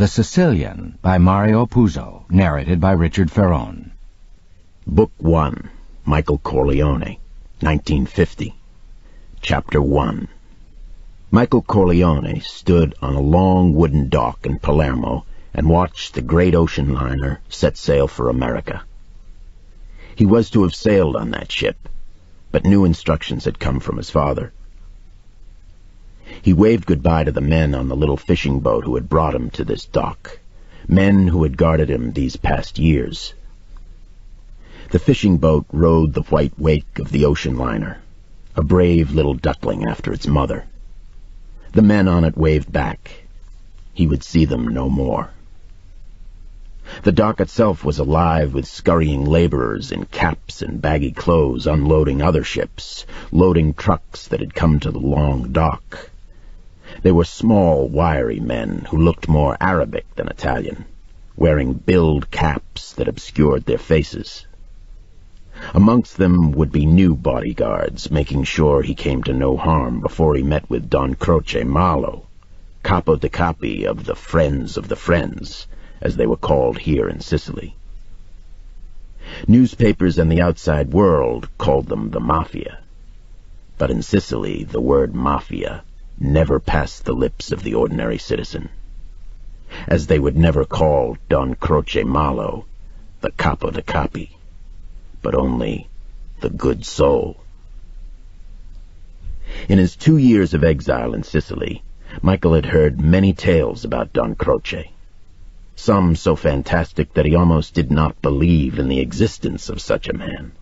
The Sicilian by Mario Puzo, narrated by Richard Ferrone. Book 1, Michael Corleone, 1950. Chapter 1. Michael Corleone stood on a long wooden dock in Palermo and watched the great ocean liner set sail for America. He was to have sailed on that ship, but new instructions had come from his father. He waved goodbye to the men on the little fishing boat who had brought him to this dock, men who had guarded him these past years. The fishing boat rode the white wake of the ocean liner, a brave little duckling after its mother. The men on it waved back. He would see them no more. The dock itself was alive with scurrying laborers in caps and baggy clothes unloading other ships, loading trucks that had come to the long dock. They were small, wiry men who looked more Arabic than Italian, wearing billed caps that obscured their faces. Amongst them would be new bodyguards, making sure he came to no harm before he met with Don Croce Malo, Capo di Capi of the Friends, as they were called here in Sicily. Newspapers and the outside world called them the Mafia, but in Sicily the word Mafia never passed the lips of the ordinary citizen, as they would never call Don Croce Malo the Capo di Capi, but only the good soul. In his 2 years of exile in Sicily, Michael had heard many tales about Don Croce, some so fantastic that he almost did not believe in the existence of such a man.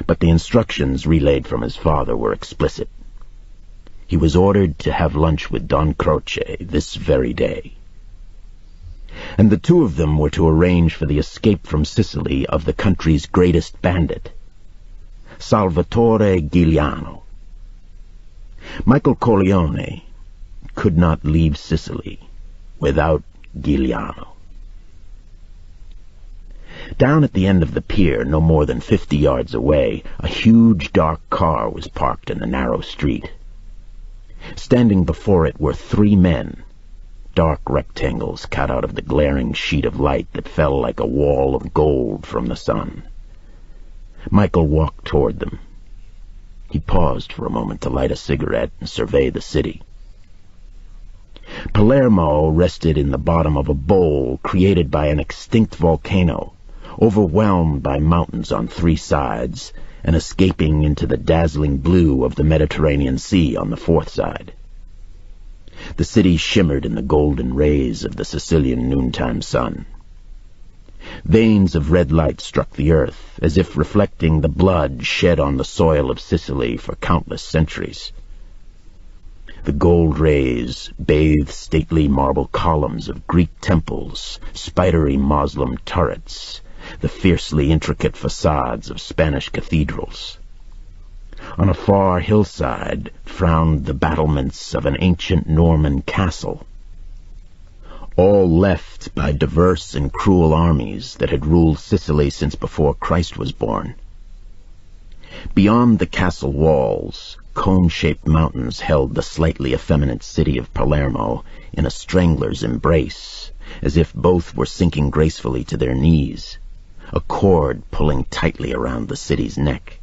But the instructions relayed from his father were explicit. He was ordered to have lunch with Don Croce this very day. And the two of them were to arrange for the escape from Sicily of the country's greatest bandit, Salvatore Giuliano. Michael Corleone could not leave Sicily without Giuliano. Down at the end of the pier, no more than 50 yards away, a huge dark car was parked in a narrow street. Standing before it were 3 men, dark rectangles cut out of the glaring sheet of light that fell like a wall of gold from the sun. Michael walked toward them. He paused for a moment to light a cigarette and survey the city. Palermo rested in the bottom of a bowl created by an extinct volcano, overwhelmed by mountains on 3 sides, and escaping into the dazzling blue of the Mediterranean Sea on the 4th side. The city shimmered in the golden rays of the Sicilian noontime sun. Veins of red light struck the earth, as if reflecting the blood shed on the soil of Sicily for countless centuries. The gold rays bathed stately marble columns of Greek temples, spidery Moslem turrets, the fiercely intricate facades of Spanish cathedrals. On a far hillside frowned the battlements of an ancient Norman castle, all left by diverse and cruel armies that had ruled Sicily since before Christ was born. Beyond the castle walls, cone-shaped mountains held the slightly effeminate city of Palermo in a strangler's embrace, as if both were sinking gracefully to their knees, a cord pulling tightly around the city's neck.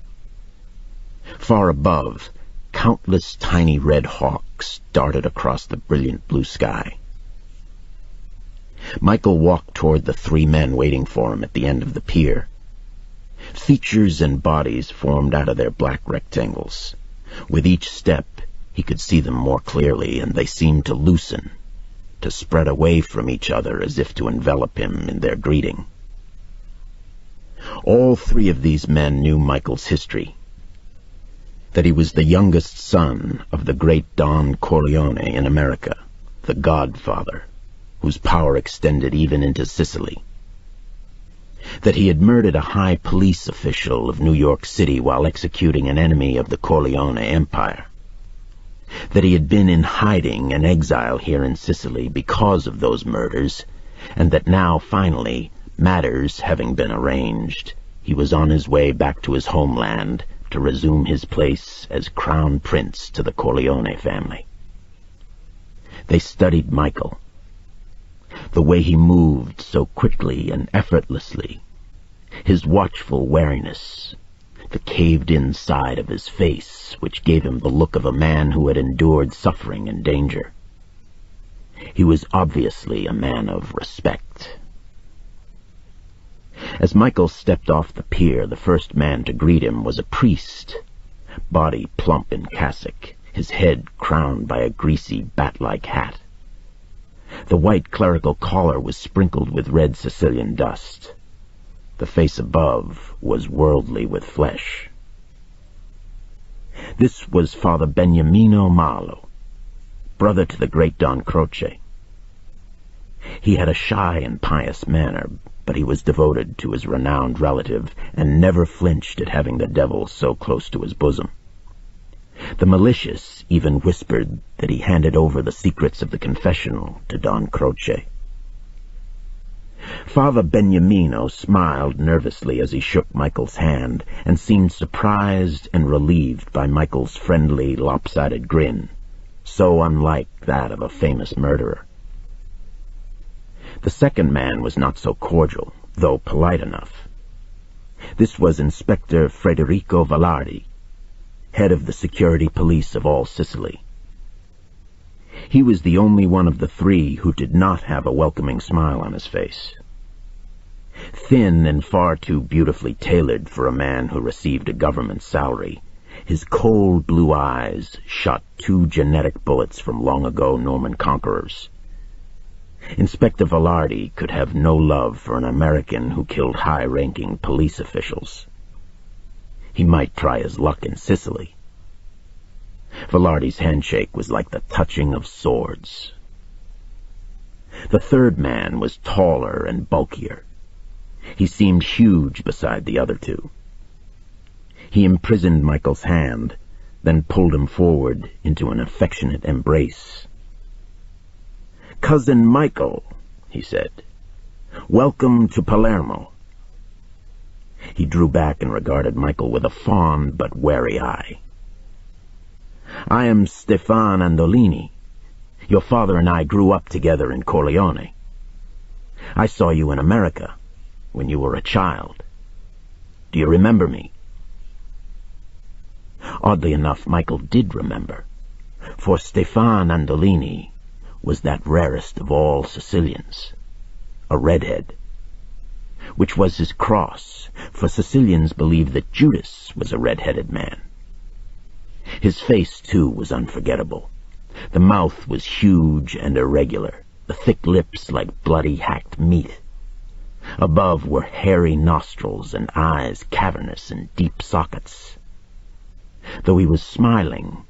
Far above, countless tiny red hawks darted across the brilliant blue sky. Michael walked toward the 3 men waiting for him at the end of the pier. Features and bodies formed out of their black rectangles. With each step, he could see them more clearly, and they seemed to loosen, to spread away from each other as if to envelop him in their greeting. All 3 of these men knew Michael's history, that he was the youngest son of the great Don Corleone in America, the Godfather, whose power extended even into Sicily, that he had murdered a high police official of New York City while executing an enemy of the Corleone Empire, that he had been in hiding and exile here in Sicily because of those murders, and that now, finally, matters having been arranged, he was on his way back to his homeland to resume his place as crown prince to the Corleone family. They studied Michael, The way he moved so quickly and effortlessly, his watchful wariness, the caved-in side of his face, which gave him the look of a man who had endured suffering and danger. He was obviously a man of respect. As Michael stepped off the pier, the first man to greet him was a priest, body plump in cassock, his head crowned by a greasy bat-like hat. The white clerical collar was sprinkled with red Sicilian dust. The face above was worldly with flesh. This was Father Beniamino Marlowe, brother to the great Don Croce. He had a shy and pious manner, but he was devoted to his renowned relative and never flinched at having the devil so close to his bosom. The malicious even whispered that he handed over the secrets of the confessional to Don Croce. Father Beniamino smiled nervously as he shook Michael's hand, and seemed surprised and relieved by Michael's friendly, lopsided grin, so unlike that of a famous murderer. The second man was not so cordial, though polite enough. This was Inspector Federico Vallardi, head of the security police of all Sicily. He was the only one of the three who did not have a welcoming smile on his face. Thin and far too beautifully tailored for a man who received a government salary, his cold blue eyes shot two genetic bullets from long-ago Norman conquerors. Inspector Vallardi could have no love for an American who killed high-ranking police officials. He might try his luck in Sicily. Vallardi's handshake was like the touching of swords. The third man was taller and bulkier. He seemed huge beside the other two. He imprisoned Michael's hand, then pulled him forward into an affectionate embrace. "Cousin Michael," he said, "welcome to Palermo." He drew back and regarded Michael with a fond but wary eye. "I am Stefan Andolini. Your father and I grew up together in Corleone. I saw you in America when you were a child. Do you remember me?" Oddly enough, Michael did remember, for Stefan Andolini was that rarest of all Sicilians, a redhead, which was his cross, for Sicilians believed that Judas was a red-headed man. His face, too, was unforgettable. The mouth was huge and irregular, the thick lips like bloody hacked meat. Above were hairy nostrils and eyes cavernous in deep sockets. Though he was smiling,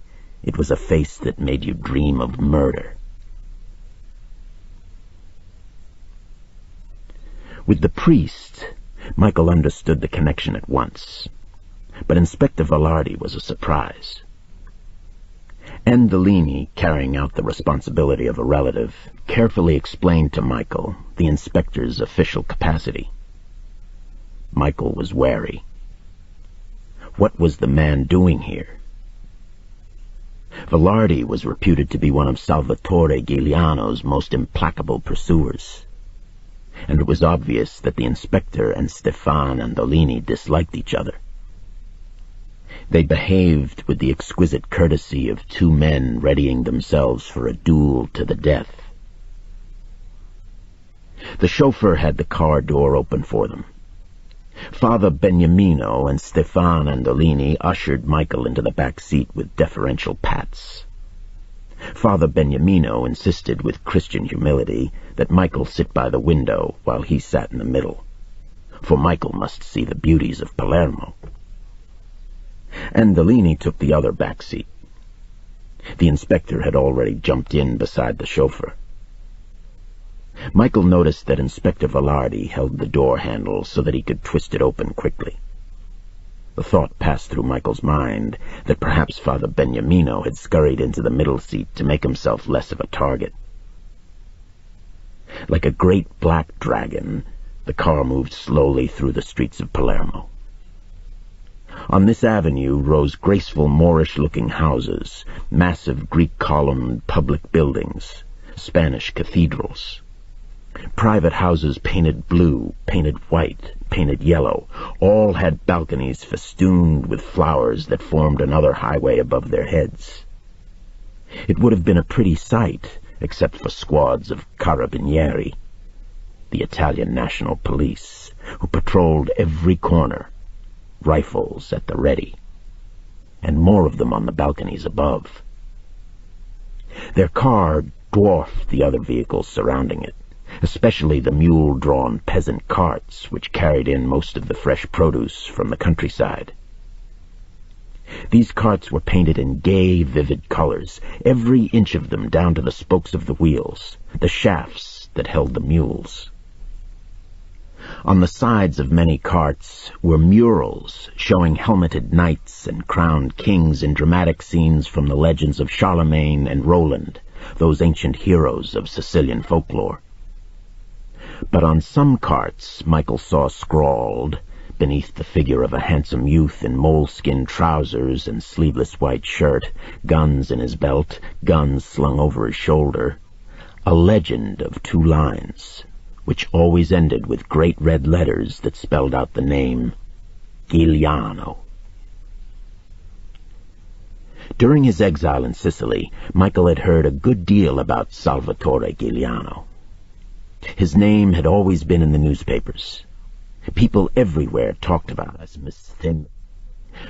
it was a face that made you dream of murder. With the priest, Michael understood the connection at once, but Inspector Vallardi was a surprise. Andolini, carrying out the responsibility of a relative, carefully explained to Michael the inspector's official capacity. Michael was wary. What was the man doing here? Vallardi was reputed to be one of Salvatore Giuliano's most implacable pursuers, and it was obvious that the inspector and Stefan Andolini disliked each other. They behaved with the exquisite courtesy of two men readying themselves for a duel to the death. The chauffeur had the car door open for them. Father Beniamino and Stefan Andolini ushered Michael into the back seat with deferential pats. Father Beniamino insisted with Christian humility that Michael sit by the window while he sat in the middle, for Michael must see the beauties of Palermo. Andolini took the other back seat. The inspector had already jumped in beside the chauffeur. Michael noticed that Inspector Vallardi held the door handle so that he could twist it open quickly. The thought passed through Michael's mind that perhaps Father Beniamino had scurried into the middle seat to make himself less of a target. Like a great black dragon, the car moved slowly through the streets of Palermo. On this avenue rose graceful Moorish-looking houses, massive Greek-columned public buildings, Spanish cathedrals. Private houses painted blue, painted white, painted yellow, all had balconies festooned with flowers that formed another highway above their heads. It would have been a pretty sight, except for squads of carabinieri, the Italian National Police, who patrolled every corner, rifles at the ready, and more of them on the balconies above. Their car dwarfed the other vehicles surrounding it, especially the mule-drawn peasant carts which carried in most of the fresh produce from the countryside. These carts were painted in gay, vivid colors, every inch of them down to the spokes of the wheels, the shafts that held the mules. On the sides of many carts were murals showing helmeted knights and crowned kings in dramatic scenes from the legends of Charlemagne and Roland, those ancient heroes of Sicilian folklore. But on some carts Michael saw scrawled, beneath the figure of a handsome youth in moleskin trousers and sleeveless white shirt, guns in his belt, guns slung over his shoulder, a legend of 2 lines, which always ended with great red letters that spelled out the name Giuliano. During his exile in Sicily, Michael had heard a good deal about Salvatore Giuliano. His name had always been in the newspapers. People everywhere talked about as Miss.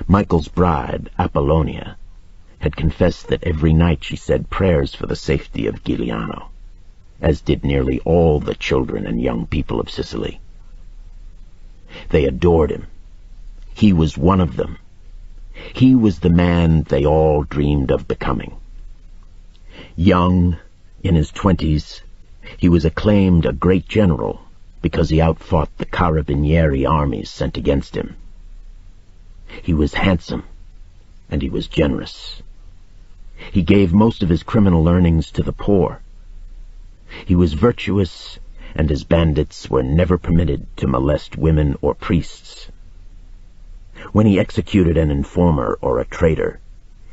Michael's bride, Apollonia, had confessed that every night she said prayers for the safety of Giuliano, as did nearly all the children and young people of Sicily. They adored him. He was one of them. He was the man they all dreamed of becoming. Young, in his 20s, he was acclaimed a great general because he outfought the carabinieri armies sent against him. He was handsome, and he was generous. He gave most of his criminal earnings to the poor. He was virtuous, and his bandits were never permitted to molest women or priests. When he executed an informer or a traitor,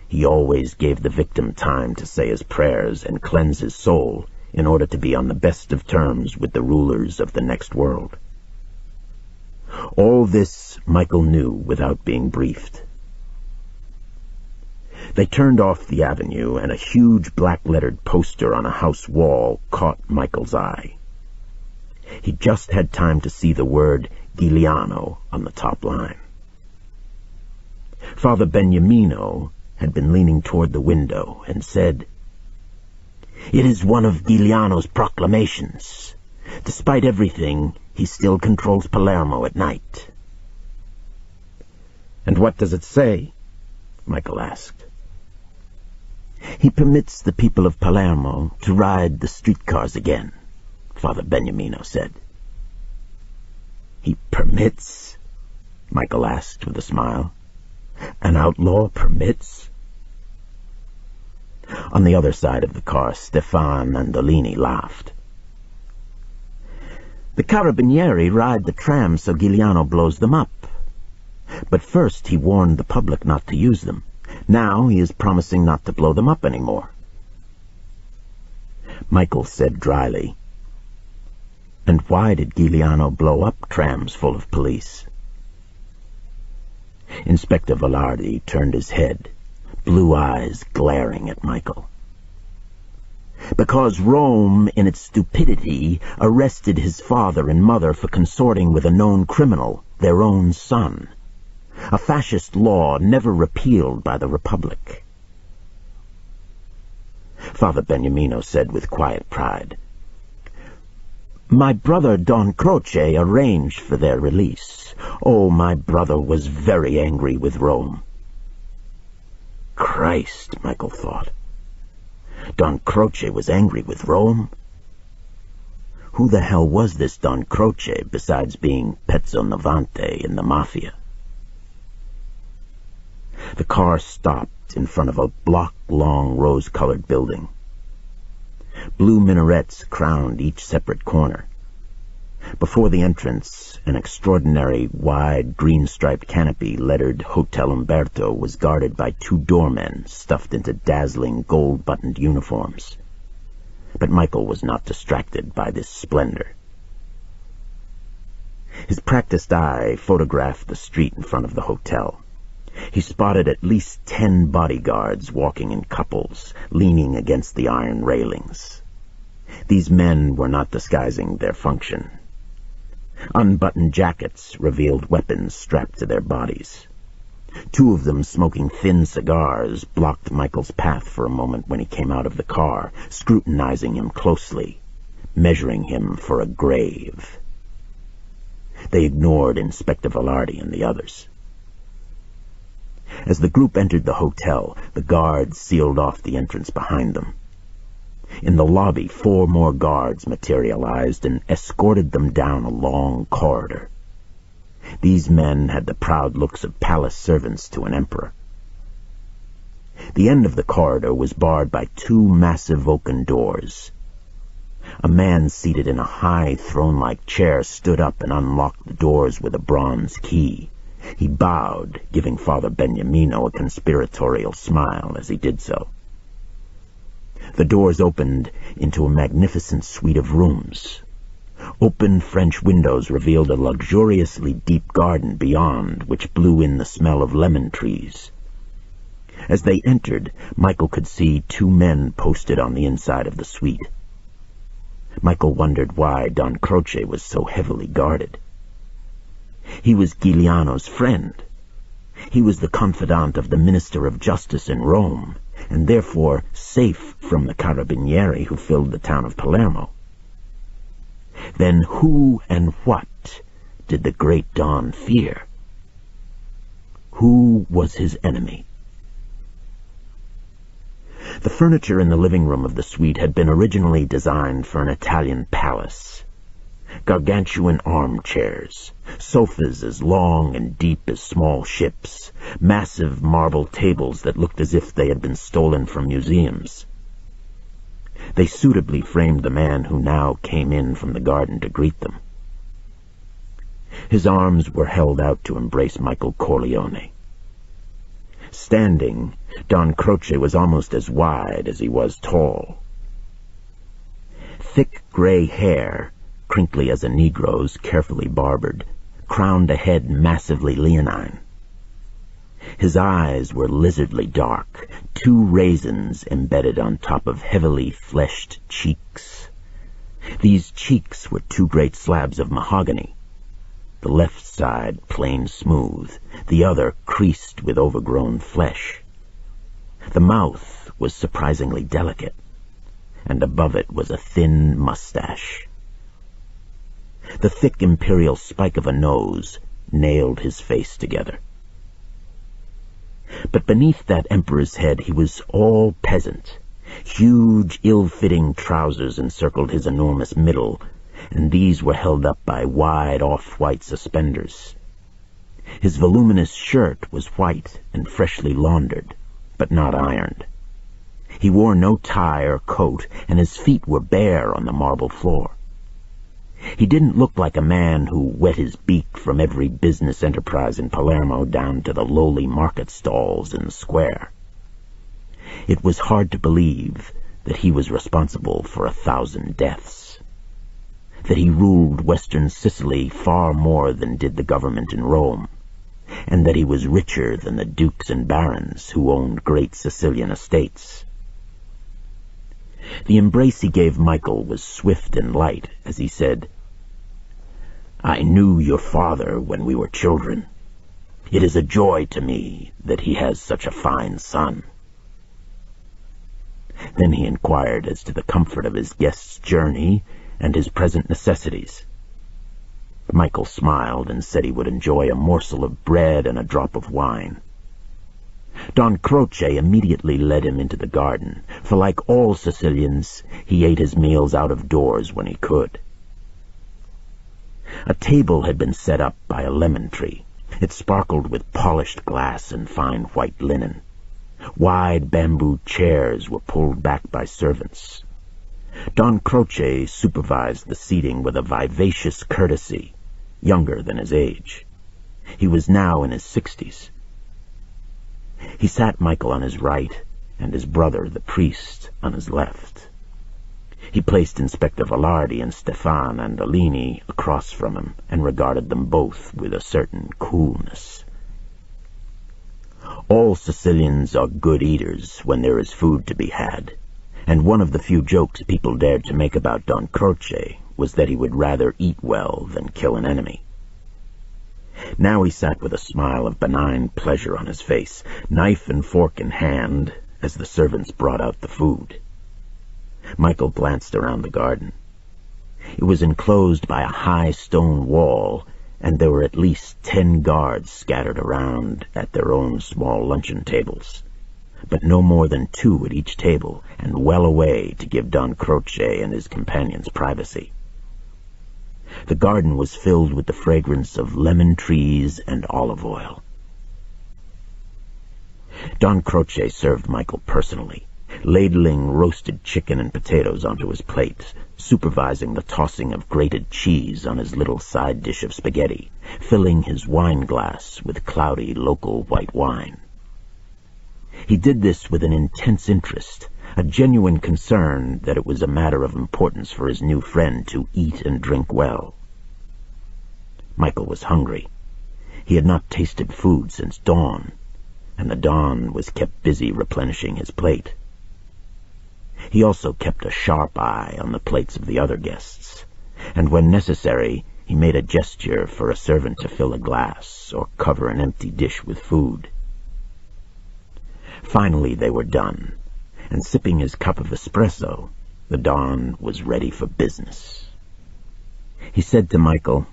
he always gave the victim time to say his prayers and cleanse his soul in order to be on the best of terms with the rulers of the next world. All this Michael knew without being briefed. They turned off the avenue, and a huge black-lettered poster on a house wall caught Michael's eye. He just had time to see the word Giuliano on the top line. Father Beniamino had been leaning toward the window and said, "It is one of Giuliano's proclamations. Despite everything, he still controls Palermo at night." "And what does it say?" Michael asked. "He permits the people of Palermo to ride the streetcars again," Father Beniamino said. "He permits?" Michael asked with a smile. "An outlaw permits?" On the other side of the car, Stefan Andolini laughed. "The carabinieri ride the trams so Giuliano blows them up. But first he warned the public not to use them. Now he is promising not to blow them up anymore." Michael said dryly, "And why did Giuliano blow up trams full of police?" Inspector Velarde turned his head, blue eyes glaring at Michael. "Because Rome, in its stupidity, arrested his father and mother for consorting with a known criminal, their own son. A fascist law never repealed by the Republic." Father Beniamino said with quiet pride, "My brother Don Croce arranged for their release. Oh, my brother was very angry with Rome." Christ, Michael thought. Don Croce was angry with Rome? Who the hell was this Don Croce besides being pezzo novante in the Mafia? The car stopped in front of a block-long rose-colored building. Blue minarets crowned each separate corner. Before the entrance, an extraordinary wide green-striped canopy lettered Hotel Umberto was guarded by 2 doormen stuffed into dazzling gold-buttoned uniforms. but Michael was not distracted by this splendor. His practiced eye photographed the street in front of the hotel. He spotted at least 10 bodyguards walking in couples, leaning against the iron railings. These men were not disguising their function. Unbuttoned jackets revealed weapons strapped to their bodies. 2 of them, smoking thin cigars, blocked Michael's path for a moment when he came out of the car, scrutinizing him closely, measuring him for a grave. They ignored Inspector Velarde and the others. As the group entered the hotel, the guards sealed off the entrance behind them. In the lobby, 4 more guards materialized and escorted them down a long corridor. These men had the proud looks of palace servants to an emperor. The end of the corridor was barred by 2 massive oaken doors. A man seated in a high throne-like chair stood up and unlocked the doors with a bronze key. He bowed, giving Father Beniamino a conspiratorial smile as he did so. The doors opened into a magnificent suite of rooms. Open French windows revealed a luxuriously deep garden beyond, which blew in the smell of lemon trees. As they entered, Michael could see 2 men posted on the inside of the suite. Michael wondered why Don Croce was so heavily guarded. He was Giuliano's friend. He was the confidant of the Minister of Justice in Rome, and therefore safe from the carabinieri who filled the town of Palermo. Then who and what did the great Don fear? Who was his enemy? The furniture in the living room of the suite had been originally designed for an Italian palace. Gargantuan armchairs, sofas as long and deep as small ships, massive marble tables that looked as if they had been stolen from museums. They suitably framed the man who now came in from the garden to greet them. His arms were held out to embrace Michael Corleone. Standing, Don Croce was almost as wide as he was tall. Thick gray hair, crinkly as a Negro's, carefully barbered, crowned a head massively leonine. His eyes were lizardly dark, 2 raisins embedded on top of heavily fleshed cheeks. These cheeks were 2 great slabs of mahogany, the left side plain smooth, the other creased with overgrown flesh. The mouth was surprisingly delicate, and above it was a thin mustache. The thick imperial spike of a nose nailed his face together. But beneath that emperor's head he was all peasant. Huge, ill-fitting trousers encircled his enormous middle, and these were held up by wide off-white suspenders. His voluminous shirt was white and freshly laundered, but not ironed. He wore no tie or coat, and his feet were bare on the marble floor. He didn't look like a man who wet his beak from every business enterprise in Palermo down to the lowly market stalls in the square. It was hard to believe that he was responsible for 1,000 deaths, that he ruled western Sicily far more than did the government in Rome, and that he was richer than the dukes and barons who owned great Sicilian estates. The embrace he gave Michael was swift and light as he said, "I knew your father when we were children. It is a joy to me that he has such a fine son." Then he inquired as to the comfort of his guest's journey and his present necessities. Michael smiled and said he would enjoy a morsel of bread and a drop of wine. Don Croce immediately led him into the garden, for like all Sicilians, he ate his meals out of doors when he could. A table had been set up by a lemon tree. It sparkled with polished glass and fine white linen. Wide bamboo chairs were pulled back by servants. Don Croce supervised the seating with a vivacious courtesy, younger than his age. He was now in his 60s. He sat Michael on his right, and his brother, the priest, on his left. He placed Inspector Velarde and Stefan Andolini across from him and regarded them both with a certain coolness. All Sicilians are good eaters when there is food to be had, and one of the few jokes people dared to make about Don Croce was that he would rather eat well than kill an enemy. Now he sat with a smile of benign pleasure on his face, knife and fork in hand, as the servants brought out the food. Michael glanced around the garden. It was enclosed by a high stone wall, and there were at least 10 guards scattered around at their own small luncheon tables, but no more than 2 at each table, and well away to give Don Croce and his companions privacy. The garden was filled with the fragrance of lemon trees and olive oil. Don Croce served Michael personally, ladling roasted chicken and potatoes onto his plate, supervising the tossing of grated cheese on his little side dish of spaghetti, filling his wine glass with cloudy local white wine. He did this with an intense interest, a genuine concern that it was a matter of importance for his new friend to eat and drink well. Michael was hungry. He had not tasted food since dawn, and the Don was kept busy replenishing his plate. He also kept a sharp eye on the plates of the other guests, and when necessary he made a gesture for a servant to fill a glass or cover an empty dish with food. Finally they were done, and sipping his cup of espresso, the Don was ready for business. He said to Michael,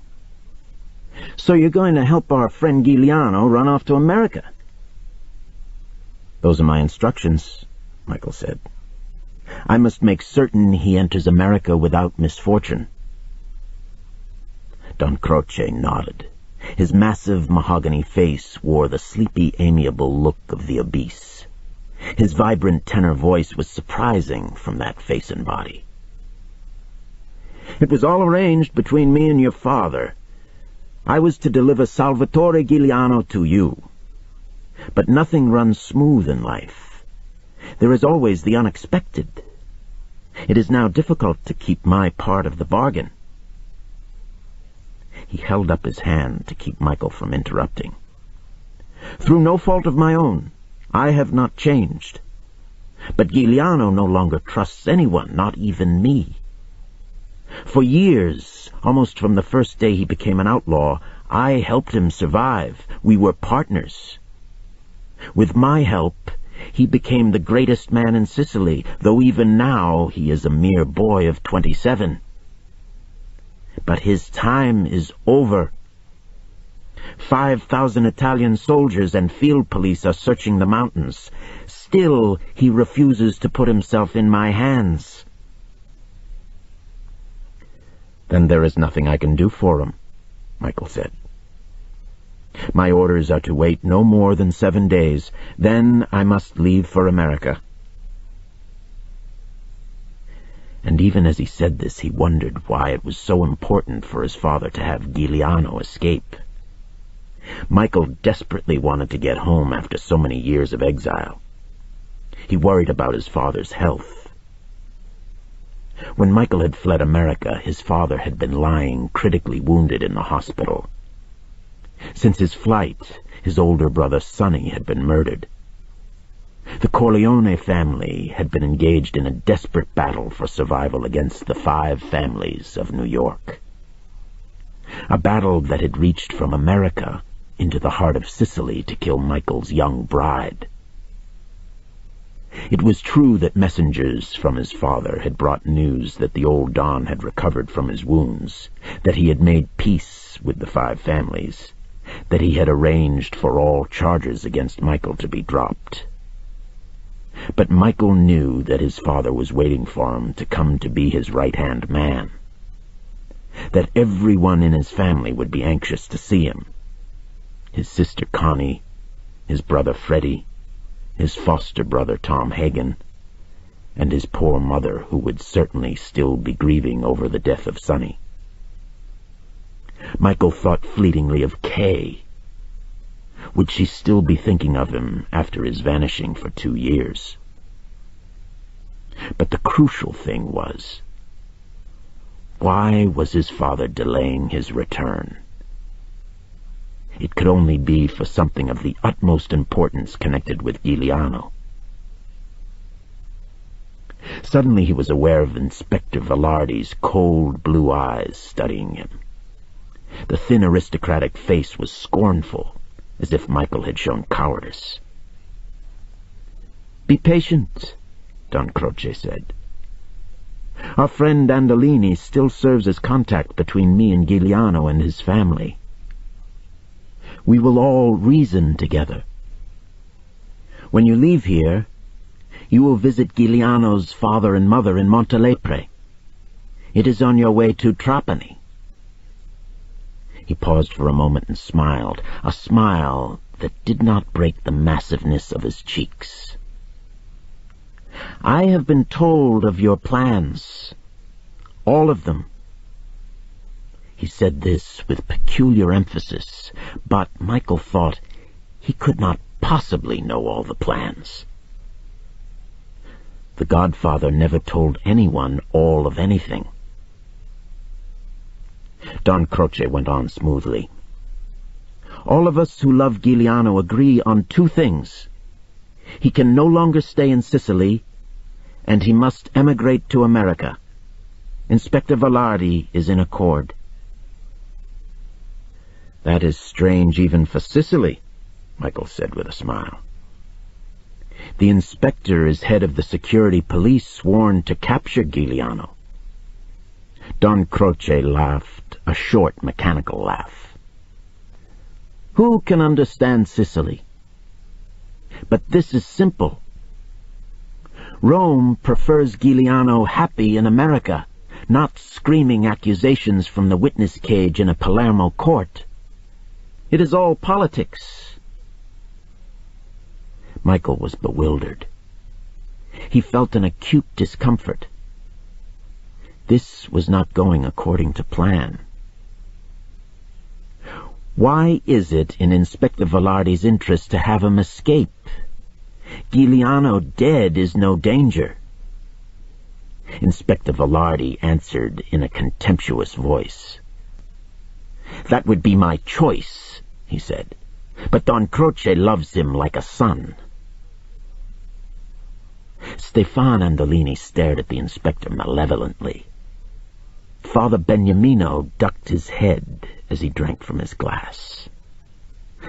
"So you're going to help our friend Giuliano run off to America?" "Those are my instructions," Michael said. "I must make certain he enters America without misfortune." Don Croce nodded. His massive mahogany face wore the sleepy, amiable look of the obese. His vibrant tenor voice was surprising from that face and body. "It was all arranged between me and your father. I was to deliver Salvatore Giuliano to you. But nothing runs smooth in life. There is always the unexpected. It is now difficult to keep my part of the bargain." He held up his hand to keep Michael from interrupting. "Through no fault of my own, I have not changed. But Giuliano no longer trusts anyone, not even me. For years, almost from the first day he became an outlaw, I helped him survive. We were partners. With my help, he became the greatest man in Sicily, though even now he is a mere boy of 27. But his time is over. 5,000 Italian soldiers and field police are searching the mountains. Still, he refuses to put himself in my hands." "Then there is nothing I can do for him," Michael said. "My orders are to wait no more than 7 days. Then I must leave for America." And even as he said this, he wondered why it was so important for his father to have Giuliano escape. Michael desperately wanted to get home after so many years of exile. He worried about his father's health. When Michael had fled America, his father had been lying critically wounded in the hospital. Since his flight, his older brother Sonny had been murdered. The Corleone family had been engaged in a desperate battle for survival against the 5 families of New York. A battle that had reached from America into the heart of Sicily to kill Michael's young bride. It was true that messengers from his father had brought news that the old Don had recovered from his wounds, that he had made peace with the 5 families, that he had arranged for all charges against Michael to be dropped. But Michael knew that his father was waiting for him to come to be his right-hand man, that everyone in his family would be anxious to see him. His sister Connie, his brother Freddie, his foster brother Tom Hagen, and his poor mother, who would certainly still be grieving over the death of Sonny. Michael thought fleetingly of Kay. Would she still be thinking of him after his vanishing for 2 years? But the crucial thing was Why was his father delaying his return? It could only be for something of the utmost importance connected with Giuliano. Suddenly he was aware of Inspector Velarde's cold blue eyes studying him. The thin aristocratic face was scornful, as if Michael had shown cowardice. "Be patient," Don Croce said. "Our friend Andolini still serves as contact between me and Giuliano and his family. We will all reason together. When you leave here, you will visit Giuliano's father and mother in Montelepre. It is on your way to Trapani." He paused for a moment and smiled, a smile that did not break the massiveness of his cheeks. "I have been told of your plans. All of them." He said this with peculiar emphasis, but Michael thought he could not possibly know all the plans. The Godfather never told anyone all of anything. Don Croce went on smoothly. "All of us who love Giuliano agree on two things. He can no longer stay in Sicily, and he must emigrate to America. Inspector Velarde is in accord." "That is strange even for Sicily," Michael said with a smile. "The inspector is head of the security police sworn to capture Giuliano." Don Croce laughed, a short, mechanical laugh. "Who can understand Sicily? But this is simple. Rome prefers Giuliano happy in America, not screaming accusations from the witness cage in a Palermo court. It is all politics." Michael was bewildered. He felt an acute discomfort. This was not going according to plan. Why is it in Inspector Velarde's interest to have him escape? Giuliano dead is no danger. Inspector Velarde answered in a contemptuous voice. "That would be my choice," he said, "but Don Croce loves him like a son." Stefan Andolini stared at the inspector malevolently. Father Beniamino ducked his head as he drank from his glass.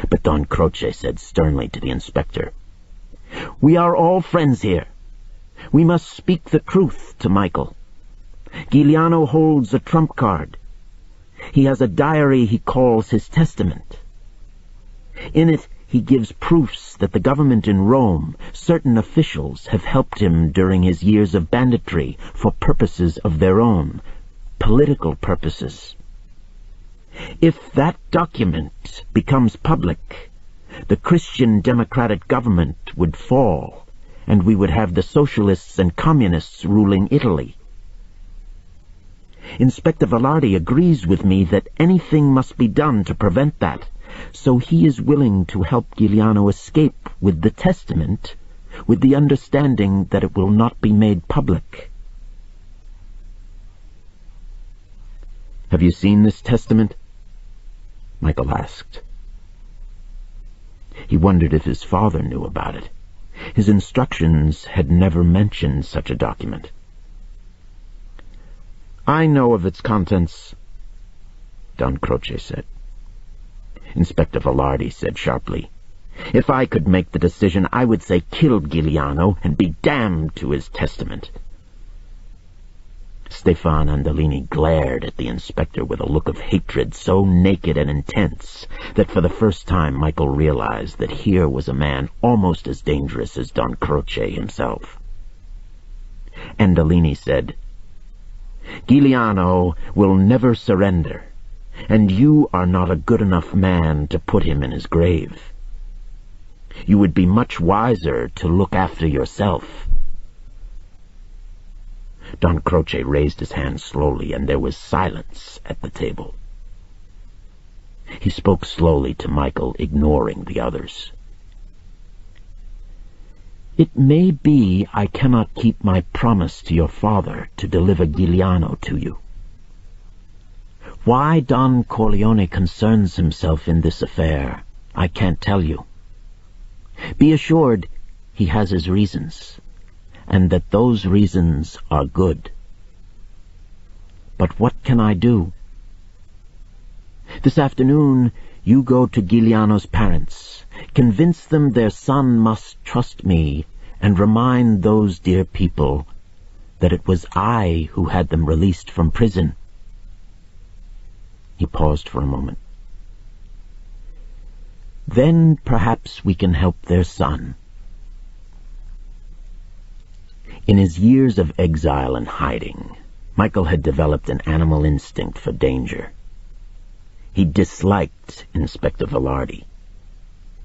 But Don Croce said sternly to the inspector, "We are all friends here. We must speak the truth to Michael. Giuliano holds a trump card. He has a diary he calls his testament. In it he gives proofs that the government in Rome, certain officials, have helped him during his years of banditry for purposes of their own, political purposes. If that document becomes public, the Christian democratic government would fall, and we would have the socialists and communists ruling Italy. Inspector Velarde agrees with me that anything must be done to prevent that, so he is willing to help Giuliano escape with the testament, with the understanding that it will not be made public." "Have you seen this testament?" Michael asked. He wondered if his father knew about it. His instructions had never mentioned such a document. "I know of its contents," Don Croce said. Inspector Velarde said sharply, "If I could make the decision, I would say kill Giuliano and be damned to his testament." Stefan Andolini glared at the inspector with a look of hatred so naked and intense that for the first time Michael realized that here was a man almost as dangerous as Don Croce himself. Andolini said, "Giuliano will never surrender, and you are not a good enough man to put him in his grave. You would be much wiser to look after yourself." Don Croce raised his hand slowly, and there was silence at the table. He spoke slowly to Michael, ignoring the others. "It may be I cannot keep my promise to your father to deliver Giuliano to you. Why Don Corleone concerns himself in this affair, I can't tell you. Be assured he has his reasons, and that those reasons are good. But what can I do? This afternoon you go to Giuliano's parents, convince them their son must trust me, and remind those dear people that it was I who had them released from prison. He paused for a moment. Then perhaps we can help their son. In his years of exile and hiding, Michael had developed an animal instinct for danger. He disliked Inspector Velarde.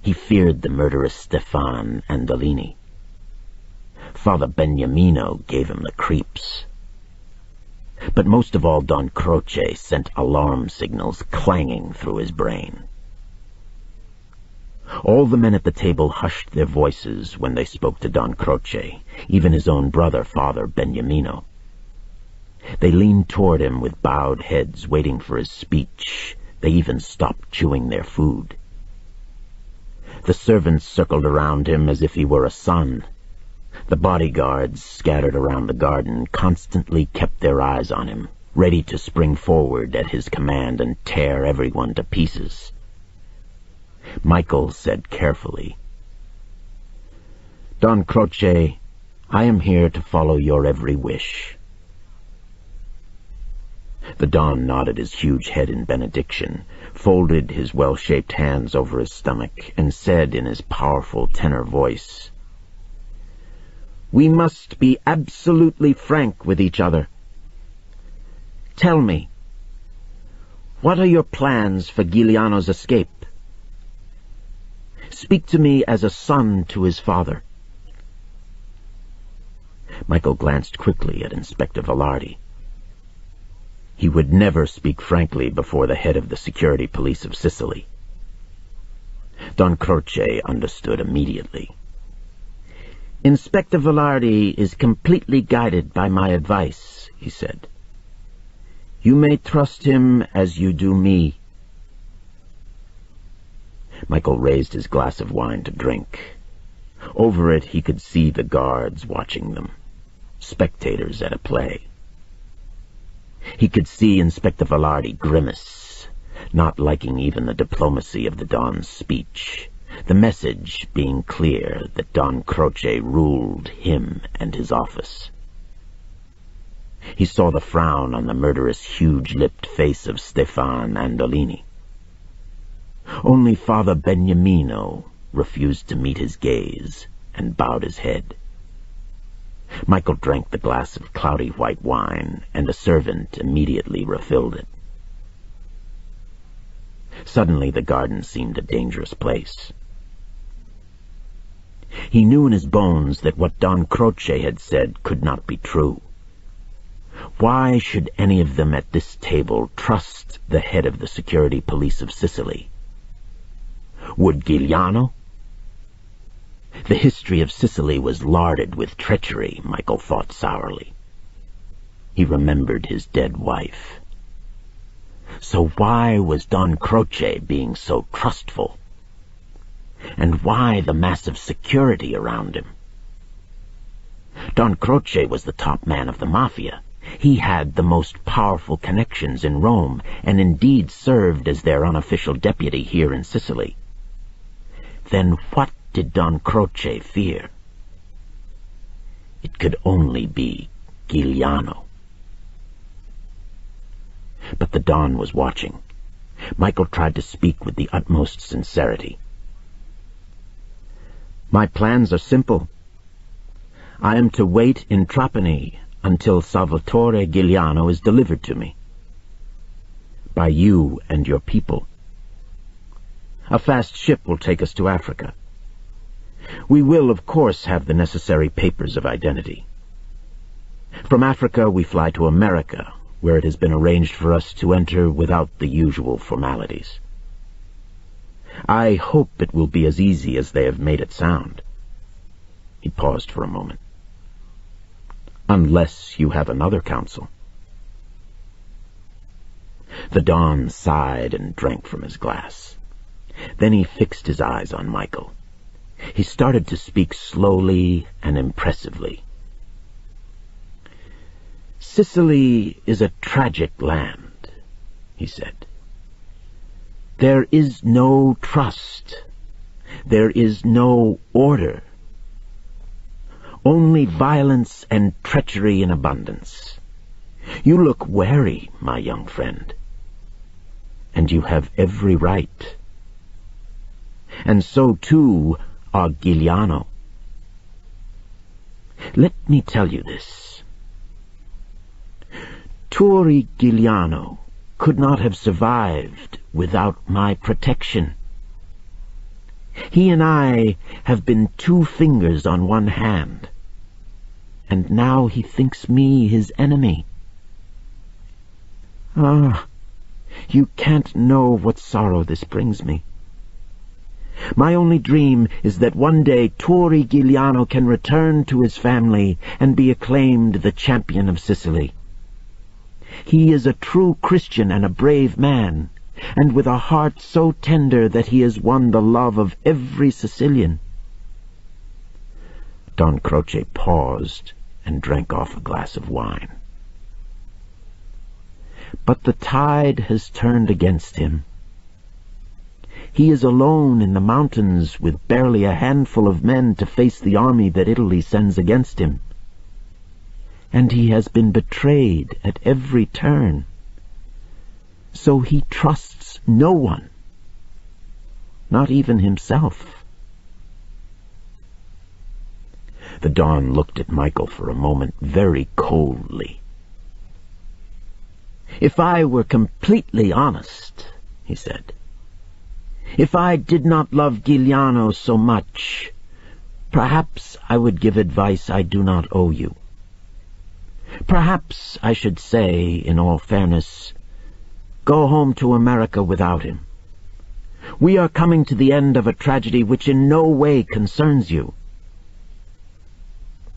He feared the murderous Stefan Andolini. Father Beniamino gave him the creeps. But most of all, Don Croce sent alarm signals clanging through his brain. All the men at the table hushed their voices when they spoke to Don Croce, even his own brother, Father Beniamino. They leaned toward him with bowed heads, waiting for his speech. They even stopped chewing their food. The servants circled around him as if he were a son. The bodyguards, scattered around the garden, constantly kept their eyes on him, ready to spring forward at his command and tear everyone to pieces. Michael said carefully, "Don Croce, I am here to follow your every wish." The Don nodded his huge head in benediction, folded his well-shaped hands over his stomach, and said in his powerful tenor voice, "We must be absolutely frank with each other. Tell me, what are your plans for Giuliano's escape? Speak to me as a son to his father." Michael glanced quickly at Inspector Velarde. He would never speak frankly before the head of the security police of Sicily. Don Croce understood immediately. "Inspector Velarde is completely guided by my advice," he said. "You may trust him as you do me." Michael raised his glass of wine to drink. Over it he could see the guards watching them, spectators at a play. He could see Inspector Velarde grimace, not liking even the diplomacy of the Don's speech, the message being clear that Don Croce ruled him and his office. He saw the frown on the murderous, huge-lipped face of Stefan Andolini. Only Father Beniamino refused to meet his gaze and bowed his head. Michael drank the glass of cloudy white wine, and a servant immediately refilled it. Suddenly the garden seemed a dangerous place. He knew in his bones that what Don Croce had said could not be true. Why should any of them at this table trust the head of the security police of Sicily? Would Giuliano? The history of Sicily was larded with treachery, Michael thought sourly. He remembered his dead wife. So why was Don Croce being so trustful? And why the massive security around him? Don Croce was the top man of the Mafia. He had the most powerful connections in Rome, and indeed served as their unofficial deputy here in Sicily. Then what did Don Croce fear? It could only be Giuliano. But the Don was watching. Michael tried to speak with the utmost sincerity. "My plans are simple. I am to wait in Trapani until Salvatore Giuliano is delivered to me. By you and your people. A fast ship will take us to Africa. We will, of course, have the necessary papers of identity. From Africa we fly to America, where it has been arranged for us to enter without the usual formalities. I hope it will be as easy as they have made it sound." He paused for a moment. "Unless you have another counsel." The Don sighed and drank from his glass. Then he fixed his eyes on Michael. He started to speak slowly and impressively. "Sicily is a tragic land," he said. "There is no trust. There is no order. Only violence and treachery in abundance. You look wary, my young friend, and you have every right. And so, too, are Giuliano. Let me tell you this. Torri Giuliano could not have survived without my protection. He and I have been two fingers on one hand, and now he thinks me his enemy. Ah, you can't know what sorrow this brings me. My only dream is that one day Torri Giuliano can return to his family and be acclaimed the champion of Sicily. He is a true Christian and a brave man, and with a heart so tender that he has won the love of every Sicilian." Don Croce paused and drank off a glass of wine. "But the tide has turned against him. He is alone in the mountains with barely a handful of men to face the army that Italy sends against him. And he has been betrayed at every turn. So he trusts no one, not even himself." The Don looked at Michael for a moment very coldly. "If I were completely honest," he said, "if I did not love Giuliano so much, perhaps I would give advice I do not owe you. Perhaps I should say, in all fairness, go home to America without him. We are coming to the end of a tragedy which in no way concerns you."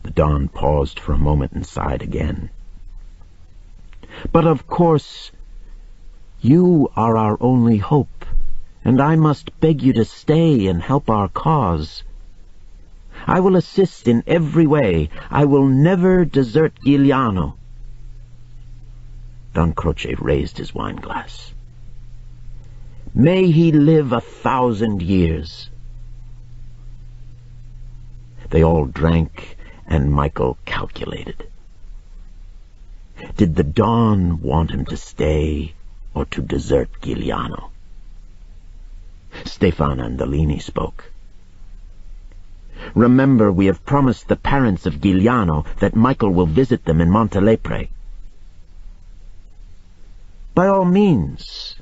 The Don paused for a moment and sighed again. "But of course, you are our only hope, and I must beg you to stay and help our cause. I will assist in every way. I will never desert Giuliano." Don Croce raised his wine-glass. "May he live 1,000 years." They all drank, and Michael calculated. Did the Don want him to stay or to desert Giuliano? Stefan Andolini spoke. "Remember, we have promised the parents of Giuliano that Michael will visit them in Montelepre." "By all means,"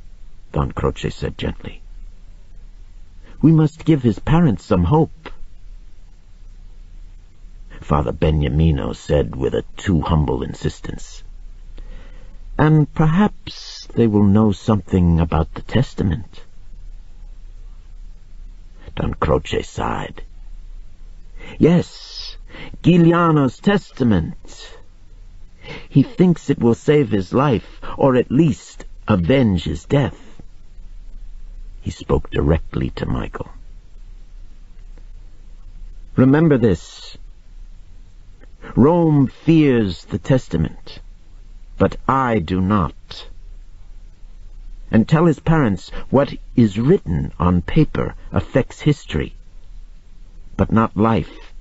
Don Croce said gently. "We must give his parents some hope." Father Beniamino said with a too humble insistence, "And perhaps they will know something about the testament." Don Croce sighed. "Yes, Giuliano's testament. He thinks it will save his life, or at least avenge his death." He spoke directly to Michael. "Remember this. Rome fears the testament, but I do not. And tell his parents what is written on paper affects history, but not life.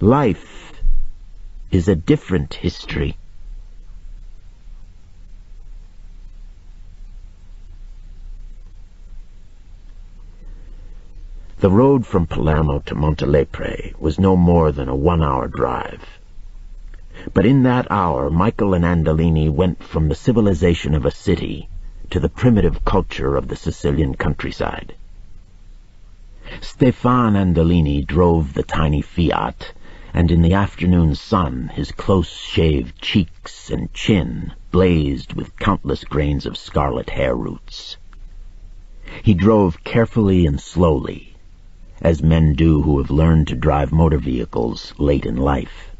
Life is a different history." The road from Palermo to Montelepre was no more than a 1-hour drive. But in that hour Michael and Andolini went from the civilization of a city to the primitive culture of the Sicilian countryside. Stefan Andolini drove the tiny Fiat, and in the afternoon sun his close-shaved cheeks and chin blazed with countless grains of scarlet hair roots. He drove carefully and slowly, as men do who have learned to drive motor vehicles late in life.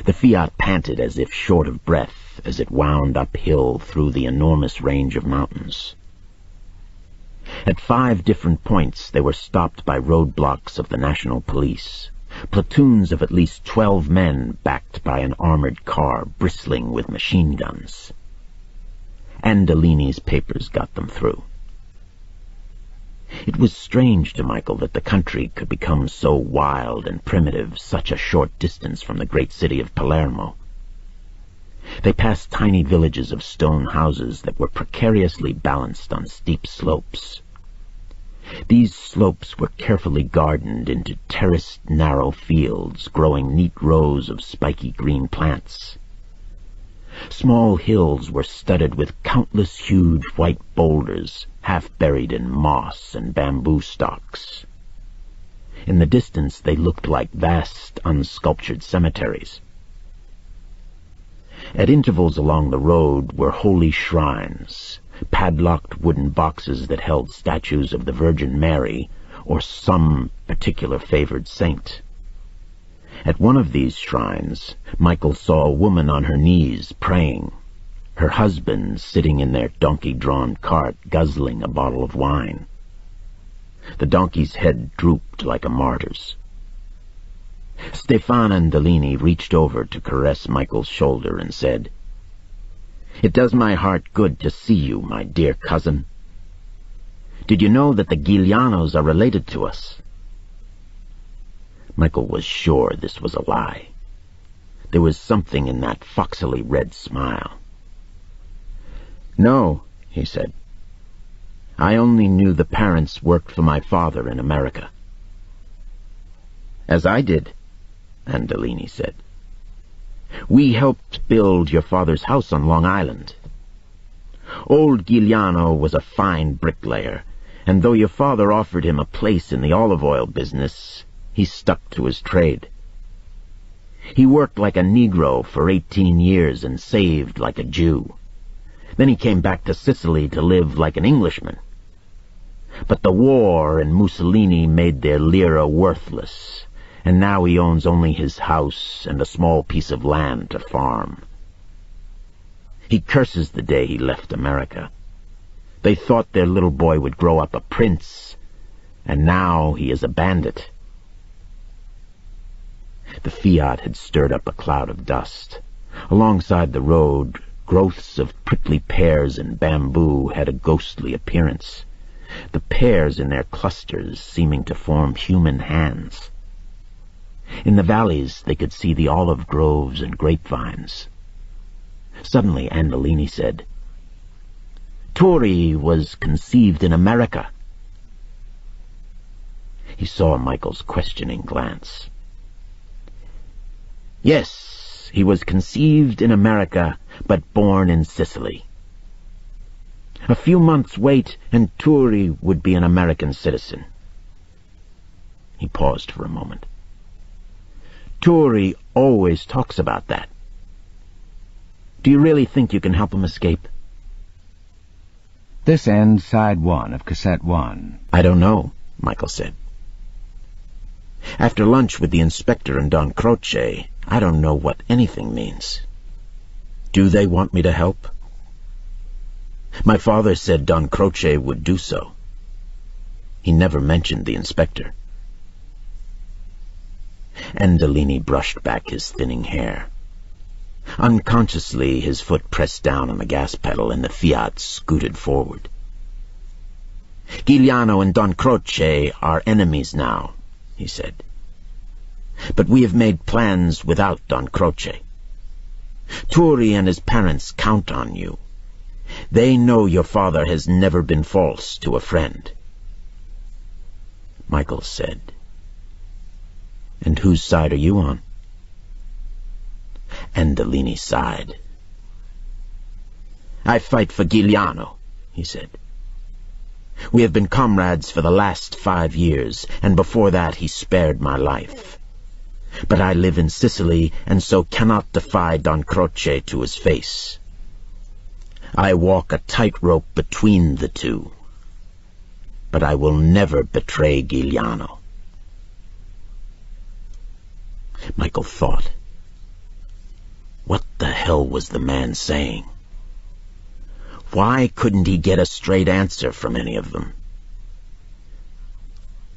The Fiat panted as if short of breath as it wound uphill through the enormous range of mountains. At 5 different points they were stopped by roadblocks of the National Police, platoons of at least 12 men backed by an armored car bristling with machine guns. Andolini's papers got them through. It was strange to Michael that the country could become so wild and primitive such a short distance from the great city of Palermo. They passed tiny villages of stone houses that were precariously balanced on steep slopes. These slopes were carefully gardened into terraced narrow fields growing neat rows of spiky green plants. Small hills were studded with countless huge white boulders, half buried in moss and bamboo stalks. In the distance they looked like vast, unsculptured cemeteries. At intervals along the road were holy shrines, padlocked wooden boxes that held statues of the Virgin Mary or some particular favored saint. At one of these shrines, Michael saw a woman on her knees praying, her husband sitting in their donkey-drawn cart guzzling a bottle of wine. The donkey's head drooped like a martyr's. Stefan Andolini reached over to caress Michael's shoulder and said, "It does my heart good to see you, my dear cousin. Did you know that the Giulianos are related to us?" Michael was sure this was a lie. There was something in that foxily red smile. "No," he said. "I only knew the parents worked for my father in America." "As I did," Andolini said. "We helped build your father's house on Long Island. Old Giuliano was a fine bricklayer, and though your father offered him a place in the olive oil business, he stuck to his trade. He worked like a Negro for 18 years and saved like a Jew. Then he came back to Sicily to live like an Englishman. But the war and Mussolini made their lira worthless, and now he owns only his house and a small piece of land to farm. He curses the day he left America. They thought their little boy would grow up a prince, and now he is a bandit." The Fiat had stirred up a cloud of dust. Alongside the road, growths of prickly pears and bamboo had a ghostly appearance, the pears in their clusters seeming to form human hands. In the valleys they could see the olive groves and grapevines. Suddenly Andolini said, "Turi was conceived in America." He saw Michael's questioning glance. "Yes, he was conceived in America, but born in Sicily. A few months' wait, and Turi would be an American citizen." He paused for a moment. "Turi always talks about that. Do you really think you can help him escape?" This ends Side 1 of Cassette 1. "I don't know," Michael said. "After lunch with the inspector and Don Croce, I don't know what anything means. Do they want me to help? My father said Don Croce would do so. He never mentioned the inspector." Andolini brushed back his thinning hair. Unconsciously, his foot pressed down on the gas pedal and the Fiat scooted forward. "Giuliano and Don Croce are enemies now," he said. "But we have made plans without Don Croce. Turi and his parents count on you. They know your father has never been false to a friend." Michael said, "And whose side are you on?" Andolini sighed. "I fight for Giuliano," he said. "We have been comrades for the last 5 years, and before that he spared my life. But I live in Sicily, and so cannot defy Don Croce to his face. I walk a tightrope between the two. But I will never betray Giuliano." Michael thought. What the hell was the man saying? Why couldn't he get a straight answer from any of them?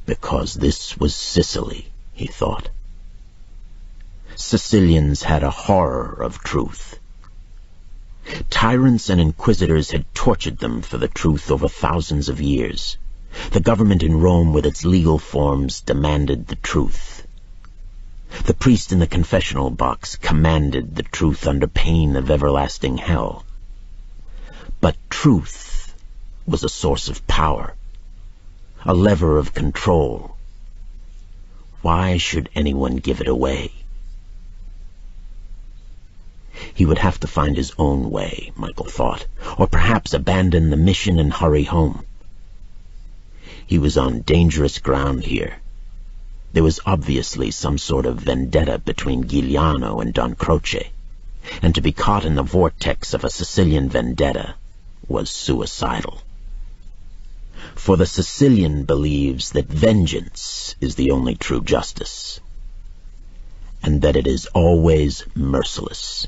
Because this was Sicily, he thought. Sicilians had a horror of truth. Tyrants and inquisitors had tortured them for the truth over thousands of years. The government in Rome, with its legal forms, demanded the truth. The priest in the confessional box commanded the truth under pain of everlasting hell. But truth was a source of power, a lever of control. Why should anyone give it away? He would have to find his own way, Michael thought, or perhaps abandon the mission and hurry home. He was on dangerous ground here. There was obviously some sort of vendetta between Giuliano and Don Croce, and to be caught in the vortex of a Sicilian vendetta was suicidal. For the Sicilian believes that vengeance is the only true justice, and that it is always merciless.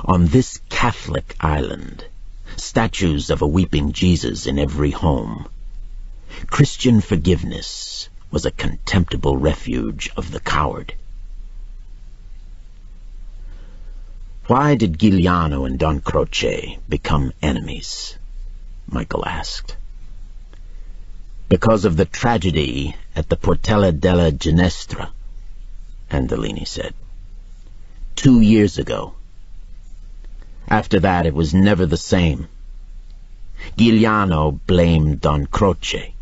On this Catholic island, statues of a weeping Jesus in every home, Christian forgiveness was a contemptible refuge of the coward. Why did Giuliano and Don Croce become enemies? Michael asked. Because of the tragedy at the Portella della Ginestra, Andolini said. 2 years ago. After that, it was never the same. Giuliano blamed Don Croce.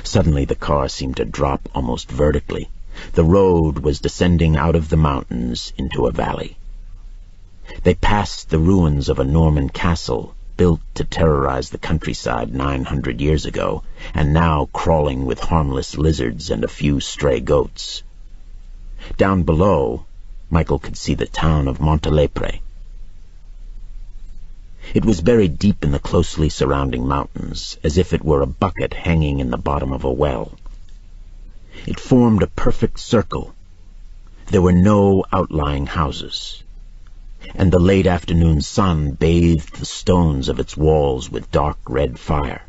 Suddenly the car seemed to drop almost vertically. The road was descending out of the mountains into a valley. They passed the ruins of a Norman castle built to terrorize the countryside 900 years ago, and now crawling with harmless lizards and a few stray goats. Down below, Michael could see the town of Montelepre. It was buried deep in the closely surrounding mountains, as if it were a bucket hanging in the bottom of a well. It formed a perfect circle. There were no outlying houses, and the late afternoon sun bathed the stones of its walls with dark red fire.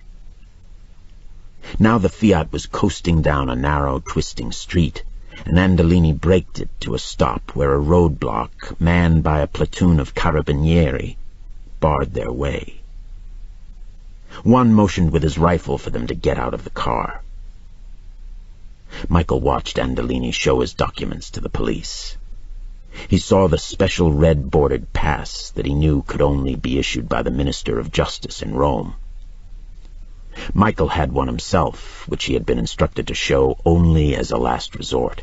Now the Fiat was coasting down a narrow, twisting street, and Andolini braked it to a stop where a roadblock, manned by a platoon of carabinieri, barred their way. One motioned with his rifle for them to get out of the car. Michael watched Andolini show his documents to the police. He saw the special red-bordered pass that he knew could only be issued by the Minister of Justice in Rome. Michael had one himself, which he had been instructed to show only as a last resort.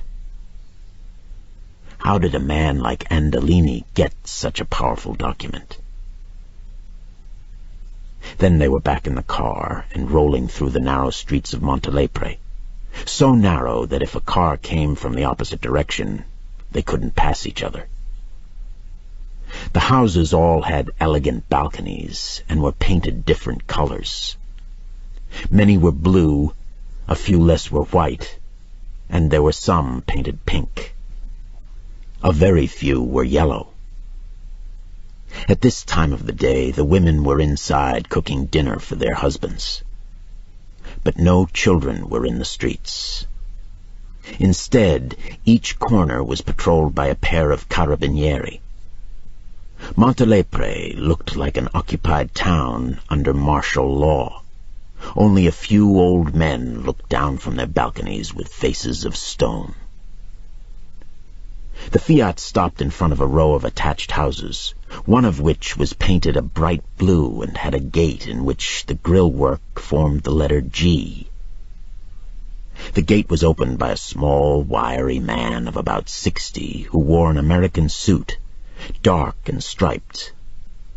How did a man like Andolini get such a powerful document? Then they were back in the car and rolling through the narrow streets of Montelepre, so narrow that if a car came from the opposite direction, they couldn't pass each other. The houses all had elegant balconies and were painted different colors. Many were blue, a few less were white, and there were some painted pink. A very few were yellow. At this time of the day, the women were inside cooking dinner for their husbands. But no children were in the streets. Instead, each corner was patrolled by a pair of carabinieri. Montelepre looked like an occupied town under martial law. Only a few old men looked down from their balconies with faces of stone. The Fiat stopped in front of a row of attached houses, one of which was painted a bright blue and had a gate in which the grillwork formed the letter G. The gate was opened by a small, wiry man of about 60 who wore an American suit, dark and striped,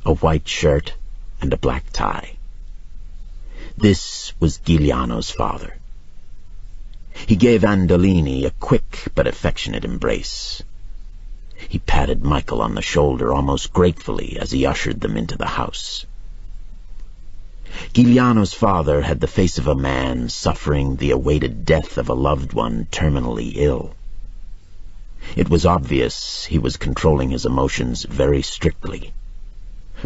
a white shirt, and a black tie. This was Giuliano's father. He gave Andolini a quick but affectionate embrace. He patted Michael on the shoulder almost gratefully as he ushered them into the house. Giuliano's father had the face of a man suffering the awaited death of a loved one terminally ill. It was obvious he was controlling his emotions very strictly,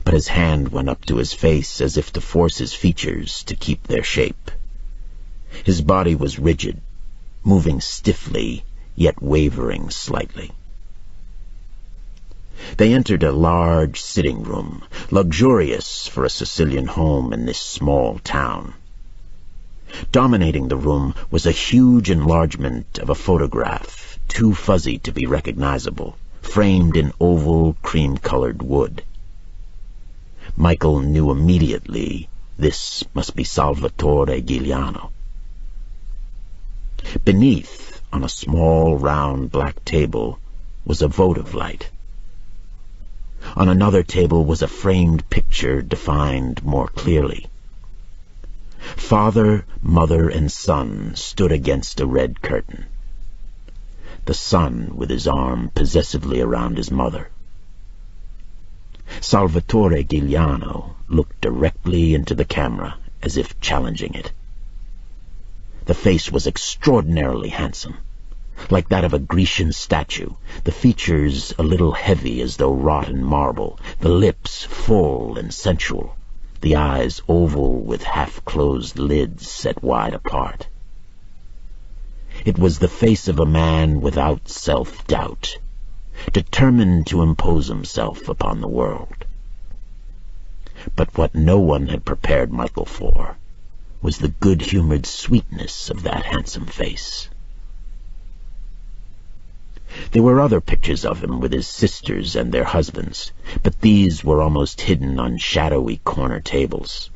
but his hand went up to his face as if to force his features to keep their shape. His body was rigid, moving stiffly, yet wavering slightly. They entered a large sitting room, luxurious for a Sicilian home in this small town. Dominating the room was a huge enlargement of a photograph, too fuzzy to be recognizable, framed in oval, cream-colored wood. Michael knew immediately this must be Salvatore Giuliano. Beneath, on a small, round, black table, was a votive light. On another table was a framed picture defined more clearly. Father, mother, and son stood against a red curtain. The son with his arm possessively around his mother. Salvatore Giuliano looked directly into the camera as if challenging it. The face was extraordinarily handsome, like that of a Grecian statue, the features a little heavy as though wrought in marble, the lips full and sensual, the eyes oval with half-closed lids set wide apart. It was the face of a man without self-doubt, determined to impose himself upon the world. But what no one had prepared Michael for was the good-humored sweetness of that handsome face. There were other pictures of him with his sisters and their husbands, but these were almost hidden on shadowy corner tables.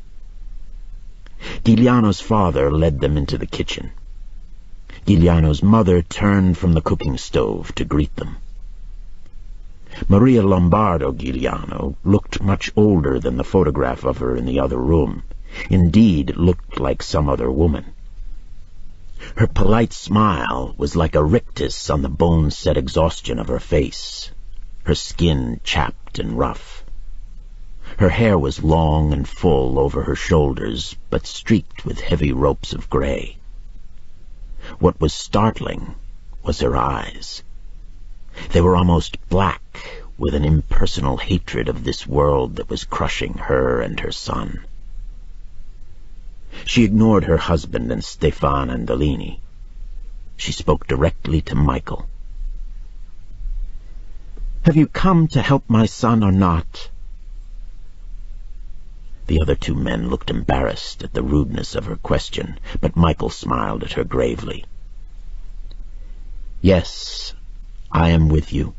Giuliano's father led them into the kitchen. Giuliano's mother turned from the cooking stove to greet them. Maria Lombardo Giuliano looked much older than the photograph of her in the other room. Indeed, looked like some other woman. Her polite smile was like a rictus on the bone-set exhaustion of her face, her skin chapped and rough. Her hair was long and full over her shoulders, but streaked with heavy ropes of gray. What was startling was her eyes. They were almost black, with an impersonal hatred of this world that was crushing her and her son. She ignored her husband and Stefan Andolini. She spoke directly to Michael. "Have you come to help my son or not?" The other two men looked embarrassed at the rudeness of her question, but Michael smiled at her gravely. "Yes, I am with you."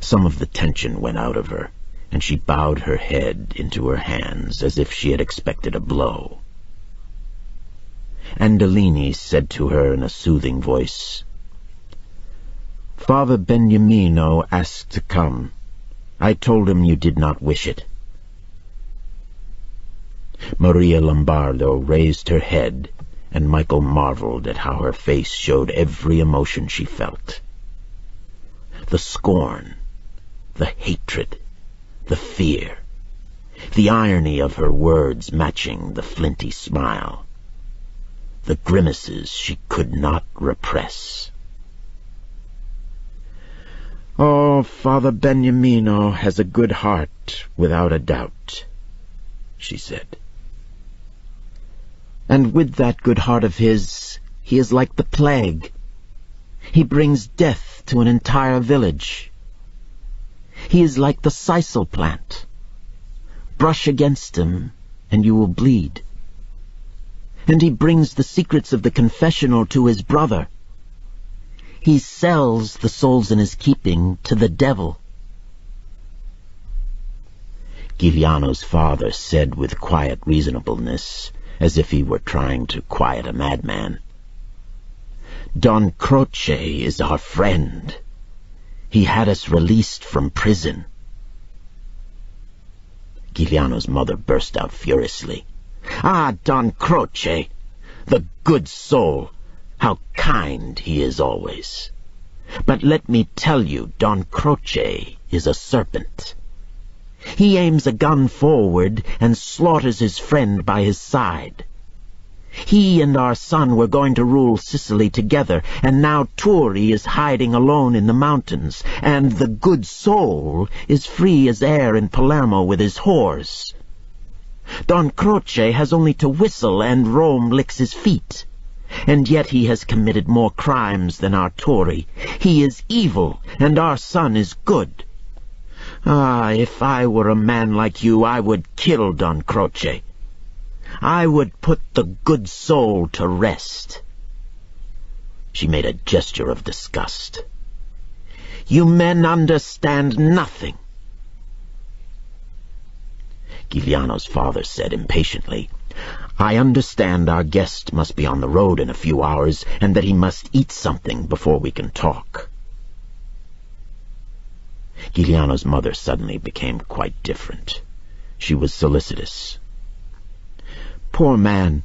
Some of the tension went out of her, and she bowed her head into her hands as if she had expected a blow. Andolini said to her in a soothing voice, "Father Beniamino asked to come. I told him you did not wish it." Maria Lombardo raised her head, and Michael marveled at how her face showed every emotion she felt. The scorn, the hatred, the fear, the irony of her words matching the flinty smile, the grimaces she could not repress. "Oh, Father Beniamino has a good heart, without a doubt," she said. "And with that good heart of his, he is like the plague. He brings death to an entire village. He is like the sisal plant. Brush against him, and you will bleed. And he brings the secrets of the confessional to his brother. He sells the souls in his keeping to the devil." Giuliano's father said with quiet reasonableness, as if he were trying to quiet a madman, "Don Croce is our friend. He had us released from prison." Giuliano's mother burst out furiously. "Ah, Don Croce! The good soul! How kind he is always! But let me tell you, Don Croce is a serpent. He aims a gun forward and slaughters his friend by his side. He and our son were going to rule Sicily together, and now Turi is hiding alone in the mountains, and the good soul is free as air in Palermo with his whores. Don Croce has only to whistle and Rome licks his feet. And yet he has committed more crimes than our Turi. He is evil, and our son is good. Ah, if I were a man like you, I would kill Don Croce. I would put the good soul to rest." She made a gesture of disgust. "You men understand nothing." Giuliano's father said impatiently, "I understand our guest must be on the road in a few hours, and that he must eat something before we can talk." Giuliano's mother suddenly became quite different. She was solicitous. "Poor man,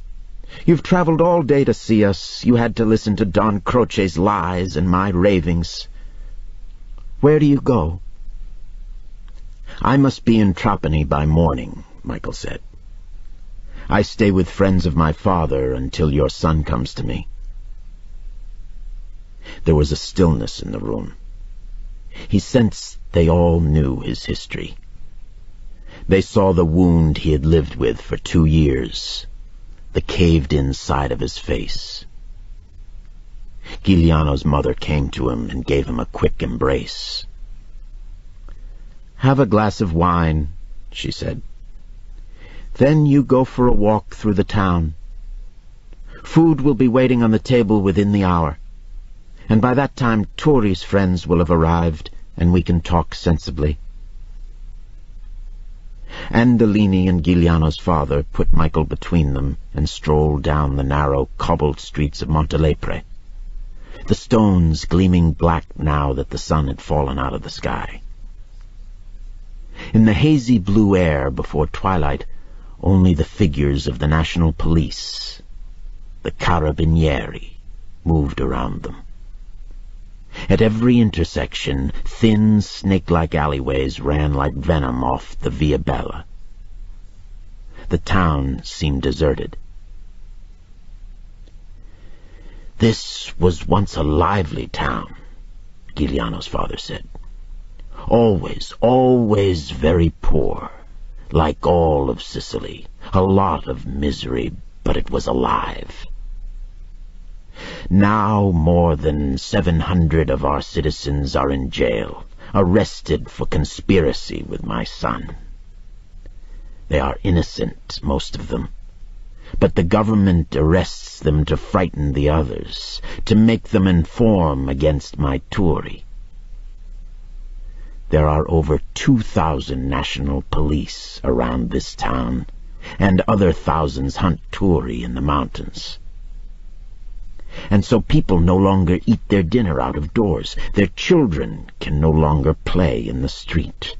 you've traveled all day to see us. You had to listen to Don Croce's lies and my ravings. Where do you go?" "I must be in Trapani by morning," Michael said. "I stay with friends of my father until your son comes to me." There was a stillness in the room. He sensed they all knew his history. They saw the wound he had lived with for 2 years, the caved-in side of his face. Giuliano's mother came to him and gave him a quick embrace. "Have a glass of wine," she said. "Then you go for a walk through the town. Food will be waiting on the table within the hour, and by that time Turi's friends will have arrived, and we can talk sensibly." Andolini and Giuliano's father put Michael between them and strolled down the narrow, cobbled streets of Montelepre, the stones gleaming black now that the sun had fallen out of the sky. In the hazy blue air before twilight, only the figures of the national police, the carabinieri, moved around them. At every intersection, thin, snake-like alleyways ran like venom off the Via Bella. The town seemed deserted. "This was once a lively town," Giuliano's father said. "Always, always very poor, like all of Sicily. A lot of misery, but it was alive. Now more than 700 of our citizens are in jail, arrested for conspiracy with my son. They are innocent, most of them, but the government arrests them to frighten the others, to make them inform against my Turi. There are over 2,000 national police around this town, and other thousands hunt Turi in the mountains. And so people no longer eat their dinner out of doors. Their children can no longer play in the street.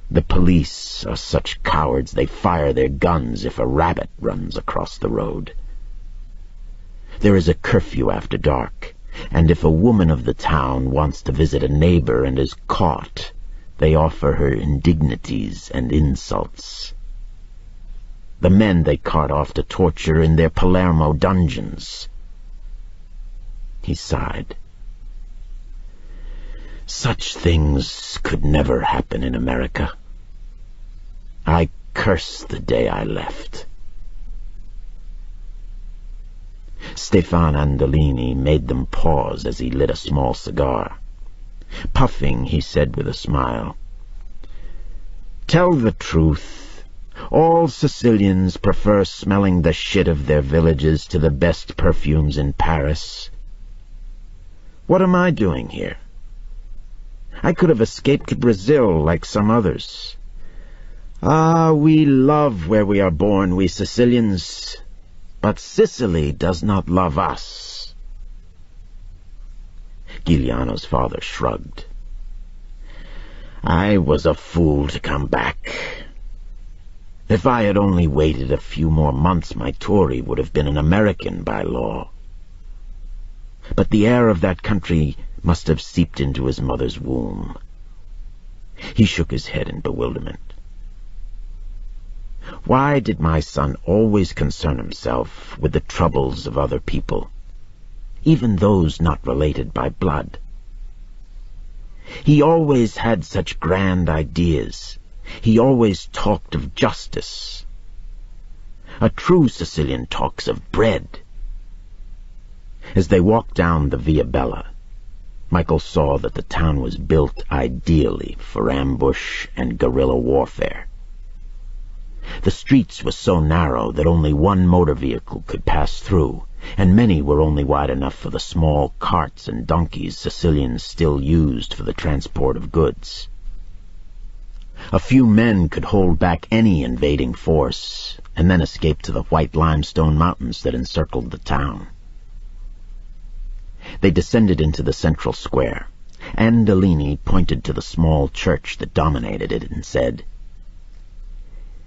The police are such cowards they fire their guns if a rabbit runs across the road. There is a curfew after dark, and if a woman of the town wants to visit a neighbor and is caught, they offer her indignities and insults. The men they cart off to torture in their Palermo dungeons." He sighed. "Such things could never happen in America. I curse the day I left." Stefan Andolini made them pause as he lit a small cigar. Puffing, he said with a smile, "Tell the truth. All Sicilians prefer smelling the shit of their villages to the best perfumes in Paris. What am I doing here? I could have escaped to Brazil like some others. Ah, we love where we are born, we Sicilians, but Sicily does not love us." Giuliano's father shrugged. "I was a fool to come back. If I had only waited a few more months, my Turi would have been an American by law. But the air of that country must have seeped into his mother's womb." He shook his head in bewilderment. Why did my son always concern himself with the troubles of other people, even those not related by blood? He always had such grand ideas. He always talked of justice. A true Sicilian talks of bread. As they walked down the Via Bella, Michael saw that the town was built ideally for ambush and guerrilla warfare. The streets were so narrow that only one motor vehicle could pass through, and many were only wide enough for the small carts and donkeys Sicilians still used for the transport of goods. A few men could hold back any invading force, and then escape to the white limestone mountains that encircled the town. They descended into the central square, and Andolini pointed to the small church that dominated it and said,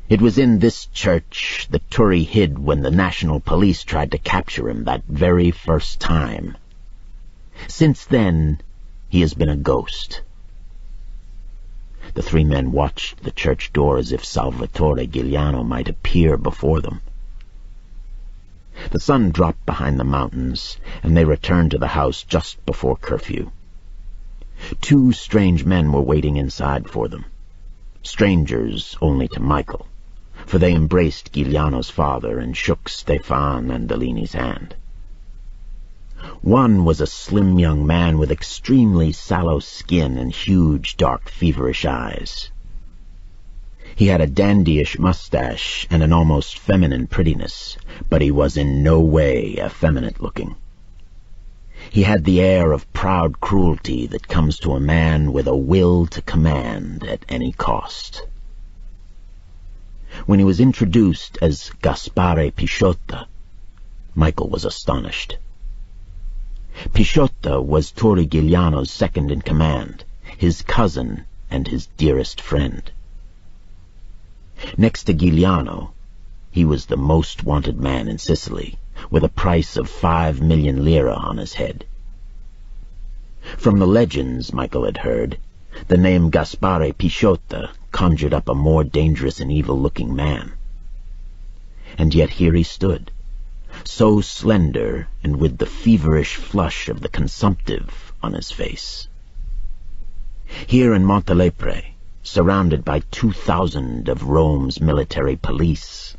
"It was in this church that Turi hid when the national police tried to capture him that very first time. Since then, he has been a ghost." The three men watched the church door as if Salvatore Giuliano might appear before them. The sun dropped behind the mountains, and they returned to the house just before curfew. Two strange men were waiting inside for them. Strangers only to Michael, for they embraced Giuliano's father and shook Stefan Andolini's hand. One was a slim young man with extremely sallow skin and huge, dark, feverish eyes. He had a dandyish mustache and an almost feminine prettiness, but he was in no way effeminate-looking. He had the air of proud cruelty that comes to a man with a will to command at any cost. When he was introduced as Gaspare Pisciotta, Michael was astonished. Pisciotta was Turi Giuliano's second-in-command, his cousin and his dearest friend. Next to Giuliano, he was the most wanted man in Sicily, with a price of 5 million lire on his head. From the legends Michael had heard, the name Gaspare Pisciotta conjured up a more dangerous and evil-looking man. And yet here he stood, so slender and with the feverish flush of the consumptive on his face. Here in Montelepre, surrounded by 2,000 of Rome's military police.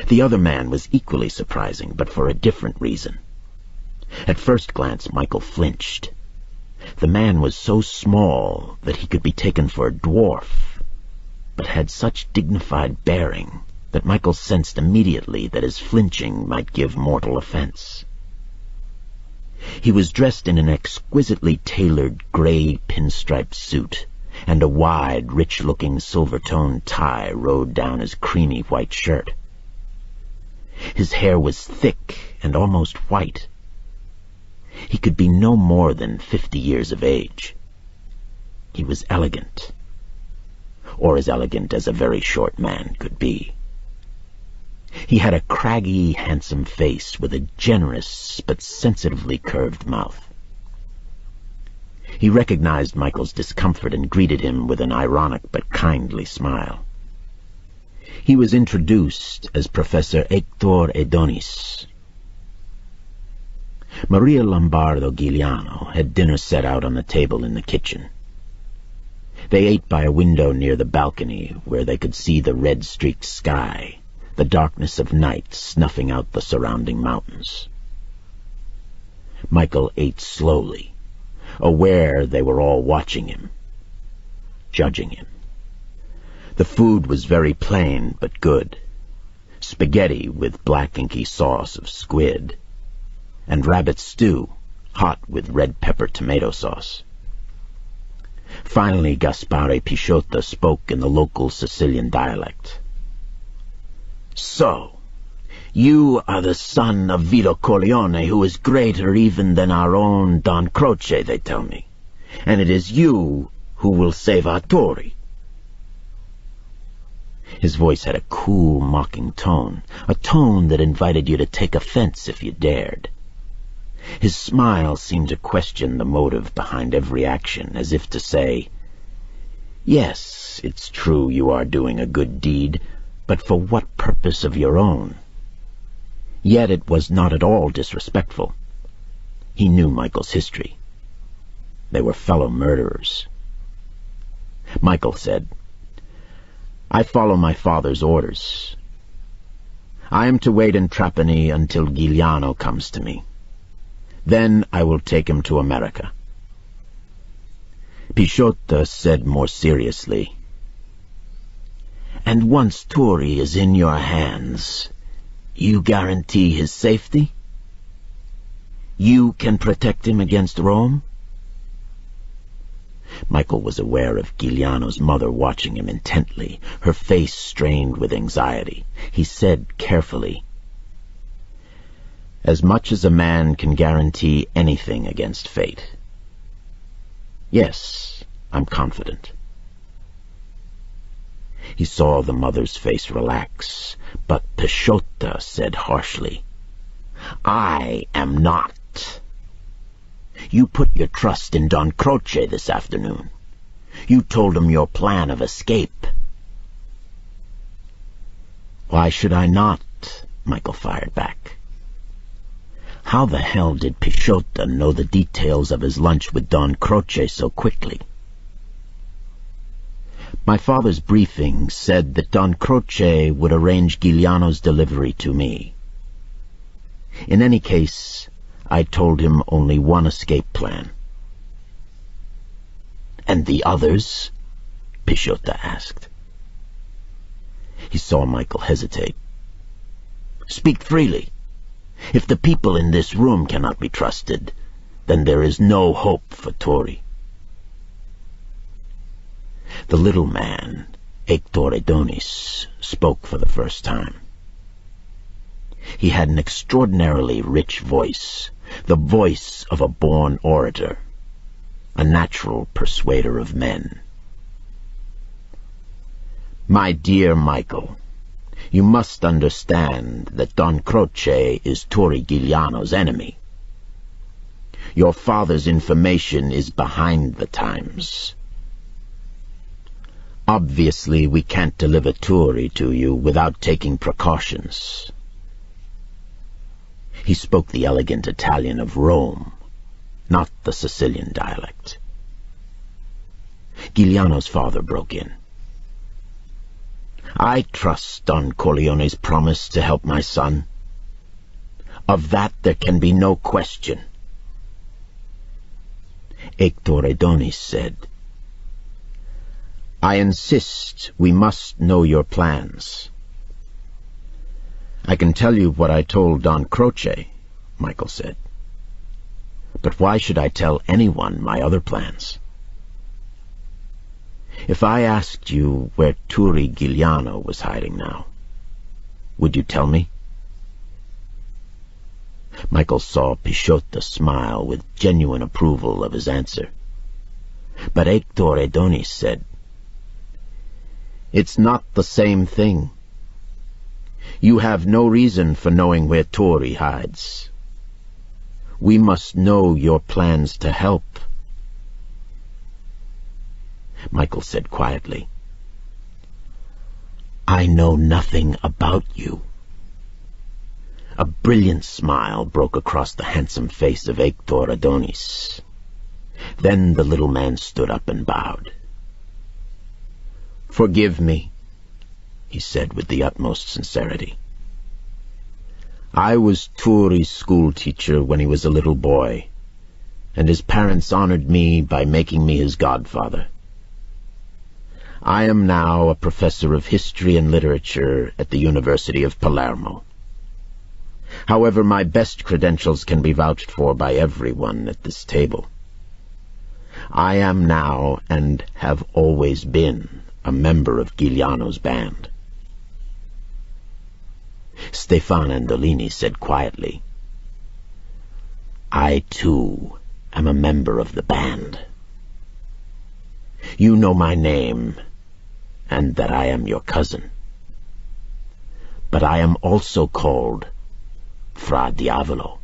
The other man was equally surprising, but for a different reason. At first glance, Michael flinched. The man was so small that he could be taken for a dwarf, but had such dignified bearing that Michael sensed immediately that his flinching might give mortal offense. He was dressed in an exquisitely tailored gray pinstriped suit, and a wide, rich-looking silver-toned tie rode down his creamy white shirt. His hair was thick and almost white. He could be no more than 50 years of age. He was elegant, or as elegant as a very short man could be. He had a craggy, handsome face with a generous but sensitively curved mouth. He recognized Michael's discomfort and greeted him with an ironic but kindly smile. He was introduced as Professor Hector Edonis. Maria Lombardo Giuliano had dinner set out on the table in the kitchen. They ate by a window near the balcony where they could see the red-streaked sky, the darkness of night snuffing out the surrounding mountains. Michael ate slowly, aware they were all watching him, judging him. The food was very plain but good. Spaghetti with black inky sauce of squid, and rabbit stew, hot with red pepper tomato sauce. Finally, Gaspare Pisciotta spoke in the local Sicilian dialect. "So, you are the son of Vito Corleone, who is greater even than our own Don Croce, they tell me, and it is you who will save our Turi." His voice had a cool, mocking tone, a tone that invited you to take offense if you dared. His smile seemed to question the motive behind every action, as if to say, Yes, it's true you are doing a good deed, but for what purpose of your own? Yet it was not at all disrespectful. He knew Michael's history. They were fellow murderers. Michael said, I follow my father's orders. I am to wait in Trapani until Giuliano comes to me. Then I will take him to America. Pisciotta said more seriously, And once Turi is in your hands, you guarantee his safety? You can protect him against Rome? Michael was aware of Giuliano's mother watching him intently, her face strained with anxiety. He said carefully, As much as a man can guarantee anything against fate. Yes, I'm confident. He saw the mother's face relax, but Pisciotta said harshly, I am not. You put your trust in Don Croce this afternoon. You told him your plan of escape. Why should I not? Michael fired back. How the hell did Pisciotta know the details of his lunch with Don Croce so quickly? My father's briefing said that Don Croce would arrange Giuliano's delivery to me. In any case, I told him only one escape plan. And the others? Pisciotta asked. He saw Michael hesitate. Speak freely. If the people in this room cannot be trusted, then there is no hope for Turi. The little man, Hector Adonis, spoke for the first time. He had an extraordinarily rich voice, the voice of a born orator, a natural persuader of men. My dear Michael, you must understand that Don Croce is Turi Giuliano's enemy. Your father's information is behind the times. Obviously, we can't deliver Turi to you without taking precautions. He spoke the elegant Italian of Rome, not the Sicilian dialect. Giuliano's father broke in. I trust Don Corleone's promise to help my son. Of that there can be no question. Hector Adonis said, I insist we must know your plans. I can tell you what I told Don Croce, Michael said. But why should I tell anyone my other plans? If I asked you where Turi Giuliano was hiding now, would you tell me? Michael saw Pisciotta smile with genuine approval of his answer. But Hector Adonis said, It's not the same thing. You have no reason for knowing where Turi hides. We must know your plans to help. Michael said quietly, I know nothing about you. A brilliant smile broke across the handsome face of Hector Adonis. Then the little man stood up and bowed. Forgive me, he said with the utmost sincerity. I was Turi's schoolteacher when he was a little boy, and his parents honored me by making me his godfather. I am now a professor of history and literature at the University of Palermo. However, my best credentials can be vouched for by everyone at this table. I am now, and have always been, a member of Giuliano's band. Stefan Andolini said quietly, I, too, am a member of the band. You know my name, and that I am your cousin. But I am also called Fra Diavolo.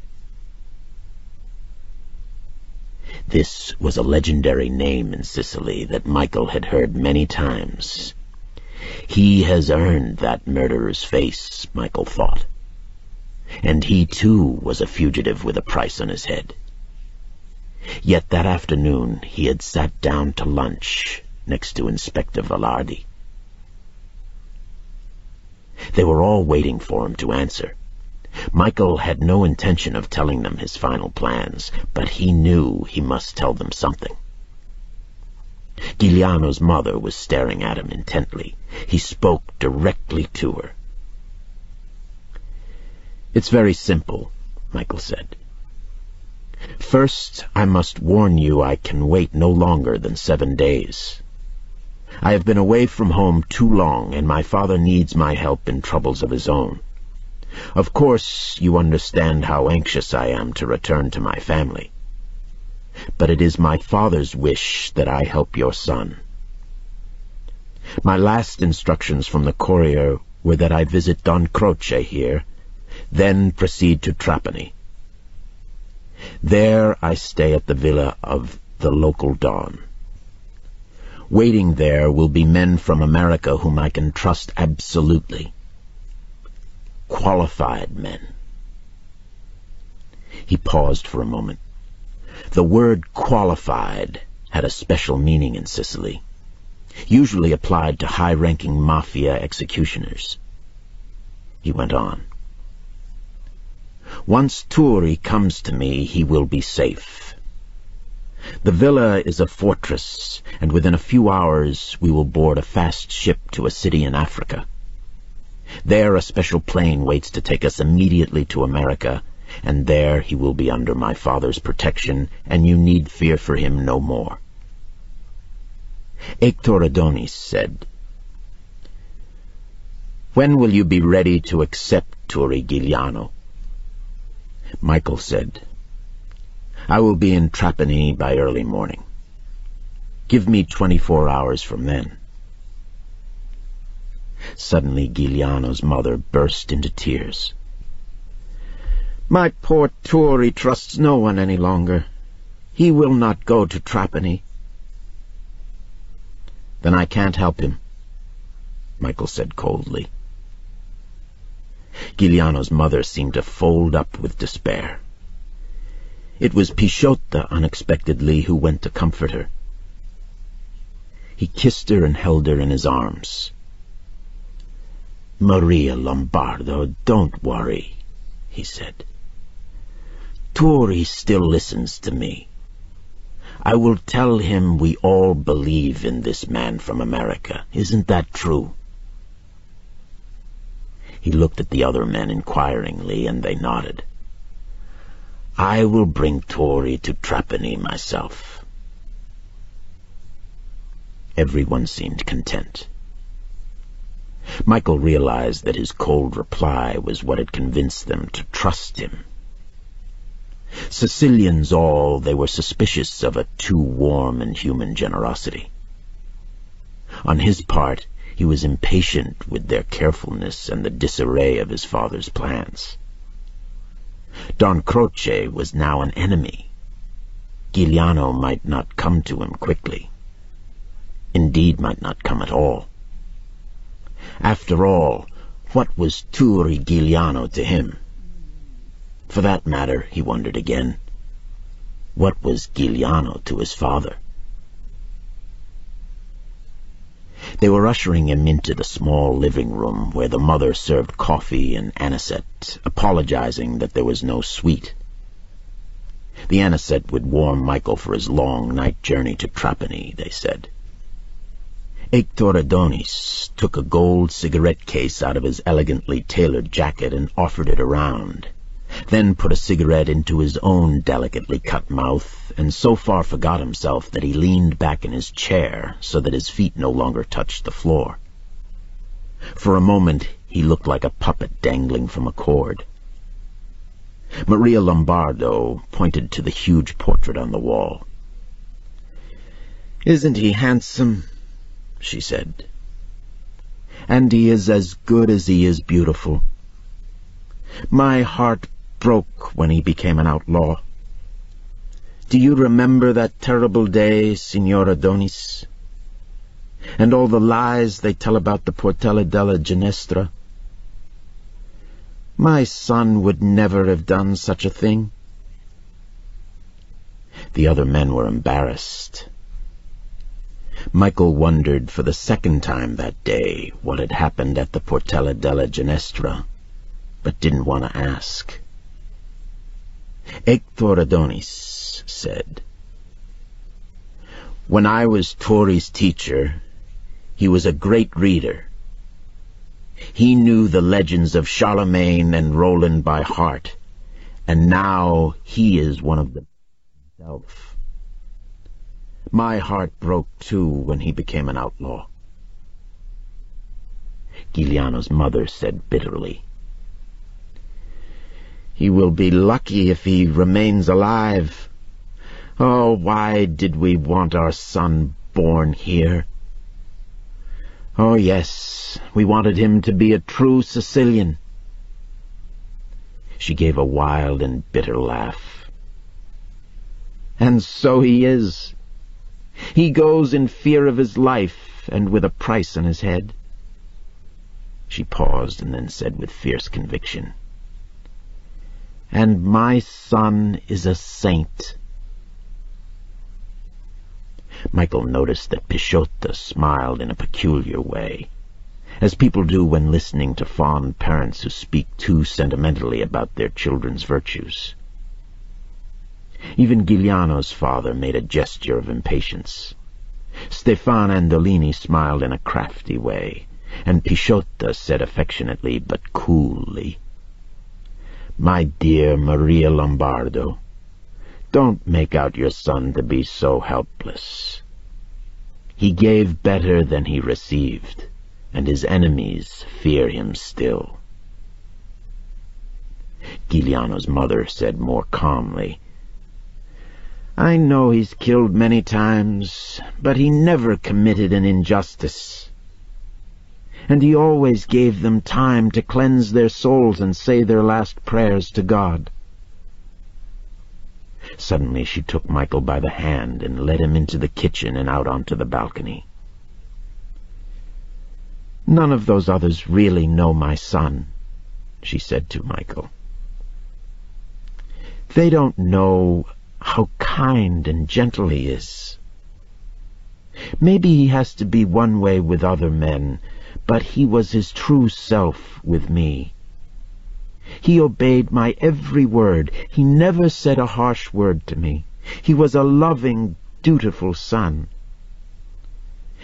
This was a legendary name in Sicily that Michael had heard many times. He has earned that murderer's face, Michael thought. And he, too, was a fugitive with a price on his head. Yet that afternoon he had sat down to lunch next to Inspector Velarde. They were all waiting for him to answer. Michael had no intention of telling them his final plans, but he knew he must tell them something. Giuliano's mother was staring at him intently. He spoke directly to her. "It's very simple," Michael said. "First, I must warn you I can wait no longer than 7 days. I have been away from home too long, and my father needs my help in troubles of his own. Of course, you understand how anxious I am to return to my family. But it is my father's wish that I help your son. My last instructions from the courier were that I visit Don Croce here, then proceed to Trapani. There I stay at the villa of the local Don. Waiting there will be men from America whom I can trust absolutely. Qualified men." He paused for a moment. The word qualified had a special meaning in Sicily, usually applied to high-ranking mafia executioners. He went on. "Once Turi comes to me, he will be safe. The villa is a fortress, and within a few hours we will board a fast ship to a city in Africa. There a special plane waits to take us immediately to America, and there he will be under my father's protection, and you need fear for him no more." Hector Adonis said, "When will you be ready to accept Turi Giuliano?" Michael said, "I will be in Trapani by early morning. Give me 24 hours from then." Suddenly Giuliano's mother burst into tears. "My poor Turi trusts no one any longer. He will not go to Trapani." "Then I can't help him," Michael said coldly. Giuliano's mother seemed to fold up with despair. It was Pisciotta, unexpectedly, who went to comfort her. He kissed her and held her in his arms. "Maria Lombardo, don't worry," he said. "Turi still listens to me. I will tell him we all believe in this man from America. Isn't that true?" He looked at the other men inquiringly, and they nodded. "I will bring Turi to Trapani myself." Everyone seemed content. Michael realized that his cold reply was what had convinced them to trust him. Sicilians all, they were suspicious of a too warm and human generosity. On his part, he was impatient with their carefulness and the disarray of his father's plans. Don Croce was now an enemy. Giuliano might not come to him quickly. Indeed, might not come at all. After all, what was Turi Giuliano to him? For that matter, he wondered again, what was Giuliano to his father? They were ushering him into the small living room where the mother served coffee and anisette, apologizing that there was no suite. The anisette would warm Michael for his long night journey to Trapani, they said. Hector Adonis took a gold cigarette case out of his elegantly tailored jacket and offered it around, then put a cigarette into his own delicately cut mouth, and so far forgot himself that he leaned back in his chair so that his feet no longer touched the floor. For a moment he looked like a puppet dangling from a cord. Maria Lombardo pointed to the huge portrait on the wall. "Isn't he handsome?" she said. "And he is as good as he is beautiful. My heart broke when he became an outlaw. Do you remember that terrible day, Signor Adonis? And all the lies they tell about the Portella della Ginestra? My son would never have done such a thing. The other men were embarrassed. Michael wondered for the second time that day what had happened at the Portella della Ginestra, but didn't want to ask. Hector Adonis said, "When I was Tori's teacher, he was a great reader. He knew the legends of Charlemagne and Roland by heart, and now he is one of them himself. My heart broke too when he became an outlaw." Giuliano's mother said bitterly, "He will be lucky if he remains alive. Oh, why did we want our son born here? Oh, yes, we wanted him to be a true Sicilian." She gave a wild and bitter laugh. "And so he is. He goes in fear of his life and with a price on his head." She paused and then said with fierce conviction, "And my son is a saint." Michael noticed that Pisciotto smiled in a peculiar way, as people do when listening to fond parents who speak too sentimentally about their children's virtues. Even Giuliano's father made a gesture of impatience. Stefano Andolini smiled in a crafty way, and Pisciotto said affectionately but coolly, "My dear Maria Lombardo, don't make out your son to be so helpless. He gave better than he received, and his enemies fear him still." Giuliano's mother said more calmly, "I know he's killed many times, but he never committed an injustice. And he always gave them time to cleanse their souls and say their last prayers to God." Suddenly she took Michael by the hand and led him into the kitchen and out onto the balcony. "None of those others really know my son," she said to Michael. "They don't know how kind and gentle he is. Maybe he has to be one way with other men, but he was his true self with me. He obeyed my every word. He never said a harsh word to me. He was a loving, dutiful son.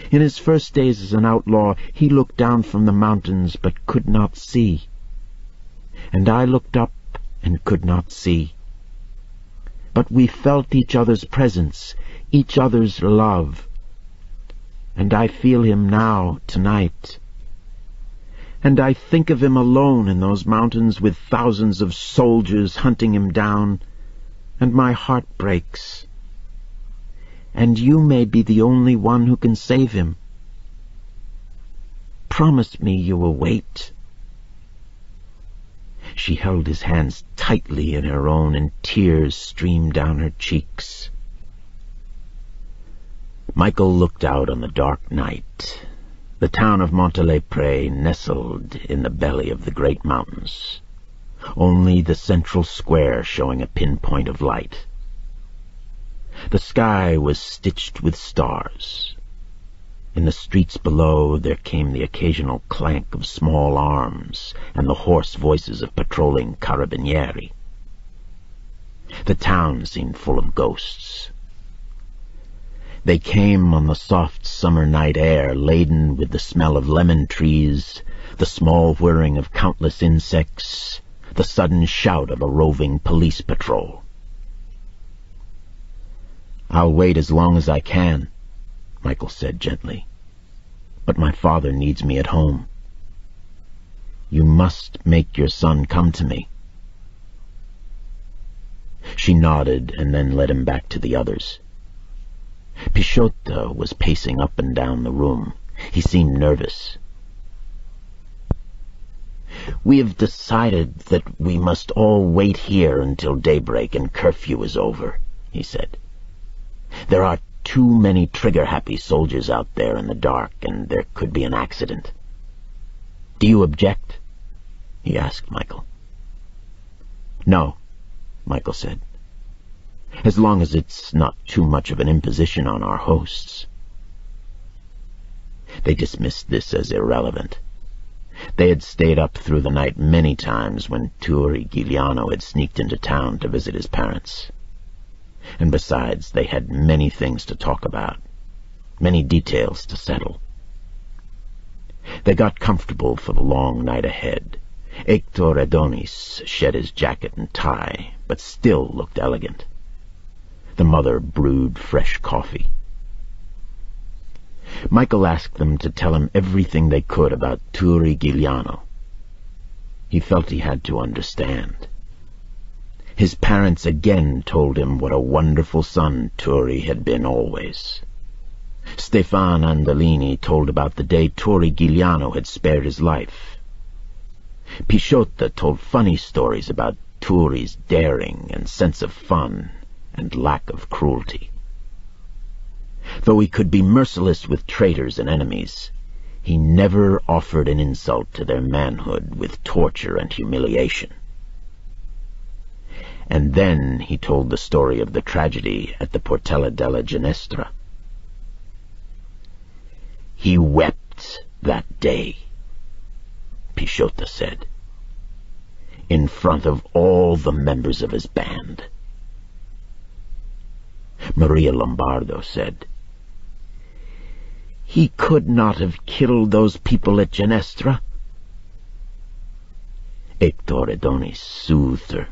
In his first days as an outlaw, he looked down from the mountains but could not see. And I looked up and could not see. But we felt each other's presence, each other's love. And I feel him now, tonight. And I think of him alone in those mountains with thousands of soldiers hunting him down, and my heart breaks. And you may be the only one who can save him. Promise me you will wait." She held his hands tightly in her own, and tears streamed down her cheeks. Michael looked out on the dark night. The town of Montelepre nestled in the belly of the great mountains, only the central square showing a pinpoint of light. The sky was stitched with stars. In the streets below there came the occasional clank of small arms and the hoarse voices of patrolling carabinieri. The town seemed full of ghosts. They came on the soft summer night air, laden with the smell of lemon trees, the small whirring of countless insects, the sudden shout of a roving police patrol. "I'll wait as long as I can," Michael said gently. "But my father needs me at home. You must make your son come to me." She nodded and then led him back to the others. Pisciotto was pacing up and down the room. He seemed nervous. "We have decided that we must all wait here until daybreak and curfew is over," he said. "There are too many trigger-happy soldiers out there in the dark, and there could be an accident. Do you object?" he asked Michael. "No," Michael said, "as long as it's not too much of an imposition on our hosts." They dismissed this as irrelevant. They had stayed up through the night many times when Turi Giuliano had sneaked into town to visit his parents. And besides, they had many things to talk about, many details to settle. They got comfortable for the long night ahead. Hector Adonis shed his jacket and tie, but still looked elegant. The mother brewed fresh coffee. Michael asked them to tell him everything they could about Turi Giuliano. He felt he had to understand. His parents again told him what a wonderful son Turi had been always. Stefan Andolini told about the day Turi Giuliano had spared his life. Pisciotta told funny stories about Turi's daring and sense of fun and lack of cruelty. Though he could be merciless with traitors and enemies, he never offered an insult to their manhood with torture and humiliation. And then he told the story of the tragedy at the Portella della Ginestra. "He wept that day," Pisciotta said, "in front of all the members of his band." Maria Lombardo said, "He could not have killed those people at Ginestra." Hector Adonis soothed her.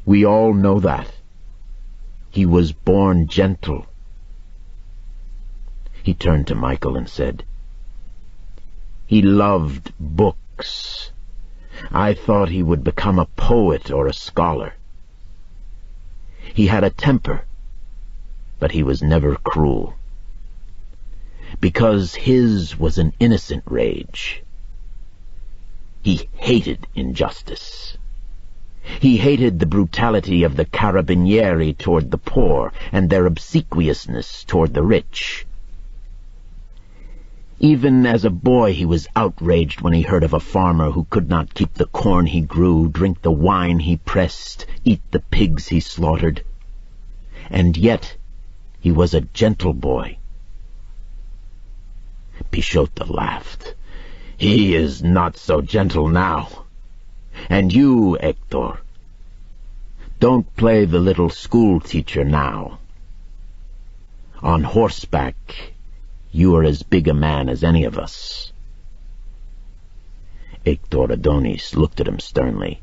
"We all know that. He was born gentle." He turned to Michael and said, "He loved books. I thought he would become a poet or a scholar. He had a temper, but he was never cruel. Because his was an innocent rage. He hated injustice. He hated the brutality of the carabinieri toward the poor and their obsequiousness toward the rich. Even as a boy he was outraged when he heard of a farmer who could not keep the corn he grew, drink the wine he pressed, eat the pigs he slaughtered. And yet he was a gentle boy." Pisciotta laughed. "He is not so gentle now. And you, Hector, don't play the little school teacher now. On horseback, you are as big a man as any of us." Hector Adonis looked at him sternly.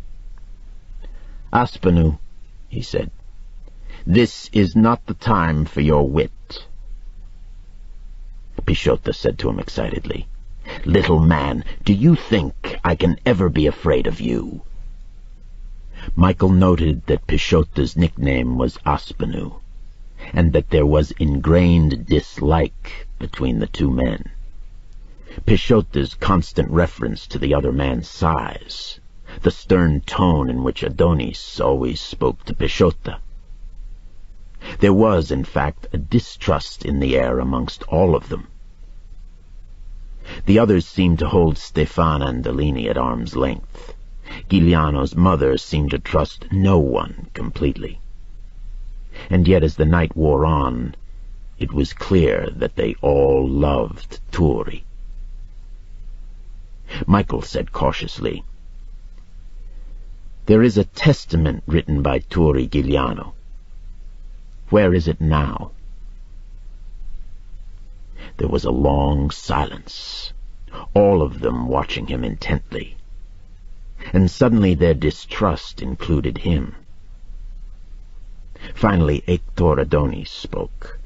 "Aspenu," he said, "this is not the time for your wit." Pisciotta said to him excitedly, "Little man, do you think I can ever be afraid of you?" Michael noted that Pisciotta's nickname was Aspenu, and that there was ingrained dislike between the two men. Pisciotta's constant reference to the other man's size, the stern tone in which Adonis always spoke to Pisciotta. There was, in fact, a distrust in the air amongst all of them. The others seemed to hold Stefan Andolini at arm's length. Giuliano's mother seemed to trust no one completely. And yet as the night wore on, it was clear that they all loved Turi. Michael said cautiously, "There is a testament written by Turi Giuliano. Where is it now?" There was a long silence, all of them watching him intently. And suddenly their distrust included him. Finally, Hector Adonis spoke.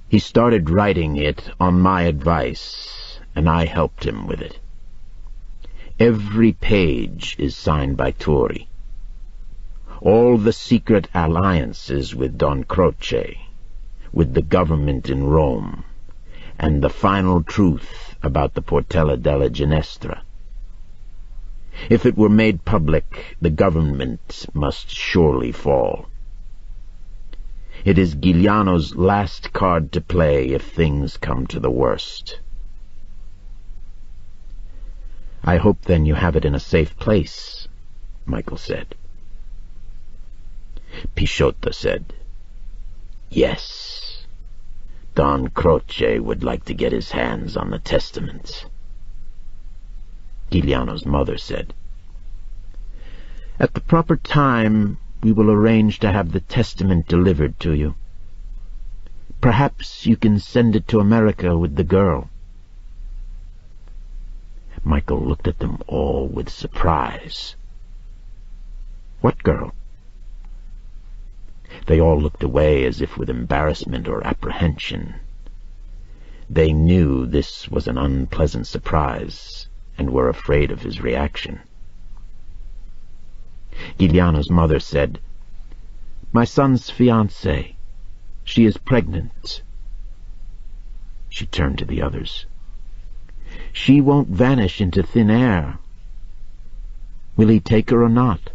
"He started writing it on my advice, and I helped him with it. Every page is signed by Turi. All the secret alliances with Don Croce, with the government in Rome, and the final truth about the Portella della Ginestra. If it were made public, the government must surely fall. It is Giuliano's last card to play if things come to the worst. "I hope then you have it in a safe place," Michael said. Pisciotto said, "Yes. Don Croce would like to get his hands on the testament." Giuliano's mother said, "At the proper time, we will arrange to have the testament delivered to you. Perhaps you can send it to America with the girl." Michael looked at them all with surprise. "What girl?" They all looked away as if with embarrassment or apprehension. They knew this was an unpleasant surprise and were afraid of his reaction. Giuliano's mother said, "My son's fiancée. She is pregnant." She turned to the others. "She won't vanish into thin air. Will he take her or not?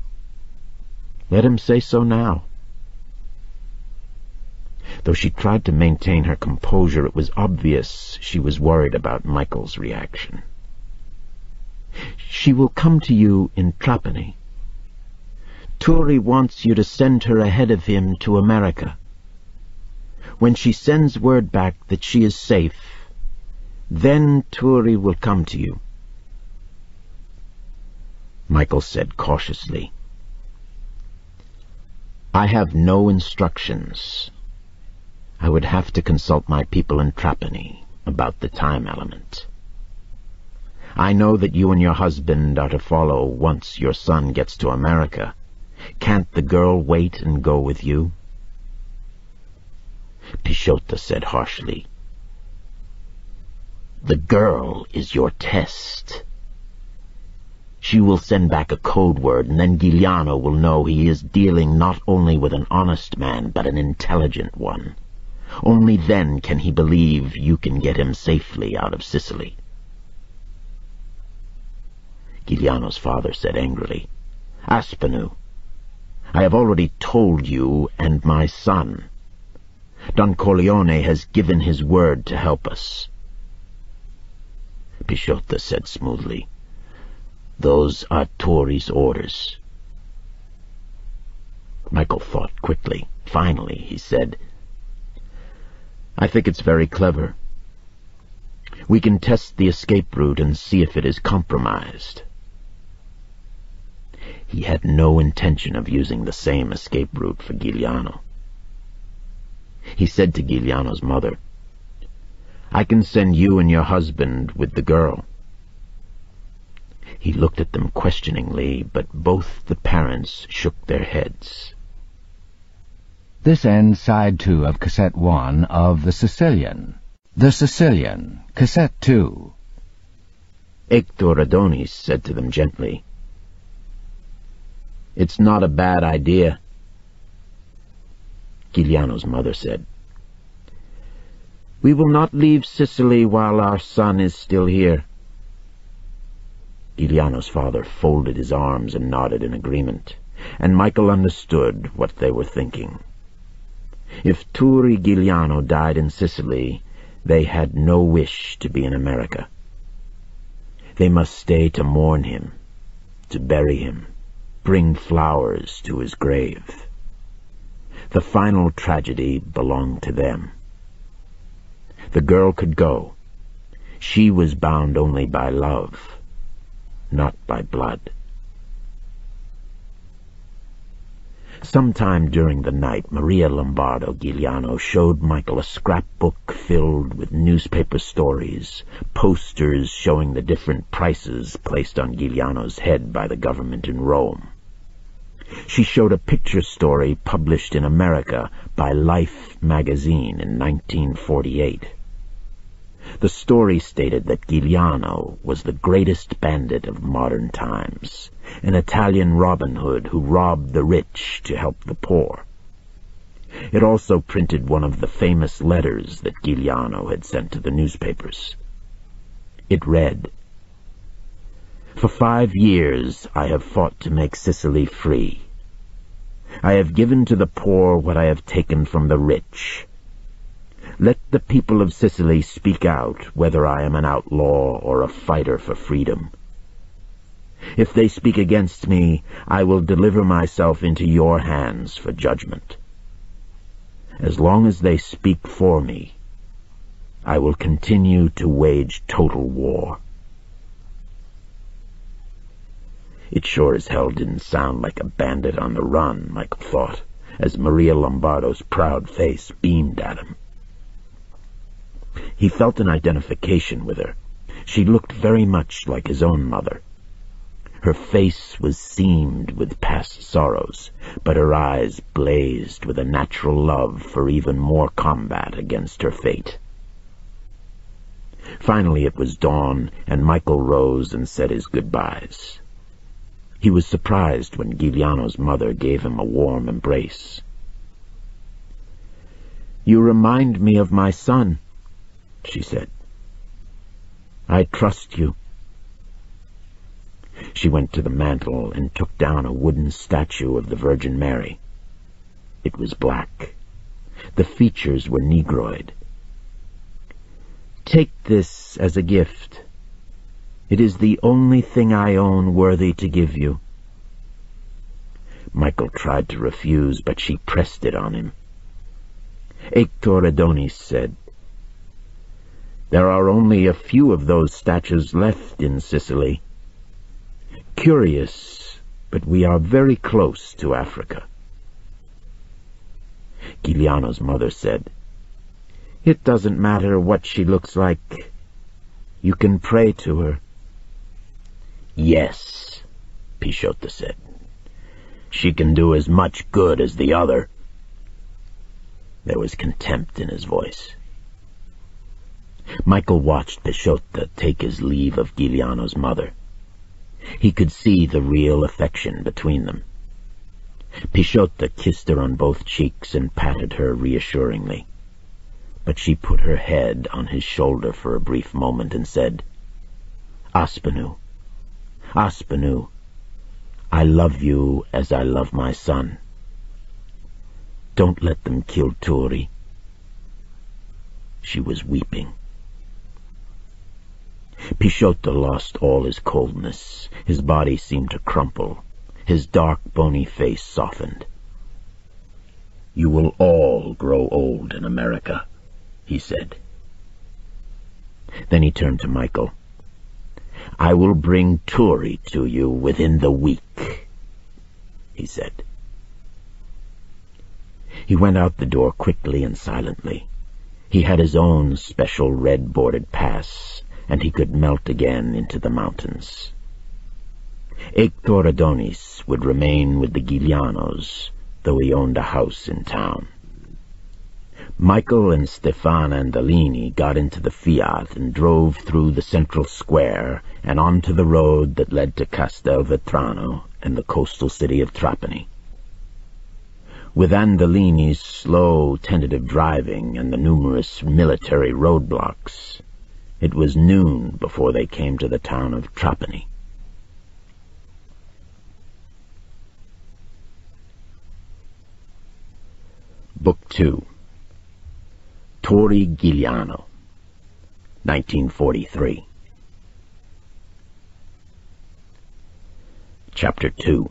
Let him say so now." Though she tried to maintain her composure, it was obvious she was worried about Michael's reaction. "She will come to you in Trapani. Turi wants you to send her ahead of him to America. When she sends word back that she is safe, then Turi will come to you." Michael said cautiously, "I have no instructions. I would have to consult my people in Trapani about the time element. I know that you and your husband are to follow once your son gets to America. Can't the girl wait and go with you?" Pisciotto said harshly, "The girl is your test. She will send back a code word, and then Giuliano will know he is dealing not only with an honest man, but an intelligent one. Only then can he believe you can get him safely out of Sicily." Giuliano's father said angrily, "Aspinall, I have already told you and my son. Don Corleone has given his word to help us." Pisciotto said smoothly, "Those are Turi's orders." Michael thought quickly. Finally, he said, "I think it's very clever. We can test the escape route and see if it is compromised." He had no intention of using the same escape route for Giuliano. He said to Giuliano's mother, "I can send you and your husband with the girl." He looked at them questioningly, but both the parents shook their heads. This ends Side 2 of Cassette 1 of The Sicilian. The Sicilian, Cassette 2. Hector Adonis said to them gently, "It's not a bad idea." Giuliano's mother said, "We will not leave Sicily while our son is still here." Giuliano's father folded his arms and nodded in agreement, and Michael understood what they were thinking. If Turi Giuliano died in Sicily, they had no wish to be in America. They must stay to mourn him, to bury him, bring flowers to his grave. The final tragedy belonged to them. The girl could go. She was bound only by love, not by blood. Sometime during the night, Maria Lombardo Giuliano showed Michael a scrapbook filled with newspaper stories, posters showing the different prices placed on Giuliano's head by the government in Rome. She showed a picture story published in America by Life magazine in 1948. The story stated that Giuliano was the greatest bandit of modern times, an Italian Robin Hood who robbed the rich to help the poor. It also printed one of the famous letters that Giuliano had sent to the newspapers. It read, For 5 years I have fought to make Sicily free. I have given to the poor what I have taken from the rich. Let the people of Sicily speak out whether I am an outlaw or a fighter for freedom. If they speak against me, I will deliver myself into your hands for judgment. As long as they speak for me, I will continue to wage total war. It sure as hell didn't sound like a bandit on the run, Michael thought, as Maria Lombardo's proud face beamed at him. He felt an identification with her. She looked very much like his own mother. Her face was seamed with past sorrows, but her eyes blazed with a natural love for even more combat against her fate. Finally it was dawn, and Michael rose and said his goodbyes. He was surprised when Giuliano's mother gave him a warm embrace. "You remind me of my son," she said. "I trust you." She went to the mantel and took down a wooden statue of the Virgin Mary. It was black. The features were negroid. "Take this as a gift. It is the only thing I own worthy to give you." Michael tried to refuse, but she pressed it on him. Hector Adonis said, "There are only a few of those statues left in Sicily. Curious, but we are very close to Africa." Giuliano's mother said, "It doesn't matter what she looks like. You can pray to her." "Yes," Pisciotto said. "She can do as much good as the other." There was contempt in his voice. Michael watched Pisciotto take his leave of Giuliano's mother. He could see the real affection between them. Pisciotto kissed her on both cheeks and patted her reassuringly. But she put her head on his shoulder for a brief moment and said, "Aspenu, Aspenu, I love you as I love my son. Don't let them kill Turi." She was weeping. Pisciotto lost all his coldness. His body seemed to crumple. His dark, bony face softened. "You will all grow old in America," he said. Then he turned to Michael. "I will bring Turi to you within the week," he said. He went out the door quickly and silently. He had his own special red-bordered pass, and he could melt again into the mountains. Hector Adonis would remain with the Giulianos, though he owned a house in town. Michael and Stefan Andolini got into the Fiat and drove through the central square and onto the road that led to Castelvetrano and the coastal city of Trapani. With Andolini's slow, tentative driving and the numerous military roadblocks, it was noon before they came to the town of Trapani. Book 2. Torri Giuliano, 1943. Chapter 2.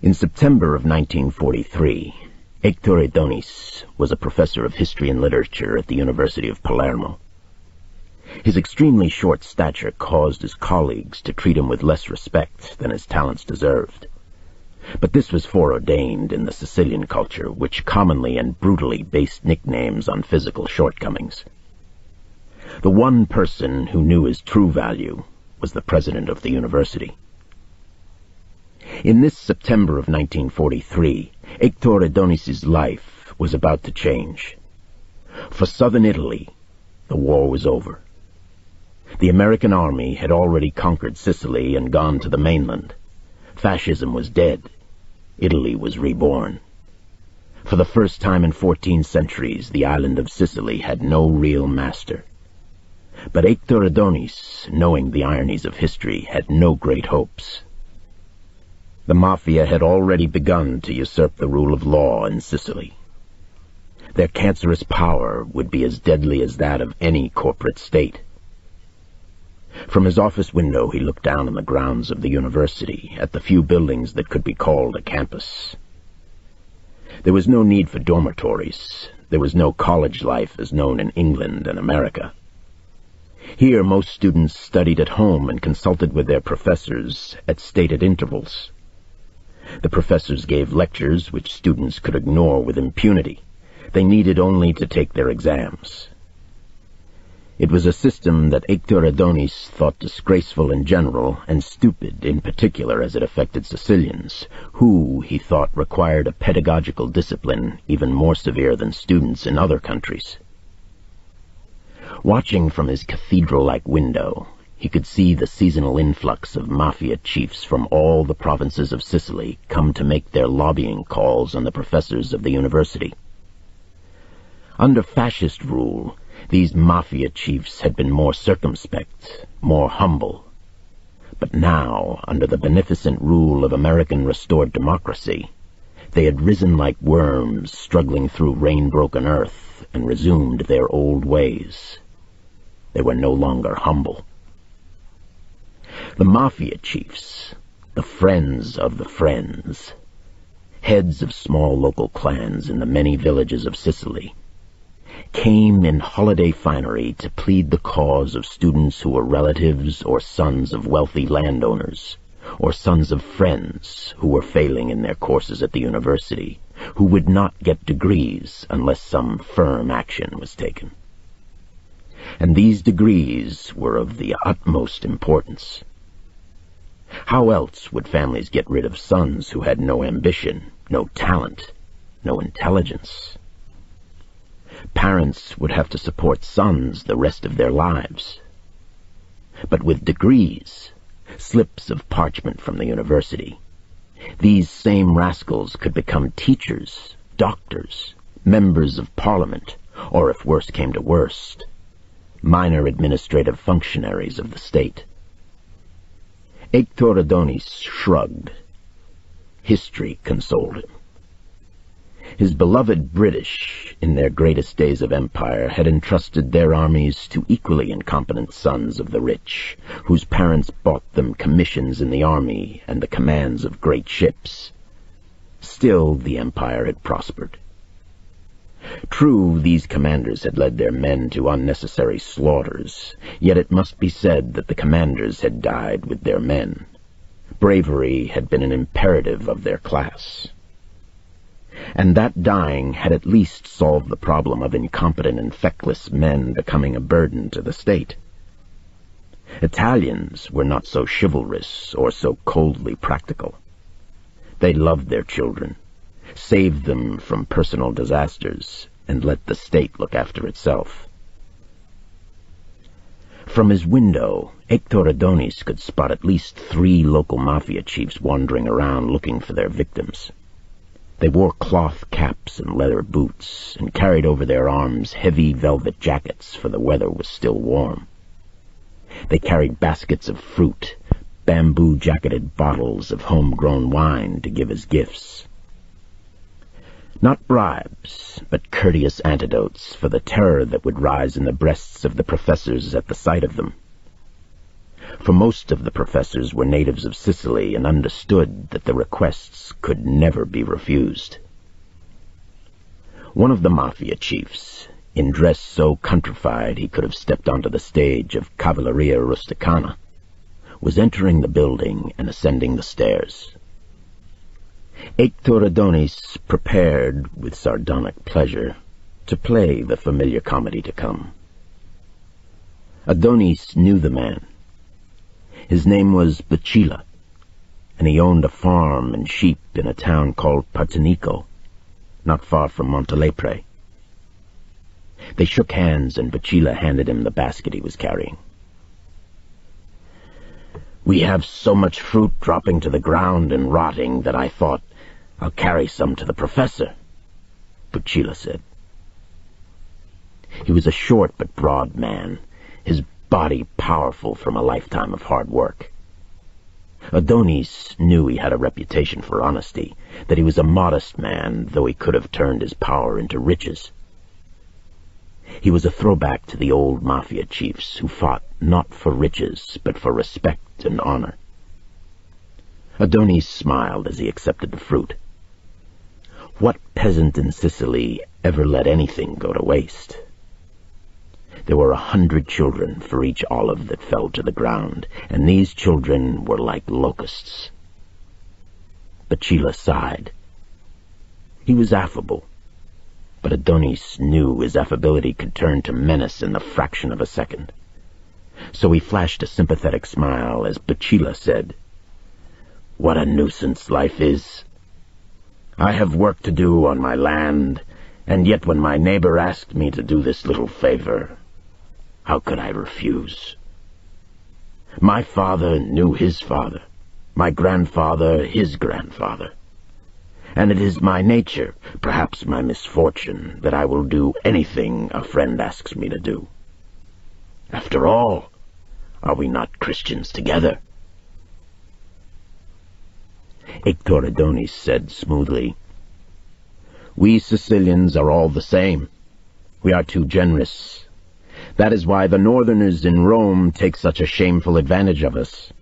In September of 1943, Hector Adonis was a professor of history and literature at the University of Palermo. His extremely short stature caused his colleagues to treat him with less respect than his talents deserved. But this was foreordained in the Sicilian culture, which commonly and brutally based nicknames on physical shortcomings. The one person who knew his true value was the president of the university. In this September of 1943, Hector Adonis's life was about to change. For southern Italy, the war was over. The American army had already conquered Sicily and gone to the mainland. Fascism was dead. Italy was reborn. For the first time in 14 centuries, the island of Sicily had no real master. But Eictoridonis, knowing the ironies of history, had no great hopes. The Mafia had already begun to usurp the rule of law in Sicily. Their cancerous power would be as deadly as that of any corporate state. From his office window he looked down on the grounds of the university, at the few buildings that could be called a campus. There was no need for dormitories. There was no college life as known in England and America. Here most students studied at home and consulted with their professors at stated intervals. The professors gave lectures which students could ignore with impunity. They needed only to take their exams. It was a system that Eictoridonis thought disgraceful in general and stupid in particular as it affected Sicilians, who, he thought, required a pedagogical discipline even more severe than students in other countries. Watching from his cathedral-like window, he could see the seasonal influx of Mafia chiefs from all the provinces of Sicily come to make their lobbying calls on the professors of the university. Under fascist rule, these Mafia chiefs had been more circumspect, more humble. But now, under the beneficent rule of American restored democracy, they had risen like worms struggling through rain-broken earth and resumed their old ways. They were no longer humble. The Mafia chiefs, the friends of the friends, heads of small local clans in the many villages of Sicily, came in holiday finery to plead the cause of students who were relatives or sons of wealthy landowners, or sons of friends who were failing in their courses at the university, who would not get degrees unless some firm action was taken. And these degrees were of the utmost importance. How else would families get rid of sons who had no ambition, no talent, no intelligence? Parents would have to support sons the rest of their lives. But with degrees, slips of parchment from the university, these same rascals could become teachers, doctors, members of parliament, or if worst came to worst, minor administrative functionaries of the state. Eictoridonis shrugged. History consoled him. His beloved British, in their greatest days of empire, had entrusted their armies to equally incompetent sons of the rich, whose parents bought them commissions in the army and the commands of great ships. Still, the empire had prospered. True, these commanders had led their men to unnecessary slaughters, yet it must be said that the commanders had died with their men. Bravery had been an imperative of their class. And that dying had at least solved the problem of incompetent and feckless men becoming a burden to the state. Italians were not so chivalrous or so coldly practical. They loved their children, saved them from personal disasters, and let the state look after itself. From his window, Eictoridonis could spot at least 3 local Mafia chiefs wandering around looking for their victims. They wore cloth caps and leather boots, and carried over their arms heavy velvet jackets, for the weather was still warm. They carried baskets of fruit, bamboo-jacketed bottles of homegrown wine to give as gifts. Not bribes, but courteous antidotes for the terror that would rise in the breasts of the professors at the sight of them. For most of the professors were natives of Sicily and understood that the requests could never be refused. One of the Mafia chiefs, in dress so countrified he could have stepped onto the stage of Cavalleria Rusticana, was entering the building and ascending the stairs. Eictoridonis prepared, with sardonic pleasure, to play the familiar comedy to come. Adonis knew the man. His name was Bacilla, and he owned a farm and sheep in a town called Partenico, not far from Montelepre. They shook hands, and Bacilla handed him the basket he was carrying. "We have so much fruit dropping to the ground and rotting that I thought, I'll carry some to the professor," Bacilla said. He was a short but broad man. His body powerful from a lifetime of hard work. Adonis knew he had a reputation for honesty, that he was a modest man, though he could have turned his power into riches. He was a throwback to the old mafia chiefs who fought not for riches, but for respect and honor. Adonis smiled as he accepted the fruit. What peasant in Sicily ever let anything go to waste? There were 100 children for each olive that fell to the ground, and these children were like locusts. Bacilla sighed. He was affable, but Adonis knew his affability could turn to menace in the fraction of a second. So he flashed a sympathetic smile as Bacilla said, "What a nuisance life is! I have work to do on my land, and yet when my neighbor asked me to do this little favor, how could I refuse? My father knew his father, my grandfather his grandfather, and it is my nature, perhaps my misfortune, that I will do anything a friend asks me to do. After all, are we not Christians together?" Hector Adonis said smoothly, "We Sicilians are all the same. We are too generous. That is why the northerners in Rome take such a shameful advantage of us."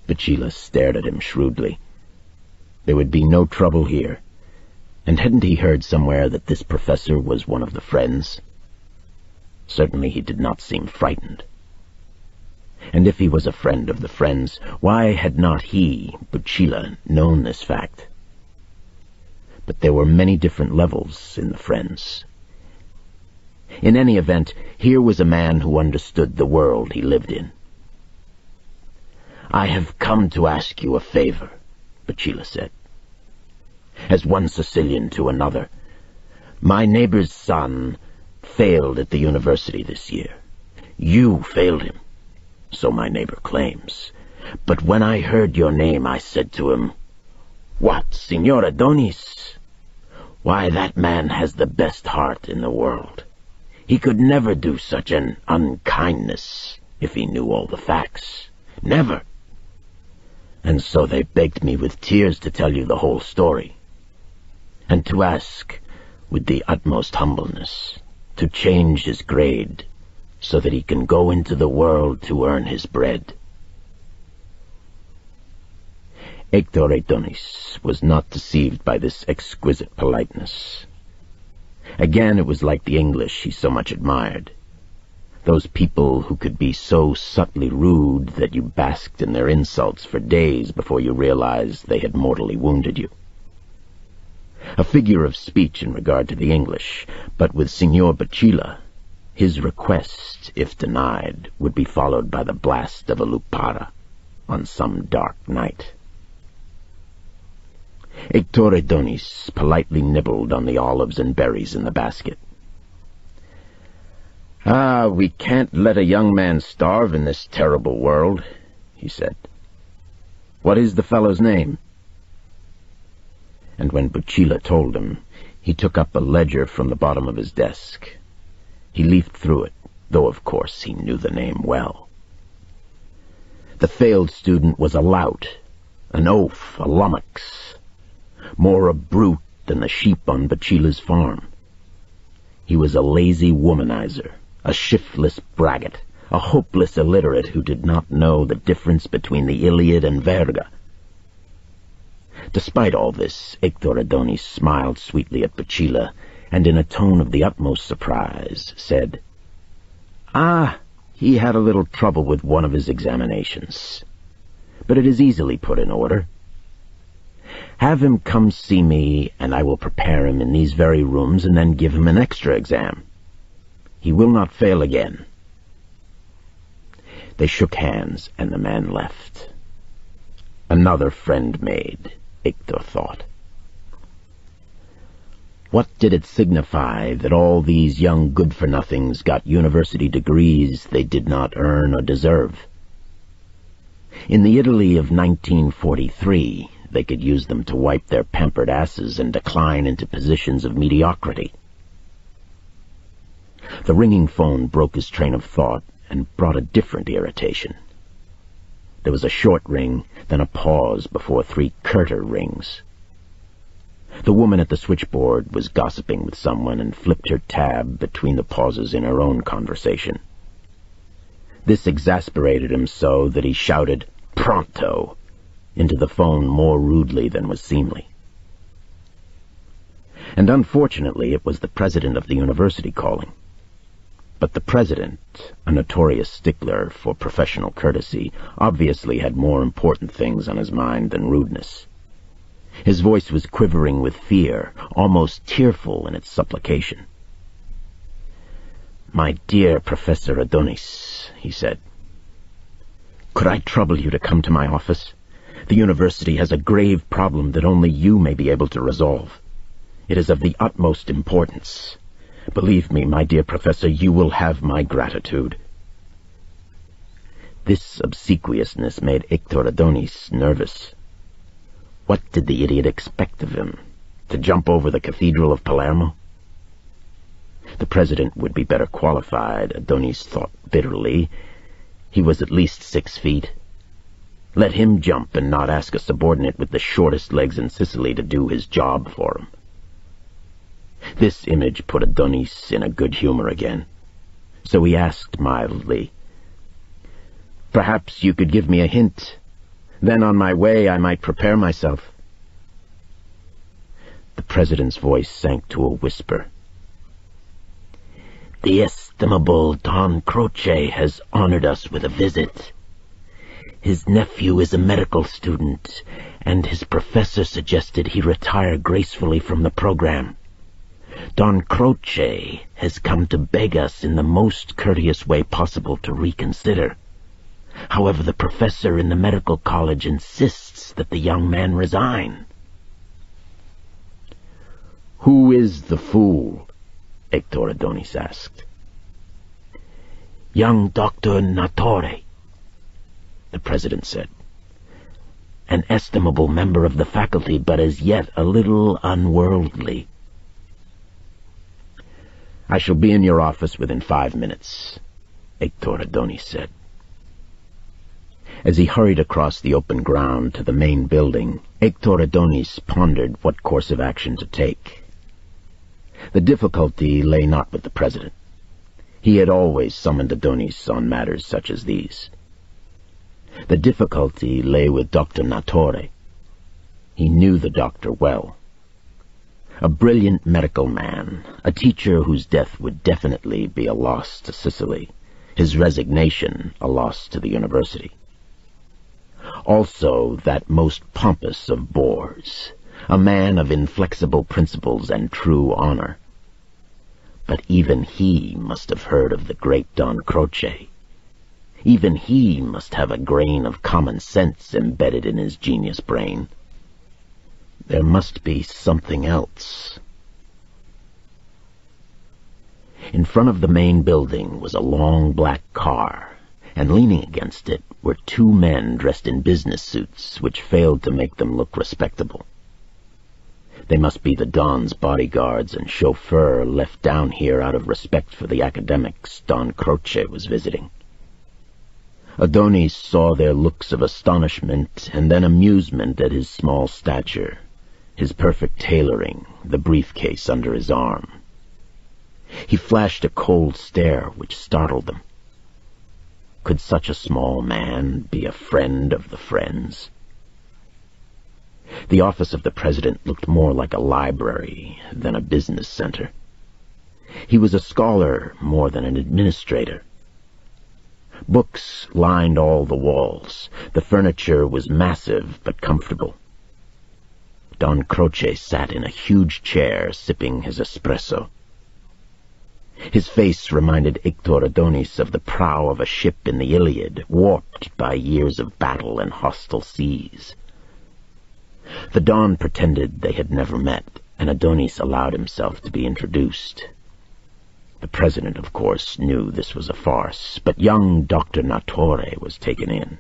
Bacilla stared at him shrewdly. There would be no trouble here, and hadn't he heard somewhere that this professor was one of the friends? Certainly he did not seem frightened. And if he was a friend of the friends, why had not he, Bacilla, known this fact? But there were many different levels in the friends. In any event, here was a man who understood the world he lived in. "I have come to ask you a favor," Bacilla said. "As one Sicilian to another, my neighbor's son failed at the university this year. You failed him, so my neighbor claims. But when I heard your name, I said to him, 'What, Signor Adonis? Why, that man has the best heart in the world. He could never do such an unkindness if he knew all the facts. Never.' And so they begged me with tears to tell you the whole story, and to ask, with the utmost humbleness, to change his grade so that he can go into the world to earn his bread." Hector Adonis was not deceived by this exquisite politeness. Again, it was like the English he so much admired. Those people who could be so subtly rude that you basked in their insults for days before you realized they had mortally wounded you. A figure of speech in regard to the English, but with Signor Bacilla, his request, if denied, would be followed by the blast of a lupara on some dark night. Hector Adonis politely nibbled on the olives and berries in the basket. We can't let a young man starve in this terrible world," he said. "What is the fellow's name?" And when Bacilla told him, he took up a ledger from the bottom of his desk. He leafed through it, though of course he knew the name well. The failed student was a lout, an oaf, a lummox, more a brute than the sheep on Bacilla's farm. He was a lazy womanizer, a shiftless braggart, a hopeless illiterate who did not know the difference between the Iliad and Verga. Despite all this, Hector Adonis smiled sweetly at Bacilla, and in a tone of the utmost surprise said, He had a little trouble with one of his examinations, but it is easily put in order. Have him come see me, and I will prepare him in these very rooms and then give him an extra exam. He will not fail again." They shook hands, and the man left. Another friend made, Hector thought. What did it signify that all these young good-for-nothings got university degrees they did not earn or deserve? In the Italy of 1943, they could use them to wipe their pampered asses and decline into positions of mediocrity. The ringing phone broke his train of thought and brought a different irritation. There was a short ring, then a pause before 3 curter rings. The woman at the switchboard was gossiping with someone and flipped her tab between the pauses in her own conversation. This exasperated him so that he shouted, "Pronto!" into the phone more rudely than was seemly. And unfortunately, it was the president of the university calling. But the president, a notorious stickler for professional courtesy, obviously had more important things on his mind than rudeness. His voice was quivering with fear, almost tearful in its supplication. "My dear Professor Adonis," he said, "could I trouble you to come to my office? The university has a grave problem that only you may be able to resolve. It is of the utmost importance. Believe me, my dear Professor, you will have my gratitude." This obsequiousness made Hector Adonis nervous. What did the idiot expect of him? To jump over the Cathedral of Palermo? The president would be better qualified, Adonis thought bitterly. He was at least 6 feet. Let him jump and not ask a subordinate with the shortest legs in Sicily to do his job for him. This image put Adonis in a good humor again. So he asked mildly, "Perhaps you could give me a hint. Then on my way I might prepare myself." The president's voice sank to a whisper. "The estimable Don Croce has honored us with a visit. His nephew is a medical student, and his professor suggested he retire gracefully from the program. Don Croce has come to beg us in the most courteous way possible to reconsider. However, the professor in the medical college insists that the young man resign." "Who is the fool?" Hector Adonis asked. "Young Dr. Nattore," the president said. "An estimable member of the faculty, but as yet a little unworldly." "I shall be in your office within 5 minutes, Hector Adonis said. As he hurried across the open ground to the main building, Hector Adonis pondered what course of action to take. The difficulty lay not with the president. He had always summoned Adonis on matters such as these. The difficulty lay with Dr. Nattore. He knew the doctor well. A brilliant medical man, a teacher whose death would definitely be a loss to Sicily, his resignation a loss to the university. Also that most pompous of bores, a man of inflexible principles and true honor. But even he must have heard of the great Don Croce. Even he must have a grain of common sense embedded in his genius brain. There must be something else. In front of the main building was a long black car, and leaning against it were 2 men dressed in business suits which failed to make them look respectable. They must be the Don's bodyguards and chauffeur left down here out of respect for the academics Don Croce was visiting. Adonis saw their looks of astonishment and then amusement at his small stature, his perfect tailoring, the briefcase under his arm. He flashed a cold stare which startled them. Could such a small man be a friend of the friends? The office of the president looked more like a library than a business center. He was a scholar more than an administrator. Books lined all the walls. The furniture was massive but comfortable. Don Croce sat in a huge chair sipping his espresso. His face reminded Hector Adonis of the prow of a ship in the Iliad, warped by years of battle and hostile seas. The Don pretended they had never met, and Adonis allowed himself to be introduced. The president, of course, knew this was a farce, but young Dr. Nattore was taken in.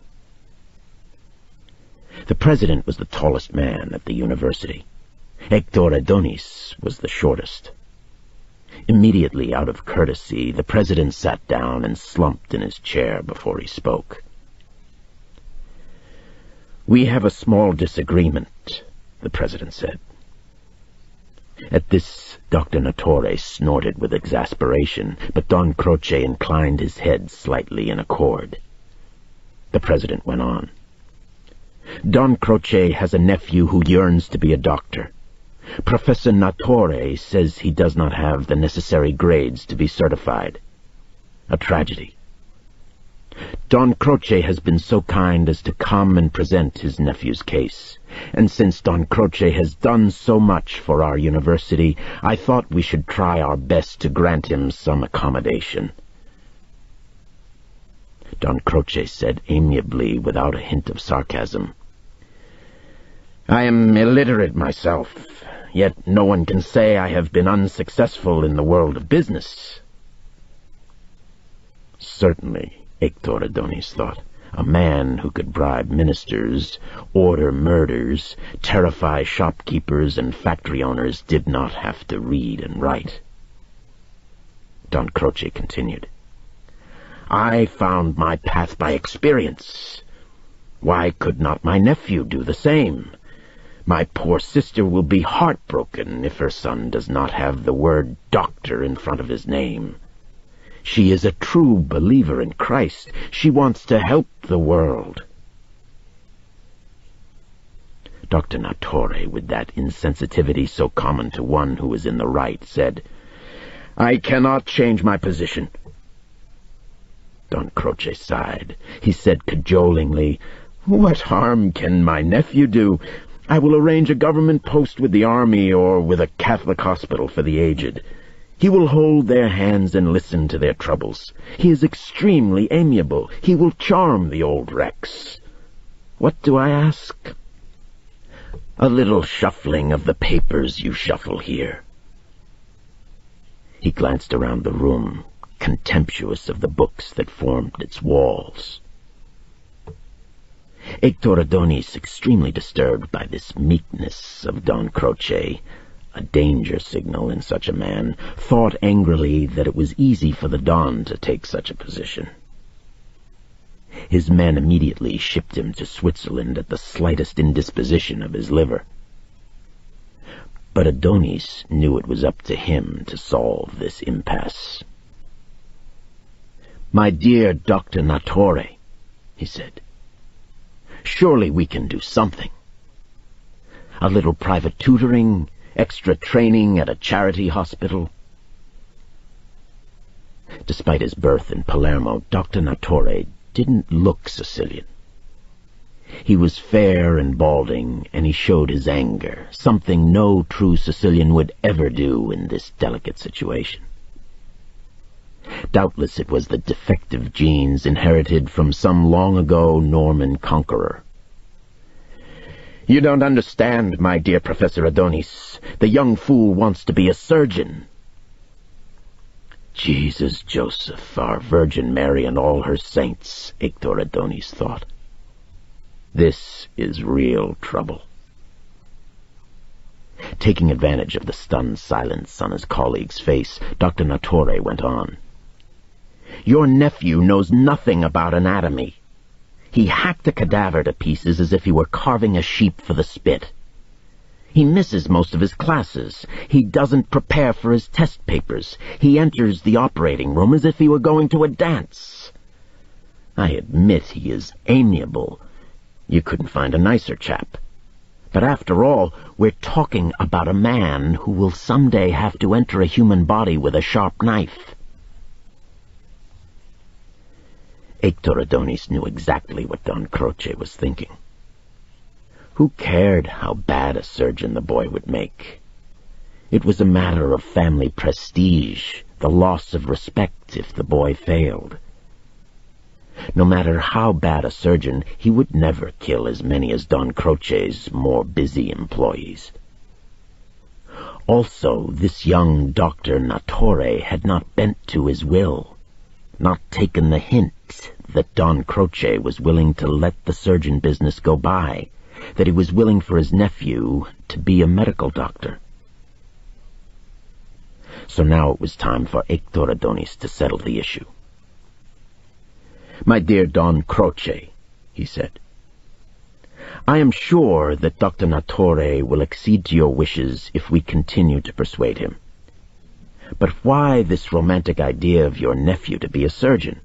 The president was the tallest man at the university. Hector Adonis was the shortest. Immediately, out of courtesy, the president sat down and slumped in his chair before he spoke. "We have a small disagreement," the president said. At this, Dr. Nattore snorted with exasperation, but Don Croce inclined his head slightly in accord. The president went on. "Don Croce has a nephew who yearns to be a doctor. Professor Nattore says he does not have the necessary grades to be certified. A tragedy. Don Croce has been so kind as to come and present his nephew's case, and since Don Croce has done so much for our university, I thought we should try our best to grant him some accommodation." Don Croce said amiably, without a hint of sarcasm, "I am illiterate myself, yet no one can say I have been unsuccessful in the world of business." Certainly, Hector Adonis thought, a man who could bribe ministers, order murders, terrify shopkeepers and factory owners did not have to read and write. Don Croce continued, "I found my path by experience. Why could not my nephew do the same? My poor sister will be heartbroken if her son does not have the word doctor in front of his name. She is a true believer in Christ. She wants to help the world." Dr. Nattore, with that insensitivity so common to one who is in the right, said, "I cannot change my position." Don Croce sighed. He said cajolingly, "What harm can my nephew do? I will arrange a government post with the army or with a Catholic hospital for the aged. He will hold their hands and listen to their troubles. He is extremely amiable. He will charm the old Rex. What do I ask? A little shuffling of the papers you shuffle here." He glanced around the room, contemptuous of the books that formed its walls. Hector Adonis, extremely disturbed by this meekness of Don Croce, a danger signal in such a man, thought angrily that it was easy for the Don to take such a position. His men immediately shipped him to Switzerland at the slightest indisposition of his liver. But Adonis knew it was up to him to solve this impasse. "My dear Dr. Nattore," he said, "surely we can do something. A little private tutoring, extra training at a charity hospital." Despite his birth in Palermo, Dr. Nattore didn't look Sicilian. He was fair and balding, and he showed his anger, something no true Sicilian would ever do in this delicate situation. Doubtless it was the defective genes inherited from some long-ago Norman conqueror. "You don't understand, my dear Professor Adonis. The young fool wants to be a surgeon." Jesus, Joseph, our Virgin Mary, and all her saints, Hector Adonis thought. This is real trouble. Taking advantage of the stunned silence on his colleague's face, Dr. Nattore went on. "Your nephew knows nothing about anatomy. He hacked a cadaver to pieces as if he were carving a sheep for the spit. He misses most of his classes. He doesn't prepare for his test papers. He enters the operating room as if he were going to a dance. I admit he is amiable. You couldn't find a nicer chap. But after all, we're talking about a man who will someday have to enter a human body with a sharp knife." Hector Adonis knew exactly what Don Croce was thinking. Who cared how bad a surgeon the boy would make? It was a matter of family prestige, the loss of respect if the boy failed. No matter how bad a surgeon, he would never kill as many as Don Croce's more busy employees. Also, this young Dr. Nattore had not bent to his will, not taken the hint that Don Croce was willing to let the surgeon business go by, that he was willing for his nephew to be a medical doctor. So now it was time for Hector Adonis to settle the issue. "My dear Don Croce," he said, "I am sure that Dr. Nattore will accede to your wishes if we continue to persuade him. But why this romantic idea of your nephew to be a surgeon?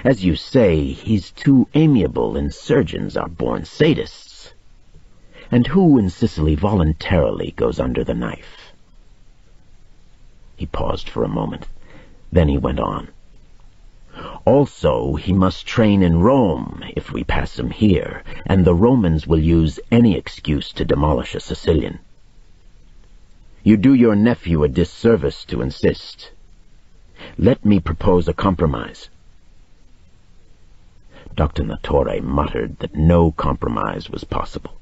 As you say, he's too amiable, and surgeons are born sadists. And who in Sicily voluntarily goes under the knife?" He paused for a moment. Then he went on. "Also, he must train in Rome if we pass him here, and the Romans will use any excuse to demolish a Sicilian. You do your nephew a disservice to insist. Let me propose a compromise." Dr. Nattore muttered that no compromise was possible.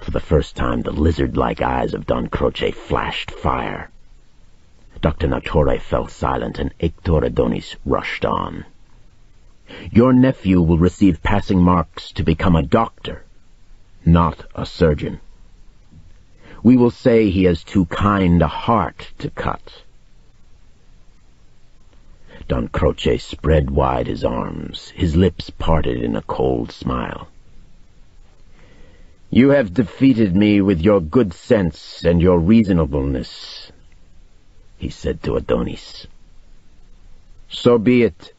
For the first time, the lizard-like eyes of Don Croce flashed fire. Dr. Nattore fell silent, and Hector Adonis rushed on. "Your nephew will receive passing marks to become a doctor, not a surgeon. We will say he has too kind a heart to cut." Don Croce spread wide his arms, his lips parted in a cold smile. "You have defeated me with your good sense and your reasonableness," he said to Adonis. "So be it.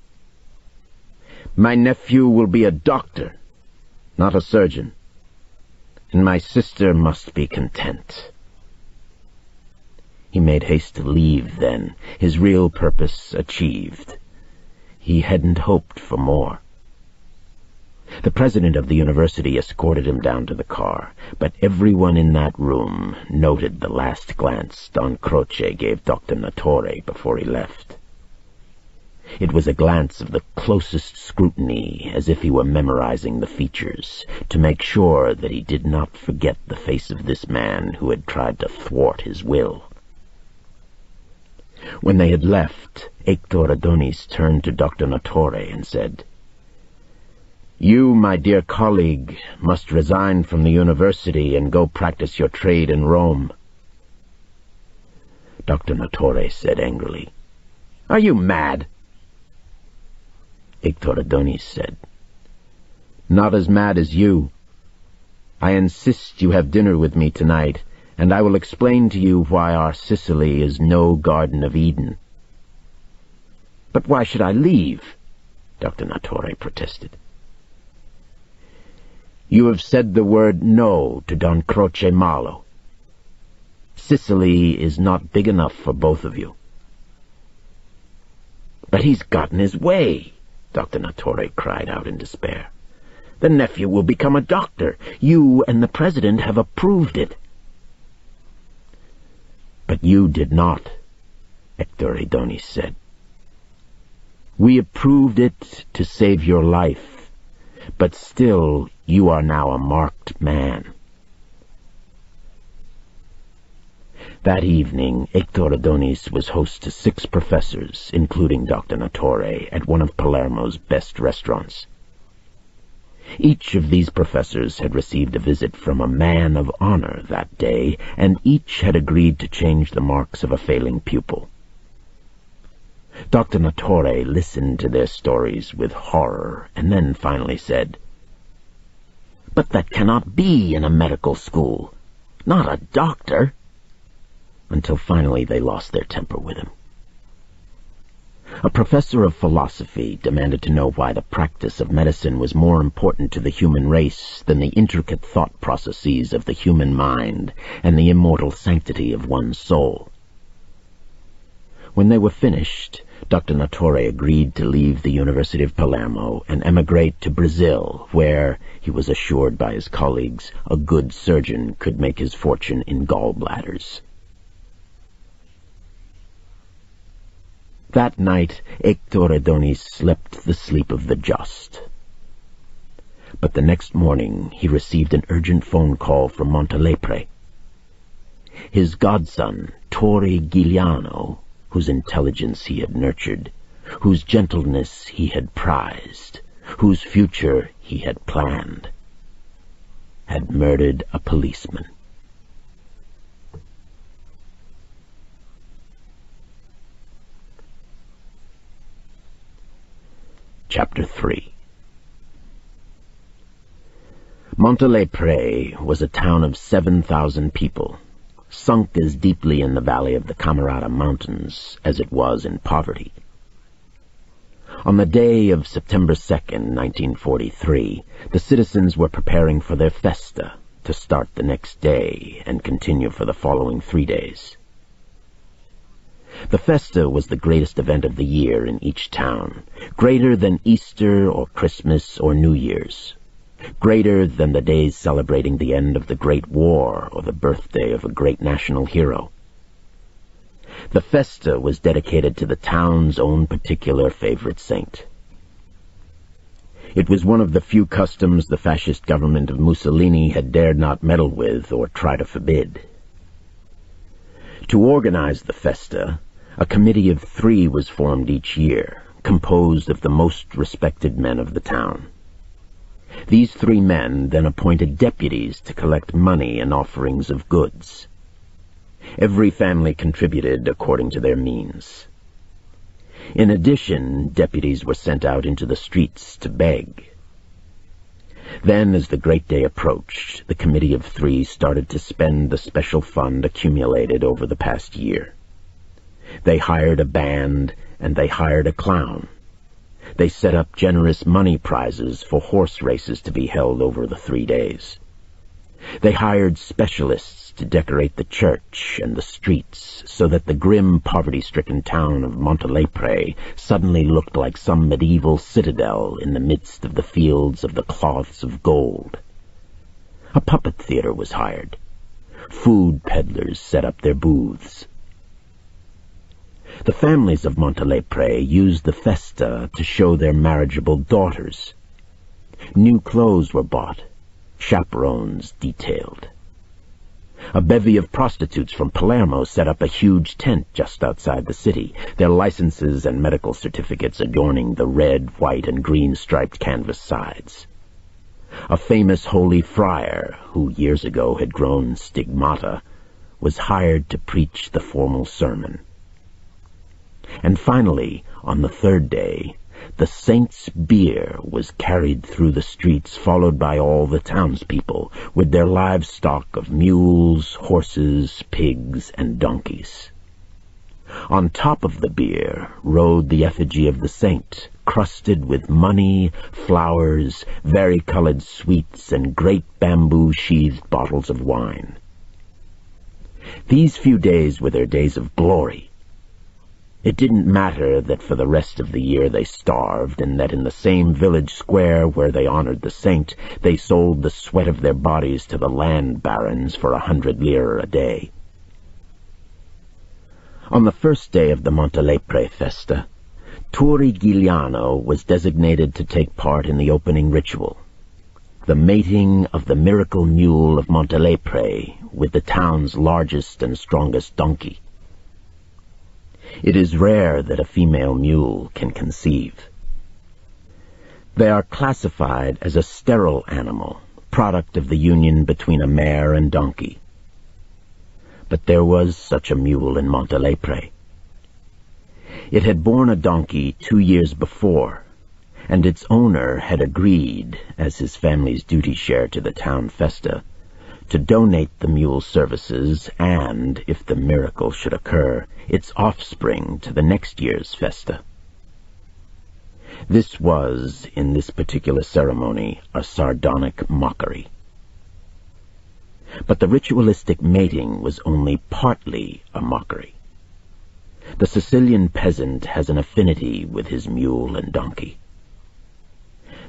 My nephew will be a doctor, not a surgeon, and my sister must be content." He made haste to leave then, his real purpose achieved. He hadn't hoped for more. The president of the university escorted him down to the car, but everyone in that room noted the last glance Don Croce gave Dr. Nattore before he left. It was a glance of the closest scrutiny, as if he were memorizing the features, to make sure that he did not forget the face of this man who had tried to thwart his will. When they had left, Hector Adonis turned to Dr. Nattore and said, "You, my dear colleague, must resign from the university and go practice your trade in Rome." Dr. Nattore said angrily, "Are you mad?" Hector Adonis said, "Not as mad as you. I insist you have dinner with me tonight, and I will explain to you why our Sicily is no Garden of Eden." "But why should I leave?" Dr. Nattore protested. "You have said the word no to Don Croce Malo. Sicily is not big enough for both of you." "But he's gotten his way," Dr. Nattore cried out in despair. "The nephew will become a doctor. You and the president have approved it." "But you did not," Hector Adonis said. "We approved it to save your life, but still you are now a marked man." That evening, Hector Adonis was host to 6 professors, including Dr. Nattore, at one of Palermo's best restaurants. Each of these professors had received a visit from a man of honor that day, and each had agreed to change the marks of a failing pupil. Dr. Nattore listened to their stories with horror, and then finally said, "But that cannot be in a medical school. Not a doctor." Until finally they lost their temper with him. A professor of philosophy demanded to know why the practice of medicine was more important to the human race than the intricate thought processes of the human mind and the immortal sanctity of one's soul. When they were finished, Dr. Nattore agreed to leave the University of Palermo and emigrate to Brazil, where, he was assured by his colleagues, a good surgeon could make his fortune in gallbladders. That night, Hector Adonis slept the sleep of the just. But the next morning he received an urgent phone call from Montelepre. His godson, Torre Giuliano, whose intelligence he had nurtured, whose gentleness he had prized, whose future he had planned, had murdered a policeman. Chapter 3. Montalepre was a town of 7,000 people, sunk as deeply in the valley of the Camerata Mountains as it was in poverty. On the day of September 2nd, 1943, the citizens were preparing for their festa, to start the next day and continue for the following 3 days. The festa was the greatest event of the year in each town, greater than Easter or Christmas or New Year's, greater than the days celebrating the end of the Great War or the birthday of a great national hero. The festa was dedicated to the town's own particular favorite saint. It was one of the few customs the fascist government of Mussolini had dared not meddle with or try to forbid. To organize the festa, a committee of 3 was formed each year, composed of the most respected men of the town. These 3 men then appointed deputies to collect money and offerings of goods. Every family contributed according to their means. In addition, deputies were sent out into the streets to beg. Then, as the great day approached, the committee of 3 started to spend the special fund accumulated over the past year. They hired a band, and they hired a clown. They set up generous money prizes for horse races to be held over the 3 days. They hired specialists to decorate the church and the streets so that the grim, poverty-stricken town of Montalepre suddenly looked like some medieval citadel in the midst of the fields of the cloths of gold. A puppet theater was hired. Food peddlers set up their booths. The families of Montalepre used the festa to show their marriageable daughters. New clothes were bought, chaperones detailed. A bevy of prostitutes from Palermo set up a huge tent just outside the city, their licenses and medical certificates adorning the red, white, and green striped canvas sides. A famous holy friar, who years ago had grown stigmata, was hired to preach the formal sermon. And finally, on the 3rd day, the saint's bier was carried through the streets, followed by all the townspeople, with their livestock of mules, horses, pigs, and donkeys. On top of the bier rode the effigy of the saint, crusted with money, flowers, vari-colored sweets, and great bamboo-sheathed bottles of wine. These few days were their days of glory. It didn't matter that for the rest of the year they starved, and that in the same village square where they honored the saint, they sold the sweat of their bodies to the land barons for 100 lire a day. On the 1st day of the Montalepre festa, Turi Giuliano was designated to take part in the opening ritual, the mating of the miracle mule of Montalepre with the town's largest and strongest donkey. It is rare that a female mule can conceive. They are classified as a sterile animal, product of the union between a mare and donkey. But there was such a mule in Montalepre. It had borne a donkey 2 years before, and its owner had agreed, as his family's duty share to the town festa, to donate the mule's services and, if the miracle should occur, its offspring to the next year's festa. This was, in this particular ceremony, a sardonic mockery. But the ritualistic mating was only partly a mockery. The Sicilian peasant has an affinity with his mule and donkey.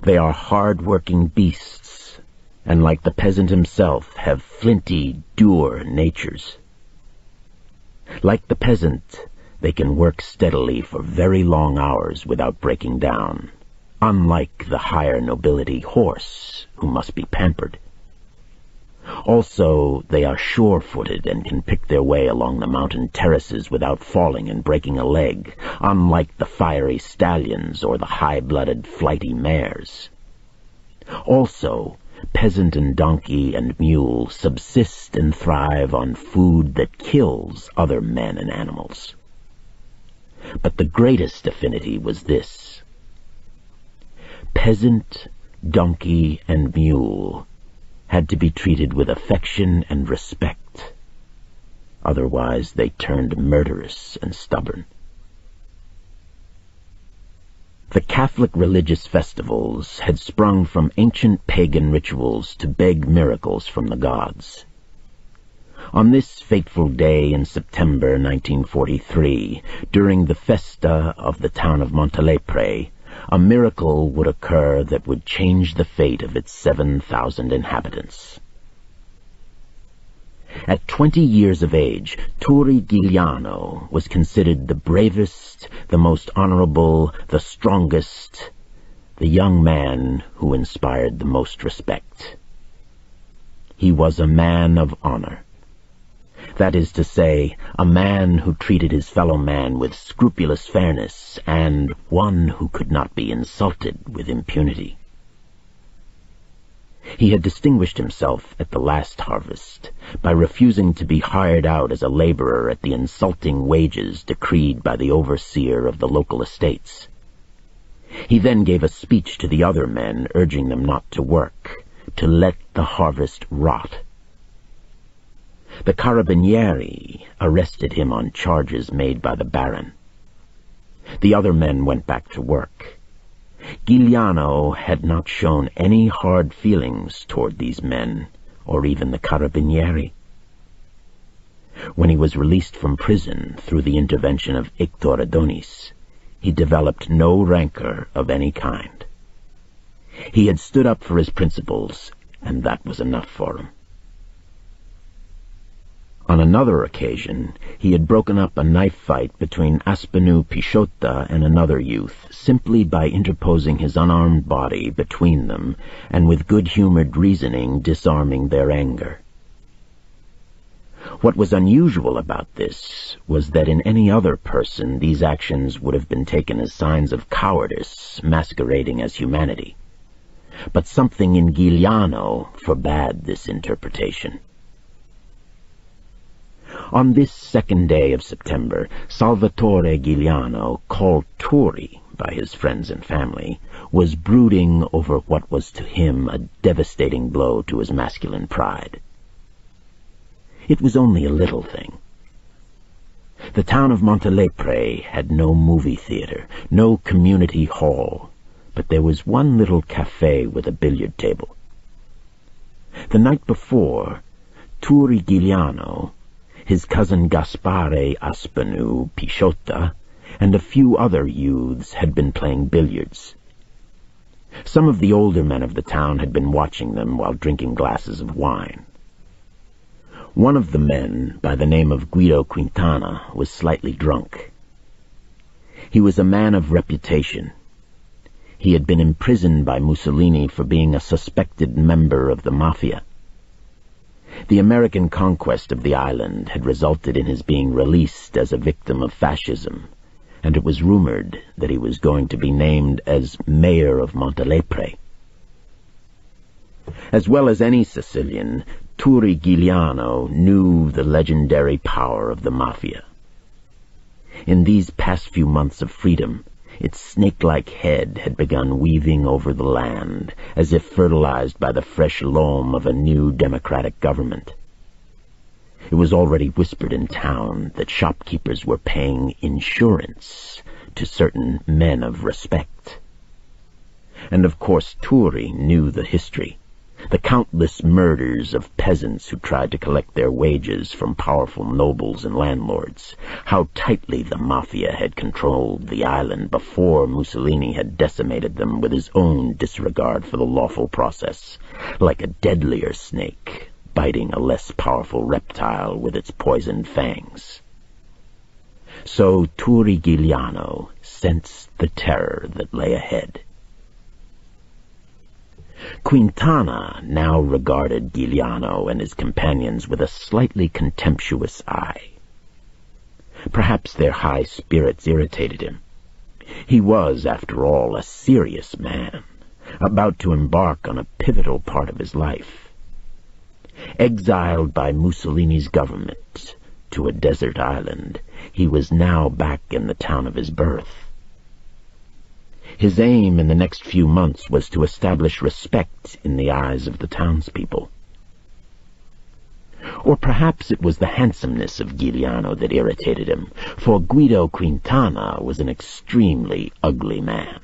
They are hard-working beasts, and like the peasant himself, have flinty, dour natures. Like the peasant, they can work steadily for very long hours without breaking down, unlike the higher nobility horse, who must be pampered. Also, they are sure-footed and can pick their way along the mountain terraces without falling and breaking a leg, unlike the fiery stallions or the high-blooded, flighty mares. Also, peasant and donkey and mule subsist and thrive on food that kills other men and animals. But the greatest affinity was this. peasant, donkey, and mule had to be treated with affection and respect. Otherwise they turned murderous and stubborn. The Catholic religious festivals had sprung from ancient pagan rituals to beg miracles from the gods. On this fateful day in September 1943, during the festa of the town of Montalepre, a miracle would occur that would change the fate of its 7,000 inhabitants. At 20 years of age, Turi Giuliano was considered the bravest, the most honorable, the strongest, the young man who inspired the most respect. He was a man of honor. That is to say, a man who treated his fellow man with scrupulous fairness, and one who could not be insulted with impunity. He had distinguished himself at the last harvest by refusing to be hired out as a laborer at the insulting wages decreed by the overseer of the local estates. He then gave a speech to the other men urging them not to work, to let the harvest rot. The Carabinieri arrested him on charges made by the Baron. The other men went back to work. Giuliano had not shown any hard feelings toward these men, or even the Carabinieri. When he was released from prison through the intervention of Hector Adonis, he developed no rancor of any kind. He had stood up for his principles, and that was enough for him. On another occasion, he had broken up a knife fight between Aspenu Pichotta and another youth, simply by interposing his unarmed body between them, and with good-humored reasoning disarming their anger. What was unusual about this was that in any other person these actions would have been taken as signs of cowardice masquerading as humanity. But something in Giuliano forbade this interpretation. On this second day of September, Salvatore Giuliano, called Turi by his friends and family, was brooding over what was to him a devastating blow to his masculine pride. It was only a little thing. The town of Montalepre had no movie theater, no community hall, but there was one little cafe with a billiard table. The night before, Turi Giuliano, his cousin Gaspare Aspenu Pichotta, and a few other youths had been playing billiards. Some of the older men of the town had been watching them while drinking glasses of wine. One of the men, by the name of Guido Quintana, was slightly drunk. He was a man of reputation. He had been imprisoned by Mussolini for being a suspected member of the Mafia. The American conquest of the island had resulted in his being released as a victim of fascism, and it was rumored that he was going to be named as mayor of Montalepre. As well as any Sicilian, Turi Giuliano knew the legendary power of the Mafia. In these past few months of freedom, its snake-like head had begun weaving over the land, as if fertilized by the fresh loam of a new democratic government. It was already whispered in town that shopkeepers were paying insurance to certain men of respect. And of course Turi knew the history, the countless murders of peasants who tried to collect their wages from powerful nobles and landlords, how tightly the Mafia had controlled the island before Mussolini had decimated them with his own disregard for the lawful process, like a deadlier snake biting a less powerful reptile with its poisoned fangs. So Turi Giuliano sensed the terror that lay ahead. Quintana now regarded Giuliano and his companions with a slightly contemptuous eye. Perhaps their high spirits irritated him. He was, after all, a serious man, about to embark on a pivotal part of his life. Exiled by Mussolini's government to a desert island, he was now back in the town of his birth. His aim in the next few months was to establish respect in the eyes of the townspeople. Or perhaps it was the handsomeness of Giuliano that irritated him, for Guido Quintana was an extremely ugly man.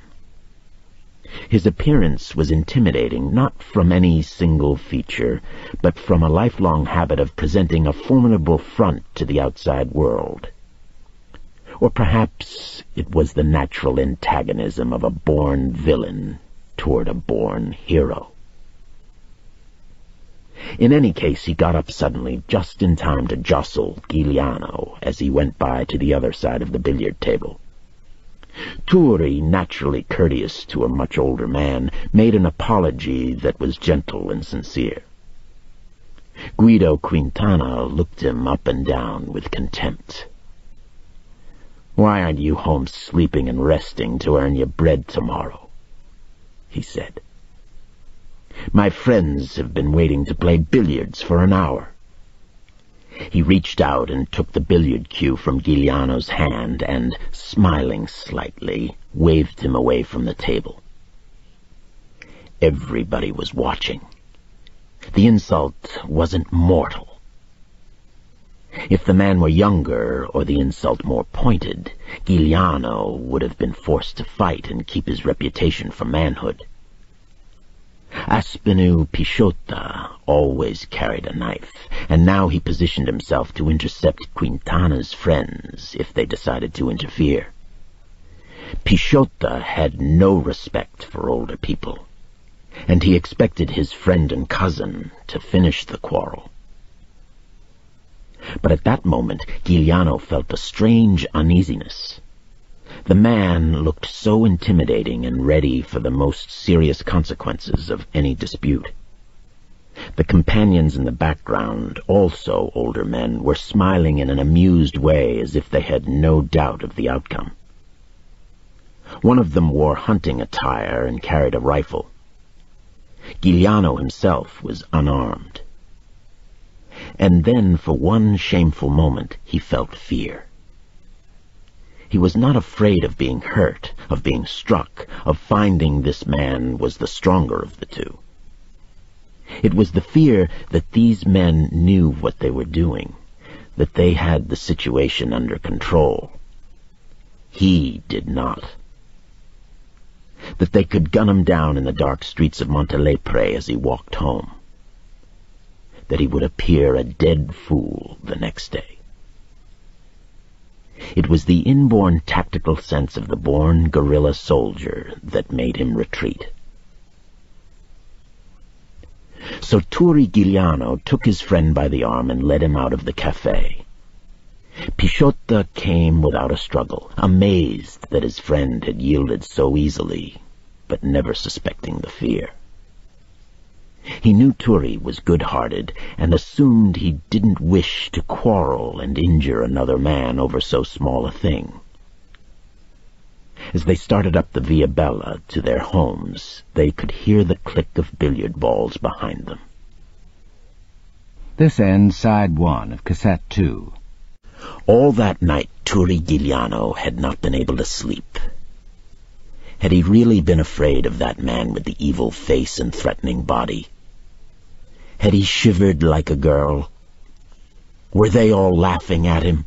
His appearance was intimidating, not from any single feature, but from a lifelong habit of presenting a formidable front to the outside world. Or perhaps it was the natural antagonism of a born villain toward a born hero. In any case, he got up suddenly, just in time to jostle Giuliano as he went by to the other side of the billiard table. Turi, naturally courteous to a much older man, made an apology that was gentle and sincere. Guido Quintana looked him up and down with contempt. "Why aren't you home sleeping and resting to earn your bread tomorrow?" he said. "My friends have been waiting to play billiards for an hour." He reached out and took the billiard cue from Giuliano's hand and, smiling slightly, waved him away from the table. Everybody was watching. The insult wasn't mortal. If the man were younger, or the insult more pointed, Giuliano would have been forced to fight and keep his reputation for manhood. Aspinall Pisciotta always carried a knife, and now he positioned himself to intercept Quintana's friends if they decided to interfere. Pisciotta had no respect for older people, and he expected his friend and cousin to finish the quarrel. But at that moment, Giuliano felt a strange uneasiness. The man looked so intimidating and ready for the most serious consequences of any dispute. The companions in the background, also older men, were smiling in an amused way as if they had no doubt of the outcome. One of them wore hunting attire and carried a rifle. Giuliano himself was unarmed. And then, for one shameful moment, he felt fear. He was not afraid of being hurt, of being struck, of finding this man was the stronger of the two. It was the fear that these men knew what they were doing, that they had the situation under control. He did not. That they could gun him down in the dark streets of Montelepre as he walked home. That he would appear a dead fool the next day. It was the inborn tactical sense of the born guerrilla soldier that made him retreat. So Turi Giuliano took his friend by the arm and led him out of the café. Pisciotta came without a struggle, amazed that his friend had yielded so easily, but never suspecting the fear. He knew Turi was good-hearted, and assumed he didn't wish to quarrel and injure another man over so small a thing. As they started up the Via Bella to their homes, they could hear the click of billiard balls behind them. This ends Side 1 of Cassette 2. All that night, Turi Giuliano had not been able to sleep. Had he really been afraid of that man with the evil face and threatening body? Had he shivered like a girl? Were they all laughing at him?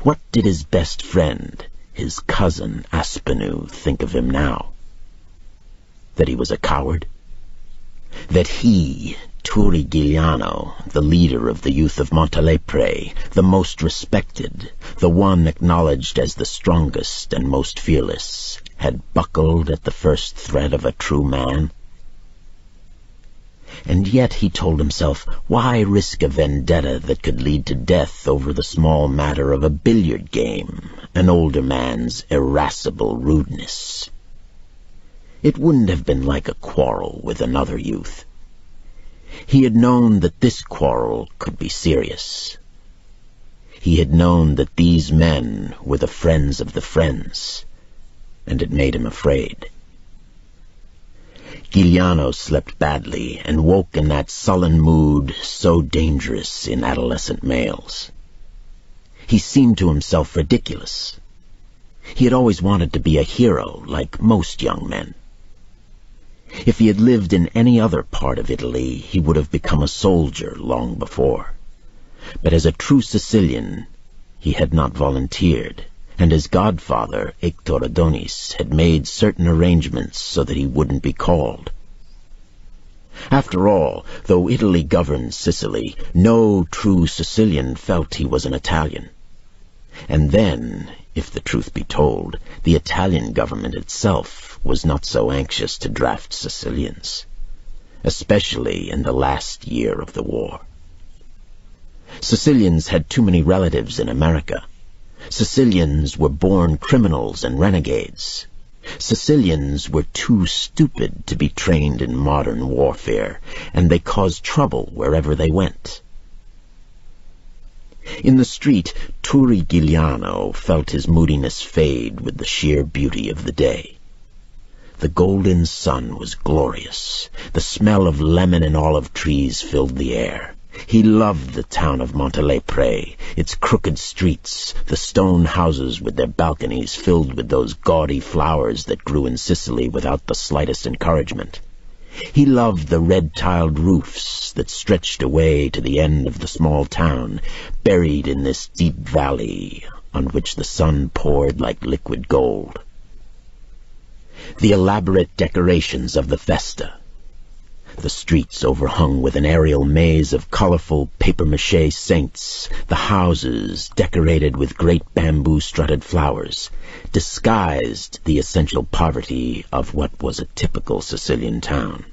What did his best friend, his cousin Aspinall, think of him now? That he was a coward? That he, Turi Giuliano, the leader of the youth of Montelepre, the most respected, the one acknowledged as the strongest and most fearless, had buckled at the first threat of a true man? And yet, he told himself, why risk a vendetta that could lead to death over the small matter of a billiard game, an older man's irascible rudeness? It wouldn't have been like a quarrel with another youth. He had known that this quarrel could be serious. He had known that these men were the friends of the friends, and it made him afraid. Giuliano slept badly and woke in that sullen mood so dangerous in adolescent males. He seemed to himself ridiculous. He had always wanted to be a hero, like most young men. If he had lived in any other part of Italy, he would have become a soldier long before. But as a true Sicilian, he had not volunteered, and his godfather, Hector Adonis, had made certain arrangements so that he wouldn't be called. After all, though Italy governed Sicily, no true Sicilian felt he was an Italian. And then, if the truth be told, the Italian government itself was not so anxious to draft Sicilians, especially in the last year of the war. Sicilians had too many relatives in America. Sicilians were born criminals and renegades. Sicilians were too stupid to be trained in modern warfare, and they caused trouble wherever they went. In the street, Turi Giuliano felt his moodiness fade with the sheer beauty of the day. The golden sun was glorious. The smell of lemon and olive trees filled the air. He loved the town of Montelepre, its crooked streets, the stone houses with their balconies filled with those gaudy flowers that grew in Sicily without the slightest encouragement. He loved the red-tiled roofs that stretched away to the end of the small town, buried in this deep valley on which the sun poured like liquid gold. The elaborate decorations of the festa, the streets overhung with an aerial maze of colorful papier-mâché saints, the houses decorated with great bamboo-strutted flowers, disguised the essential poverty of what was a typical Sicilian town.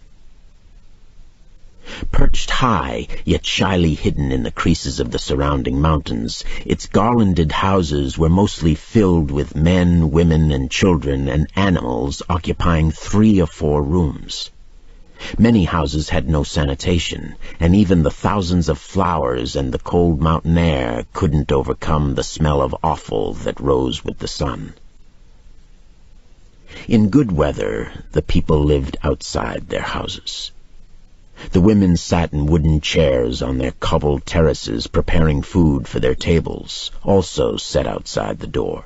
Perched high, yet shyly hidden in the creases of the surrounding mountains, its garlanded houses were mostly filled with men, women, and children and animals occupying 3 or 4 rooms. Many houses had no sanitation, and even the thousands of flowers and the cold mountain air couldn't overcome the smell of offal that rose with the sun. In good weather, the people lived outside their houses. The women sat in wooden chairs on their cobbled terraces preparing food for their tables, also set outside the door.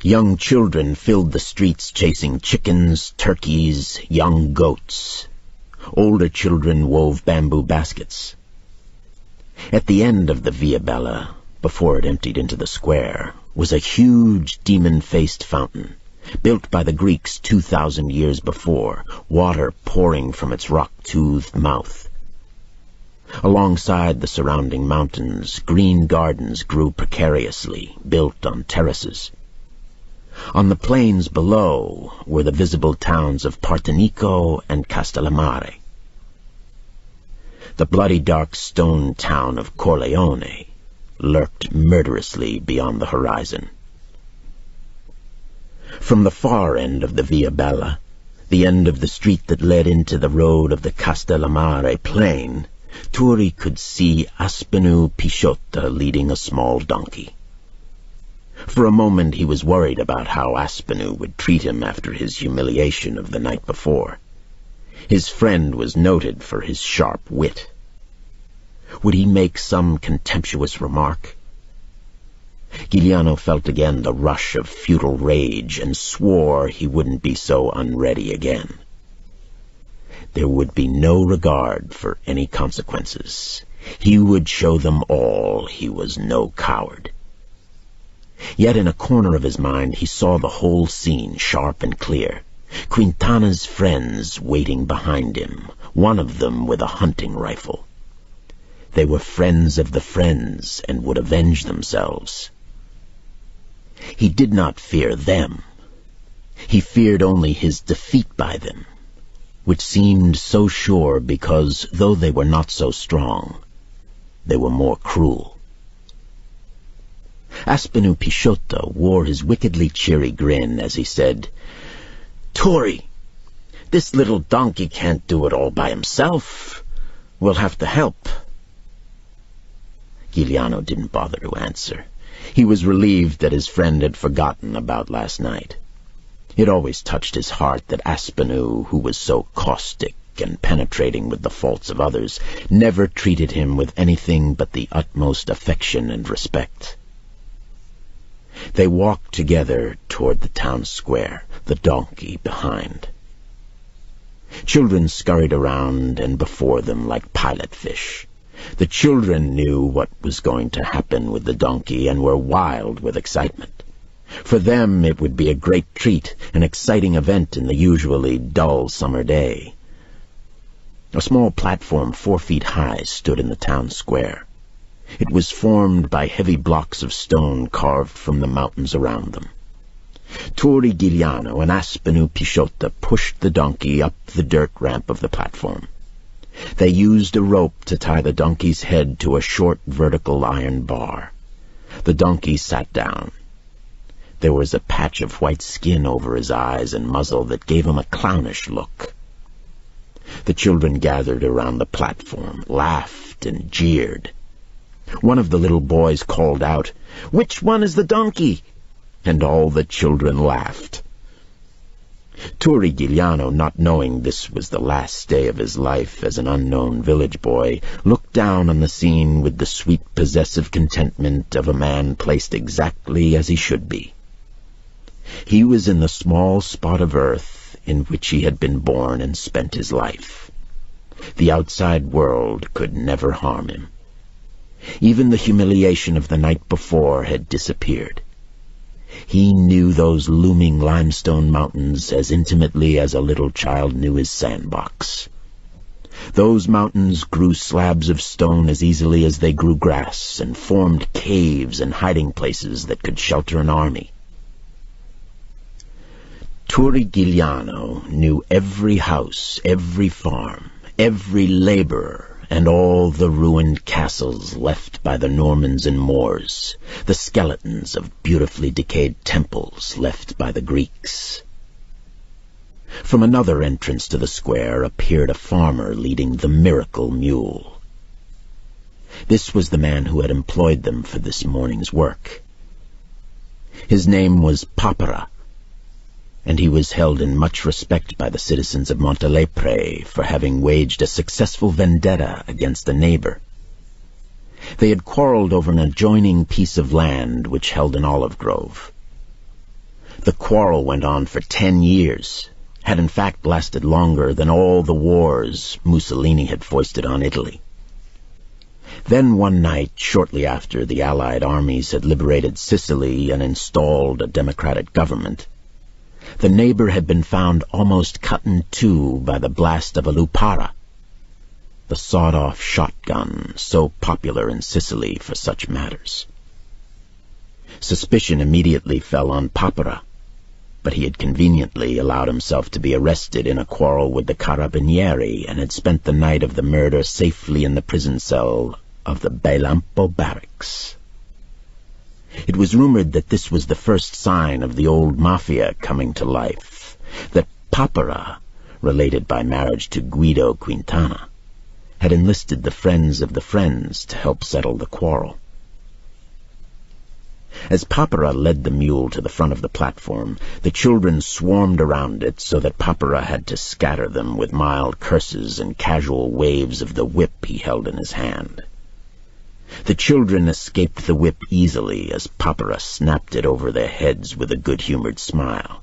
Young children filled the streets chasing chickens, turkeys, young goats. Older children wove bamboo baskets. At the end of the Via Bella, before it emptied into the square, was a huge demon-faced fountain, built by the Greeks 2,000 years before, water pouring from its rock-toothed mouth. Alongside the surrounding mountains, green gardens grew precariously, built on terraces. On the plains below were the visible towns of Partenico and Castellammare. The bloody dark stone town of Corleone lurked murderously beyond the horizon. From the far end of the Via Bella, the end of the street that led into the road of the Castellammare plain, Turi could see Aspenu Pisciotta leading a small donkey. For a moment he was worried about how Aspenu would treat him after his humiliation of the night before. His friend was noted for his sharp wit. Would he make some contemptuous remark? Giuliano felt again the rush of futile rage and swore he wouldn't be so unready again. There would be no regard for any consequences. He would show them all he was no coward. Yet in a corner of his mind he saw the whole scene sharp and clear. Quintana's friends waiting behind him, one of them with a hunting rifle. They were friends of the friends and would avenge themselves. He did not fear them. He feared only his defeat by them, which seemed so sure because, though they were not so strong, they were more cruel. Aspenu Pisciotta wore his wickedly cheery grin as he said, "Turi, this little donkey can't do it all by himself. We'll have to help." Giuliano didn't bother to answer. He was relieved that his friend had forgotten about last night. It always touched his heart that Aspenu, who was so caustic and penetrating with the faults of others, never treated him with anything but the utmost affection and respect. They walked together toward the town square, the donkey behind. Children scurried around and before them like pilot fish. The children knew what was going to happen with the donkey and were wild with excitement. For them it would be a great treat, an exciting event in the usually dull summer day. A small platform 4 feet high stood in the town square. It was formed by heavy blocks of stone carved from the mountains around them. Turi Giuliano and Aspinall Pisciotta pushed the donkey up the dirt ramp of the platform. They used a rope to tie the donkey's head to a short vertical iron bar. The donkey sat down. There was a patch of white skin over his eyes and muzzle that gave him a clownish look. The children gathered around the platform, laughed and jeered. One of the little boys called out, "Which one is the donkey?" And all the children laughed. Turi Giuliano, not knowing this was the last day of his life as an unknown village boy, looked down on the scene with the sweet possessive contentment of a man placed exactly as he should be. He was in the small spot of earth in which he had been born and spent his life. The outside world could never harm him. Even the humiliation of the night before had disappeared. He knew those looming limestone mountains as intimately as a little child knew his sandbox. Those mountains grew slabs of stone as easily as they grew grass, and formed caves and hiding places that could shelter an army. Turi Giuliano knew every house, every farm, every laborer, and all the ruined castles left by the Normans and Moors, the skeletons of beautifully decayed temples left by the Greeks. From another entrance to the square appeared a farmer leading the miracle mule. This was the man who had employed them for this morning's work. His name was Papara, and he was held in much respect by the citizens of Montelepre for having waged a successful vendetta against a neighbor. They had quarreled over an adjoining piece of land which held an olive grove. The quarrel went on for 10 years, had in fact lasted longer than all the wars Mussolini had foisted on Italy. Then one night, shortly after the Allied armies had liberated Sicily and installed a democratic government, the neighbor had been found almost cut in two by the blast of a lupara, the sawed-off shotgun so popular in Sicily for such matters. Suspicion immediately fell on Papara, but he had conveniently allowed himself to be arrested in a quarrel with the Carabinieri and had spent the night of the murder safely in the prison cell of the Belampo barracks. It was rumored that this was the first sign of the old mafia coming to life, that Papara, related by marriage to Guido Quintana, had enlisted the friends of the friends to help settle the quarrel. As Papara led the mule to the front of the platform, the children swarmed around it so that Papara had to scatter them with mild curses and casual waves of the whip he held in his hand. The children escaped the whip easily as Papara snapped it over their heads with a good-humored smile.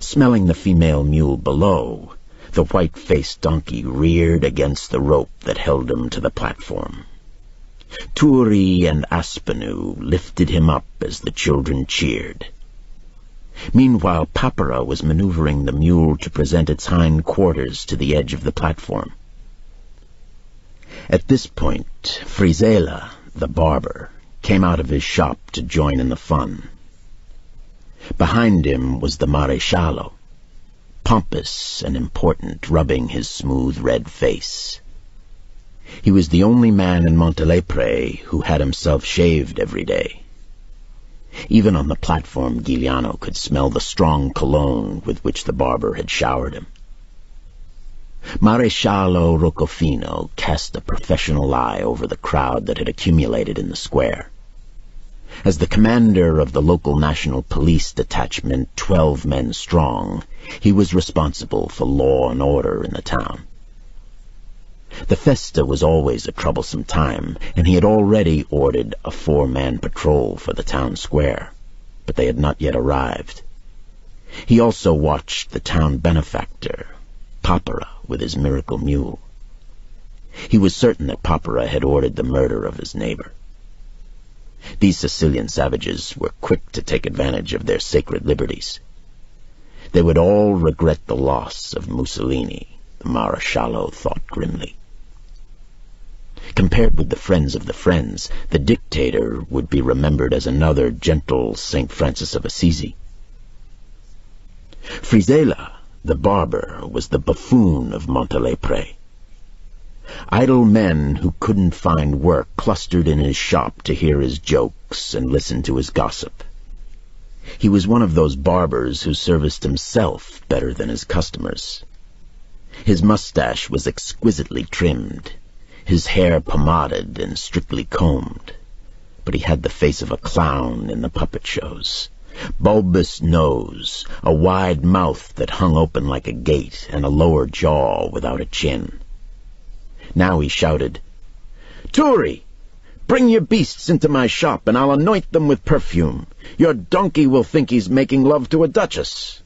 Smelling the female mule below, the white-faced donkey reared against the rope that held him to the platform. Turi and Aspinall lifted him up as the children cheered. Meanwhile, Papara was maneuvering the mule to present its hind quarters to the edge of the platform. At this point, Frisella, the barber, came out of his shop to join in the fun. Behind him was the Maresciallo, pompous and important, rubbing his smooth red face. He was the only man in Montelepre who had himself shaved every day. Even on the platform, Giuliano could smell the strong cologne with which the barber had showered him. Maresciallo Roccofino cast a professional eye over the crowd that had accumulated in the square. As the commander of the local national police detachment, 12 men strong, he was responsible for law and order in the town. The festa was always a troublesome time, and he had already ordered a 4-man patrol for the town square, but they had not yet arrived. He also watched the town benefactor, Papara, with his miracle mule. He was certain that Papara had ordered the murder of his neighbor. These Sicilian savages were quick to take advantage of their sacred liberties. They would all regret the loss of Mussolini, the Maresciallo thought grimly. Compared with the friends of the friends, the dictator would be remembered as another gentle St. Francis of Assisi. Frisela, the barber, was the buffoon of Montalepre. Idle men who couldn't find work clustered in his shop to hear his jokes and listen to his gossip. He was one of those barbers who serviced himself better than his customers. His mustache was exquisitely trimmed, his hair pomaded and strictly combed, but he had the face of a clown in the puppet shows. Bulbous nose, a wide mouth that hung open like a gate, and a lower jaw without a chin. Now he shouted, "Turi, bring your beasts into my shop, and I'll anoint them with perfume. Your donkey will think he's making love to a duchess."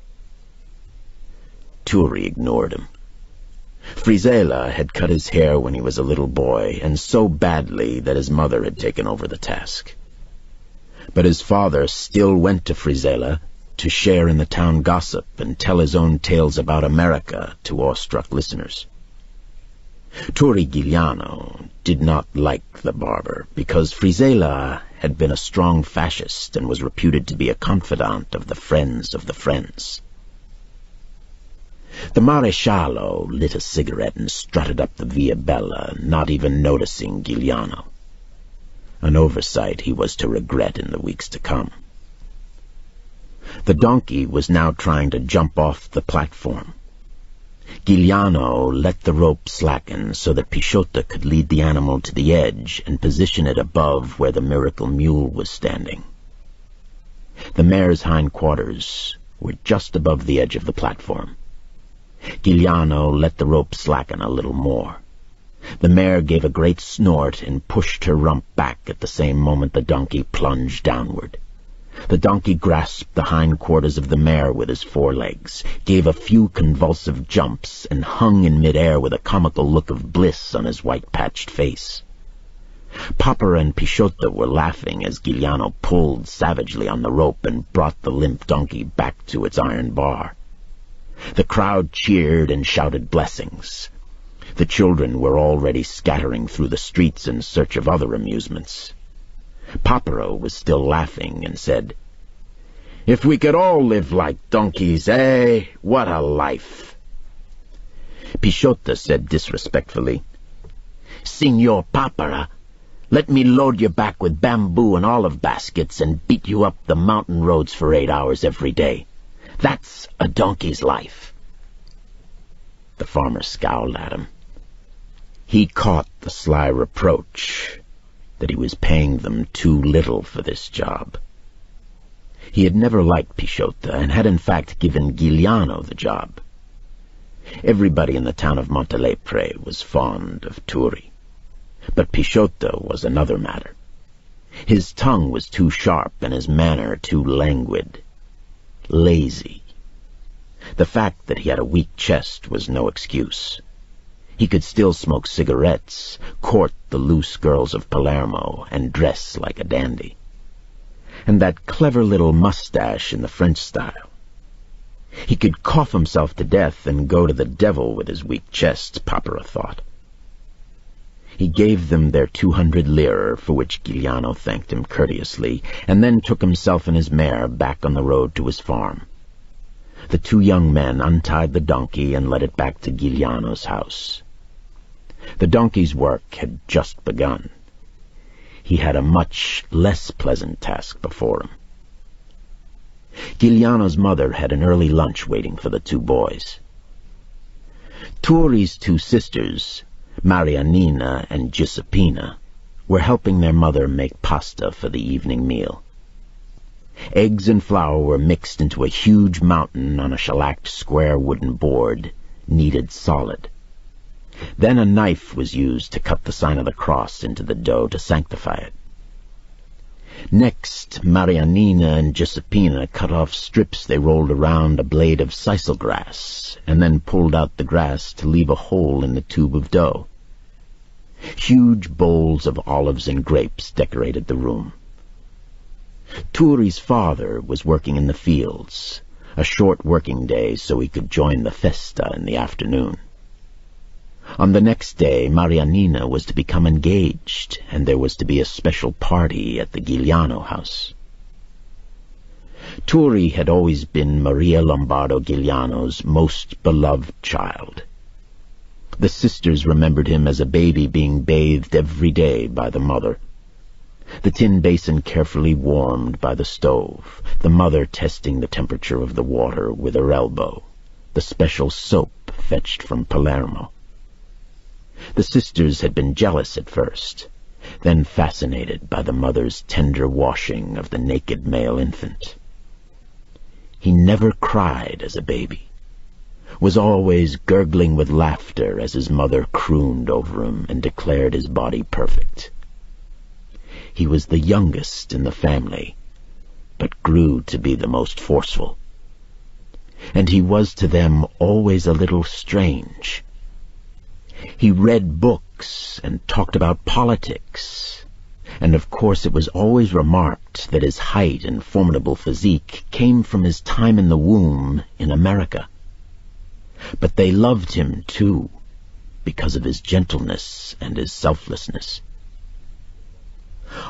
Turi ignored him. Frisela had cut his hair when he was a little boy, and so badly that his mother had taken over the task. But his father still went to Frisela to share in the town gossip and tell his own tales about America to awestruck listeners. Turi Giuliano did not like the barber, because Frisela had been a strong fascist and was reputed to be a confidant of the friends of the friends. The Maresciallo lit a cigarette and strutted up the Via Bella, not even noticing Giuliano. An oversight he was to regret in the weeks to come. The donkey was now trying to jump off the platform. Giuliano let the rope slacken so that Pisciotto could lead the animal to the edge and position it above where the miracle mule was standing. The mare's hindquarters were just above the edge of the platform. Giuliano let the rope slacken a little more. The mare gave a great snort and pushed her rump back at the same moment the donkey plunged downward. The donkey grasped the hindquarters of the mare with his forelegs, gave a few convulsive jumps, and hung in midair with a comical look of bliss on his white-patched face. Papara and Pisciotto were laughing as Giuliano pulled savagely on the rope and brought the limp donkey back to its iron bar. The crowd cheered and shouted blessings. The children were already scattering through the streets in search of other amusements. Paparo was still laughing and said, "If we could all live like donkeys, eh? What a life!" Pisciotto said disrespectfully, "Signor Papara, let me load you back with bamboo and olive baskets and beat you up the mountain roads for 8 hours every day. That's a donkey's life." The farmer scowled at him. He caught the sly reproach that he was paying them too little for this job. He had never liked Pisciotto, and had in fact given Giuliano the job. Everybody in the town of Montalepre was fond of Turi, but Pisciotto was another matter. His tongue was too sharp and his manner too languid, lazy. The fact that he had a weak chest was no excuse. He could still smoke cigarettes, court the loose girls of Palermo, and dress like a dandy. And that clever little mustache in the French style. He could cough himself to death and go to the devil with his weak chest, Papara thought. He gave them their 200 lire, for which Giuliano thanked him courteously, and then took himself and his mare back on the road to his farm. The two young men untied the donkey and led it back to Giuliano's house. The donkey's work had just begun. He had a much less pleasant task before him. Giuliano's mother had an early lunch waiting for the two boys. Turi's two sisters, Marianina and Giuseppina, were helping their mother make pasta for the evening meal. Eggs and flour were mixed into a huge mountain on a shellacked square wooden board, kneaded solid. Then a knife was used to cut the sign of the cross into the dough to sanctify it. Next, Marianina and Giuseppina cut off strips they rolled around a blade of sisal grass, and then pulled out the grass to leave a hole in the tube of dough. Huge bowls of olives and grapes decorated the room. Turi's father was working in the fields, a short working day so he could join the festa in the afternoon. On the next day, Marianina was to become engaged, and there was to be a special party at the Giuliano house. Turi had always been Maria Lombardo Giuliano's most beloved child. The sisters remembered him as a baby being bathed every day by the mother. The tin basin carefully warmed by the stove, the mother testing the temperature of the water with her elbow, the special soap fetched from Palermo. The sisters had been jealous at first, then fascinated by the mother's tender washing of the naked male infant. He never cried as a baby, was always gurgling with laughter as his mother crooned over him and declared his body perfect. He was the youngest in the family, but grew to be the most forceful. And he was to them always a little strange. He read books and talked about politics, and of course it was always remarked that his height and formidable physique came from his time in the womb in America. But they loved him, too, because of his gentleness and his selflessness.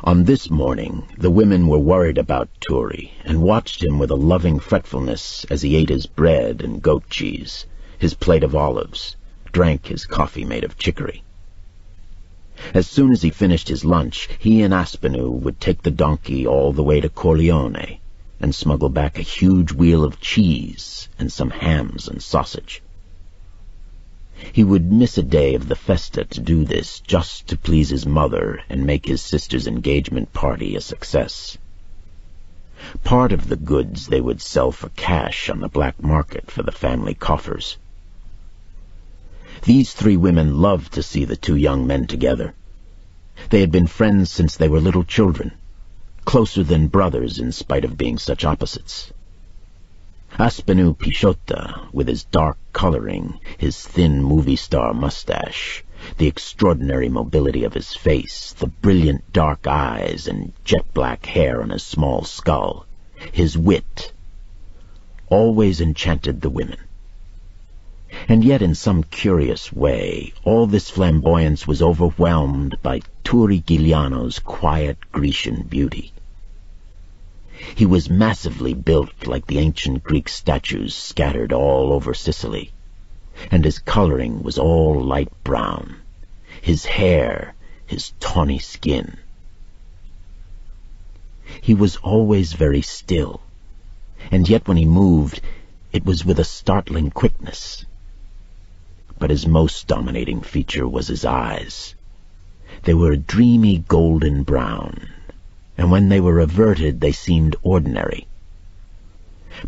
On this morning, the women were worried about Turi and watched him with a loving fretfulness as he ate his bread and goat cheese, his plate of olives, drank his coffee made of chicory. As soon as he finished his lunch, he and Aspinall would take the donkey all the way to Corleone and smuggle back a huge wheel of cheese and some hams and sausage. He would miss a day of the festa to do this, just to please his mother and make his sister's engagement party a success. Part of the goods they would sell for cash on the black market for the family coffers. These three women loved to see the two young men together. They had been friends since they were little children, closer than brothers in spite of being such opposites. Aspinall Pisciotta, with his dark coloring, his thin movie star mustache, the extraordinary mobility of his face, the brilliant dark eyes and jet-black hair on his small skull, his wit, always enchanted the women. And yet, in some curious way, all this flamboyance was overwhelmed by Turi Giuliano's quiet Grecian beauty. He was massively built like the ancient Greek statues scattered all over Sicily, and his coloring was all light brown, his hair, his tawny skin. He was always very still, and yet when he moved, it was with a startling quickness. But his most dominating feature was his eyes. They were a dreamy golden brown, and when they were averted they seemed ordinary.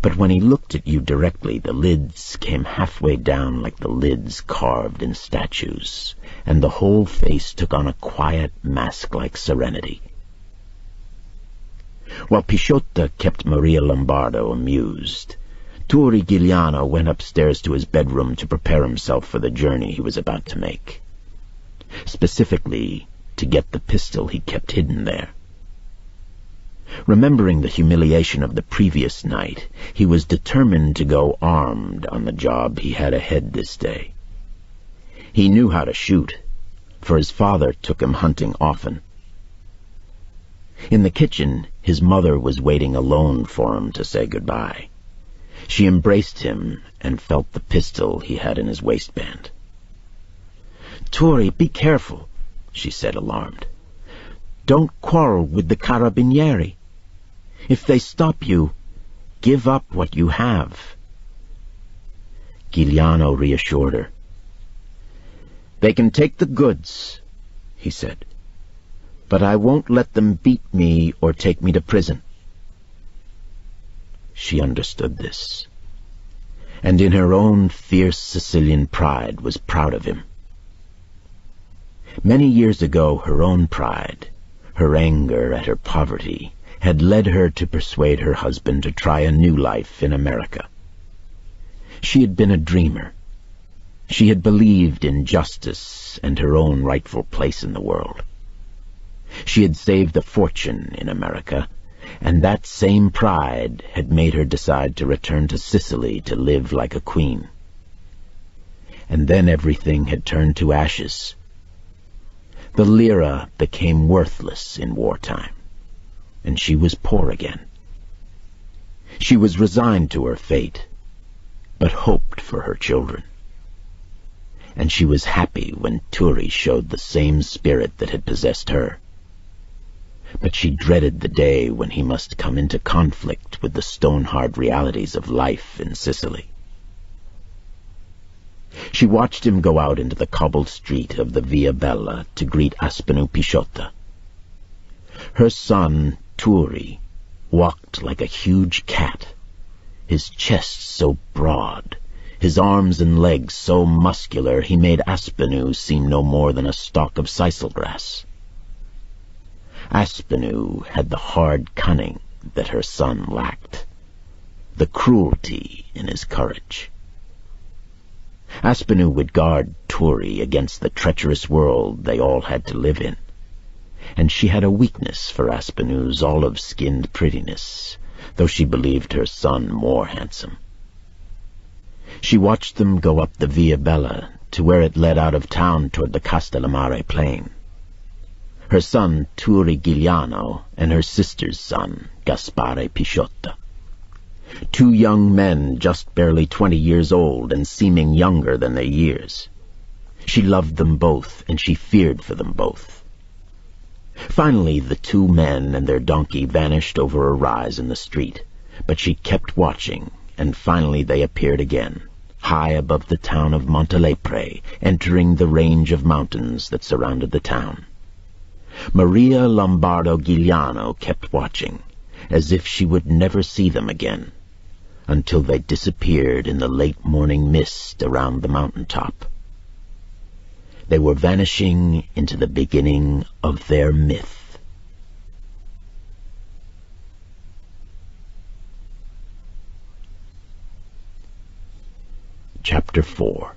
But when he looked at you directly, the lids came halfway down like the lids carved in statues, and the whole face took on a quiet, mask-like serenity. While Pisciotta kept Maria Lombardo amused, Turi Giuliano went upstairs to his bedroom to prepare himself for the journey he was about to make. Specifically, to get the pistol he kept hidden there. Remembering the humiliation of the previous night, he was determined to go armed on the job he had ahead this day. He knew how to shoot, for his father took him hunting often. In the kitchen, his mother was waiting alone for him to say goodbye. She embraced him and felt the pistol he had in his waistband. "Turi, be careful," she said, alarmed. "Don't quarrel with the carabinieri. If they stop you, give up what you have." Giuliano reassured her. "They can take the goods," he said, "but I won't let them beat me or take me to prison." She understood this, and in her own fierce Sicilian pride was proud of him. Many years ago, her own pride, her anger at her poverty, had led her to persuade her husband to try a new life in America. She had been a dreamer. She had believed in justice and her own rightful place in the world. She had saved a fortune in America, and that same pride had made her decide to return to Sicily to live like a queen. And then everything had turned to ashes. The lira became worthless in wartime, and she was poor again. She was resigned to her fate, but hoped for her children. And she was happy when Turi showed the same spirit that had possessed her. But she dreaded the day when he must come into conflict with the stone-hard realities of life in Sicily. She watched him go out into the cobbled street of the Via Bella to greet Aspenu Pisciotta. Her son, Turi, walked like a huge cat, his chest so broad, his arms and legs so muscular he made Aspenu seem no more than a stalk of sisal grass. Aspenu had the hard cunning that her son lacked, the cruelty in his courage. Aspenu would guard Turi against the treacherous world they all had to live in, and she had a weakness for Aspenu's olive-skinned prettiness, though she believed her son more handsome. She watched them go up the Via Bella to where it led out of town toward the Castellamare plain. Her son, Turi Giuliano, and her sister's son, Gaspare Pisciotta. Two young men just barely 20 years old and seeming younger than their years. She loved them both, and she feared for them both. Finally, the two men and their donkey vanished over a rise in the street, but she kept watching, and finally they appeared again, high above the town of Montelepre, entering the range of mountains that surrounded the town. Maria Lombardo Giuliano kept watching, as if she would never see them again, until they disappeared in the late morning mist around the mountaintop. They were vanishing into the beginning of their myth. Chapter 4.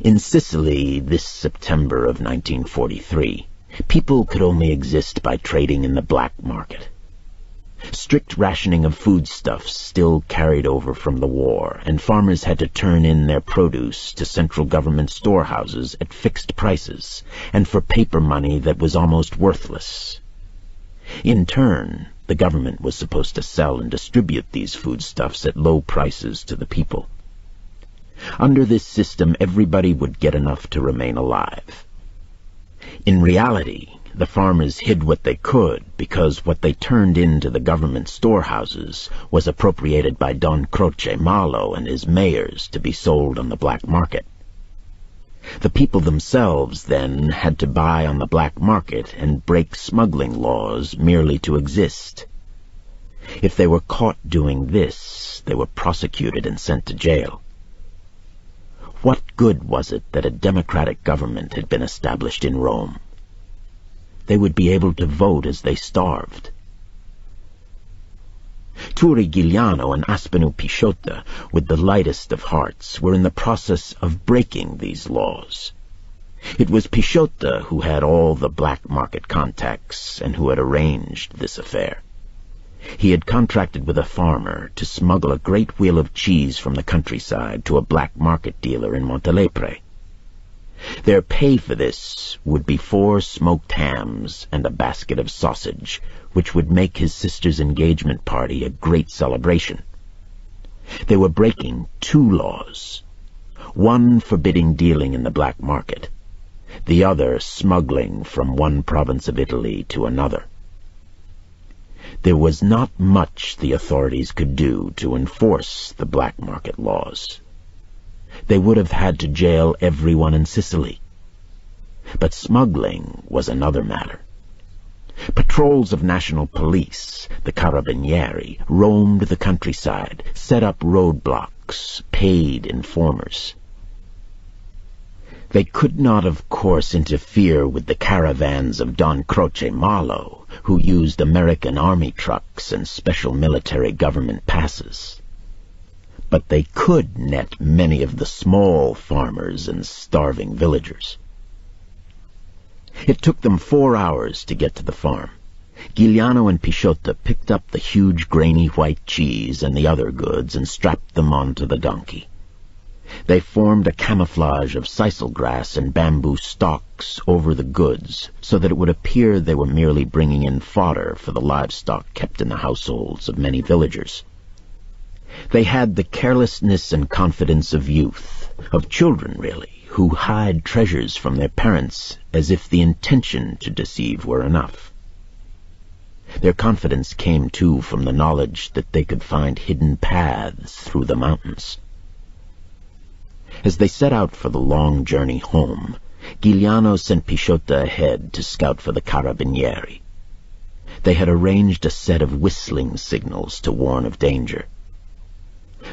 In Sicily, this September of 1943, people could only exist by trading in the black market. Strict rationing of foodstuffs still carried over from the war, and farmers had to turn in their produce to central government storehouses at fixed prices, and for paper money that was almost worthless. In turn, the government was supposed to sell and distribute these foodstuffs at low prices to the people. Under this system, everybody would get enough to remain alive. In reality, the farmers hid what they could, because what they turned into the government storehouses was appropriated by Don Croce Malo and his mayors to be sold on the black market. The people themselves, then, had to buy on the black market and break smuggling laws merely to exist. If they were caught doing this, they were prosecuted and sent to jail. What good was it that a democratic government had been established in Rome? They would be able to vote as they starved. Turi Giuliano and Aspenu Pisciotta, with the lightest of hearts, were in the process of breaking these laws. It was Pisciotta who had all the black market contacts and who had arranged this affair. He had contracted with a farmer to smuggle a great wheel of cheese from the countryside to a black market dealer in Montelepre. Their pay for this would be 4 smoked hams and a basket of sausage, which would make his sister's engagement party a great celebration. They were breaking 2 laws, one forbidding dealing in the black market, the other smuggling from one province of Italy to another. There was not much the authorities could do to enforce the black market laws. They would have had to jail everyone in Sicily. But smuggling was another matter. Patrols of national police, the Carabinieri, roamed the countryside, set up roadblocks, paid informers. They could not, of course, interfere with the caravans of Don Croce Malo, who used American army trucks and special military government passes. But they could net many of the small farmers and starving villagers. It took them 4 hours to get to the farm. Giuliano and Pisciotto picked up the huge grainy white cheese and the other goods and strapped them onto the donkey. They formed a camouflage of sisal grass and bamboo stalks over the goods so that it would appear they were merely bringing in fodder for the livestock kept in the households of many villagers. They had the carelessness and confidence of youth, of children really, who hide treasures from their parents as if the intention to deceive were enough. Their confidence came, too, from the knowledge that they could find hidden paths through the mountains. As they set out for the long journey home, Giuliano sent Pisciotto ahead to scout for the carabinieri. They had arranged a set of whistling signals to warn of danger.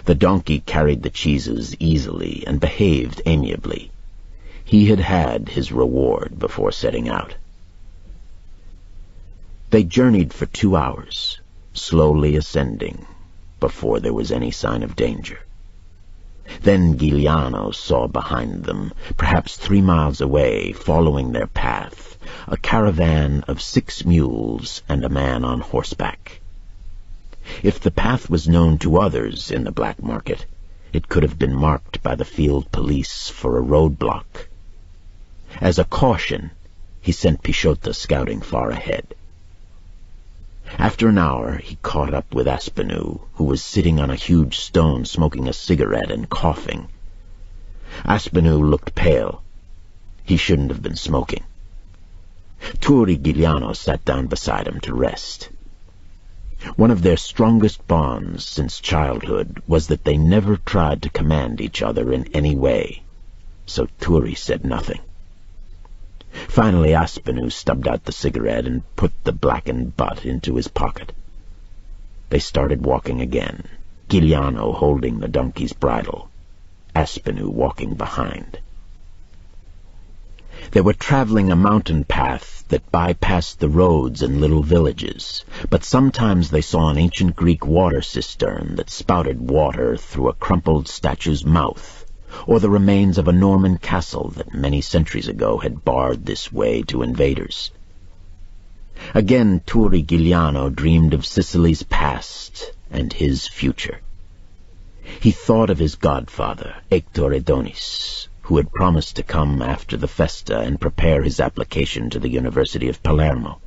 The donkey carried the cheeses easily and behaved amiably. He had had his reward before setting out. They journeyed for 2 hours, slowly ascending, before there was any sign of danger. Then Giuliano saw behind them, perhaps 3 miles away, following their path, a caravan of 6 mules and a man on horseback. If the path was known to others in the black market, it could have been marked by the field police for a roadblock. As a caution, he sent Pisciotto scouting far ahead. After an hour, he caught up with Aspinall, who was sitting on a huge stone smoking a cigarette and coughing. Aspinall looked pale. He shouldn't have been smoking. Turi Giuliano sat down beside him to rest. One of their strongest bonds since childhood was that they never tried to command each other in any way, so Turi said nothing. Finally, Aspinall stubbed out the cigarette and put the blackened butt into his pocket. They started walking again, Giuliano holding the donkey's bridle, Aspinall walking behind. They were traveling a mountain path that bypassed the roads and little villages, but sometimes they saw an ancient Greek water cistern that spouted water through a crumpled statue's mouth, or the remains of a Norman castle that many centuries ago had barred this way to invaders. Again, Turi Giuliano dreamed of Sicily's past and his future. He thought of his godfather, Ettore Donis, who had promised to come after the festa and prepare his application to the University of Palermo.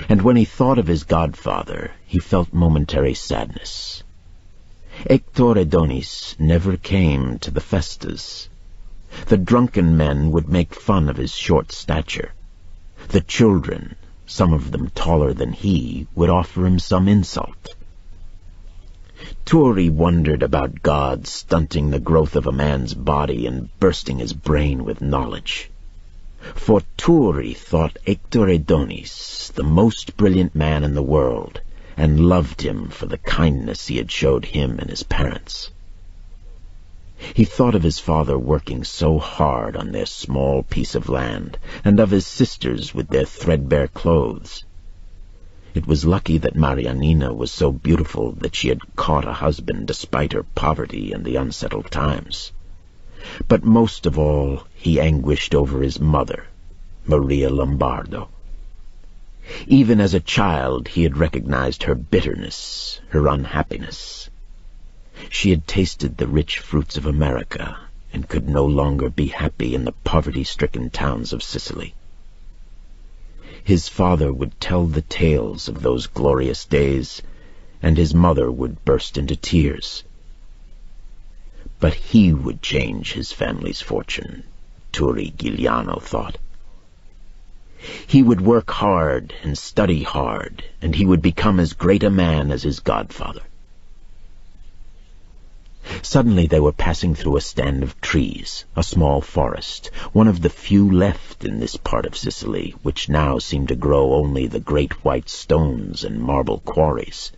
And when he thought of his godfather, he felt momentary sadness. Ettore Donis never came to the festas. The drunken men would make fun of his short stature. The children, some of them taller than he, would offer him some insult. Turi wondered about God stunting the growth of a man's body and bursting his brain with knowledge. For Turi thought Ettore Donis the most brilliant man in the world, and loved him for the kindness he had showed him and his parents. He thought of his father working so hard on their small piece of land, and of his sisters with their threadbare clothes. It was lucky that Marianina was so beautiful that she had caught a husband despite her poverty and the unsettled times. But most of all, he anguished over his mother, Maria Lombardo. Even as a child, he had recognized her bitterness, her unhappiness. She had tasted the rich fruits of America and could no longer be happy in the poverty-stricken towns of Sicily. His father would tell the tales of those glorious days, and his mother would burst into tears. But he would change his family's fortune, Turi Giuliano thought. He would work hard and study hard, and he would become as great a man as his godfather. Suddenly they were passing through a stand of trees, a small forest, one of the few left in this part of Sicily, which now seemed to grow only the great white stones and marble quarries.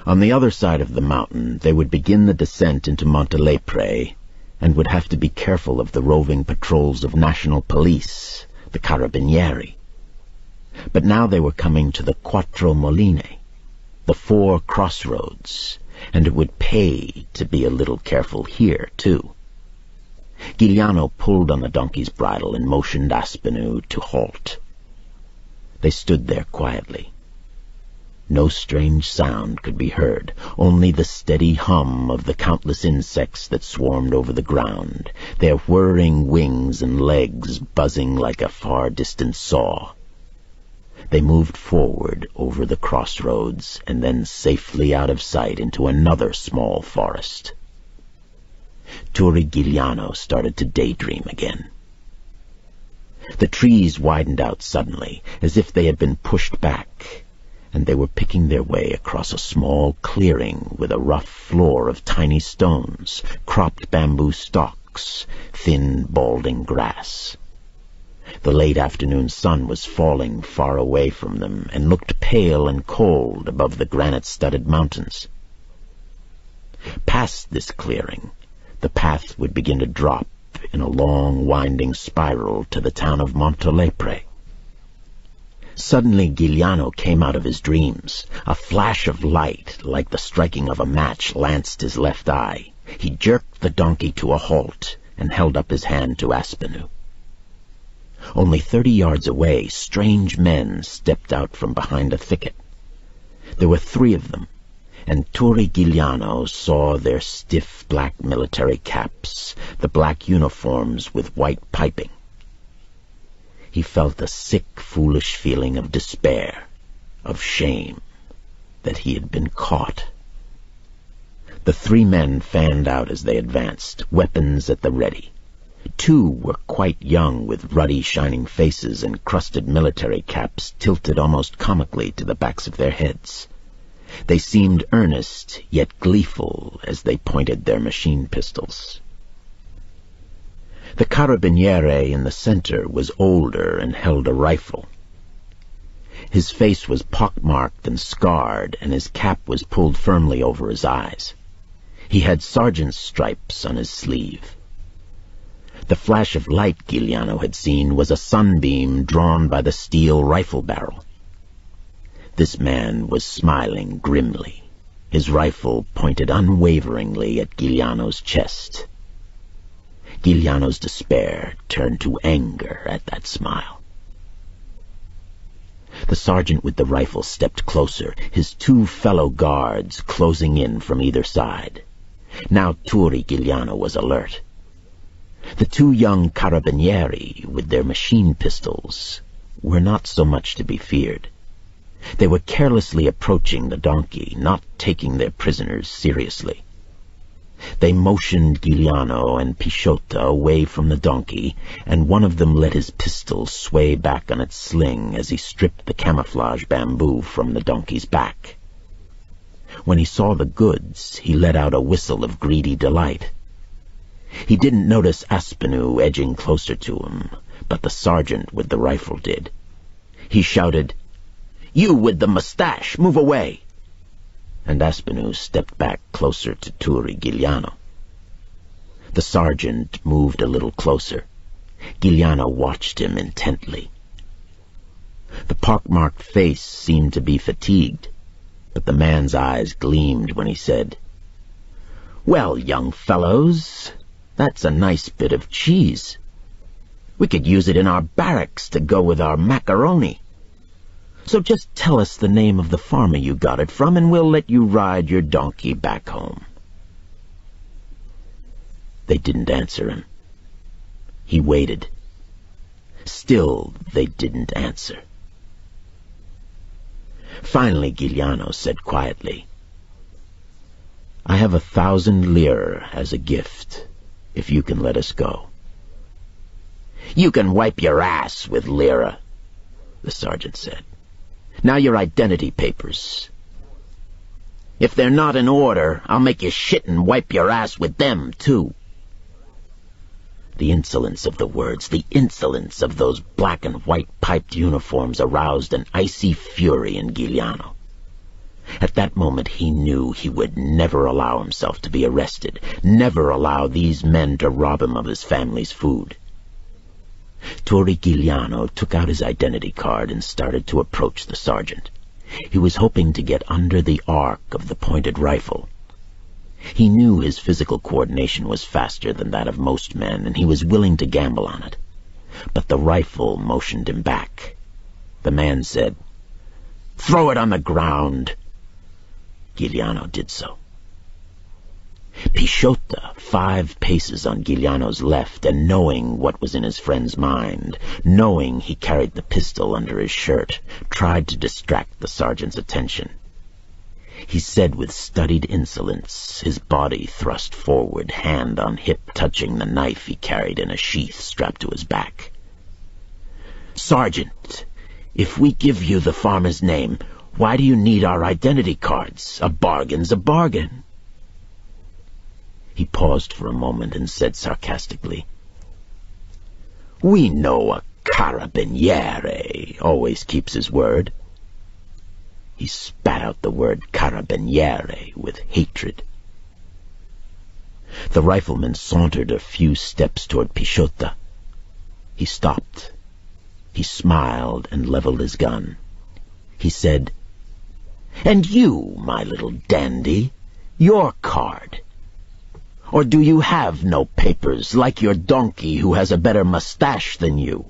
On the other side of the mountain they would begin the descent into Montelepre, and would have to be careful of the roving patrols of national police, the Carabinieri. But now they were coming to the Quattro Moline, the 4 crossroads, and it would pay to be a little careful here, too. Giuliano pulled on the donkey's bridle and motioned Aspinall to halt. They stood there quietly. No strange sound could be heard, only the steady hum of the countless insects that swarmed over the ground, their whirring wings and legs buzzing like a far-distant saw. They moved forward over the crossroads and then safely out of sight into another small forest. Turi Giuliano started to daydream again. The trees widened out suddenly, as if they had been pushed back, and they were picking their way across a small clearing with a rough floor of tiny stones, cropped bamboo stalks, thin, balding grass. The late afternoon sun was falling far away from them and looked pale and cold above the granite-studded mountains. Past this clearing, the path would begin to drop in a long, winding spiral to the town of Montelepre. Suddenly Giuliano came out of his dreams. A flash of light, like the striking of a match, lanced his left eye. He jerked the donkey to a halt and held up his hand to Aspinall. Only 30 yards away, strange men stepped out from behind a thicket. There were 3 of them, and Turi Giuliano saw their stiff black military caps, the black uniforms with white piping. He felt a sick, foolish feeling of despair, of shame, that he had been caught. The 3 men fanned out as they advanced, weapons at the ready. 2 were quite young, with ruddy, shining faces and crusted military caps tilted almost comically to the backs of their heads. They seemed earnest, yet gleeful, as they pointed their machine pistols. The carabiniere in the center was older and held a rifle. His face was pockmarked and scarred, and his cap was pulled firmly over his eyes. He had sergeant's stripes on his sleeve. The flash of light Giuliano had seen was a sunbeam drawn by the steel rifle barrel. This man was smiling grimly, his rifle pointed unwaveringly at Giuliano's chest. Giuliano's despair turned to anger at that smile. The sergeant with the rifle stepped closer, his 2 fellow guards closing in from either side. Now Turi Giuliano was alert. The 2 young carabinieri, with their machine pistols, were not so much to be feared. They were carelessly approaching the donkey, not taking their prisoners seriously. They motioned Giuliano and Pisciotto away from the donkey, and one of them let his pistol sway back on its sling as he stripped the camouflage bamboo from the donkey's back. When he saw the goods, he let out a whistle of greedy delight. He didn't notice Aspinall edging closer to him, but the sergeant with the rifle did. He shouted, "You with the mustache, move away!" And Aspinall stepped back closer to Turi Giuliano. The sergeant moved a little closer. Giuliano watched him intently. The pockmarked face seemed to be fatigued, but the man's eyes gleamed when he said, "Well, young fellows, that's a nice bit of cheese. We could use it in our barracks to go with our macaroni. So just tell us the name of the farmer you got it from, and we'll let you ride your donkey back home." They didn't answer him. He waited. Still they didn't answer. Finally Giuliano said quietly, "I have 1,000 lire as a gift, if you can let us go." "You can wipe your ass with lire," the sergeant said. "Now your identity papers. If they're not in order, I'll make you shit and wipe your ass with them, too." The insolence of the words, the insolence of those black and white piped uniforms aroused an icy fury in Giuliano. At that moment he knew he would never allow himself to be arrested, never allow these men to rob him of his family's food. Torri Giuliano took out his identity card and started to approach the sergeant. He was hoping to get under the arc of the pointed rifle. He knew his physical coordination was faster than that of most men, and he was willing to gamble on it. But the rifle motioned him back. The man said, "Throw it on the ground." Giuliano did so. Pisciota, 5 paces on Giuliano's left, and knowing what was in his friend's mind, knowing he carried the pistol under his shirt, tried to distract the sergeant's attention. He said with studied insolence, his body thrust forward, hand on hip touching the knife he carried in a sheath strapped to his back, "Sergeant, if we give you the farmer's name, why do you need our identity cards? A bargain's a bargain." He paused for a moment and said sarcastically, "We know a carabiniere always keeps his word." He spat out the word carabiniere with hatred. The rifleman sauntered a few steps toward Pisciota. He stopped. He smiled and leveled his gun. He said, "And you, my little dandy, your card. Or do you have no papers, like your donkey who has a better mustache than you?"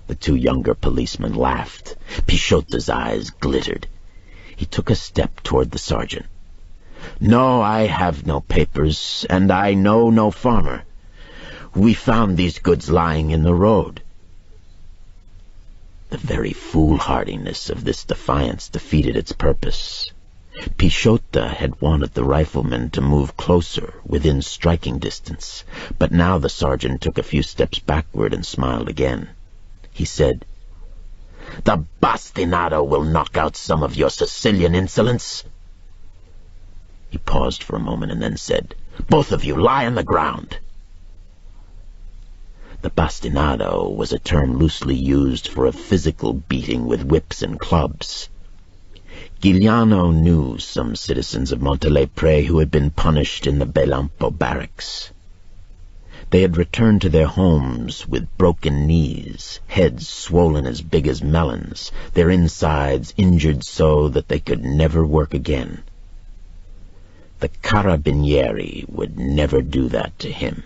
The 2 younger policemen laughed. Pisciota's eyes glittered. He took a step toward the sergeant. "No, I have no papers, and I know no farmer. We found these goods lying in the road." The very foolhardiness of this defiance defeated its purpose. Pisciota had wanted the rifleman to move closer, within striking distance, but now the sergeant took a few steps backward and smiled again. He said, "The bastinado will knock out some of your Sicilian insolence." He paused for a moment and then said, "Both of you lie on the ground." The bastinado was a term loosely used for a physical beating with whips and clubs. Giuliano knew some citizens of Montelepre who had been punished in the Belampo barracks. They had returned to their homes with broken knees, heads swollen as big as melons, their insides injured so that they could never work again. The carabinieri would never do that to him.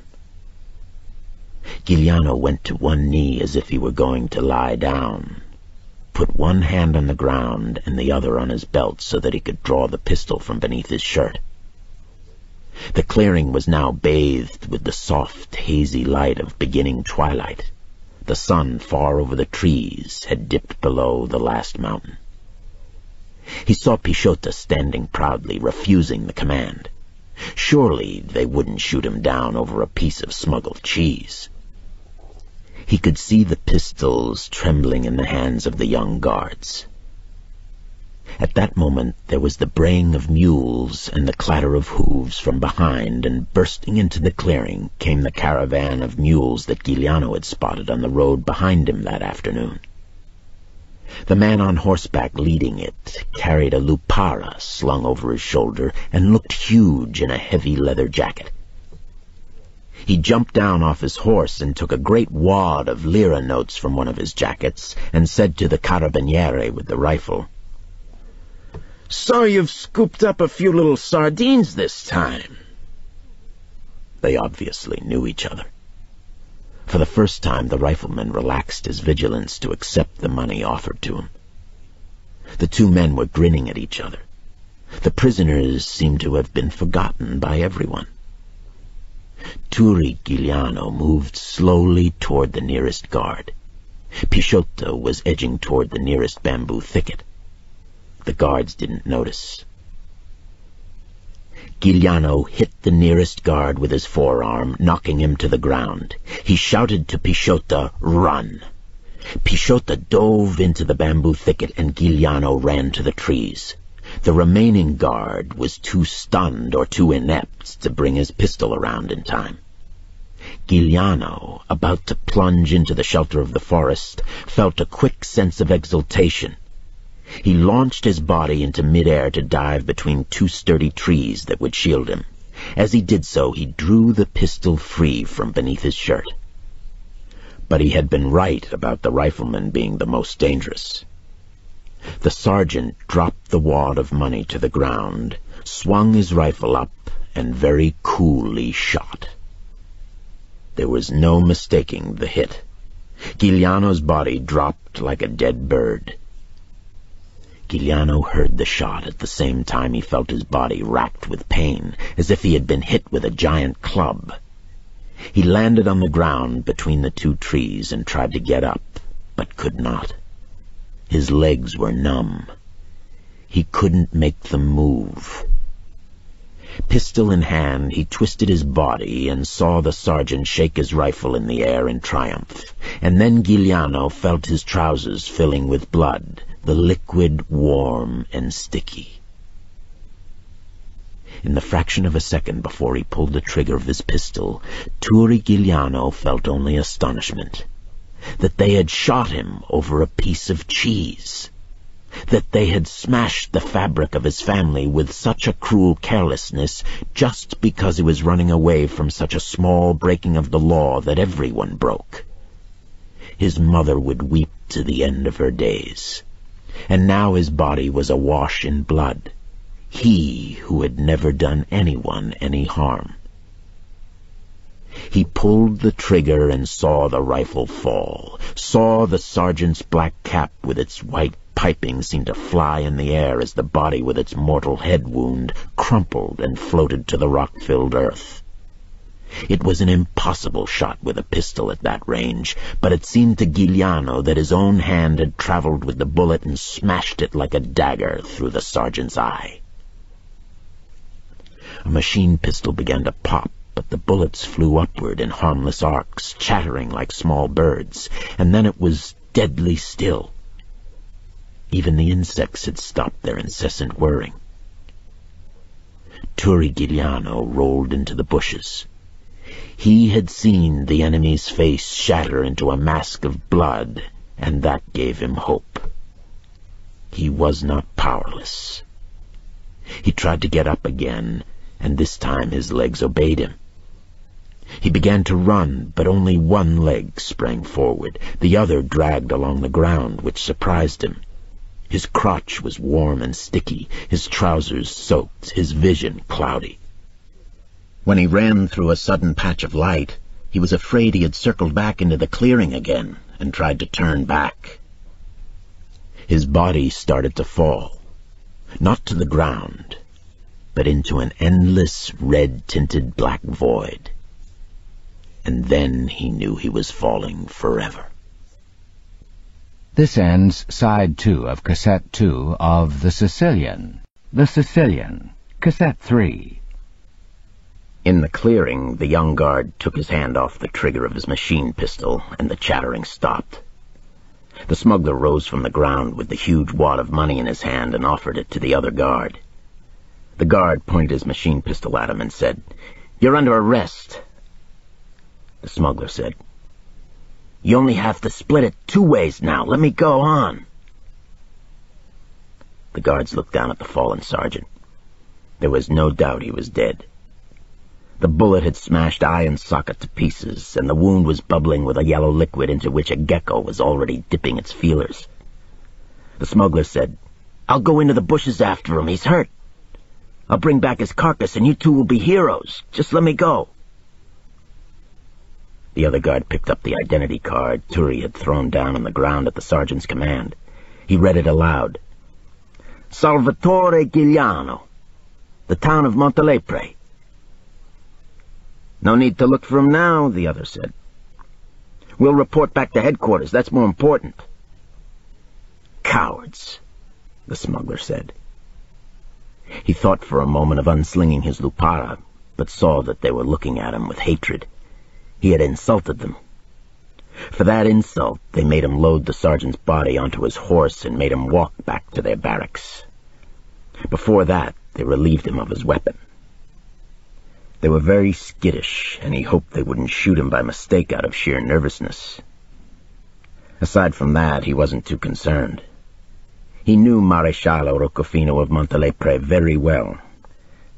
Giuliano went to one knee as if he were going to lie down, put one hand on the ground and the other on his belt so that he could draw the pistol from beneath his shirt. The clearing was now bathed with the soft, hazy light of beginning twilight. The sun, far over the trees, had dipped below the last mountain. He saw Pisciota standing proudly, refusing the command. Surely they wouldn't shoot him down over a piece of smuggled cheese. He could see the pistols trembling in the hands of the young guards. At that moment there was the braying of mules and the clatter of hooves from behind, and bursting into the clearing came the caravan of mules that Giuliano had spotted on the road behind him that afternoon. The man on horseback leading it carried a lupara slung over his shoulder and looked huge in a heavy leather jacket. He jumped down off his horse and took a great wad of lira notes from one of his jackets and said to the carabiniere with the rifle, "So you've scooped up a few little sardines this time." They obviously knew each other. For the first time, the rifleman relaxed his vigilance to accept the money offered to him. The 2 men were grinning at each other. The prisoners seemed to have been forgotten by everyone. Torri Giuliano moved slowly toward the nearest guard. Pisciota was edging toward the nearest bamboo thicket. The guards didn't notice. Giuliano hit the nearest guard with his forearm, knocking him to the ground. He shouted to Pisciota, "Run!" Pisciota dove into the bamboo thicket and Giuliano ran to the trees. The remaining guard was too stunned or too inept to bring his pistol around in time. Giuliano, about to plunge into the shelter of the forest, felt a quick sense of exultation. He launched his body into midair to dive between two sturdy trees that would shield him. As he did so, he drew the pistol free from beneath his shirt. But he had been right about the rifleman being the most dangerous. The sergeant dropped the wad of money to the ground, swung his rifle up, and very coolly shot. There was no mistaking the hit. Giuliano's body dropped like a dead bird. Giuliano heard the shot at the same time he felt his body racked with pain, as if he had been hit with a giant club. He landed on the ground between the two trees and tried to get up, but could not. His legs were numb. He couldn't make them move. Pistol in hand, he twisted his body and saw the sergeant shake his rifle in the air in triumph. And then Giuliano felt his trousers filling with blood, the liquid warm and sticky. In the fraction of a second before he pulled the trigger of his pistol, Turi Giuliano felt only astonishment. That they had shot him over a piece of cheese. That they had smashed the fabric of his family with such a cruel carelessness just because he was running away from such a small breaking of the law that everyone broke. His mother would weep to the end of her days. And now his body was awash in blood. He who had never done anyone any harm. He pulled the trigger and saw the rifle fall, saw the sergeant's black cap with its white piping seem to fly in the air as the body with its mortal head wound crumpled and floated to the rock-filled earth. It was an impossible shot with a pistol at that range, but it seemed to Giuliano that his own hand had traveled with the bullet and smashed it like a dagger through the sergeant's eye. A machine pistol began to pop, but the bullets flew upward in harmless arcs, chattering like small birds, and then it was deadly still. Even the insects had stopped their incessant whirring. Turi Giuliano rolled into the bushes. He had seen the enemy's face shatter into a mask of blood, and that gave him hope. He was not powerless. He tried to get up again, and this time his legs obeyed him. He began to run, but only one leg sprang forward. The other dragged along the ground, which surprised him. His crotch was warm and sticky, his trousers soaked, his vision cloudy. When he ran through a sudden patch of light, he was afraid he had circled back into the clearing again and tried to turn back. His body started to fall, not to the ground, but into an endless red-tinted black void. And then he knew he was falling forever. This ends Side 2 of Cassette 2 of The Sicilian. The Sicilian, Cassette 3. In the clearing, the young guard took his hand off the trigger of his machine pistol, and the chattering stopped. The smuggler rose from the ground with the huge wad of money in his hand and offered it to the other guard. The guard pointed his machine pistol at him and said, "You're under arrest." The smuggler said, "You only have to split it 2 ways now. Let me go on." The guards looked down at the fallen sergeant. There was no doubt he was dead. The bullet had smashed eye and socket to pieces, and the wound was bubbling with a yellow liquid into which a gecko was already dipping its feelers. The smuggler said, "I'll go into the bushes after him. He's hurt. I'll bring back his carcass, and you two will be heroes. Just let me go." The other guard picked up the identity card Turi had thrown down on the ground at the sergeant's command. He read it aloud. "Salvatore Giuliano, the town of Montelepre." "No need to look for him now," the other said. "We'll report back to headquarters. That's more important." "Cowards," the smuggler said. He thought for a moment of unslinging his lupara, but saw that they were looking at him with hatred. He had insulted them. For that insult, they made him load the sergeant's body onto his horse and made him walk back to their barracks. Before that, they relieved him of his weapon. They were very skittish, and he hoped they wouldn't shoot him by mistake out of sheer nervousness. Aside from that, he wasn't too concerned. He knew Maresciallo Roccofino of Montelepre very well.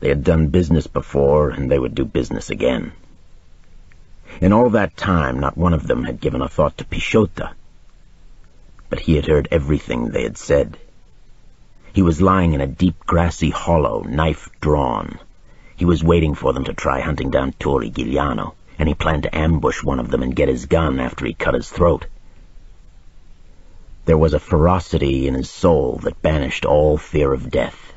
They had done business before, and they would do business again. In all that time, not one of them had given a thought to Pisciota. But he had heard everything they had said. He was lying in a deep grassy hollow, knife drawn. He was waiting for them to try hunting down Turi Giuliano, and he planned to ambush one of them and get his gun after he cut his throat. There was a ferocity in his soul that banished all fear of death,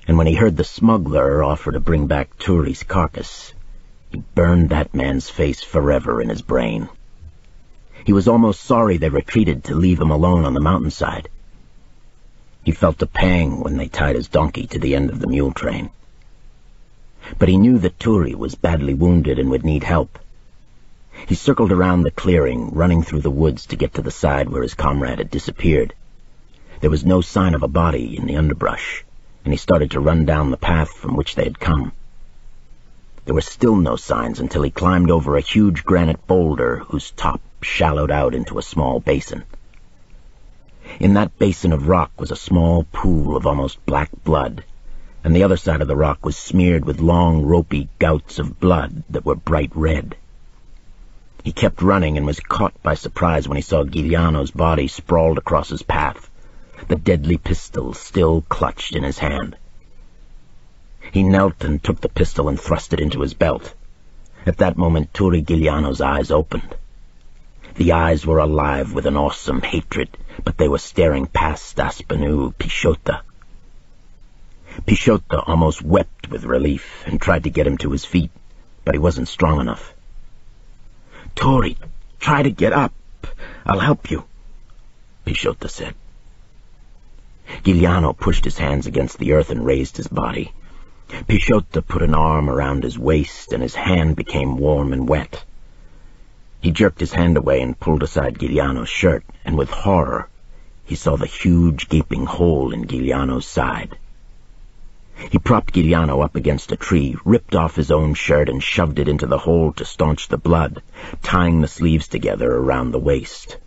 and when he heard the smuggler offer to bring back Turi's carcass, he burned that man's face forever in his brain. He was almost sorry they retreated to leave him alone on the mountainside. He felt a pang when they tied his donkey to the end of the mule train. But he knew that Turi was badly wounded and would need help. He circled around the clearing, running through the woods to get to the side where his comrade had disappeared. There was no sign of a body in the underbrush, and he started to run down the path from which they had come. There were still no signs until he climbed over a huge granite boulder whose top shallowed out into a small basin. In that basin of rock was a small pool of almost black blood, and the other side of the rock was smeared with long, ropey gouts of blood that were bright red. He kept running and was caught by surprise when he saw Giuliano's body sprawled across his path, the deadly pistol still clutched in his hand. He knelt and took the pistol and thrust it into his belt. At that moment, Turi Giuliano's eyes opened. The eyes were alive with an awesome hatred, but they were staring past Aspinall Pisciota. Pisciota almost wept with relief and tried to get him to his feet, but he wasn't strong enough. "Turi, try to get up. I'll help you," Pisciota said. Giuliano pushed his hands against the earth and raised his body. Pisciota put an arm around his waist, and his hand became warm and wet. He jerked his hand away and pulled aside Giuliano's shirt, and with horror he saw the huge gaping hole in Giuliano's side. He propped Giuliano up against a tree, ripped off his own shirt and shoved it into the hole to staunch the blood, tying the sleeves together around the waist.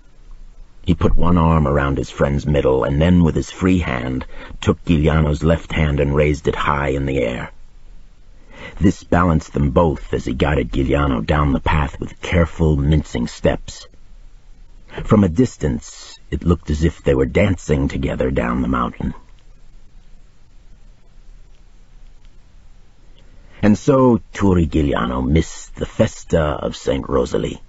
He put one arm around his friend's middle, and then with his free hand took Giuliano's left hand and raised it high in the air. This balanced them both as he guided Giuliano down the path with careful, mincing steps. From a distance, it looked as if they were dancing together down the mountain. And so Turi Giuliano missed the Festa of St. Rosalie,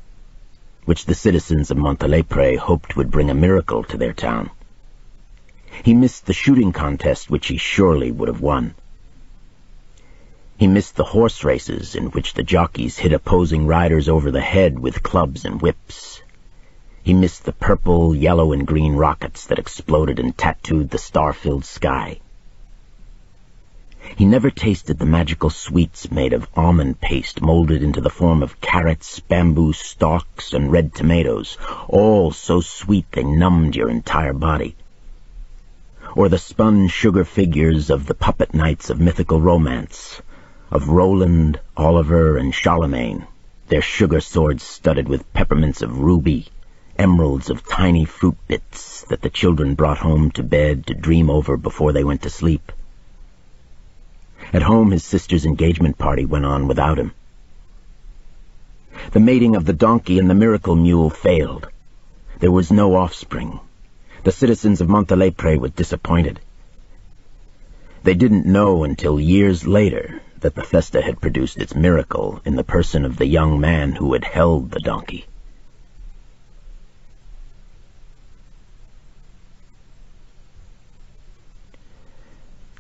which the citizens of Montelepre hoped would bring a miracle to their town. He missed the shooting contest, which he surely would have won. He missed the horse races in which the jockeys hit opposing riders over the head with clubs and whips. He missed the purple, yellow, and green rockets that exploded and tattooed the star-filled sky. He never tasted the magical sweets made of almond paste molded into the form of carrots, bamboo stalks, and red tomatoes, all so sweet they numbed your entire body. Or the spun sugar figures of the puppet knights of mythical romance, of Roland, Oliver, and Charlemagne, their sugar swords studded with peppermints of ruby, emeralds of tiny fruit bits that the children brought home to bed to dream over before they went to sleep. At home, his sister's engagement party went on without him. The mating of the donkey and the miracle mule failed. There was no offspring. The citizens of Montelepre were disappointed. They didn't know until years later that the Festa had produced its miracle in the person of the young man who had held the donkey.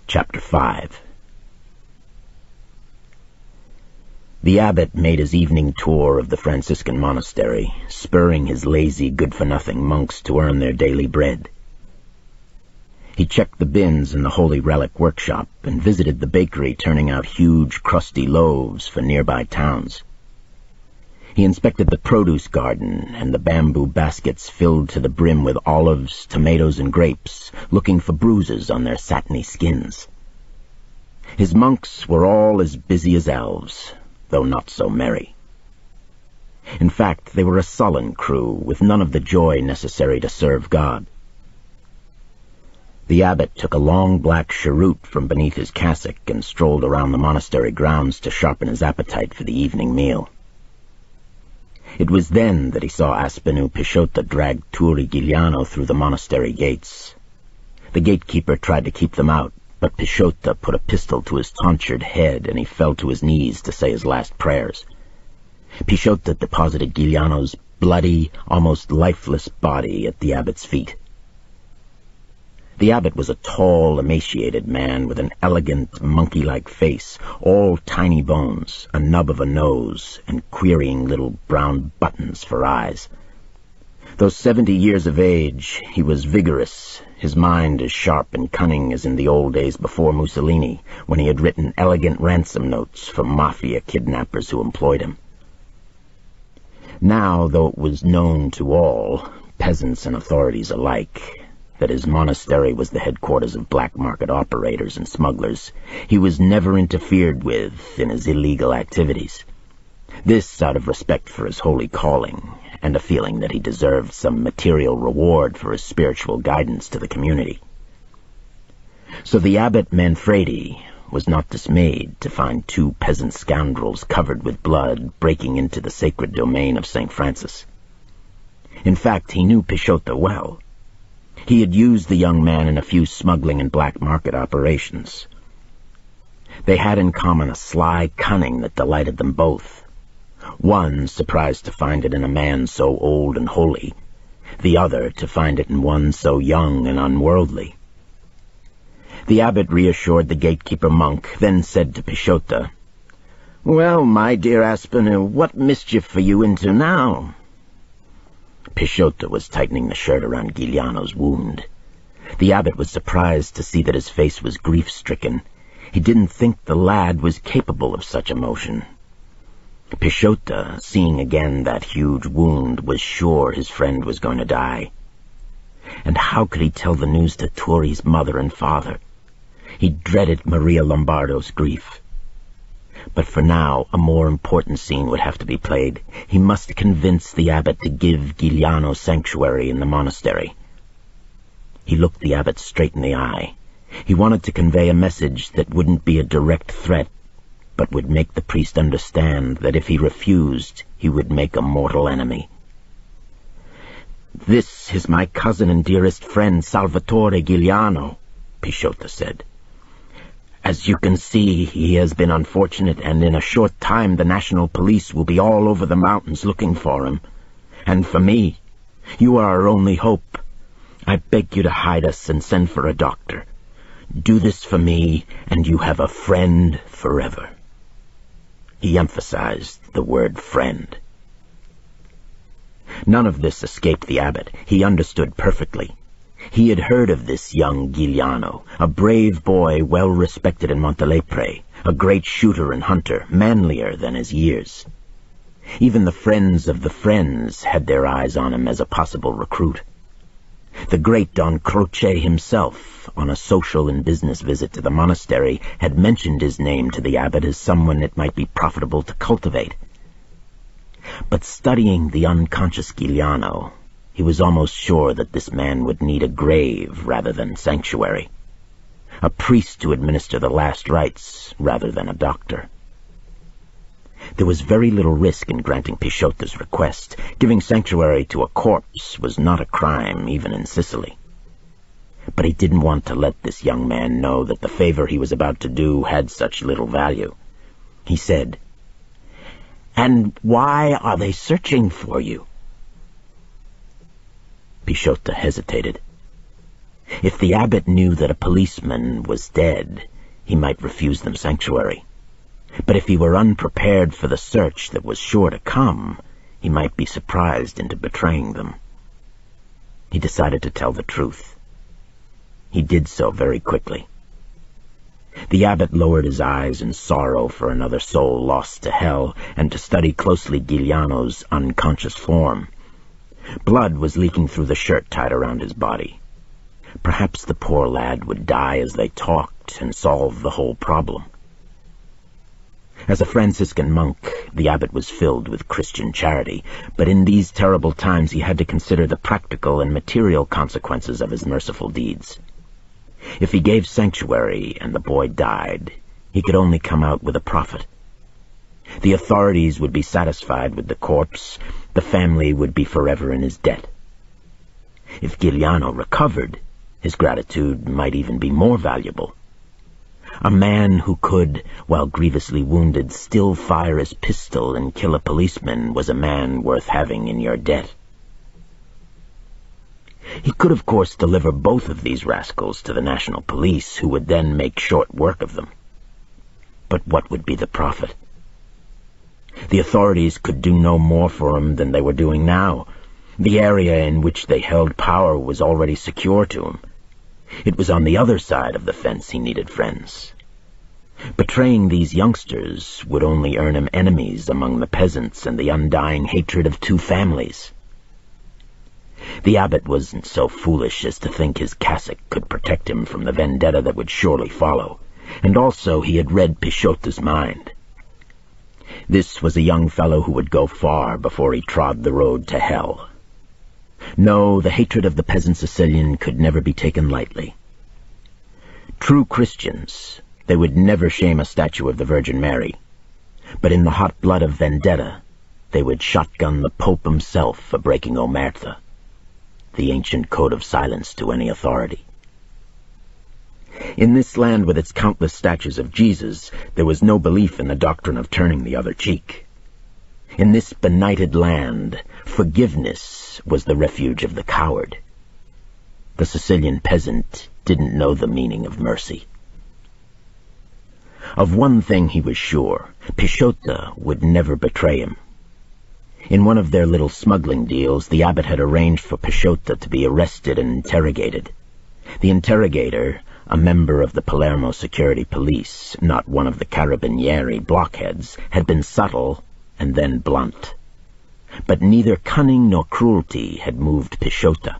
Chapter 5. The abbot made his evening tour of the Franciscan monastery, spurring his lazy, good-for-nothing monks to earn their daily bread. He checked the bins in the Holy Relic workshop and visited the bakery turning out huge, crusty loaves for nearby towns. He inspected the produce garden and the bamboo baskets filled to the brim with olives, tomatoes, and grapes, looking for bruises on their satiny skins. His monks were all as busy as elves, though not so merry. In fact, they were a sullen crew, with none of the joy necessary to serve God. The abbot took a long black cheroot from beneath his cassock and strolled around the monastery grounds to sharpen his appetite for the evening meal. It was then that he saw Aspenu Peixoto drag Turi Giuliano through the monastery gates. The gatekeeper tried to keep them out, but Peixoto put a pistol to his tonsured head and he fell to his knees to say his last prayers. Peixoto deposited Giuliano's bloody, almost lifeless body at the abbot's feet. The abbot was a tall, emaciated man with an elegant, monkey-like face, all tiny bones, a nub of a nose, and querying little brown buttons for eyes. Though 70 years of age, he was vigorous, his mind as sharp and cunning as in the old days before Mussolini, when he had written elegant ransom notes for mafia kidnappers who employed him. Now, though it was known to all, peasants and authorities alike, that his monastery was the headquarters of black market operators and smugglers, he was never interfered with in his illegal activities. This out of respect for his holy calling, and a feeling that he deserved some material reward for his spiritual guidance to the community. So the abbot Manfredi was not dismayed to find 2 peasant scoundrels covered with blood breaking into the sacred domain of St. Francis. In fact, he knew Peixoto well. He had used the young man in a few smuggling and black market operations. They had in common a sly cunning that delighted them both. One surprised to find it in a man so old and holy, the other to find it in one so young and unworldly. The abbot reassured the gatekeeper monk, then said to Peixoto, "Well, my dear Aspenu, what mischief are you into now?" Peixoto was tightening the shirt around Giuliano's wound. The abbot was surprised to see that his face was grief-stricken. He didn't think the lad was capable of such emotion. Peixoto, seeing again that huge wound, was sure his friend was going to die. And how could he tell the news to Turi's mother and father? He dreaded Maria Lombardo's grief. But for now, a more important scene would have to be played. He must convince the abbot to give Giuliano sanctuary in the monastery. He looked the abbot straight in the eye. He wanted to convey a message that wouldn't be a direct threat, but would make the priest understand that if he refused, he would make a mortal enemy. "This is my cousin and dearest friend, Salvatore Giuliano," Peixoto said. "As you can see, he has been unfortunate, and in a short time the national police will be all over the mountains looking for him. And for me, you are our only hope. I beg you to hide us and send for a doctor. Do this for me, and you have a friend forever." He emphasized the word friend. None of this escaped the abbot. He understood perfectly. He had heard of this young Giuliano, a brave boy well respected in Montelepre, a great shooter and hunter, manlier than his years. Even the friends of the friends had their eyes on him as a possible recruit. The great Don Croce himself, on a social and business visit to the monastery, had mentioned his name to the abbot as someone it might be profitable to cultivate. But studying the unconscious Giuliano, he was almost sure that this man would need a grave rather than sanctuary, a priest to administer the last rites rather than a doctor. There was very little risk in granting Peixoto's request. Giving sanctuary to a corpse was not a crime, even in Sicily. But he didn't want to let this young man know that the favor he was about to do had such little value. He said, "And why are they searching for you?" Peixoto hesitated. If the abbot knew that a policeman was dead, he might refuse them sanctuary. But if he were unprepared for the search that was sure to come, he might be surprised into betraying them. He decided to tell the truth. He did so very quickly. The abbot lowered his eyes in sorrow for another soul lost to hell, and to study closely Giuliano's unconscious form. Blood was leaking through the shirt tied around his body. Perhaps the poor lad would die as they talked and solve the whole problem. As a Franciscan monk, the abbot was filled with Christian charity, but in these terrible times he had to consider the practical and material consequences of his merciful deeds. If he gave sanctuary and the boy died, he could only come out with a profit. The authorities would be satisfied with the corpse. The family would be forever in his debt. If Giuliano recovered, his gratitude might even be more valuable. A man who could, while grievously wounded, still fire his pistol and kill a policeman was a man worth having in your debt. He could, of course, deliver both of these rascals to the National Police, who would then make short work of them. But what would be the profit? The authorities could do no more for him than they were doing now. The area in which they held power was already secure to him. It was on the other side of the fence he needed friends. Betraying these youngsters would only earn him enemies among the peasants and the undying hatred of two families. The abbot wasn't so foolish as to think his cassock could protect him from the vendetta that would surely follow, and also he had read Pisciotta's mind. This was a young fellow who would go far before he trod the road to hell. No, the hatred of the peasant Sicilian could never be taken lightly. True Christians, they would never shame a statue of the Virgin Mary, but in the hot blood of vendetta, they would shotgun the Pope himself for breaking Omerta, the ancient code of silence to any authority. In this land with its countless statues of Jesus, there was no belief in the doctrine of turning the other cheek. In this benighted land, forgiveness was the refuge of the coward. The Sicilian peasant didn't know the meaning of mercy. Of one thing he was sure: Pisciotta would never betray him. In one of their little smuggling deals, the abbot had arranged for Pisciotta to be arrested and interrogated. The interrogator, a member of the Palermo security police, not one of the carabinieri blockheads, had been subtle and then blunt. But neither cunning nor cruelty had moved Pisciotta.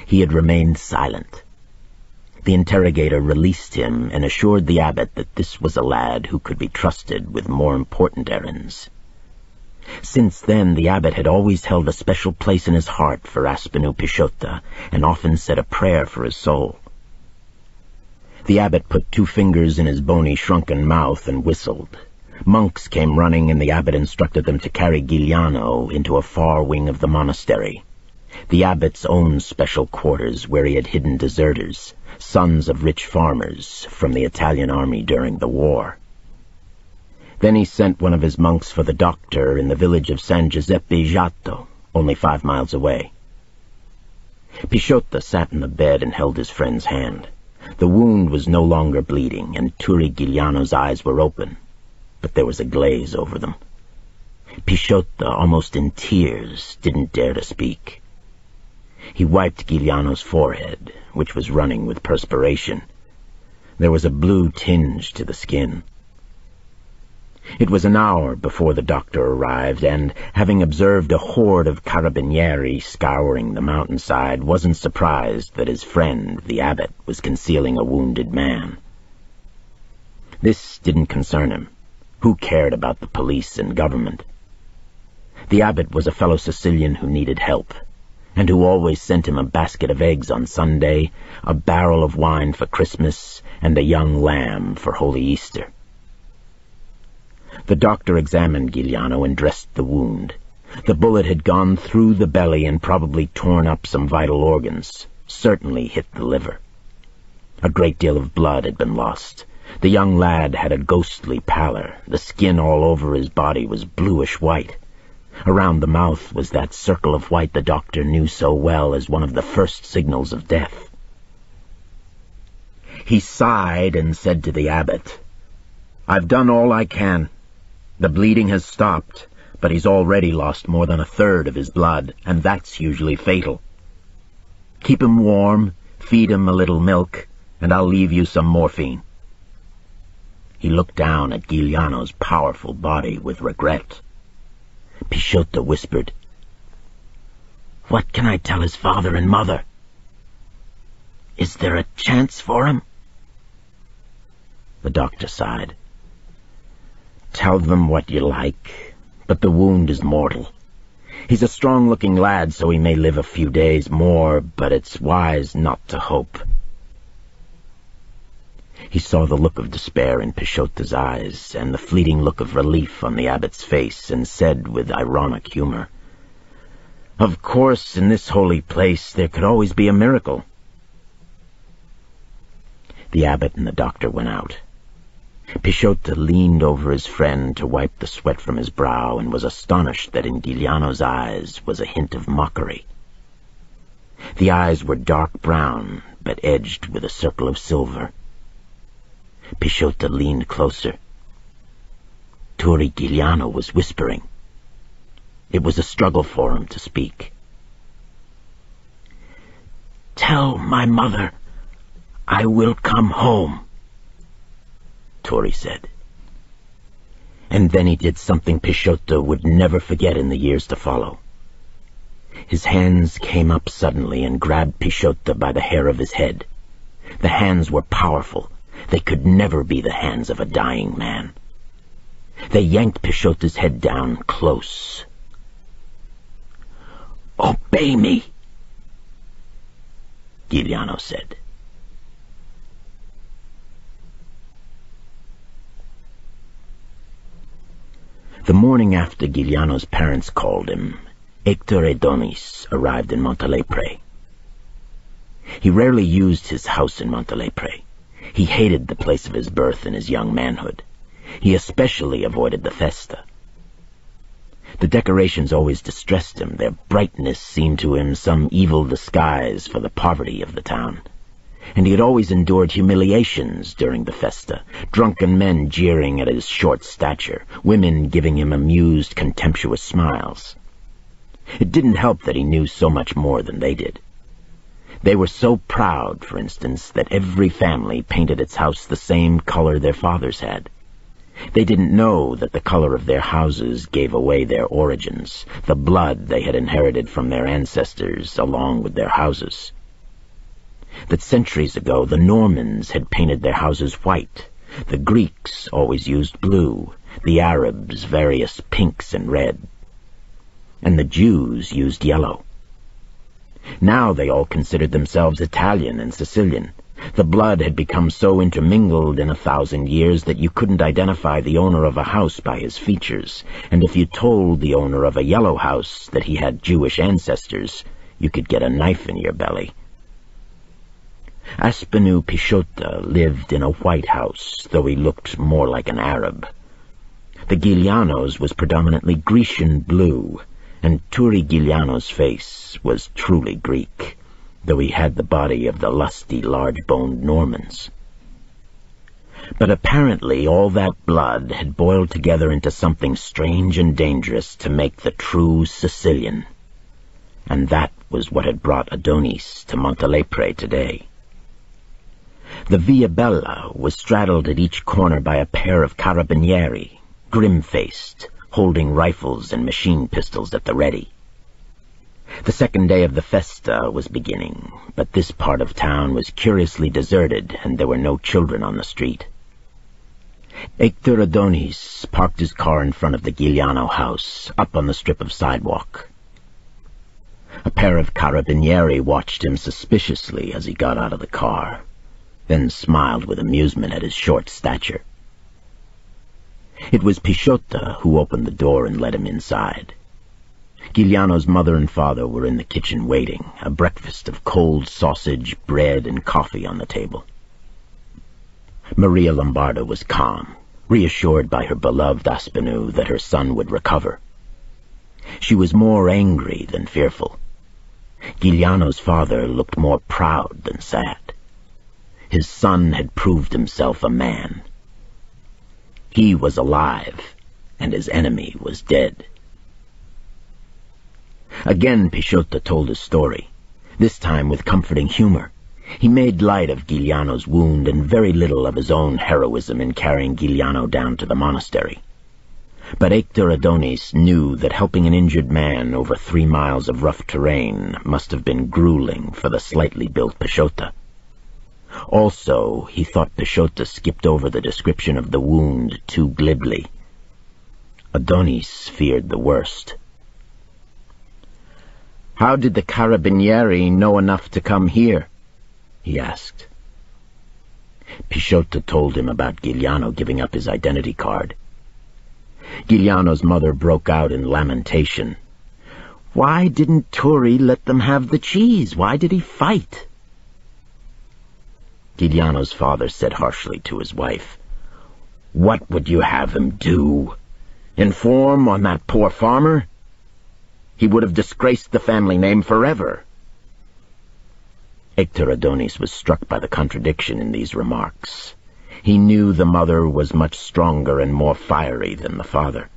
He had remained silent. The interrogator released him and assured the abbot that this was a lad who could be trusted with more important errands. Since then, the abbot had always held a special place in his heart for Aspinall Pisciotta, and often said a prayer for his soul. The abbot put 2 fingers in his bony, shrunken mouth and whistled. Monks came running, and the abbot instructed them to carry Giuliano into a far wing of the monastery, the abbot's own special quarters where he had hidden deserters, sons of rich farmers, from the Italian army during the war. Then he sent one of his monks for the doctor in the village of San Giuseppe Giotto, only 5 miles away. Pisciotta sat in the bed and held his friend's hand. The wound was no longer bleeding, and Turi Giuliano's eyes were open, but there was a glaze over them. Pisciotta, almost in tears, didn't dare to speak. He wiped Giuliano's forehead, which was running with perspiration. There was a blue tinge to the skin. It was an hour before the doctor arrived, and, having observed a horde of carabinieri scouring the mountainside, wasn't surprised that his friend, the abbot, was concealing a wounded man. This didn't concern him. Who cared about the police and government? The abbot was a fellow Sicilian who needed help, and who always sent him a basket of eggs on Sunday, a barrel of wine for Christmas, and a young lamb for Holy Easter. The doctor examined Giuliano and dressed the wound. The bullet had gone through the belly and probably torn up some vital organs, certainly hit the liver. A great deal of blood had been lost. The young lad had a ghostly pallor. The skin all over his body was bluish-white. Around the mouth was that circle of white the doctor knew so well as one of the first signals of death. He sighed and said to the abbot, "I've done all I can. The bleeding has stopped, but he's already lost more than 1/3 of his blood, and that's usually fatal. Keep him warm, feed him a little milk, and I'll leave you some morphine." He looked down at Giuliano's powerful body with regret. Pisciotta whispered, "What can I tell his father and mother? Is there a chance for him?" The doctor sighed. "Tell them what you like, but the wound is mortal. He's a strong-looking lad, so he may live a few days more, but it's wise not to hope. He saw the look of despair in Pishotta's eyes and the fleeting look of relief on the abbot's face, and said with ironic humor, "Of course, in this holy place there could always be a miracle." The abbot and the doctor went out. Pishotta leaned over his friend to wipe the sweat from his brow, and was astonished that in Giuliano's eyes was a hint of mockery. The eyes were dark brown, but edged with a circle of silver. Pishotta leaned closer. Turri Giuliano was whispering. It was a struggle for him to speak. "Tell my mother I will come home," Turri said. And then he did something Pishotta would never forget in the years to follow. His hands came up suddenly and grabbed Pishotta by the hair of his head. The hands were powerful. They could never be the hands of a dying man. They yanked Pishotta's head down close. "Obey me," Giuliano said. The morning after Giuliano's parents called him, Hector Adonis arrived in Montalepre. He rarely used his house in Montalepre. He hated the place of his birth in his young manhood. He especially avoided the festa. The decorations always distressed him. Their brightness seemed to him some evil disguise for the poverty of the town. And he had always endured humiliations during the festa, drunken men jeering at his short stature, women giving him amused, contemptuous smiles. It didn't help that he knew so much more than they did. They were so proud, for instance, that every family painted its house the same color their fathers had. They didn't know that the color of their houses gave away their origins, the blood they had inherited from their ancestors along with their houses. That centuries ago the Normans had painted their houses white, the Greeks always used blue, the Arabs various pinks and red, and the Jews used yellow. Now they all considered themselves Italian and Sicilian. The blood had become so intermingled in 1,000 years that you couldn't identify the owner of a house by his features, and if you told the owner of a yellow house that he had Jewish ancestors, you could get a knife in your belly. Aspenu Pishotta lived in a white house, though he looked more like an Arab. The Giuliano's was predominantly Grecian blue, and Turri Giuliano's face was truly Greek, though he had the body of the lusty, large-boned Normans. But apparently all that blood had boiled together into something strange and dangerous to make the true Sicilian, and that was what had brought Adonis to Montalepre today. The Via Bella was straddled at each corner by a pair of carabinieri, grim-faced, holding rifles and machine pistols at the ready. The second day of the festa was beginning, but this part of town was curiously deserted, and there were no children on the street. Hector Adonis parked his car in front of the Giuliano house, up on the strip of sidewalk. A pair of carabinieri watched him suspiciously as he got out of the car, then smiled with amusement at his short stature. It was Pishotta who opened the door and let him inside. Giuliano's mother and father were in the kitchen waiting, a breakfast of cold sausage, bread, and coffee on the table. Maria Lombardo was calm, reassured by her beloved Aspenu that her son would recover. She was more angry than fearful. Giuliano's father looked more proud than sad. His son had proved himself a man. He was alive, and his enemy was dead. Again Pishotta told his story, this time with comforting humor. He made light of Giuliano's wound and very little of his own heroism in carrying Giuliano down to the monastery. But Hector Adonis knew that helping an injured man over 3 miles of rough terrain must have been grueling for the slightly built Pishotta. Also, he thought Pishotta skipped over the description of the wound too glibly. Adonis feared the worst. "How did the carabinieri know enough to come here?" he asked. Pisciotto told him about Giuliano giving up his identity card. Giuliano's mother broke out in lamentation. Why didn't Turi let them have the cheese? Why did he fight? Giuliano's father said harshly to his wife, What would you have him do? Inform on that poor farmer? He would have disgraced the family name forever. Hector Adonis was struck by the contradiction in these remarks. He knew the mother was much stronger and more fiery than the father.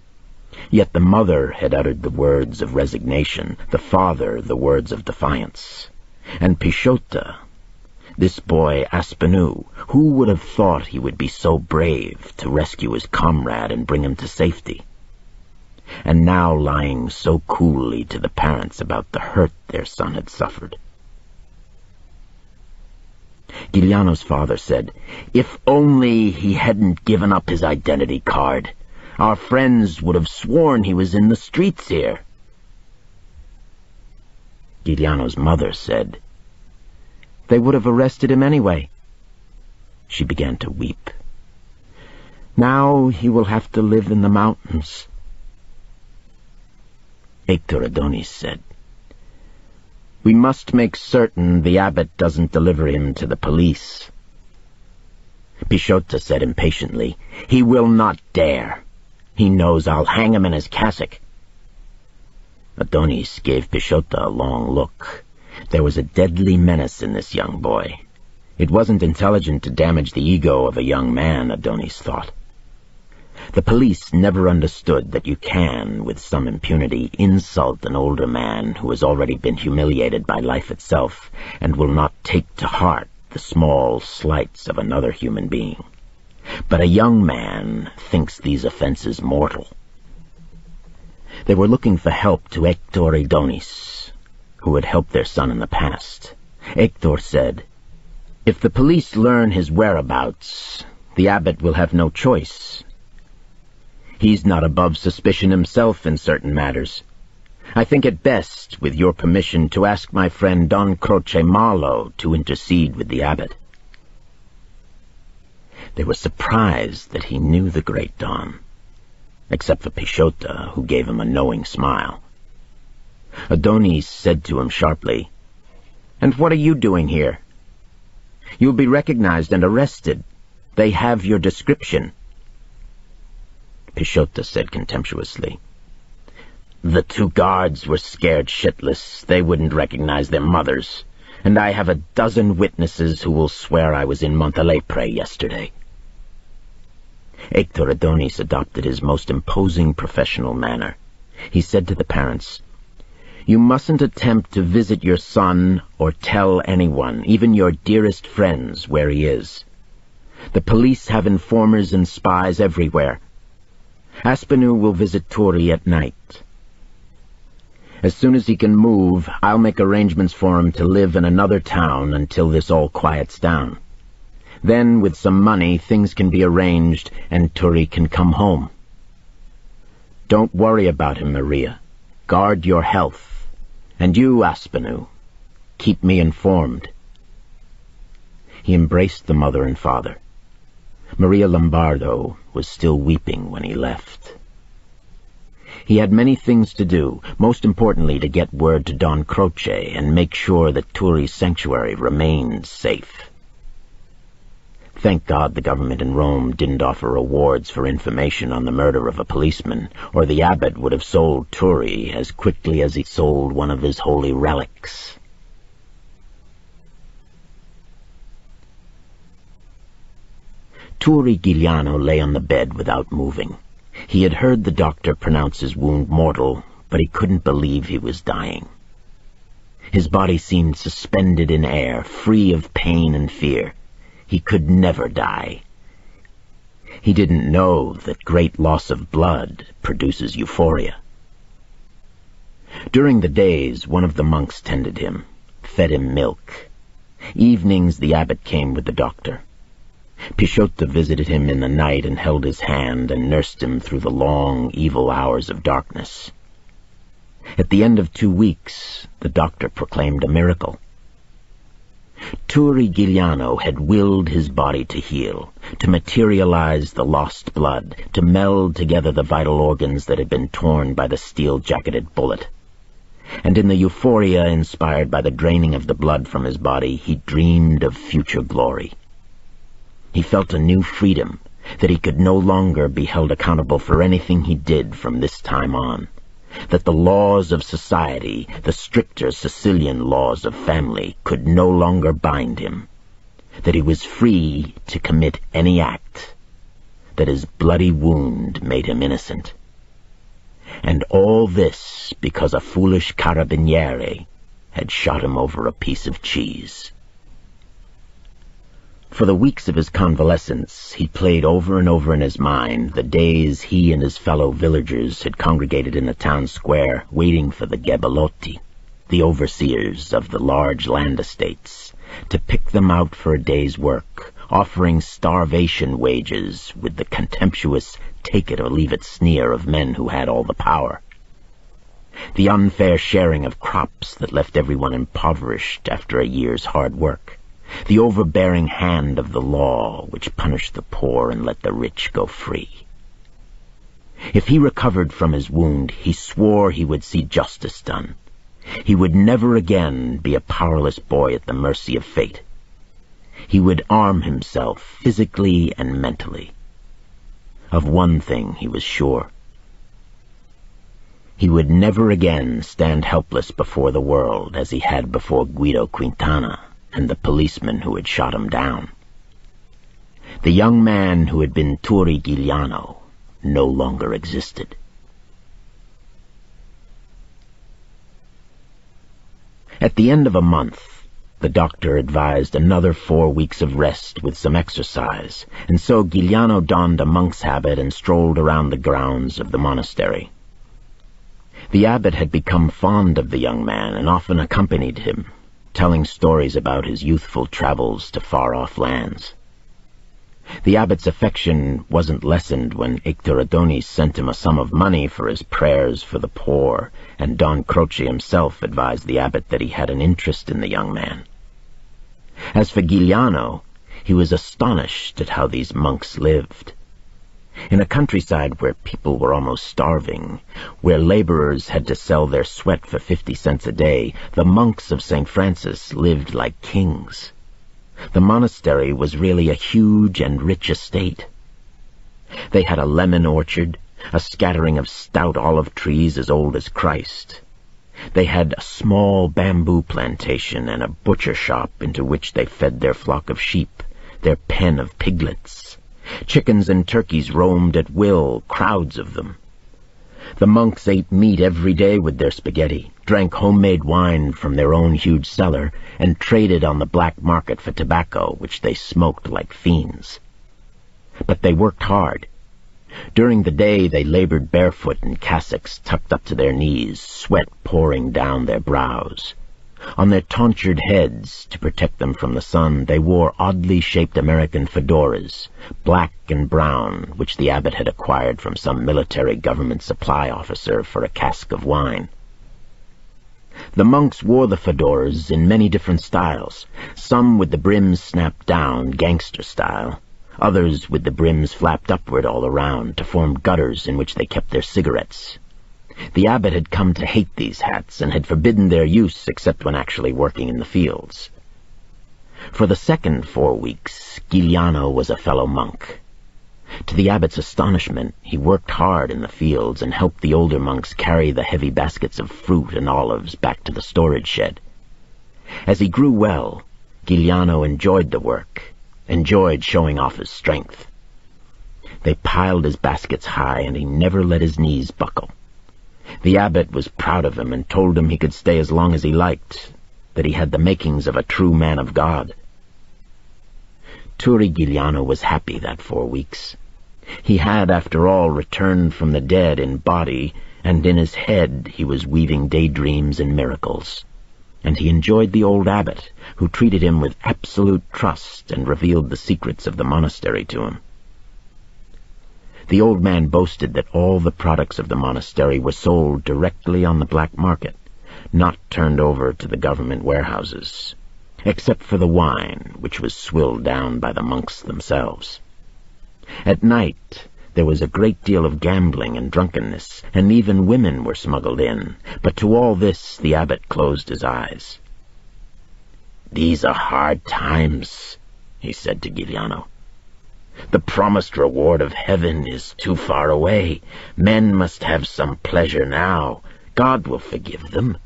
Yet the mother had uttered the words of resignation, the father the words of defiance. And Pisciotto, this boy Aspinall, who would have thought he would be so brave to rescue his comrade and bring him to safety? And now lying so coolly to the parents about the hurt their son had suffered. Giuliano's father said, If only he hadn't given up his identity card. Our friends would have sworn he was in the streets here. Giuliano's mother said, They would have arrested him anyway. She began to weep. Now he will have to live in the mountains. Hector Adonis said, We must make certain the abbot doesn't deliver him to the police. Pisciotto said impatiently, He will not dare. He knows I'll hang him in his cassock. Adonis gave Pisciotto a long look. There was a deadly menace in this young boy. It wasn't intelligent to damage the ego of a young man, Adonis thought. The police never understood that you can, with some impunity, insult an older man who has already been humiliated by life itself and will not take to heart the small slights of another human being. But a young man thinks these offenses mortal. They were looking for help to Hector Adonis, who had helped their son in the past. Hector said, If the police learn his whereabouts, the abbot will have no choice. He's not above suspicion himself in certain matters. I think it best, with your permission, to ask my friend Don Croce Marlo to intercede with the abbot. They were surprised that he knew the great Don, except for Pisciotto, who gave him a knowing smile. Adonis said to him sharply, And what are you doing here? You'll be recognized and arrested. They have your description. Pisciotto said contemptuously, The 2 guards were scared shitless. They wouldn't recognize their mothers. And I have a dozen witnesses who will swear I was in Montelepre yesterday. Hector Adonis adopted his most imposing professional manner. He said to the parents, You mustn't attempt to visit your son or tell anyone, even your dearest friends, where he is. The police have informers and spies everywhere. Aspinall will visit Turi at night. As soon as he can move, I'll make arrangements for him to live in another town until this all quiets down. Then, with some money, things can be arranged and Turi can come home. Don't worry about him, Maria. Guard your health. And you, Aspinall, keep me informed. He embraced the mother and father. Maria Lombardo was still weeping when he left. He had many things to do, most importantly to get word to Don Croce and make sure that Turi's sanctuary remained safe. Thank God the government in Rome didn't offer rewards for information on the murder of a policeman, or the abbot would have sold Turi as quickly as he sold one of his holy relics. Turi Giuliano lay on the bed without moving. He had heard the doctor pronounce his wound mortal, but he couldn't believe he was dying. His body seemed suspended in air, free of pain and fear. He could never die. He didn't know that great loss of blood produces euphoria. During the days, one of the monks tended him, fed him milk. Evenings, the abbot came with the doctor. Pisciotto visited him in the night and held his hand and nursed him through the long, evil hours of darkness. At the end of 2 weeks, the doctor proclaimed a miracle. Turi Giuliano had willed his body to heal, to materialize the lost blood, to meld together the vital organs that had been torn by the steel-jacketed bullet. And in the euphoria inspired by the draining of the blood from his body, he dreamed of future glory. He felt a new freedom, that he could no longer be held accountable for anything he did from this time on, that the laws of society, the stricter Sicilian laws of family, could no longer bind him, that he was free to commit any act, that his bloody wound made him innocent. And all this because a foolish carabiniere had shot him over a piece of cheese. For the weeks of his convalescence, he played over and over in his mind the days he and his fellow villagers had congregated in the town square, waiting for the Gebelotti, the overseers of the large land estates, to pick them out for a day's work, offering starvation wages with the contemptuous take-it-or-leave-it sneer of men who had all the power. The unfair sharing of crops that left everyone impoverished after a year's hard work. The overbearing hand of the law which punished the poor and let the rich go free. If he recovered from his wound, he swore he would see justice done. He would never again be a powerless boy at the mercy of fate. He would arm himself physically and mentally. Of one thing he was sure. He would never again stand helpless before the world as he had before Guido Quintana and the policeman who had shot him down. The young man who had been Turi Giuliano no longer existed. At the end of a month, the doctor advised another 4 weeks of rest with some exercise, and so Giuliano donned a monk's habit and strolled around the grounds of the monastery. The abbot had become fond of the young man and often accompanied him, telling stories about his youthful travels to far-off lands. The abbot's affection wasn't lessened when Hector Adonis sent him a sum of money for his prayers for the poor, and Don Croce himself advised the abbot that he had an interest in the young man. As for Giuliano, he was astonished at how these monks lived. In a countryside where people were almost starving, where laborers had to sell their sweat for 50 cents a day, the monks of St. Francis lived like kings. The monastery was really a huge and rich estate. They had a lemon orchard, a scattering of stout olive trees as old as Christ. They had a small bamboo plantation and a butcher shop into which they fed their flock of sheep, their pen of piglets. Chickens and turkeys roamed at will, crowds of them. The monks ate meat every day with their spaghetti, drank homemade wine from their own huge cellar, and traded on the black market for tobacco, which they smoked like fiends. But they worked hard. During the day they labored barefoot in cassocks tucked up to their knees, sweat pouring down their brows. On their tonsured heads, to protect them from the sun, they wore oddly shaped American fedoras, black and brown, which the abbot had acquired from some military government supply officer for a cask of wine. The monks wore the fedoras in many different styles, some with the brims snapped down, gangster style, others with the brims flapped upward all around to form gutters in which they kept their cigarettes. The abbot had come to hate these hats and had forbidden their use except when actually working in the fields. For the second 4 weeks, Giuliano was a fellow monk. To the abbot's astonishment, he worked hard in the fields and helped the older monks carry the heavy baskets of fruit and olives back to the storage shed. As he grew well, Giuliano enjoyed the work, enjoyed showing off his strength. They piled his baskets high, and he never let his knees buckle. The abbot was proud of him and told him he could stay as long as he liked, that he had the makings of a true man of God. Turi Giuliano was happy that 4 weeks. He had, after all, returned from the dead in body, and in his head he was weaving daydreams and miracles. And he enjoyed the old abbot, who treated him with absolute trust and revealed the secrets of the monastery to him. The old man boasted that all the products of the monastery were sold directly on the black market, not turned over to the government warehouses. except for the wine, which was swilled down by the monks themselves. At night there was a great deal of gambling and drunkenness, and even women were smuggled in, but to all this the abbot closed his eyes. "These are hard times," he said to Giuliano. "The promised reward of heaven is too far away. Men must have some pleasure now. God will forgive them."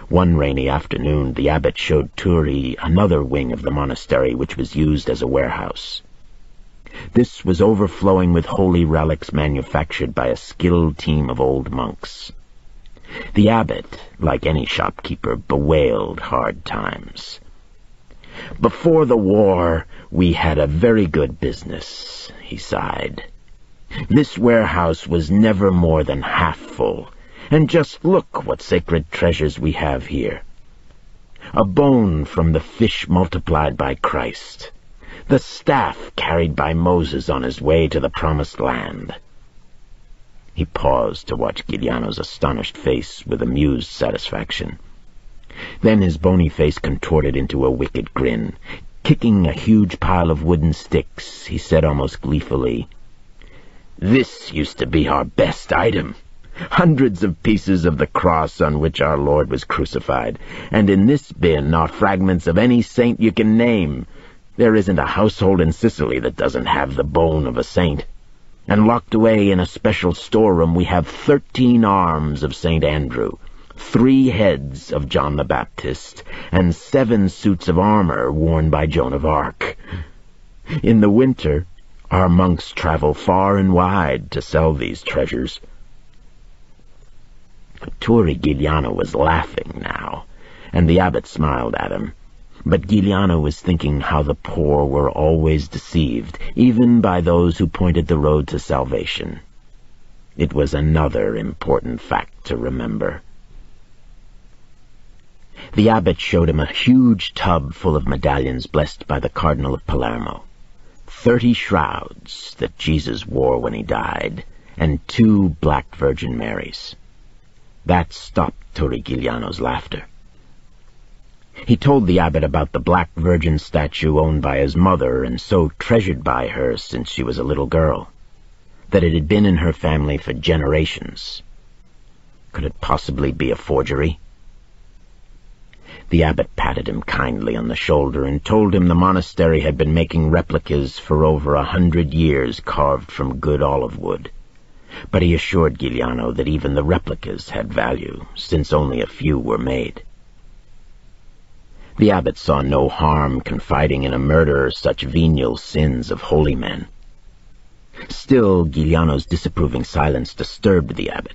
One rainy afternoon the abbot showed Turi another wing of the monastery which was used as a warehouse. This was overflowing with holy relics manufactured by a skilled team of old monks. The abbot, like any shopkeeper, bewailed hard times. "Before the war, we had a very good business," he sighed. "This warehouse was never more than half full, and just look what sacred treasures we have here. A bone from the fish multiplied by Christ, the staff carried by Moses on his way to the promised land." He paused to watch Giuliano's astonished face with amused satisfaction. Then his bony face contorted into a wicked grin. Kicking a huge pile of wooden sticks, he said almost gleefully, "This used to be our best item. Hundreds of pieces of the cross on which our Lord was crucified, and in this bin are fragments of any saint you can name. There isn't a household in Sicily that doesn't have the bone of a saint. And locked away in a special storeroom we have 13 arms of St. Andrew, 3 heads of John the Baptist, and 7 suits of armor worn by Joan of Arc. In the winter, our monks travel far and wide to sell these treasures." Turi Giuliano was laughing now, and the abbot smiled at him. But Giuliano was thinking how the poor were always deceived, even by those who pointed the road to salvation. It was another important fact to remember. The abbot showed him a huge tub full of medallions blessed by the Cardinal of Palermo, 30 shrouds that Jesus wore when he died, and 2 black Virgin Marys. That stopped Turi Giuliano's laughter. He told the abbot about the Black Virgin statue owned by his mother and so treasured by her since she was a little girl, that it had been in her family for generations. Could it possibly be a forgery? The abbot patted him kindly on the shoulder and told him the monastery had been making replicas for over 100 years carved from good olive wood. But he assured Giuliano that even the replicas had value, since only a few were made. The abbot saw no harm confiding in a murderer such venial sins of holy men. Still, Giuliano's disapproving silence disturbed the abbot.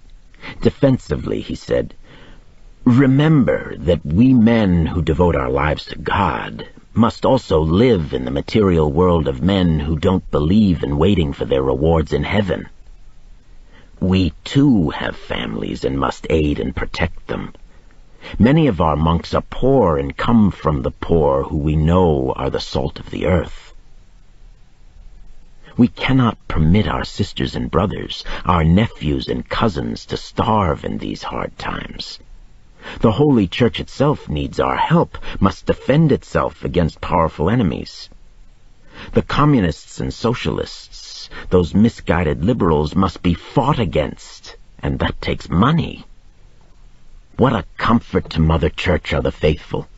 Defensively, he said, "Remember that we men who devote our lives to God must also live in the material world of men who don't believe in waiting for their rewards in heaven. We too have families and must aid and protect them. Many of our monks are poor and come from the poor who we know are the salt of the earth. We cannot permit our sisters and brothers, our nephews and cousins to starve in these hard times. The Holy Church itself needs our help, must defend itself against powerful enemies. The communists and socialists, those misguided liberals, must be fought against, and that takes money. What a comfort to Mother Church are the faithful.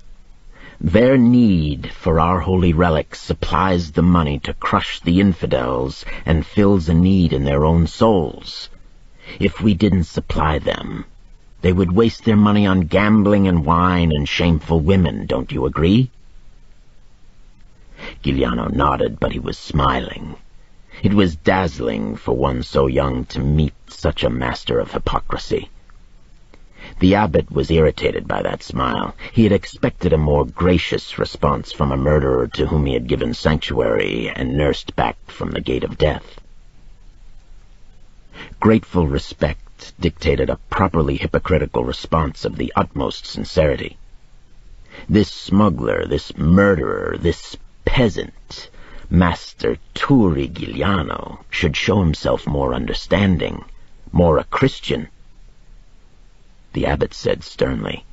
Their need for our holy relics supplies the money to crush the infidels and fills a need in their own souls. If we didn't supply them, they would waste their money on gambling and wine and shameful women, don't you agree?" Giuliano nodded, but he was smiling. It was dazzling for one so young to meet such a master of hypocrisy. The abbot was irritated by that smile. He had expected a more gracious response from a murderer to whom he had given sanctuary and nursed back from the gate of death. Grateful respect dictated a properly hypocritical response of the utmost sincerity. This smuggler, this murderer, this peasant, Master Turi Giuliano, should show himself more understanding, more a Christian. The abbot said sternly,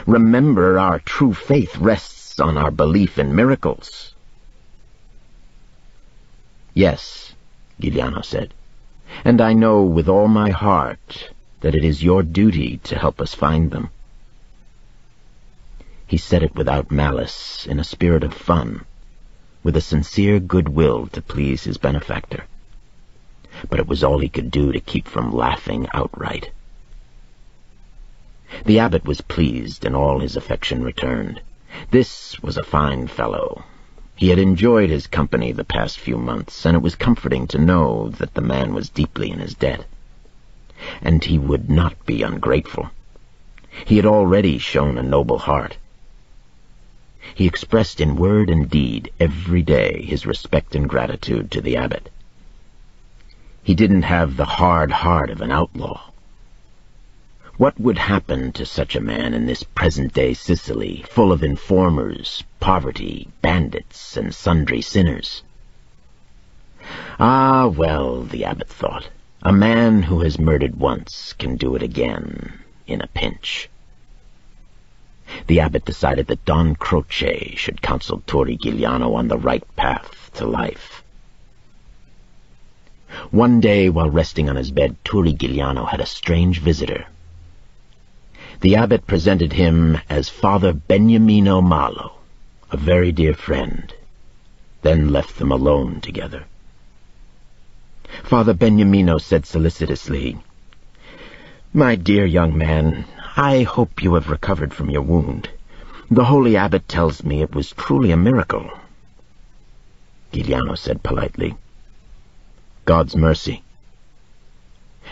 Remember, our true faith rests on our belief in miracles." "Yes," Giuliano said, "and I know with all my heart that it is your duty to help us find them." He said it without malice, in a spirit of fun, with a sincere goodwill to please his benefactor. But it was all he could do to keep from laughing outright. The abbot was pleased, and all his affection returned. This was a fine fellow. He had enjoyed his company the past few months, and it was comforting to know that the man was deeply in his debt. And he would not be ungrateful. He had already shown a noble heart. He expressed in word and deed every day his respect and gratitude to the abbot. He didn't have the hard heart of an outlaw. What would happen to such a man in this present-day Sicily, full of informers, poverty, bandits, and sundry sinners? Ah, well, the abbot thought, a man who has murdered once can do it again, in a pinch. The abbot decided that Don Croce should counsel Torri Giuliano on the right path to life. One day, while resting on his bed, Torri Giuliano had a strange visitor. The abbot presented him as Father Beniamino Malo, a very dear friend, then left them alone together. Father Beniamino said solicitously, "My dear young man, I hope you have recovered from your wound. The holy abbot tells me it was truly a miracle." Giuliano said politely, "God's mercy."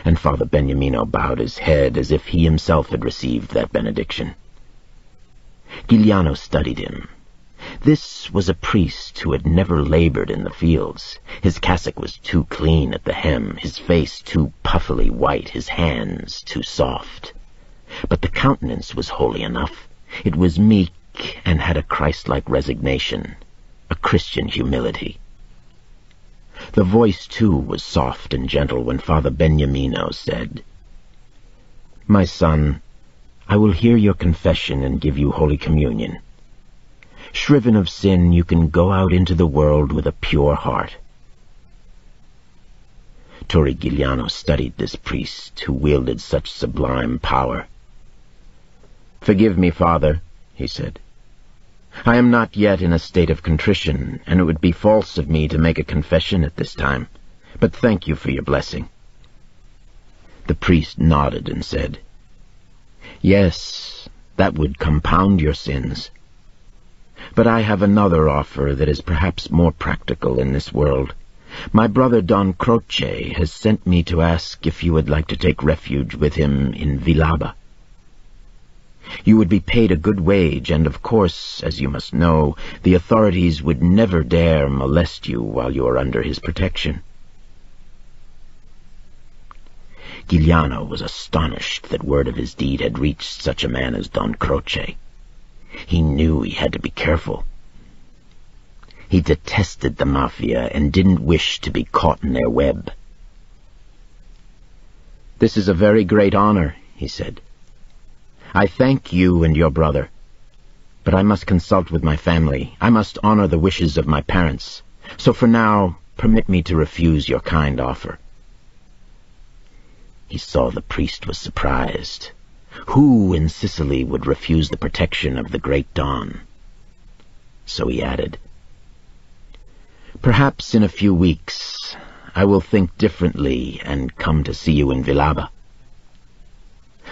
And Father Beniamino bowed his head as if he himself had received that benediction. Giuliano studied him. This was a priest who had never labored in the fields. His cassock was too clean at the hem, his face too puffily white, his hands too soft. But the countenance was holy enough. It was meek and had a Christ-like resignation, a Christian humility. The voice, too, was soft and gentle when Father Beniamino said, "My son, I will hear your confession and give you Holy Communion. Shriven of sin, you can go out into the world with a pure heart." Torri Giuliano studied this priest who wielded such sublime power. "Forgive me, Father," he said. "I am not yet in a state of contrition, and it would be false of me to make a confession at this time, but thank you for your blessing." The priest nodded and said, "Yes, that would compound your sins. But I have another offer that is perhaps more practical in this world. My brother Don Croce has sent me to ask if you would like to take refuge with him in Villaba. You would be paid a good wage, and of course, as you must know, the authorities would never dare molest you while you are under his protection." Giuliano was astonished that word of his deed had reached such a man as Don Croce. He knew he had to be careful. He detested the Mafia and didn't wish to be caught in their web. "This is a very great honor," he said. "I thank you and your brother, but I must consult with my family. I must honor the wishes of my parents. So for now, permit me to refuse your kind offer." He saw the priest was surprised. Who in Sicily would refuse the protection of the great Don? So he added, "Perhaps in a few weeks I will think differently and come to see you in Villaba."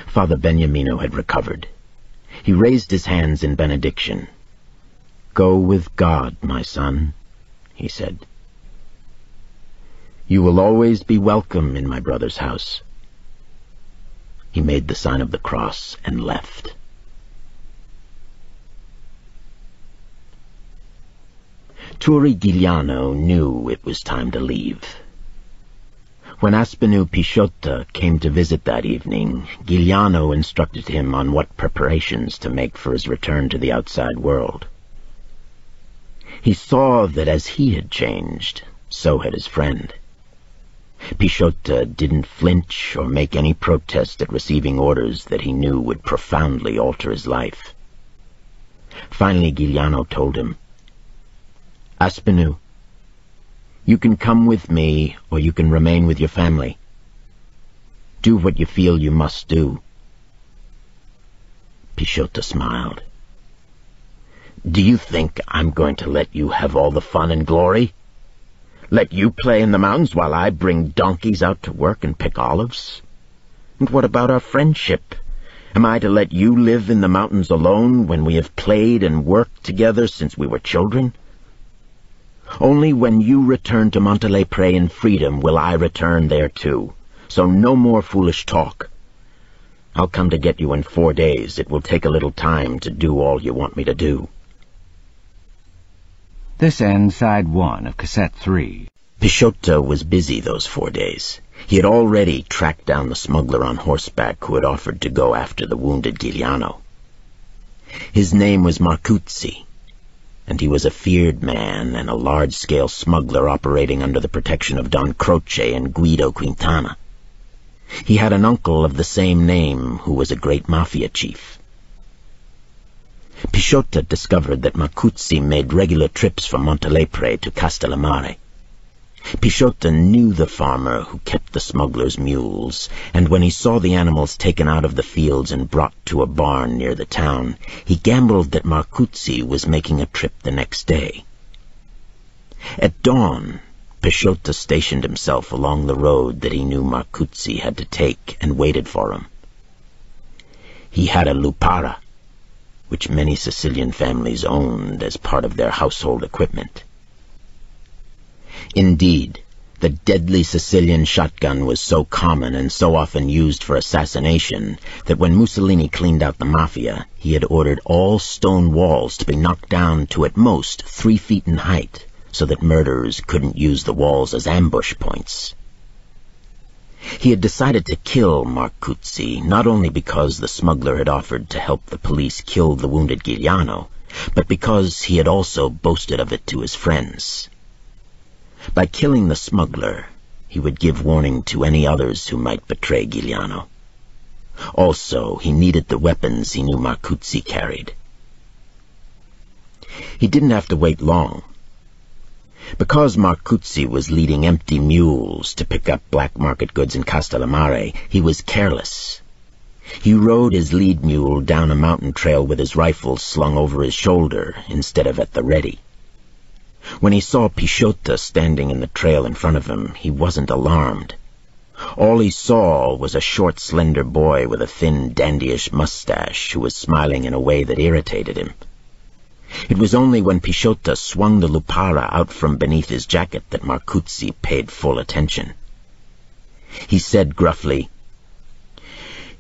Father Beniamino had recovered. He raised his hands in benediction. "Go with God, my son," he said. "You will always be welcome in my brother's house." He made the sign of the cross and left. Torri Giuliano knew it was time to leave. When Aspinall Pisciotta came to visit that evening, Giuliano instructed him on what preparations to make for his return to the outside world. He saw that as he had changed, so had his friend. Pichota didn't flinch or make any protest at receiving orders that he knew would profoundly alter his life. Finally, Giuliano told him, "Aspinall, you can come with me or you can remain with your family. Do what you feel you must do." Pichota smiled. "Do you think I'm going to let you have all the fun and glory? Let you play in the mountains while I bring donkeys out to work and pick olives? And what about our friendship? Am I to let you live in the mountains alone when we have played and worked together since we were children? Only when you return to Montelepre in freedom will I return there too, so no more foolish talk. I'll come to get you in 4 days. It will take a little time to do all you want me to do." This ends side 1 of cassette 3. Pichota was busy those 4 days. He had already tracked down the smuggler on horseback who had offered to go after the wounded Giuliano. His name was Marcuzzi, and he was a feared man and a large-scale smuggler operating under the protection of Don Croce and Guido Quintana. He had an uncle of the same name who was a great mafia chief. Pichota discovered that Marcuzzi made regular trips from Montelepre to Castellamare. Pichota knew the farmer who kept the smuggler's mules, and when he saw the animals taken out of the fields and brought to a barn near the town, he gambled that Marcuzzi was making a trip the next day. At dawn, Pichota stationed himself along the road that he knew Marcuzzi had to take and waited for him. He had a lupara, which many Sicilian families owned as part of their household equipment. Indeed, the deadly Sicilian shotgun was so common and so often used for assassination that when Mussolini cleaned out the mafia, he had ordered all stone walls to be knocked down to at most 3 feet in height, so that murderers couldn't use the walls as ambush points. He had decided to kill Marcuzzi not only because the smuggler had offered to help the police kill the wounded Giuliano, but because he had also boasted of it to his friends. By killing the smuggler, he would give warning to any others who might betray Giuliano. Also, he needed the weapons he knew Marcuzzi carried. He didn't have to wait long. Because Marcuzzi was leading empty mules to pick up black market goods in Castellamare, he was careless. He rode his lead mule down a mountain trail with his rifle slung over his shoulder instead of at the ready. When he saw Pichota standing in the trail in front of him, he wasn't alarmed. All he saw was a short, slender boy with a thin, dandyish mustache who was smiling in a way that irritated him. It was only when Pichota swung the lupara out from beneath his jacket that Marcuzzi paid full attention. He said gruffly,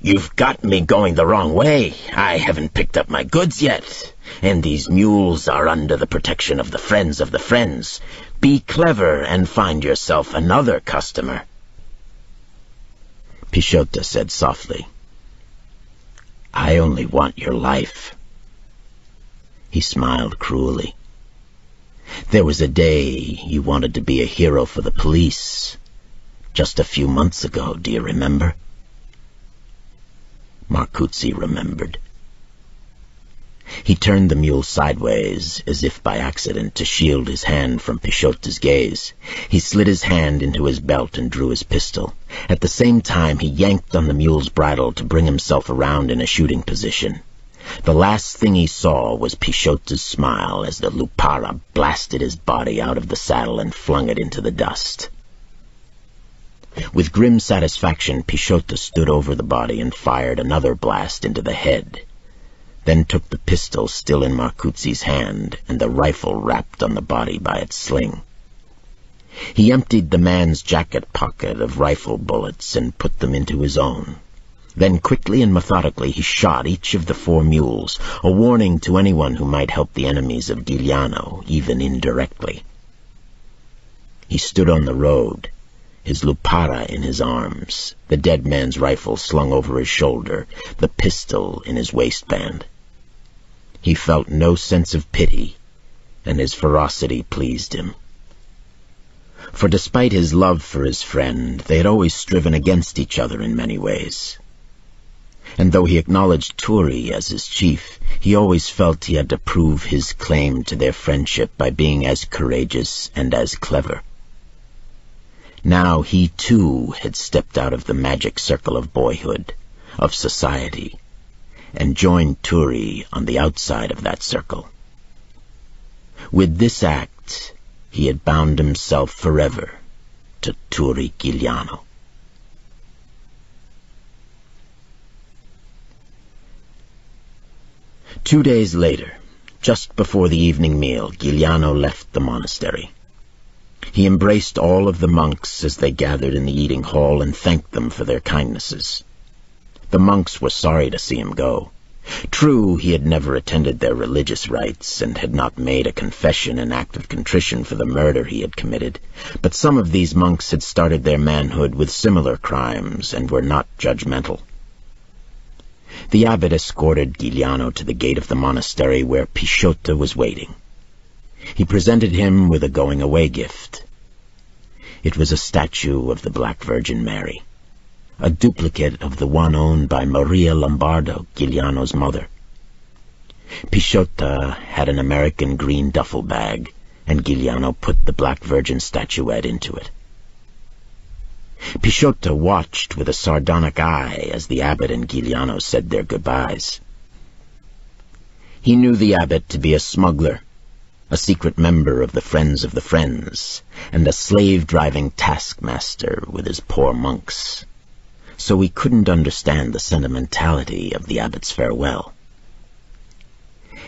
"You've got me going the wrong way. I haven't picked up my goods yet, and these mules are under the protection of the friends of the friends. Be clever and find yourself another customer." Pichota said softly, "I only want your life." He smiled cruelly. "There was a day you wanted to be a hero for the police. Just a few months ago, do you remember?" Marcuzzi remembered. He turned the mule sideways, as if by accident, to shield his hand from Pichota's gaze. He slid his hand into his belt and drew his pistol. At the same time, he yanked on the mule's bridle to bring himself around in a shooting position. The last thing he saw was Pichota's smile as the lupara blasted his body out of the saddle and flung it into the dust. With grim satisfaction, Pichota stood over the body and fired another blast into the head, then took the pistol still in Marcuzzi's hand and the rifle wrapped on the body by its sling. He emptied the man's jacket pocket of rifle bullets and put them into his own. Then quickly and methodically he shot each of the 4 mules, a warning to anyone who might help the enemies of Giuliano, even indirectly. He stood on the road, his lupara in his arms, the dead man's rifle slung over his shoulder, the pistol in his waistband. He felt no sense of pity, and his ferocity pleased him. For despite his love for his friend, they had always striven against each other in many ways. And though he acknowledged Turi as his chief, he always felt he had to prove his claim to their friendship by being as courageous and as clever. Now he too had stepped out of the magic circle of boyhood, of society, and joined Turi on the outside of that circle. With this act, he had bound himself forever to Turi Giuliano. Two days later, just before the evening meal, Giuliano left the monastery. He embraced all of the monks as they gathered in the eating hall and thanked them for their kindnesses. The monks were sorry to see him go. True, he had never attended their religious rites and had not made a confession and act of contrition for the murder he had committed, but some of these monks had started their manhood with similar crimes and were not judgmental. The abbot escorted Giuliano to the gate of the monastery where Pisciotto was waiting. He presented him with a going-away gift. It was a statue of the Black Virgin Mary, a duplicate of the one owned by Maria Lombardo, Giuliano's mother. Pisciotto had an American green duffel bag, and Giuliano put the Black Virgin statuette into it. Pisciotto watched with a sardonic eye as the abbot and Giuliano said their goodbyes. He knew the abbot to be a smuggler, a secret member of the Friends of the Friends, and a slave-driving taskmaster with his poor monks. So he couldn't understand the sentimentality of the abbot's farewell.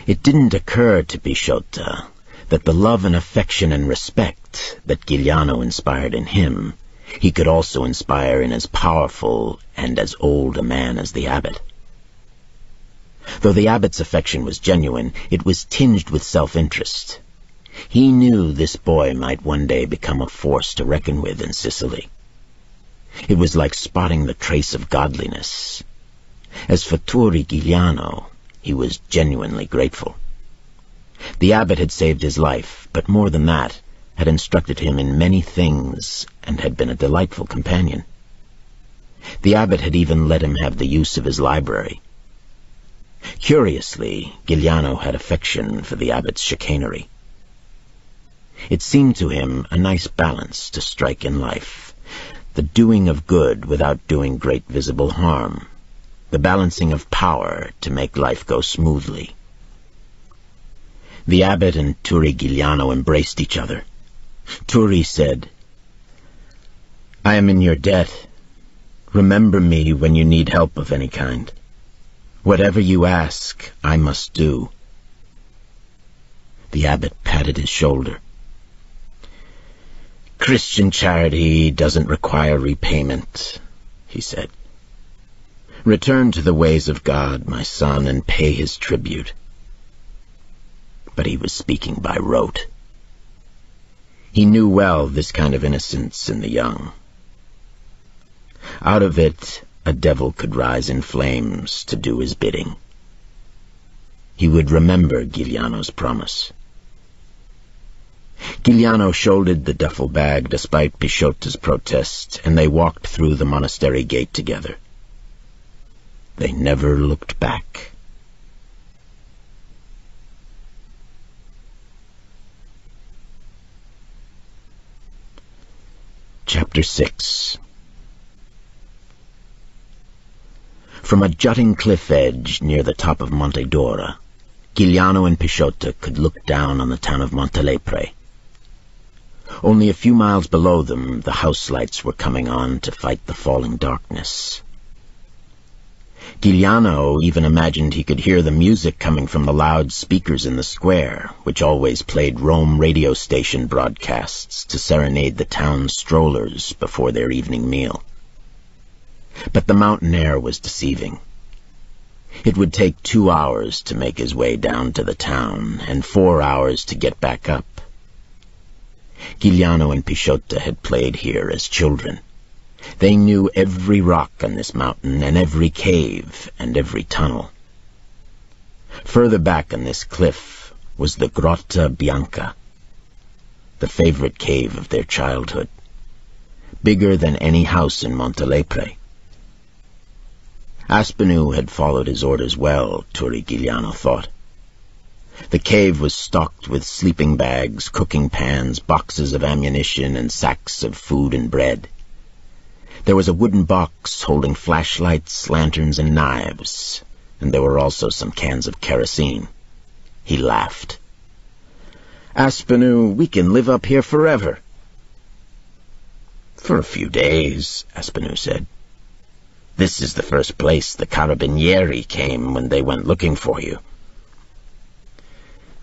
It didn't occur to Pisciotto that the love and affection and respect that Giuliano inspired in him, he could also inspire in as powerful and as old a man as the abbot. Though the abbot's affection was genuine, it was tinged with self-interest. He knew this boy might one day become a force to reckon with in Sicily. It was like spotting the trace of godliness. As for Turi Giuliano, he was genuinely grateful. The abbot had saved his life, but more than that, had instructed him in many things and had been a delightful companion. The abbot had even let him have the use of his library. Curiously, Giuliano had affection for the abbot's chicanery. It seemed to him a nice balance to strike in life, the doing of good without doing great visible harm, the balancing of power to make life go smoothly. The abbot and Turi Giuliano embraced each other. Turi said, "I am in your debt. Remember me when you need help of any kind. Whatever you ask, I must do." The abbot patted his shoulder. "Christian charity doesn't require repayment," he said. "Return to the ways of God, my son, and pay his tribute." But he was speaking by rote. He knew well this kind of innocence in the young. Out of it, a devil could rise in flames to do his bidding. He would remember Giuliano's promise. Giuliano shouldered the duffel bag despite Pisciotto's protest, and they walked through the monastery gate together. They never looked back. Chapter 6. From a jutting cliff edge near the top of Monte Dora, Giuliano and Pisciotto could look down on the town of Montelepre. Only a few miles below them, the house lights were coming on to fight the falling darkness. Giuliano even imagined he could hear the music coming from the loud speakers in the square, which always played Rome radio station broadcasts to serenade the town's strollers before their evening meal. But the mountain air was deceiving. It would take 2 hours to make his way down to the town, and 4 hours to get back up. Giuliano and Pisciotto had played here as children. They knew every rock on this mountain, and every cave, and every tunnel. Further back on this cliff was the Grotta Bianca. the favorite cave of their childhood, bigger than any house in Montelepre. Aspinall had followed his orders well, Turi Giuliano thought. The cave was stocked with sleeping bags, cooking pans, boxes of ammunition, and sacks of food and bread. There was a wooden box holding flashlights, lanterns, and knives, and there were also some cans of kerosene. He laughed. "Aspinall, we can live up here forever." "For a few days," Aspinall said. "This is the first place the Carabinieri came when they went looking for you."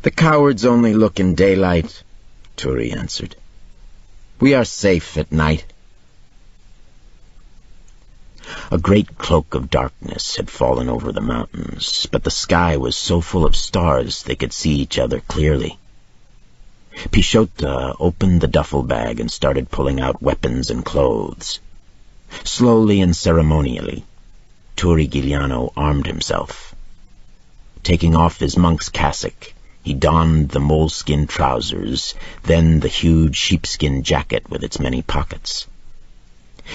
"The cowards only look in daylight," Turi answered. "We are safe at night." A great cloak of darkness had fallen over the mountains, but the sky was so full of stars they could see each other clearly. Pixotta opened the duffel bag and started pulling out weapons and clothes. Slowly and ceremonially, Turi Giuliano armed himself. Taking off his monk's cassock, he donned the moleskin trousers, then the huge sheepskin jacket with its many pockets.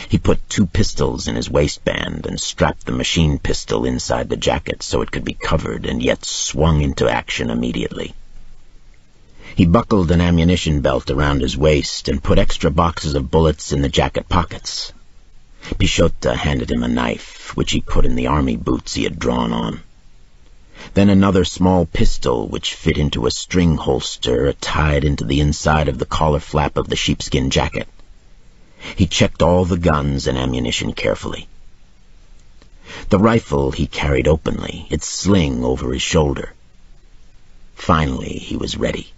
He put 2 pistols in his waistband and strapped the machine pistol inside the jacket so it could be covered and yet swung into action immediately. He buckled an ammunition belt around his waist and put extra boxes of bullets in the jacket pockets. Pixotta handed him a knife, which he put in the army boots he had drawn on. Then another small pistol, which fit into a string holster tied into the inside of the collar flap of the sheepskin jacket. He checked all the guns and ammunition carefully. The rifle he carried openly, its sling over his shoulder. Finally, he was ready.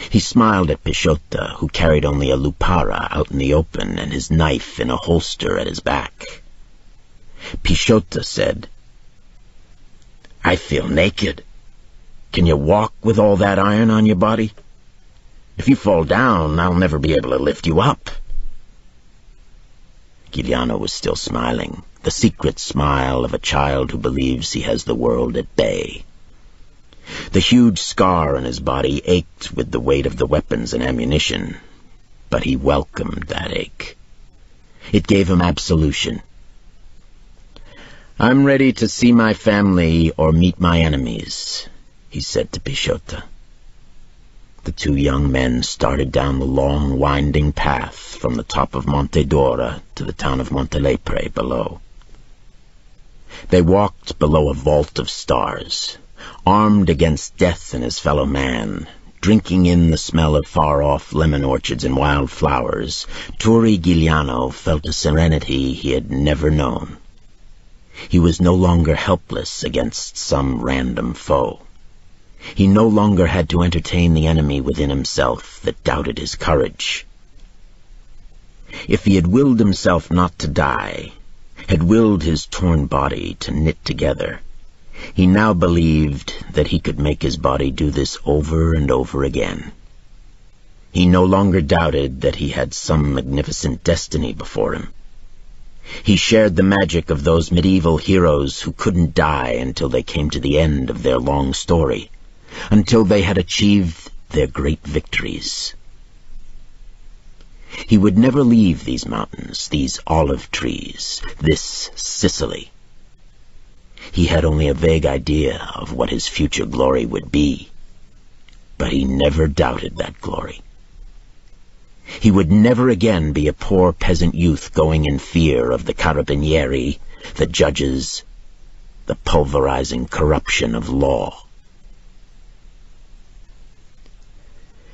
He smiled at Pixotta, who carried only a lupara out in the open and his knife in a holster at his back. Pixotta said, "I feel naked. Can you walk with all that iron on your body? If you fall down, I'll never be able to lift you up." Giuliano was still smiling, the secret smile of a child who believes he has the world at bay. The huge scar on his body ached with the weight of the weapons and ammunition, but he welcomed that ache. It gave him absolution. "I'm ready to see my family or meet my enemies," he said to Pixotta. The 2 young men started down the long, winding path from the top of Monte Dora to the town of Montelepre below. They walked below a vault of stars, armed against death and his fellow man, drinking in the smell of far-off lemon orchards and wild flowers. Turi Giuliano felt a serenity he had never known. He was no longer helpless against some random foe. He no longer had to entertain the enemy within himself that doubted his courage. If he had willed himself not to die, had willed his torn body to knit together, he now believed that he could make his body do this over and over again. He no longer doubted that he had some magnificent destiny before him. He shared the magic of those medieval heroes who couldn't die until they came to the end of their long story, until they had achieved their great victories. He would never leave these mountains, these olive trees, this Sicily. He had only a vague idea of what his future glory would be, but he never doubted that glory. He would never again be a poor peasant youth going in fear of the Carabinieri, the judges, the pulverizing corruption of law.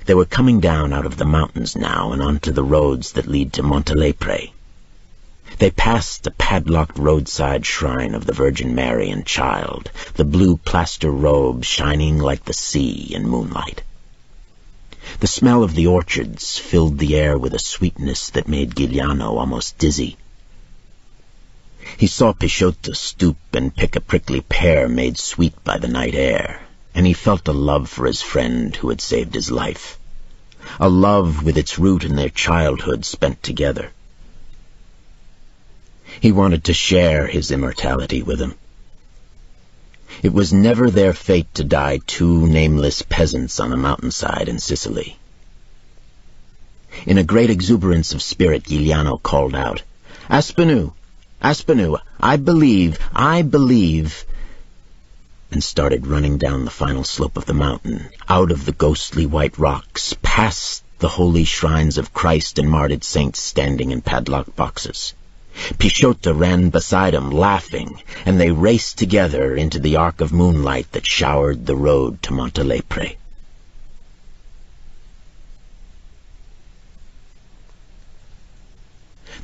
They were coming down out of the mountains now and onto the roads that lead to Montelepre. They passed the padlocked roadside shrine of the Virgin Mary and Child, the blue plaster robe shining like the sea in moonlight. The smell of the orchards filled the air with a sweetness that made Giuliano almost dizzy. He saw Pixotta stoop and pick a prickly pear made sweet by the night air, and he felt a love for his friend who had saved his life, a love with its root in their childhood spent together. He wanted to share his immortality with him. It was never their fate to die 2 nameless peasants on a mountainside in Sicily. In a great exuberance of spirit, Giuliano called out, "Aspinall! Aspinall! I believe," and started running down the final slope of the mountain, out of the ghostly white rocks, past the holy shrines of Christ and martyred saints standing in padlocked boxes. Pichotta ran beside him, laughing, and they raced together into the arc of moonlight that showered the road to Montelepre.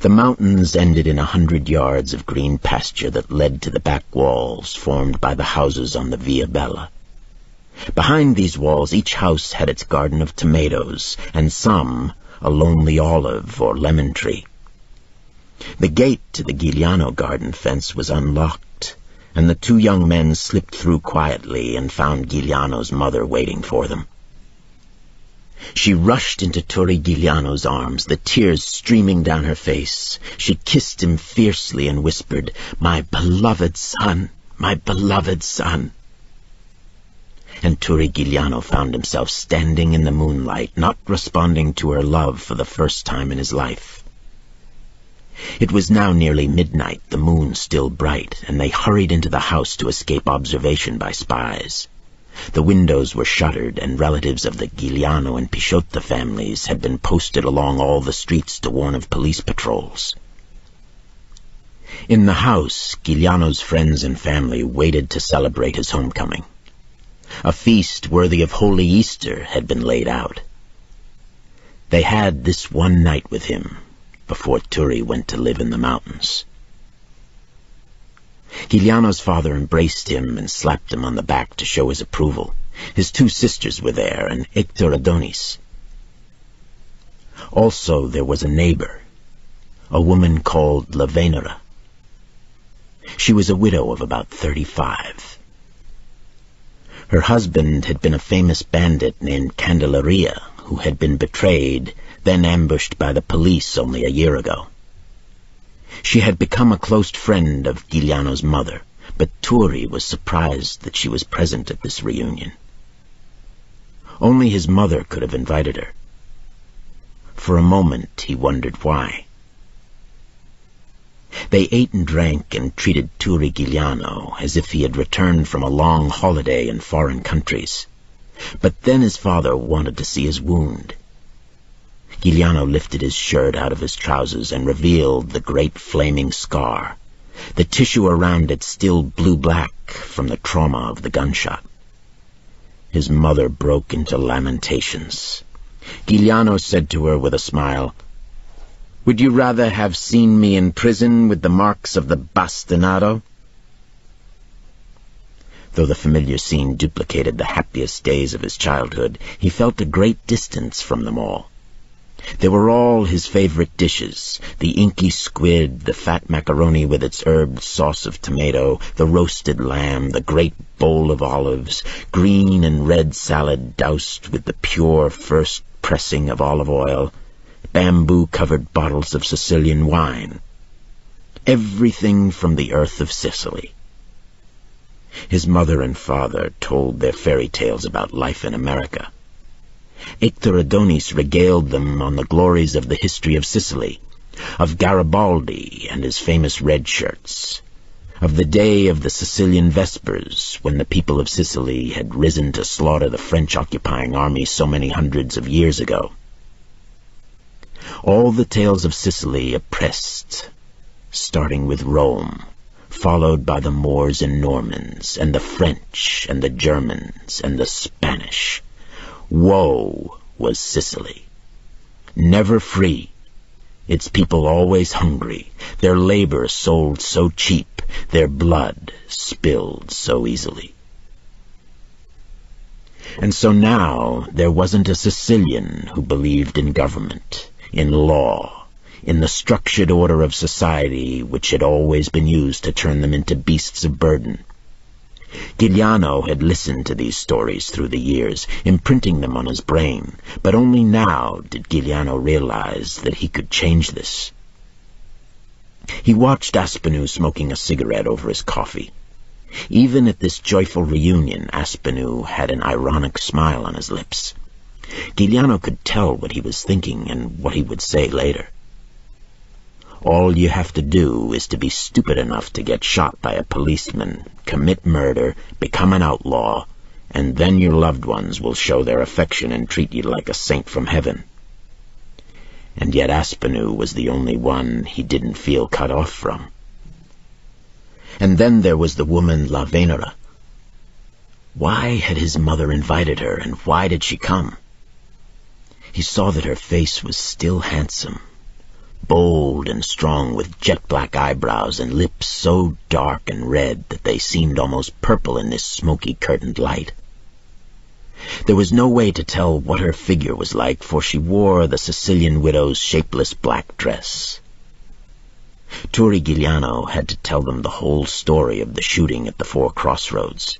The mountains ended in 100 yards of green pasture that led to the back walls formed by the houses on the Via Bella. Behind these walls each house had its garden of tomatoes, and some a lonely olive or lemon tree. The gate to the Giuliano garden fence was unlocked, and the two young men slipped through quietly and found Giuliano's mother waiting for them. She rushed into Turri Giuliano's arms, the tears streaming down her face. She kissed him fiercely and whispered, "My beloved son, my beloved son." And Turri Giuliano found himself standing in the moonlight, not responding to her love for the first time in his life. It was now nearly midnight, the moon still bright, and they hurried into the house to escape observation by spies. The windows were shuttered, and relatives of the Giuliano and Pichotta families had been posted along all the streets to warn of police patrols. In the house, Giuliano's friends and family waited to celebrate his homecoming. A feast worthy of Holy Easter had been laid out. They had this one night with him before Turri went to live in the mountains. Giuliano's father embraced him and slapped him on the back to show his approval. His two sisters were there, and Hector Adonis. Also there was a neighbor, a woman called La Venera. She was a widow of about 35. Her husband had been a famous bandit named Candelaria, who had been betrayed, then ambushed by the police only a year ago. She had become a close friend of Giuliano's mother, but Turri was surprised that she was present at this reunion. Only his mother could have invited her. For a moment he wondered why. They ate and drank and treated Turri Giuliano as if he had returned from a long holiday in foreign countries. But then his father wanted to see his wound. Giuliano lifted his shirt out of his trousers and revealed the great flaming scar, the tissue around it still blue-black from the trauma of the gunshot. His mother broke into lamentations. Giuliano said to her with a smile, "Would you rather have seen me in prison with the marks of the bastinado?" Though the familiar scene duplicated the happiest days of his childhood, he felt a great distance from them all. They were all his favorite dishes, the inky squid, the fat macaroni with its herbed sauce of tomato, the roasted lamb, the great bowl of olives, green and red salad doused with the pure first pressing of olive oil, bamboo-covered bottles of Sicilian wine. Everything from the earth of Sicily. His mother and father told their fairy tales about life in America. Hector Adonis regaled them on the glories of the history of Sicily, of Garibaldi and his famous red shirts, of the day of the Sicilian Vespers, when the people of Sicily had risen to slaughter the French occupying army so many hundreds of years ago. All the tales of Sicily oppressed, starting with Rome, followed by the Moors and Normans, and the French, and the Germans, and the Spanish. Woe was Sicily. Never free, its people always hungry, their labor sold so cheap, their blood spilled so easily. And so now there wasn't a Sicilian who believed in government, in law, in the structured order of society which had always been used to turn them into beasts of burden. Giuliano had listened to these stories through the years, imprinting them on his brain, but only now did Giuliano realize that he could change this. He watched Aspinall smoking a cigarette over his coffee. Even at this joyful reunion, Aspinall had an ironic smile on his lips. Giuliano could tell what he was thinking and what he would say later. All you have to do is to be stupid enough to get shot by a policeman, commit murder, become an outlaw, and then your loved ones will show their affection and treat you like a saint from heaven. And yet Aspinall was the only one he didn't feel cut off from. And then there was the woman La Venera. Why had his mother invited her, and why did she come? He saw that her face was still handsome, bold and strong, with jet-black eyebrows and lips so dark and red that they seemed almost purple in this smoky curtained light. There was no way to tell what her figure was like, for she wore the Sicilian widow's shapeless black dress. Turri Giuliano had to tell them the whole story of the shooting at the Four Crossroads.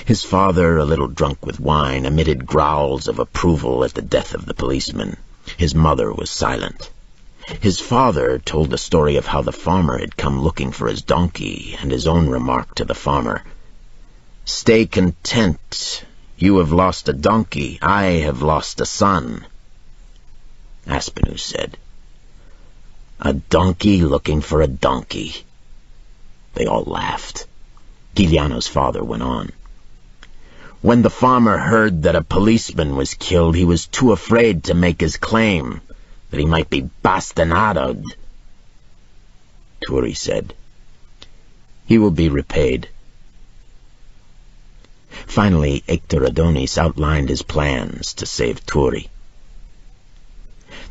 His father, a little drunk with wine, emitted growls of approval at the death of the policeman. His mother was silent. His father told the story of how the farmer had come looking for his donkey, and his own remark to the farmer, "Stay content. You have lost a donkey. I have lost a son." Aspinall said, "A donkey looking for a donkey." They all laughed. Giuliano's father went on. "When the farmer heard that a policeman was killed, he was too afraid to make his claim, that he might be bastinadoed." Turri said, "He will be repaid." Finally, Hector Adonis outlined his plans to save Turri.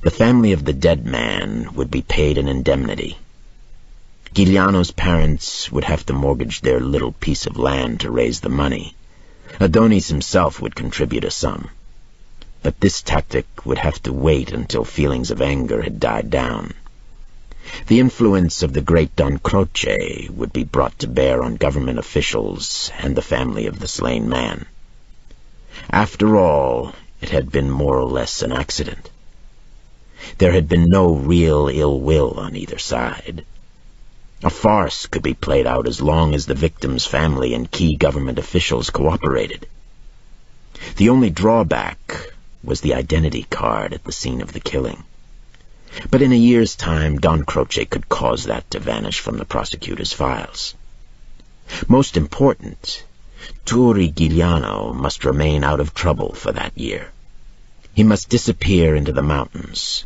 The family of the dead man would be paid an indemnity. Giuliano's parents would have to mortgage their little piece of land to raise the money. Adonis himself would contribute a sum. But this tactic would have to wait until feelings of anger had died down. The influence of the great Don Croce would be brought to bear on government officials and the family of the slain man. After all, it had been more or less an accident. There had been no real ill will on either side. A farce could be played out as long as the victim's family and key government officials cooperated. The only drawback was the identity card at the scene of the killing. But in a year's time, Don Croce could cause that to vanish from the prosecutor's files. Most important, Turri Giuliano must remain out of trouble for that year. He must disappear into the mountains.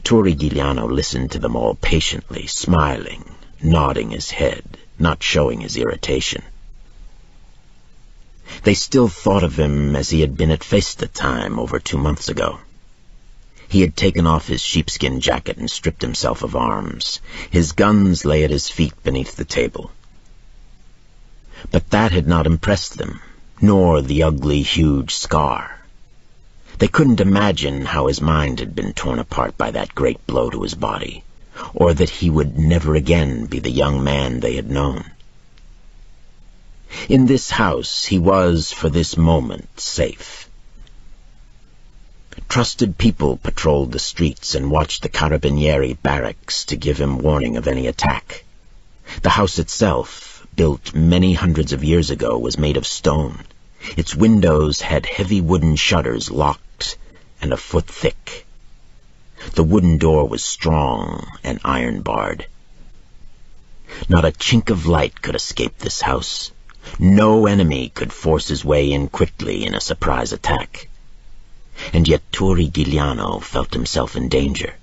Turri Giuliano listened to them all patiently, smiling, nodding his head, not showing his irritation. They still thought of him as he had been at Festa time over 2 months ago. He had taken off his sheepskin jacket and stripped himself of arms. His guns lay at his feet beneath the table. But that had not impressed them, nor the ugly, huge scar. They couldn't imagine how his mind had been torn apart by that great blow to his body, or that he would never again be the young man they had known. In this house he was, for this moment, safe. Trusted people patrolled the streets and watched the Carabinieri barracks to give him warning of any attack. The house itself, built many hundreds of years ago, was made of stone. Its windows had heavy wooden shutters locked and a foot thick. The wooden door was strong and iron-barred. Not a chink of light could escape this house. No enemy could force his way in quickly in a surprise attack. And yet Turri Giuliano felt himself in danger.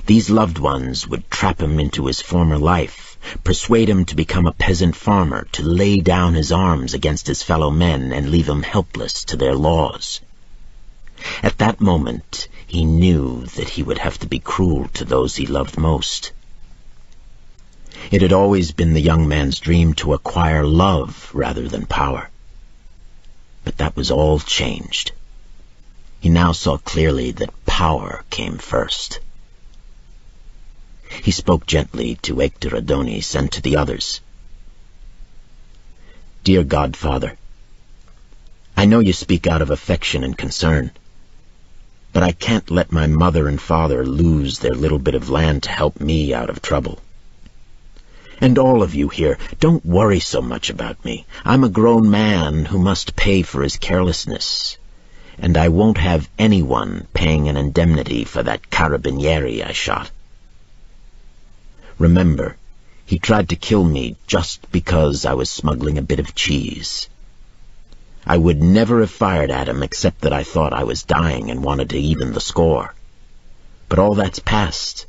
These loved ones would trap him into his former life, persuade him to become a peasant farmer, to lay down his arms against his fellow men and leave him helpless to their laws. At that moment, he knew that he would have to be cruel to those he loved most. It had always been the young man's dream to acquire love rather than power. But that was all changed. He now saw clearly that power came first. He spoke gently to Hector Adonis and to the others. "Dear Godfather, I know you speak out of affection and concern, but I can't let my mother and father lose their little bit of land to help me out of trouble. And all of you here, don't worry so much about me. I'm a grown man who must pay for his carelessness. And I won't have anyone paying an indemnity for that carabinieri I shot. Remember, he tried to kill me just because I was smuggling a bit of cheese. I would never have fired at him except that I thought I was dying and wanted to even the score. But all that's past.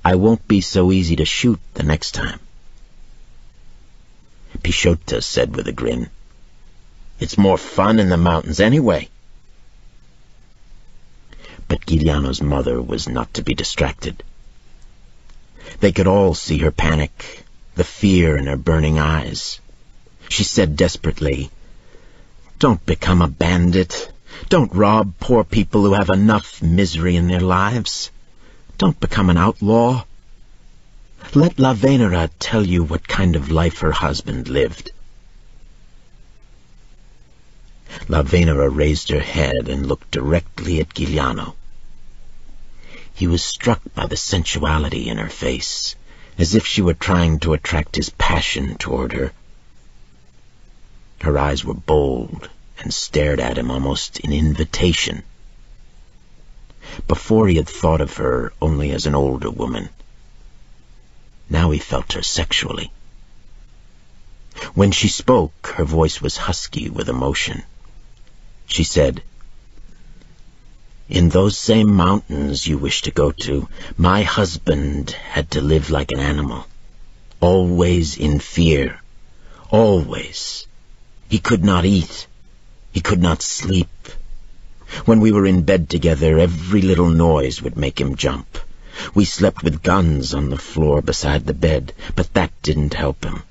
I won't be so easy to shoot the next time. Pichota said with a grin, "It's more fun in the mountains anyway." But Giuliano's mother was not to be distracted. They could all see her panic, the fear in her burning eyes. She said desperately, "Don't become a bandit. Don't rob poor people who have enough misery in their lives. Don't become an outlaw. Let La Venera tell you what kind of life her husband lived." La Venera raised her head and looked directly at Giuliano. He was struck by the sensuality in her face, as if she were trying to attract his passion toward her. Her eyes were bold and stared at him almost in invitation. Before he had thought of her only as an older woman. Now he felt her sexually. When she spoke, her voice was husky with emotion. She said, "In those same mountains you wish to go to, my husband had to live like an animal, always in fear, always. He could not eat, he could not sleep. When we were in bed together, every little noise would make him jump. We slept with guns on the floor beside the bed, but that didn't help him.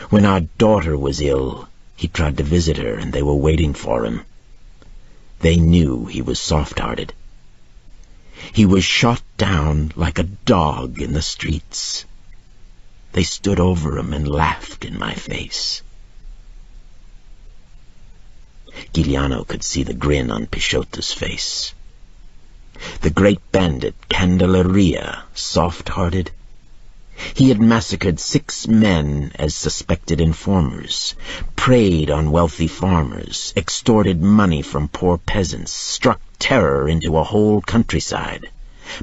When our daughter was ill, he tried to visit her, and they were waiting for him. They knew he was soft-hearted. He was shot down like a dog in the streets. They stood over him and laughed in my face." Giuliano could see the grin on Pichota's face. The great bandit Candelaria, soft-hearted. He had massacred 6 men as suspected informers, preyed on wealthy farmers, extorted money from poor peasants, struck terror into a whole countryside.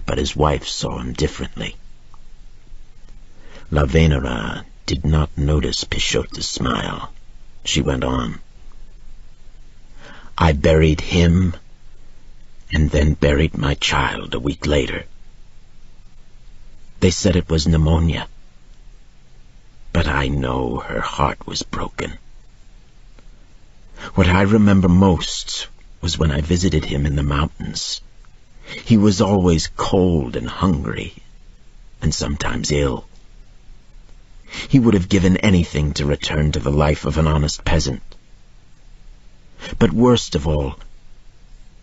But his wife saw him differently. La Venera did not notice Pichota's smile. She went on. "I buried him, and then buried my child a week later. They said it was pneumonia, but I know her heart was broken. What I remember most was when I visited him in the mountains. He was always cold and hungry, and sometimes ill. He would have given anything to return to the life of an honest peasant. But worst of all,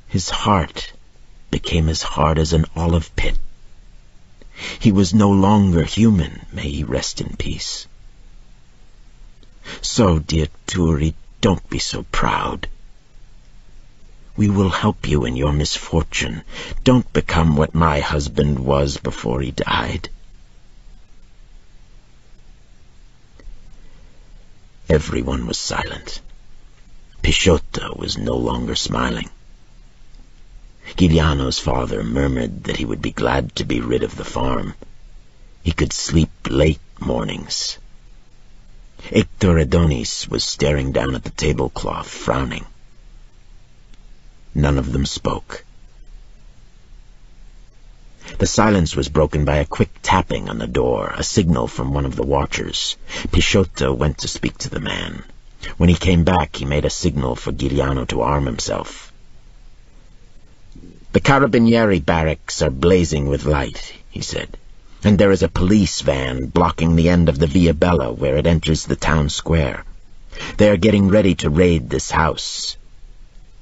his heart became as hard as an olive pit. He was no longer human, may he rest in peace. So, dear Turi, don't be so proud. We will help you in your misfortune. Don't become what my husband was before he died." Everyone was silent. Pichota was no longer smiling. Giuliano's father murmured that he would be glad to be rid of the farm. He could sleep late mornings. Hector Adonis was staring down at the tablecloth, frowning. None of them spoke. The silence was broken by a quick tapping on the door, a signal from one of the watchers. Pichota went to speak to the man. When he came back, he made a signal for Giuliano to arm himself. "The Carabinieri barracks are blazing with light," he said, "and there is a police van blocking the end of the Via Bella where it enters the town square. They are getting ready to raid this house."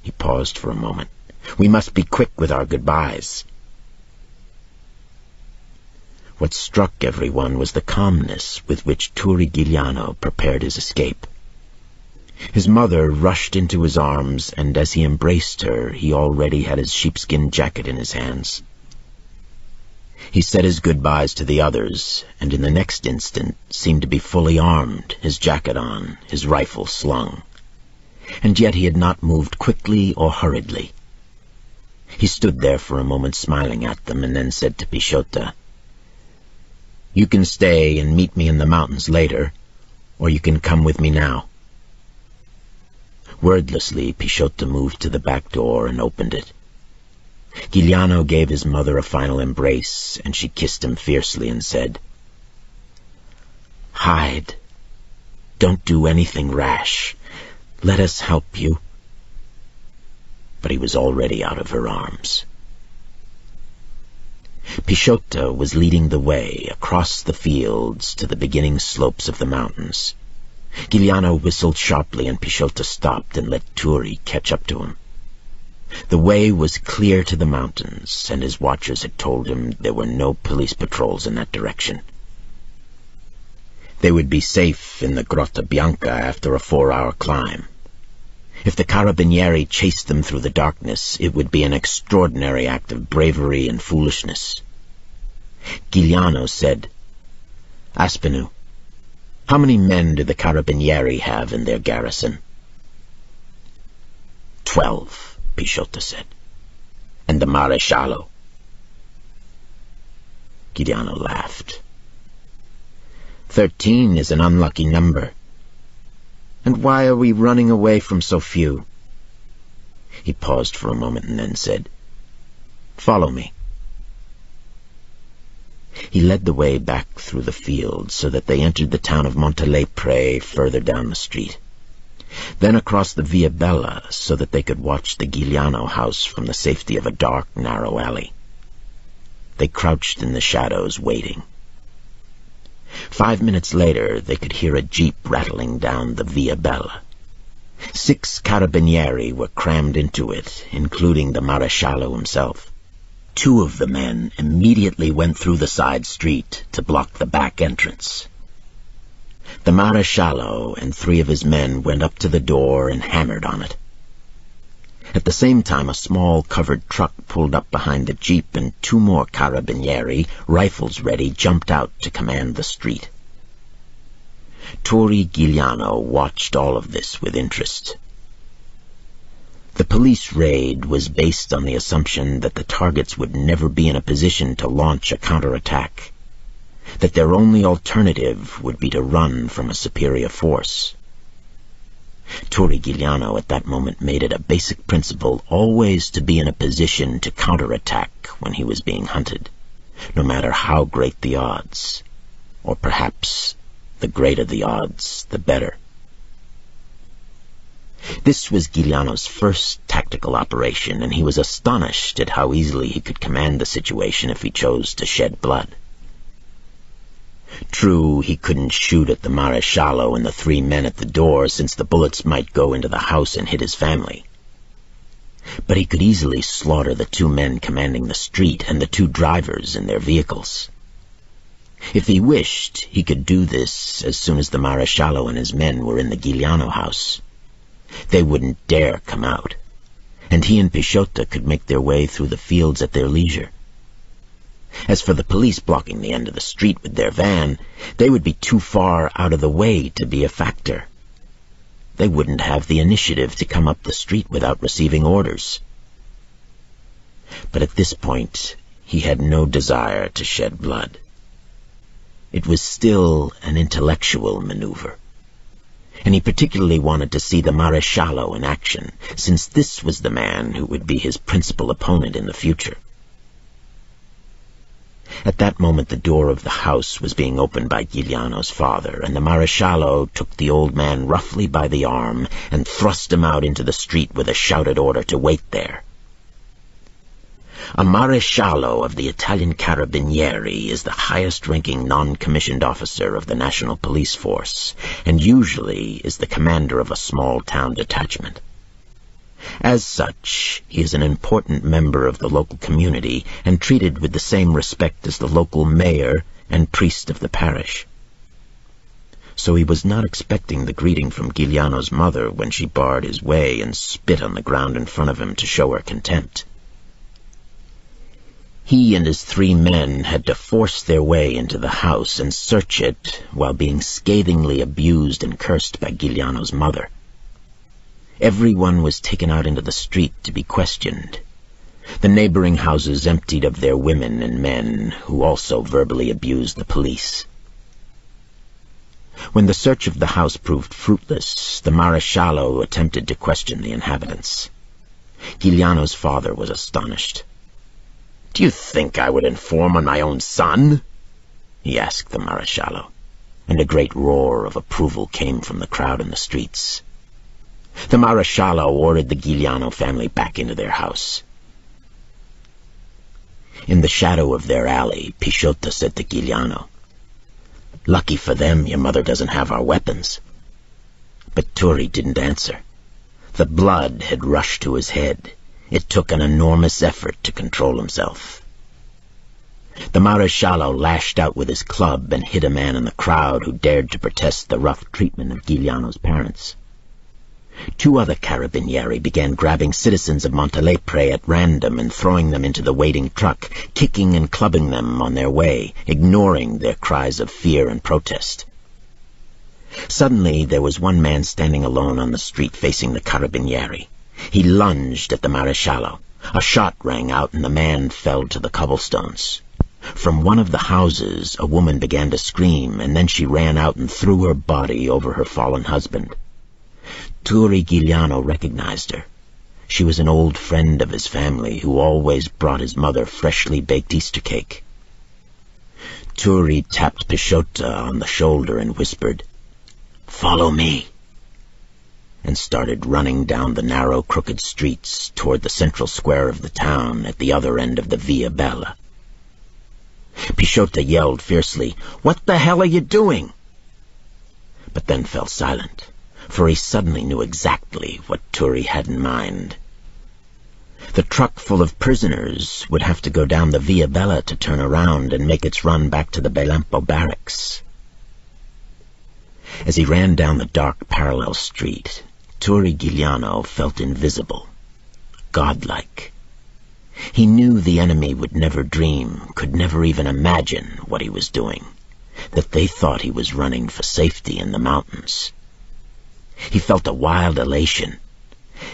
He paused for a moment. "We must be quick with our goodbyes." What struck everyone was the calmness with which Turi Giuliano prepared his escape. His mother rushed into his arms, and as he embraced her, he already had his sheepskin jacket in his hands. He said his goodbyes to the others, and in the next instant seemed to be fully armed, his jacket on, his rifle slung. And yet he had not moved quickly or hurriedly. He stood there for a moment smiling at them, and then said to Pichota, "You can stay and meet me in the mountains later, or you can come with me now." Wordlessly, Pichota moved to the back door and opened it. Giuliano gave his mother a final embrace, and she kissed him fiercely and said, "Hide. Don't do anything rash. Let us help you." But he was already out of her arms. Pichota was leading the way across the fields to the beginning slopes of the mountains. Giuliano whistled sharply, and Pichota stopped and let Turi catch up to him. The way was clear to the mountains, and his watchers had told him there were no police patrols in that direction. They would be safe in the Grotta Bianca after a 4-hour climb. If the Carabinieri chased them through the darkness, it would be an extraordinary act of bravery and foolishness. Giuliano said, "Aspinall, how many men do the Carabinieri have in their garrison?" 12. Pichota said. "And the Maresciallo?" Giuliano laughed. 13 is an unlucky number. And why are we running away from so few?" He paused for a moment and then said, "Follow me." He led the way back through the fields so that they entered the town of Montelepre further down the street. Then across the Via Bella so that they could watch the Giuliano house from the safety of a dark, narrow alley. They crouched in the shadows, waiting. 5 minutes later, they could hear a jeep rattling down the Via Bella. 6 Carabinieri were crammed into it, including the Maresciallo himself. 2 of the men immediately went through the side street to block the back entrance. The Maresciallo and 3 of his men went up to the door and hammered on it. At the same time, a small covered truck pulled up behind the jeep, and 2 more Carabinieri, rifles ready, jumped out to command the street. Turi Giuliano watched all of this with interest. The police raid was based on the assumption that the targets would never be in a position to launch a counterattack, that their only alternative would be to run from a superior force. Turi Giuliano at that moment made it a basic principle always to be in a position to counterattack when he was being hunted, no matter how great the odds, or perhaps the greater the odds, the better. This was Giuliano's first tactical operation, and he was astonished at how easily he could command the situation if he chose to shed blood. True, he couldn't shoot at the Maresciallo and the 3 men at the door, since the bullets might go into the house and hit his family. But he could easily slaughter the 2 men commanding the street and the 2 drivers in their vehicles. If he wished, he could do this as soon as the Maresciallo and his men were in the Giuliano house. They wouldn't dare come out, and he and Pichota could make their way through the fields at their leisure. As for the police blocking the end of the street with their van, they would be too far out of the way to be a factor. They wouldn't have the initiative to come up the street without receiving orders. But at this point, he had no desire to shed blood. It was still an intellectual maneuver, and he particularly wanted to see the Maresciallo in action, since this was the man who would be his principal opponent in the future. At that moment, the door of the house was being opened by Giuliano's father, and the Maresciallo took the old man roughly by the arm and thrust him out into the street with a shouted order to wait there. A Maresciallo of the Italian Carabinieri is the highest-ranking non-commissioned officer of the National Police Force, and usually is the commander of a small-town detachment. As such, he is an important member of the local community and treated with the same respect as the local mayor and priest of the parish. So he was not expecting the greeting from Giuliano's mother when she barred his way and spit on the ground in front of him to show her contempt. He and his 3 men had to force their way into the house and search it while being scathingly abused and cursed by Giuliano's mother. Everyone was taken out into the street to be questioned. The neighboring houses emptied of their women and men, who also verbally abused the police. When the search of the house proved fruitless, the Maresciallo attempted to question the inhabitants. Giuliano's father was astonished. "Do you think I would inform on my own son?" he asked the Maresciallo, and a great roar of approval came from the crowd in the streets. The Maresciallo ordered the Giuliano family back into their house. In the shadow of their alley, Pisciotto said to Giuliano, "Lucky for them, your mother doesn't have our weapons." But Turi didn't answer. The blood had rushed to his head. It took an enormous effort to control himself. The Maresciallo lashed out with his club and hit a man in the crowd who dared to protest the rough treatment of Giuliano's parents. 2 other carabinieri began grabbing citizens of Montelepre at random and throwing them into the waiting truck, kicking and clubbing them on their way, ignoring their cries of fear and protest. Suddenly, there was one man standing alone on the street facing the carabinieri. He lunged at the Maresciallo. A shot rang out and the man fell to the cobblestones. From one of the houses, a woman began to scream, and then she ran out and threw her body over her fallen husband. Turi Giuliano recognized her. She was an old friend of his family who always brought his mother freshly baked Easter cake. Turi tapped Pisciotto on the shoulder and whispered, "Follow me," and started running down the narrow, crooked streets toward the central square of the town at the other end of the Via Bella. Pisciotto yelled fiercely, "What the hell are you doing?" But then fell silent, for he suddenly knew exactly what Turi had in mind. The truck full of prisoners would have to go down the Via Bella to turn around and make its run back to the Belampo barracks. As he ran down the dark parallel street, Turi Giuliano felt invisible, godlike. He knew the enemy would never dream, could never even imagine what he was doing, that they thought he was running for safety in the mountains. He felt a wild elation.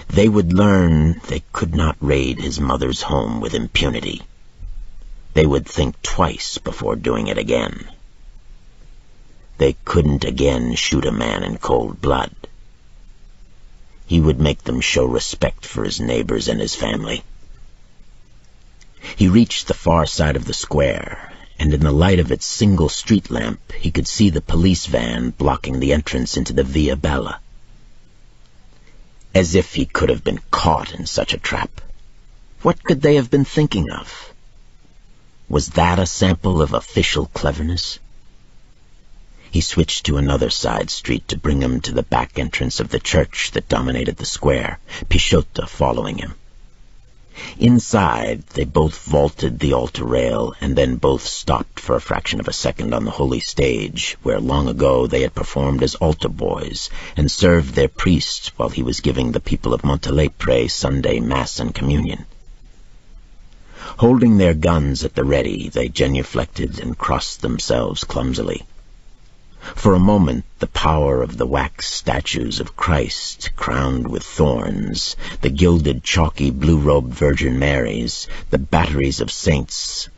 They would learn they could not raid his mother's home with impunity. They would think twice before doing it again. They couldn't again shoot a man in cold blood. He would make them show respect for his neighbors and his family. He reached the far side of the square, and in the light of its single street lamp he could see the police van blocking the entrance into the Via Bella. As if he could have been caught in such a trap. What could they have been thinking of? Was that a sample of official cleverness? He switched to another side street to bring him to the back entrance of the church that dominated the square, Pisciotto following him. Inside, they both vaulted the altar rail and then both stopped for a fraction of a second on the holy stage, where long ago they had performed as altar boys and served their priest while he was giving the people of Montelepre Sunday Mass and Communion. Holding their guns at the ready, they genuflected and crossed themselves clumsily. For a moment, the power of the wax statues of Christ, crowned with thorns, the gilded, chalky, blue-robed Virgin Marys, the batteries of saints,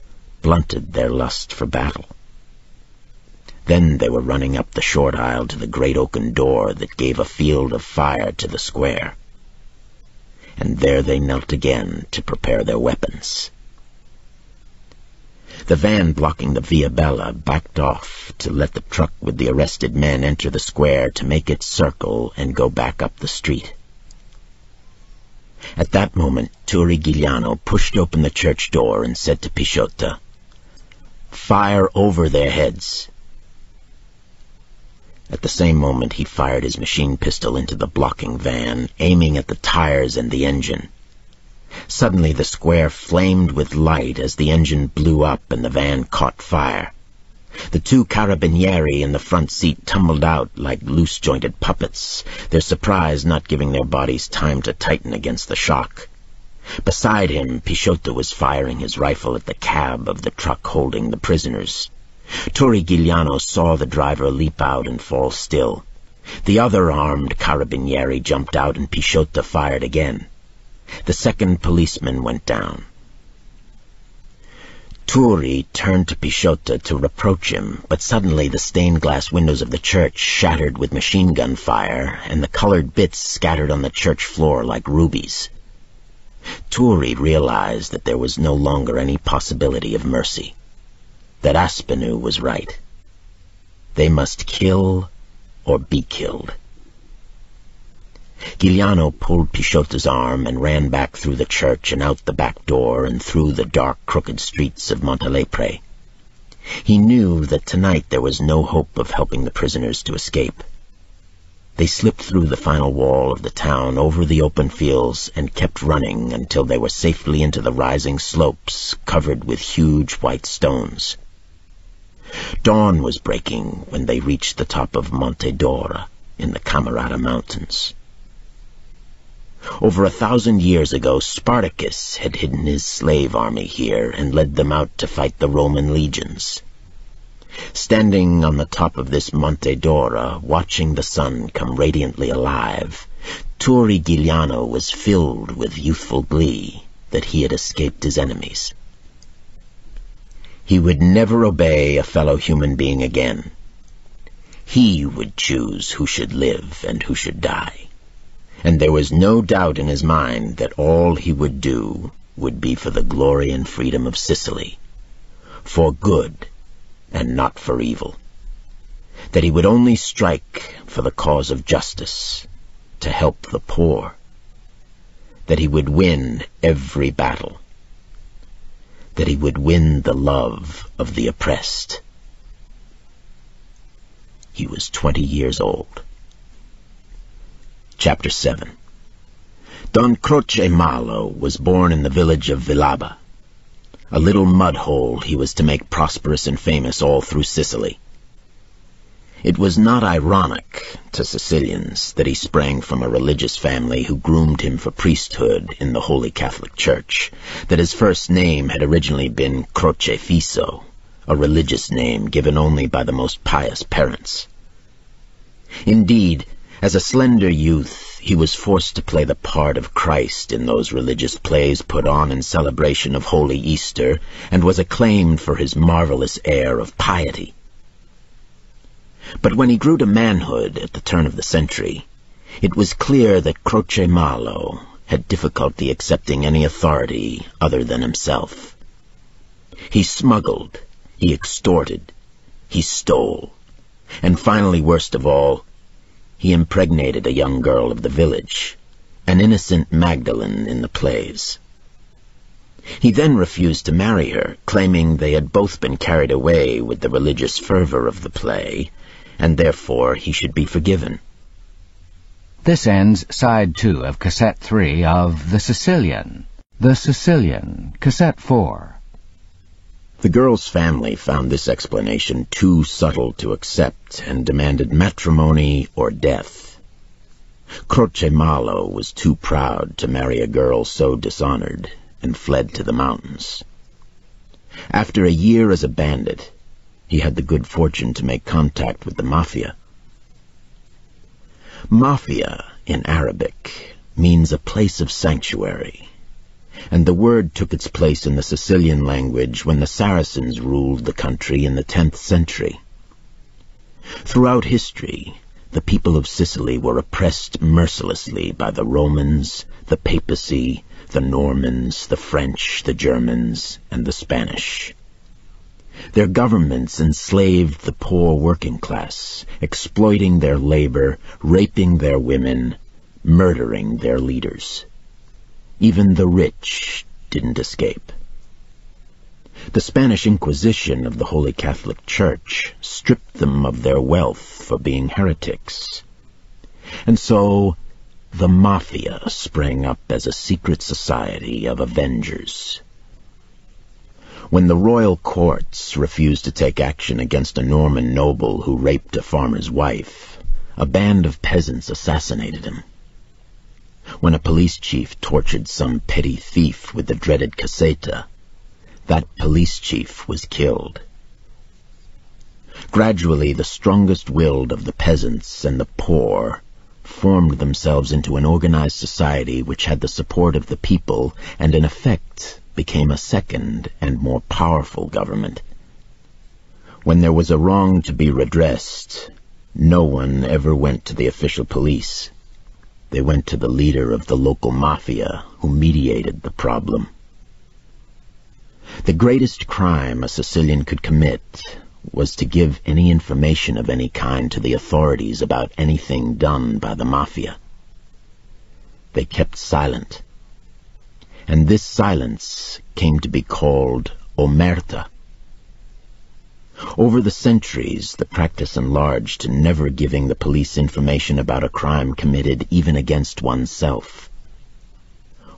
blunted their lust for battle. Then they were running up the short aisle to the great oaken door that gave a field of fire to the square. And there they knelt again to prepare their weapons. The van blocking the Via Bella backed off to let the truck with the arrested men enter the square to make its circle and go back up the street. At that moment, Turi Giuliano pushed open the church door and said to Pisciotto, "Fire over their heads." At the same moment, he fired his machine pistol into the blocking van, aiming at the tires and the engine. Suddenly the square flamed with light as the engine blew up and the van caught fire. The 2 carabinieri in the front seat tumbled out like loose-jointed puppets, their surprise not giving their bodies time to tighten against the shock. Beside him, Picciotto was firing his rifle at the cab of the truck holding the prisoners. Torrigigliano saw the driver leap out and fall still. The other armed carabinieri jumped out and Picciotto fired again. The second policeman went down. Turi turned to Picciotto to reproach him, but suddenly the stained glass windows of the church shattered with machine gun fire, and the colored bits scattered on the church floor like rubies. Turi realized that there was no longer any possibility of mercy, that Aspinall was right. They must kill or be killed. Giuliano pulled Picciotto's arm and ran back through the church and out the back door and through the dark, crooked streets of Montelepre. He knew that tonight there was no hope of helping the prisoners to escape. They slipped through the final wall of the town, over the open fields, and kept running until they were safely into the rising slopes, covered with huge white stones. Dawn was breaking when they reached the top of Monte Dora in the Camerata Mountains. Over 1,000 years ago, Spartacus had hidden his slave army here and led them out to fight the Roman legions. Standing on the top of this Monte Dora, watching the sun come radiantly alive, Torrigigliano was filled with youthful glee that he had escaped his enemies. He would never obey a fellow human being again. He would choose who should live and who should die. And there was no doubt in his mind that all he would do would be for the glory and freedom of Sicily, for good and not for evil, that he would only strike for the cause of justice, to help the poor, that he would win every battle, that he would win the love of the oppressed. He was 20 years old. Chapter 7. Don Croce Malo was born in the village of Villaba, a little mud hole he was to make prosperous and famous all through Sicily. It was not ironic to Sicilians that he sprang from a religious family who groomed him for priesthood in the Holy Catholic Church, that his first name had originally been Crocefisso, a religious name given only by the most pious parents. Indeed, as a slender youth, he was forced to play the part of Christ in those religious plays put on in celebration of Holy Easter, and was acclaimed for his marvelous air of piety. But when he grew to manhood at the turn of the century, it was clear that Croce Malo had difficulty accepting any authority other than himself. He smuggled, he extorted, he stole, and finally, worst of all, he impregnated a young girl of the village, an innocent Magdalene in the plays. He then refused to marry her, claiming they had both been carried away with the religious fervor of the play, and therefore he should be forgiven. This ends Side 2 of Cassette 3 of The Sicilian. The Sicilian, Cassette 4. The girl's family found this explanation too subtle to accept and demanded matrimony or death. Croce Malo was too proud to marry a girl so dishonored and fled to the mountains. After a year as a bandit, he had the good fortune to make contact with the Mafia. Mafia, in Arabic, means a place of sanctuary, and the word took its place in the Sicilian language when the Saracens ruled the country in the 10th century. Throughout history, the people of Sicily were oppressed mercilessly by the Romans, the papacy, the Normans, the French, the Germans, and the Spanish. Their governments enslaved the poor working class, exploiting their labor, raping their women, murdering their leaders. Even the rich didn't escape. The Spanish Inquisition of the Holy Catholic Church stripped them of their wealth for being heretics. And so the Mafia sprang up as a secret society of avengers. When the royal courts refused to take action against a Norman noble who raped a farmer's wife, a band of peasants assassinated him. when a police chief tortured some petty thief with the dreaded caseta, that police chief was killed. Gradually, the strongest-willed of the peasants and the poor formed themselves into an organized society which had the support of the people and, in effect, became a second and more powerful government. When there was a wrong to be redressed, no one ever went to the official police. They went to the leader of the local mafia, who mediated the problem. The greatest crime a Sicilian could commit was to give any information of any kind to the authorities about anything done by the mafia. They kept silent, and this silence came to be called omerta. Over the centuries, the practice enlarged to never giving the police information about a crime committed even against oneself.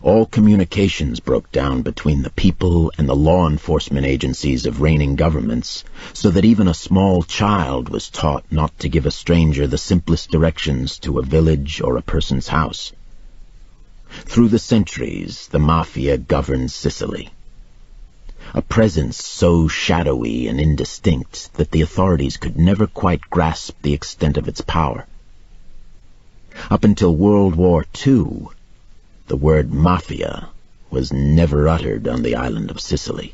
All communications broke down between the people and the law enforcement agencies of reigning governments, so that even a small child was taught not to give a stranger the simplest directions to a village or a person's house. Through the centuries, the mafia governed Sicily. A presence so shadowy and indistinct that the authorities could never quite grasp the extent of its power. Up until World War II, the word mafia was never uttered on the island of Sicily.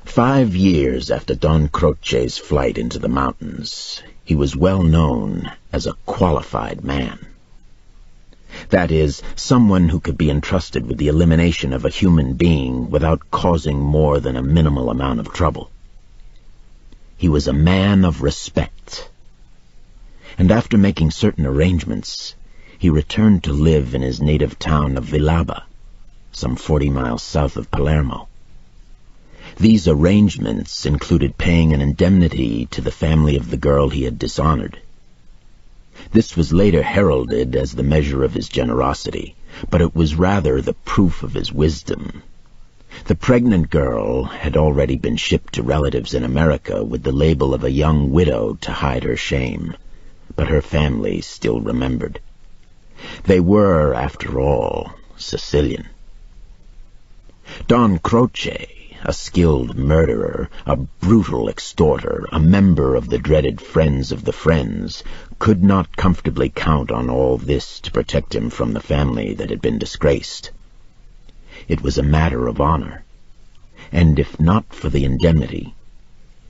"5 years after Don Croce's flight into the mountains, he was well known as a qualified man. That is, someone who could be entrusted with the elimination of a human being without causing more than a minimal amount of trouble. He was a man of respect. And after making certain arrangements, he returned to live in his native town of Villaba, some 40 miles south of Palermo. These arrangements included paying an indemnity to the family of the girl he had dishonored. This was later heralded as the measure of his generosity, but it was rather the proof of his wisdom. The pregnant girl had already been shipped to relatives in America with the label of a young widow to hide her shame, but her family still remembered. They were, after all, Sicilian. Don Croce, a skilled murderer, a brutal extorter, a member of the dreaded Friends of the Friends, could not comfortably count on all this to protect him from the family that had been disgraced. It was a matter of honor, and if not for the indemnity,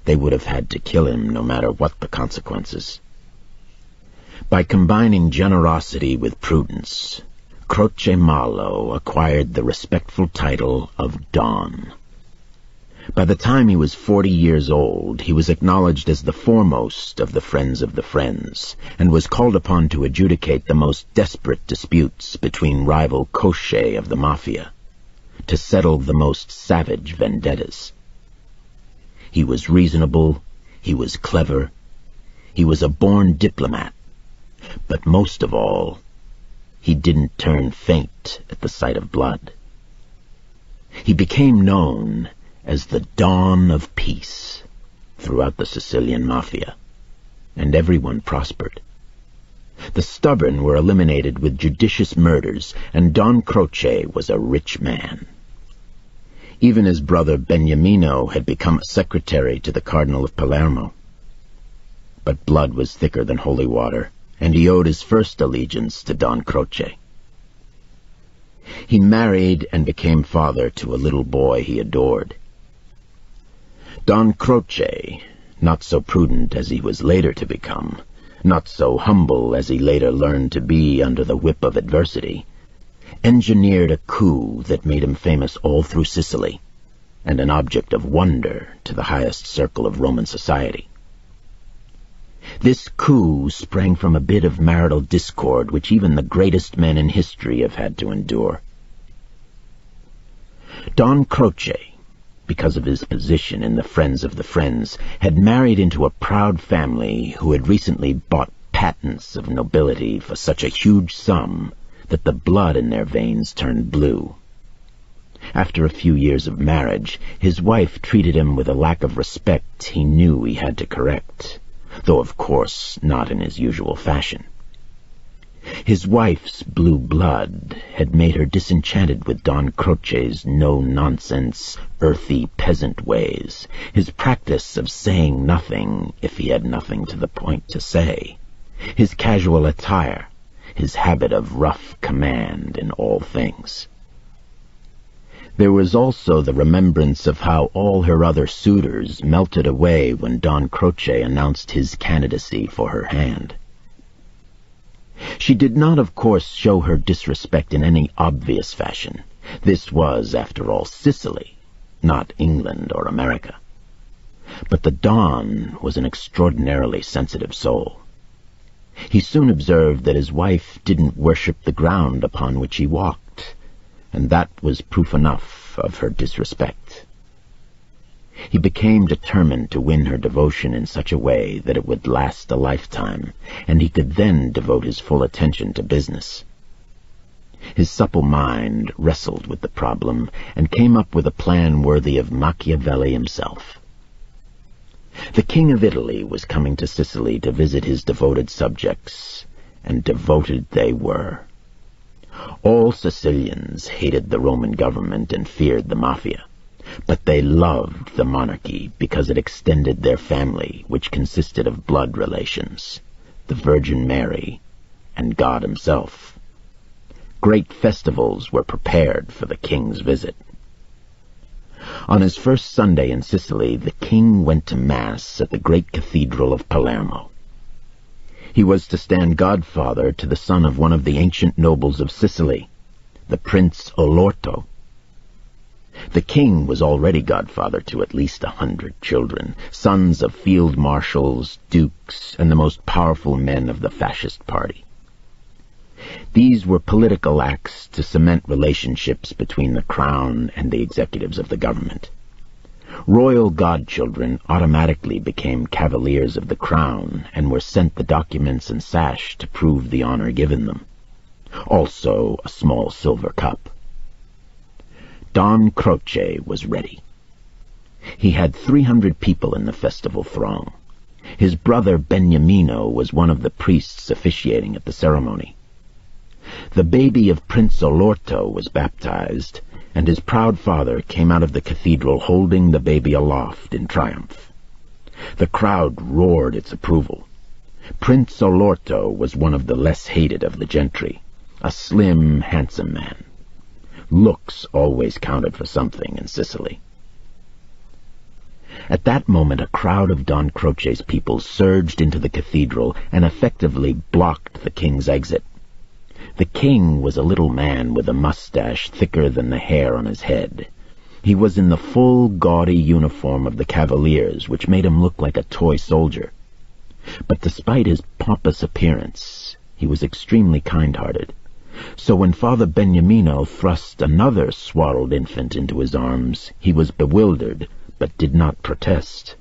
they would have had to kill him no matter what the consequences. By combining generosity with prudence, Croce Mallo acquired the respectful title of Don. By the time he was 40 years old, he was acknowledged as the foremost of the Friends of the Friends, and was called upon to adjudicate the most desperate disputes between rival cosche of the mafia, to settle the most savage vendettas. He was reasonable, he was clever, he was a born diplomat, but most of all, he didn't turn faint at the sight of blood. He became known as the Dawn of Peace throughout the Sicilian mafia, and everyone prospered. The stubborn were eliminated with judicious murders, and Don Croce was a rich man. Even his brother Beniamino had become a secretary to the Cardinal of Palermo. But blood was thicker than holy water, and he owed his first allegiance to Don Croce. He married and became father to a little boy he adored. Don Croce, not so prudent as he was later to become, not so humble as he later learned to be under the whip of adversity, engineered a coup that made him famous all through Sicily, and an object of wonder to the highest circle of Roman society. This coup sprang from a bit of marital discord which even the greatest men in history have had to endure. Don Croce, because of his position in the Friends of the Friends, had married into a proud family who had recently bought patents of nobility for such a huge sum that the blood in their veins turned blue. After a few years of marriage, his wife treated him with a lack of respect he knew he had to correct. though of course not in his usual fashion. His wife's blue blood had made her disenchanted with Don Croce's no-nonsense, earthy peasant ways, his practice of saying nothing if he had nothing to the point to say, his casual attire, his habit of rough command in all things. There was also the remembrance of how all her other suitors melted away when Don Croce announced his candidacy for her hand. She did not, of course, show her disrespect in any obvious fashion. This was, after all, Sicily, not England or America. But the Don was an extraordinarily sensitive soul. He soon observed that his wife didn't worship the ground upon which he walked, and that was proof enough of her disrespect. He became determined to win her devotion in such a way that it would last a lifetime, and he could then devote his full attention to business. His supple mind wrestled with the problem and came up with a plan worthy of Machiavelli himself. The King of Italy was coming to Sicily to visit his devoted subjects, and devoted they were. All Sicilians hated the Roman government and feared the mafia, but they loved the monarchy because it extended their family, which consisted of blood relations, the Virgin Mary, and God himself. Great festivals were prepared for the king's visit. On his first Sunday in Sicily, the king went to Mass at the great cathedral of Palermo. He was to stand godfather to the son of one of the ancient nobles of Sicily, the Prince Olorto. The king was already godfather to at least 100 children, sons of field marshals, dukes, and the most powerful men of the fascist party. These were political acts to cement relationships between the crown and the executives of the government. Royal godchildren automatically became cavaliers of the crown and were sent the documents and sash to prove the honor given them. Also a small silver cup. Don Croce was ready. He had 300 people in the festival throng. His brother Beniamino was one of the priests officiating at the ceremony. The baby of Prince Olorto was baptized, and his proud father came out of the cathedral holding the baby aloft in triumph. The crowd roared its approval. Prince Olorto was one of the less hated of the gentry, a slim, handsome man. Looks always counted for something in Sicily. At that moment a crowd of Don Croce's people surged into the cathedral and effectively blocked the king's exit. The king was a little man with a mustache thicker than the hair on his head. He was in the full, gaudy uniform of the cavaliers, which made him look like a toy soldier. But despite his pompous appearance, he was extremely kind-hearted. So when Father Beniamino thrust another swaddled infant into his arms, he was bewildered, but did not protest.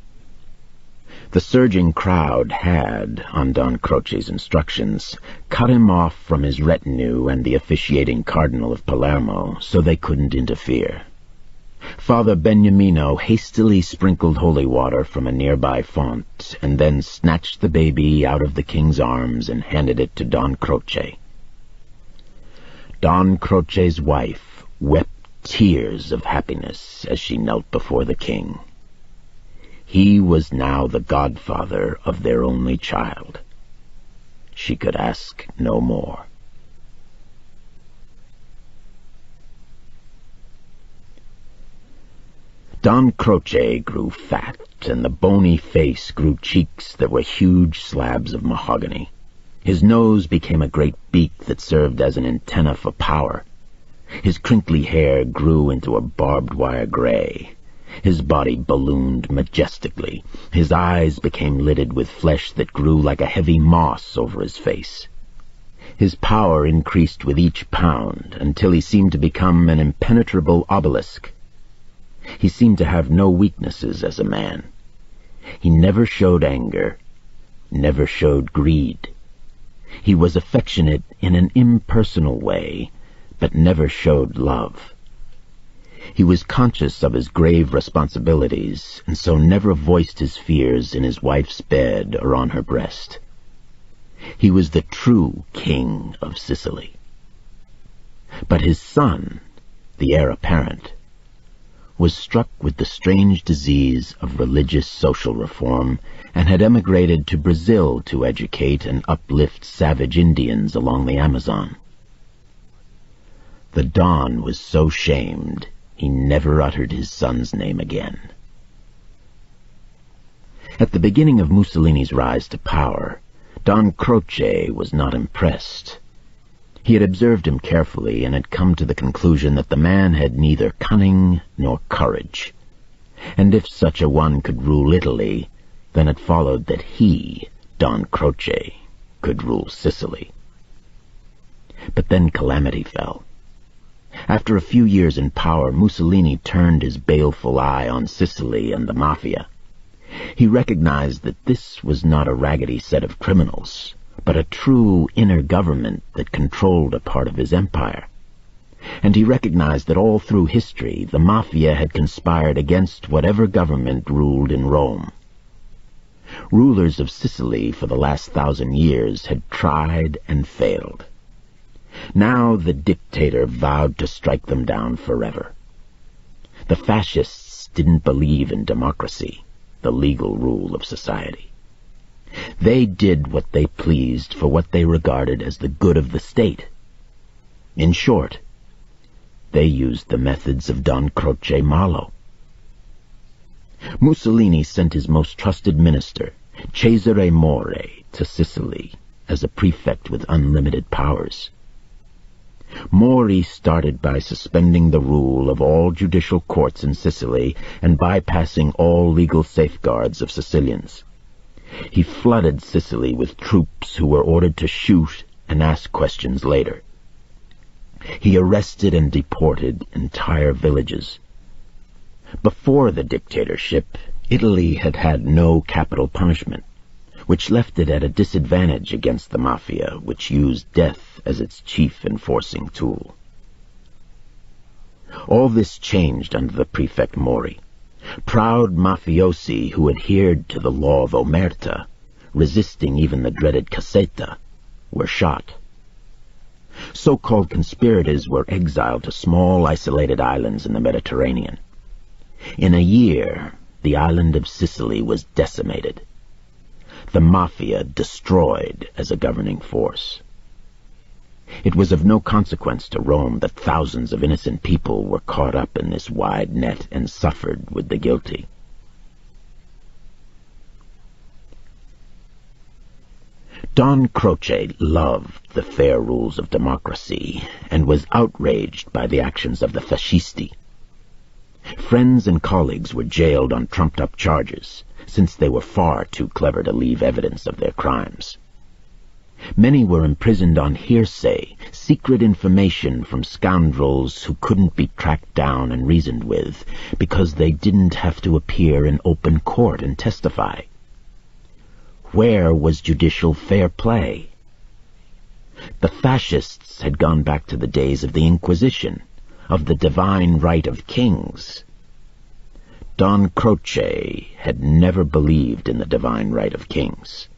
The surging crowd had, on Don Croce's instructions, cut him off from his retinue and the officiating Cardinal of Palermo, so they couldn't interfere. Father Beniamino hastily sprinkled holy water from a nearby font, and then snatched the baby out of the king's arms and handed it to Don Croce. Don Croce's wife wept tears of happiness as she knelt before the king. He was now the godfather of their only child. She could ask no more. Don Croce grew fat, and the bony face grew cheeks that were huge slabs of mahogany. His nose became a great beak that served as an antenna for power. His crinkly hair grew into a barbed wire gray. His body ballooned majestically. His eyes became lidded with flesh that grew like a heavy moss over his face. His power increased with each pound until he seemed to become an impenetrable obelisk. He seemed to have no weaknesses as a man. He never showed anger, never showed greed. He was affectionate in an impersonal way, but never showed love. He was conscious of his grave responsibilities, and so never voiced his fears in his wife's bed or on her breast. He was the true king of Sicily. But his son, the heir apparent, was struck with the strange disease of religious social reform and had emigrated to Brazil to educate and uplift savage Indians along the Amazon. The Don was so shamed he never uttered his son's name again. At the beginning of Mussolini's rise to power, Don Croce was not impressed. He had observed him carefully and had come to the conclusion that the man had neither cunning nor courage, and if such a one could rule Italy, then it followed that he, Don Croce, could rule Sicily. But then calamity fell. After a few years in power, Mussolini turned his baleful eye on Sicily and the Mafia. He recognized that this was not a raggedy set of criminals, but a true inner government that controlled a part of his empire. And he recognized that all through history the Mafia had conspired against whatever government ruled in Rome. Rulers of Sicily for the last 1,000 years had tried and failed. Now the dictator vowed to strike them down forever. The fascists didn't believe in democracy, the legal rule of society. They did what they pleased for what they regarded as the good of the state. In short, they used the methods of Don Croce Malo. Mussolini sent his most trusted minister, Cesare Mori, to Sicily as a prefect with unlimited powers. Mori started by suspending the rule of all judicial courts in Sicily and bypassing all legal safeguards of Sicilians. He flooded Sicily with troops who were ordered to shoot and ask questions later. He arrested and deported entire villages. Before the dictatorship, Italy had had no capital punishment, which left it at a disadvantage against the Mafia, which used death as its chief enforcing tool. All this changed under the prefect Mori. Proud mafiosi who adhered to the law of Omerta, resisting even the dreaded Cassetta, were shot. So-called conspirators were exiled to small isolated islands in the Mediterranean. In a year, the island of Sicily was decimated. The Mafia destroyed as a governing force. It was of no consequence to Rome that thousands of innocent people were caught up in this wide net and suffered with the guilty. Don Croce loved the fair rules of democracy and was outraged by the actions of the fascisti. Friends and colleagues were jailed on trumped-up charges, since they were far too clever to leave evidence of their crimes. Many were imprisoned on hearsay, secret information from scoundrels who couldn't be tracked down and reasoned with, because they didn't have to appear in open court and testify. Where was judicial fair play? The fascists had gone back to the days of the Inquisition, of the divine right of kings. Don Croce had never believed in the divine right of kings.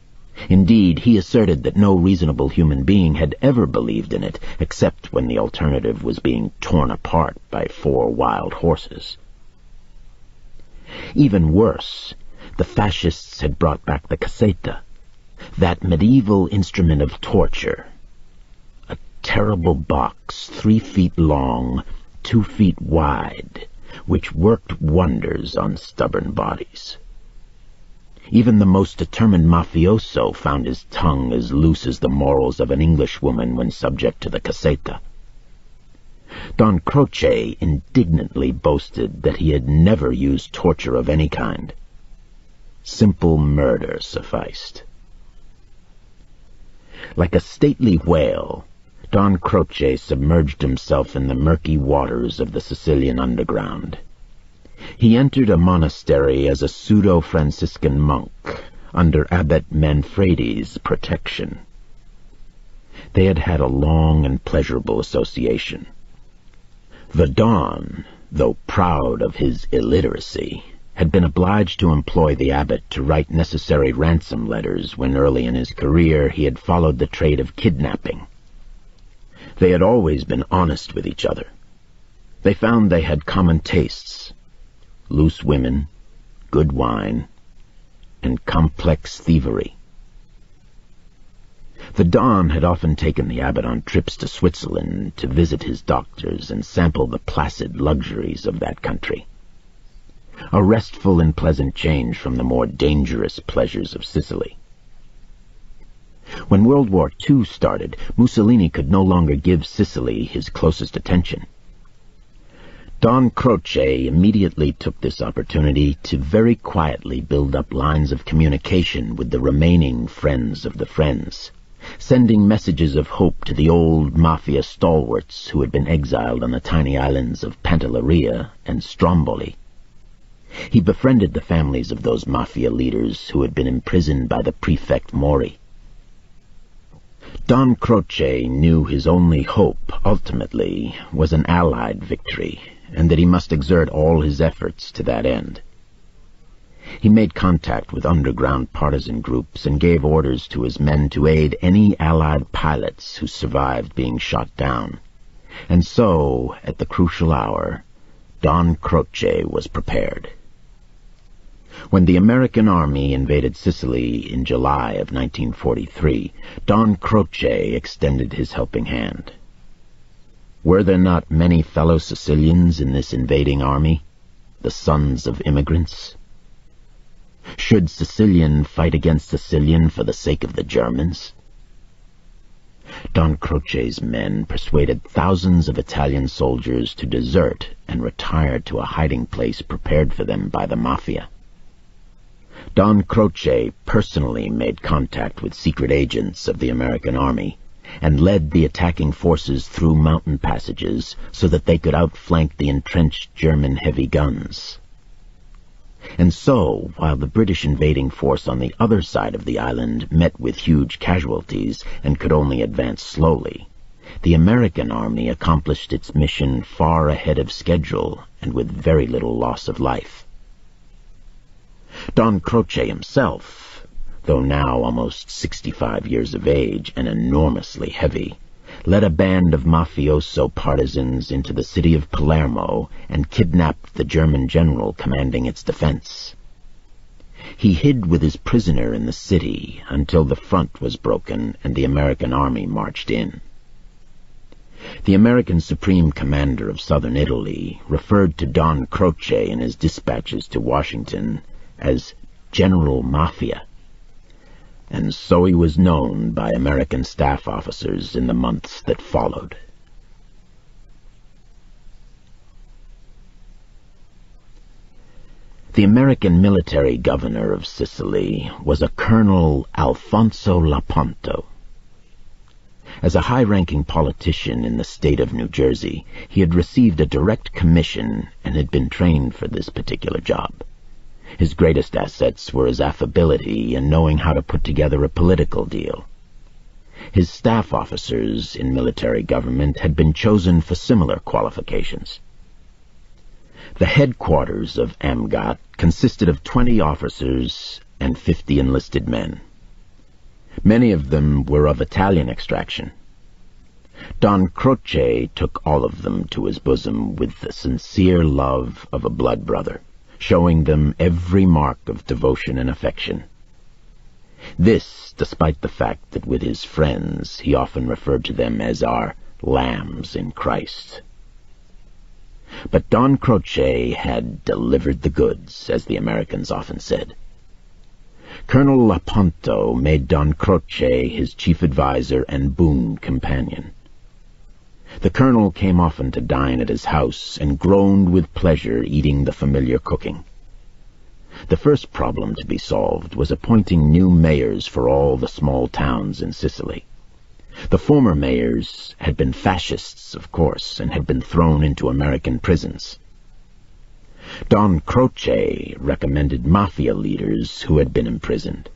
Indeed, he asserted that no reasonable human being had ever believed in it, except when the alternative was being torn apart by 4 wild horses. Even worse, the fascists had brought back the Cassetta, that medieval instrument of torture, a terrible box 3 feet long, 2 feet wide, which worked wonders on stubborn bodies. Even the most determined mafioso found his tongue as loose as the morals of an Englishwoman when subject to the Cassetta. Don Croce indignantly boasted that he had never used torture of any kind. Simple murder sufficed. Like a stately whale, Don Croce submerged himself in the murky waters of the Sicilian underground. He entered a monastery as a pseudo-Franciscan monk under Abbot Manfredi's protection. They had had a long and pleasurable association. The Don, though proud of his illiteracy, had been obliged to employ the abbot to write necessary ransom letters when early in his career he had followed the trade of kidnapping. They had always been honest with each other. They found they had common tastes: loose women, good wine, and complex thievery. The Don had often taken the abbot on trips to Switzerland to visit his doctors and sample the placid luxuries of that country. A restful and pleasant change from the more dangerous pleasures of Sicily. When World War II started, Mussolini could no longer give Sicily his closest attention. Don Croce immediately took this opportunity to very quietly build up lines of communication with the remaining friends of the friends, sending messages of hope to the old mafia stalwarts who had been exiled on the tiny islands of Pantelleria and Stromboli. He befriended the families of those mafia leaders who had been imprisoned by the prefect Mori. Don Croce knew his only hope, ultimately, was an Allied victory, and that he must exert all his efforts to that end. He made contact with underground partisan groups and gave orders to his men to aid any Allied pilots who survived being shot down. And so, at the crucial hour, Don Croce was prepared. When the American army invaded Sicily in July of 1943, Don Croce extended his helping hand. Were there not many fellow Sicilians in this invading army, the sons of immigrants? Should Sicilian fight against Sicilian for the sake of the Germans? Don Croce's men persuaded thousands of Italian soldiers to desert and retire to a hiding place prepared for them by the Mafia. Don Croce personally made contact with secret agents of the American army and led the attacking forces through mountain passages so that they could outflank the entrenched German heavy guns. And so, while the British invading force on the other side of the island met with huge casualties and could only advance slowly, the American army accomplished its mission far ahead of schedule and with very little loss of life. Don Croce himself, though now almost 65 years of age and enormously heavy, led a band of mafioso partisans into the city of Palermo and kidnapped the German general commanding its defense. He hid with his prisoner in the city until the front was broken and the American army marched in. The American Supreme Commander of southern Italy referred to Don Croce in his dispatches to Washington as General Mafia, and so he was known by American staff officers in the months that followed. The American military governor of Sicily was a Colonel Alfonso Laponto. As a high-ranking politician in the state of New Jersey, he had received a direct commission and had been trained for this particular job. His greatest assets were his affability and knowing how to put together a political deal. His staff officers in military government had been chosen for similar qualifications. The headquarters of AMGOT consisted of 20 officers and 50 enlisted men. Many of them were of Italian extraction. Don Croce took all of them to his bosom with the sincere love of a blood brother, showing them every mark of devotion and affection. This, despite the fact that with his friends he often referred to them as our lambs in Christ. But Don Croce had delivered the goods, as the Americans often said. Colonel Laponto made Don Croce his chief advisor and boon companion. The colonel came often to dine at his house and groaned with pleasure eating the familiar cooking. The first problem to be solved was appointing new mayors for all the small towns in Sicily. The former mayors had been fascists, of course, and had been thrown into American prisons. Don Croce recommended mafia leaders who had been imprisoned.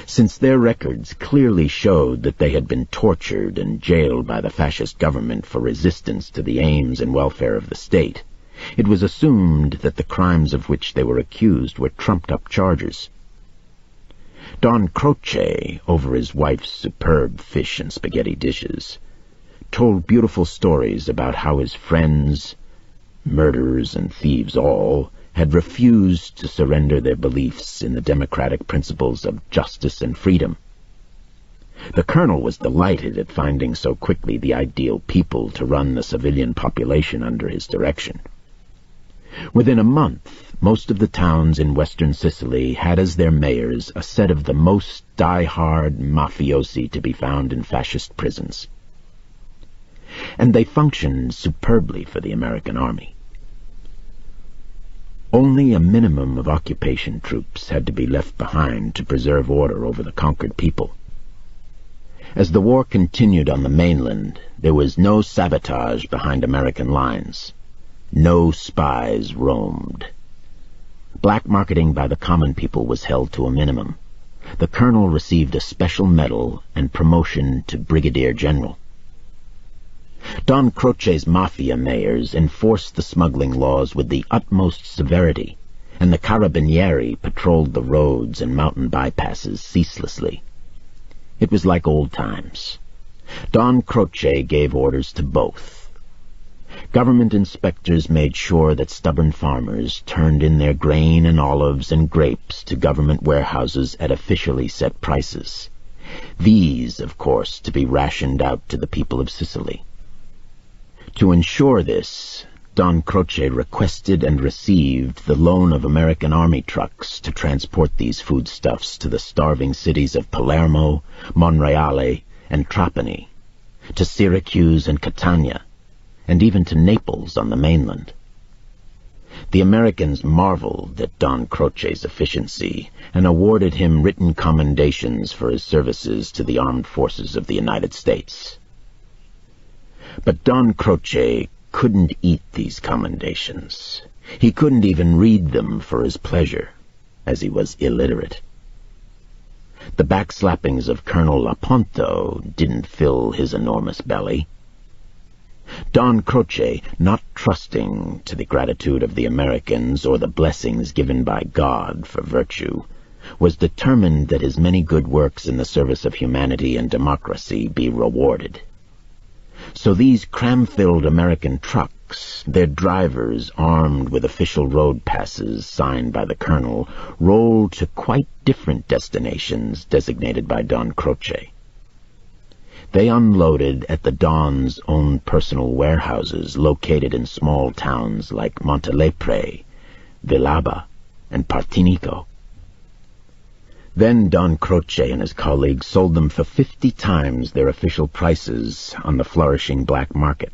Since their records clearly showed that they had been tortured and jailed by the fascist government for resistance to the aims and welfare of the state, It was assumed that the crimes of which they were accused were trumped-up charges. Don Croce, over his wife's superb fish and spaghetti dishes, told beautiful stories about how his friends, murderers and thieves all, had refused to surrender their beliefs in the democratic principles of justice and freedom. The colonel was delighted at finding so quickly the ideal people to run the civilian population under his direction. Within a month, most of the towns in western Sicily had as their mayors a set of the most die-hard mafiosi to be found in fascist prisons. And they functioned superbly for the American army. Only a minimum of occupation troops had to be left behind to preserve order over the conquered people. As the war continued on the mainland, there was no sabotage behind American lines. No spies roamed. Black marketing by the common people was held to a minimum. The colonel received a special medal and promotion to brigadier general. Don Croce's mafia mayors enforced the smuggling laws with the utmost severity, and the carabinieri patrolled the roads and mountain bypasses ceaselessly. It was like old times. Don Croce gave orders to both. Government inspectors made sure that stubborn farmers turned in their grain and olives and grapes to government warehouses at officially set prices. These, of course, to be rationed out to the people of Sicily. To ensure this, Don Croce requested and received the loan of American army trucks to transport these foodstuffs to the starving cities of Palermo, Monreale, and Trapani, to Syracuse and Catania, and even to Naples on the mainland. The Americans marveled at Don Croce's efficiency and awarded him written commendations for his services to the armed forces of the United States. But Don Croce couldn't eat these commendations. He couldn't even read them for his pleasure, as he was illiterate. The backslappings of Colonel Laponto didn't fill his enormous belly. Don Croce, not trusting to the gratitude of the Americans or the blessings given by God for virtue, was determined that his many good works in the service of humanity and democracy be rewarded. So these cram-filled American trucks, their drivers armed with official road passes signed by the colonel, rolled to quite different destinations designated by Don Croce. They unloaded at the Don's own personal warehouses located in small towns like Montelepre, Villaba, and Partinico. Then Don Croce and his colleagues sold them for 50 times their official prices on the flourishing black market.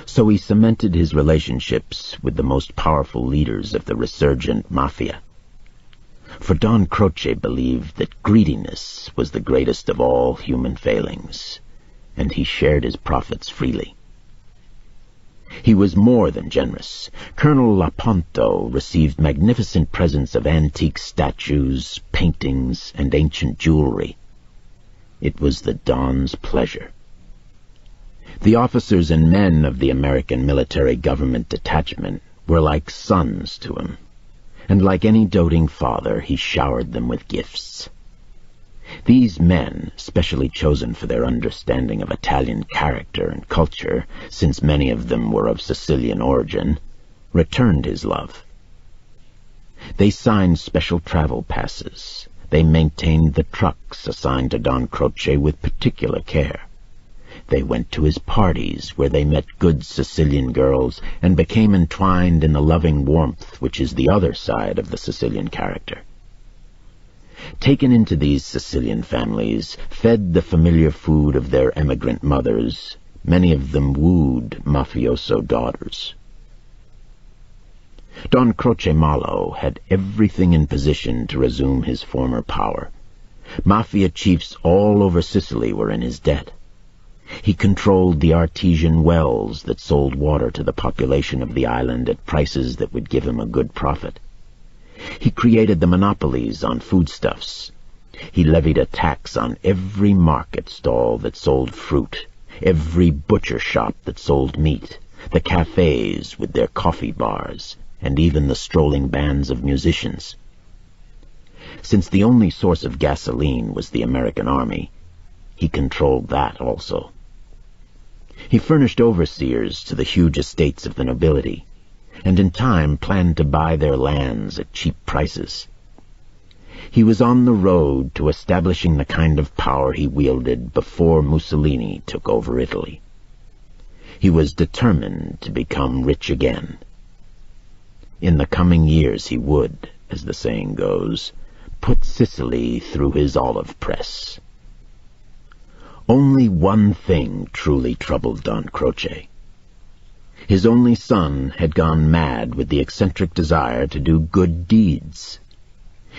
So he cemented his relationships with the most powerful leaders of the resurgent mafia. For Don Croce believed that greediness was the greatest of all human failings, and he shared his profits freely. He was more than generous. Colonel Laponto received magnificent presents of antique statues, paintings, and ancient jewelry. It was the Don's pleasure. The officers and men of the American military government detachment were like sons to him, and like any doting father, he showered them with gifts. These men, specially chosen for their understanding of Italian character and culture, since many of them were of Sicilian origin, returned his love. They signed special travel passes. They maintained the trucks assigned to Don Croce with particular care. They went to his parties, where they met good Sicilian girls and became entwined in the loving warmth which is the other side of the Sicilian character. Taken into these Sicilian families, fed the familiar food of their emigrant mothers, many of them wooed mafioso daughters. Don Croce Malo had everything in position to resume his former power. Mafia chiefs all over Sicily were in his debt. He controlled the artesian wells that sold water to the population of the island at prices that would give him a good profit. He created the monopolies on foodstuffs. He levied a tax on every market stall that sold fruit, every butcher shop that sold meat, the cafes with their coffee bars, and even the strolling bands of musicians. Since the only source of gasoline was the American army, he controlled that also. He furnished overseers to the huge estates of the nobility, and in time planned to buy their lands at cheap prices. He was on the road to establishing the kind of power he wielded before Mussolini took over Italy. He was determined to become rich again. In the coming years he would, as the saying goes, put Sicily through his olive press. Only one thing truly troubled Don Croce. His only son had gone mad with the eccentric desire to do good deeds.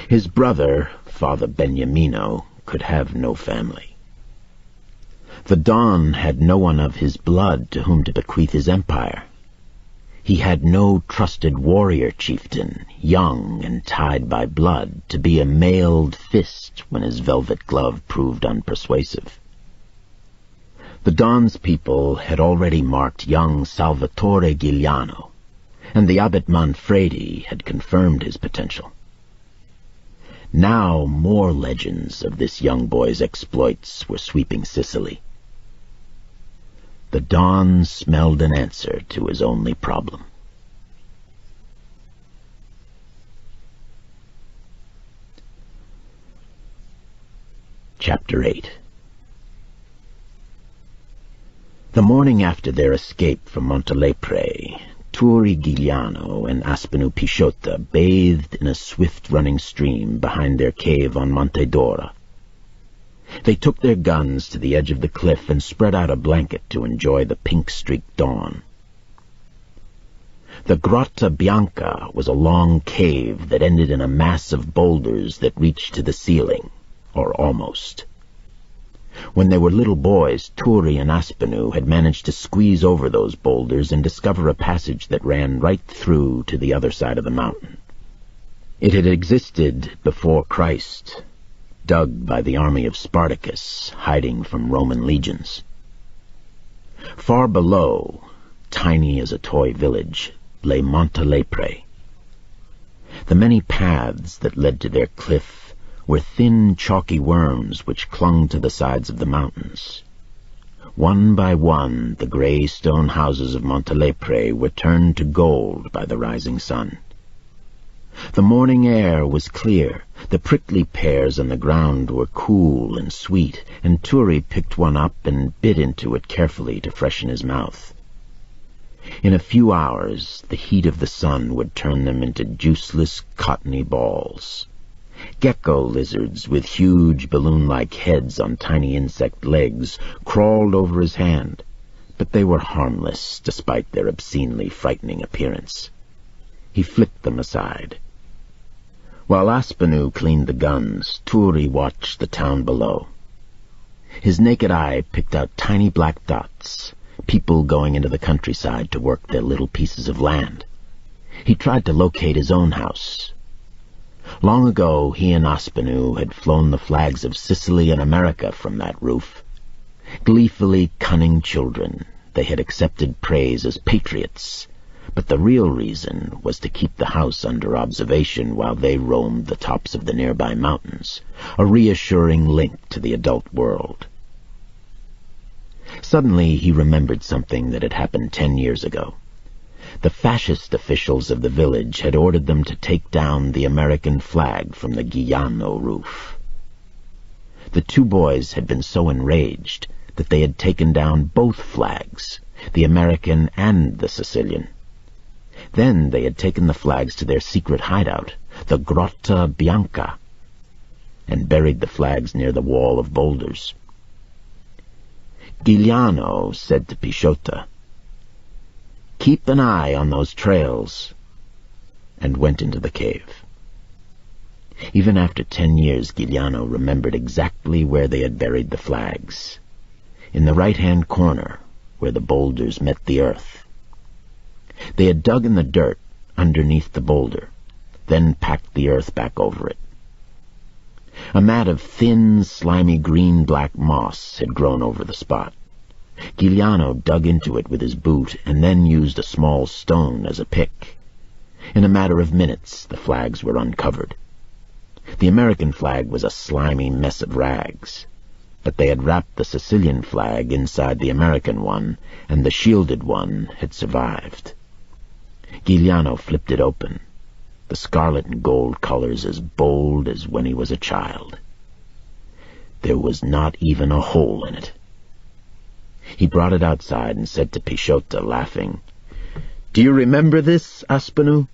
His brother, Father Beniamino, could have no family. The Don had no one of his blood to whom to bequeath his empire. He had no trusted warrior chieftain, young and tied by blood, to be a mailed fist when his velvet glove proved unpersuasive. The Don's people had already marked young Salvatore Giuliano, and the Abbot Manfredi had confirmed his potential. Now more legends of this young boy's exploits were sweeping Sicily. The Don smelled an answer to his only problem. Chapter 8. The morning after their escape from Montelepre, Turi Giuliano and Aspinu Pisciotta bathed in a swift-running stream behind their cave on Monte Dora. They took their guns to the edge of the cliff and spread out a blanket to enjoy the pink-streaked dawn. The Grotta Bianca was a long cave that ended in a mass of boulders that reached to the ceiling, or almost. When they were little boys, Turi and Aspinu had managed to squeeze over those boulders and discover a passage that ran right through to the other side of the mountain. It had existed before Christ, dug by the army of Spartacus, hiding from Roman legions. Far below, tiny as a toy village, lay Montelepre. The many paths that led to their cliff were thin, chalky worms which clung to the sides of the mountains. One by one, the grey stone houses of Montelepre were turned to gold by the rising sun. The morning air was clear, the prickly pears on the ground were cool and sweet, and Turi picked one up and bit into it carefully to freshen his mouth. In a few hours, the heat of the sun would turn them into juiceless, cottony balls. Gecko lizards with huge balloon-like heads on tiny insect legs crawled over his hand, but they were harmless despite their obscenely frightening appearance. He flicked them aside. While Aspinu cleaned the guns, Turi watched the town below. His naked eye picked out tiny black dots, people going into the countryside to work their little pieces of land. He tried to locate his own house. Long ago, he and Aspinu had flown the flags of Sicily and America from that roof. Gleefully cunning children, they had accepted praise as patriots, but the real reason was to keep the house under observation while they roamed the tops of the nearby mountains, a reassuring link to the adult world. Suddenly he remembered something that had happened 10 years ago. The fascist officials of the village had ordered them to take down the American flag from the Giuliano roof. The two boys had been so enraged that they had taken down both flags, the American and the Sicilian. Then they had taken the flags to their secret hideout, the Grotta Bianca, and buried the flags near the wall of boulders. Giuliano said to Pisciotta, "Keep an eye on those trails," and went into the cave. Even after 10 years, Giuliano remembered exactly where they had buried the flags, in the right-hand corner where the boulders met the earth. They had dug in the dirt underneath the boulder, then packed the earth back over it. A mat of thin, slimy green-black moss had grown over the spot. Giuliano dug into it with his boot and then used a small stone as a pick. In a matter of minutes, the flags were uncovered. The American flag was a slimy mess of rags, but they had wrapped the Sicilian flag inside the American one, and the shielded one had survived. Giuliano flipped it open, the scarlet and gold colors as bold as when he was a child. There was not even a hole in it. He brought it outside and said to Pisciotto, laughing, "Do you remember this, Aspinall?"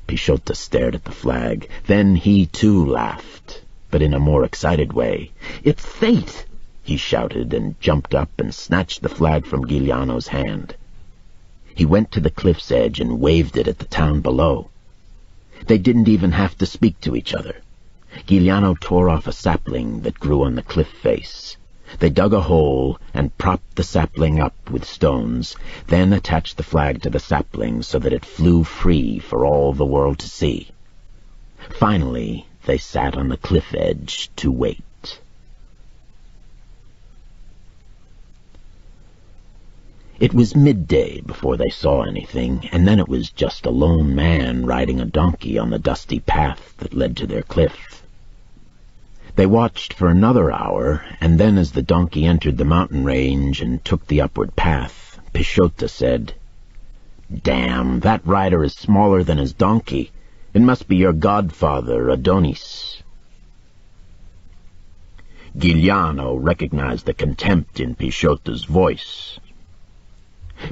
Pisciotto stared at the flag. Then he too laughed, but in a more excited way. "It's fate!" he shouted, and jumped up and snatched the flag from Giuliano's hand. He went to the cliff's edge and waved it at the town below. They didn't even have to speak to each other. Giuliano tore off a sapling that grew on the cliff face. They dug a hole and propped the sapling up with stones, then attached the flag to the sapling so that it flew free for all the world to see. Finally, they sat on the cliff edge to wait. It was midday before they saw anything, and then it was just a lone man riding a donkey on the dusty path that led to their cliff. They watched for another hour, and then as the donkey entered the mountain range and took the upward path, Pisciotto said, "Damn, that rider is smaller than his donkey. It must be your godfather, Adonis." Giuliano recognized the contempt in Pisciotto's voice.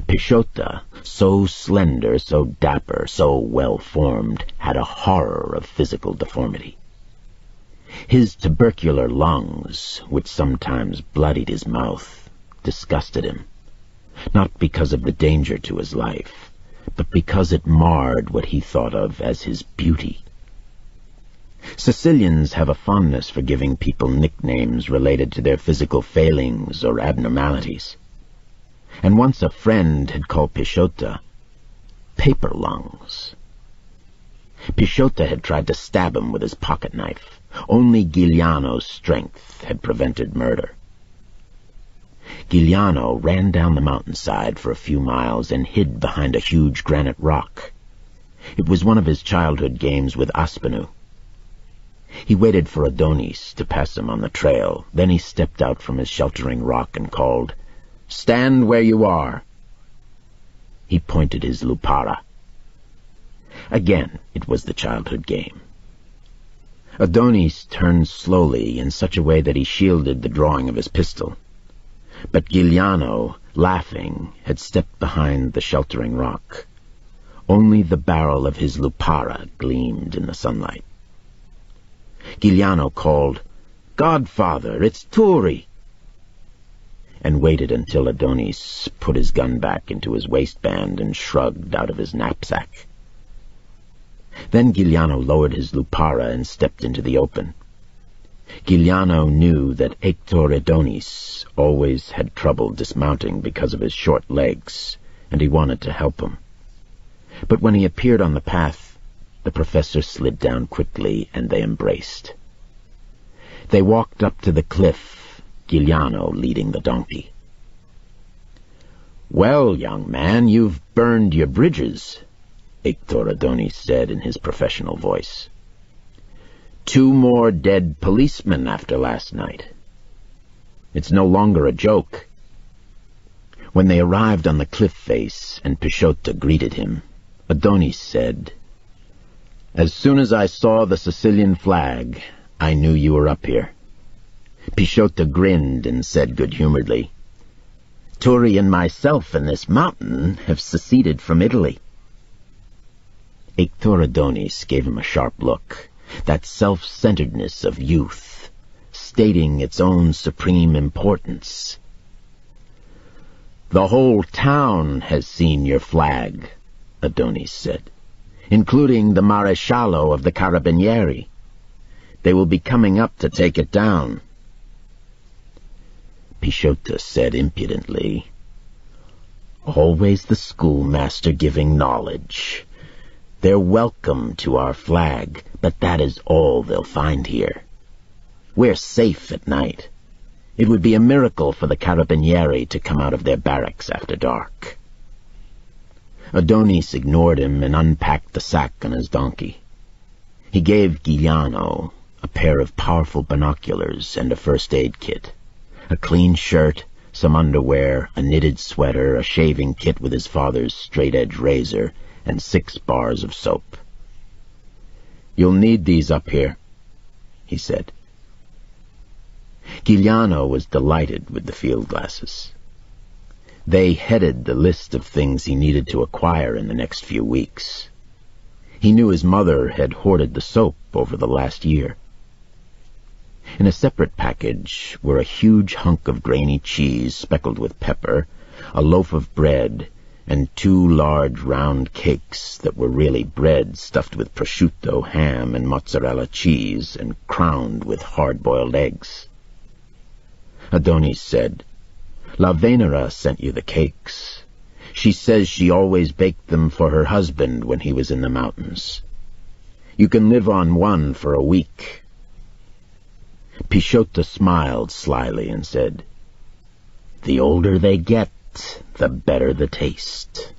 Pisciotto, so slender, so dapper, so well-formed, had a horror of physical deformity. His tubercular lungs, which sometimes bloodied his mouth, disgusted him, not because of the danger to his life, but because it marred what he thought of as his beauty. Sicilians have a fondness for giving people nicknames related to their physical failings or abnormalities, and once a friend had called Pisciotto paper lungs. Pisciotto had tried to stab him with his pocket knife. Only Giuliano's strength had prevented murder. Giuliano ran down the mountainside for a few miles and hid behind a huge granite rock. It was one of his childhood games with Aspinall. He waited for Adonis to pass him on the trail. Then he stepped out from his sheltering rock and called, "Stand where you are." He pointed his lupara. Again, it was the childhood game. Adonis turned slowly in such a way that he shielded the drawing of his pistol. But Giuliano, laughing, had stepped behind the sheltering rock. Only the barrel of his lupara gleamed in the sunlight. Giuliano called, "Godfather, it's Turi!" and waited until Adonis put his gun back into his waistband and shrugged out of his knapsack. Then Giuliano lowered his lupara and stepped into the open. Giuliano knew that Hector Adonis always had trouble dismounting because of his short legs, and he wanted to help him. But when he appeared on the path, the professor slid down quickly, and they embraced. They walked up to the cliff, Giuliano leading the donkey. "Well, young man, you've burned your bridges," Hector Adonis said in his professional voice. "2 more dead policemen after last night. It's no longer a joke." When they arrived on the cliff face and Pisciotto greeted him, Adonis said, "As soon as I saw the Sicilian flag, I knew you were up here." Pisciotto grinned and said good-humoredly, "Turi and myself and this mountain have seceded from Italy." Hector Adonis gave him a sharp look, that self-centeredness of youth, stating its own supreme importance. "The whole town has seen your flag," Adonis said, "including the Maresciallo of the Carabinieri. They will be coming up to take it down." Pisciotto said impudently, "Always the schoolmaster giving knowledge. They're welcome to our flag, but that is all they'll find here. We're safe at night. It would be a miracle for the carabinieri to come out of their barracks after dark. Adonis ignored him and unpacked the sack on his donkey. He gave Giuliano a pair of powerful binoculars and a first-aid kit, a clean shirt, some underwear, a knitted sweater, a shaving kit with his father's straight-edge razor, and 6 bars of soap. "You'll need these up here," he said. Giuliano was delighted with the field glasses. They headed the list of things he needed to acquire in the next few weeks. He knew his mother had hoarded the soap over the last year. In a separate package were a huge hunk of grainy cheese speckled with pepper, a loaf of bread, and 2 large round cakes that were really bread stuffed with prosciutto, ham, and mozzarella cheese, and crowned with hard-boiled eggs. Adonis said, "La Venera sent you the cakes. She says she always baked them for her husband when he was in the mountains. You can live on 1 for a week." Pisciotto smiled slyly and said, "The older they get, the better the taste."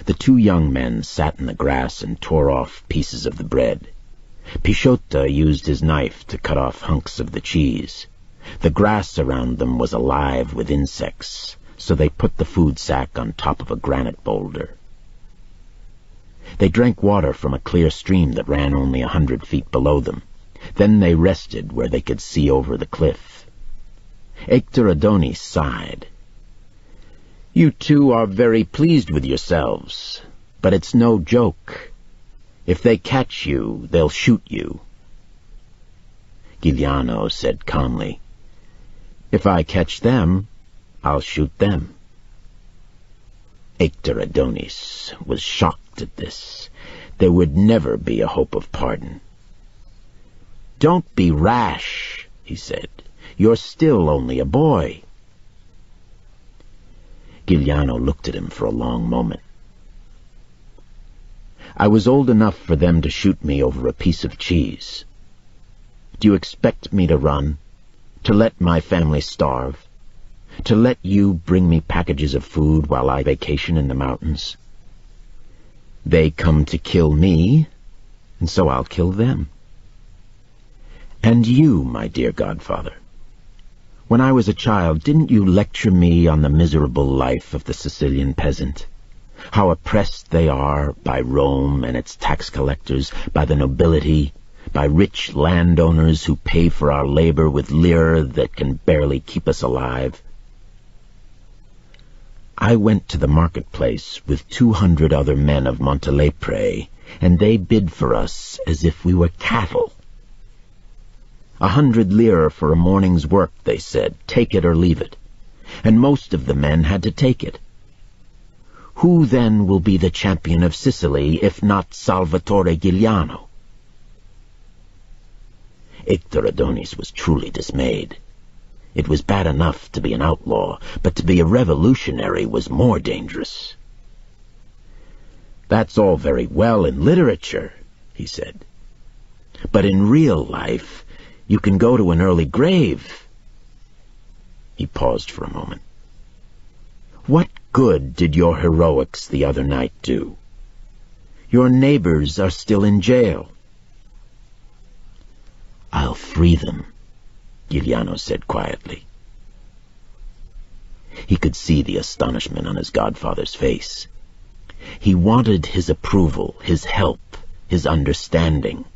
The 2 young men sat in the grass and tore off pieces of the bread. Pisciotto used his knife to cut off hunks of the cheese. The grass around them was alive with insects, so they put the food sack on top of a granite boulder. They drank water from a clear stream that ran only 100 feet below them. Then they rested where they could see over the cliff. Hector Adonis sighed. "You 2 are very pleased with yourselves, but it's no joke. If they catch you, they'll shoot you." Giuliano said calmly, "If I catch them, I'll shoot them." Hector Adonis was shocked at this. There would never be a hope of pardon. "Don't be rash," he said. "You're still only a boy." Giuliano looked at him for a long moment. "I was old enough for them to shoot me over a piece of cheese. Do you expect me to run? To let my family starve? To let you bring me packages of food while I vacation in the mountains? They come to kill me, and so I'll kill them. And you, my dear godfather, when I was a child, didn't you lecture me on the miserable life of the Sicilian peasant? How oppressed they are by Rome and its tax collectors, by the nobility, by rich landowners who pay for our labor with lire that can barely keep us alive. I went to the marketplace with 200 other men of Montelepre, and they bid for us as if we were cattle. 100 lire for a morning's work, they said, take it or leave it, and most of the men had to take it. Who then will be the champion of Sicily if not Salvatore Giuliano? Hector Adonis was truly dismayed. It was bad enough to be an outlaw, but to be a revolutionary was more dangerous. That's all very well in literature, he said. But in real life, you can go to an early grave. He paused for a moment. What good did your heroics the other night do? Your neighbors are still in jail. I'll free them, Giuliano said quietly. He could see the astonishment on his godfather's face. He wanted his approval, his help, his understanding.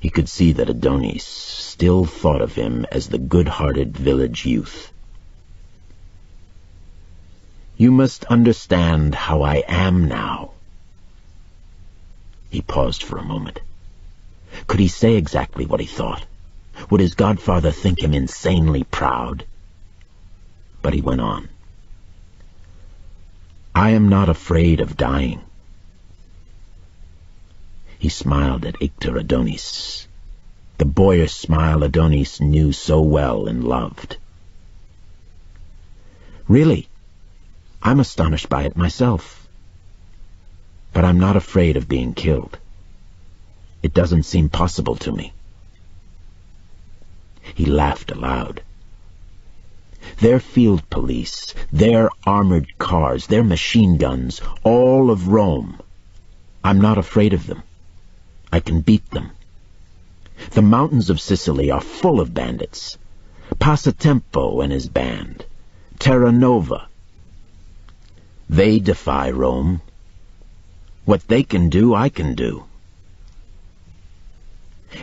He could see that Adonis still thought of him as the good-hearted village youth. You must understand how I am now. He paused for a moment. Could he say exactly what he thought? Would his godfather think him insanely proud? But he went on. I am not afraid of dying. He smiled at Hector Adonis, the boyish smile Adonis knew so well and loved. Really, I'm astonished by it myself. But I'm not afraid of being killed. It doesn't seem possible to me. He laughed aloud. Their field police, their armored cars, their machine guns, all of Rome. I'm not afraid of them. I can beat them. The mountains of Sicily are full of bandits. Passatempo and his band. Terranova. They defy Rome. What they can do, I can do.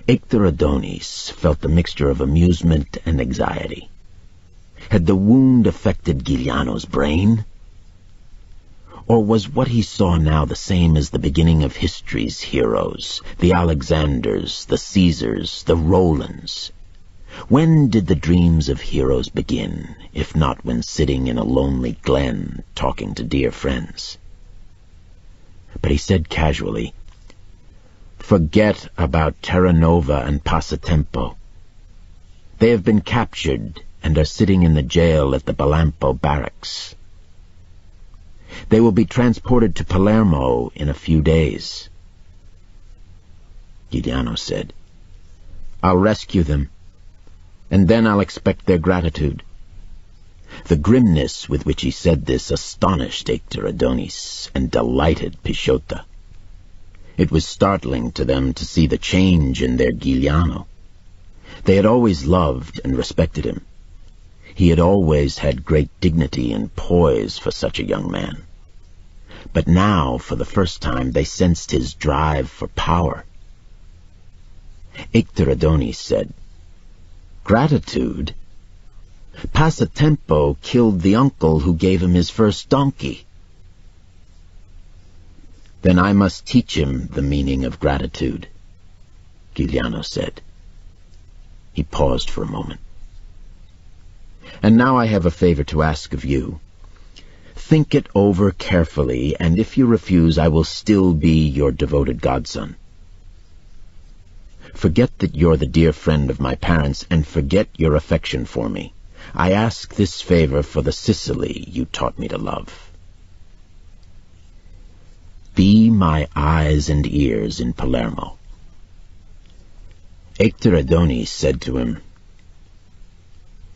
Ictorodonis felt the mixture of amusement and anxiety. Had the wound affected Giuliano's brain? Or was what he saw now the same as the beginning of history's heroes, the Alexanders, the Caesars, the Rolands? When did the dreams of heroes begin, if not when sitting in a lonely glen talking to dear friends? But he said casually, "Forget about Terranova and Passatempo. They have been captured and are sitting in the jail at the Belampo barracks. They will be transported to Palermo in a few days." Giuliano said, "I'll rescue them, and then I'll expect their gratitude." The grimness with which he said this astonished Ictorodonis and delighted Pisciota. It was startling to them to see the change in their Giuliano. They had always loved and respected him. He had always had great dignity and poise for such a young man. But now, for the first time, they sensed his drive for power. Ictorodonis said, "Gratitude? Passatempo killed the uncle who gave him his first donkey." "Then I must teach him the meaning of gratitude," Giuliano said. He paused for a moment. "And now I have a favor to ask of you. Think it over carefully, and if you refuse, I will still be your devoted godson. Forget that you're the dear friend of my parents, and forget your affection for me. I ask this favor for the Sicily you taught me to love. Be my eyes and ears in Palermo." Ictorodonis said to him,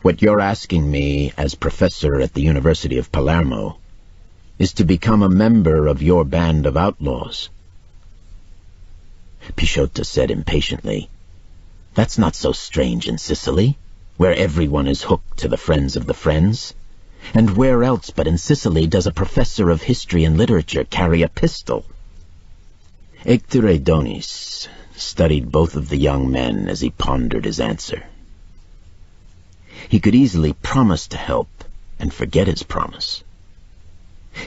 "What you're asking me as professor at the University of Palermo is to become a member of your band of outlaws." Pisciota said impatiently, "That's not so strange in Sicily, where everyone is hooked to the friends of the friends. And where else but in Sicily does a professor of history and literature carry a pistol?" Ictorodonis studied both of the young men as he pondered his answer. He could easily promise to help and forget his promise.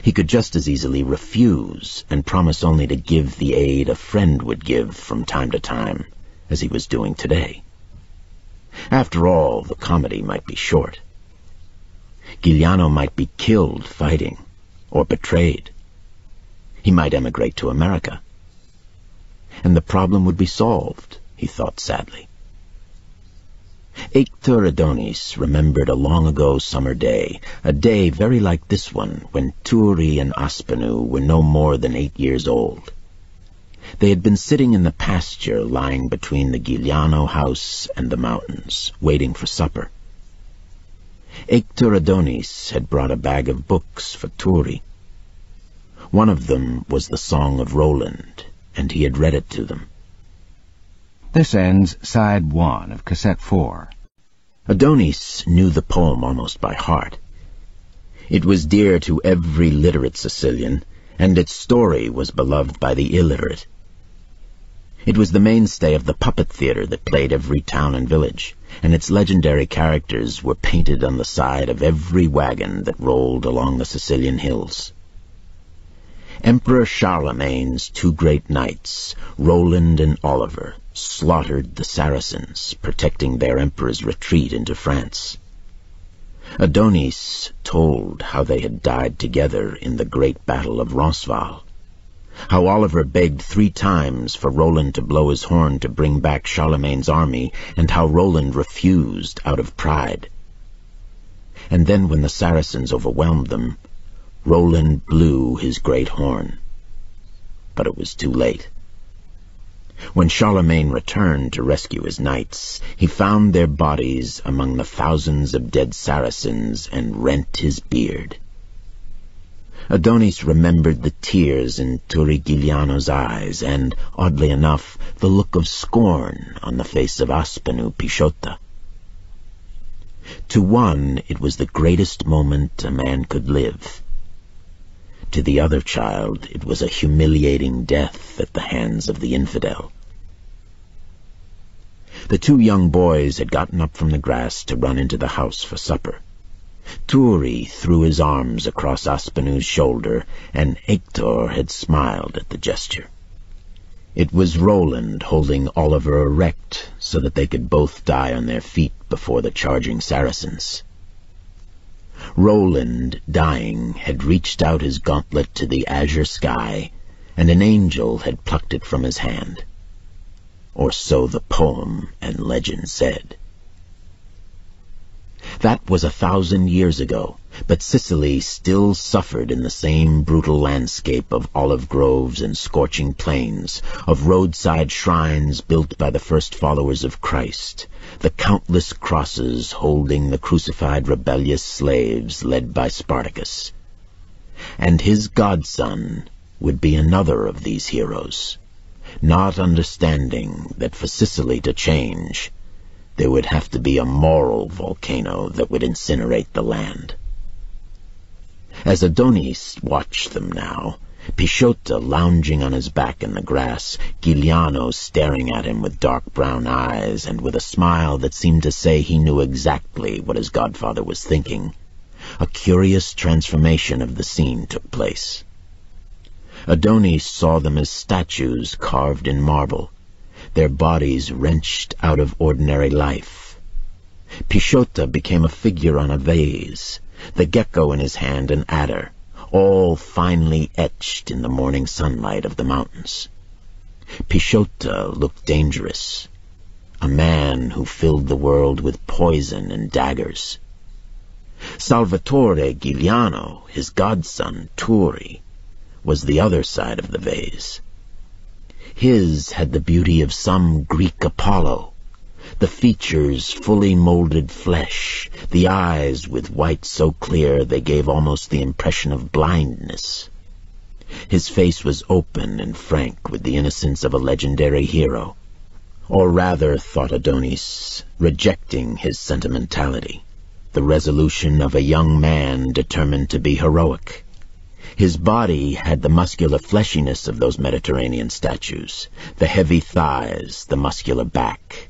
He could just as easily refuse and promise only to give the aid a friend would give from time to time, as he was doing today. After all, the comedy might be short. Giuliano might be killed fighting, or betrayed. He might emigrate to America. And the problem would be solved, he thought sadly. Ictorodonis remembered a long-ago summer day, a day very like this one, when Turi and Aspenu were no more than 8 years old. They had been sitting in the pasture lying between the Giuliano house and the mountains, waiting for supper. Ictorodonis had brought a bag of books for Turi. One of them was the Song of Roland, and he had read it to them. This ends Side 1 of Cassette 4. Adonis knew the poem almost by heart. It was dear to every literate Sicilian, and its story was beloved by the illiterate. It was the mainstay of the puppet theater that played every town and village, and its legendary characters were painted on the side of every wagon that rolled along the Sicilian hills. Emperor Charlemagne's 2 great knights, Roland and Oliver, slaughtered the Saracens, protecting their emperor's retreat into France. Adonis told how they had died together in the great battle of Roncesvalles, how Oliver begged 3 times for Roland to blow his horn to bring back Charlemagne's army, and how Roland refused out of pride. And then when the Saracens overwhelmed them, Roland blew his great horn. But it was too late. When Charlemagne returned to rescue his knights, he found their bodies among the thousands of dead Saracens and rent his beard. Adonis remembered the tears in Turri Giuliano's eyes and, oddly enough, the look of scorn on the face of Aspenu Pisciota. To one, it was the greatest moment a man could live. To the other child, it was a humiliating death at the hands of the infidel. The two young boys had gotten up from the grass to run into the house for supper. Turri threw his arms across Aspenu's shoulder, and Hector had smiled at the gesture. It was Roland holding Oliver erect so that they could both die on their feet before the charging Saracens. Roland, dying, had reached out his gauntlet to the azure sky, and an angel had plucked it from his hand. Or so the poem and legend said. That was 1,000 years ago, but Sicily still suffered in the same brutal landscape of olive groves and scorching plains, of roadside shrines built by the first followers of Christ, the countless crosses holding the crucified rebellious slaves led by Spartacus. And his godson would be another of these heroes, not understanding that for Sicily to change, there would have to be a moral volcano that would incinerate the land. As Adonis watched them now, Pisciota lounging on his back in the grass, Giuliano staring at him with dark brown eyes and with a smile that seemed to say he knew exactly what his godfather was thinking, a curious transformation of the scene took place. Adonis saw them as statues carved in marble, their bodies wrenched out of ordinary life. Pisciota became a figure on a vase, the gecko in his hand an adder, all finely etched in the morning sunlight of the mountains. Pisciota looked dangerous, a man who filled the world with poison and daggers. Salvatore Giuliano, his godson, Turri, was the other side of the vase. His had the beauty of some Greek Apollo, the features fully molded flesh, the eyes with white so clear they gave almost the impression of blindness. His face was open and frank with the innocence of a legendary hero, or rather, thought Adonis, rejecting his sentimentality, the resolution of a young man determined to be heroic. His body had the muscular fleshiness of those Mediterranean statues, the heavy thighs, the muscular back.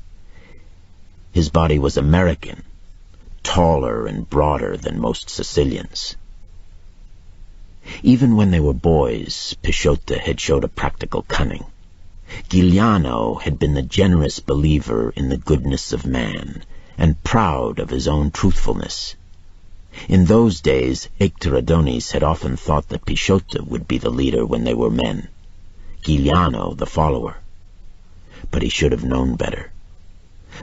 His body was American, taller and broader than most Sicilians. Even when they were boys, Pisciota had showed a practical cunning. Giuliano had been the generous believer in the goodness of man, and proud of his own truthfulness. In those days, Hector Adonis had often thought that Pisciota would be the leader when they were men, Giuliano the follower. But he should have known better.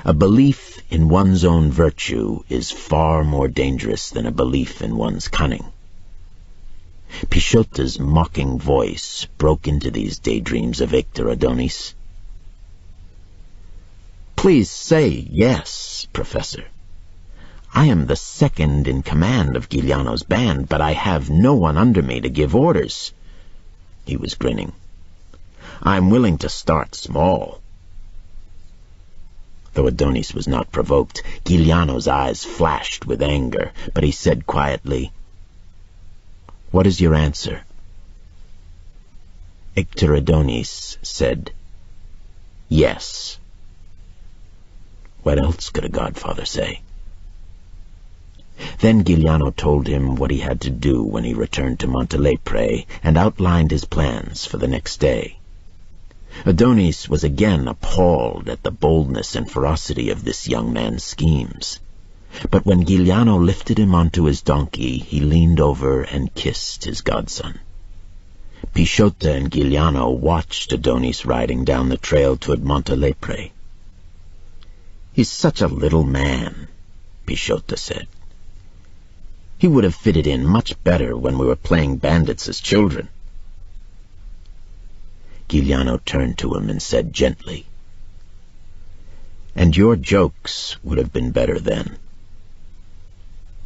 A belief in one's own virtue is far more dangerous than a belief in one's cunning. Pisciota's mocking voice broke into these daydreams of Hector Adonis. "Please say yes, Professor. I am the second in command of Giuliano's band, but I have no one under me to give orders." He was grinning. "I'm willing to start small." Though Adonis was not provoked, Giuliano's eyes flashed with anger, but he said quietly, "What is your answer?" Hector Adonis said, "Yes." What else could a godfather say? Then Giuliano told him what he had to do when he returned to Montelepre, and outlined his plans for the next day. Adonis was again appalled at the boldness and ferocity of this young man's schemes. But when Giuliano lifted him onto his donkey, he leaned over and kissed his godson. Pisciota and Giuliano watched Adonis riding down the trail toward Montelepre. "He's such a little man," Pisciota said. "He would have fitted in much better when we were playing bandits as children." Giuliano turned to him and said gently, "And your jokes would have been better then.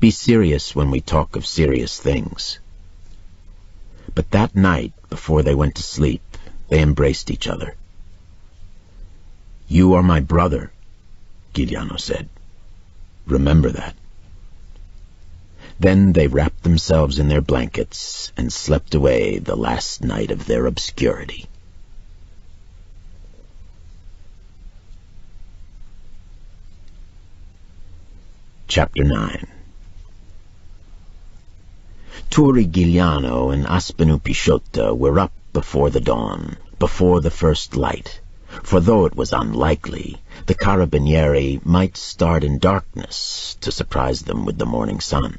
Be serious when we talk of serious things." But that night, before they went to sleep, they embraced each other. "You are my brother," Giuliano said. "Remember that." Then they wrapped themselves in their blankets and slept away the last night of their obscurity. Chapter 9. Turri Giuliano and Aspenu Pisciotta were up before the dawn, before the first light, for though it was unlikely, the Carabinieri might start in darkness to surprise them with the morning sun.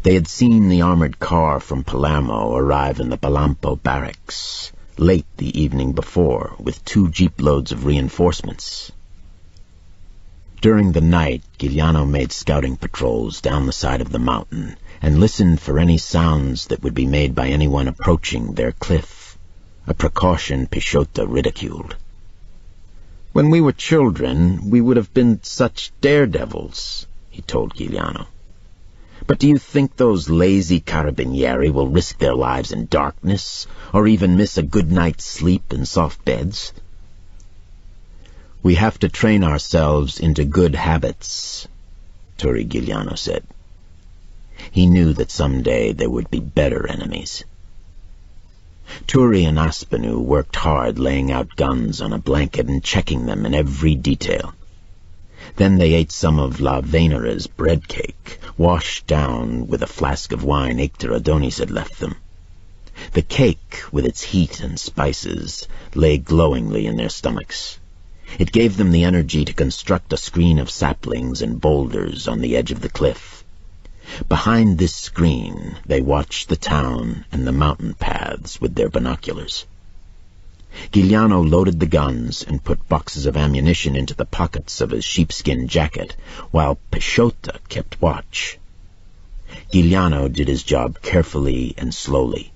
They had seen the armored car from Palermo arrive in the Balampo barracks late the evening before with 2 jeep-loads of reinforcements. During the night, Giuliano made scouting patrols down the side of the mountain and listened for any sounds that would be made by anyone approaching their cliff, a precaution Pisciotta ridiculed. "When we were children, we would have been such daredevils," he told Giuliano. "But do you think those lazy Carabinieri will risk their lives in darkness, or even miss a good night's sleep in soft beds?" "We have to train ourselves into good habits," Turri Giuliano said. He knew that someday there would be better enemies. Turri and Aspenu worked hard laying out guns on a blanket and checking them in every detail. Then they ate some of La Venera's bread cake, washed down with a flask of wine Icter Adonis had left them. The cake, with its heat and spices, lay glowingly in their stomachs. It gave them the energy to construct a screen of saplings and boulders on the edge of the cliff. Behind this screen, they watched the town and the mountain paths with their binoculars. Giuliano loaded the guns and put boxes of ammunition into the pockets of his sheepskin jacket, while Pisciotta kept watch. Giuliano did his job carefully and slowly.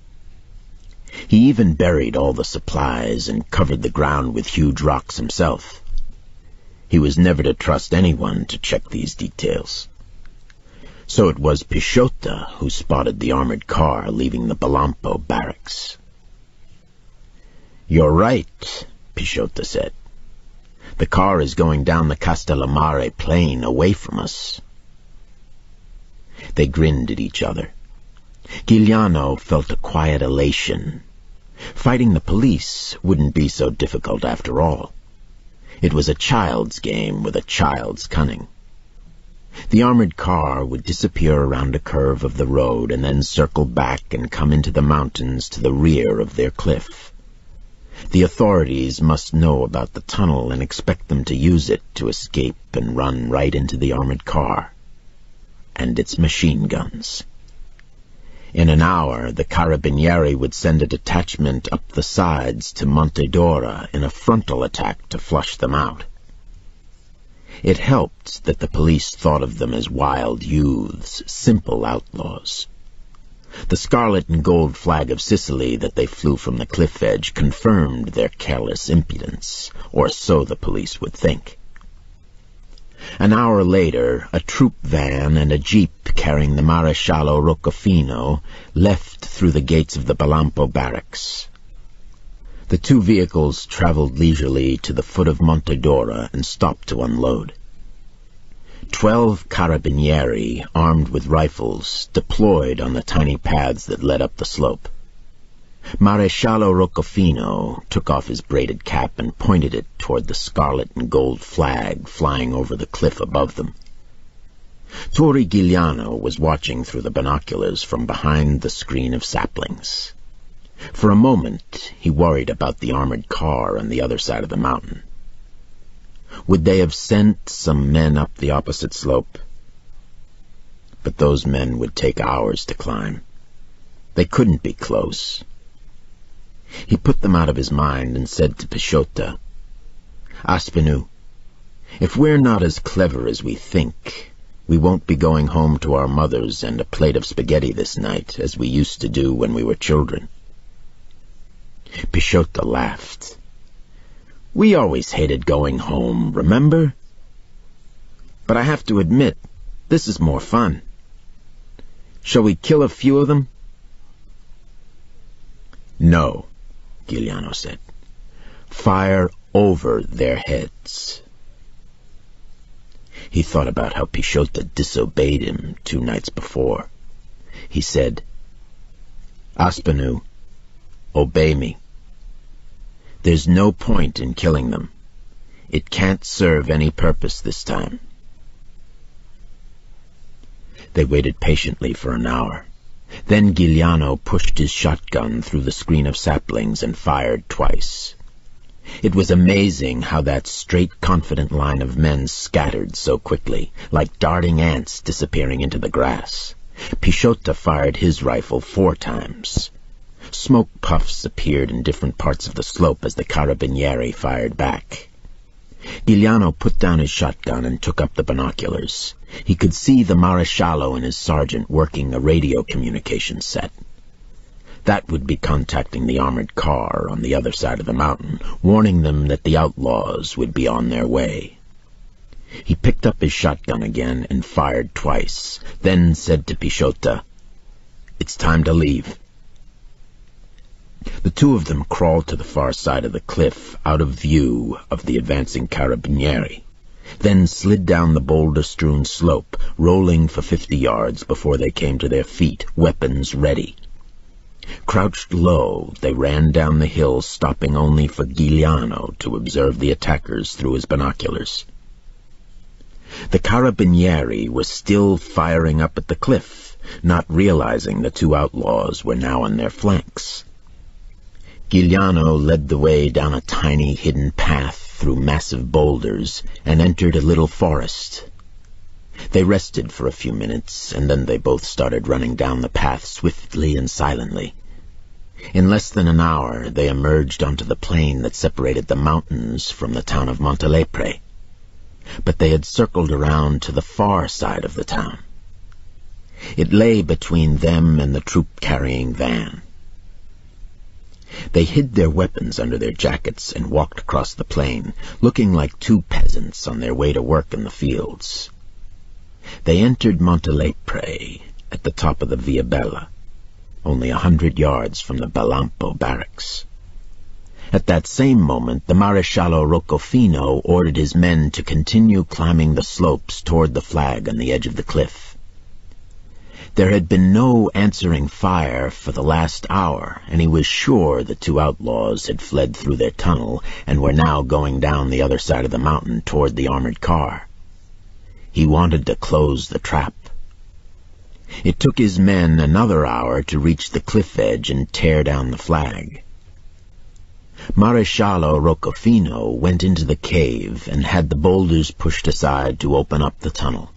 He even buried all the supplies and covered the ground with huge rocks himself. He was never to trust anyone to check these details. So it was Pisciotta who spotted the armored car leaving the Balampo barracks. "You're right," Pisciotta said. "The car is going down the Castellammare plain away from us." They grinned at each other. Giuliano felt a quiet elation. Fighting the police wouldn't be so difficult after all. It was a child's game with a child's cunning. The armored car would disappear around a curve of the road and then circle back and come into the mountains to the rear of their cliff. The authorities must know about the tunnel and expect them to use it to escape and run right into the armored car and its machine guns. In an hour, the Carabinieri would send a detachment up the sides to Monte Dora in a frontal attack to flush them out. It helped that the police thought of them as wild youths, simple outlaws. The scarlet and gold flag of Sicily that they flew from the cliff edge confirmed their careless impudence, or so the police would think. An hour later, a troop van and a jeep carrying the Maresciallo Roccofino left through the gates of the Balampo barracks. The 2 vehicles traveled leisurely to the foot of Monte Dora and stopped to unload. 12 Carabinieri, armed with rifles, deployed on the tiny paths that led up the slope. Maresciallo Roccofino took off his braided cap and pointed it toward the scarlet and gold flag flying over the cliff above them. Turri Giuliano was watching through the binoculars from behind the screen of saplings. For a moment, he worried about the armored car on the other side of the mountain. Would they have sent some men up the opposite slope? But those men would take hours to climb. They couldn't be close. He put them out of his mind and said to Pisciotta, "Aspenu, if we're not as clever as we think, we won't be going home to our mothers and a plate of spaghetti this night, as we used to do when we were children." Pichota laughed. "We always hated going home, remember? But I have to admit, this is more fun. Shall we kill a few of them?" "No," Giuliano said. "Fire over their heads." He thought about how Pichota disobeyed him 2 nights before. He said, "Aspinall, obey me. There's no point in killing them. It can't serve any purpose this time." They waited patiently for an hour. Then Giuliano pushed his shotgun through the screen of saplings and fired twice. It was amazing how that straight, confident line of men scattered so quickly, like darting ants disappearing into the grass. Pichota fired his rifle 4 times. Smoke puffs appeared in different parts of the slope as the carabinieri fired back. Giuliano put down his shotgun and took up the binoculars. He could see the Maresciallo and his sergeant working a radio communication set. That would be contacting the armored car on the other side of the mountain, warning them that the outlaws would be on their way. He picked up his shotgun again and fired twice, then said to Pichota, "It's time to leave." The 2 of them crawled to the far side of the cliff, out of view of the advancing carabinieri, then slid down the boulder-strewn slope, rolling for 50 yards before they came to their feet, weapons ready. Crouched low, they ran down the hill, stopping only for Giuliano to observe the attackers through his binoculars. The carabinieri were still firing up at the cliff, not realizing the 2 outlaws were now on their flanks. Giuliano led the way down a tiny hidden path through massive boulders and entered a little forest. They rested for a few minutes, and then they both started running down the path swiftly and silently. In less than an hour, they emerged onto the plain that separated the mountains from the town of Montelepre. But they had circled around to the far side of the town. It lay between them and the troop-carrying van. They hid their weapons under their jackets and walked across the plain, looking like 2 peasants on their way to work in the fields. They entered Montelepre at the top of the Via Bella, only 100 yards from the Belampo barracks. At that same moment, the Maresciallo Roccofino ordered his men to continue climbing the slopes toward the flag on the edge of the cliff. There had been no answering fire for the last hour, and he was sure the 2 outlaws had fled through their tunnel and were now going down the other side of the mountain toward the armored car. He wanted to close the trap. It took his men another hour to reach the cliff edge and tear down the flag. Maresciallo Roccofino went into the cave and had the boulders pushed aside to open up the tunnel.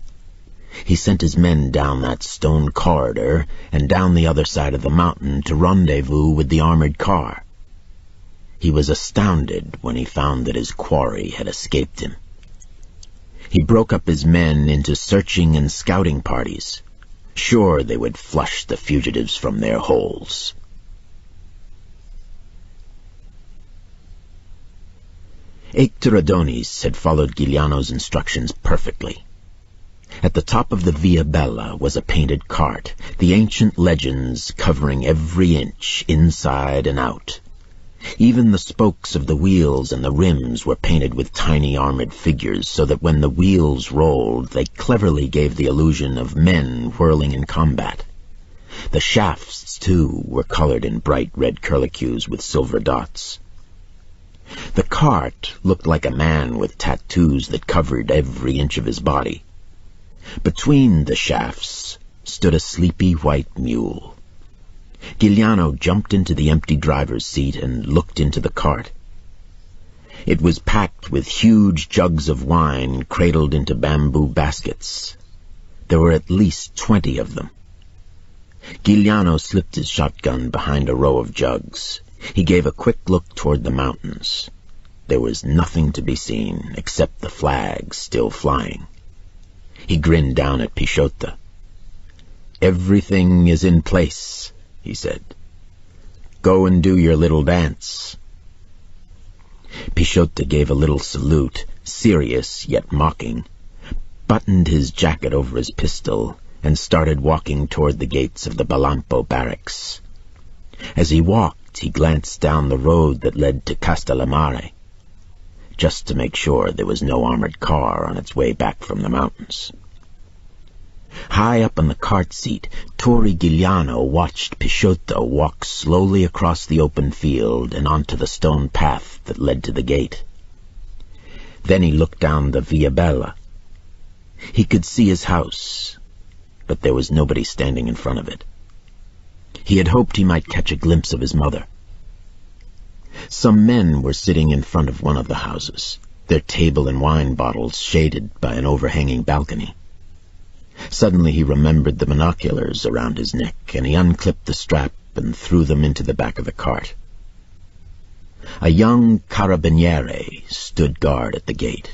He sent his men down that stone corridor and down the other side of the mountain to rendezvous with the armored car. He was astounded when he found that his quarry had escaped him. He broke up his men into searching and scouting parties. Sure, they would flush the fugitives from their holes. Hector Adonis had followed Giuliano's instructions perfectly. At the top of the Via Bella was a painted cart, the ancient legends covering every inch, inside and out. Even the spokes of the wheels and the rims were painted with tiny armored figures, so that when the wheels rolled, they cleverly gave the illusion of men whirling in combat. The shafts, too, were colored in bright red curlicues with silver dots. The cart looked like a man with tattoos that covered every inch of his body. Between the shafts stood a sleepy white mule. Giuliano jumped into the empty driver's seat and looked into the cart. It was packed with huge jugs of wine cradled into bamboo baskets. There were at least 20 of them. Giuliano slipped his shotgun behind a row of jugs. He gave a quick look toward the mountains. There was nothing to be seen except the flag still flying. He grinned down at Pichota. "Everything is in place," he said. Go and do your little dance." Pichota gave a little salute, serious yet mocking, buttoned his jacket over his pistol, and started walking toward the gates of the Balampo barracks. As he walked, he glanced down the road that led to Castellamare, just to make sure there was no armored car on its way back from the mountains. High up on the cart seat, Torri Giuliano watched Pichota walk slowly across the open field and onto the stone path that led to the gate. Then he looked down the Via Bella. He could see his house, but there was nobody standing in front of it. He had hoped he might catch a glimpse of his mother. Some men were sitting in front of one of the houses, their table and wine bottles shaded by an overhanging balcony. Suddenly he remembered the binoculars around his neck, and he unclipped the strap and threw them into the back of the cart. A young carabiniere stood guard at the gate,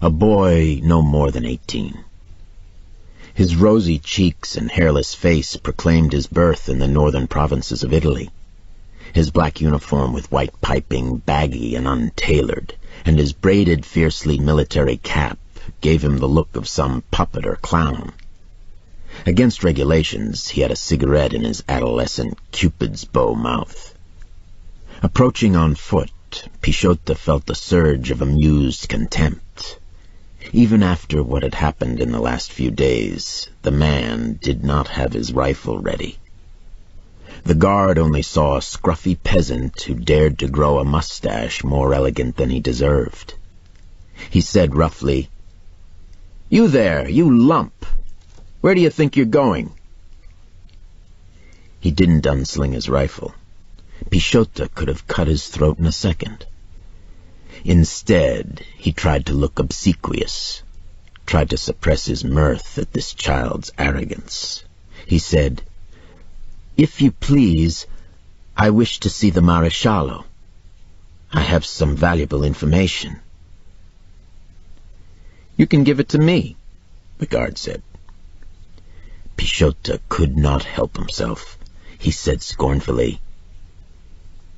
a boy no more than 18. His rosy cheeks and hairless face proclaimed his birth in the northern provinces of Italy. His black uniform with white piping, baggy and untailored, and his braided, fiercely military cap gave him the look of some puppet or clown. Against regulations, he had a cigarette in his adolescent Cupid's bow mouth. Approaching on foot, Pichota felt a surge of amused contempt. Even after what had happened in the last few days, the man did not have his rifle ready. The guard only saw a scruffy peasant who dared to grow a mustache more elegant than he deserved. He said roughly, "You there, you lump! Where do you think you're going?" He didn't unsling his rifle. Pichota could have cut his throat in a second. Instead, he tried to look obsequious, tried to suppress his mirth at this child's arrogance. He said, "If you please, I wish to see the Maresciallo. I have some valuable information." "You can give it to me," the guard said. Pichota could not help himself. He said scornfully,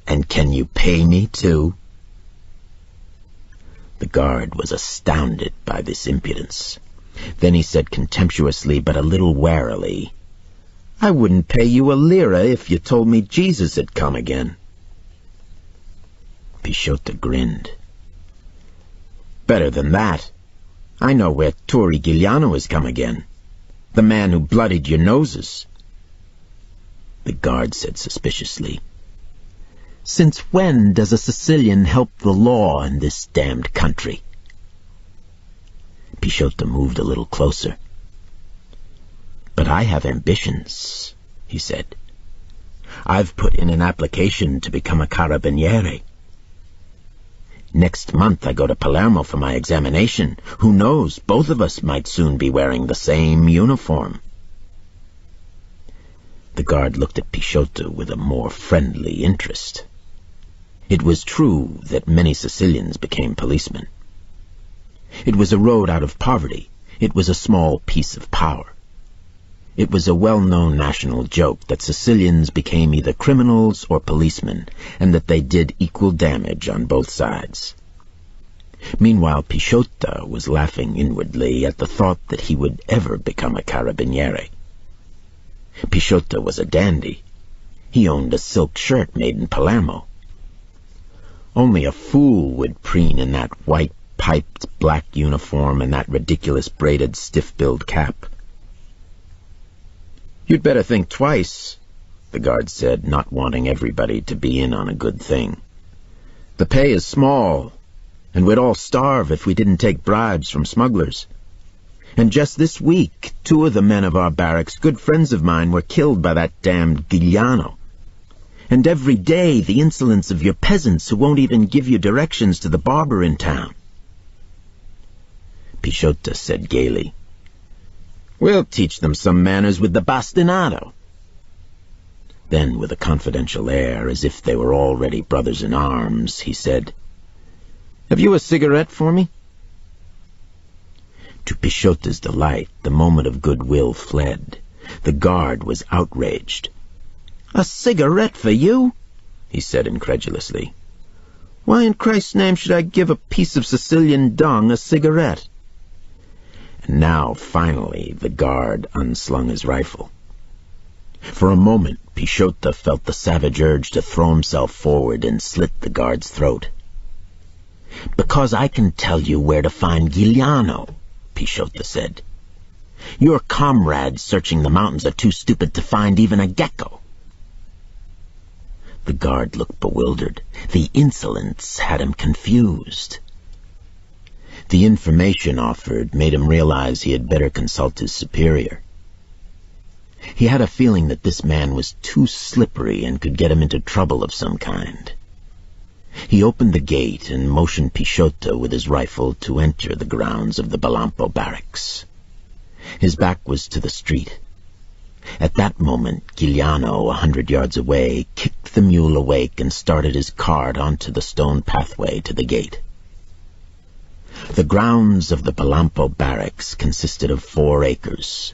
"And can you pay me, too?" The guard was astounded by this impudence. Then he said contemptuously, but a little warily, "I wouldn't pay you a lira if you told me Jesus had come again." Pichota grinned. "Better than that. I know where Torri Giuliano has come again. The man who bloodied your noses." The guard said suspiciously, "Since when does a Sicilian help the law in this damned country?" Pichota moved a little closer. "But I have ambitions," he said. "I've put in an application to become a carabiniere. Next month I go to Palermo for my examination. Who knows, both of us might soon be wearing the same uniform." The guard looked at Pichota with a more friendly interest. It was true that many Sicilians became policemen. It was a road out of poverty. It was a small piece of power. It was a well-known national joke that Sicilians became either criminals or policemen, and that they did equal damage on both sides. Meanwhile, Pichota was laughing inwardly at the thought that he would ever become a carabiniere. Pichota was a dandy. He owned a silk shirt made in Palermo. Only a fool would preen in that white-piped black uniform and that ridiculous braided stiff-billed cap. "You'd better think twice," the guard said, not wanting everybody to be in on a good thing. "The pay is small, and we'd all starve if we didn't take bribes from smugglers. And just this week, 2 of the men of our barracks, good friends of mine, were killed by that damned Giuliano. And every day the insolence of your peasants who won't even give you directions to the barber in town." Pichota said gaily, "We'll teach them some manners with the bastinado." Then, with a confidential air, as if they were already brothers in arms, he said, "Have you a cigarette for me?" To Pichota's delight, the moment of goodwill fled. The guard was outraged. "A cigarette for you?" he said incredulously. "Why in Christ's name should I give a piece of Sicilian dung a cigarette?" And now, finally, the guard unslung his rifle. For a moment, Pichota felt the savage urge to throw himself forward and slit the guard's throat. "Because I can tell you where to find Giuliano," Pichota said. "Your comrades searching the mountains are too stupid to find even a gecko." The guard looked bewildered. The insolence had him confused. The information offered made him realize he had better consult his superior. He had a feeling that this man was too slippery and could get him into trouble of some kind. He opened the gate and motioned Pichota with his rifle to enter the grounds of the Belampo barracks. His back was to the street. At that moment, Giuliano, 100 yards away, kicked the mule awake and started his cart onto the stone pathway to the gate. The grounds of the Belampo barracks consisted of 4 acres.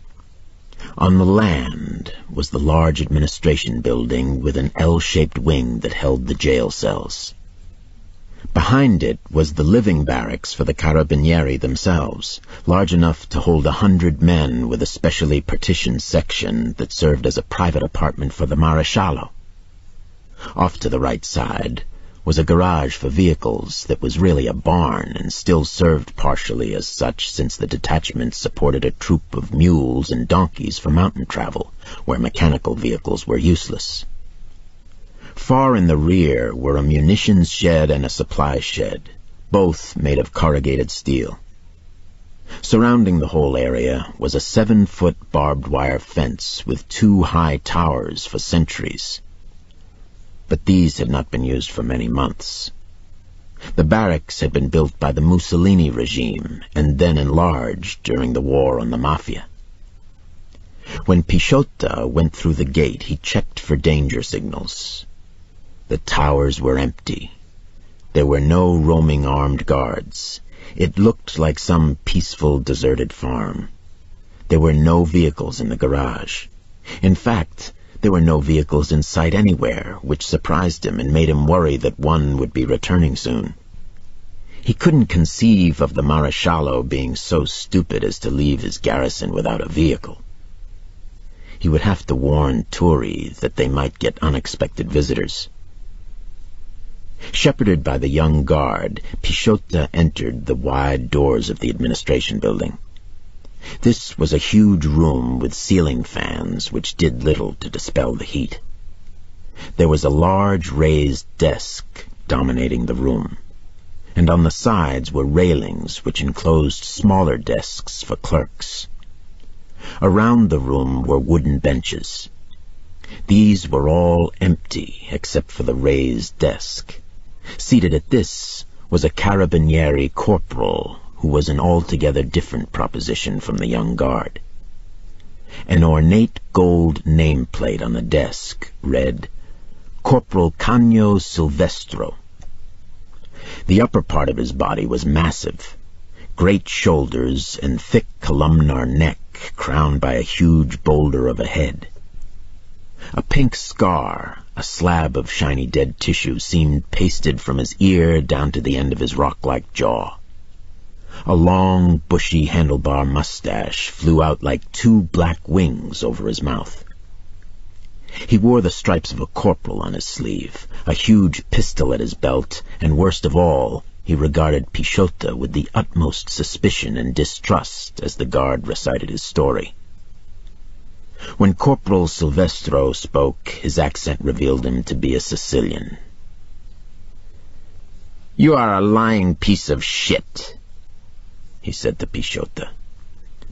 On the land was the large administration building with an L-shaped wing that held the jail cells. Behind it was the living barracks for the carabinieri themselves, large enough to hold 100 men with a specially partitioned section that served as a private apartment for the maresciallo. Off to the right side was a garage for vehicles that was really a barn and still served partially as such since the detachment supported a troop of mules and donkeys for mountain travel, where mechanical vehicles were useless. Far in the rear were a munitions shed and a supply shed, both made of corrugated steel. Surrounding the whole area was a 7-foot barbed wire fence with 2 high towers for sentries. But these had not been used for many months. The barracks had been built by the Mussolini regime and then enlarged during the war on the Mafia. When Pichota went through the gate, he checked for danger signals. The towers were empty. There were no roaming armed guards. It looked like some peaceful, deserted farm. There were no vehicles in the garage. In fact, there were no vehicles in sight anywhere, which surprised him and made him worry that one would be returning soon. He couldn't conceive of the maresciallo being so stupid as to leave his garrison without a vehicle. He would have to warn Turi that they might get unexpected visitors. Shepherded by the young guard, Pichota entered the wide doors of the administration building. This was a huge room with ceiling fans which did little to dispel the heat. There was a large raised desk dominating the room, and on the sides were railings which enclosed smaller desks for clerks. Around the room were wooden benches. These were all empty except for the raised desk. Seated at this was a carabinieri corporal who was an altogether different proposition from the young guard. An ornate gold nameplate on the desk read, Corporal Canio Silvestro. The upper part of his body was massive, great shoulders and thick columnar neck crowned by a huge boulder of a head. A pink scar, a slab of shiny dead tissue, seemed pasted from his ear down to the end of his rock-like jaw. A long, bushy handlebar mustache flew out like 2 black wings over his mouth. He wore the stripes of a corporal on his sleeve, a huge pistol at his belt, and worst of all, he regarded Pichota with the utmost suspicion and distrust as the guard recited his story. When Corporal Silvestro spoke, his accent revealed him to be a Sicilian. "You are a lying piece of shit," he said to Pichota.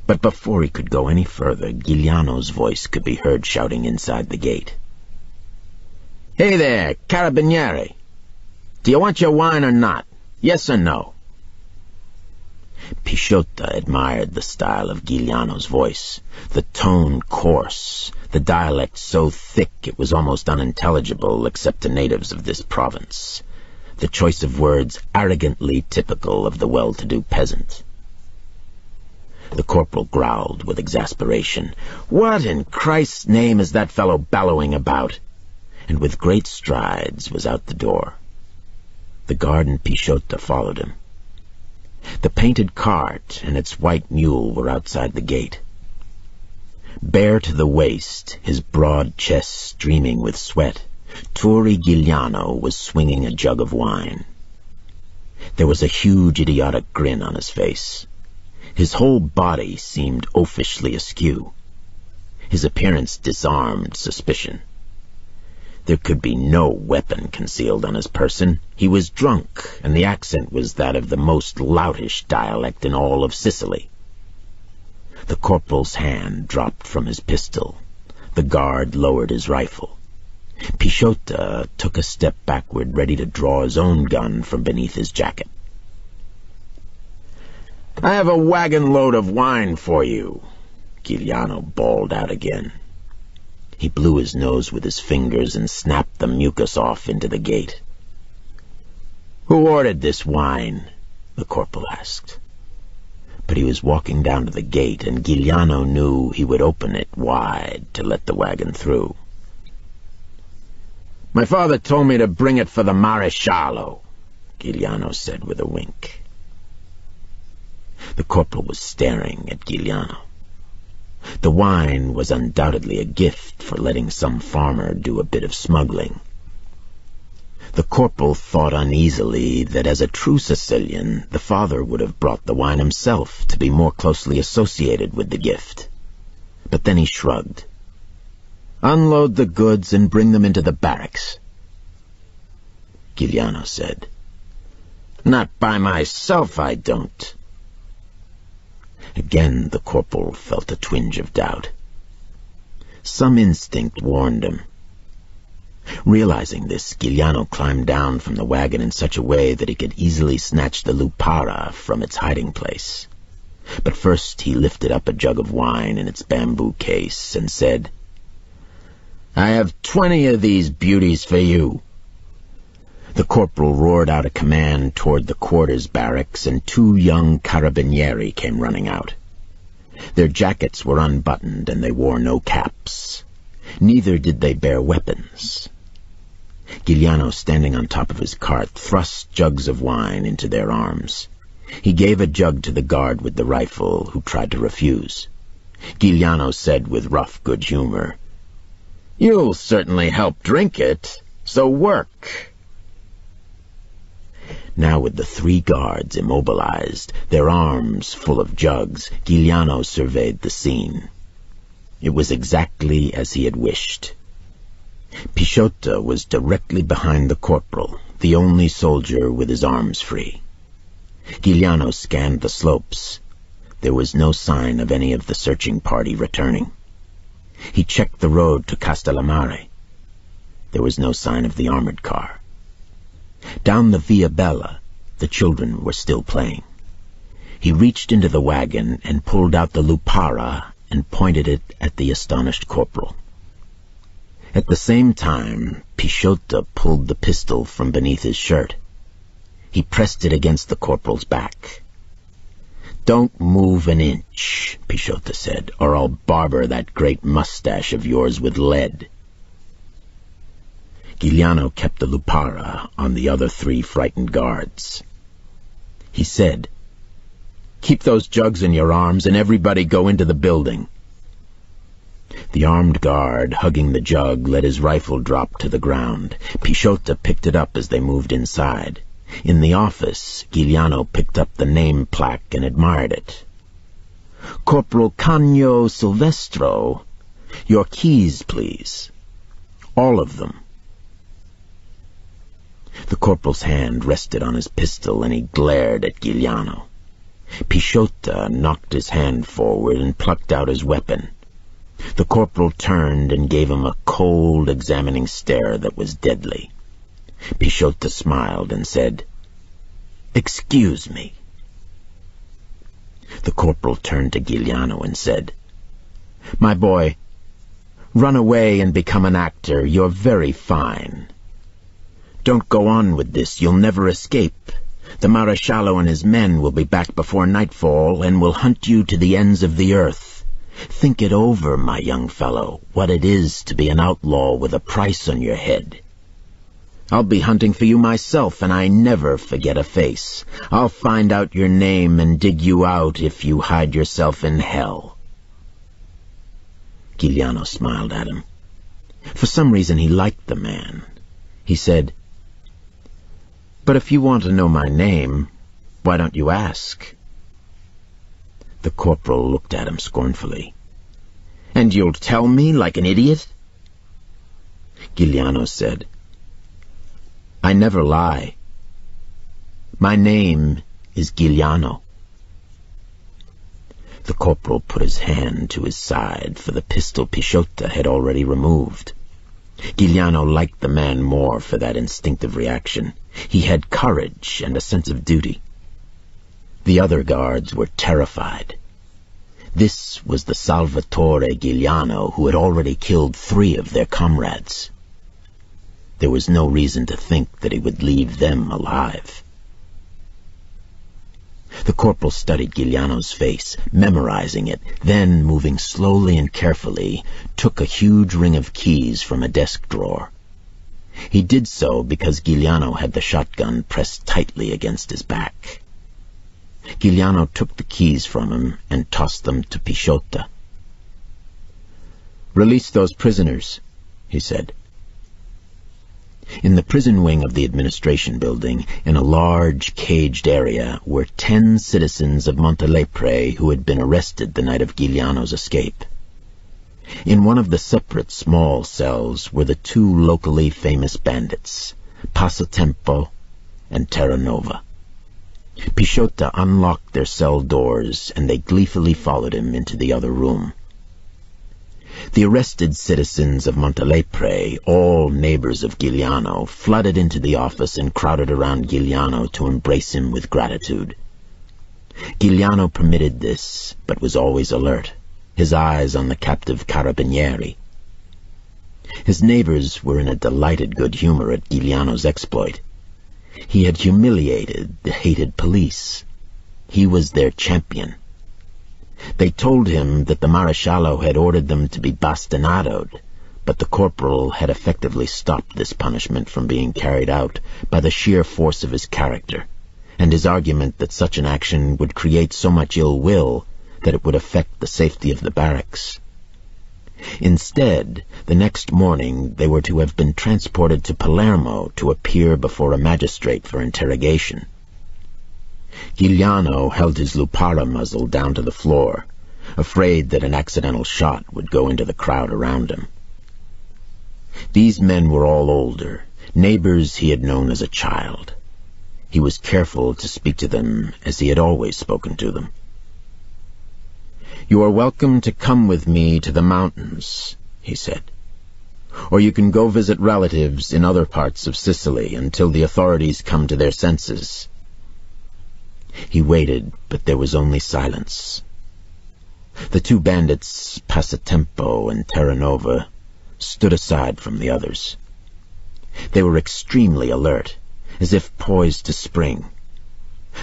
But before he could go any further, Giuliano's voice could be heard shouting inside the gate. "Hey there, carabinieri! Do you want your wine or not? Yes or no?" Pichota admired the style of Giuliano's voice, the tone coarse, the dialect so thick it was almost unintelligible except to natives of this province, the choice of words arrogantly typical of the well-to-do peasant. The corporal growled with exasperation. "What in Christ's name is that fellow bellowing about? and with great strides was out the door. The guard and Pichota followed him. The painted cart and its white mule were outside the gate. Bare to the waist, his broad chest streaming with sweat, Turi Giuliano was swinging a jug of wine. There was a huge idiotic grin on his face. His whole body seemed oafishly askew. His appearance disarmed suspicion. There could be no weapon concealed on his person. He was drunk, and the accent was that of the most loutish dialect in all of Sicily. The corporal's hand dropped from his pistol. The guard lowered his rifle. Pichota took a step backward, ready to draw his own gun from beneath his jacket. "I have a wagon load of wine for you," Giuliano bawled out again. He blew his nose with his fingers and snapped the mucus off into the gate. "Who ordered this wine?" the corporal asked. But he was walking down to the gate, and Giuliano knew he would open it wide to let the wagon through. "My father told me to bring it for the Maresciallo," Giuliano said with a wink. The corporal was staring at Giuliano. The wine was undoubtedly a gift for letting some farmer do a bit of smuggling. The corporal thought uneasily that as a true Sicilian, the father would have brought the wine himself to be more closely associated with the gift. But then he shrugged. "Unload the goods and bring them into the barracks," Giuliano said. "Not by myself, I don't." Again the corporal felt a twinge of doubt. Some instinct warned him. Realizing this, Giuliano climbed down from the wagon in such a way that he could easily snatch the lupara from its hiding place. But first he lifted up a jug of wine in its bamboo case and said, "I have 20 of these beauties for you." The corporal roared out a command toward the quarters barracks, and 2 young carabinieri came running out. Their jackets were unbuttoned, and they wore no caps. Neither did they bear weapons. Giuliano, standing on top of his cart, thrust jugs of wine into their arms. He gave a jug to the guard with the rifle, who tried to refuse. Giuliano said with rough good humor, "You'll certainly help drink it, so work." Now, with the 3 guards immobilized, their arms full of jugs, Giuliano surveyed the scene. It was exactly as he had wished. Pichota was directly behind the corporal, the only soldier with his arms free. Giuliano scanned the slopes. There was no sign of any of the searching party returning. He checked the road to Castellammare. There was no sign of the armored car. Down the Via Bella, the children were still playing. He reached into the wagon and pulled out the lupara and pointed it at the astonished corporal. At the same time, Pichota pulled the pistol from beneath his shirt. He pressed it against the corporal's back. "Don't move an inch," Pichota said, "or I'll barber that great mustache of yours with lead." Giuliano kept the lupara on the other 3 frightened guards. He said, "Keep those jugs in your arms and everybody go into the building." The armed guard, hugging the jug, let his rifle drop to the ground. Pichota picked it up as they moved inside. In the office, Giuliano picked up the name plaque and admired it. "Corporal Canio Silvestro. Your keys, please. All of them." The corporal's hand rested on his pistol, and he glared at Giuliano. Pichota knocked his hand forward and plucked out his weapon. The corporal turned and gave him a cold, examining stare that was deadly. Pichota smiled and said, "Excuse me." The corporal turned to Giuliano and said, "My boy, run away and become an actor. You're very fine. Don't go on with this. You'll never escape. The Maresciallo and his men will be back before nightfall and will hunt you to the ends of the earth. Think it over, my young fellow, what it is to be an outlaw with a price on your head. I'll be hunting for you myself, and I never forget a face. I'll find out your name and dig you out if you hide yourself in hell." Giuliano smiled at him. For some reason he liked the man. He said, "But if you want to know my name, why don't you ask?" The corporal looked at him scornfully. "And you'll tell me like an idiot?" Giuliano said, "I never lie. My name is Giuliano." The corporal put his hand to his side, for the pistol Pisciota had already removed. Giuliano liked the man more for that instinctive reaction. He had courage and a sense of duty. The other guards were terrified. This was the Salvatore Giuliano who had already killed 3 of their comrades. There was no reason to think that he would leave them alive. The corporal studied Giuliano's face, memorizing it, then, moving slowly and carefully, took a huge ring of keys from a desk drawer. He did so because Giuliano had the shotgun pressed tightly against his back. Giuliano took the keys from him and tossed them to Pisciota. "Release those prisoners," he said. In the prison wing of the administration building, in a large, caged area, were 10 citizens of Montelepre who had been arrested the night of Giuliano's escape. In one of the separate small cells were the 2 locally famous bandits, Passatempo and Terranova. Pisciota unlocked their cell doors, and they gleefully followed him into the other room. The arrested citizens of Montelepre, all neighbors of Giuliano, flooded into the office and crowded around Giuliano to embrace him with gratitude. Giuliano permitted this, but was always alert, his eyes on the captive carabinieri. His neighbors were in a delighted good humor at Giuliano's exploit. He had humiliated the hated police. He was their champion. They told him that the Maresciallo had ordered them to be bastinadoed, but the corporal had effectively stopped this punishment from being carried out by the sheer force of his character, and his argument that such an action would create so much ill will that it would affect the safety of the barracks. Instead, the next morning they were to have been transported to Palermo to appear before a magistrate for interrogation. Giuliano held his Lupara muzzle down to the floor, afraid that an accidental shot would go into the crowd around him. These men were all older, neighbors he had known as a child. He was careful to speak to them as he had always spoken to them. "You are welcome to come with me to the mountains," he said. "Or you can go visit relatives in other parts of Sicily until the authorities come to their senses." He waited, but there was only silence. The 2 bandits, Passatempo and Terranova, stood aside from the others. They were extremely alert, as if poised to spring.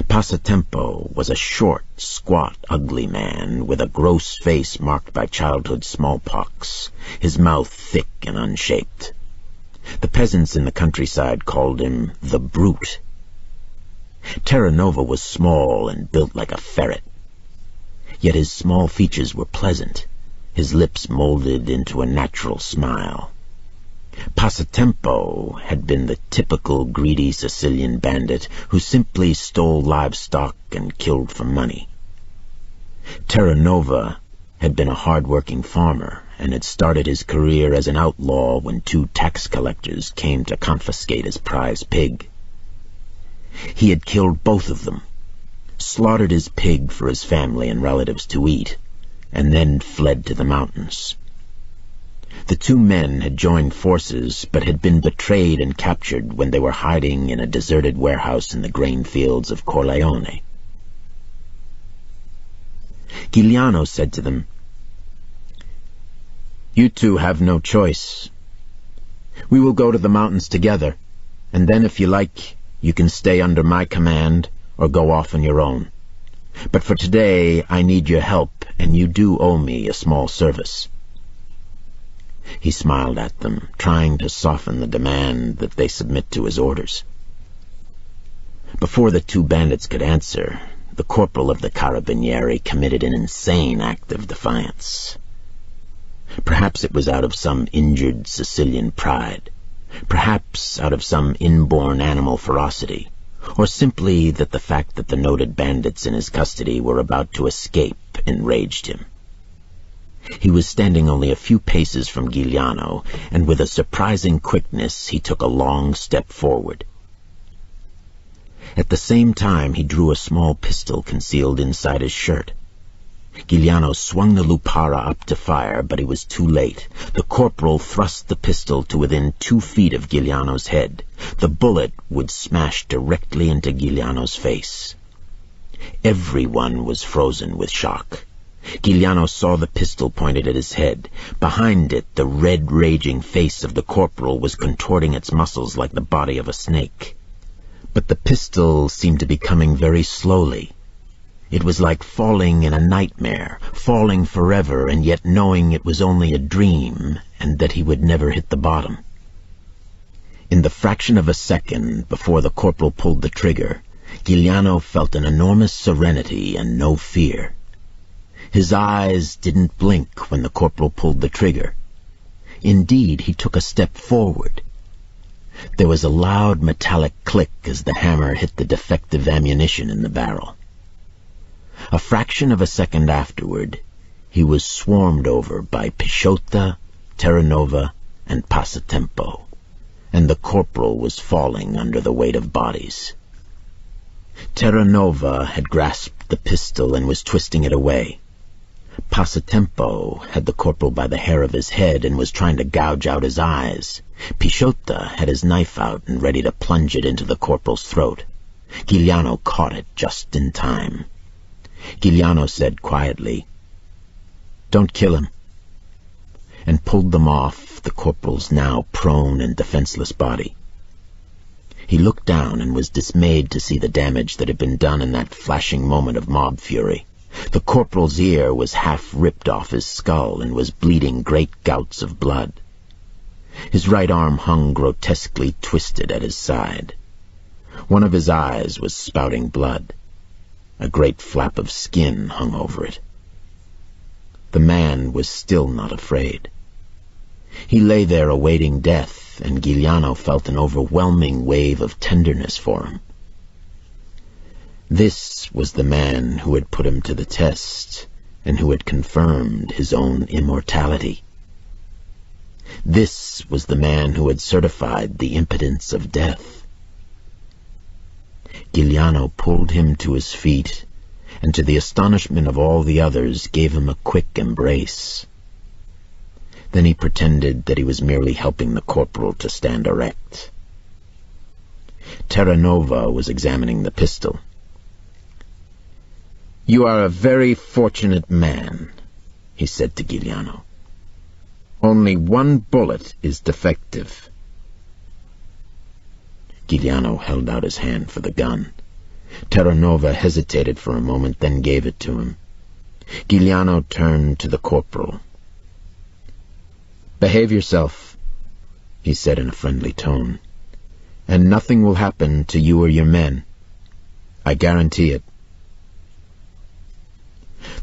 Passatempo was a short, squat, ugly man with a gross face marked by childhood smallpox, his mouth thick and unshaped. The peasants in the countryside called him the Brute. Terranova was small and built like a ferret. Yet his small features were pleasant, his lips molded into a natural smile. Passatempo had been the typical greedy Sicilian bandit who simply stole livestock and killed for money. Terranova had been a hard-working farmer and had started his career as an outlaw when 2 tax collectors came to confiscate his prize pig. He had killed both of them, slaughtered his pig for his family and relatives to eat, and then fled to the mountains. The 2 men had joined forces, but had been betrayed and captured when they were hiding in a deserted warehouse in the grain fields of Corleone. Giuliano said to them, "You 2 have no choice. We will go to the mountains together, and then if you like, you can stay under my command or go off on your own. But for today, I need your help, and you do owe me a small service." He smiled at them, trying to soften the demand that they submit to his orders. Before the two bandits could answer, the corporal of the Carabinieri committed an insane act of defiance. Perhaps it was out of some injured Sicilian pride, perhaps out of some inborn animal ferocity, or simply that the fact that the noted bandits in his custody were about to escape enraged him. He was standing only a few paces from Giuliano, and with a surprising quickness he took a long step forward. At the same time he drew a small pistol concealed inside his shirt. Giuliano swung the Lupara up to fire, but he was too late. The corporal thrust the pistol to within 2 feet of Giuliano's head. The bullet would smash directly into Giuliano's face. Everyone was frozen with shock. Giuliano saw the pistol pointed at his head. Behind it, the red, raging face of the corporal was contorting its muscles like the body of a snake. But the pistol seemed to be coming very slowly. It was like falling in a nightmare, falling forever, and yet knowing it was only a dream and that he would never hit the bottom. In the fraction of a second before the corporal pulled the trigger, Giuliano felt an enormous serenity and no fear. His eyes didn't blink when the corporal pulled the trigger. Indeed, he took a step forward. There was a loud metallic click as the hammer hit the defective ammunition in the barrel. A fraction of a second afterward, he was swarmed over by Pisciotta, Terranova, and Passatempo, and the corporal was falling under the weight of bodies. Terranova had grasped the pistol and was twisting it away. Passatempo had the corporal by the hair of his head and was trying to gouge out his eyes. Pisciotta had his knife out and ready to plunge it into the corporal's throat. Giuliano caught it just in time. Giuliano said quietly, "Don't kill him," and pulled them off the corporal's now prone and defenseless body. He looked down and was dismayed to see the damage that had been done in that flashing moment of mob fury. The corporal's ear was half ripped off his skull and was bleeding great gouts of blood. His right arm hung grotesquely twisted at his side. One of his eyes was spouting blood. A great flap of skin hung over it. The man was still not afraid. He lay there awaiting death, and Giuliano felt an overwhelming wave of tenderness for him. This was the man who had put him to the test, and who had confirmed his own immortality. This was the man who had certified the impotence of death. Giuliano pulled him to his feet, and to the astonishment of all the others gave him a quick embrace. Then he pretended that he was merely helping the corporal to stand erect. Terranova was examining the pistol. "You are a very fortunate man," he said to Giuliano. "Only 1 bullet is defective." Giuliano held out his hand for the gun. Terranova hesitated for a moment, then gave it to him. Giuliano turned to the corporal. "Behave yourself," he said in a friendly tone, "and nothing will happen to you or your men. I guarantee it."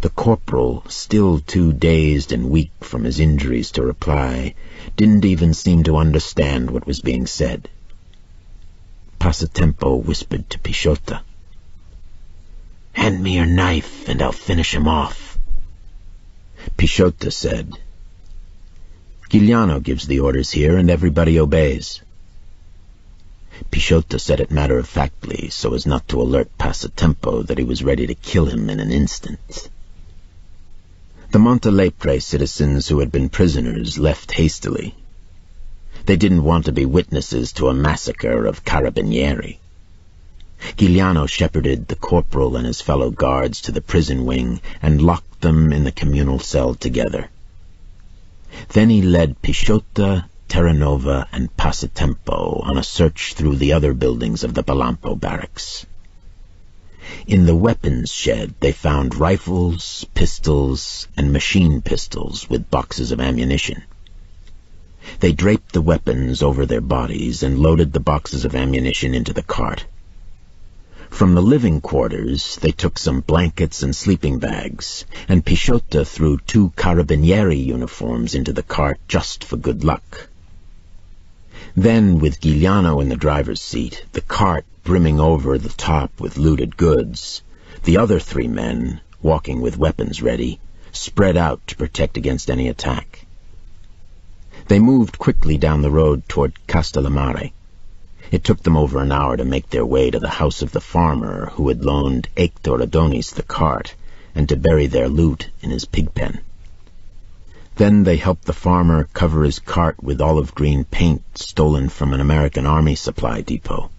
The corporal, still too dazed and weak from his injuries to reply, didn't even seem to understand what was being said. Passatempo whispered to Pisciotta, "Hand me your knife and I'll finish him off." Pisciotta said, "Giuliano gives the orders here and everybody obeys." Pisciotta said it matter-of-factly, so as not to alert Passatempo that he was ready to kill him in an instant. The Montelepre citizens who had been prisoners left hastily. They didn't want to be witnesses to a massacre of Carabinieri. Giuliano shepherded the corporal and his fellow guards to the prison wing and locked them in the communal cell together. Then he led Pisciotta, Terranova, and Passatempo on a search through the other buildings of the Belampo barracks. In the weapons shed, they found rifles, pistols, and machine pistols with boxes of ammunition. They draped the weapons over their bodies and loaded the boxes of ammunition into the cart. From the living quarters, they took some blankets and sleeping bags, and Pisciotto threw 2 carabinieri uniforms into the cart just for good luck. Then, with Giuliano in the driver's seat, the cart brimming over the top with looted goods, the other 3 men, walking with weapons ready, spread out to protect against any attack. They moved quickly down the road toward Castellammare. It took them over an hour to make their way to the house of the farmer who had loaned Hector Adonis the cart, and to bury their loot in his pig pen. Then they helped the farmer cover his cart with olive green paint stolen from an American Army supply depot.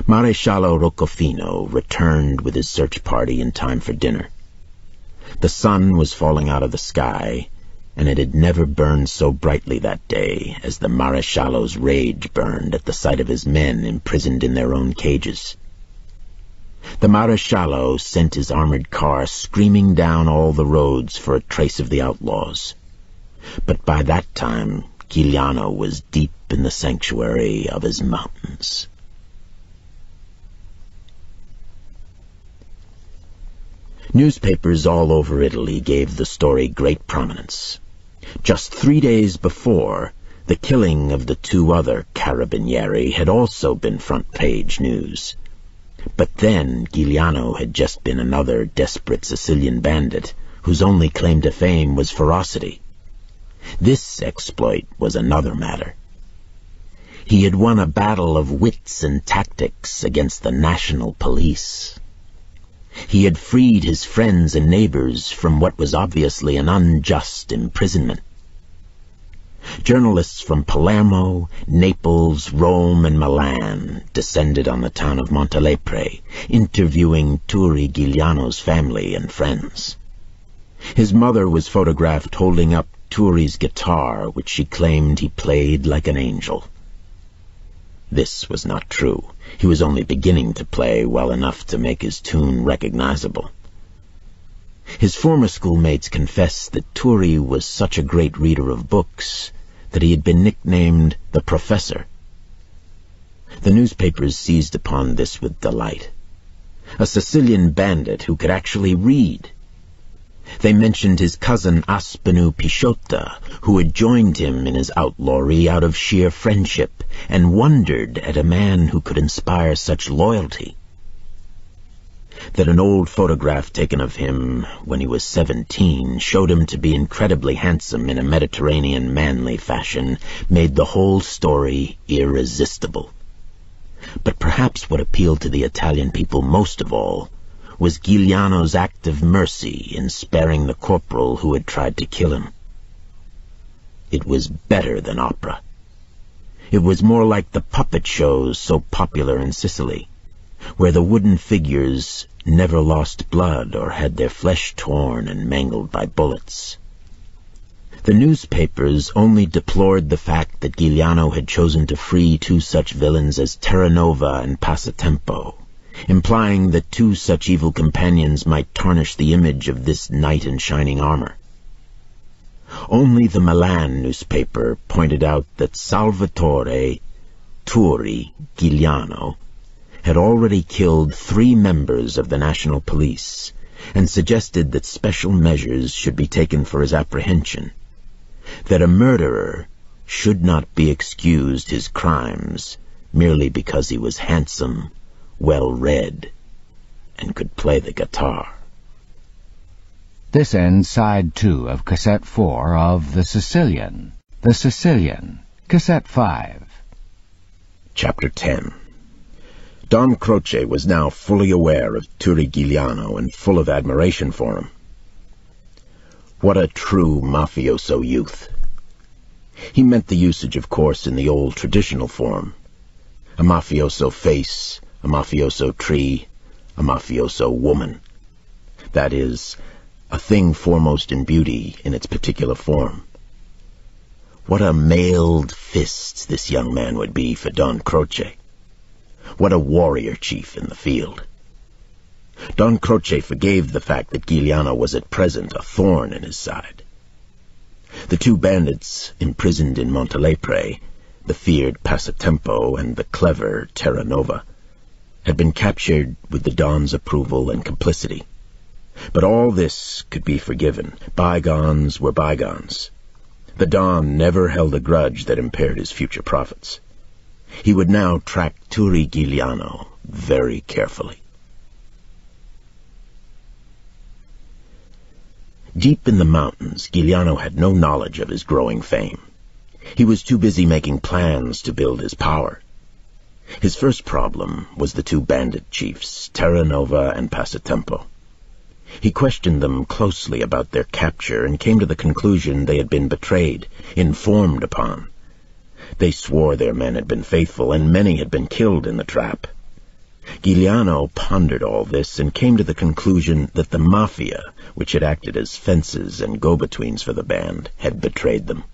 Maresciallo Roccofino returned with his search party in time for dinner. The sun was falling out of the sky, and it had never burned so brightly that day as the Maresciallo's rage burned at the sight of his men imprisoned in their own cages. The Maresciallo sent his armored car screaming down all the roads for a trace of the outlaws. But by that time, Giuliano was deep in the sanctuary of his mountains. Newspapers all over Italy gave the story great prominence. Just 3 days before, the killing of the 2 other carabinieri had also been front-page news. But then Giuliano had just been another desperate Sicilian bandit, whose only claim to fame was ferocity. This exploit was another matter. He had won a battle of wits and tactics against the national police. He had freed his friends and neighbors from what was obviously an unjust imprisonment. Journalists from Palermo, Naples, Rome, and Milan descended on the town of Montelepre, interviewing Turi Giuliano's family and friends. His mother was photographed holding up Turi's guitar, which she claimed he played like an angel. This was not true. He was only beginning to play well enough to make his tune recognizable. His former schoolmates confessed that Turi was such a great reader of books that he had been nicknamed the Professor. The newspapers seized upon this with delight. A Sicilian bandit who could actually read. They mentioned his cousin Aspenu Pisciotto, who had joined him in his outlawry out of sheer friendship, and wondered at a man who could inspire such loyalty. That an old photograph taken of him when he was 17 showed him to be incredibly handsome in a Mediterranean manly fashion made the whole story irresistible. But perhaps what appealed to the Italian people most of all was Giuliano's act of mercy in sparing the corporal who had tried to kill him. It was better than opera. It was more like the puppet shows so popular in Sicily, where the wooden figures never lost blood or had their flesh torn and mangled by bullets. The newspapers only deplored the fact that Giuliano had chosen to free 2 such villains as Terranova and Passatempo, implying that 2 such evil companions might tarnish the image of this knight in shining armor. Only the Milan newspaper pointed out that Salvatore Turi Giuliano had already killed 3 members of the national police, and suggested that special measures should be taken for his apprehension, that a murderer should not be excused his crimes merely because he was handsome, well-read, and could play the guitar. This ends Side 2 of Cassette 4 of The Sicilian. The Sicilian, Cassette 5. Chapter 10. Don Croce was now fully aware of Turi Giuliano and full of admiration for him. What a true mafioso youth. He meant the usage, of course, in the old traditional form. A mafioso face, a mafioso tree, a mafioso woman. That is, a thing foremost in beauty in its particular form. What a mailed fist this young man would be for Don Croce. What a warrior chief in the field. Don Croce forgave the fact that Giuliano was at present a thorn in his side. The two bandits imprisoned in Montelepre, the feared Passatempo and the clever Terranova, had been captured with the Don's approval and complicity. But all this could be forgiven. Bygones were bygones. The Don never held a grudge that impaired his future profits. He would now track Turi Giuliano very carefully. Deep in the mountains, Giuliano had no knowledge of his growing fame. He was too busy making plans to build his power. His first problem was the two bandit chiefs, Terranova and Passatempo. He questioned them closely about their capture and came to the conclusion they had been betrayed, informed upon. They swore their men had been faithful, and many had been killed in the trap. Giuliano pondered all this and came to the conclusion that the mafia, which had acted as fences and go-betweens for the band, had betrayed them.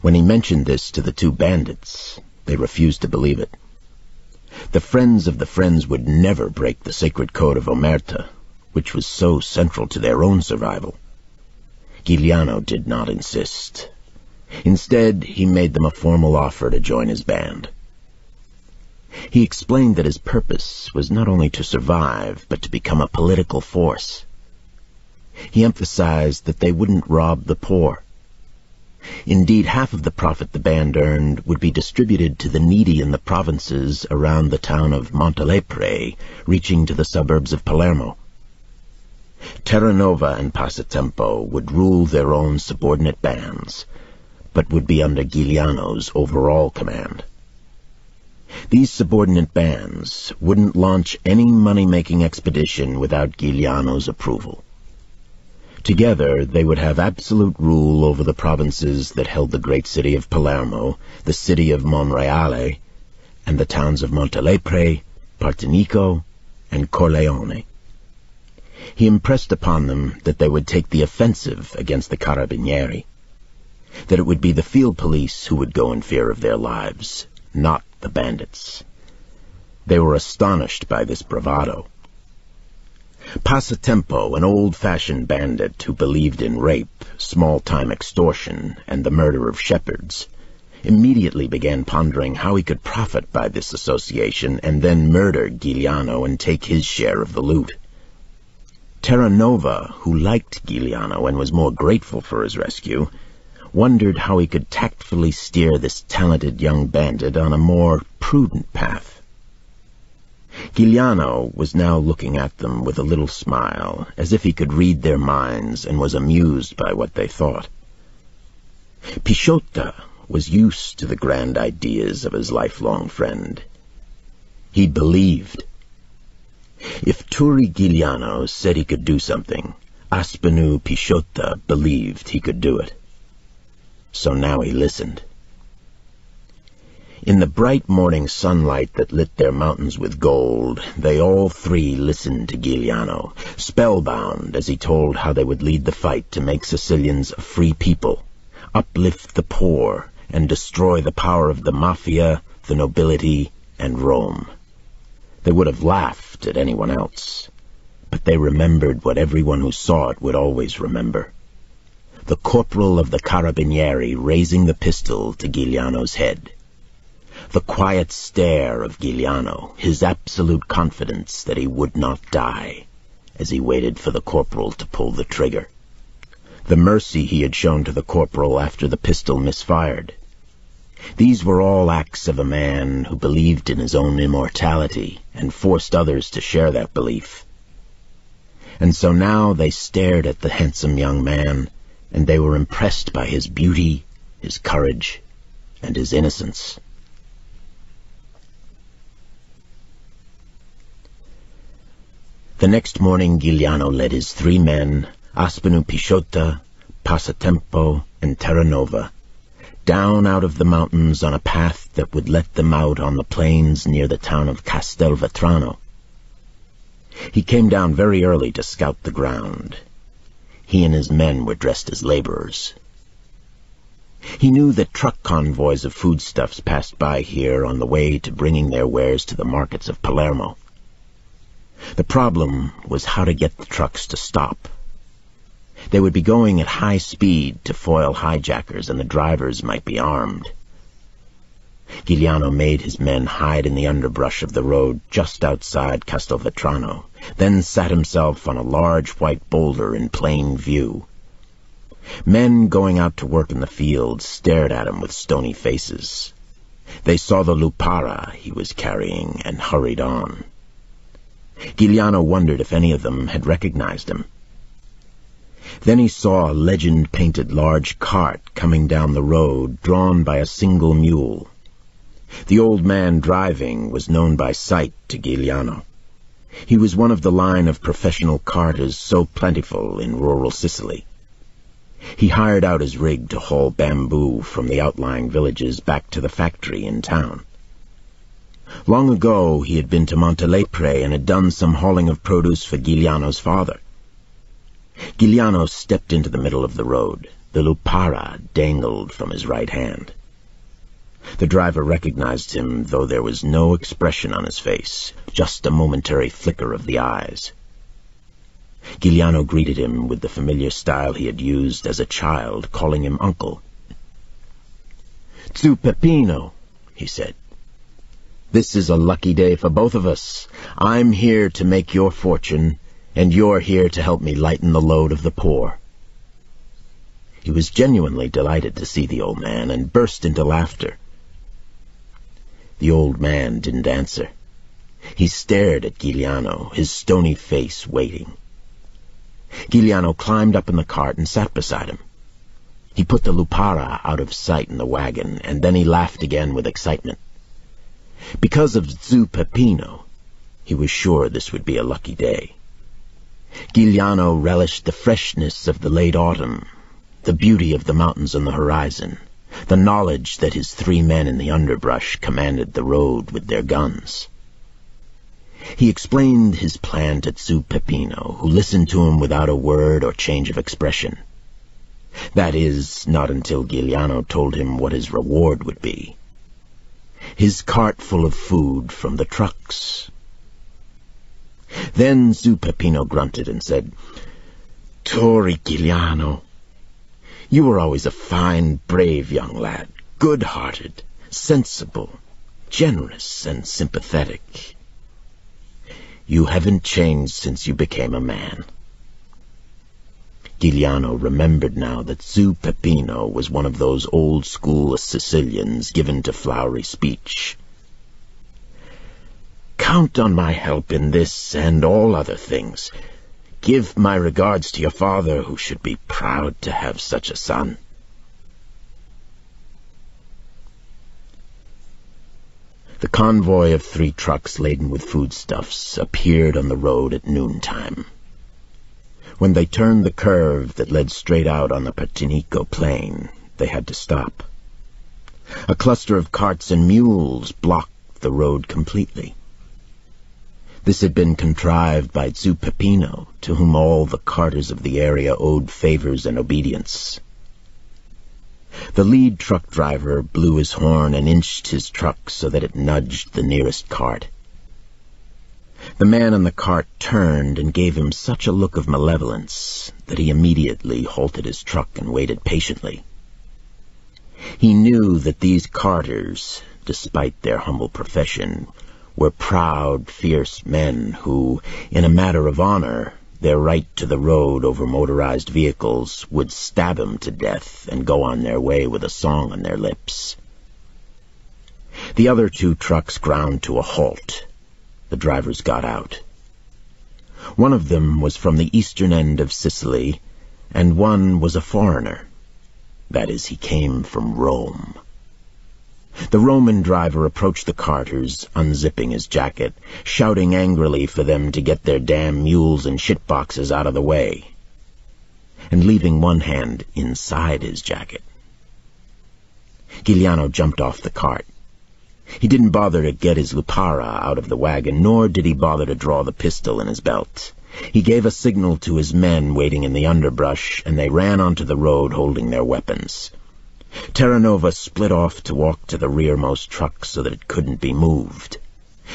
When he mentioned this to the two bandits, they refused to believe it. The friends of the friends would never break the sacred code of Omerta, which was so central to their own survival. Giuliano did not insist. Instead, he made them a formal offer to join his band. He explained that his purpose was not only to survive, but to become a political force. He emphasized that they wouldn't rob the poor. Indeed, half of the profit the band earned would be distributed to the needy in the provinces around the town of Montelepre, reaching to the suburbs of Palermo. Terranova and Passatempo would rule their own subordinate bands, but would be under Giuliano's overall command. These subordinate bands wouldn't launch any money-making expedition without Giuliano's approval. Together, they would have absolute rule over the provinces that held the great city of Palermo, the city of Monreale, and the towns of Montelepre, Partinico, and Corleone. He impressed upon them that they would take the offensive against the Carabinieri, that it would be the field police who would go in fear of their lives, not the bandits. They were astonished by this bravado. Passatempo, an old-fashioned bandit who believed in rape, small-time extortion, and the murder of shepherds, immediately began pondering how he could profit by this association and then murder Giuliano and take his share of the loot. Terranova, who liked Giuliano and was more grateful for his rescue, wondered how he could tactfully steer this talented young bandit on a more prudent path. Giuliano was now looking at them with a little smile, as if he could read their minds and was amused by what they thought. Pisciotta was used to the grand ideas of his lifelong friend. He believed. If Turi Giuliano said he could do something, Aspenu Pisciotta believed he could do it. So now he listened. In the bright morning sunlight that lit their mountains with gold, they all three listened to Giuliano, spellbound as he told how they would lead the fight to make Sicilians a free people, uplift the poor, and destroy the power of the mafia, the nobility, and Rome. They would have laughed at anyone else, but they remembered what everyone who saw it would always remember. The corporal of the Carabinieri raising the pistol to Giuliano's head. The quiet stare of Giuliano, his absolute confidence that he would not die, as he waited for the corporal to pull the trigger. The mercy he had shown to the corporal after the pistol misfired. These were all acts of a man who believed in his own immortality and forced others to share that belief. And so now they stared at the handsome young man, and they were impressed by his beauty, his courage, and his innocence. The next morning Giuliano led his three men, Aspenu Pisciotta, Passatempo, and Terranova, down out of the mountains on a path that would let them out on the plains near the town of Castelvetrano. He came down very early to scout the ground. He and his men were dressed as laborers. He knew that truck convoys of foodstuffs passed by here on the way to bringing their wares to the markets of Palermo. The problem was how to get the trucks to stop. They would be going at high speed to foil hijackers, and the drivers might be armed. Giuliano made his men hide in the underbrush of the road just outside Castelvetrano, then sat himself on a large white boulder in plain view. Men going out to work in the fields stared at him with stony faces. They saw the lupara he was carrying and hurried on. Giuliano wondered if any of them had recognized him. Then he saw a legend-painted large cart coming down the road, drawn by a single mule. The old man driving was known by sight to Giuliano. He was one of the line of professional carters so plentiful in rural Sicily. He hired out his rig to haul bamboo from the outlying villages back to the factory in town. Long ago he had been to Montelepre and had done some hauling of produce for Giuliano's father. Giuliano stepped into the middle of the road. The lupara dangled from his right hand. The driver recognized him, though there was no expression on his face, just a momentary flicker of the eyes. Giuliano greeted him with the familiar style he had used as a child, calling him uncle. "Zu Peppino," he said. "This is a lucky day for both of us. I'm here to make your fortune, and you're here to help me lighten the load of the poor." He was genuinely delighted to see the old man, and burst into laughter. The old man didn't answer. He stared at Giuliano, his stony face waiting. Giuliano climbed up in the cart and sat beside him. He put the lupara out of sight in the wagon, and then he laughed again with excitement. Because of Zu Peppino, he was sure this would be a lucky day. Giuliano relished the freshness of the late autumn, the beauty of the mountains on the horizon, the knowledge that his 3 men in the underbrush commanded the road with their guns. He explained his plan to Zu Peppino, who listened to him without a word or change of expression. That is, not until Giuliano told him what his reward would be. His cart full of food from the trucks. Then Zu Peppino grunted and said, "Torri Giuliano, you were always a fine, brave young lad, good-hearted, sensible, generous, and sympathetic. You haven't changed since you became a man." Giuliano remembered now that Zu Peppino was one of those old-school Sicilians given to flowery speech. "Count on my help in this and all other things. Give my regards to your father, who should be proud to have such a son." The convoy of 3 trucks laden with foodstuffs appeared on the road at noontime. When they turned the curve that led straight out on the Partinico plain, they had to stop. A cluster of carts and mules blocked the road completely. This had been contrived by Zu Peppino, to whom all the carters of the area owed favors and obedience. The lead truck driver blew his horn and inched his truck so that it nudged the nearest cart. The man on the cart turned and gave him such a look of malevolence that he immediately halted his truck and waited patiently. He knew that these carters, despite their humble profession, were proud, fierce men who, in a matter of honor, their right to the road over motorized vehicles, would stab him to death and go on their way with a song on their lips. The other 2 trucks ground to a halt. The drivers got out. One of them was from the eastern end of Sicily, and one was a foreigner. That is, he came from Rome. The Roman driver approached the carters, unzipping his jacket, shouting angrily for them to get their damn mules and shitboxes out of the way, and leaving one hand inside his jacket. Giuliano jumped off the cart. He didn't bother to get his lupara out of the wagon, nor did he bother to draw the pistol in his belt. He gave a signal to his men waiting in the underbrush, and they ran onto the road holding their weapons. Terranova split off to walk to the rearmost truck so that it couldn't be moved.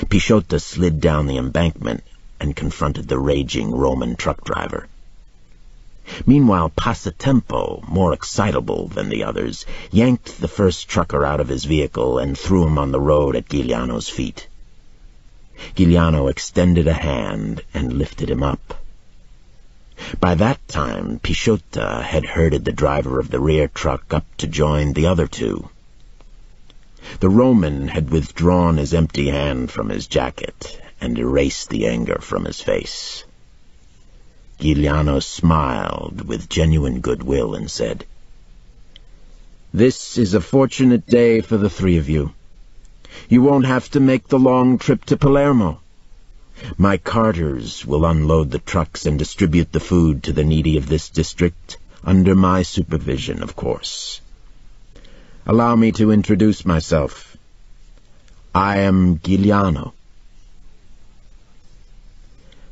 Pisciotto slid down the embankment, and confronted the raging Roman truck driver. Meanwhile, Passatempo, more excitable than the others, yanked the first trucker out of his vehicle and threw him on the road at Giuliano's feet. Giuliano extended a hand and lifted him up. By that time, Pisciota had herded the driver of the rear truck up to join the other two. The Roman had withdrawn his empty hand from his jacket and erased the anger from his face. Giuliano smiled with genuine goodwill and said, "This is a fortunate day for the three of you. You won't have to make the long trip to Palermo. My carters will unload the trucks and distribute the food to the needy of this district, under my supervision, of course. Allow me to introduce myself. I am Giuliano."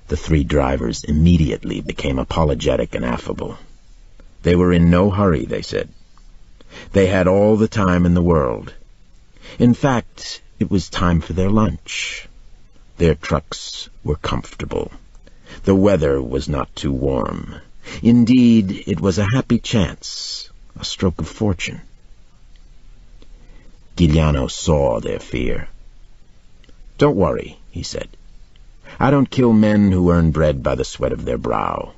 The three drivers immediately became apologetic and affable. They were in no hurry, they said. They had all the time in the world. In fact, it was time for their lunch. Their trucks were comfortable. The weather was not too warm. Indeed, it was a happy chance, a stroke of fortune. Giuliano saw their fear. "Don't worry," he said. "I don't kill men who earn bread by the sweat of their brow.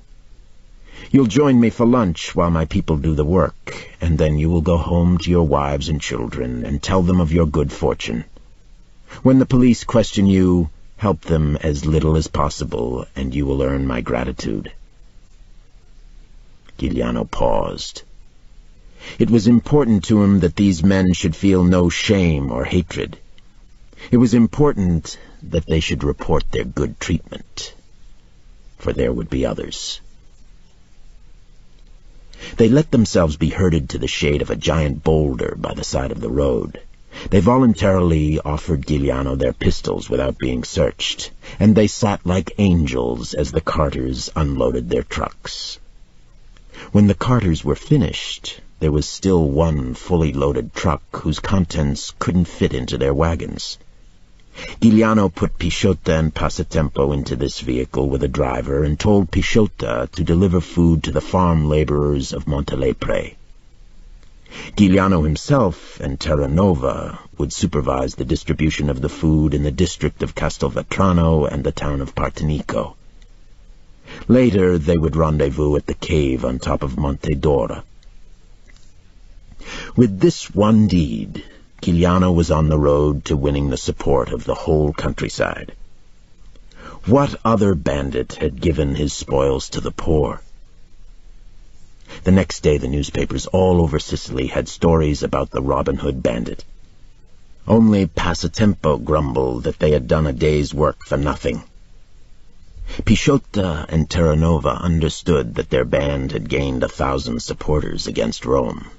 You'll join me for lunch while my people do the work, and then you will go home to your wives and children and tell them of your good fortune. When the police question you, help them as little as possible, and you will earn my gratitude." Giuliano paused. It was important to him that these men should feel no shame or hatred. It was important that they should report their good treatment, for there would be others. They let themselves be herded to the shade of a giant boulder by the side of the road. They voluntarily offered Giuliano their pistols without being searched, and they sat like angels as the carters unloaded their trucks. When the carters were finished, there was still one fully loaded truck whose contents couldn't fit into their wagons. Giuliano put Pisciota and Passatempo into this vehicle with a driver and told Pisciota to deliver food to the farm laborers of Montelepre. Giuliano himself and Terranova would supervise the distribution of the food in the district of Castelvetrano and the town of Partinico. Later, they would rendezvous at the cave on top of Monte Dora. With this one deed, Giuliano was on the road to winning the support of the whole countryside. What other bandit had given his spoils to the poor? The next day, the newspapers all over Sicily had stories about the Robin Hood bandit. Only Passatempo grumbled that they had done a day's work for nothing. Pisciota and Terranova understood that their band had gained 1,000 supporters against Rome.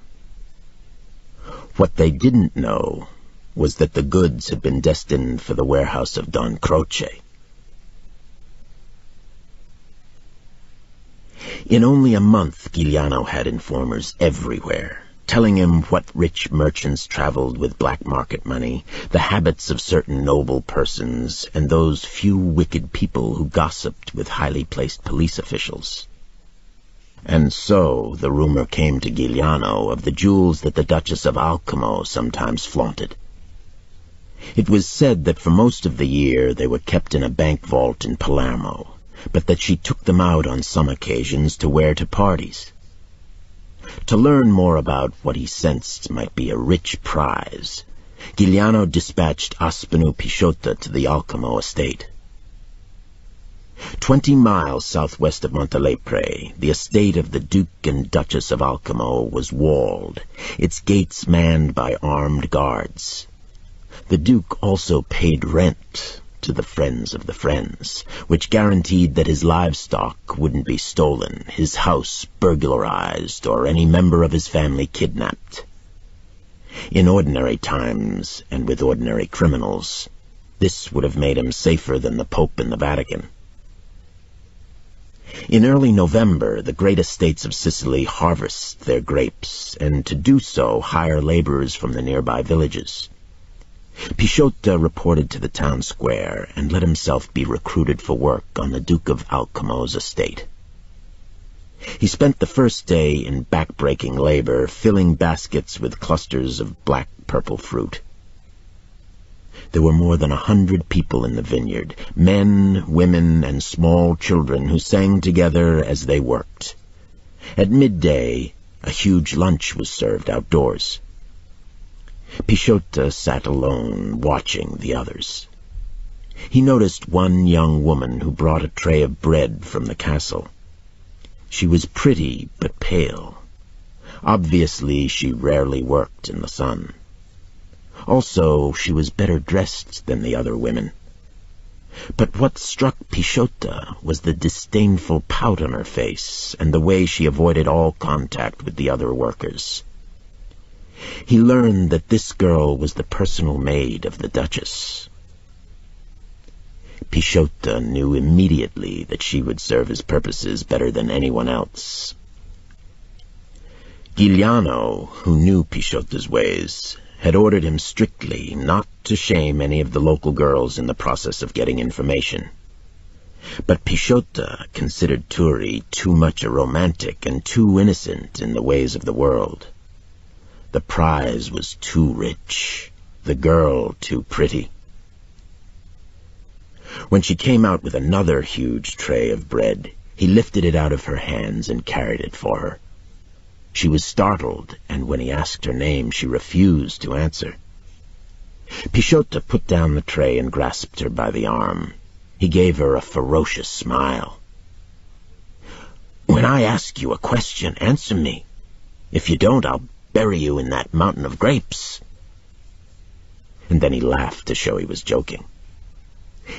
What they didn't know was that the goods had been destined for the warehouse of Don Croce. In only a month, Giuliano had informers everywhere, telling him what rich merchants traveled with black market money, the habits of certain noble persons, and those few wicked people who gossiped with highly placed police officials. And so the rumor came to Giuliano of the jewels that the Duchess of Alcamo sometimes flaunted. It was said that for most of the year they were kept in a bank vault in Palermo, but that she took them out on some occasions to wear to parties. To learn more about what he sensed might be a rich prize, Giuliano dispatched Aspinu Pisciota to the Alcamo estate. 20 miles southwest of Montelepre, the estate of the Duke and Duchess of Alcamo was walled, its gates manned by armed guards. The Duke also paid rent to the Friends of the Friends, which guaranteed that his livestock wouldn't be stolen, his house burglarized, or any member of his family kidnapped. In ordinary times, and with ordinary criminals, this would have made him safer than the Pope in the Vatican. In early November, the great estates of Sicily harvest their grapes, and to do so hire laborers from the nearby villages. Pichota reported to the town square and let himself be recruited for work on the Duke of Alcamo's estate. He spent the first day in back-breaking labor, filling baskets with clusters of black-purple fruit. There were more than 100 people in the vineyard, men, women, and small children who sang together as they worked. At midday, a huge lunch was served outdoors. Pichota sat alone, watching the others. He noticed one young woman who brought a tray of bread from the castle. She was pretty but pale. Obviously, she rarely worked in the sun. Also, she was better dressed than the other women. But what struck Pichota was the disdainful pout on her face and the way she avoided all contact with the other workers. He learned that this girl was the personal maid of the Duchess. Pichota knew immediately that she would serve his purposes better than anyone else. Giuliano, who knew Pichota's ways, had ordered him strictly not to shame any of the local girls in the process of getting information. But Pichota considered Turi too much a romantic and too innocent in the ways of the world. The prize was too rich, the girl too pretty. When she came out with another huge tray of bread, he lifted it out of her hands and carried it for her. She was startled, and when he asked her name, she refused to answer. Pichota put down the tray and grasped her by the arm. He gave her a ferocious smile. "When I ask you a question, answer me. If you don't, I'll bury you in that mountain of grapes." And then he laughed to show he was joking.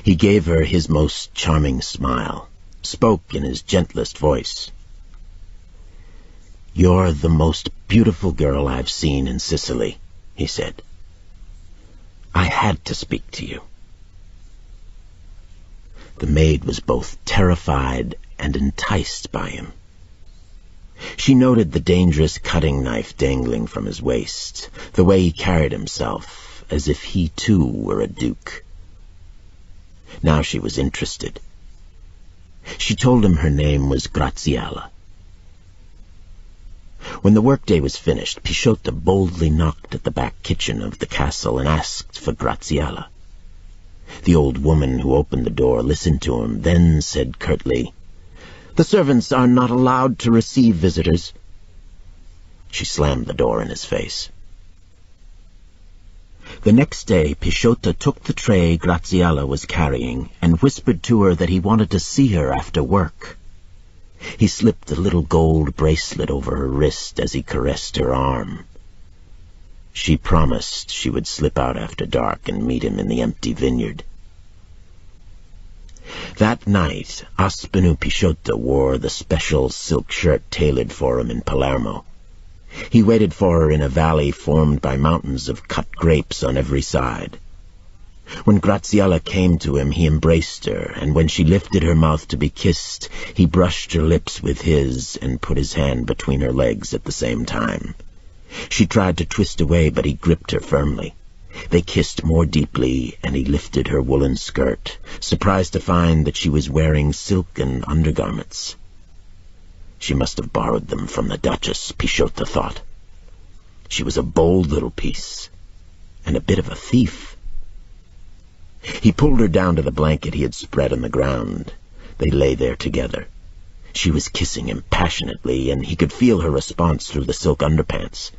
He gave her his most charming smile, spoke in his gentlest voice. "You're the most beautiful girl I've seen in Sicily," he said. "I had to speak to you." The maid was both terrified and enticed by him. She noted the dangerous cutting knife dangling from his waist, the way he carried himself, as if he too were a duke. Now she was interested. She told him her name was Graziella. When the workday was finished, Pichota boldly knocked at the back kitchen of the castle and asked for Graziella. The old woman who opened the door listened to him, then said curtly, "The servants are not allowed to receive visitors." She slammed the door in his face. The next day, Pichota took the tray Graziella was carrying and whispered to her that he wanted to see her after work. He slipped a little gold bracelet over her wrist as he caressed her arm. She promised she would slip out after dark and meet him in the empty vineyard. That night, Aspenu Pichota wore the special silk shirt tailored for him in Palermo. He waited for her in a valley formed by mountains of cut grapes on every side. When Graziella came to him, he embraced her, and when she lifted her mouth to be kissed, he brushed her lips with his and put his hand between her legs at the same time. She tried to twist away, but he gripped her firmly. They kissed more deeply, and he lifted her woolen skirt, surprised to find that she was wearing silken undergarments. She must have borrowed them from the Duchess, Pichota thought. She was a bold little piece, and a bit of a thief. He pulled her down to the blanket he had spread on the ground. They lay there together. She was kissing him passionately, and he could feel her response through the silk underpants.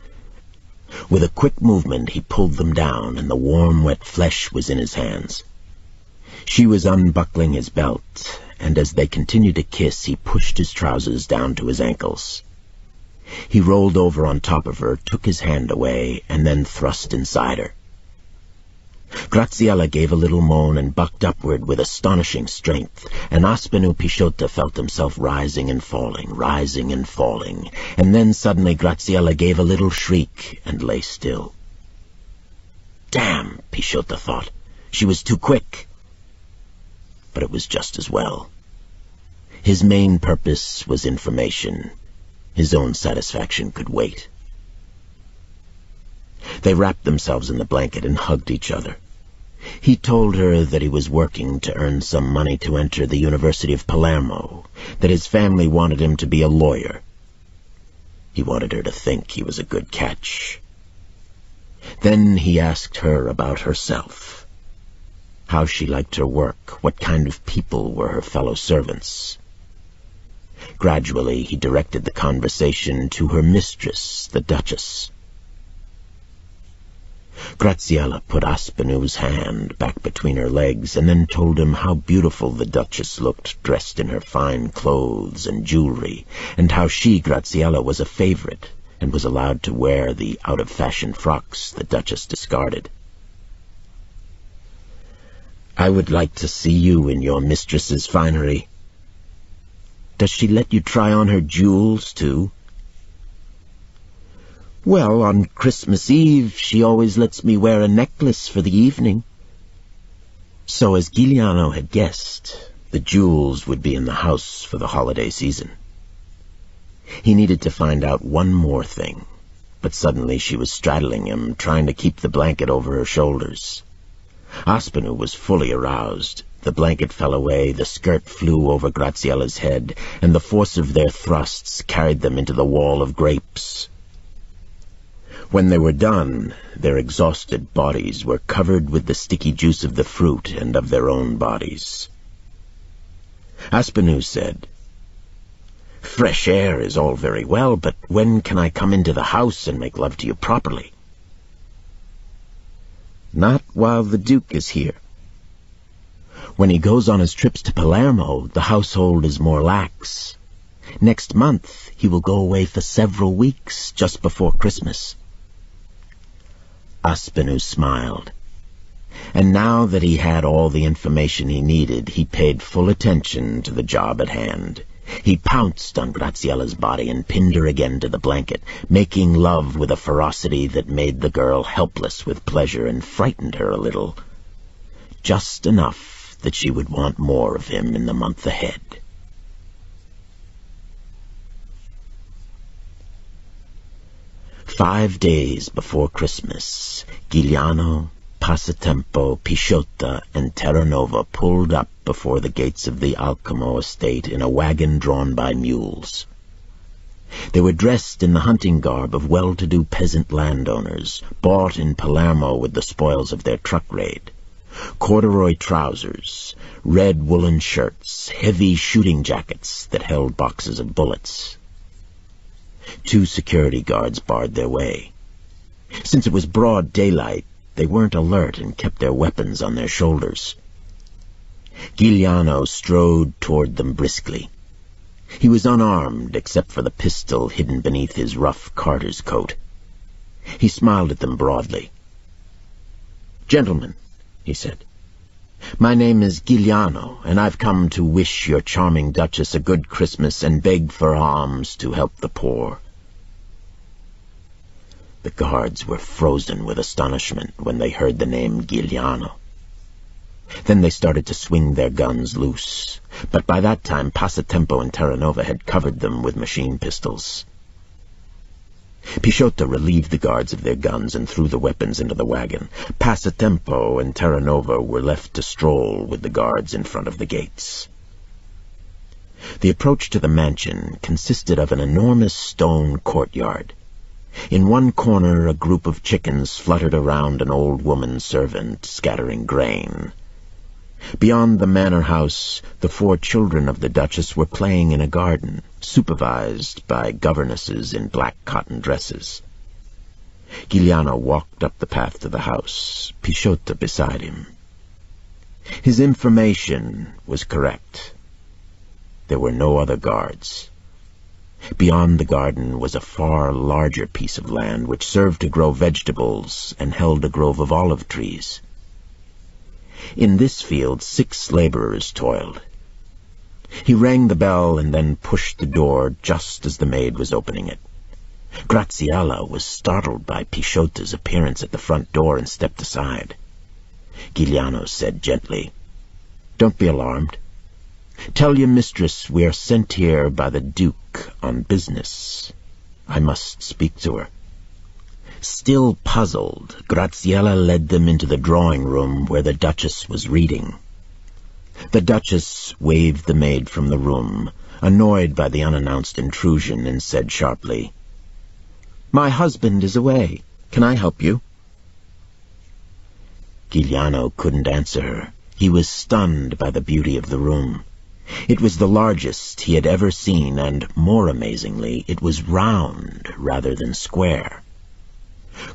With a quick movement, he pulled them down, and the warm, wet flesh was in his hands. She was unbuckling his belt, and as they continued to kiss, he pushed his trousers down to his ankles. He rolled over on top of her, took his hand away, and then thrust inside her. Graziella gave a little moan and bucked upward with astonishing strength, and Aspenu Pichota felt himself rising and falling, and then suddenly Graziella gave a little shriek and lay still. Damn, Pichota thought. She was too quick. But it was just as well. His main purpose was information. His own satisfaction could wait. They wrapped themselves in the blanket and hugged each other. He told her that he was working to earn some money to enter the University of Palermo, that his family wanted him to be a lawyer. He wanted her to think he was a good catch. Then he asked her about herself, how she liked her work, what kind of people were her fellow servants. Gradually, he directed the conversation to her mistress, the Duchess. Graziella put Aspinall's hand back between her legs and then told him how beautiful the Duchess looked dressed in her fine clothes and jewelry, and how she, Graziella, was a favorite and was allowed to wear the out-of-fashion frocks the Duchess discarded. "I would like to see you in your mistress's finery. Does she let you try on her jewels, too?" "Well, on Christmas Eve, she always lets me wear a necklace for the evening." So, as Giuliano had guessed, the jewels would be in the house for the holiday season. He needed to find out one more thing, but suddenly she was straddling him, trying to keep the blanket over her shoulders. Aspinall was fully aroused. The blanket fell away, the skirt flew over Graziella's head, and the force of their thrusts carried them into the wall of grapes. When they were done, their exhausted bodies were covered with the sticky juice of the fruit and of their own bodies. Aspinall said, "Fresh air is all very well, but when can I come into the house and make love to you properly?" "Not while the Duke is here. When he goes on his trips to Palermo, the household is more lax. Next month he will go away for several weeks, just before Christmas." Aspinall smiled, and now that he had all the information he needed, he paid full attention to the job at hand. He pounced on Graziella's body and pinned her again to the blanket, making love with a ferocity that made the girl helpless with pleasure and frightened her a little, just enough that she would want more of him in the month ahead. "5 days before Christmas, Giuliano, Passatempo, Pisciotta, and Terranova pulled up before the gates of the Alcamo estate in a wagon drawn by mules. They were dressed in the hunting garb of well-to-do peasant landowners, bought in Palermo with the spoils of their truck raid. Corduroy trousers, red woolen shirts, heavy shooting jackets that held boxes of bullets. 2 security guards barred their way. Since it was broad daylight, they weren't alert and kept their weapons on their shoulders. Giuliano strode toward them briskly. He was unarmed except for the pistol hidden beneath his rough carter's coat. He smiled at them broadly. "Gentlemen," he said, "my name is Giuliano, and I've come to wish your charming Duchess a good Christmas and beg for alms to help the poor." The guards were frozen with astonishment when they heard the name Giuliano. Then they started to swing their guns loose, but by that time Passatempo and Terranova had covered them with machine pistols. Pisciotta relieved the guards of their guns and threw the weapons into the wagon. Passatempo and Terranova were left to stroll with the guards in front of the gates. The approach to the mansion consisted of an enormous stone courtyard. In one corner a group of chickens fluttered around an old woman servant scattering grain. Beyond the manor house, the 4 children of the Duchess were playing in a garden, supervised by governesses in black cotton dresses. Giuliano walked up the path to the house, Pisciotta beside him. His information was correct. There were no other guards. Beyond the garden was a far larger piece of land which served to grow vegetables and held a grove of olive trees. In this field 6 laborers toiled. He rang the bell and then pushed the door just as the maid was opening it. Graziella was startled by Pisciotta's appearance at the front door and stepped aside. Giuliano said gently, "Don't be alarmed. Tell your mistress we are sent here by the Duke on business. I must speak to her." Still puzzled, Graziella led them into the drawing room where the Duchess was reading. The Duchess waved the maid from the room, annoyed by the unannounced intrusion, and said sharply, "My husband is away. Can I help you?" Giuliano couldn't answer her. He was stunned by the beauty of the room. It was the largest he had ever seen, and, more amazingly, it was round rather than square.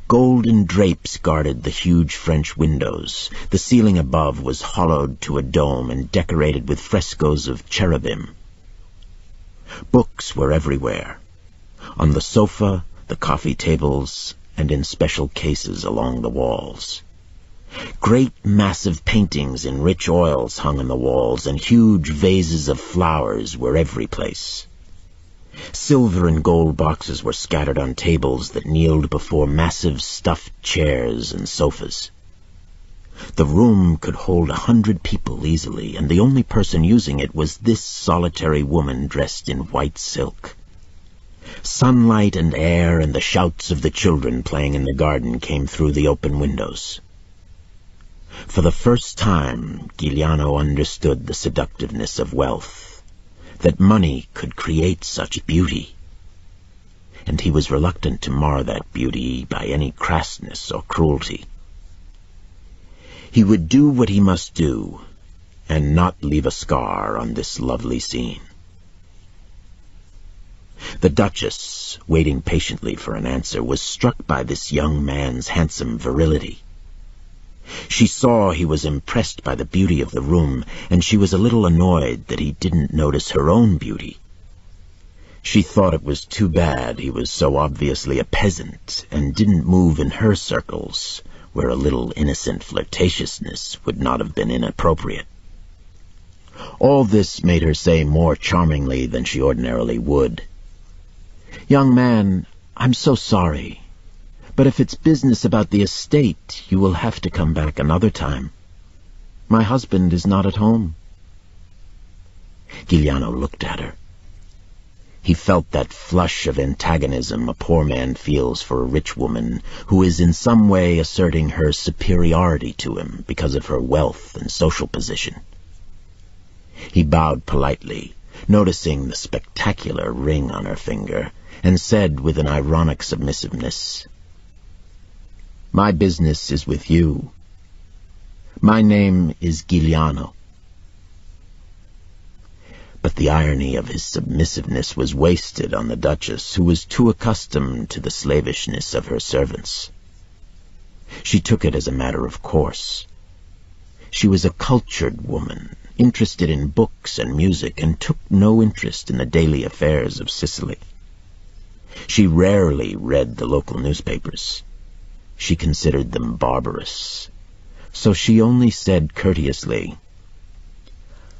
Golden drapes guarded the huge French windows. The ceiling above was hollowed to a dome and decorated with frescoes of cherubim. Books were everywhere, on the sofa, the coffee tables, and in special cases along the walls. Great massive paintings in rich oils hung on the walls, and huge vases of flowers were every place. Silver and gold boxes were scattered on tables that kneeled before massive stuffed chairs and sofas. The room could hold 100 people easily, and the only person using it was this solitary woman dressed in white silk. Sunlight and air and the shouts of the children playing in the garden came through the open windows. For the first time, Giuliano understood the seductiveness of wealth, that money could create such beauty, and he was reluctant to mar that beauty by any crassness or cruelty. He would do what he must do, and not leave a scar on this lovely scene. The Duchess, waiting patiently for an answer, was struck by this young man's handsome virility. She saw he was impressed by the beauty of the room, and she was a little annoyed that he didn't notice her own beauty. She thought it was too bad he was so obviously a peasant and didn't move in her circles, where a little innocent flirtatiousness would not have been inappropriate. All this made her say more charmingly than she ordinarily would, "Young man, I'm so sorry, but if it's business about the estate, you will have to come back another time. My husband is not at home." Giuliano looked at her. He felt that flush of antagonism a poor man feels for a rich woman who is in some way asserting her superiority to him because of her wealth and social position. He bowed politely, noticing the spectacular ring on her finger, and said with an ironic submissiveness, "My business is with you. My name is Giuliano." But the irony of his submissiveness was wasted on the Duchess, who was too accustomed to the slavishness of her servants. She took it as a matter of course. She was a cultured woman, interested in books and music, and took no interest in the daily affairs of Sicily. She rarely read the local newspapers. She considered them barbarous, so she only said courteously,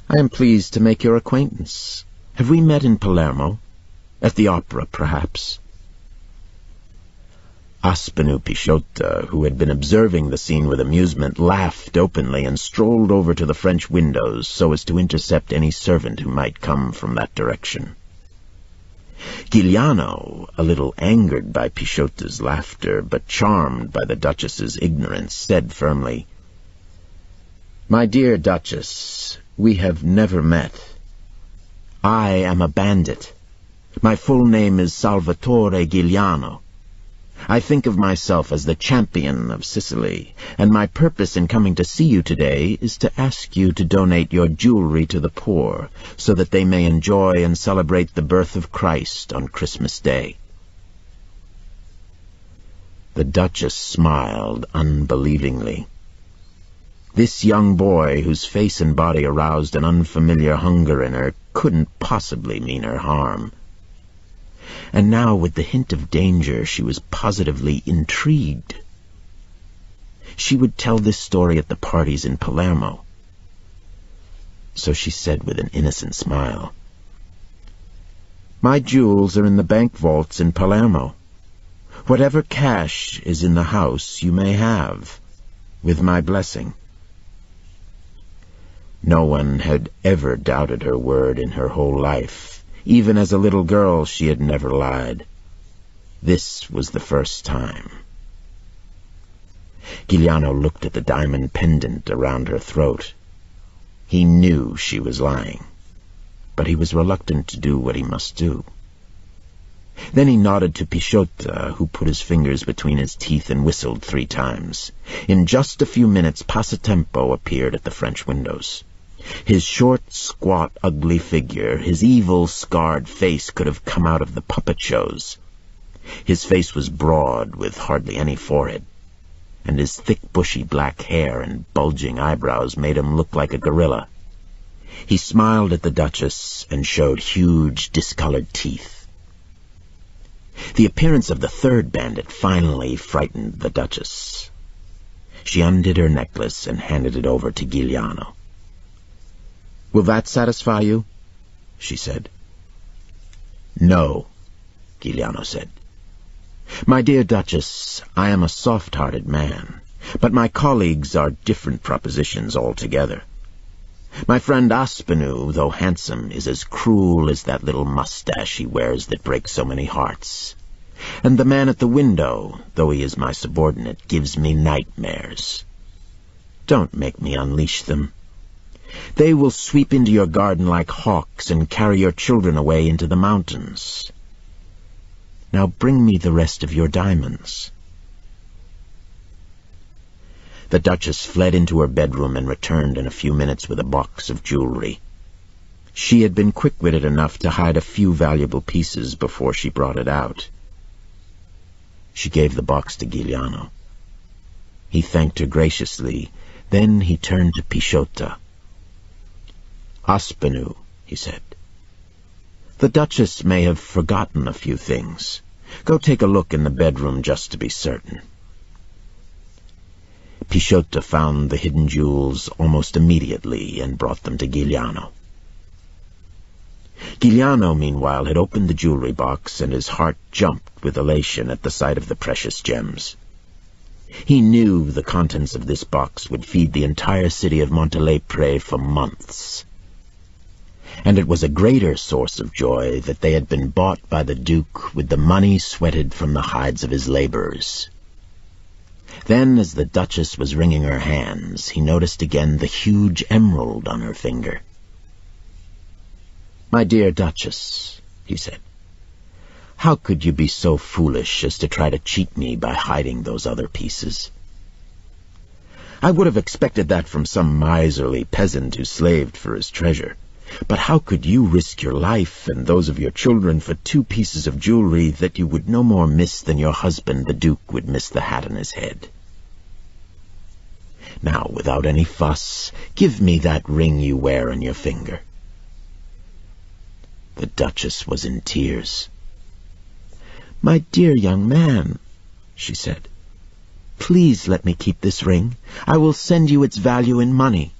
"I am pleased to make your acquaintance. Have we met in Palermo? At the opera, perhaps?" Aspenu Pisciotta, who had been observing the scene with amusement, laughed openly and strolled over to the French windows so as to intercept any servant who might come from that direction. Giuliano, a little angered by Pisciotta's laughter, but charmed by the Duchess's ignorance, said firmly, "My dear Duchess, we have never met. I am a bandit. My full name is Salvatore Giuliano. I think of myself as the champion of Sicily, and my purpose in coming to see you today is to ask you to donate your jewelry to the poor, so that they may enjoy and celebrate the birth of Christ on Christmas Day." The Duchess smiled unbelievingly. This young boy, whose face and body aroused an unfamiliar hunger in her, couldn't possibly mean her harm. And now, with the hint of danger, she was positively intrigued. She would tell this story at the parties in Palermo. So she said with an innocent smile, "My jewels are in the bank vaults in Palermo. Whatever cash is in the house you may have, with my blessing." No one had ever doubted her word in her whole life. Even as a little girl she had never lied. This was the first time. Giuliano looked at the diamond pendant around her throat. He knew she was lying, but he was reluctant to do what he must do. Then he nodded to Pisciotto, who put his fingers between his teeth and whistled 3 times. In just a few minutes, Passatempo appeared at the French windows. His short, squat, ugly figure, his evil, scarred face could have come out of the puppet shows. His face was broad, with hardly any forehead, and his thick, bushy black hair and bulging eyebrows made him look like a gorilla. He smiled at the Duchess and showed huge, discolored teeth. The appearance of the 3rd bandit finally frightened the Duchess. She undid her necklace and handed it over to Giuliano. "Will that satisfy you?" she said. "No," Giuliano said. "My dear Duchess, I am a soft-hearted man, but my colleagues are different propositions altogether. My friend Aspinall, though handsome, is as cruel as that little mustache he wears that breaks so many hearts. And the man at the window, though he is my subordinate, gives me nightmares. Don't make me unleash them. They will sweep into your garden like hawks and carry your children away into the mountains. Now bring me the rest of your diamonds." The Duchess fled into her bedroom and returned in a few minutes with a box of jewelry. She had been quick-witted enough to hide a few valuable pieces before she brought it out. She gave the box to Giuliano. He thanked her graciously. Then he turned to Pisciotto. "Aspinall," he said, "the Duchess may have forgotten a few things. Go take a look in the bedroom just to be certain." Pisciotto found the hidden jewels almost immediately and brought them to Giuliano. Giuliano, meanwhile, had opened the jewelry box, and his heart jumped with elation at the sight of the precious gems. He knew the contents of this box would feed the entire city of Montelepre for months. And it was a greater source of joy that they had been bought by the Duke with the money sweated from the hides of his laborers. Then, as the Duchess was wringing her hands, he noticed again the huge emerald on her finger. "My dear Duchess," he said, "how could you be so foolish as to try to cheat me by hiding those other pieces? I would have expected that from some miserly peasant who slaved for his treasure. But how could you risk your life and those of your children for 2 pieces of jewelry that you would no more miss than your husband, the Duke, would miss the hat on his head? Now, without any fuss, give me that ring you wear on your finger." The Duchess was in tears. "My dear young man," she said, "please let me keep this ring. I will send you its value in money.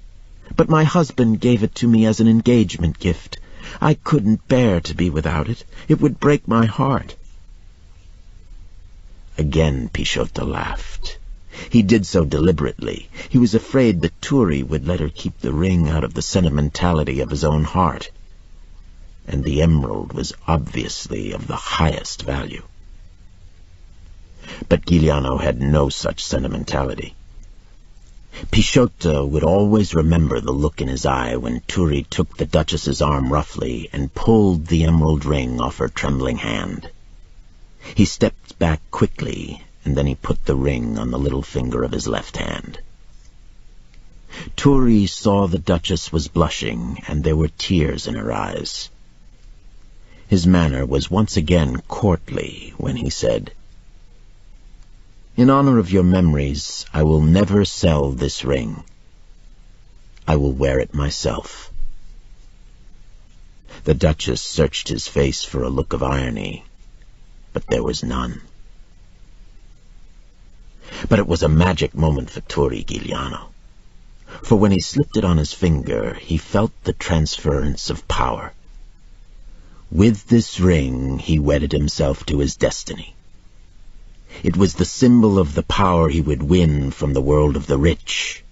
But my husband gave it to me as an engagement gift. I couldn't bear to be without it. It would break my heart." Again Pisciotto laughed. He did so deliberately. He was afraid that Turi would let her keep the ring out of the sentimentality of his own heart. And the emerald was obviously of the highest value. But Giuliano had no such sentimentality. Pisciotto would always remember the look in his eye when Turi took the Duchess's arm roughly and pulled the emerald ring off her trembling hand. He stepped back quickly, and then he put the ring on the little finger of his left hand. Turi saw the Duchess was blushing, and there were tears in her eyes. His manner was once again courtly when he said, "In honor of your memories, I will never sell this ring. I will wear it myself." The Duchess searched his face for a look of irony, but there was none. But it was a magic moment for Turi Giuliano, for when he slipped it on his finger, he felt the transference of power. With this ring, he wedded himself to his destiny. It was the symbol of the power he would win from the world of the rich.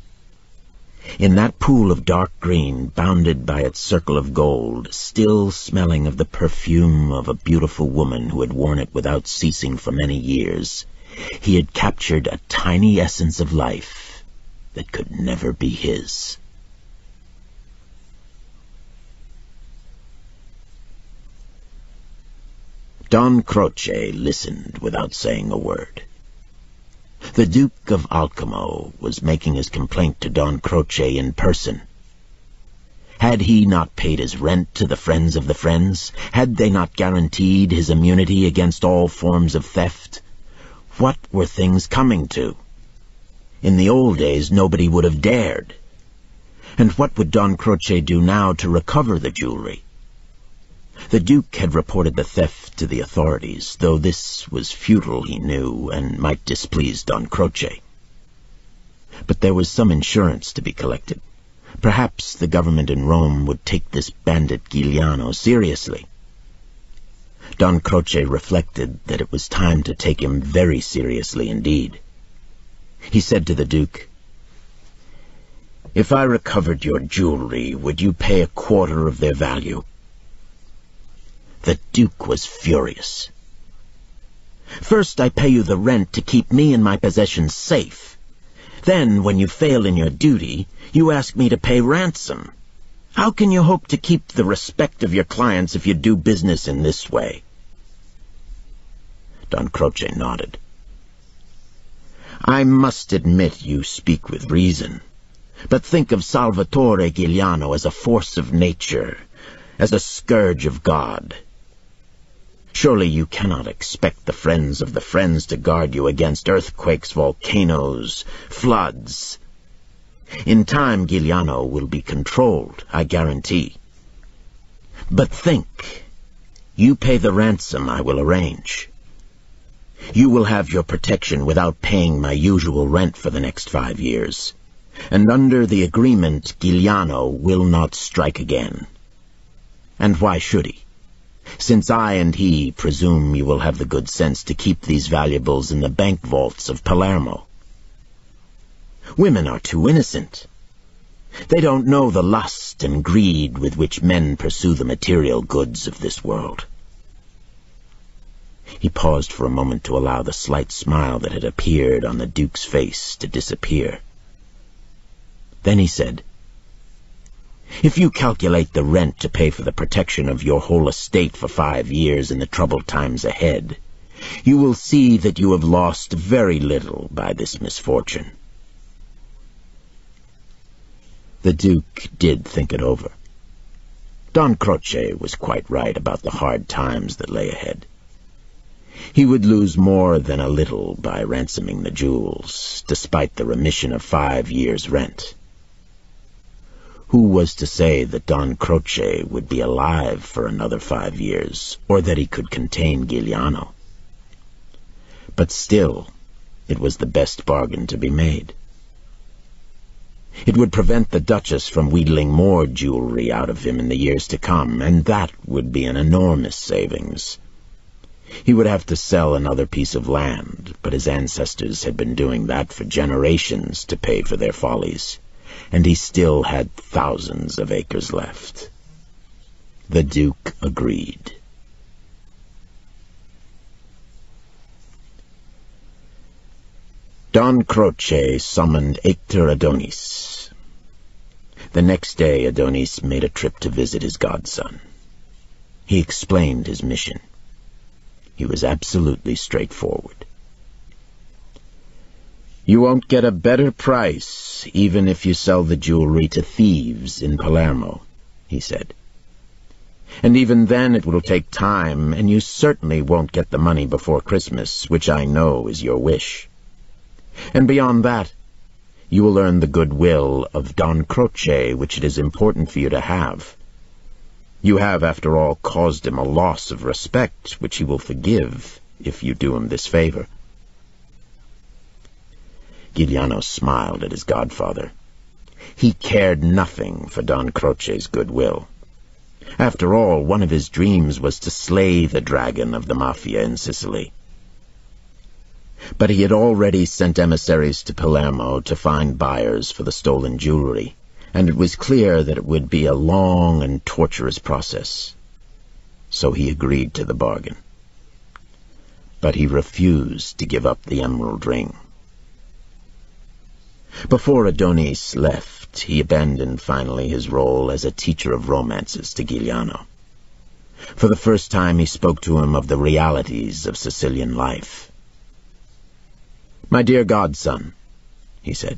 In that pool of dark green, bounded by its circle of gold, still smelling of the perfume of a beautiful woman who had worn it without ceasing for many years, He had captured a tiny essence of life that could never be his. Don Croce listened without saying a word. The Duke of Alcamo was making his complaint to Don Croce in person. Had he not paid his rent to the Friends of the Friends? Had they not guaranteed his immunity against all forms of theft? What were things coming to? In the old days, nobody would have dared. And what would Don Croce do now to recover the jewelry? The Duke had reported the theft to the authorities, though this was futile, he knew, and might displease Don Croce. But there was some insurance to be collected. Perhaps the government in Rome would take this bandit Giuliano seriously. Don Croce reflected that it was time to take him very seriously indeed. He said to the Duke, "If I recovered your jewelry, would you pay a quarter of their value?" The Duke was furious. "First I pay you the rent to keep me and my possessions safe. Then, when you fail in your duty, you ask me to pay ransom. How can you hope to keep the respect of your clients if you do business in this way?" Don Croce nodded. "I must admit you speak with reason. But think of Salvatore Giuliano as a force of nature, as a scourge of God. Surely you cannot expect the Friends of the Friends to guard you against earthquakes, volcanoes, floods. In time, Giuliano will be controlled, I guarantee. But think, you pay the ransom I will arrange. You will have your protection without paying my usual rent for the next 5 years. And under the agreement, Giuliano will not strike again. And why should he? Since I and he presume you will have the good sense to keep these valuables in the bank vaults of Palermo. Women are too innocent. They don't know the lust and greed with which men pursue the material goods of this world." He paused for a moment to allow the slight smile that had appeared on the Duke's face to disappear. Then he said, "If you calculate the rent to pay for the protection of your whole estate for 5 years in the troubled times ahead, you will see that you have lost very little by this misfortune." The Duke did think it over. Don Croce was quite right about the hard times that lay ahead. He would lose more than a little by ransoming the jewels, despite the remission of 5 years' rent. Who was to say that Don Croce would be alive for another 5 years, or that he could contain Giuliano? But still, it was the best bargain to be made. It would prevent the Duchess from wheedling more jewelry out of him in the years to come, and that would be an enormous savings. He would have to sell another piece of land, but his ancestors had been doing that for generations to pay for their follies, and he still had thousands of acres left. The Duke agreed. Don Croce summoned Hector Adonis. The next day Adonis made a trip to visit his godson. He explained his mission. He was absolutely straightforward. "You won't get a better price, even if you sell the jewelry to thieves in Palermo," he said. "And even then it will take time, and you certainly won't get the money before Christmas, which I know is your wish. And beyond that, you will earn the goodwill of Don Croce, which it is important for you to have. You have, after all, caused him a loss of respect, which he will forgive if you do him this favor." Giuliano smiled at his godfather. He cared nothing for Don Croce's goodwill. After all, one of his dreams was to slay the dragon of the Mafia in Sicily. But he had already sent emissaries to Palermo to find buyers for the stolen jewelry, and it was clear that it would be a long and torturous process. So he agreed to the bargain. but he refused to give up the emerald ring. Before Adonis left, he abandoned finally his role as a teacher of romances to Giuliano. For the first time he spoke to him of the realities of Sicilian life. "My dear godson," he said,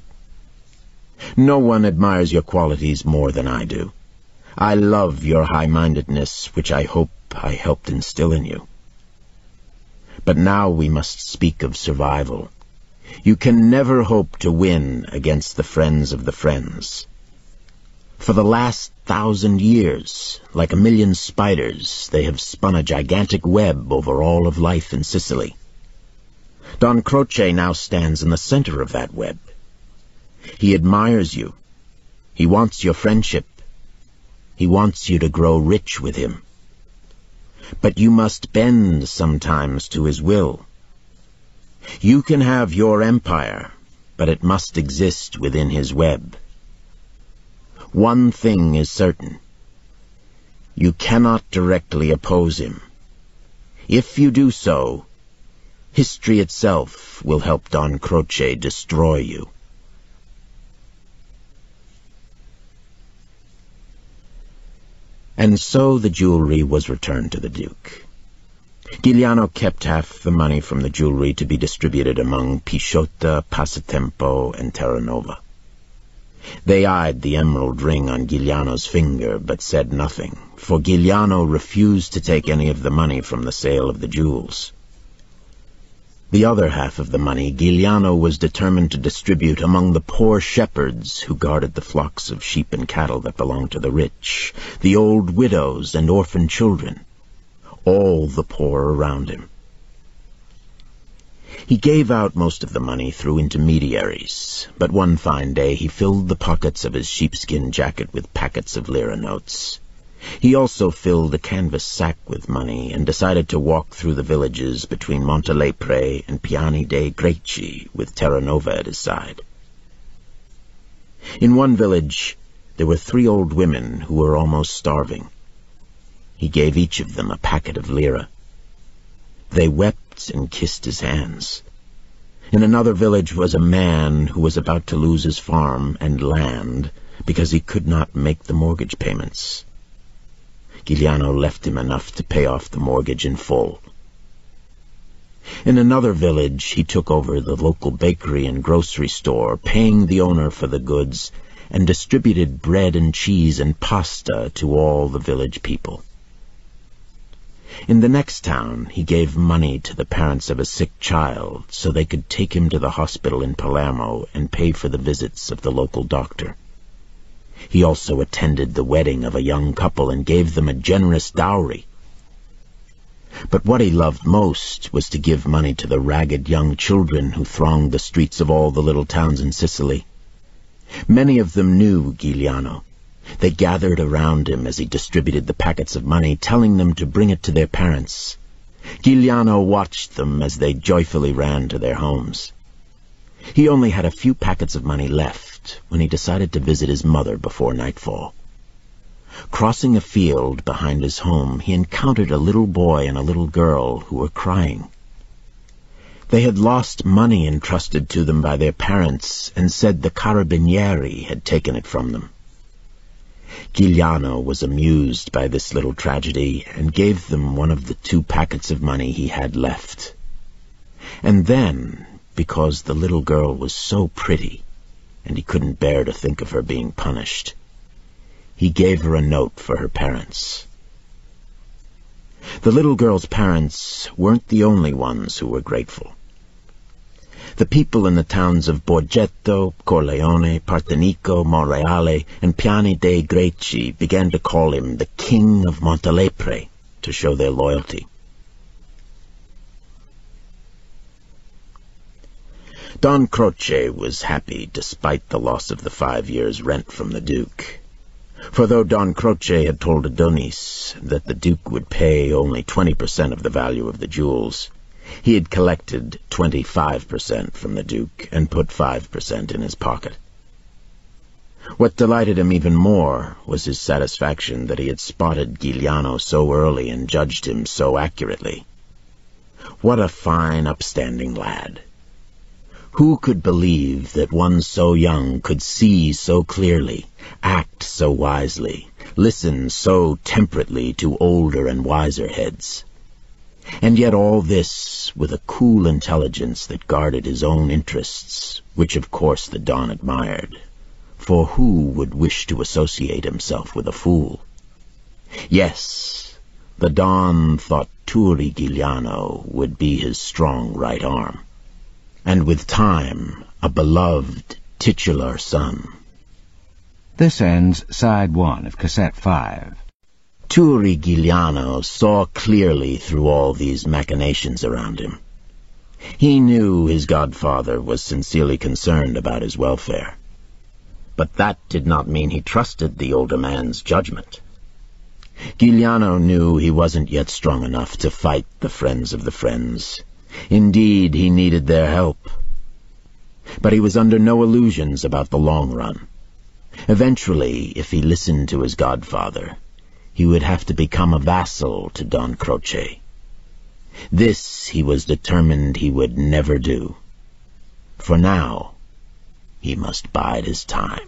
"no one admires your qualities more than I do. I love your high-mindedness, which I hope I helped instill in you. But now we must speak of survival. You can never hope to win against the friends of the friends. For the last 1,000 years, like a million spiders, they have spun a gigantic web over all of life in Sicily. Don Croce now stands in the center of that web. He admires you. He wants your friendship. He wants you to grow rich with him. But you must bend sometimes to his will. You can have your empire, but it must exist within his web. One thing is certain. You cannot directly oppose him. If you do so, history itself will help Don Croce destroy you." And so the jewelry was returned to the Duke. Giuliano kept half the money from the jewelry to be distributed among Pisciotta, Passatempo, and Terranova. They eyed the emerald ring on Giuliano's finger, but said nothing, for Giuliano refused to take any of the money from the sale of the jewels. The other half of the money Giuliano was determined to distribute among the poor shepherds who guarded the flocks of sheep and cattle that belonged to the rich, the old widows and orphan children, all the poor around him. He gave out most of the money through intermediaries, but one fine day he filled the pockets of his sheepskin jacket with packets of lira notes. He also filled a canvas sack with money and decided to walk through the villages between Montelepre and Piani dei Greci with Terranova at his side. In one village, there were 3 old women who were almost starving. He gave each of them a packet of lira. They wept and kissed his hands. In another village was a man who was about to lose his farm and land because he could not make the mortgage payments. Giuliano left him enough to pay off the mortgage in full. In another village, he took over the local bakery and grocery store, paying the owner for the goods, and distributed bread and cheese and pasta to all the village people. In the next town, he gave money to the parents of a sick child so they could take him to the hospital in Palermo and pay for the visits of the local doctor. He also attended the wedding of a young couple and gave them a generous dowry. But what he loved most was to give money to the ragged young children who thronged the streets of all the little towns in Sicily. Many of them knew Giuliano. They gathered around him as he distributed the packets of money, telling them to bring it to their parents. Giuliano watched them as they joyfully ran to their homes. He only had a few packets of money left when he decided to visit his mother before nightfall. Crossing a field behind his home, he encountered a little boy and a little girl who were crying. They had lost money entrusted to them by their parents and said the carabinieri had taken it from them. Giuliano was amused by this little tragedy and gave them one of the 2 packets of money he had left. And then, because the little girl was so pretty, and he couldn't bear to think of her being punished, he gave her a note for her parents. The little girl's parents weren't the only ones who were grateful. The people in the towns of Borgetto, Corleone, Partenico, Monreale, and Piani dei Greci began to call him the King of Montelepre to show their loyalty. Don Croce was happy despite the loss of the 5 years' rent from the Duke. For though Don Croce had told Adonis that the Duke would pay only 20% of the value of the jewels, he had collected 25% from the Duke and put 5% in his pocket. What delighted him even more was his satisfaction that he had spotted Giuliano so early and judged him so accurately. What a fine, upstanding lad. Who could believe that one so young could see so clearly, act so wisely, listen so temperately to older and wiser heads? And yet all this with a cool intelligence that guarded his own interests, which of course the Don admired. For who would wish to associate himself with a fool? Yes, the Don thought Turi Giuliano would be his strong right arm, and with time a beloved titular son. This ends side 1 of cassette 5. Turi Giuliano saw clearly through all these machinations around him. He knew his godfather was sincerely concerned about his welfare. But that did not mean he trusted the older man's judgment. Giuliano knew he wasn't yet strong enough to fight the friends of the friends. Indeed, he needed their help. But he was under no illusions about the long run. Eventually, if he listened to his godfather, he would have to become a vassal to Don Croce. This he was determined he would never do. For now, he must bide his time.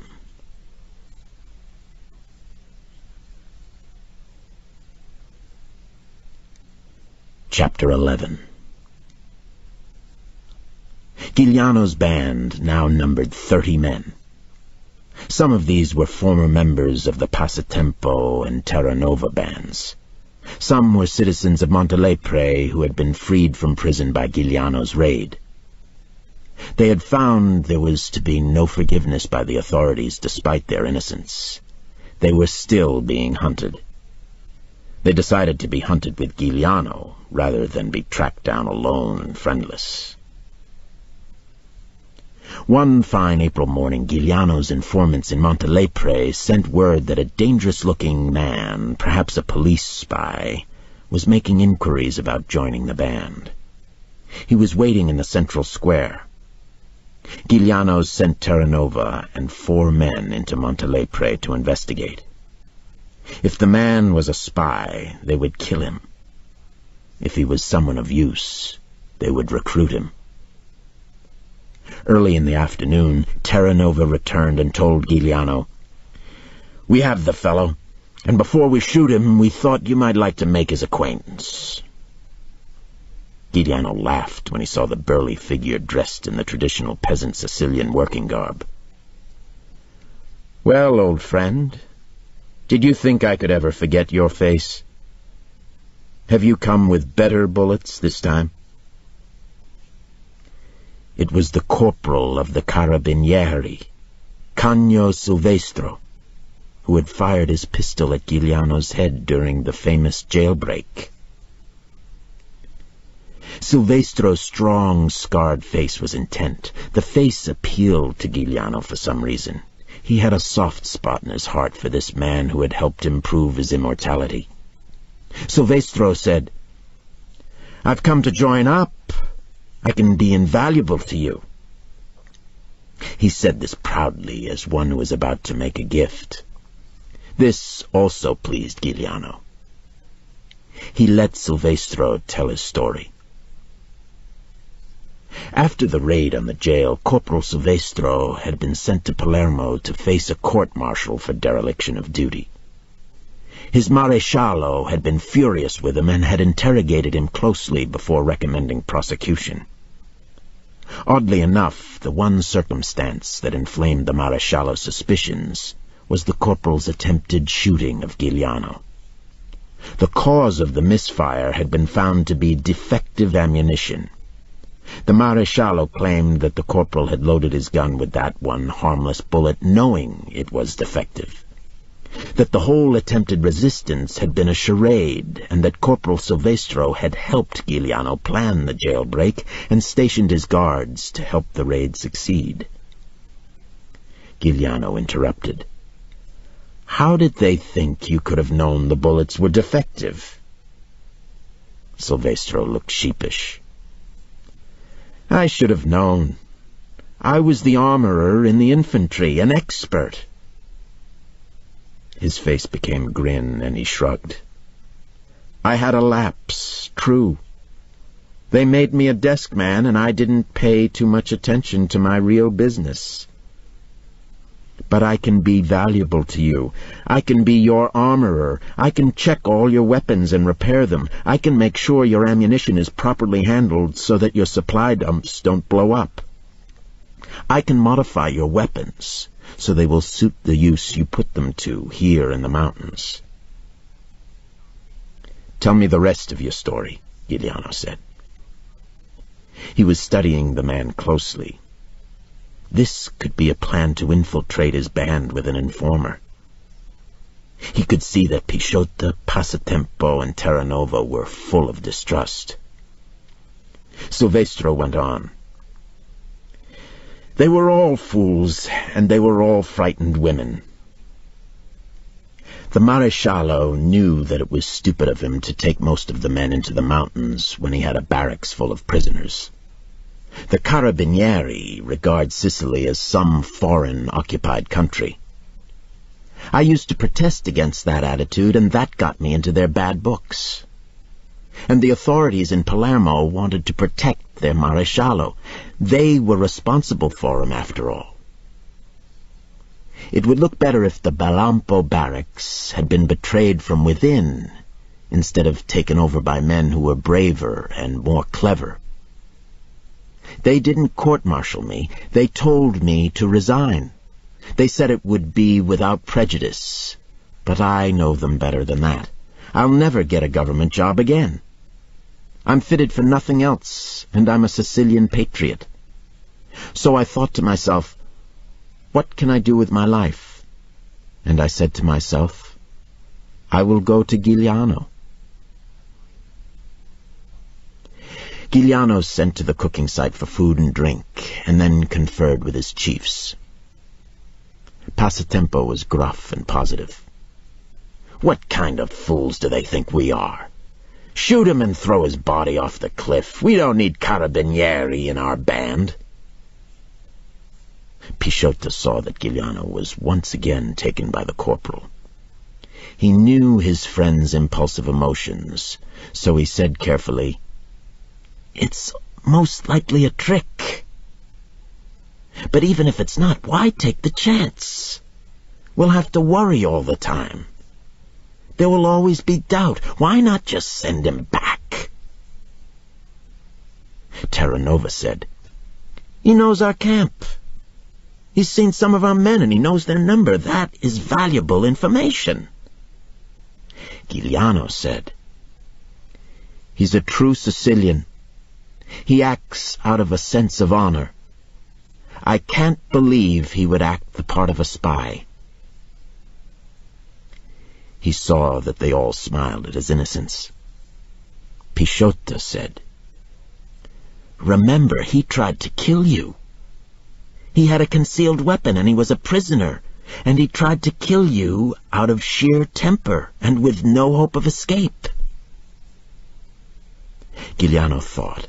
Chapter 11. Giuliano's band now numbered 30 men. Some of these were former members of the Passatempo and Terranova bands. Some were citizens of Montelepre who had been freed from prison by Giuliano's raid. They had found there was to be no forgiveness by the authorities despite their innocence. They were still being hunted. They decided to be hunted with Giuliano rather than be tracked down alone and friendless. One fine April morning, Giuliano's informants in Montelepre sent word that a dangerous-looking man, perhaps a police spy, was making inquiries about joining the band. He was waiting in the central square. Giuliano sent Terranova and 4 men into Montelepre to investigate. If the man was a spy, they would kill him. If he was someone of use, they would recruit him. Early in the afternoon, Terranova returned and told Giuliano, "We have the fellow, and before we shoot him, we thought you might like to make his acquaintance." Giuliano laughed when he saw the burly figure dressed in the traditional peasant Sicilian working garb. "Well, old friend, did you think I could ever forget your face? Have you come with better bullets this time?" It was the corporal of the Carabinieri, Canio Silvestro, who had fired his pistol at Giuliano's head during the famous jailbreak. Silvestro's strong, scarred face was intent. The face appealed to Giuliano for some reason. He had a soft spot in his heart for this man who had helped him prove his immortality. Silvestro said, "I've come to join up. I can be invaluable to you." He said this proudly, as one who is about to make a gift. This also pleased Giuliano. He let Silvestro tell his story. After the raid on the jail, Corporal Silvestro had been sent to Palermo to face a court-martial for dereliction of duty. His maresciallo had been furious with him and had interrogated him closely before recommending prosecution. Oddly enough, the one circumstance that inflamed the maresciallo's suspicions was the corporal's attempted shooting of Giuliano. The cause of the misfire had been found to be defective ammunition. The maresciallo claimed that the corporal had loaded his gun with that one harmless bullet, knowing it was defective. That the whole attempted resistance had been a charade, and that Corporal Silvestro had helped Giuliano plan the jailbreak and stationed his guards to help the raid succeed. Giuliano interrupted. "How did they think you could have known the bullets were defective?" Silvestro looked sheepish. "I should have known. I was the armorer in the infantry, an expert." His face became grim, and he shrugged. "I had a lapse, true. They made me a desk man, and I didn't pay too much attention to my real business. But I can be valuable to you. I can be your armorer. I can check all your weapons and repair them. I can make sure your ammunition is properly handled so that your supply dumps don't blow up. I can modify your weapons so they will suit the use you put them to here in the mountains. Tell me the rest of your story, Giuliano said. He was studying the man closely. This could be a plan to infiltrate his band with an informer. He could see that Pisciotto, Passatempo, and Terranova were full of distrust. Silvestro went on. They were all fools, and they were all frightened women. The Maresciallo knew that it was stupid of him to take most of the men into the mountains when he had a barracks full of prisoners. The Carabinieri regard Sicily as some foreign occupied country. I used to protest against that attitude, and that got me into their bad books. And the authorities in Palermo wanted to protect their Maresciallo. They were responsible for him, after all. It would look better if the Balampo barracks had been betrayed from within, instead of taken over by men who were braver and more clever. They didn't court-martial me. They told me to resign. They said it would be without prejudice. But I know them better than that. I'll never get a government job again. I'm fitted for nothing else, and I'm a Sicilian patriot. So I thought to myself, what can I do with my life? And I said to myself, I will go to Giuliano. Giuliano sent to the cooking site for food and drink, and then conferred with his chiefs. Passatempo was gruff and positive. What kind of fools do they think we are? Shoot him and throw his body off the cliff. We don't need Carabinieri in our band. Pisciotto saw that Giuliano was once again taken by the corporal. He knew his friend's impulsive emotions, so he said carefully, It's most likely a trick. But even if it's not, why take the chance? We'll have to worry all the time. There will always be doubt. Why not just send him back? Terranova said, He knows our camp. He's seen some of our men and he knows their number. That is valuable information. Giuliano said, He's a true Sicilian. He acts out of a sense of honor. I can't believe he would act the part of a spy. He saw that they all smiled at his innocence. Pisciotto said, Remember, he tried to kill you. He had a concealed weapon and he was a prisoner, and he tried to kill you out of sheer temper and with no hope of escape. Giuliano thought,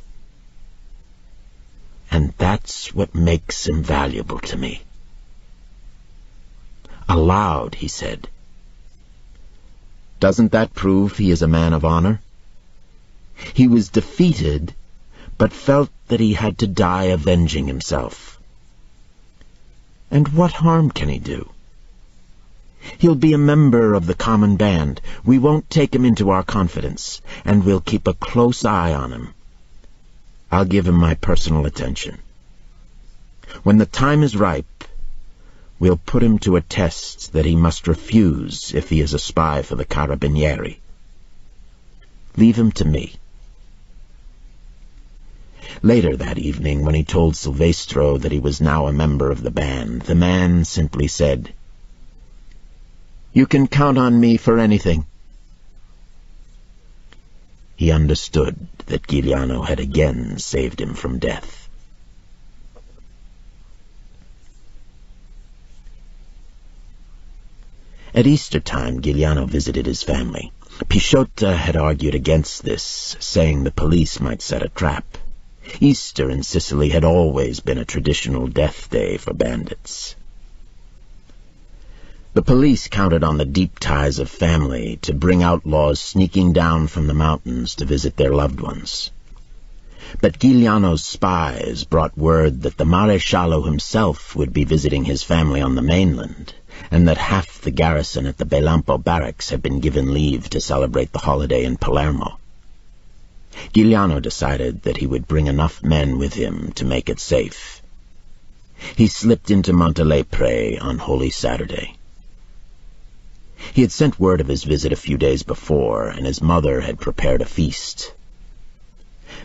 and that's what makes him valuable to me. Aloud, he said, Doesn't that prove he is a man of honor? He was defeated, but felt that he had to die avenging himself. And what harm can he do? He'll be a member of the common band. We won't take him into our confidence, and we'll keep a close eye on him. I'll give him my personal attention. When the time is ripe, we'll put him to a test that he must refuse if he is a spy for the Carabinieri. Leave him to me. Later that evening, when he told Silvestro that he was now a member of the band, the man simply said, You can count on me for anything. He understood that Giuliano had again saved him from death. At Easter time, Giuliano visited his family. Pisciotto had argued against this, saying the police might set a trap. Easter in Sicily had always been a traditional death day for bandits. The police counted on the deep ties of family to bring outlaws sneaking down from the mountains to visit their loved ones. But Giuliano's spies brought word that the Maresciallo himself would be visiting his family on the mainland, and that half the garrison at the Belampo barracks had been given leave to celebrate the holiday in Palermo. Giuliano decided that he would bring enough men with him to make it safe. He slipped into Montelepre on Holy Saturday. He had sent word of his visit a few days before, and his mother had prepared a feast.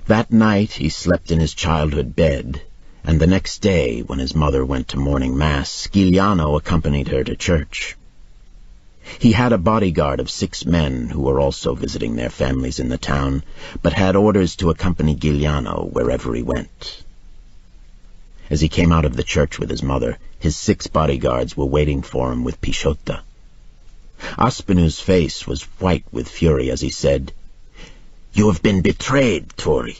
That night he slept in his childhood bed, and the next day, when his mother went to morning mass, Giuliano accompanied her to church. He had a bodyguard of 6 men who were also visiting their families in the town, but had orders to accompany Giuliano wherever he went. As he came out of the church with his mother, his 6 bodyguards were waiting for him with Pisciotta. Aspinu's face was white with fury as he said, "You have been betrayed, Turi.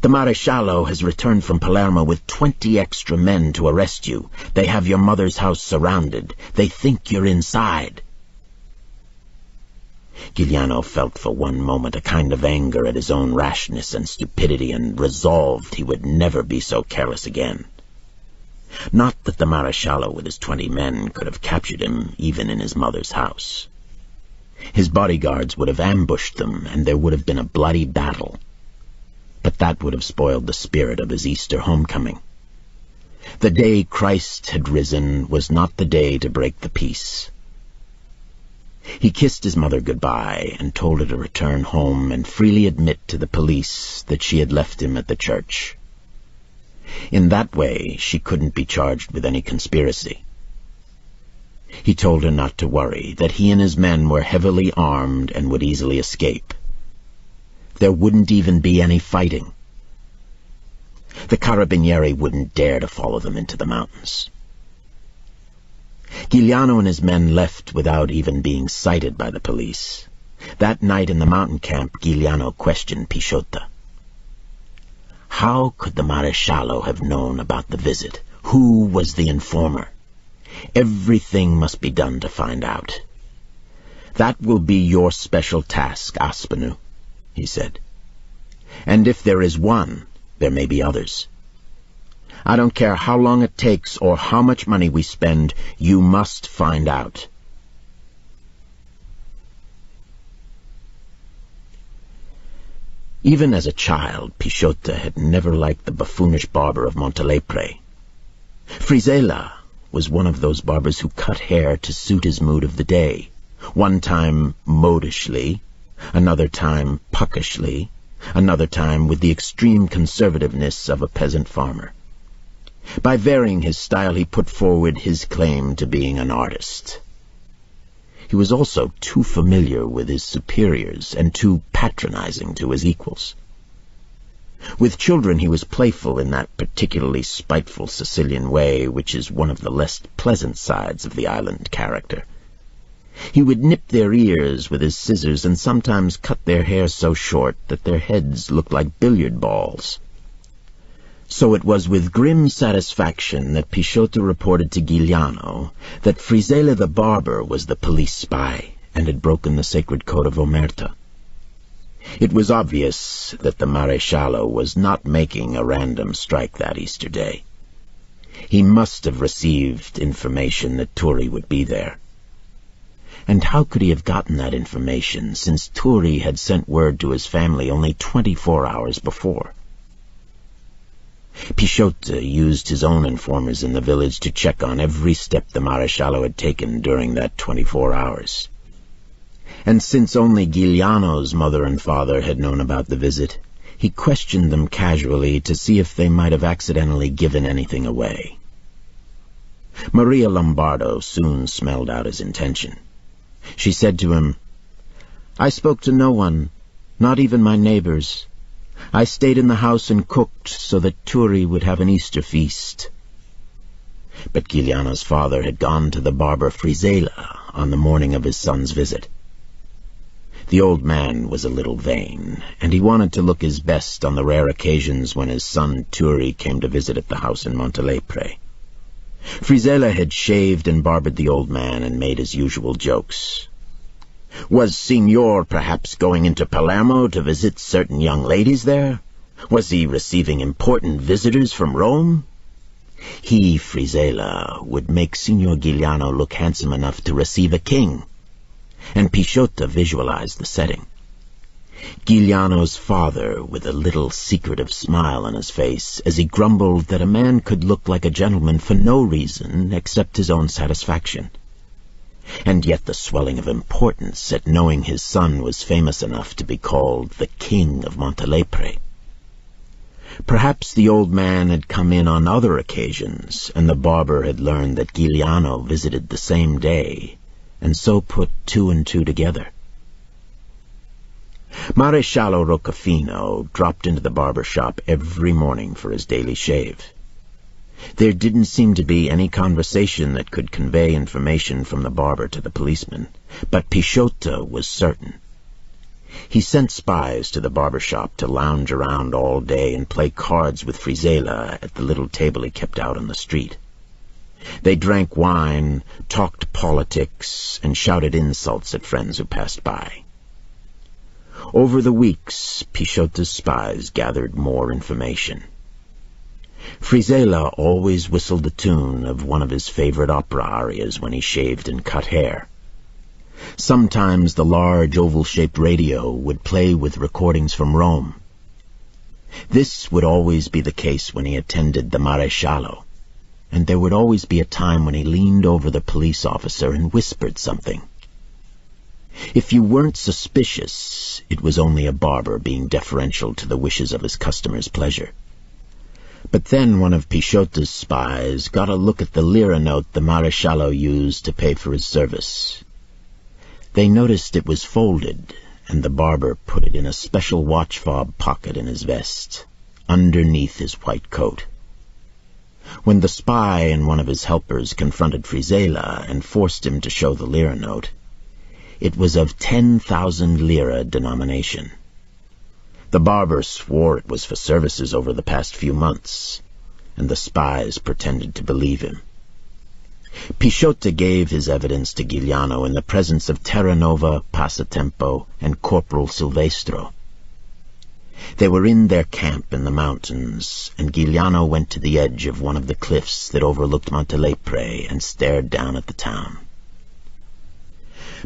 The Maresciallo has returned from Palermo with 20 extra men to arrest you. They have your mother's house surrounded. They think you're inside." Giuliano felt for one moment a kind of anger at his own rashness and stupidity, and resolved he would never be so careless again. Not that the Maresciallo with his 20 men could have captured him even in his mother's house. His bodyguards would have ambushed them, and there would have been a bloody battle. But that would have spoiled the spirit of his Easter homecoming. The day Christ had risen was not the day to break the peace. He kissed his mother goodbye and told her to return home and freely admit to the police that she had left him at the church. In that way, she couldn't be charged with any conspiracy. He told her not to worry, that he and his men were heavily armed and would easily escape. There wouldn't even be any fighting. The Carabinieri wouldn't dare to follow them into the mountains. Giuliano and his men left without even being sighted by the police. That night in the mountain camp, Giuliano questioned Pisciotta. How could the Maresciallo have known about the visit? Who was the informer? Everything must be done to find out. That will be your special task, Aspinu, he said. And if there is one, there may be others. I don't care how long it takes or how much money we spend, you must find out. Even as a child, Pisciotta had never liked the buffoonish barber of Montelepre. Frisella was one of those barbers who cut hair to suit his mood of the day, one time modishly, another time puckishly, another time with the extreme conservativeness of a peasant farmer. By varying his style, he put forward his claim to being an artist. He was also too familiar with his superiors and too patronizing to his equals. With children he was playful in that particularly spiteful Sicilian way which is one of the less pleasant sides of the island character. He would nip their ears with his scissors and sometimes cut their hair so short that their heads looked like billiard balls. So it was with grim satisfaction that Pisciotta reported to Giuliano that Frisella the barber was the police spy and had broken the sacred code of Omerta. It was obvious that the Maresciallo was not making a random strike that Easter day. He must have received information that Turi would be there. And how could he have gotten that information, since Turi had sent word to his family only 24 hours before? Pisciotta used his own informers in the village to check on every step the Maresciallo had taken during that 24 hours. And since only Giuliano's mother and father had known about the visit, he questioned them casually to see if they might have accidentally given anything away. Maria Lombardo soon smelled out his intention. She said to him, "I spoke to no one, not even my neighbors. I stayed in the house and cooked so that Turi would have an Easter feast." But Giuliano's father had gone to the barber Frisella on the morning of his son's visit. The old man was a little vain, and he wanted to look his best on the rare occasions when his son Turi came to visit at the house in Montelepre. Frisella had shaved and barbered the old man and made his usual jokes. "Was Signor perhaps going into Palermo to visit certain young ladies there?" Was he receiving important visitors from Rome? He, Frisella, would make Signor Giuliano look handsome enough to receive a king, and Pisciotto visualized the setting. Giuliano's father, with a little secretive smile on his face, as he grumbled that a man could look like a gentleman for no reason except his own satisfaction. And yet the swelling of importance at knowing his son was famous enough to be called the King of Montelepre. Perhaps the old man had come in on other occasions, and the barber had learned that Giuliano visited the same day, and so put two and two together. Maresciallo Roccafino dropped into the barber shop every morning for his daily shave. There didn't seem to be any conversation that could convey information from the barber to the policeman, but Pisciotto was certain. He sent spies to the barber shop to lounge around all day and play cards with Frisella at the little table he kept out on the street. They drank wine, talked politics, and shouted insults at friends who passed by. Over the weeks, Pisciotto's spies gathered more information. Frisella always whistled the tune of one of his favorite opera arias when he shaved and cut hair. Sometimes the large oval-shaped radio would play with recordings from Rome. This would always be the case when he attended the Maresciallo, and there would always be a time when he leaned over the police officer and whispered something. If you weren't suspicious, it was only a barber being deferential to the wishes of his customer's pleasure. But then one of Pisciotto's spies got a look at the lira note the Maresciallo used to pay for his service. They noticed it was folded, and the barber put it in a special watch fob pocket in his vest, underneath his white coat. When the spy and one of his helpers confronted Frisella and forced him to show the lira note, it was of 10,000 lira denomination. The barber swore it was for services over the past few months, and the spies pretended to believe him. Pisciotto gave his evidence to Giuliano in the presence of Terranova, Passatempo, and Corporal Silvestro. They were in their camp in the mountains, and Giuliano went to the edge of one of the cliffs that overlooked Montelepre and stared down at the town.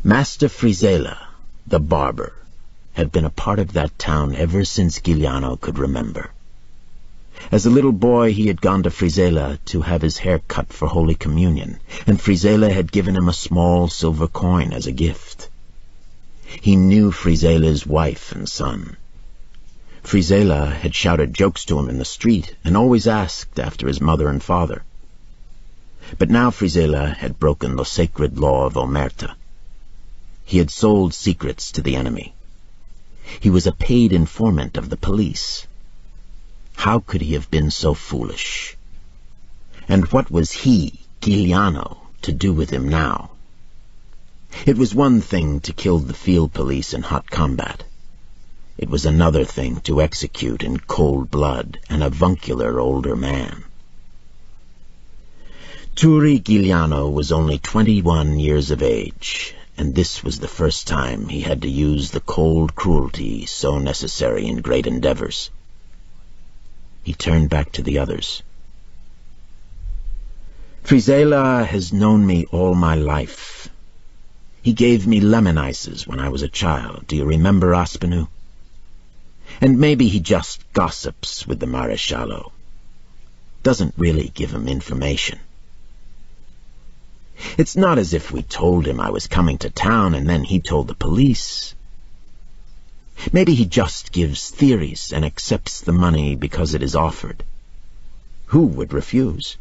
Master Frisella, the barber, had been a part of that town ever since Giuliano could remember. As a little boy he had gone to Frisella to have his hair cut for Holy Communion, and Frisella had given him a small silver coin as a gift. He knew Frisella's wife and son. Frisella had shouted jokes to him in the street and always asked after his mother and father. But now Frisella had broken the sacred law of Omerta. He had sold secrets to the enemy. He was a paid informant of the police. How could he have been so foolish? And what was he, Giuliano, to do with him now? It was one thing to kill the field police in hot combat. It was another thing to execute in cold blood an avuncular older man. Turi Giuliano was only 21 years of age, and this was the first time he had to use the cold cruelty so necessary in great endeavors. He turned back to the others. Frisella has known me all my life. He gave me lemon ices when I was a child. Do you remember, Aspinall? And maybe he just gossips with the Maresciallo. Doesn't really give him information. It's not as if we told him I was coming to town and then he told the police. Maybe he just gives theories and accepts the money because it is offered. Who would refuse?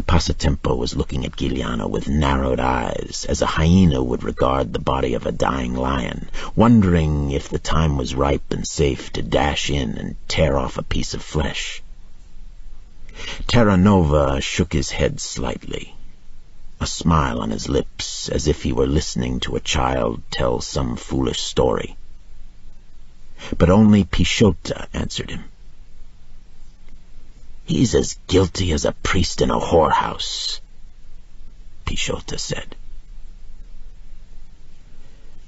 Passatempo was looking at Giuliano with narrowed eyes, as a hyena would regard the body of a dying lion, wondering if the time was ripe and safe to dash in and tear off a piece of flesh. Terranova shook his head slightly, a smile on his lips, as if he were listening to a child tell some foolish story. But only Pisciotto answered him. He's as guilty as a priest in a whorehouse, Pisciotto said.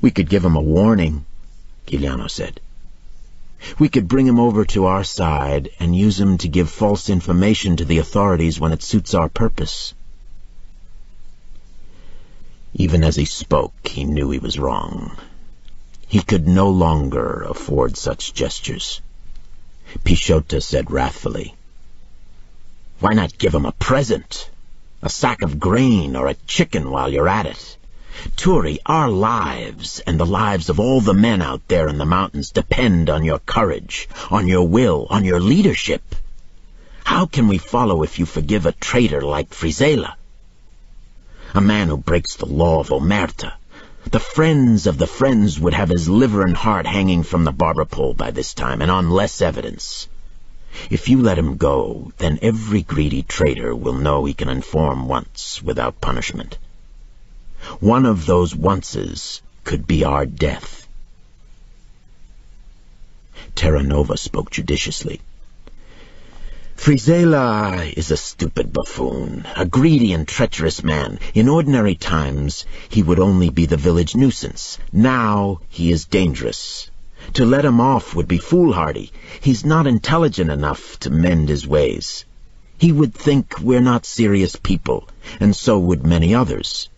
We could give him a warning, Giuliano said. We could bring him over to our side and use him to give false information to the authorities when it suits our purpose." Even as he spoke, he knew he was wrong. He could no longer afford such gestures. Pichota said wrathfully, "Why not give him a present? A sack of grain or a chicken while you're at it? Turi, our lives and the lives of all the men out there in the mountains depend on your courage, on your will, on your leadership. How can we follow if you forgive a traitor like Frizela? A man who breaks the law of Omerta. The friends of the friends would have his liver and heart hanging from the barber pole by this time, and on less evidence. If you let him go, then every greedy traitor will know he can inform once without punishment. One of those onces could be our death." Terranova spoke judiciously. "Frizela is a stupid buffoon, a greedy and treacherous man. In ordinary times, he would only be the village nuisance. Now he is dangerous. To let him off would be foolhardy. He's not intelligent enough to mend his ways. He would think we're not serious people, and so would many others.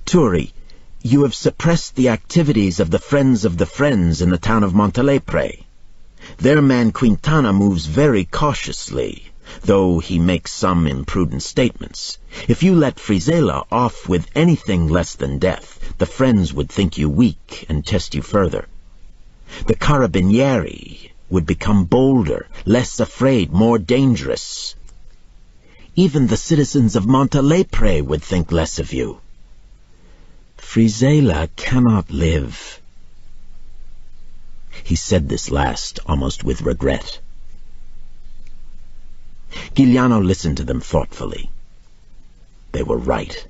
Turi, you have suppressed the activities of the Friends in the town of Montelepre. Their man Quintana moves very cautiously, though he makes some imprudent statements. If you let Frizela off with anything less than death, the Friends would think you weak and test you further. The Carabinieri would become bolder, less afraid, more dangerous. Even the citizens of Montelepre would think less of you. Frizela cannot live." He said this last almost with regret. Giuliano listened to them thoughtfully. They were right.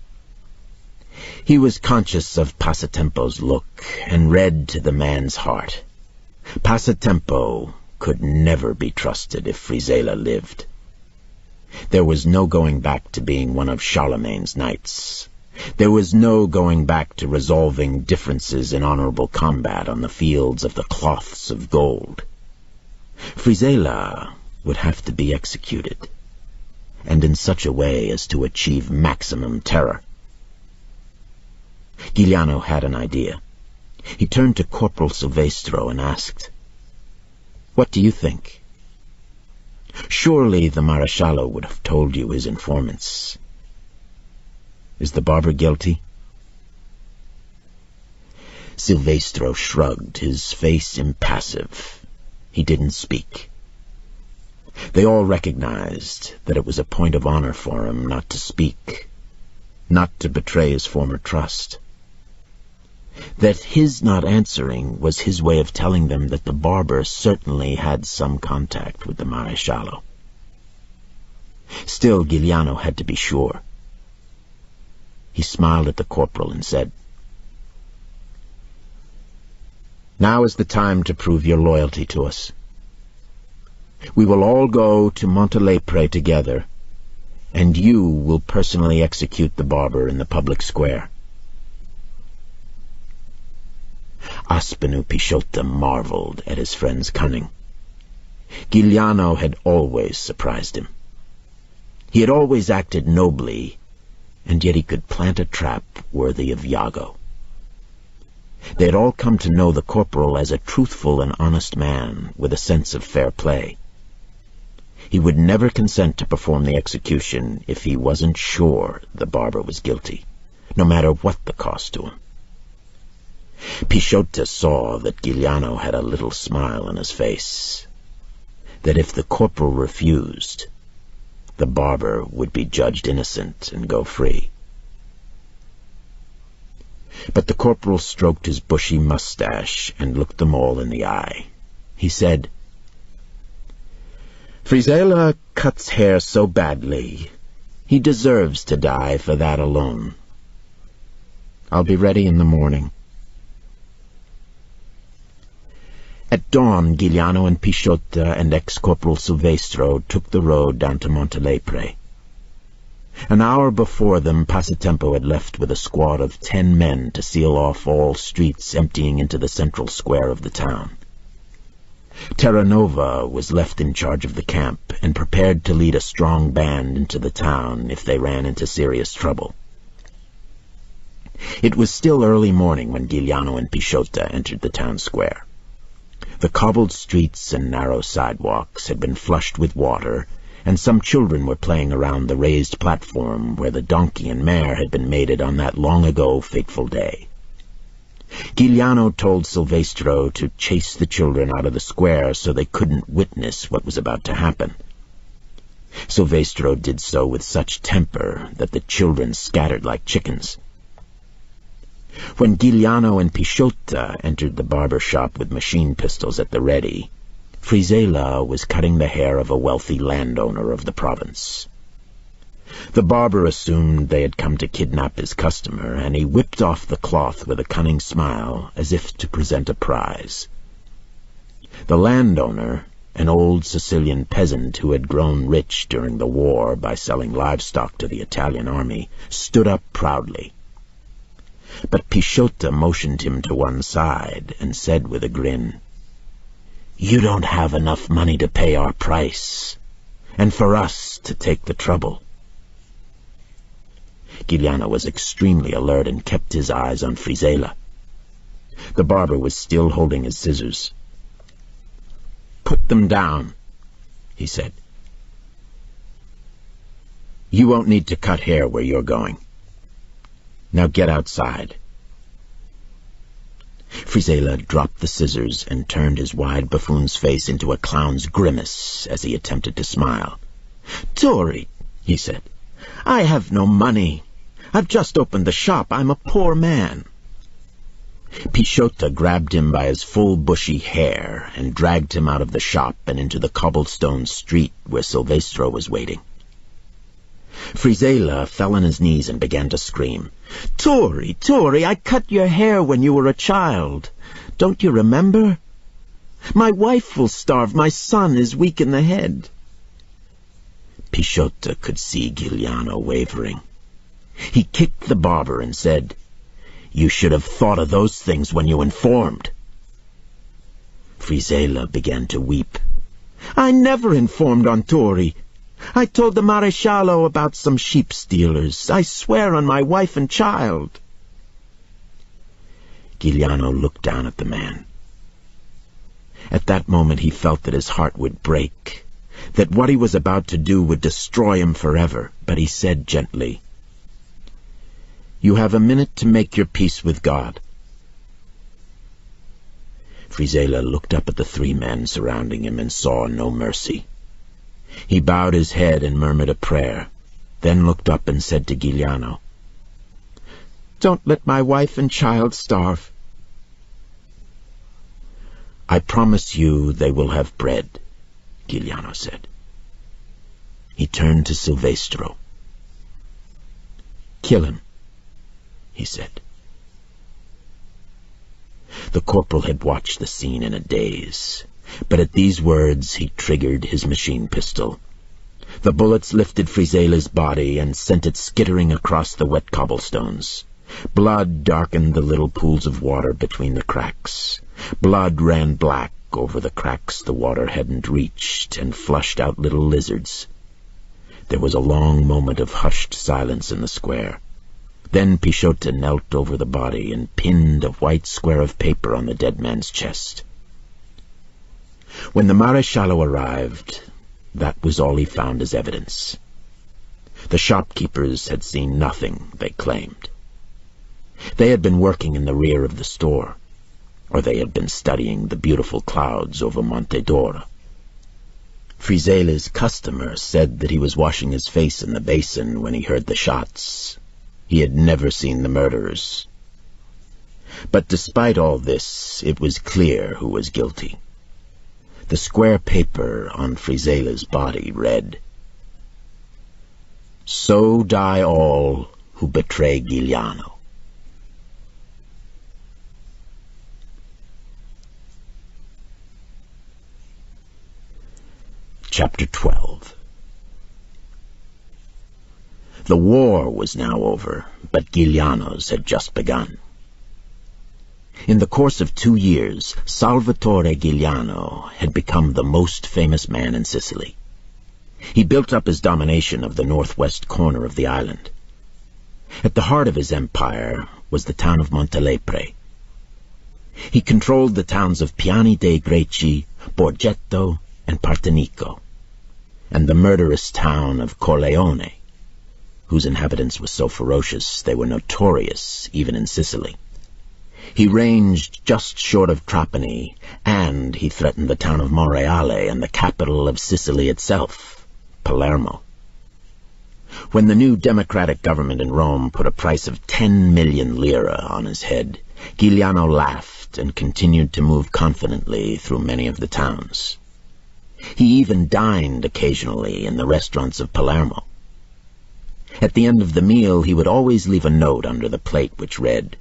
He was conscious of Passatempo's look and read to the man's heart. Passatempo could never be trusted if Frizela lived. There was no going back to being one of Charlemagne's knights. There was no going back to resolving differences in honorable combat on the fields of the cloths of gold. Frizela would have to be executed, and in such a way as to achieve maximum terror. Giuliano had an idea. He turned to Corporal Silvestro and asked, "What do you think? Surely the Maresciallo would have told you his informants. Is the barber guilty?" Silvestro shrugged, his face impassive. He didn't speak. They all recognized that it was a point of honor for him not to speak, not to betray his former trust. That his not answering was his way of telling them that the barber certainly had some contact with the Maresciallo. Still, Giuliano had to be sure. He smiled at the corporal and said, "Now is the time to prove your loyalty to us. We will all go to Montelepre together, and you will personally execute the barber in the public square." Aspinall Pichota marveled at his friend's cunning. Giuliano had always surprised him. He had always acted nobly, and yet he could plant a trap worthy of Iago. They had all come to know the corporal as a truthful and honest man with a sense of fair play. He would never consent to perform the execution if he wasn't sure the barber was guilty, no matter what the cost to him. Pichota saw that Giuliano had a little smile on his face, that if the corporal refused, the barber would be judged innocent and go free. But the corporal stroked his bushy mustache and looked them all in the eye. He said, "Frizela cuts hair so badly, he deserves to die for that alone. I'll be ready in the morning." At dawn, Giuliano and Pichota and ex-Corporal Silvestro took the road down to Montelepre. An hour before them, Passatempo had left with a squad of 10 men to seal off all streets emptying into the central square of the town. Terranova was left in charge of the camp and prepared to lead a strong band into the town if they ran into serious trouble. It was still early morning when Giuliano and Pisciota entered the town square. The cobbled streets and narrow sidewalks had been flushed with water, and some children were playing around the raised platform where the donkey and mare had been mated on that long-ago fateful day. Giuliano told Silvestro to chase the children out of the square so they couldn't witness what was about to happen. Silvestro did so with such temper that the children scattered like chickens. When Giuliano and Pisciota entered the barber shop with machine pistols at the ready, Frisella was cutting the hair of a wealthy landowner of the province. The barber assumed they had come to kidnap his customer, and he whipped off the cloth with a cunning smile, as if to present a prize. The landowner, an old Sicilian peasant who had grown rich during the war by selling livestock to the Italian army, stood up proudly. But Pisciota motioned him to one side and said with a grin, "You don't have enough money to pay our price, and for us to take the trouble." Giuliano was extremely alert and kept his eyes on Frisella. The barber was still holding his scissors. "Put them down," he said. "You won't need to cut hair where you're going. Now get outside." Frisella dropped the scissors and turned his wide buffoon's face into a clown's grimace as he attempted to smile. "Torri," he said, "I have no money. I've just opened the shop. I'm a poor man." Pisciota grabbed him by his full bushy hair and dragged him out of the shop and into the cobblestone street where Silvestro was waiting. Frisella fell on his knees and began to scream. "Torri, Torri, I cut your hair when you were a child. Don't you remember? My wife will starve. My son is weak in the head." Pisciota could see Giuliano wavering. He kicked the barber and said, "You should have thought of those things when you informed." Frisella began to weep. "I never informed on Torri. I told the Maresciallo about some sheep stealers. I swear on my wife and child." Giuliano looked down at the man. At that moment he felt that his heart would break, that what he was about to do would destroy him forever, but he said gently, "You have a minute to make your peace with God." Frisella looked up at the three men surrounding him and saw no mercy. He bowed his head and murmured a prayer, then looked up and said to Giuliano, "Don't let my wife and child starve." "I promise you they will have bread," Giuliano said. He turned to Silvestro. "Kill him," he said. The corporal had watched the scene in a daze, but at these words he triggered his machine pistol. The bullets lifted Frisella's body and sent it skittering across the wet cobblestones. Blood darkened the little pools of water between the cracks. Blood ran black over the cracks the water hadn't reached and flushed out little lizards. There was a long moment of hushed silence in the square. Then Pisciota knelt over the body and pinned a white square of paper on the dead man's chest. When the Maresciallo arrived, that was all he found as evidence. The shopkeepers had seen nothing, they claimed. They had been working in the rear of the store, or they had been studying the beautiful clouds over Monte d'Oro. Frisella's customer said that he was washing his face in the basin when he heard the shots. He had never seen the murderers. But despite all this, it was clear who was guilty. The square paper on Frisella's body read, "So die all who betray Giuliano." Chapter 12. The war was now over, but Giuliano's had just begun. In the course of 2 years, Salvatore Giuliano had become the most famous man in Sicily. He built up his domination of the northwest corner of the island. At the heart of his empire was the town of Montelepre. He controlled the towns of Piani dei Greci, Borgetto, and Partenico, and the murderous town of Corleone, whose inhabitants were so ferocious they were notorious even in Sicily. He ranged just short of Trapani, and he threatened the town of Monreale and the capital of Sicily itself, Palermo. When the new democratic government in Rome put a price of 10 million lire on his head, Giuliano laughed and continued to move confidently through many of the towns. He even dined occasionally in the restaurants of Palermo. At the end of the meal, he would always leave a note under the plate which read,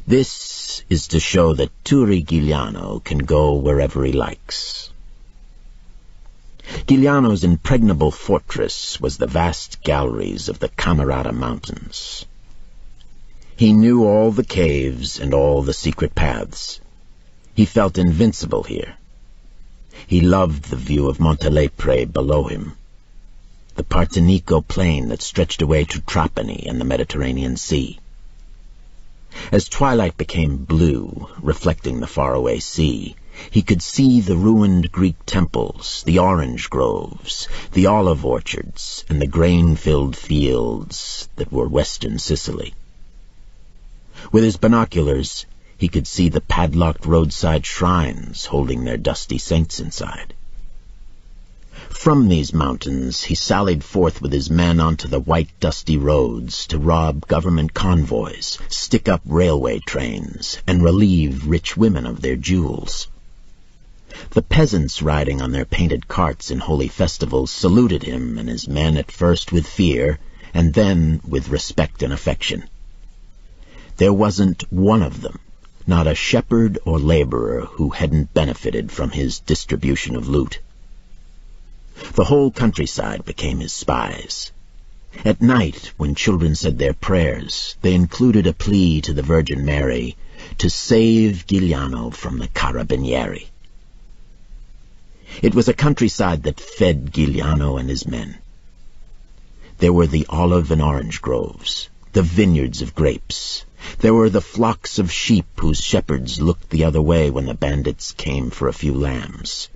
"This is to show that Turi Giuliano can go wherever he likes." Giuliano's impregnable fortress was the vast galleries of the Camerata Mountains. He knew all the caves and all the secret paths. He felt invincible here. He loved the view of Montelepre below him, the Partenico plain that stretched away to Trapani and the Mediterranean Sea. As twilight became blue, reflecting the faraway sea, he could see the ruined Greek temples, the orange groves, the olive orchards, and the grain-filled fields that were western Sicily. With his binoculars, he could see the padlocked roadside shrines holding their dusty saints inside. From these mountains he sallied forth with his men onto the white dusty roads to rob government convoys, stick up railway trains, and relieve rich women of their jewels. The peasants riding on their painted carts in holy festivals saluted him and his men at first with fear, and then with respect and affection. There wasn't one of them, not a shepherd or laborer, who hadn't benefited from his distribution of loot. The whole countryside became his spies. At night, when children said their prayers, they included a plea to the Virgin Mary to save Giuliano from the Carabinieri. It was a countryside that fed Giuliano and his men. There were the olive and orange groves, the vineyards of grapes. There were the flocks of sheep whose shepherds looked the other way when the bandits came for a few lambs.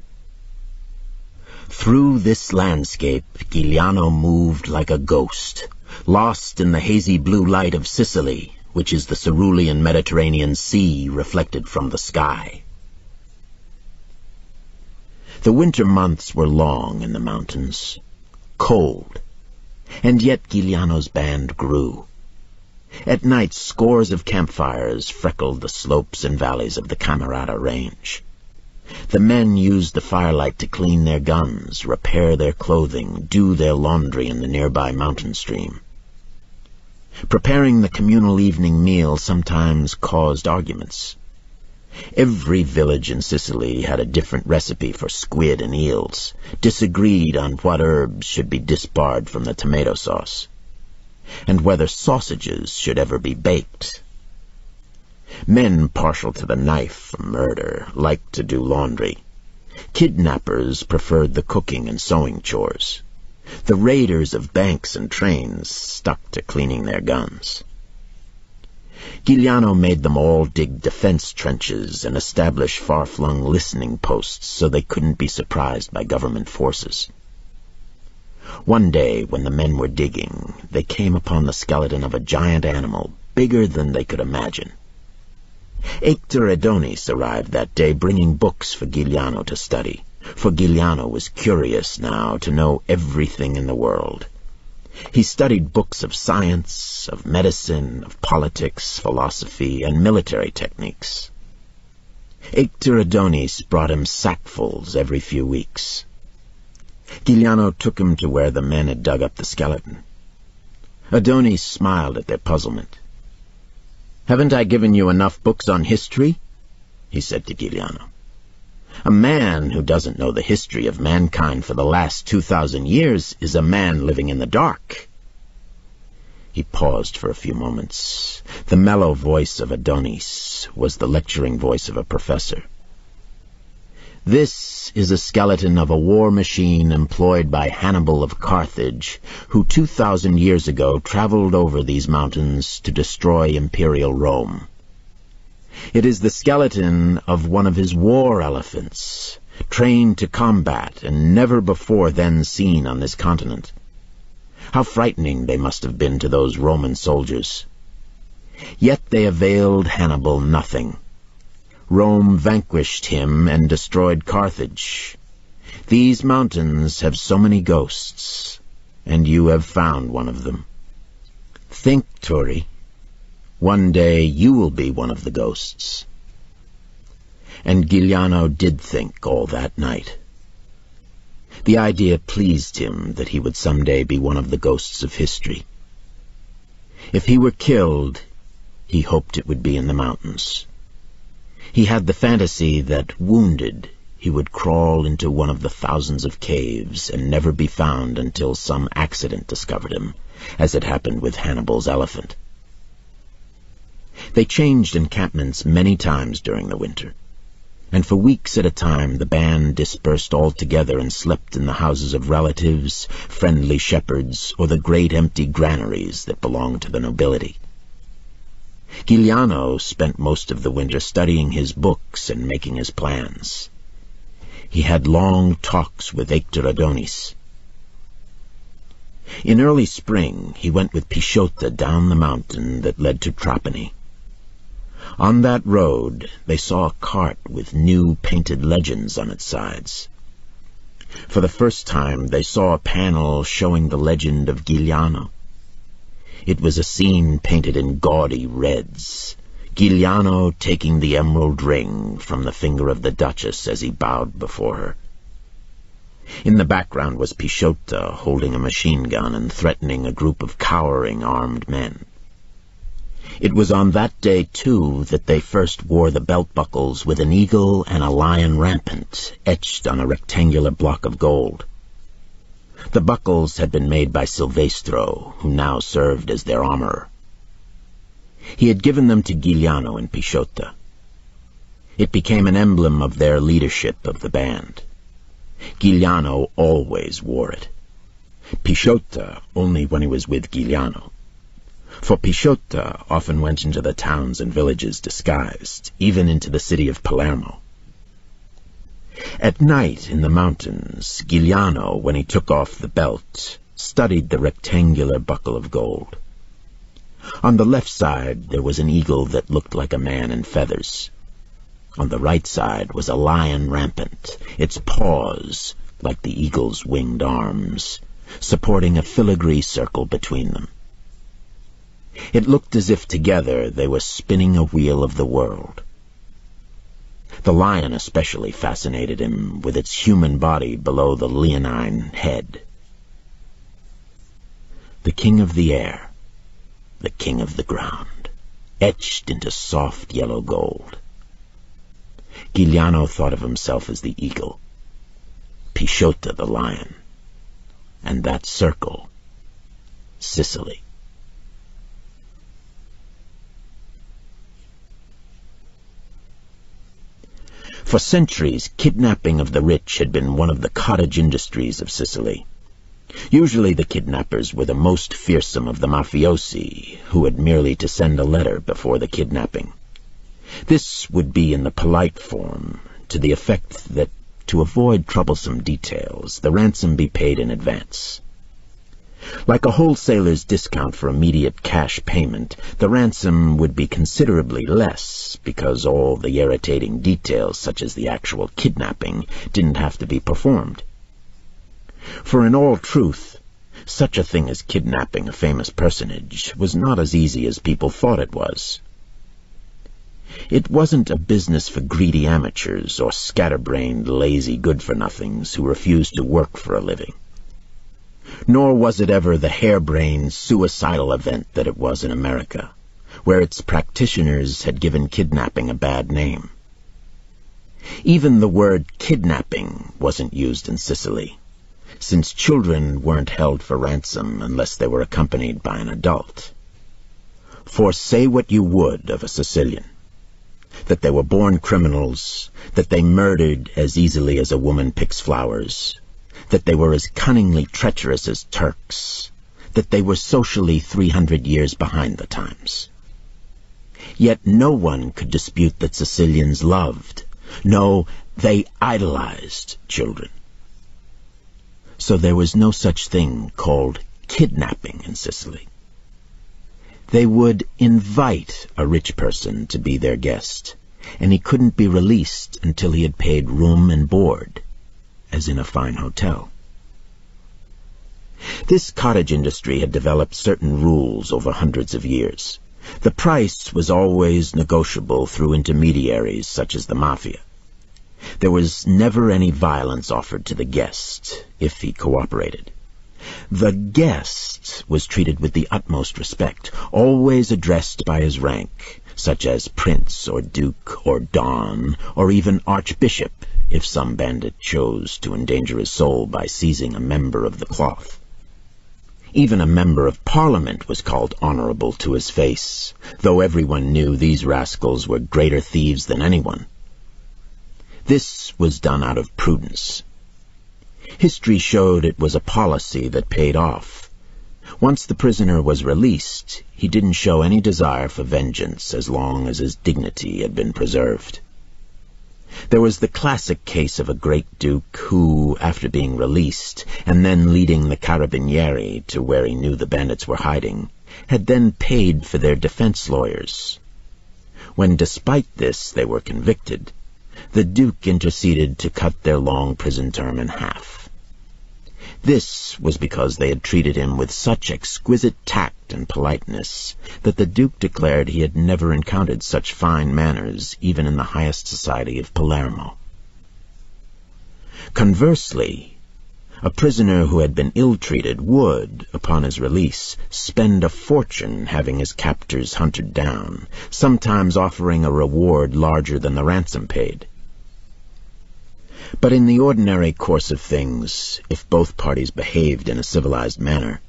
Through this landscape, Giuliano moved like a ghost, lost in the hazy blue light of Sicily, which is the cerulean Mediterranean Sea reflected from the sky. The winter months were long in the mountains, cold, and yet Giuliano's band grew. At night, scores of campfires freckled the slopes and valleys of the Camerata Range. The men used the firelight to clean their guns, repair their clothing, do their laundry in the nearby mountain stream. Preparing the communal evening meal sometimes caused arguments. Every village in Sicily had a different recipe for squid and eels, disagreed on what herbs should be disbarred from the tomato sauce, and whether sausages should ever be baked. Men partial to the knife for murder liked to do laundry. Kidnappers preferred the cooking and sewing chores. The raiders of banks and trains stuck to cleaning their guns. Giuliano made them all dig defense trenches and establish far-flung listening posts so they couldn't be surprised by government forces. One day, when the men were digging, they came upon the skeleton of a giant animal, bigger than they could imagine. Hector Adonis arrived that day bringing books for Giuliano to study, for Giuliano was curious now to know everything in the world. He studied books of science, of medicine, of politics, philosophy, and military techniques. Hector Adonis brought him sackfuls every few weeks. Giuliano took him to where the men had dug up the skeleton. Adonis smiled at their puzzlement. "Haven't I given you enough books on history?" he said to Giuliano. "A man who doesn't know the history of mankind for the last 2,000 years is a man living in the dark." He paused for a few moments. The mellow voice of Adonis was the lecturing voice of a professor. This is a skeleton of a war machine employed by Hannibal of Carthage, who 2,000 years ago traveled over these mountains to destroy imperial Rome. It is the skeleton of one of his war elephants, trained to combat and never before then seen on this continent. How frightening they must have been to those Roman soldiers. Yet they availed Hannibal nothing. Rome vanquished him and destroyed Carthage. These mountains have so many ghosts, and you have found one of them. Think, Turi. One day you will be one of the ghosts. And Giuliano did think all that night. The idea pleased him that he would someday be one of the ghosts of history. If he were killed, he hoped it would be in the mountains. He had the fantasy that, wounded, he would crawl into one of the thousands of caves and never be found until some accident discovered him, as it happened with Hannibal's elephant. They changed encampments many times during the winter, and for weeks at a time the band dispersed altogether and slept in the houses of relatives, friendly shepherds, or the great empty granaries that belonged to the nobility. Giuliano spent most of the winter studying his books and making his plans. He had long talks with Hector Adonis. In early spring he went with Pisciota down the mountain that led to Trapani. On that road they saw a cart with new painted legends on its sides. For the first time they saw a panel showing the legend of Giuliano. It was a scene painted in gaudy reds, Giuliano taking the emerald ring from the finger of the Duchess as he bowed before her. In the background was Pisciota holding a machine gun and threatening a group of cowering armed men. It was on that day, too, that they first wore the belt buckles with an eagle and a lion rampant etched on a rectangular block of gold. The buckles had been made by Silvestro, who now served as their armorer. He had given them to Giuliano and Pisciota. It became an emblem of their leadership of the band. Giuliano always wore it. Pisciota only when he was with Giuliano. For Pisciota often went into the towns and villages disguised, even into the city of Palermo. At night in the mountains, Giuliano, when he took off the belt, studied the rectangular buckle of gold. On the left side there was an eagle that looked like a man in feathers. On the right side was a lion rampant, its paws, like the eagle's winged arms, supporting a filigree circle between them. It looked as if together they were spinning a wheel of the world. The lion especially fascinated him, with its human body below the leonine head. The king of the air, the king of the ground, etched into soft yellow gold. Giuliano thought of himself as the eagle, Pisciota the lion, and that circle, Sicily. For centuries, kidnapping of the rich had been one of the cottage industries of Sicily. Usually the kidnappers were the most fearsome of the mafiosi, who had merely to send a letter before the kidnapping. This would be in the polite form, to the effect that, to avoid troublesome details, the ransom be paid in advance. Like a wholesaler's discount for immediate cash payment, the ransom would be considerably less, because all the irritating details, such as the actual kidnapping, didn't have to be performed. For in all truth, such a thing as kidnapping a famous personage was not as easy as people thought it was. It wasn't a business for greedy amateurs or scatterbrained, lazy good-for-nothings who refused to work for a living. Nor was it ever the harebrained, suicidal event that it was in America, where its practitioners had given kidnapping a bad name. Even the word kidnapping wasn't used in Sicily. since children weren't held for ransom unless they were accompanied by an adult. For say what you would of a Sicilian, that they were born criminals, that they murdered as easily as a woman picks flowers, that they were as cunningly treacherous as Turks, that they were socially 300 years behind the times. Yet no one could dispute that Sicilians loved, no, they idolized children. So there was no such thing called kidnapping in Sicily. They would invite a rich person to be their guest, and he couldn't be released until he had paid room and board, as in a fine hotel. This cottage industry had developed certain rules over hundreds of years. The price was always negotiable through intermediaries such as the mafia. There was never any violence offered to the guest, if he cooperated. The guest was treated with the utmost respect, always addressed by his rank, such as prince or duke or don, or even archbishop, if some bandit chose to endanger his soul by seizing a member of the cloth. Even a member of Parliament was called honorable to his face, though everyone knew these rascals were greater thieves than anyone. This was done out of prudence. History showed it was a policy that paid off. Once the prisoner was released, he didn't show any desire for vengeance as long as his dignity had been preserved. There was the classic case of a great duke who, after being released, and then leading the carabinieri to where he knew the bandits were hiding, had then paid for their defense lawyers. When, despite this, they were convicted, the duke interceded to cut their long prison term in half. This was because they had treated him with such exquisite tact and politeness that the duke declared he had never encountered such fine manners even in the highest society of Palermo. Conversely, a prisoner who had been ill-treated would, upon his release, spend a fortune having his captors hunted down, sometimes offering a reward larger than the ransom paid. But in the ordinary course of things, if both parties behaved in a civilized manner,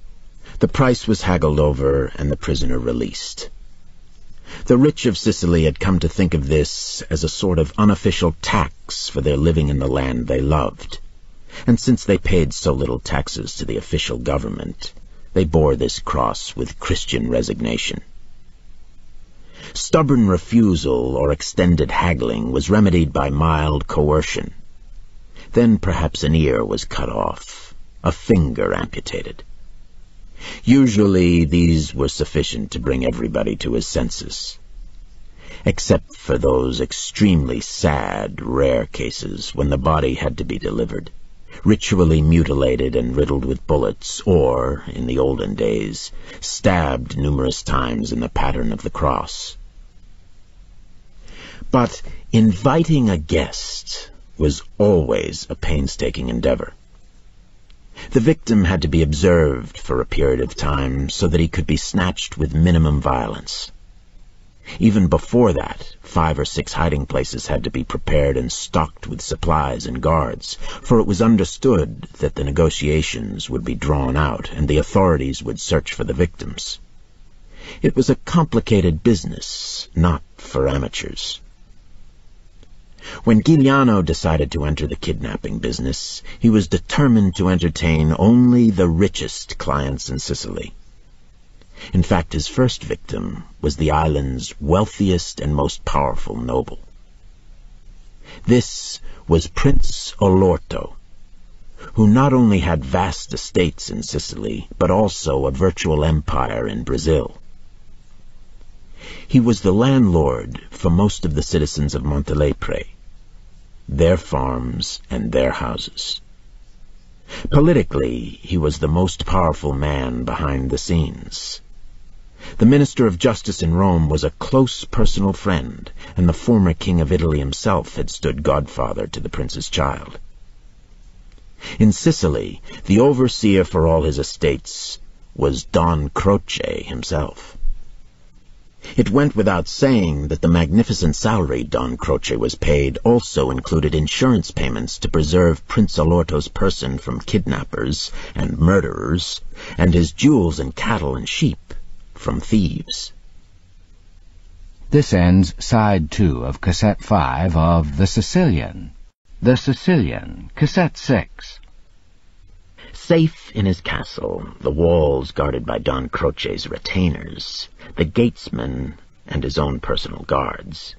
the price was haggled over and the prisoner released. The rich of Sicily had come to think of this as a sort of unofficial tax for their living in the land they loved, and since they paid so little taxes to the official government, they bore this cross with Christian resignation. Stubborn refusal or extended haggling was remedied by mild coercion. Then perhaps an ear was cut off, a finger amputated. Usually these were sufficient to bring everybody to his senses, except for those extremely sad, rare cases when the body had to be delivered, ritually mutilated and riddled with bullets, or, in the olden days, stabbed numerous times in the pattern of the cross. But inviting a guest was always a painstaking endeavor. The victim had to be observed for a period of time so that he could be snatched with minimum violence. Even before that, 5 or 6 hiding places had to be prepared and stocked with supplies and guards, for it was understood that the negotiations would be drawn out and the authorities would search for the victims. It was a complicated business, not for amateurs. When Giuliano decided to enter the kidnapping business, he was determined to entertain only the richest clients in Sicily. In fact, his first victim was the island's wealthiest and most powerful noble. This was Prince Olorto, who not only had vast estates in Sicily, but also a virtual empire in Brazil. He was the landlord for most of the citizens of Montelepre, their farms and their houses. Politically, he was the most powerful man behind the scenes. The Minister of Justice in Rome was a close personal friend, and the former King of Italy himself had stood godfather to the prince's child. In Sicily, the overseer for all his estates was Don Croce himself. It went without saying that the magnificent salary Don Croce was paid also included insurance payments to preserve Prince Olorto's person from kidnappers and murderers, and his jewels and cattle and sheep from thieves. This ends Side 2 of Cassette 5 of The Sicilian. The Sicilian, Cassette 6. Safe in his castle, the walls guarded by Don Croce's retainers, the gatesmen, and his own personal guards,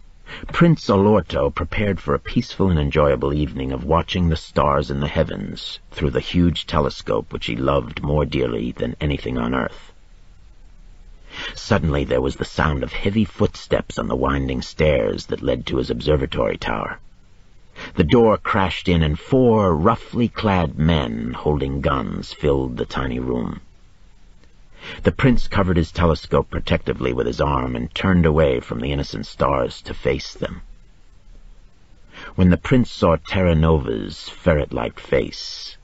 Prince Olorto prepared for a peaceful and enjoyable evening of watching the stars in the heavens through the huge telescope which he loved more dearly than anything on earth. Suddenly there was the sound of heavy footsteps on the winding stairs that led to his observatory tower. The door crashed in, and 4 roughly clad men holding guns filled the tiny room. The prince covered his telescope protectively with his arm and turned away from the innocent stars to face them. When the prince saw Terranova's ferret-like face,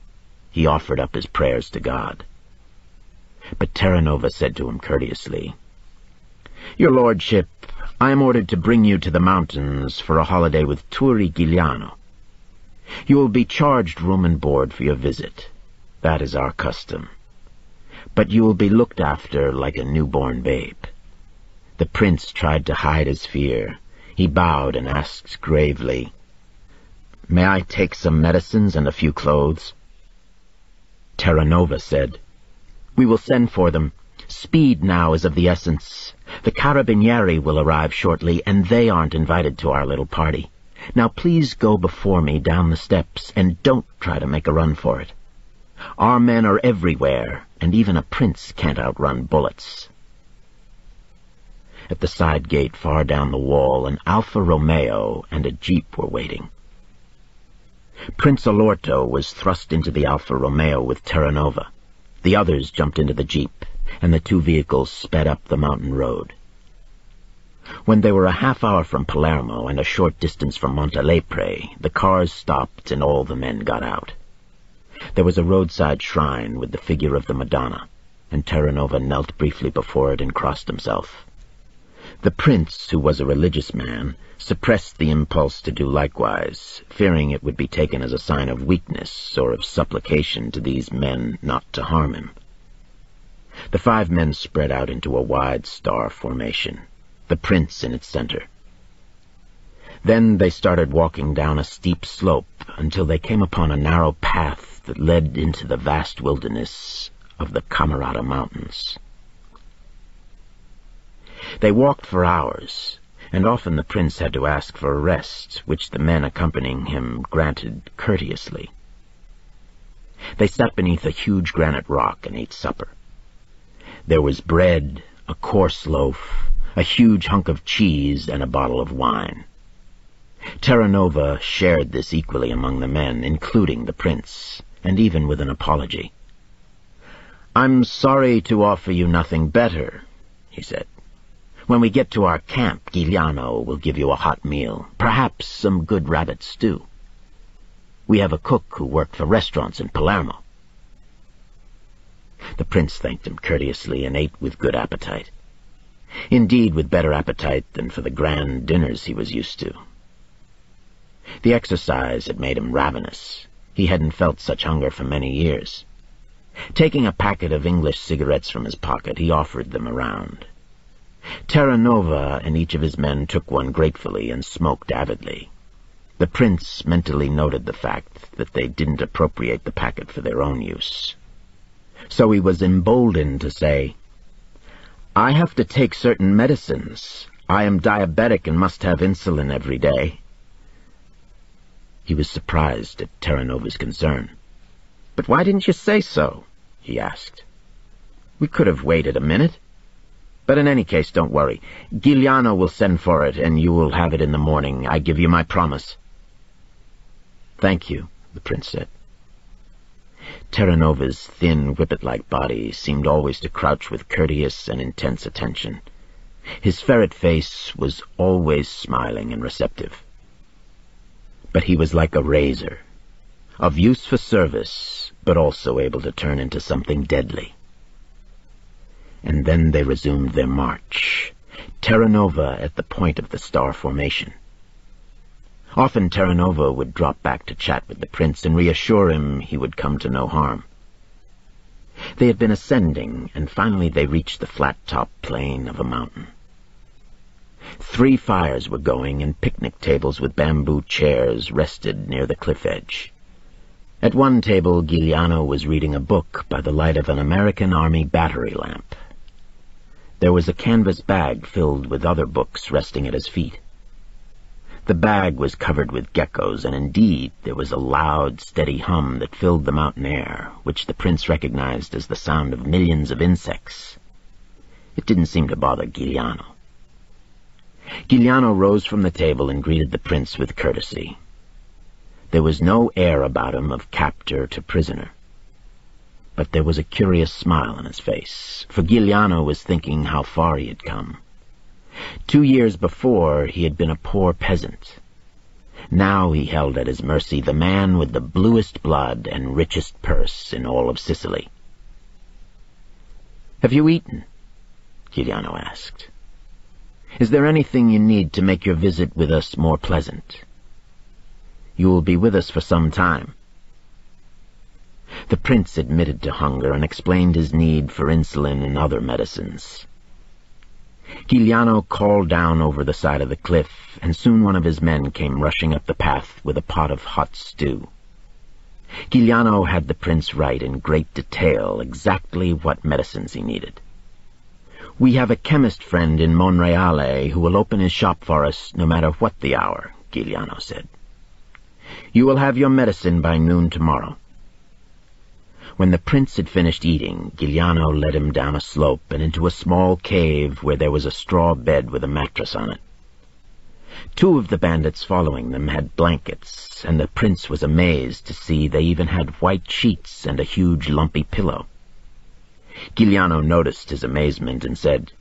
he offered up his prayers to God. But Terranova said to him courteously, "Your lordship, I am ordered to bring you to the mountains for a holiday with Turi Giuliano. You will be charged room and board for your visit. That is our custom. But you will be looked after like a newborn babe." The prince tried to hide his fear. He bowed and asked gravely, "May I take some medicines and a few clothes?" Terranova said, "We will send for them. Speed now is of the essence. The Carabinieri will arrive shortly, and they aren't invited to our little party. Now please go before me down the steps, and don't try to make a run for it. Our men are everywhere, and even a prince can't outrun bullets." At the side gate far down the wall, an Alfa Romeo and a jeep were waiting. Prince Olorto was thrust into the Alfa Romeo with Terranova. The others jumped into the jeep, and the 2 vehicles sped up the mountain road. When they were a half-hour from Palermo and a short distance from Montelepre, the cars stopped and all the men got out. There was a roadside shrine with the figure of the Madonna, and Terranova knelt briefly before it and crossed himself. The prince, who was a religious man, suppressed the impulse to do likewise, fearing it would be taken as a sign of weakness or of supplication to these men not to harm him. The 5 men spread out into a wide star formation, the prince in its center. Then they started walking down a steep slope until they came upon a narrow path that led into the vast wilderness of the Camerata Mountains. They walked for hours, and often the prince had to ask for a rest, which the men accompanying him granted courteously. They sat beneath a huge granite rock and ate supper. There was bread, a coarse loaf, a huge hunk of cheese, and a bottle of wine. Terranova shared this equally among the men, including the prince, and even with an apology. "I'm sorry to offer you nothing better," he said. "When we get to our camp, Giuliano will give you a hot meal, perhaps some good rabbit stew. We have a cook who worked for restaurants in Palermo." The prince thanked him courteously and ate with good appetite. Indeed, with better appetite than for the grand dinners he was used to. The exercise had made him ravenous. He hadn't felt such hunger for many years. Taking a packet of English cigarettes from his pocket, he offered them around. Terranova and each of his men took one gratefully and smoked avidly. The prince mentally noted the fact that they didn't appropriate the packet for their own use. So he was emboldened to say, "I have to take certain medicines. I am diabetic and must have insulin every day." He was surprised at Terranova's concern. "But why didn't you say so?" he asked. "We could have waited a minute. But in any case, don't worry. Giuliano will send for it, and you will have it in the morning. I give you my promise." "Thank you," the prince said. Terranova's thin, whippet-like body seemed always to crouch with courteous and intense attention. His ferret face was always smiling and receptive. But he was like a razor, of use for service, but also able to turn into something deadly. And then they resumed their march, Terra Nova at the point of the star formation. Often Terra Nova would drop back to chat with the prince and reassure him he would come to no harm. They had been ascending, and finally they reached the flat-top plain of a mountain. 3 fires were going, and picnic tables with bamboo chairs rested near the cliff edge. At one table, Giuliano was reading a book by the light of an American Army battery lamp. There was a canvas bag filled with other books resting at his feet. The bag was covered with geckos, and indeed there was a loud, steady hum that filled the mountain air, which the prince recognized as the sound of millions of insects. It didn't seem to bother Giuliano. Giuliano rose from the table and greeted the prince with courtesy. There was no air about him of captor to prisoner. But there was a curious smile on his face, for Giuliano was thinking how far he had come. 2 years before, he had been a poor peasant. Now he held at his mercy the man with the bluest blood and richest purse in all of Sicily. "Have you eaten?" Giuliano asked. "Is there anything you need to make your visit with us more pleasant? You will be with us for some time." The prince admitted to hunger and explained his need for insulin and other medicines. Giuliano called down over the side of the cliff, and soon one of his men came rushing up the path with a pot of hot stew. Giuliano had the prince write in great detail exactly what medicines he needed. "We have a chemist friend in Monreale who will open his shop for us no matter what the hour," Giuliano said. "You will have your medicine by noon tomorrow." When the prince had finished eating, Giuliano led him down a slope and into a small cave where there was a straw bed with a mattress on it. 2 of the bandits following them had blankets, and the prince was amazed to see they even had white sheets and a huge lumpy pillow. Giuliano noticed his amazement and said,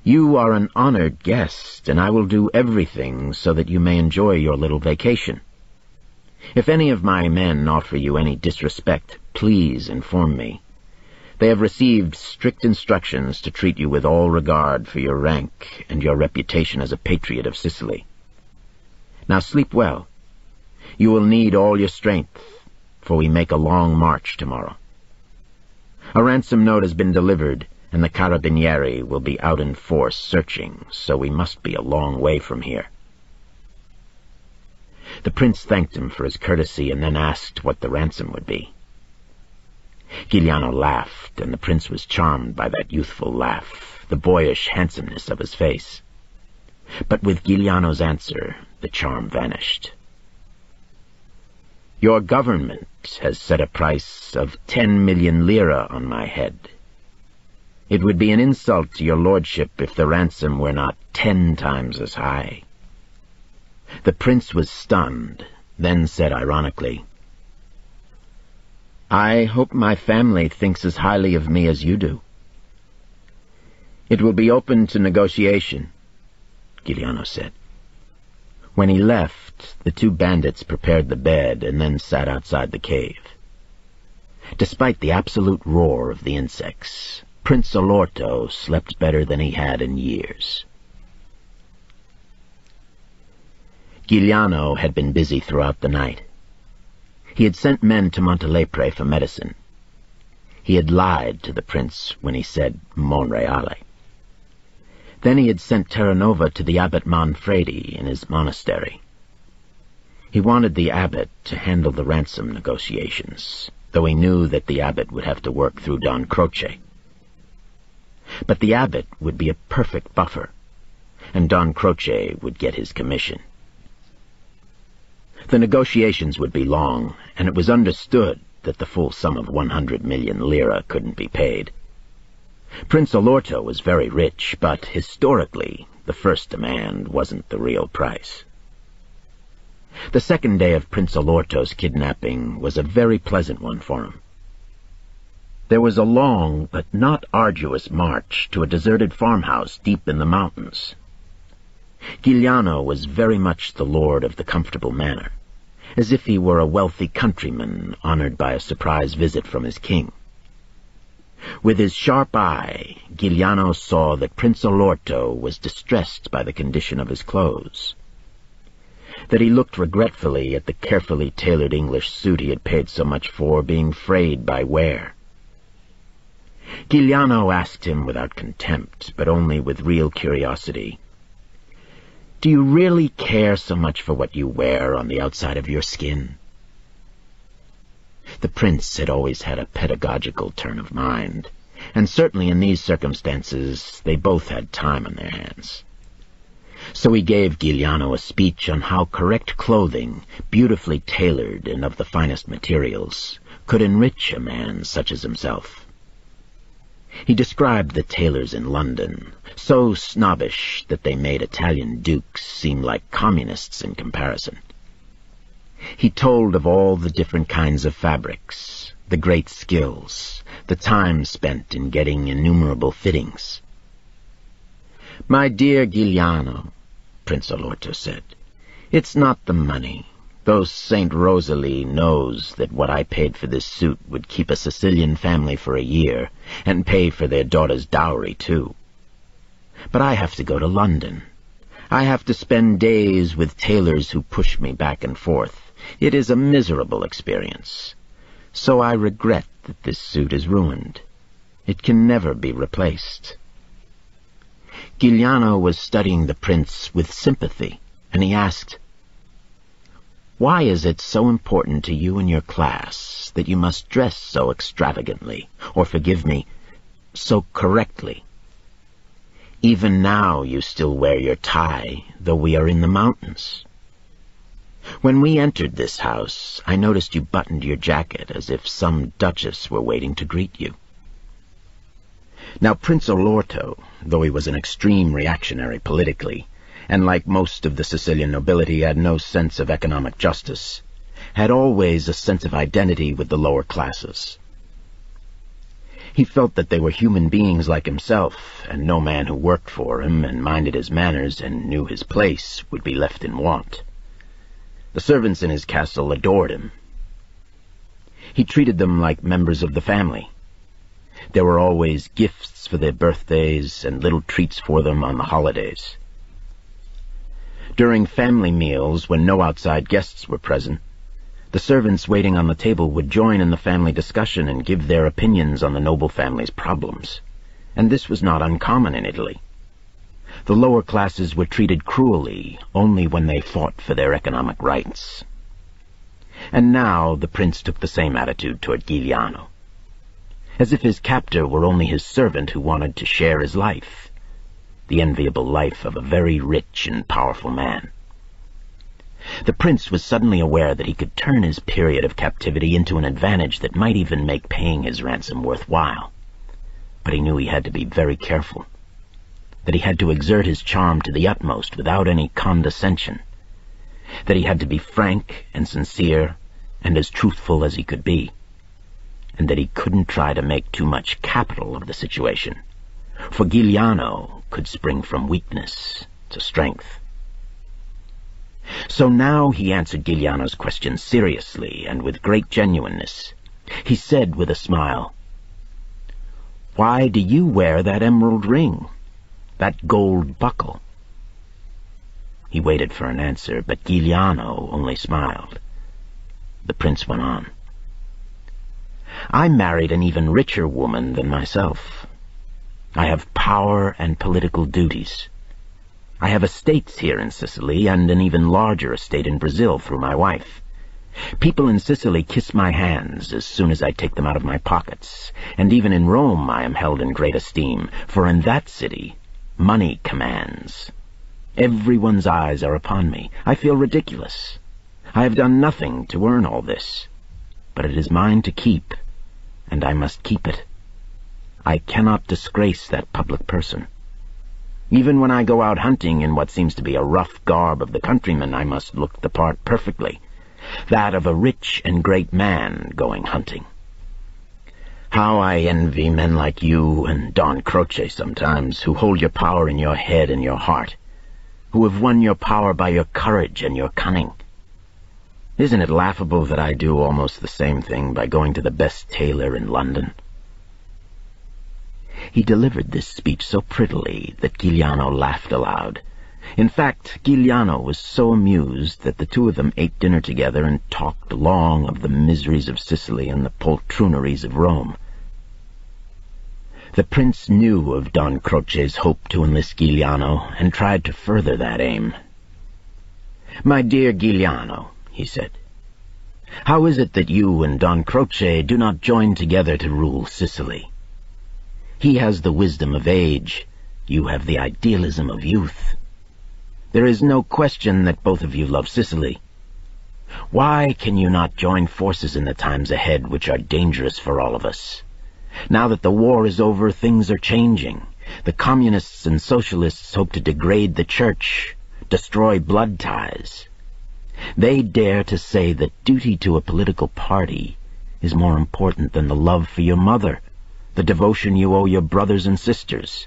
"You are an honored guest, and I will do everything so that you may enjoy your little vacation. If any of my men offer you any disrespect, please inform me. They have received strict instructions to treat you with all regard for your rank and your reputation as a patriot of Sicily. Now sleep well. You will need all your strength, for we make a long march tomorrow. A ransom note has been delivered, and the Carabinieri will be out in force searching, so we must be a long way from here." The prince thanked him for his courtesy and then asked what the ransom would be. Giuliano laughed, and the prince was charmed by that youthful laugh, the boyish handsomeness of his face. But with Giuliano's answer, the charm vanished. "Your government has set a price of 10 million lire on my head. It would be an insult to your lordship if the ransom were not 10 times as high." The prince was stunned, then said ironically, "I hope my family thinks as highly of me as you do." "It will be open to negotiation," Giuliano said. When he left, the 2 bandits prepared the bed and then sat outside the cave. Despite the absolute roar of the insects, Prince Olorto slept better than he had in years. Giuliano had been busy throughout the night. He had sent men to Montelepre for medicine. He had lied to the prince when he said Monreale. Then he had sent Terra Nova to the Abbot Manfredi in his monastery. He wanted the abbot to handle the ransom negotiations, though he knew that the abbot would have to work through Don Croce. But the abbot would be a perfect buffer, and Don Croce would get his commission. The negotiations would be long, and it was understood that the full sum of 100 million lire couldn't be paid. Prince Olorto was very rich, but historically, the first demand wasn't the real price. The second day of Prince Olorto's kidnapping was a very pleasant one for him. There was a long but not arduous march to a deserted farmhouse deep in the mountains. Giuliano was very much the lord of the comfortable manor, as if he were a wealthy countryman honored by a surprise visit from his king. With his sharp eye, Giuliano saw that Prince Olorto was distressed by the condition of his clothes, that he looked regretfully at the carefully tailored English suit he had paid so much for being frayed by wear. Giuliano asked him without contempt, but only with real curiosity, "Do you really care so much for what you wear on the outside of your skin?" The prince had always had a pedagogical turn of mind, and certainly in these circumstances they both had time on their hands. So he gave Giuliano a speech on how correct clothing, beautifully tailored and of the finest materials, could enrich a man such as himself. He described the tailors in London, so snobbish that they made Italian dukes seem like communists in comparison. He told of all the different kinds of fabrics, the great skills, the time spent in getting innumerable fittings. "My dear Giuliano," Prince Olorto said, "it's not the money, though St. Rosalie knows that what I paid for this suit would keep a Sicilian family for a year, and pay for their daughter's dowry, too. But I have to go to London. I have to spend days with tailors who push me back and forth. It is a miserable experience. So I regret that this suit is ruined. It can never be replaced." Giuliano was studying the prince with sympathy, and he asked, "Why is it so important to you and your class that you must dress so extravagantly, or forgive me, so correctly? Even now you still wear your tie, though we are in the mountains. When we entered this house, I noticed you buttoned your jacket as if some duchess were waiting to greet you." Now Prince Olorto, though he was an extreme reactionary politically, and like most of the Sicilian nobility had no sense of economic justice, had always a sense of identity with the lower classes. He felt that they were human beings like himself, and no man who worked for him and minded his manners and knew his place would be left in want. The servants in his castle adored him. He treated them like members of the family. There were always gifts for their birthdays and little treats for them on the holidays. During family meals, when no outside guests were present, the servants waiting on the table would join in the family discussion and give their opinions on the noble family's problems, and this was not uncommon in Italy. The lower classes were treated cruelly only when they fought for their economic rights. And now the prince took the same attitude toward Giuliano, as if his captor were only his servant who wanted to share his life, the enviable life of a very rich and powerful man. The prince was suddenly aware that he could turn his period of captivity into an advantage that might even make paying his ransom worthwhile. But he knew he had to be very careful, that he had to exert his charm to the utmost without any condescension, that he had to be frank and sincere and as truthful as he could be, and that he couldn't try to make too much capital of the situation, for Giuliano could spring from weakness to strength. So now he answered Giuliano's question seriously and with great genuineness. He said with a smile, "Why do you wear that emerald ring, that gold buckle?" He waited for an answer, but Giuliano only smiled. The prince went on. "I married an even richer woman than myself. I have power and political duties. I have estates here in Sicily and an even larger estate in Brazil through my wife. People in Sicily kiss my hands as soon as I take them out of my pockets, and even in Rome I am held in great esteem, for in that city money commands. Everyone's eyes are upon me. I feel ridiculous. I have done nothing to earn all this, but it is mine to keep, and I must keep it. I cannot disgrace that public person. Even when I go out hunting in what seems to be a rough garb of the countryman, I must look the part perfectly, that of a rich and great man going hunting. How I envy men like you and Don Croce sometimes, who hold your power in your head and your heart, who have won your power by your courage and your cunning. Isn't it laughable that I do almost the same thing by going to the best tailor in London?" He delivered this speech so prettily that Giuliano laughed aloud. In fact, Giuliano was so amused that the two of them ate dinner together and talked long of the miseries of Sicily and the poltrooneries of Rome. The prince knew of Don Croce's hope to enlist Giuliano and tried to further that aim. "My dear Giuliano," he said, "how is it that you and Don Croce do not join together to rule Sicily? He has the wisdom of age, you have the idealism of youth. There is no question that both of you love Sicily. Why can you not join forces in the times ahead, which are dangerous for all of us? Now that the war is over, things are changing. The communists and socialists hope to degrade the church, destroy blood ties. They dare to say that duty to a political party is more important than the love for your mother, the devotion you owe your brothers and sisters.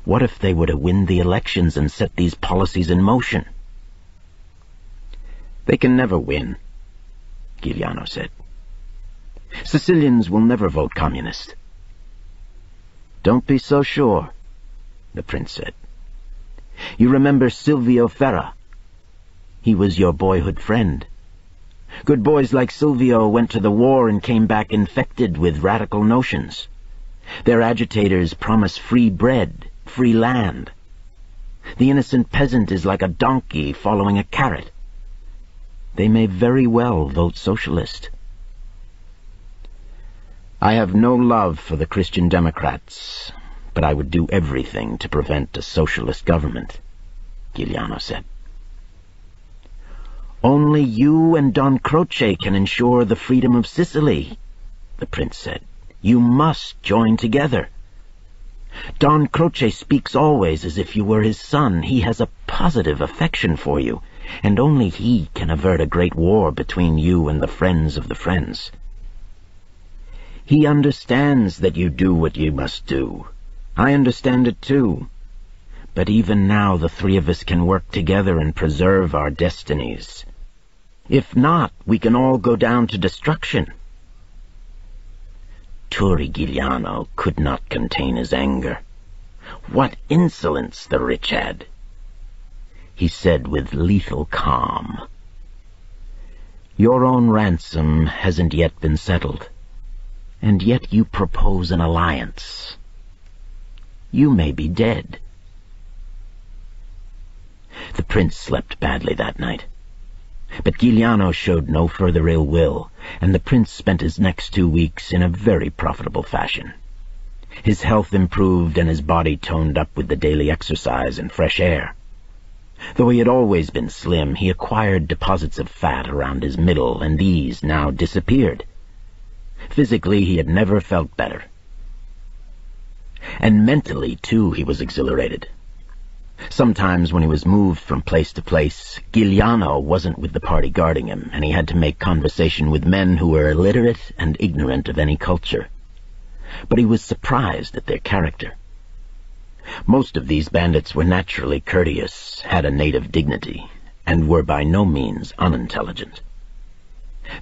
What if they were to win the elections and set these policies in motion?" "They can never win," Giuliano said. "Sicilians will never vote communist." "Don't be so sure," the prince said. "You remember Silvio Ferra? He was your boyhood friend. Good boys like Silvio went to the war and came back infected with radical notions. Their agitators promise free bread, free land. The innocent peasant is like a donkey following a carrot. They may very well vote socialist." "I have no love for the Christian Democrats, but I would do everything to prevent a socialist government," Giuliano said. "Only you and Don Croce can ensure the freedom of Sicily," the prince said. "You must join together. Don Croce speaks always as if you were his son. He has a positive affection for you, and only he can avert a great war between you and the friends of the friends. He understands that you do what you must do. I understand it too. But even now the three of us can work together and preserve our destinies. If not, we can all go down to destruction." Turri Giuliano could not contain his anger. What insolence the rich had! He said with lethal calm, "Your own ransom hasn't yet been settled, and yet you propose an alliance. You may be dead." The prince slept badly that night. But Giuliano showed no further ill will, and the prince spent his next 2 weeks in a very profitable fashion. His health improved and his body toned up with the daily exercise and fresh air. Though he had always been slim, he acquired deposits of fat around his middle, and these now disappeared. Physically, he had never felt better. And mentally, too, he was exhilarated. Sometimes when he was moved from place to place, Giuliano wasn't with the party guarding him, and he had to make conversation with men who were illiterate and ignorant of any culture. But he was surprised at their character. Most of these bandits were naturally courteous, had a native dignity, and were by no means unintelligent.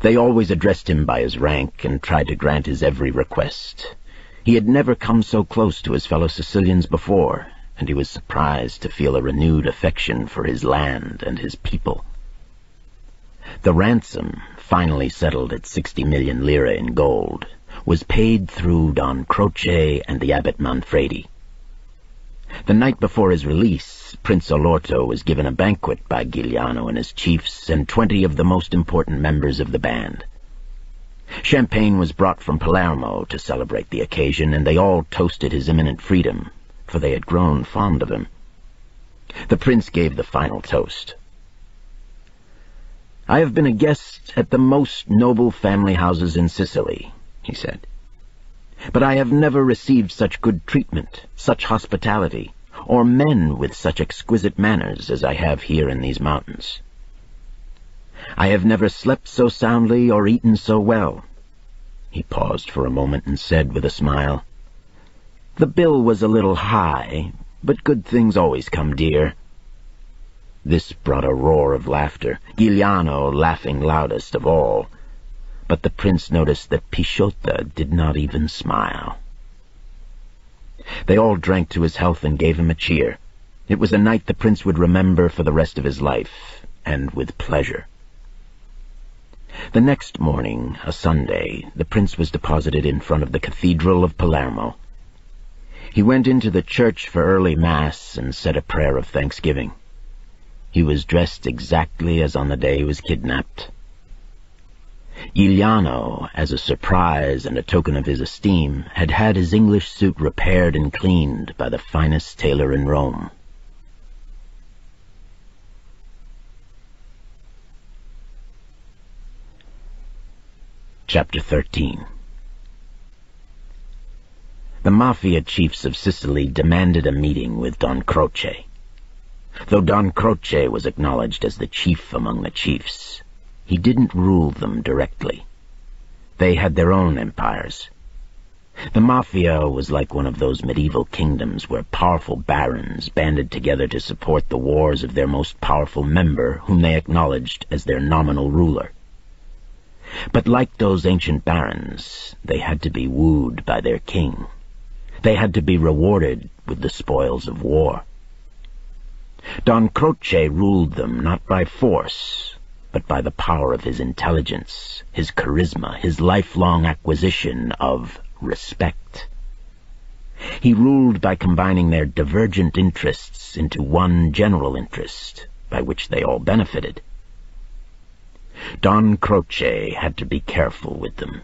They always addressed him by his rank and tried to grant his every request. He had never come so close to his fellow Sicilians before, and he was surprised to feel a renewed affection for his land and his people. The ransom, finally settled at 60 million lire in gold, was paid through Don Croce and the abbot Manfredi. The night before his release, Prince Olorto was given a banquet by Giuliano and his chiefs and 20 of the most important members of the band. Champagne was brought from Palermo to celebrate the occasion, and they all toasted his imminent freedom, for they had grown fond of him. The prince gave the final toast. "I have been a guest at the most noble family houses in Sicily," he said, "but I have never received such good treatment, such hospitality, or men with such exquisite manners as I have here in these mountains. I have never slept so soundly or eaten so well." He paused for a moment and said with a smile, "The bill was a little high, but good things always come dear." This brought a roar of laughter, Giuliano laughing loudest of all. But the prince noticed that Pisciota did not even smile. They all drank to his health and gave him a cheer. It was a night the prince would remember for the rest of his life, and with pleasure. The next morning, a Sunday, the prince was deposited in front of the Cathedral of Palermo. He went into the church for early mass and said a prayer of thanksgiving. He was dressed exactly as on the day he was kidnapped. Giuliano, as a surprise and a token of his esteem, had had his English suit repaired and cleaned by the finest tailor in Rome. Chapter 13. The Mafia chiefs of Sicily demanded a meeting with Don Croce. Though Don Croce was acknowledged as the chief among the chiefs, he didn't rule them directly. They had their own empires. The Mafia was like one of those medieval kingdoms where powerful barons banded together to support the wars of their most powerful member, whom they acknowledged as their nominal ruler. But like those ancient barons, they had to be wooed by their king. They had to be rewarded with the spoils of war. Don Croce ruled them not by force, but by the power of his intelligence, his charisma, his lifelong acquisition of respect. He ruled by combining their divergent interests into one general interest, by which they all benefited. Don Croce had to be careful with them.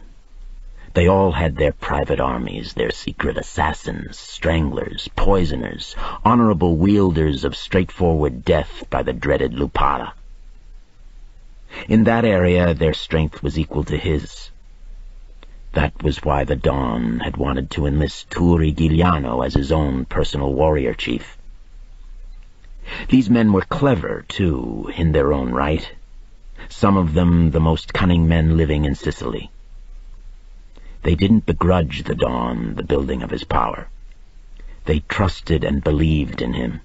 They all had their private armies, their secret assassins, stranglers, poisoners, honorable wielders of straightforward death by the dreaded Lupara. In that area their strength was equal to his. That was why the Don had wanted to enlist Turi Giuliano as his own personal warrior chief. These men were clever, too, in their own right. Some of them the most cunning men living in Sicily. They didn't begrudge the Don the building of his power. They trusted and believed in him.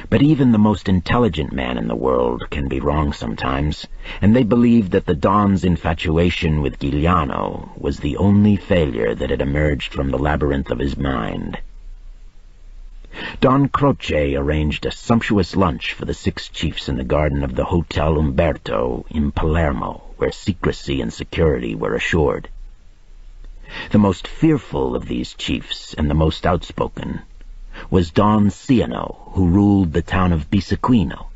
But even the most intelligent man in the world can be wrong sometimes, and they believed that the Don's infatuation with Giuliano was the only failure that had emerged from the labyrinth of his mind. Don Croce arranged a sumptuous lunch for the 6 chiefs in the garden of the Hotel Umberto in Palermo, where secrecy and security were assured. The most fearful of these chiefs, and the most outspoken, was Don Ciano, who ruled the town of Bisaquino.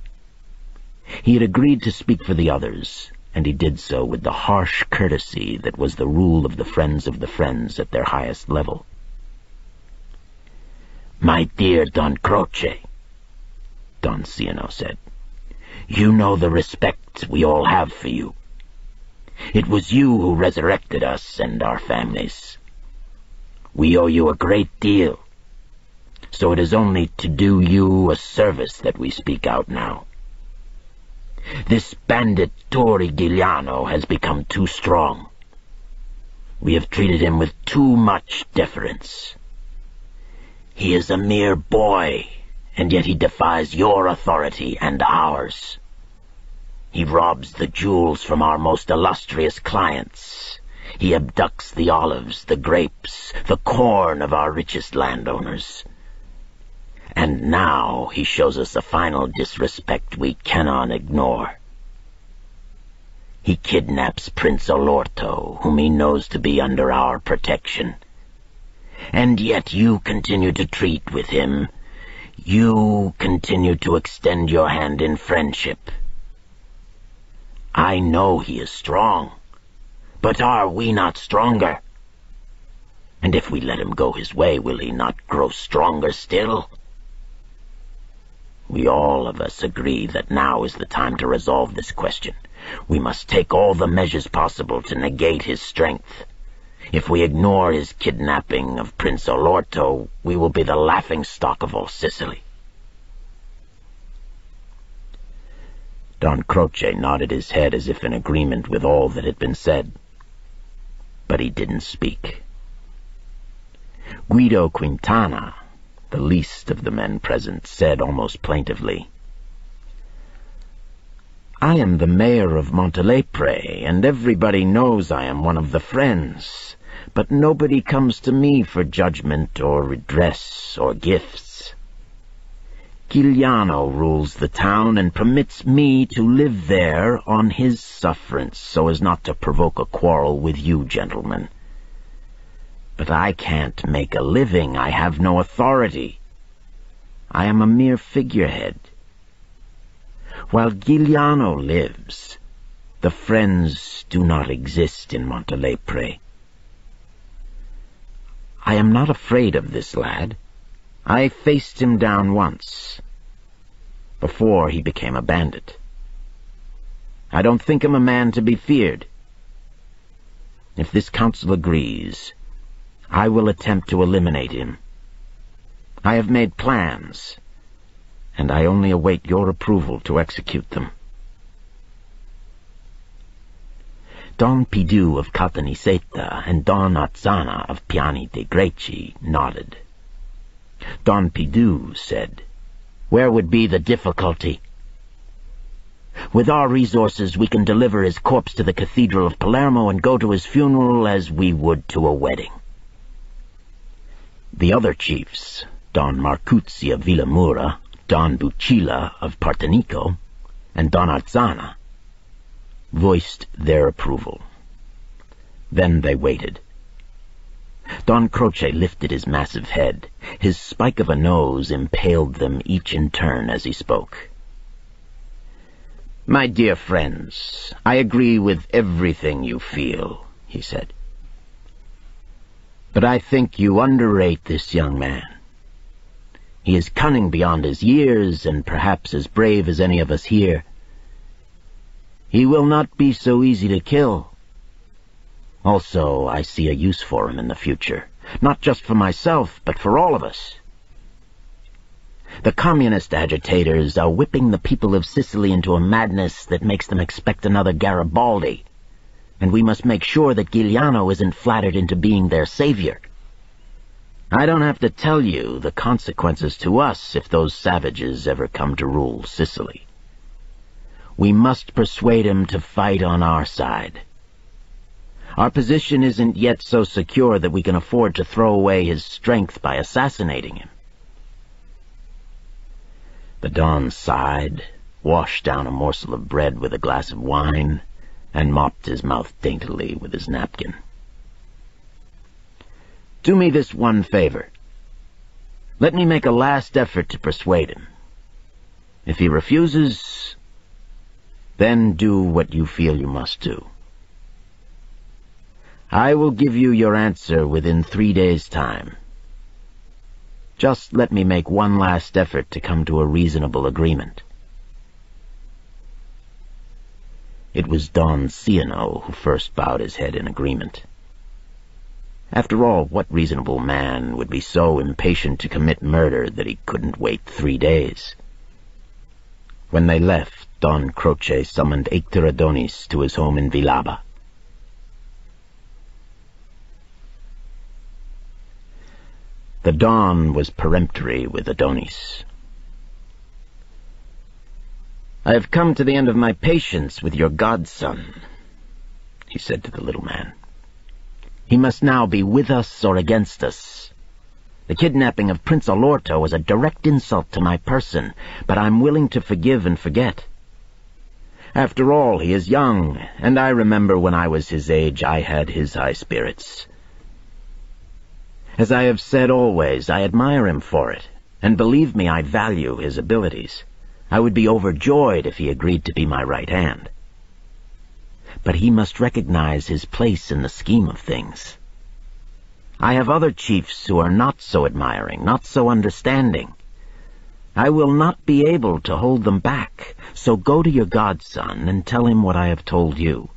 He had agreed to speak for the others, and he did so with the harsh courtesy that was the rule of the friends at their highest level. "My dear Don Croce," Don Ciano said, "you know the respect we all have for you. It was you who resurrected us and our families. We owe you a great deal, so it is only to do you a service that we speak out now. This bandit Turi Giuliano has become too strong. We have treated him with too much deference. He is a mere boy, and yet he defies your authority and ours. He robs the jewels from our most illustrious clients. He abducts the olives, the grapes, the corn of our richest landowners. And now he shows us a final disrespect we cannot ignore. He kidnaps Prince Olorto, whom he knows to be under our protection. And yet you continue to treat with him. You continue to extend your hand in friendship. I know he is strong, but are we not stronger? And if we let him go his way, will he not grow stronger still? We all of us agree that now is the time to resolve this question. We must take all the measures possible to negate his strength. If we ignore his kidnapping of Prince Olorto, we will be the laughingstock of all Sicily." Don Croce nodded his head as if in agreement with all that had been said, but he didn't speak. Guido Quintana, the least of the men present, said almost plaintively, "I am the mayor of Montelepre, and everybody knows I am one of the friends. but nobody comes to me for judgment or redress or gifts. Giuliano rules the town and permits me to live there on his sufferance so as not to provoke a quarrel with you gentlemen. But I can't make a living. I have no authority. I am a mere figurehead. While Giuliano lives, the friends do not exist in Montelepre. I am not afraid of this lad. I faced him down once, before he became a bandit. I don't think him a man to be feared. If this council agrees, I will attempt to eliminate him. I have made plans, and I only await your approval to execute them. Don Pidu of Caltanissetta and Don Azzana of Piani de Greci nodded. Don Pidu said, "Where would be the difficulty? With our resources we can deliver his corpse to the Cathedral of Palermo and go to his funeral as we would to a wedding." The other chiefs, Don Marcuzzi of Villamura, Don Bucilla of Partenico, and Don Arzana, voiced their approval. Then they waited. Don Croce lifted his massive head. His spike of a nose impaled them each in turn as he spoke. "My dear friends, I agree with everything you feel," he said. "But I think you underrate this young man. He is cunning beyond his years, and perhaps as brave as any of us here. He will not be so easy to kill. Also, I see a use for him in the future, not just for myself, but for all of us. The communist agitators are whipping the people of Sicily into a madness that makes them expect another Garibaldi, and we must make sure that Giuliano isn't flattered into being their savior. I don't have to tell you the consequences to us if those savages ever come to rule Sicily. We must persuade him to fight on our side. Our position isn't yet so secure that we can afford to throw away his strength by assassinating him." The Don sighed, washed down a morsel of bread with a glass of wine, and mopped his mouth daintily with his napkin. "Do me this one favor. Let me make a last effort to persuade him. If he refuses, then do what you feel you must do. I will give you your answer within 3 days' time. Just let me make one last effort to come to a reasonable agreement." It was Don Ciano who first bowed his head in agreement. After all, what reasonable man would be so impatient to commit murder that he couldn't wait 3 days? When they left, Don Croce summoned Hector Adonis to his home in Villaba. The Don was peremptory with Adonis. "I have come to the end of my patience with your godson," he said to the little man. "He must now be with us or against us. The kidnapping of Prince Olorto was a direct insult to my person, but I'm willing to forgive and forget. After all, he is young, and I remember when I was his age I had his high spirits. As I have said always, I admire him for it, and believe me, I value his abilities. I would be overjoyed if he agreed to be my right hand. But he must recognize his place in the scheme of things. I have other chiefs who are not so admiring, not so understanding. I will not be able to hold them back, so go to your godson and tell him what I have told you,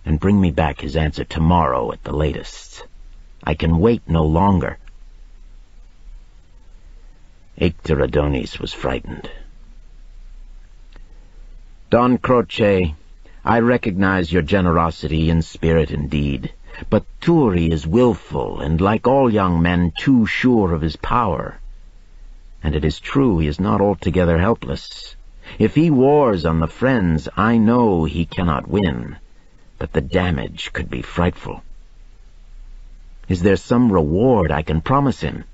and bring me back his answer tomorrow at the latest. I can wait no longer." Hector Adonis was frightened. "Don Croce, I recognize your generosity in spirit and deed, but Turi is willful and, like all young men, too sure of his power. And it is true he is not altogether helpless. If he wars on the friends, I know he cannot win, but the damage could be frightful. Is there some reward I can promise him?"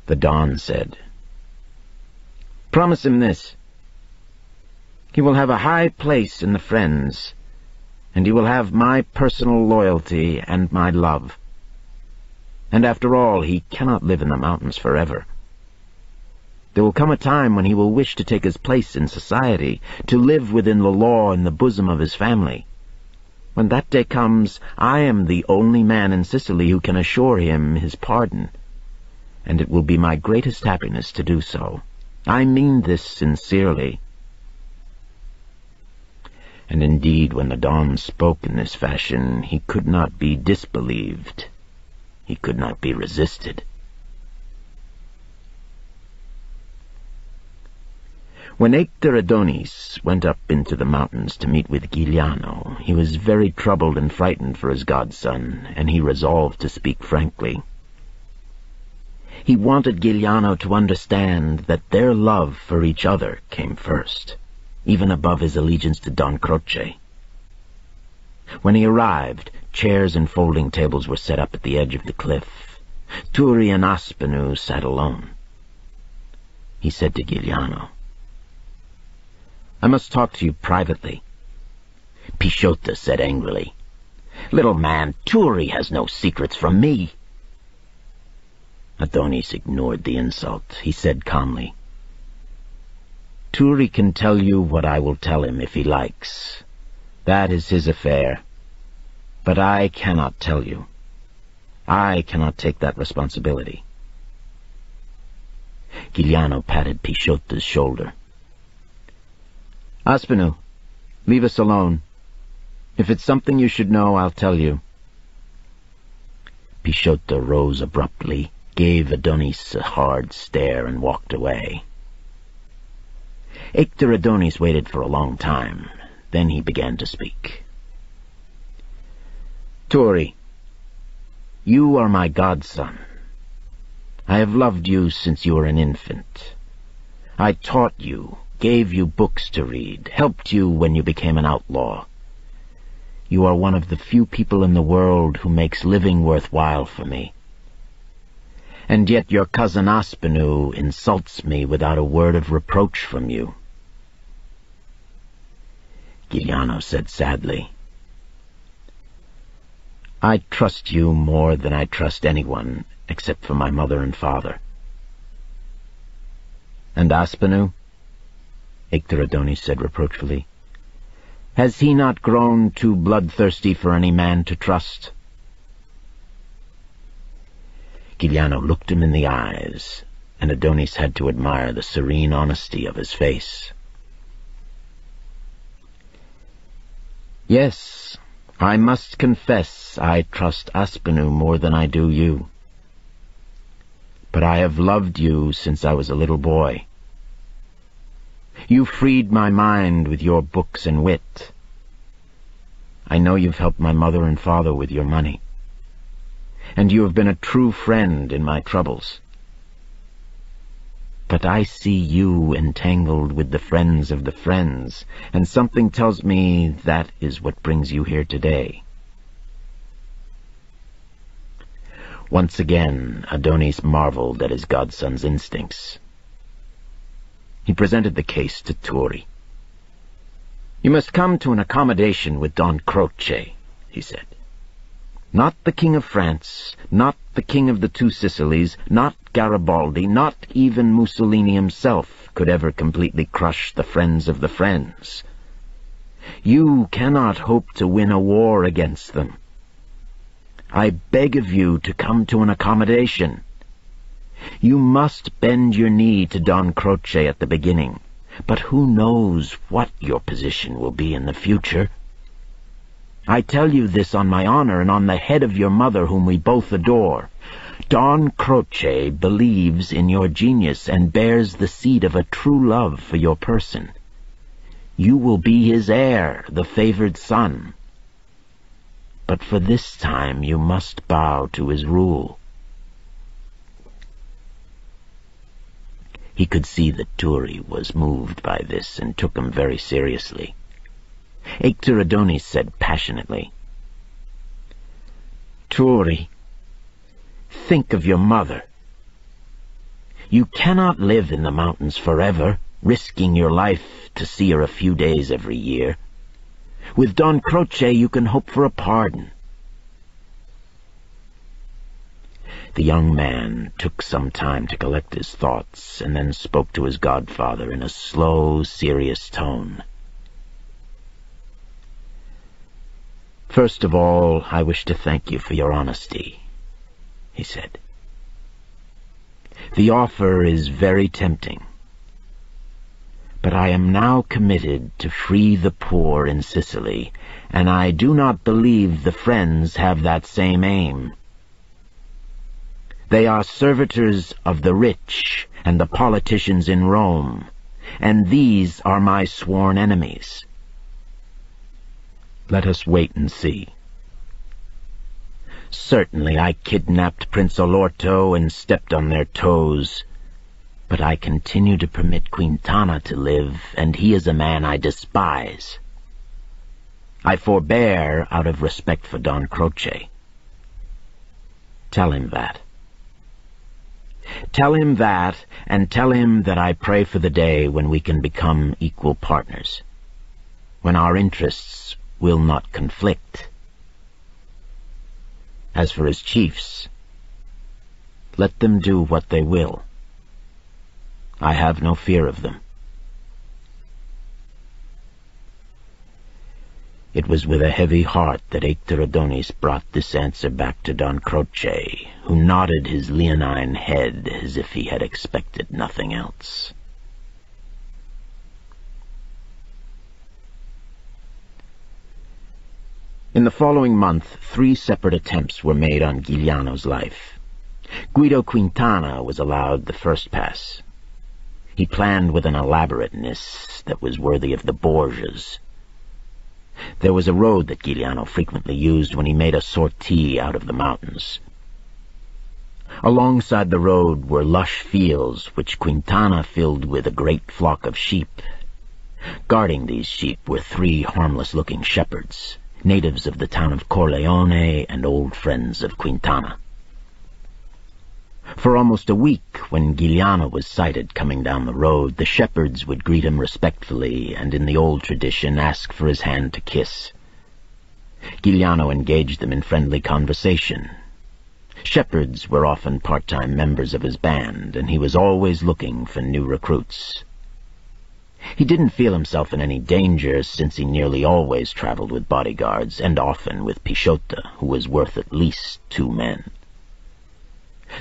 The Don said, "Promise him this. He will have a high place in the Friends, and he will have my personal loyalty and my love. And after all, he cannot live in the mountains forever. There will come a time when he will wish to take his place in society, to live within the law in the bosom of his family. When that day comes, I am the only man in Sicily who can assure him his pardon, and it will be my greatest happiness to do so. I mean this sincerely." And indeed, when the Don spoke in this fashion, he could not be disbelieved. He could not be resisted. When Ecteridonis went up into the mountains to meet with Giuliano, he was very troubled and frightened for his godson, and he resolved to speak frankly. He wanted Giuliano to understand that their love for each other came first, even above his allegiance to Don Croce. When he arrived, chairs and folding tables were set up at the edge of the cliff. Turi and Aspinall sat alone. He said to Giuliano, "I must talk to you privately." Pisciotto said angrily, "Little man, Turi has no secrets from me." Adonis ignored the insult. He said calmly, "Turi can tell you what I will tell him if he likes. That is his affair. But I cannot tell you. I cannot take that responsibility." Giuliano patted Pisciotto's shoulder. "Aspinall, leave us alone. If it's something you should know, I'll tell you." Pisciotto rose abruptly, gave Adonis a hard stare, and walked away. Ecteridonis waited for a long time. Then he began to speak. "Turi, you are my godson. I have loved you since you were an infant. I taught you, gave you books to read, helped you when you became an outlaw. You are one of the few people in the world who makes living worthwhile for me. And yet your cousin Aspinall insults me without a word of reproach from you." Giuliano said sadly, "I trust you more than I trust anyone, except for my mother and father." "And Aspinall?" Ecteridonis said reproachfully. "Has he not grown too bloodthirsty for any man to trust?" Giuliano looked him in the eyes, and Adonis had to admire the serene honesty of his face. "Yes, I must confess I trust Aspinall more than I do you. But I have loved you since I was a little boy. You freed my mind with your books and wit. I know you've helped my mother and father with your money. And you have been a true friend in my troubles. But I see you entangled with the friends of the Friends, and something tells me that is what brings you here today." Once again, Adonis marveled at his godson's instincts. He presented the case to Turi. "You must come to an accommodation with Don Croce," he said. "Not the King of France, not the King of the Two Sicilies, not Garibaldi, not even Mussolini himself could ever completely crush the Friends of the Friends. You cannot hope to win a war against them. I beg of you to come to an accommodation. You must bend your knee to Don Croce at the beginning, but who knows what your position will be in the future? I tell you this on my honor and on the head of your mother, whom we both adore. Don Croce believes in your genius and bears the seed of a true love for your person. You will be his heir, the favored son. But for this time you must bow to his rule." He could see that Turi was moved by this and took him very seriously. Ecteridonis said passionately, Turi, think of your mother. You cannot live in the mountains forever, risking your life to see her a few days every year. With Don Croce you can hope for a pardon. The young man took some time to collect his thoughts, and then spoke to his godfather in a slow, serious tone. "First of all, I wish to thank you for your honesty," he said. "The offer is very tempting, but I am now committed to free the poor in Sicily, and I do not believe the Friends have that same aim. They are servitors of the rich and the politicians in Rome, and these are my sworn enemies. Let us wait and see. Certainly I kidnapped Prince Olorto and stepped on their toes, but I continue to permit Quintana to live, and he is a man I despise. I forbear out of respect for Don Croce. Tell him that. Tell him that, and tell him that I pray for the day when we can become equal partners, when our interests will not conflict. As for his chiefs, let them do what they will. I have no fear of them." It was with a heavy heart that Hector Adonis brought this answer back to Don Croce, who nodded his leonine head as if he had expected nothing else. In the following month, 3 separate attempts were made on Giuliano's life. Guido Quintana was allowed the first pass. He planned with an elaborateness that was worthy of the Borgias. There was a road that Giuliano frequently used when he made a sortie out of the mountains. Alongside the road were lush fields which Quintana filled with a great flock of sheep. Guarding these sheep were 3 harmless-looking shepherds, natives of the town of Corleone and old friends of Quintana. For almost a week, when Giuliano was sighted coming down the road, the shepherds would greet him respectfully and, in the old tradition, ask for his hand to kiss. Giuliano engaged them in friendly conversation. Shepherds were often part-time members of his band, and he was always looking for new recruits. He didn't feel himself in any danger, since he nearly always traveled with bodyguards, and often with Pisciota, who was worth at least 2 men.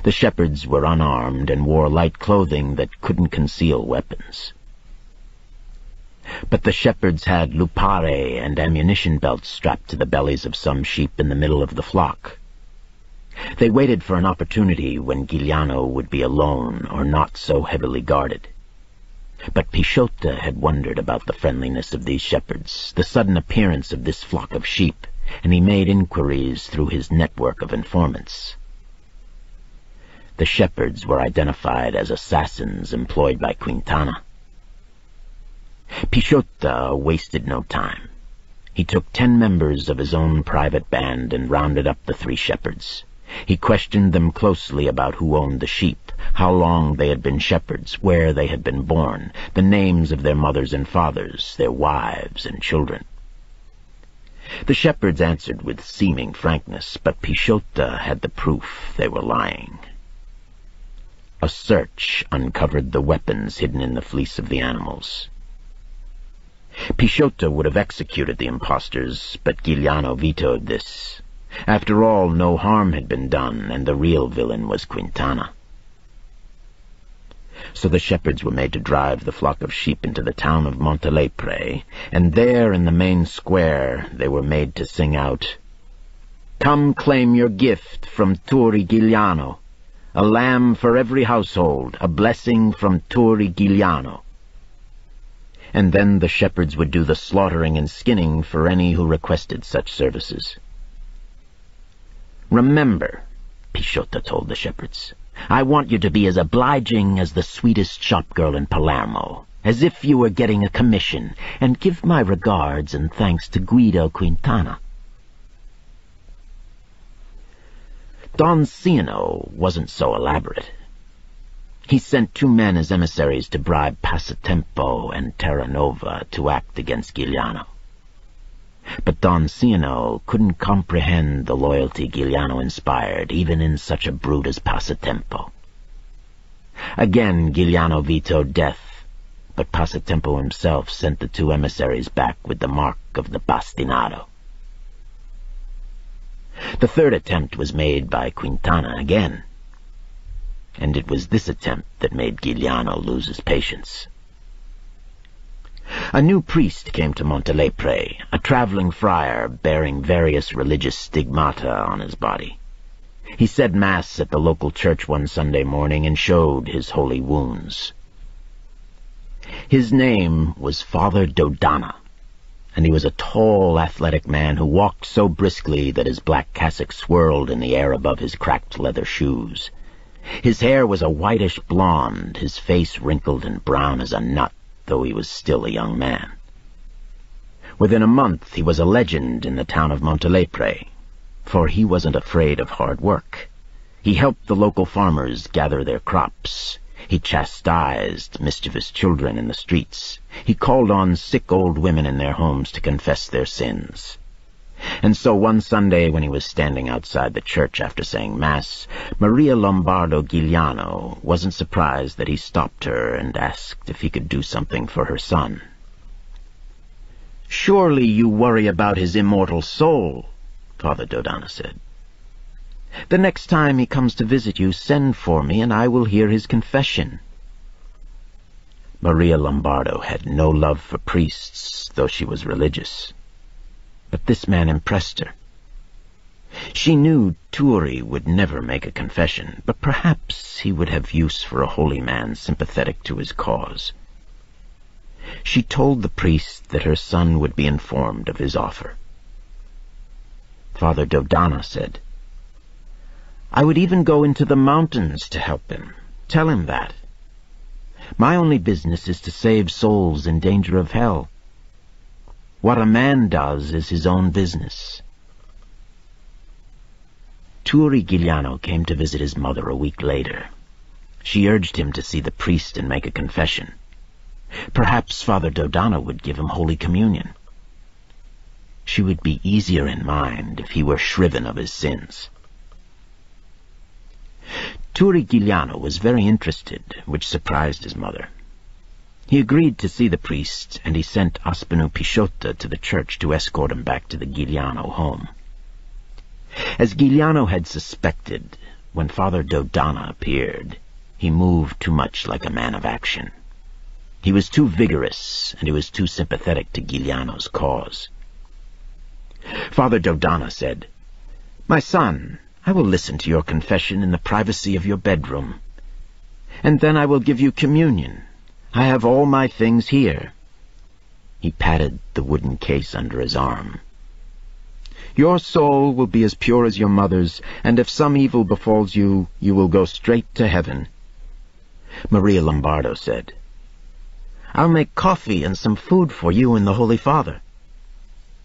The shepherds were unarmed and wore light clothing that couldn't conceal weapons. But the shepherds had lupare and ammunition belts strapped to the bellies of some sheep in the middle of the flock. They waited for an opportunity when Giuliano would be alone or not so heavily guarded. But Pisciota had wondered about the friendliness of these shepherds, the sudden appearance of this flock of sheep, and he made inquiries through his network of informants. The shepherds were identified as assassins employed by Quintana. Pisciota wasted no time. He took 10 members of his own private band and rounded up the 3 shepherds. He questioned them closely about who owned the sheep, how long they had been shepherds, where they had been born, the names of their mothers and fathers, their wives and children. The shepherds answered with seeming frankness, but Pisciota had the proof they were lying. A search uncovered the weapons hidden in the fleece of the animals. Pisciota would have executed the impostors, but Giuliano vetoed this. After all, no harm had been done, and the real villain was Quintana. So the shepherds were made to drive the flock of sheep into the town of Montelepre, and there in the main square they were made to sing out, "Come claim your gift from Turi Giuliano. A lamb for every household, a blessing from Turi Giuliano." And then the shepherds would do the slaughtering and skinning for any who requested such services. "Remember," Pisciota told the shepherds, "I want you to be as obliging as the sweetest shopgirl in Palermo, as if you were getting a commission, and give my regards and thanks to Guido Quintana." Don Ciano wasn't so elaborate. He sent 2 men as emissaries to bribe Passatempo and Terranova to act against Giuliano. But Don Ciano couldn't comprehend the loyalty Giuliano inspired, even in such a brute as Passatempo. Again, Giuliano vetoed death, but Passatempo himself sent the 2 emissaries back with the mark of the bastinado. The 3rd attempt was made by Quintana again, and it was this attempt that made Giuliano lose his patience. A new priest came to Montelepre, a traveling friar bearing various religious stigmata on his body. He said Mass at the local church one Sunday morning and showed his holy wounds. His name was Father Dodana, and he was a tall, athletic man who walked so briskly that his black cassock swirled in the air above his cracked leather shoes. His hair was a whitish blonde, his face wrinkled and brown as a nut, though he was still a young man. Within a month he was a legend in the town of Montelepre, for he wasn't afraid of hard work. He helped the local farmers gather their crops. He chastised mischievous children in the streets. He called on sick old women in their homes to confess their sins. And so one Sunday, when he was standing outside the church after saying Mass, Maria Lombardo Giuliano wasn't surprised that he stopped her and asked if he could do something for her son. "Surely you worry about his immortal soul," Father Dodana said. "The next time he comes to visit you, send for me, and I will hear his confession." Maria Lombardo had no love for priests, though she was religious. But this man impressed her. She knew Turi would never make a confession, but perhaps he would have use for a holy man sympathetic to his cause. She told the priest that her son would be informed of his offer. Father Dodana said, "I would even go into the mountains to help him. Tell him that. My only business is to save souls in danger of hell. What a man does is his own business." Turi Giuliano came to visit his mother a week later. She urged him to see the priest and make a confession. Perhaps Father Dodana would give him Holy Communion. She would be easier in mind if he were shriven of his sins. Turi Giuliano was very interested, which surprised his mother. He agreed to see the priest, and he sent Aspenu Pisciotta to the church to escort him back to the Giuliano home. As Giuliano had suspected, when Father Dodana appeared, he moved too much like a man of action. He was too vigorous, and he was too sympathetic to Giuliano's cause. Father Dodana said, "My son, I will listen to your confession in the privacy of your bedroom, and then I will give you communion. I have all my things here." He patted the wooden case under his arm. "Your soul will be as pure as your mother's, and if some evil befalls you, you will go straight to heaven." Maria Lombardo said, "I'll make coffee and some food for you and the Holy Father."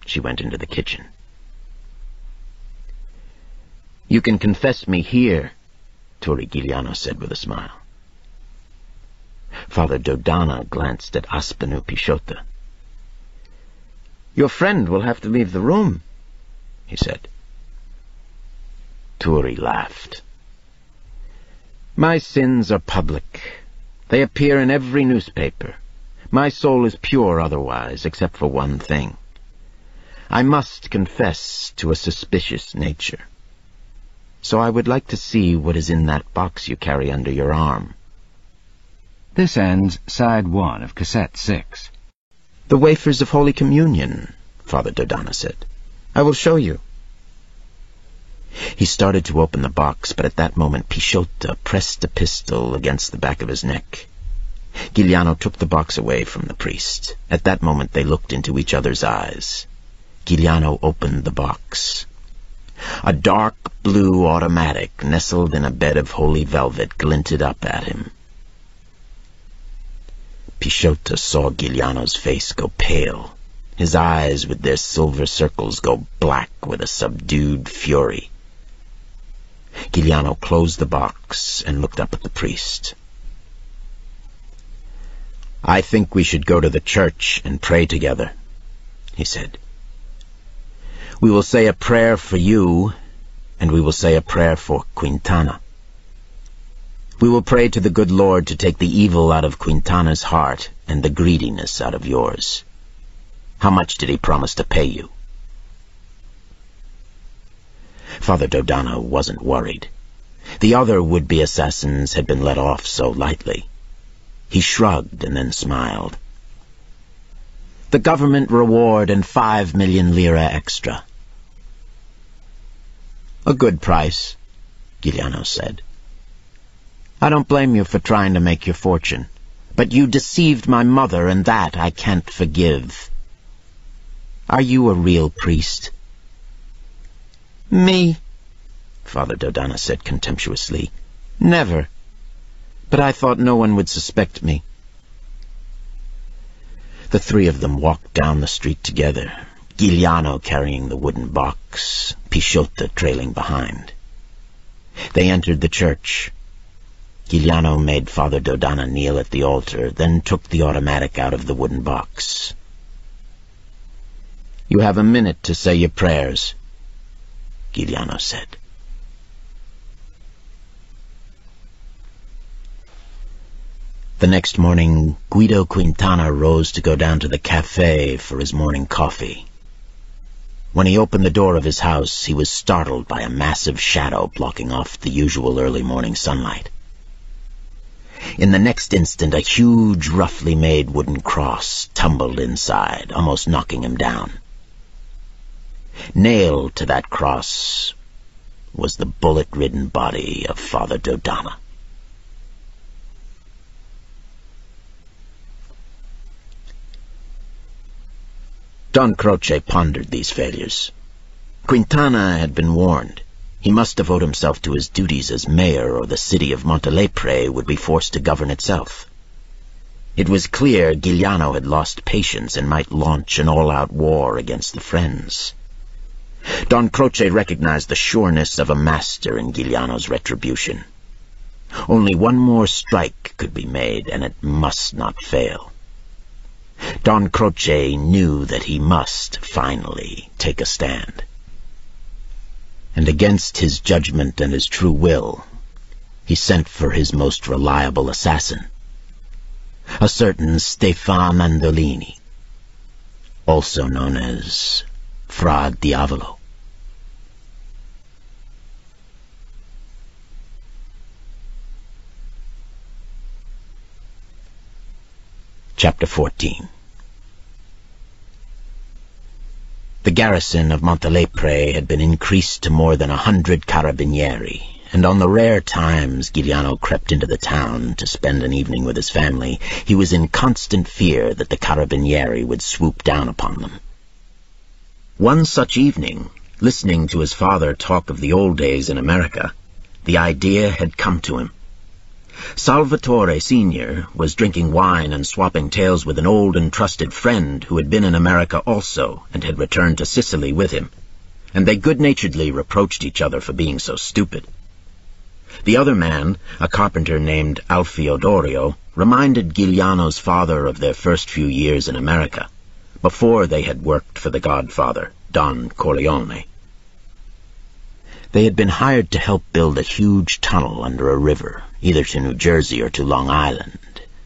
She went into the kitchen. "You can confess me here," Turi Giuliano said with a smile. Father Dodana glanced at Aspenu Pisciotta. "Your friend will have to leave the room," he said. Turi laughed. "My sins are public. They appear in every newspaper. My soul is pure otherwise, except for one thing. I must confess to a suspicious nature. So I would like to see what is in that box you carry under your arm." This ends side 1 of cassette 6. "The wafers of Holy Communion," Father Dodana said. "I will show you." He started to open the box, but at that moment Pisciotta pressed a pistol against the back of his neck. Giuliano took the box away from the priest. At that moment they looked into each other's eyes. Giuliano opened the box. A dark blue automatic nestled in a bed of holy velvet glinted up at him. Pisciotta saw Giuliano's face go pale, his eyes with their silver circles go black with a subdued fury. Giuliano closed the box and looked up at the priest. "I think we should go to the church and pray together," he said. "We will say a prayer for you, and we will say a prayer for Quintana. We will pray to the good Lord to take the evil out of Quintana's heart and the greediness out of yours. How much did he promise to pay you?" Father Dodana wasn't worried. The other would-be assassins had been let off so lightly. He shrugged and then smiled. "The government reward and 5 million lire extra." "A good price," Giuliano said. "I don't blame you for trying to make your fortune, but you deceived my mother, and that I can't forgive. Are you a real priest?" "Me?" Father Dodana said contemptuously. "Never. But I thought no one would suspect me." The three of them walked down the street together, Giuliano carrying the wooden box, Pisciotto trailing behind. They entered the church. Giuliano made Father Dodana kneel at the altar, then took the automatic out of the wooden box. "You have a minute to say your prayers," Giuliano said. The next morning, Guido Quintana rose to go down to the cafe for his morning coffee. When he opened the door of his house, he was startled by a massive shadow blocking off the usual early morning sunlight. In the next instant, a huge, roughly made wooden cross tumbled inside, almost knocking him down. Nailed to that cross was the bullet-ridden body of Father Dodana. Don Croce pondered these failures. Quintana had been warned. He must devote himself to his duties as mayor, or the city of Montelepre would be forced to govern itself. It was clear Giuliano had lost patience and might launch an all-out war against the Friends. Don Croce recognized the sureness of a master in Giuliano's retribution. Only one more strike could be made, and it must not fail. Don Croce knew that he must finally take a stand. And against his judgment and his true will, he sent for his most reliable assassin, a certain Stefan Andolini, also known as Fra Diavolo. Chapter 14. The garrison of Montelepre had been increased to more than 100 carabinieri, and on the rare times Giuliano crept into the town to spend an evening with his family, he was in constant fear that the carabinieri would swoop down upon them. One such evening, listening to his father talk of the old days in America, the idea had come to him. Salvatore Sr. was drinking wine and swapping tales with an old and trusted friend who had been in America also and had returned to Sicily with him, and they good-naturedly reproached each other for being so stupid. The other man, a carpenter named Alfio Dorio, reminded Giuliano's father of their first few years in America, before they had worked for the godfather, Don Corleone. They had been hired to help build a huge tunnel under a river, either to New Jersey or to Long Island.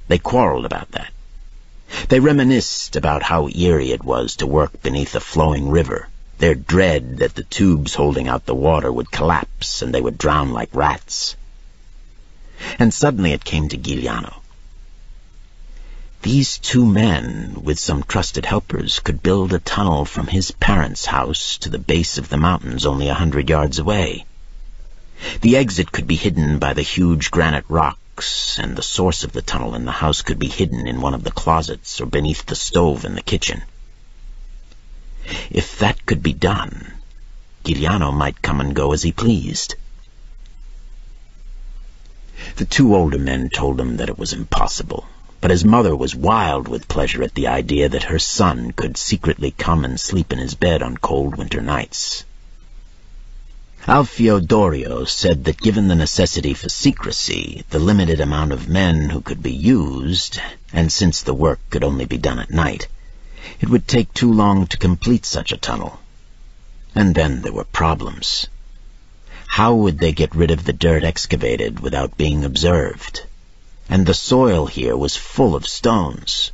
They quarreled about that. They reminisced about how eerie it was to work beneath a flowing river, their dread that the tubes holding out the water would collapse and they would drown like rats. And suddenly it came to Giuliano. These two men, with some trusted helpers, could build a tunnel from his parents' house to the base of the mountains only 100 yards away. The exit could be hidden by the huge granite rocks, and the source of the tunnel in the house could be hidden in one of the closets or beneath the stove in the kitchen. If that could be done, Giuliano might come and go as he pleased. The two older men told him that it was impossible, but his mother was wild with pleasure at the idea that her son could secretly come and sleep in his bed on cold winter nights. Alfio Dorio said that given the necessity for secrecy, the limited amount of men who could be used, and since the work could only be done at night, it would take too long to complete such a tunnel. And then there were problems. How would they get rid of the dirt excavated without being observed? And the soil here was full of stones.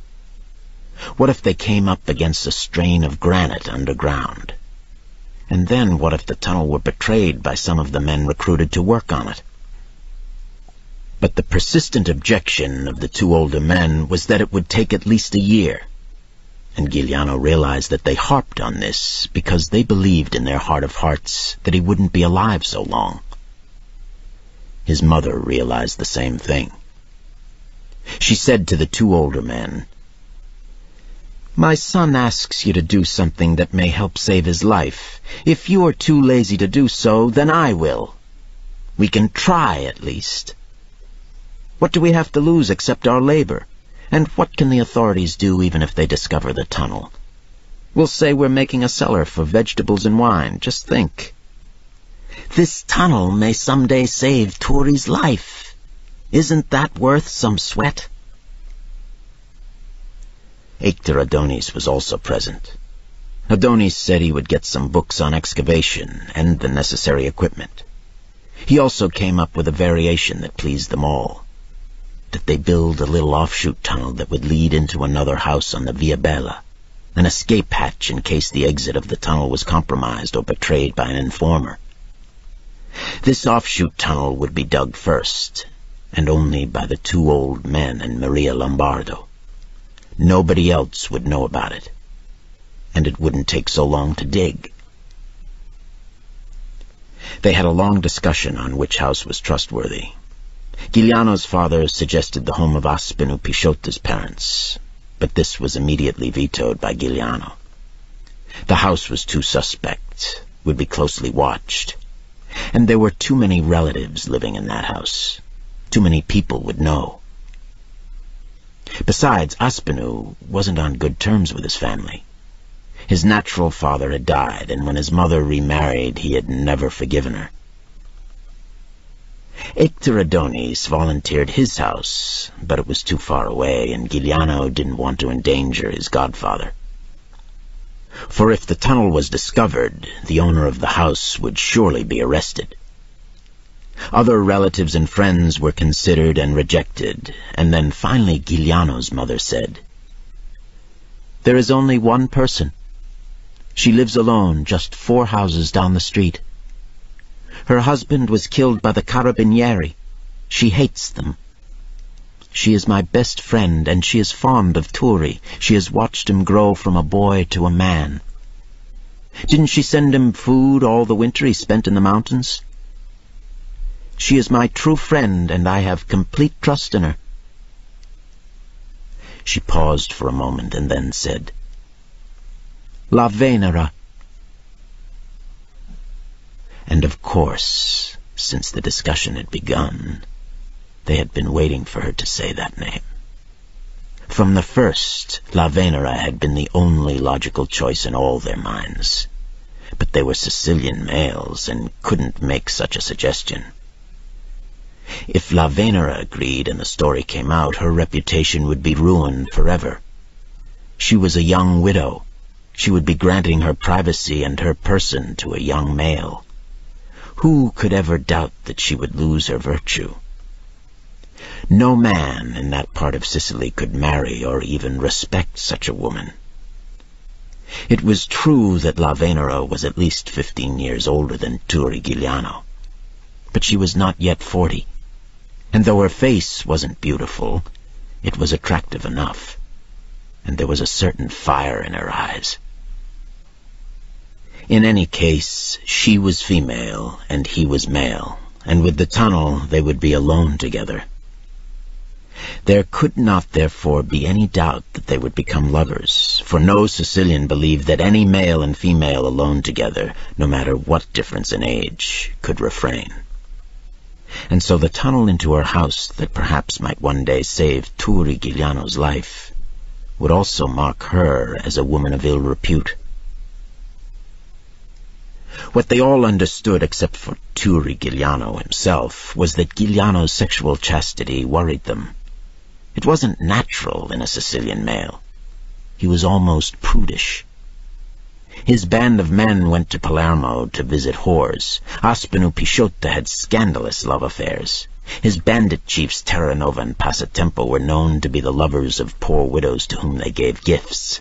What if they came up against a strain of granite underground? And then what if the tunnel were betrayed by some of the men recruited to work on it? But the persistent objection of the two older men was that it would take at least a year. And Giuliano realized that they harped on this because they believed in their heart of hearts that he wouldn't be alive so long. His mother realized the same thing. She said to the two older men, "My son asks you to do something that may help save his life. If you are too lazy to do so, then I will. We can try, at least. What do we have to lose except our labor? And what can the authorities do even if they discover the tunnel? We'll say we're making a cellar for vegetables and wine. Just think. This tunnel may someday save Turi's life. Isn't that worth some sweat?" Hector Adonis was also present. Adonis said he would get some books on excavation and the necessary equipment. He also came up with a variation that pleased them all, that they build a little offshoot tunnel that would lead into another house on the Via Bella, an escape hatch in case the exit of the tunnel was compromised or betrayed by an informer. This offshoot tunnel would be dug first, and only by the two old men and Maria Lombardo. Nobody else would know about it, and it wouldn't take so long to dig. They had a long discussion on which house was trustworthy. Giuliano's father suggested the home of Aspinu Pisciotta's parents, but this was immediately vetoed by Giuliano. The house was too suspect, would be closely watched, and there were too many relatives living in that house. Too many people would know. Besides, Aspinu wasn't on good terms with his family. His natural father had died, and when his mother remarried, he had never forgiven her. Hector Adonis volunteered his house, but it was too far away, and Giuliano didn't want to endanger his godfather. For if the tunnel was discovered, the owner of the house would surely be arrested. Other relatives and friends were considered and rejected, and then finally Giuliano's mother said, "There is only one person. She lives alone, just 4 houses down the street. Her husband was killed by the Carabinieri. She hates them. She is my best friend, and she is fond of Turi. She has watched him grow from a boy to a man. Didn't she send him food all the winter he spent in the mountains? She is my true friend, and I have complete trust in her." She paused for a moment and then said, "La Venera." And of course, since the discussion had begun, they had been waiting for her to say that name. From the first, La Venera had been the only logical choice in all their minds. But they were Sicilian males and couldn't make such a suggestion. If La Venera agreed and the story came out, her reputation would be ruined forever. She was a young widow. She would be granting her privacy and her person to a young male. Who could ever doubt that she would lose her virtue? No man in that part of Sicily could marry or even respect such a woman. It was true that La Venera was at least 15 years older than Turi Giuliano, but she was not yet 40. And though her face wasn't beautiful, it was attractive enough, and there was a certain fire in her eyes. In any case, she was female and he was male, and with the tunnel they would be alone together. There could not therefore be any doubt that they would become lovers, for no Sicilian believed that any male and female alone together, no matter what difference in age, could refrain. And so the tunnel into her house that perhaps might one day save Turi Giuliano's life would also mark her as a woman of ill repute. What they all understood, except for Turi Giuliano himself, was that Giuliano's sexual chastity worried them. It wasn't natural in a Sicilian male. He was almost prudish. His band of men went to Palermo to visit whores. Aspinu Pisciotta had scandalous love affairs. His bandit chiefs Terranova and Passatempo were known to be the lovers of poor widows to whom they gave gifts.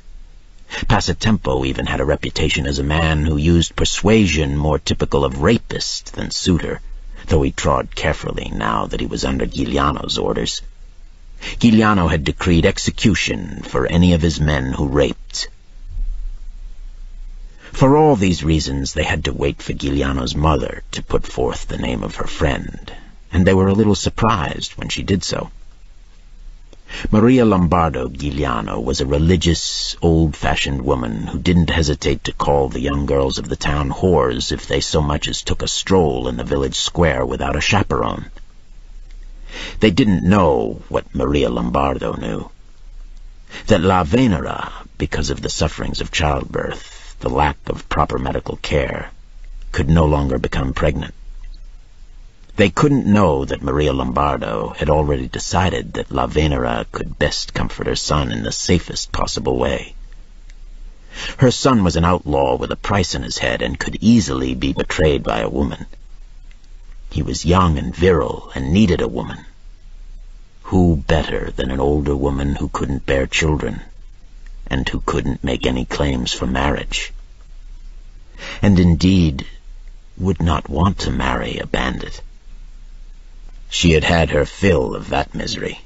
Passatempo even had a reputation as a man who used persuasion more typical of rapist than suitor, though he trod carefully now that he was under Giuliano's orders. Giuliano had decreed execution for any of his men who raped. For all these reasons, they had to wait for Giuliano's mother to put forth the name of her friend, and they were a little surprised when she did so. Maria Lombardo Giuliano was a religious, old-fashioned woman who didn't hesitate to call the young girls of the town whores if they so much as took a stroll in the village square without a chaperone. They didn't know what Maria Lombardo knew. That La Venera, because of the sufferings of childbirth, the lack of proper medical care, could no longer become pregnant. They couldn't know that Maria Lombardo had already decided that La Venera could best comfort her son in the safest possible way. Her son was an outlaw with a price on his head and could easily be betrayed by a woman. He was young and virile and needed a woman. Who better than an older woman who couldn't bear children and who couldn't make any claims for marriage, and indeed would not want to marry a bandit? She had had her fill of that misery.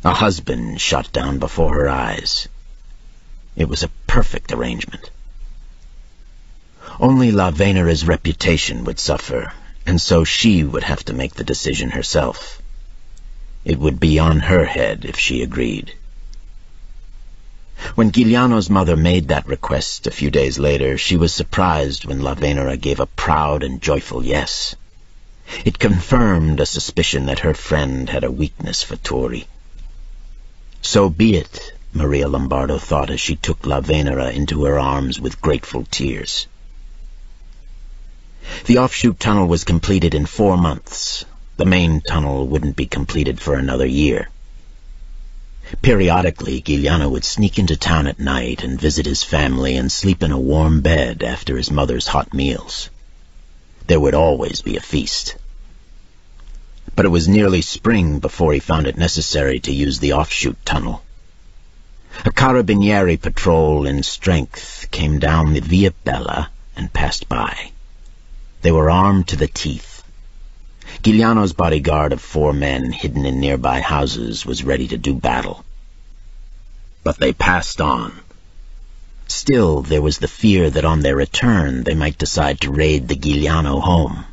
A husband shot down before her eyes. It was a perfect arrangement. Only La Venera's reputation would suffer, and so she would have to make the decision herself. It would be on her head if she agreed. When Giuliano's mother made that request a few days later, she was surprised when La Venera gave a proud and joyful yes. It confirmed a suspicion that her friend had a weakness for Turi. So be it, Maria Lombardo thought as she took La Venera into her arms with grateful tears. The offshoot tunnel was completed in 4 months. The main tunnel wouldn't be completed for another year. Periodically, Giuliano would sneak into town at night and visit his family and sleep in a warm bed after his mother's hot meals. There would always be a feast. But it was nearly spring before he found it necessary to use the offshoot tunnel. A carabinieri patrol in strength came down the Via Bella and passed by. They were armed to the teeth. Giuliano's bodyguard of 4 men hidden in nearby houses was ready to do battle. But they passed on. Still, there was the fear that on their return they might decide to raid the Giuliano home.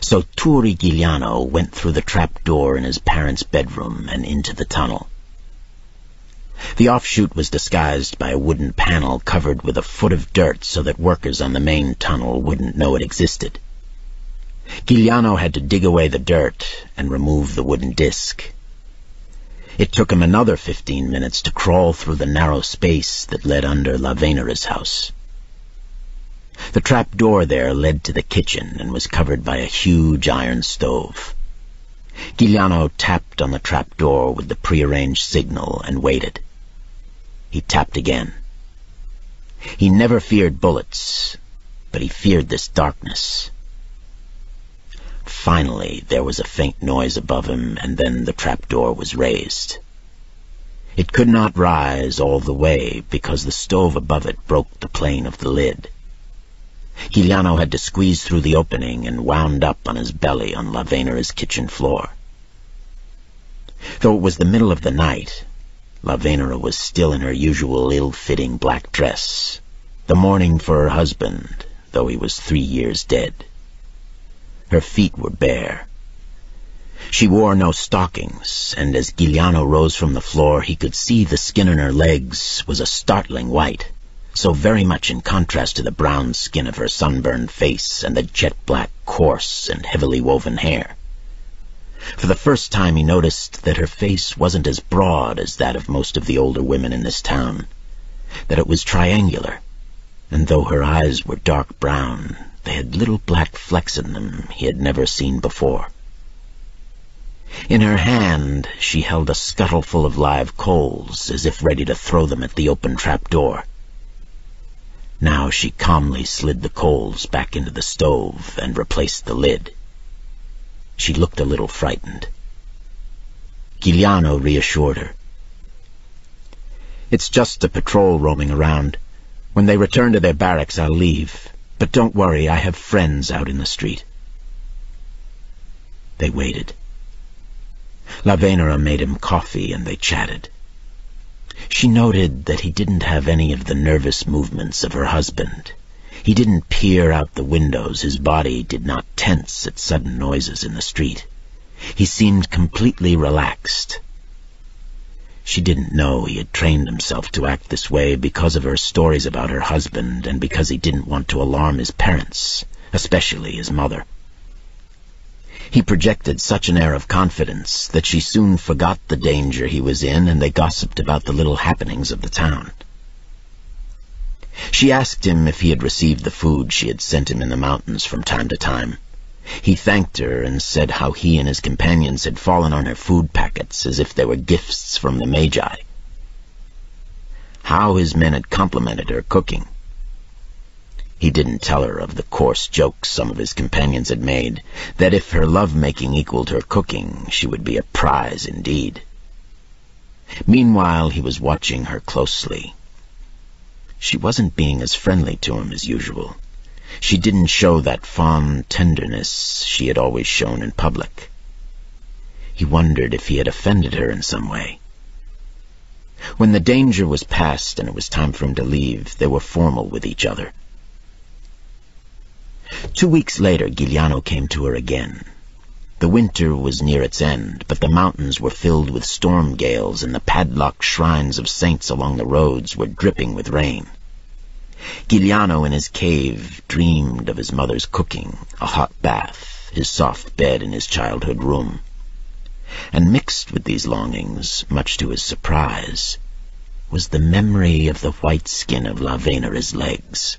So Turi Giuliano went through the trap door in his parents' bedroom and into the tunnel. The offshoot was disguised by a wooden panel covered with a foot of dirt so that workers on the main tunnel wouldn't know it existed. Giuliano had to dig away the dirt and remove the wooden disc. It took him another 15 minutes to crawl through the narrow space that led under La Venera's house. The trap door there led to the kitchen and was covered by a huge iron stove. Giuliano tapped on the trap door with the prearranged signal and waited. He tapped again. He never feared bullets, but he feared this darkness. Finally, there was a faint noise above him, and then the trapdoor was raised. It could not rise all the way because the stove above it broke the plane of the lid. Giuliano had to squeeze through the opening and wound up on his belly on La Venera's kitchen floor. Though it was the middle of the night, La Venera was still in her usual ill-fitting black dress, the mourning for her husband, though he was 3 years dead. Her feet were bare. She wore no stockings, and as Giuliano rose from the floor, he could see the skin on her legs was a startling white, so very much in contrast to the brown skin of her sunburned face and the jet-black, coarse, and heavily woven hair. For the first time he noticed that her face wasn't as broad as that of most of the older women in this town, that it was triangular, and though her eyes were dark brown, they had little black flecks in them he had never seen before. In her hand she held a scuttleful of live coals, as if ready to throw them at the open trap-door. Now she calmly slid the coals back into the stove and replaced the lid. She looked a little frightened. Giuliano reassured her. "It's just a patrol roaming around. When they return to their barracks, I'll leave. But don't worry, I have friends out in the street." They waited. Lavenera made him coffee, and they chatted. She noted that he didn't have any of the nervous movements of her husband. He didn't peer out the windows. His body did not tense at sudden noises in the street. He seemed completely relaxed. She didn't know he had trained himself to act this way because of her stories about her husband and because he didn't want to alarm his parents, especially his mother. He projected such an air of confidence that she soon forgot the danger he was in, and they gossiped about the little happenings of the town. She asked him if he had received the food she had sent him in the mountains from time to time. He thanked her and said how he and his companions had fallen on her food packets as if they were gifts from the Magi. How his men had complimented her cooking. He didn't tell her of the coarse jokes some of his companions had made, that if her love-making equaled her cooking, she would be a prize indeed. Meanwhile, he was watching her closely. She wasn't being as friendly to him as usual. She didn't show that fond tenderness she had always shown in public. He wondered if he had offended her in some way. When the danger was past and it was time for him to leave, they were formal with each other. 2 weeks later, Giuliano came to her again. The winter was near its end, but the mountains were filled with storm gales, and the padlocked shrines of saints along the roads were dripping with rain. Giuliano in his cave dreamed of his mother's cooking, a hot bath, his soft bed in his childhood room. And mixed with these longings, much to his surprise, was the memory of the white skin of Lavenera's legs.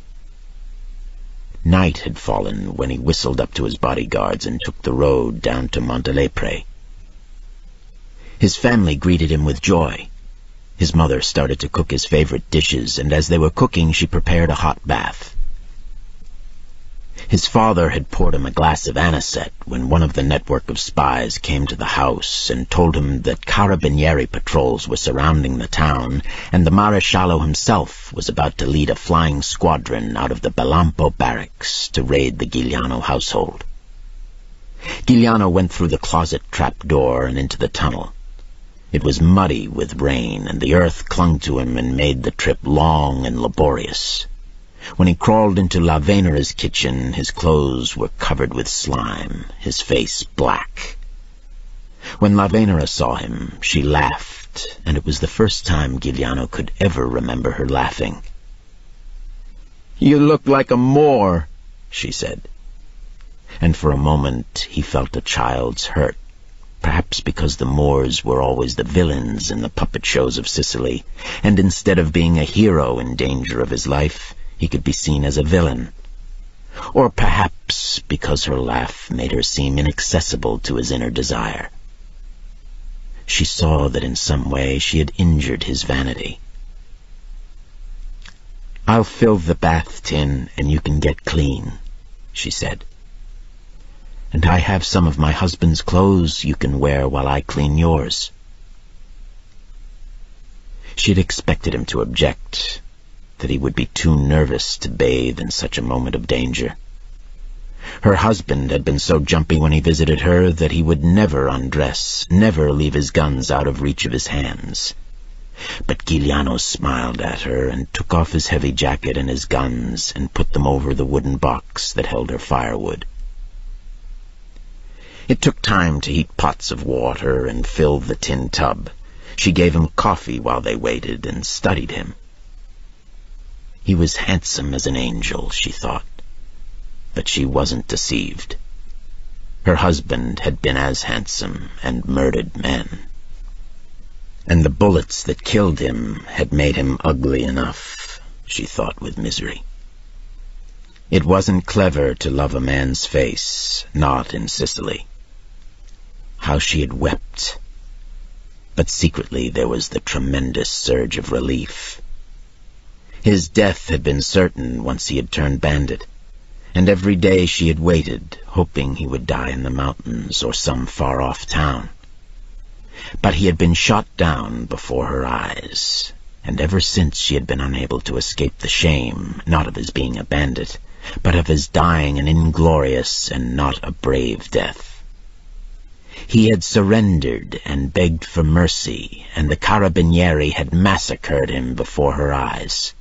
Night had fallen when he whistled up to his bodyguards and took the road down to Montelepre. His family greeted him with joy. His mother started to cook his favorite dishes, and as they were cooking, she prepared a hot bath. His father had poured him a glass of anisette when one of the network of spies came to the house and told him that carabinieri patrols were surrounding the town, and the Maresciallo himself was about to lead a flying squadron out of the Belampo barracks to raid the Giuliano household. Giuliano went through the closet trap-door and into the tunnel. It was muddy with rain, and the earth clung to him and made the trip long and laborious. When he crawled into Lavenera's kitchen, his clothes were covered with slime, his face black. When Lavenera saw him, she laughed, and it was the first time Giuliano could ever remember her laughing. "You look like a Moor," she said. And for a moment he felt a child's hurt, perhaps because the Moors were always the villains in the puppet shows of Sicily, and instead of being a hero in danger of his life, he could be seen as a villain. Or perhaps because her laugh made her seem inaccessible to his inner desire. She saw that in some way she had injured his vanity. "I'll fill the bath tin and you can get clean," she said. "And I have some of my husband's clothes you can wear while I clean yours." She had expected him to object, that he would be too nervous to bathe in such a moment of danger. Her husband had been so jumpy when he visited her that he would never undress, never leave his guns out of reach of his hands. But Giuliano smiled at her and took off his heavy jacket and his guns and put them over the wooden box that held her firewood. It took time to heat pots of water and fill the tin tub. She gave him coffee while they waited and studied him. He was handsome as an angel, she thought, but she wasn't deceived. Her husband had been as handsome and murdered men. And the bullets that killed him had made him ugly enough, she thought with misery. It wasn't clever to love a man's face, not in Sicily. How she had wept. But secretly there was the tremendous surge of relief. His death had been certain once he had turned bandit, and every day she had waited, hoping he would die in the mountains or some far-off town. But he had been shot down before her eyes, and ever since she had been unable to escape the shame, not of his being a bandit, but of his dying an inglorious and not a brave death. He had surrendered and begged for mercy, and the carabinieri had massacred him before her eyes.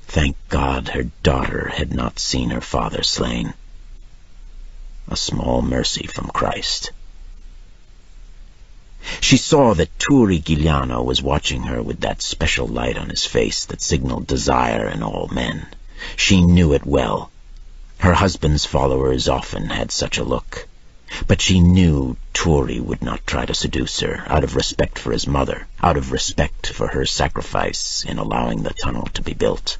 Thank God her daughter had not seen her father slain. A small mercy from Christ. She saw that Turi Giuliano was watching her with that special light on his face that signaled desire in all men. She knew it well. Her husband's followers often had such a look. But she knew Turi would not try to seduce her, out of respect for his mother, out of respect for her sacrifice in allowing the tunnel to be built.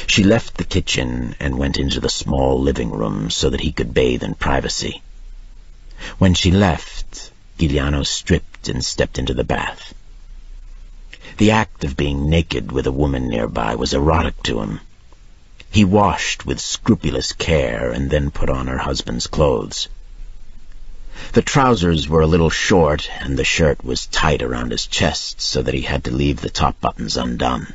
She left the kitchen and went into the small living room so that he could bathe in privacy. When she left, Giuliano stripped and stepped into the bath. The act of being naked with a woman nearby was erotic to him. He washed with scrupulous care and then put on her husband's clothes. The trousers were a little short, and the shirt was tight around his chest so that he had to leave the top buttons undone.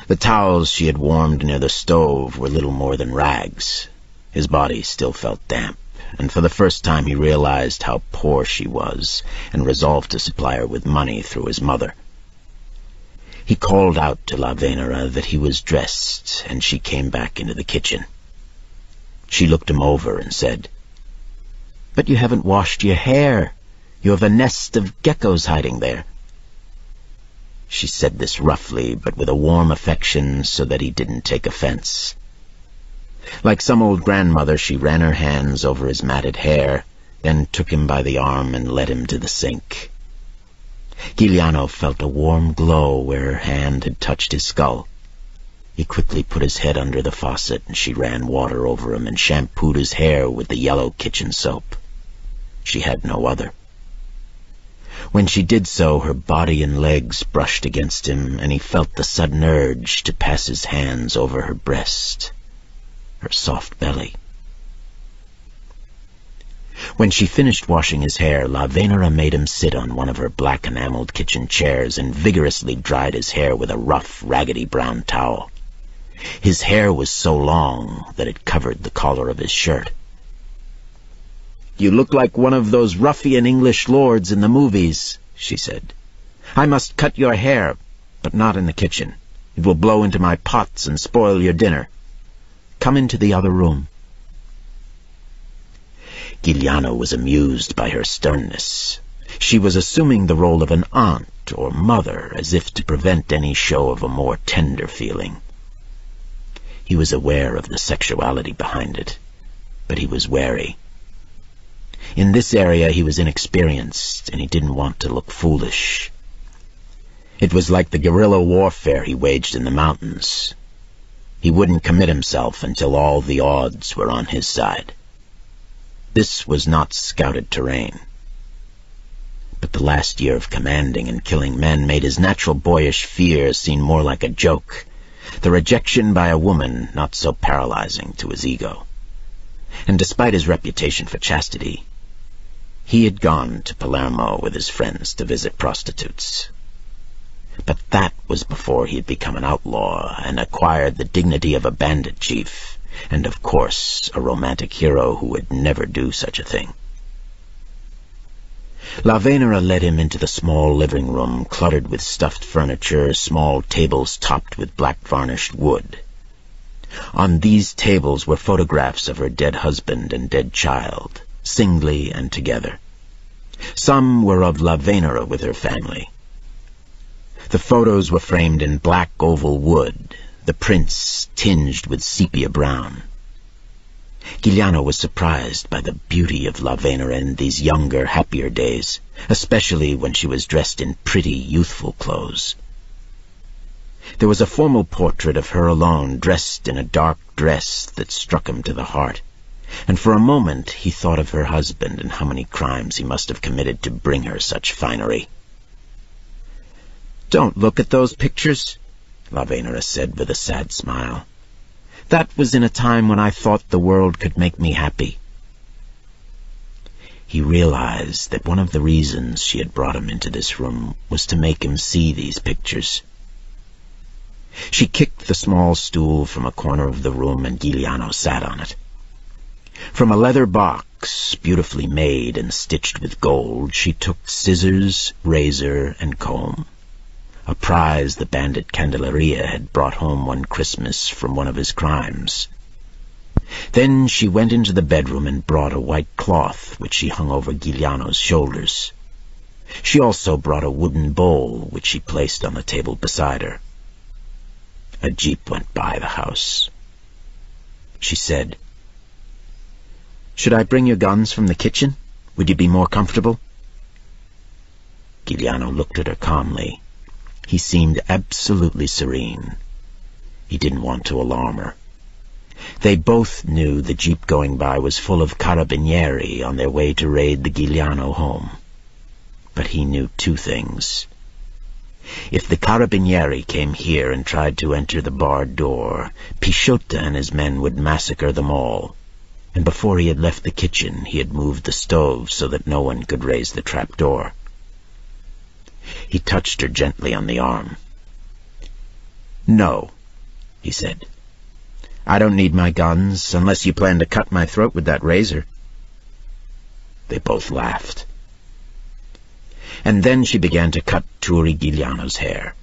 The towels she had warmed near the stove were little more than rags. His body still felt damp, and for the first time he realized how poor she was, and resolved to supply her with money through his mother. He called out to La Venera that he was dressed, and she came back into the kitchen. She looked him over and said, "But you haven't washed your hair. You have a nest of geckos hiding there." She said this roughly, but with a warm affection so that he didn't take offense. Like some old grandmother, she ran her hands over his matted hair, then took him by the arm and led him to the sink. Giuliano felt a warm glow where her hand had touched his skull. He quickly put his head under the faucet, and she ran water over him and shampooed his hair with the yellow kitchen soap. She had no other. When she did so, her body and legs brushed against him, and he felt the sudden urge to pass his hands over her breast, her soft belly. When she finished washing his hair, La Venera made him sit on one of her black enameled kitchen chairs and vigorously dried his hair with a rough, raggedy brown towel. His hair was so long that it covered the collar of his shirt. "You look like one of those ruffian English lords in the movies," she said. "I must cut your hair, but not in the kitchen. It will blow into my pots and spoil your dinner. Come into the other room." Giuliano was amused by her sternness. She was assuming the role of an aunt or mother, as if to prevent any show of a more tender feeling. He was aware of the sexuality behind it, but he was wary. In this area he was inexperienced, and he didn't want to look foolish. It was like the guerrilla warfare he waged in the mountains. He wouldn't commit himself until all the odds were on his side. This was not scouted terrain. But the last year of commanding and killing men made his natural boyish fear seem more like a joke, the rejection by a woman not so paralyzing to his ego. And despite his reputation for chastity, he had gone to Palermo with his friends to visit prostitutes. But that was before he had become an outlaw and acquired the dignity of a bandit chief, and of course a romantic hero who would never do such a thing. La Venera led him into the small living room, cluttered with stuffed furniture, small tables topped with black varnished wood. On these tables were photographs of her dead husband and dead child, singly and together. Some were of La Venera with her family. The photos were framed in black oval wood, the prints tinged with sepia brown. Giuliano was surprised by the beauty of La Venera in these younger, happier days, especially when she was dressed in pretty, youthful clothes. There was a formal portrait of her alone, dressed in a dark dress that struck him to the heart, and for a moment he thought of her husband and how many crimes he must have committed to bring her such finery. "Don't look at those pictures," Lavenera said with a sad smile. "That was in a time when I thought the world could make me happy." He realized that one of the reasons she had brought him into this room was to make him see these pictures. She kicked the small stool from a corner of the room, and Giuliano sat on it. From a leather box, beautifully made and stitched with gold, she took scissors, razor, and comb, a prize the bandit Candelaria had brought home one Christmas from one of his crimes. Then she went into the bedroom and brought a white cloth, which she hung over Giuliano's shoulders. She also brought a wooden bowl, which she placed on the table beside her. A jeep went by the house. She said, "Should I bring your guns from the kitchen? Would you be more comfortable?" Giuliano looked at her calmly. He seemed absolutely serene. He didn't want to alarm her. They both knew the jeep going by was full of carabinieri on their way to raid the Giuliano home. But he knew two things. If the carabinieri came here and tried to enter the barred door, Pisciota and his men would massacre them all. And before he had left the kitchen, he had moved the stove so that no one could raise the trap door. He touched her gently on the arm. "No," he said. "I don't need my guns, unless you plan to cut my throat with that razor." They both laughed. And then she began to cut Turi Giuliano's hair.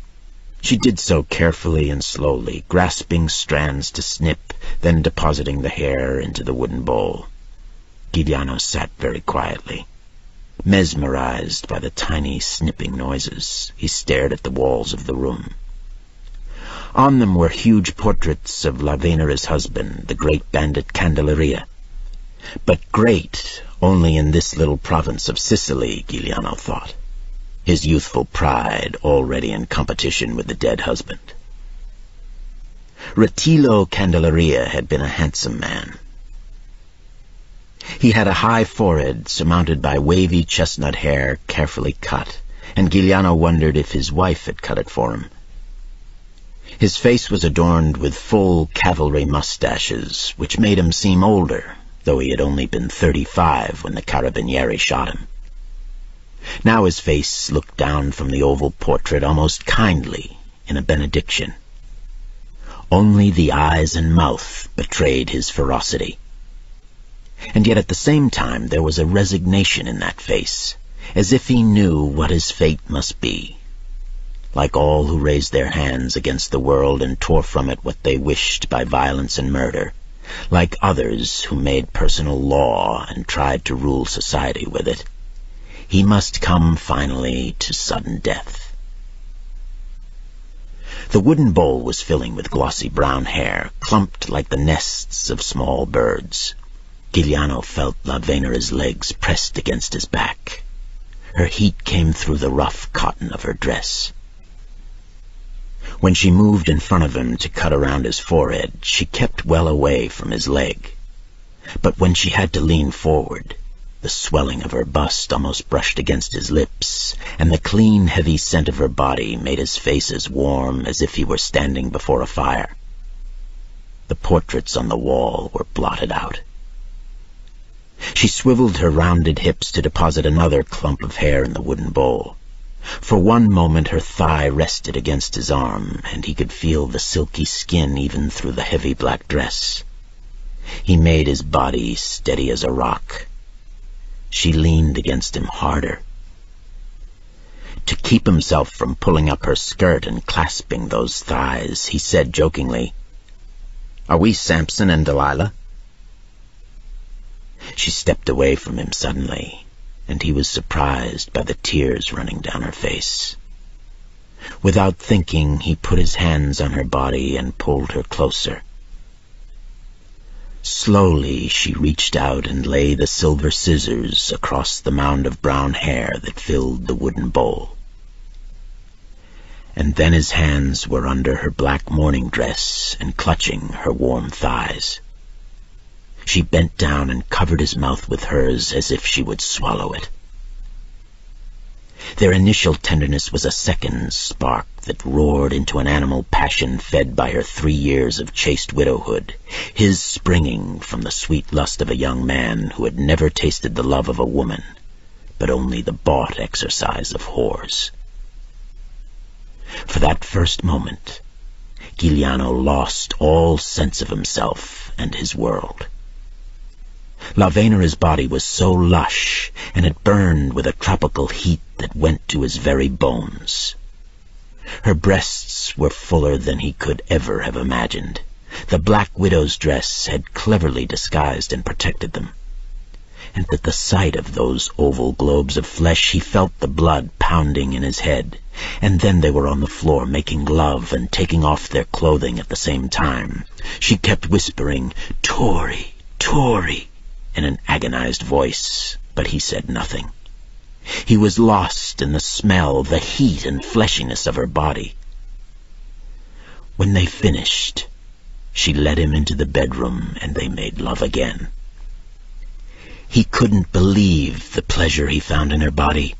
She did so carefully and slowly, grasping strands to snip, then depositing the hair into the wooden bowl. Giuliano sat very quietly. Mesmerized by the tiny snipping noises, he stared at the walls of the room. On them were huge portraits of Lavenera's husband, the great bandit Candelaria. But great only in this little province of Sicily, Giuliano thought, his youthful pride already in competition with the dead husband. Retilo Candelaria had been a handsome man. He had a high forehead surmounted by wavy chestnut hair carefully cut, and Giuliano wondered if his wife had cut it for him. His face was adorned with full cavalry mustaches, which made him seem older, though he had only been 35 when the carabinieri shot him. Now his face looked down from the oval portrait almost kindly, in a benediction. Only the eyes and mouth betrayed his ferocity. And yet at the same time there was a resignation in that face, as if he knew what his fate must be. Like all who raised their hands against the world and tore from it what they wished by violence and murder, like others who made personal law and tried to rule society with it, he must come finally to sudden death. The wooden bowl was filling with glossy brown hair, clumped like the nests of small birds. Giuliano felt Lavenera's legs pressed against his back. Her heat came through the rough cotton of her dress. When she moved in front of him to cut around his forehead, she kept well away from his leg. But when she had to lean forward, the swelling of her bust almost brushed against his lips, and the clean, heavy scent of her body made his face as warm as if he were standing before a fire. The portraits on the wall were blotted out. She swiveled her rounded hips to deposit another clump of hair in the wooden bowl. For one moment her thigh rested against his arm, and he could feel the silky skin even through the heavy black dress. He made his body steady as a rock. She leaned against him harder. To keep himself from pulling up her skirt and clasping those thighs, he said jokingly, "Are we Samson and Delilah?" She stepped away from him suddenly, and he was surprised by the tears running down her face. Without thinking, he put his hands on her body and pulled her closer. Slowly she reached out and laid the silver scissors across the mound of brown hair that filled the wooden bowl. And then his hands were under her black mourning dress and clutching her warm thighs. She bent down and covered his mouth with hers as if she would swallow it. Their initial tenderness was a second spark that roared into an animal passion fed by her 3 years of chaste widowhood, his springing from the sweet lust of a young man who had never tasted the love of a woman, but only the bought exercise of whores. For that first moment, Giuliano lost all sense of himself and his world. Lavenera's body was so lush, and it burned with a tropical heat that went to his very bones. Her breasts were fuller than he could ever have imagined. The black widow's dress had cleverly disguised and protected them. And at the sight of those oval globes of flesh, he felt the blood pounding in his head. And then they were on the floor making love and taking off their clothing at the same time. She kept whispering, "Tori, Tori," in an agonized voice, but he said nothing. He was lost in the smell, the heat and fleshiness of her body. When they finished, she led him into the bedroom and they made love again. He couldn't believe the pleasure he found in her body,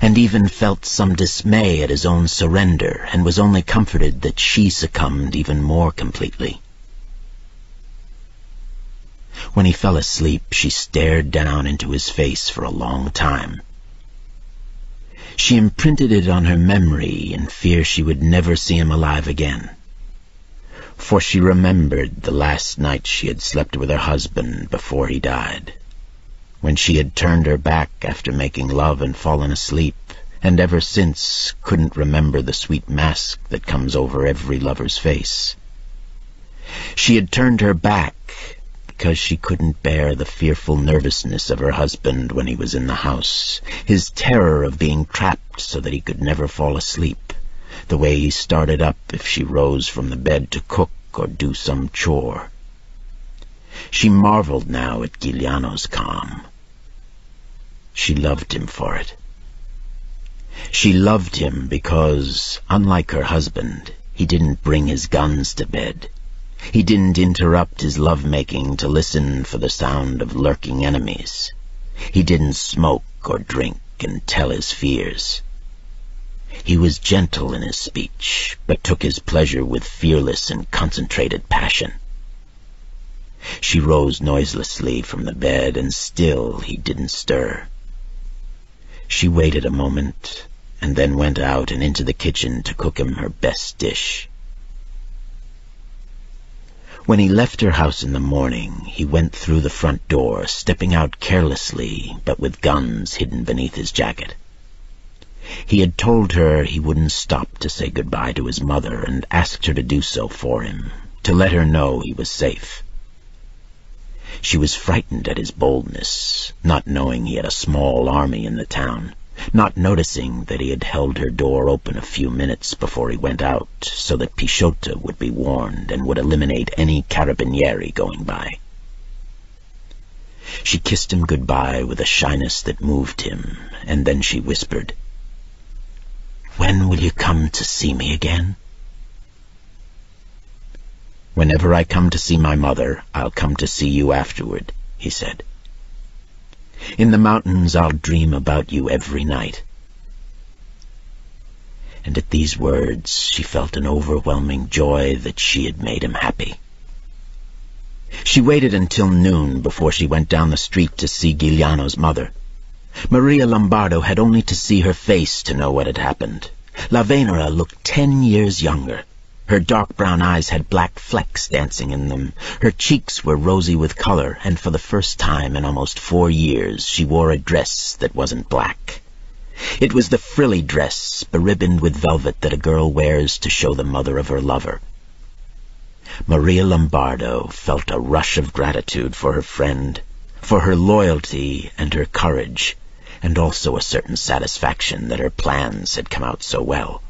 and even felt some dismay at his own surrender, and was only comforted that she succumbed even more completely. When he fell asleep, she stared down into his face for a long time. She imprinted it on her memory in fear she would never see him alive again. For she remembered the last night she had slept with her husband before he died, when she had turned her back after making love and fallen asleep, and ever since couldn't remember the sweet mask that comes over every lover's face. She had turned her back because she couldn't bear the fearful nervousness of her husband when he was in the house, his terror of being trapped so that he could never fall asleep, the way he started up if she rose from the bed to cook or do some chore. She marveled now at Giuliano's calm. She loved him for it. She loved him because, unlike her husband, he didn't bring his guns to bed. He didn't interrupt his love-making to listen for the sound of lurking enemies. He didn't smoke or drink and tell his fears. He was gentle in his speech, but took his pleasure with fearless and concentrated passion. She rose noiselessly from the bed, and still he didn't stir. She waited a moment, and then went out and into the kitchen to cook him her best dish. When he left her house in the morning, he went through the front door, stepping out carelessly, but with guns hidden beneath his jacket. He had told her he wouldn't stop to say goodbye to his mother, and asked her to do so for him, to let her know he was safe. She was frightened at his boldness, not knowing he had a small army in the town, not noticing that he had held her door open a few minutes before he went out, so that Pisciotto would be warned and would eliminate any carabinieri going by. She kissed him goodbye with a shyness that moved him, and then she whispered, "When will you come to see me again?" "Whenever I come to see my mother, I'll come to see you afterward," he said. "In the mountains I'll dream about you every night." And at these words she felt an overwhelming joy that she had made him happy. She waited until noon before she went down the street to see Giuliano's mother. Maria Lombardo had only to see her face to know what had happened. Lavenera looked 10 years younger. Her dark brown eyes had black flecks dancing in them. Her cheeks were rosy with color, and for the first time in almost 4 years she wore a dress that wasn't black. It was the frilly dress, beribboned with velvet, that a girl wears to show the mother of her lover. Maria Lombardo felt a rush of gratitude for her friend, for her loyalty and her courage, and also a certain satisfaction that her plans had come out so well.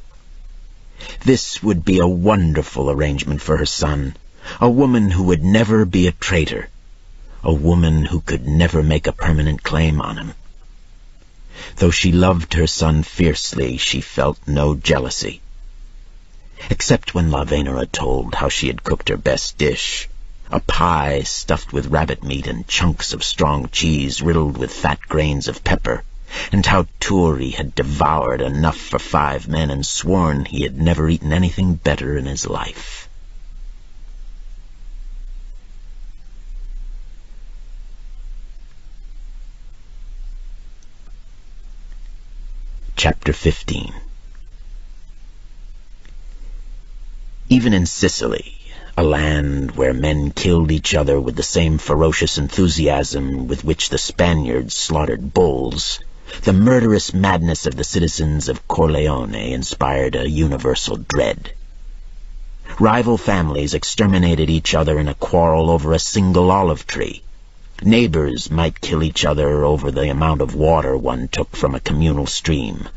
This would be a wonderful arrangement for her son, a woman who would never be a traitor, a woman who could never make a permanent claim on him. Though she loved her son fiercely, she felt no jealousy. except when La Venera told how she had cooked her best dish, a pie stuffed with rabbit meat and chunks of strong cheese riddled with fat grains of pepper, and how Turi had devoured enough for 5 men and sworn he had never eaten anything better in his life. Chapter 15. Even in Sicily, a land where men killed each other with the same ferocious enthusiasm with which the Spaniards slaughtered bulls, the murderous madness of the citizens of Corleone inspired a universal dread. Rival families exterminated each other in a quarrel over a single olive tree. Neighbors might kill each other over the amount of water one took from a communal stream.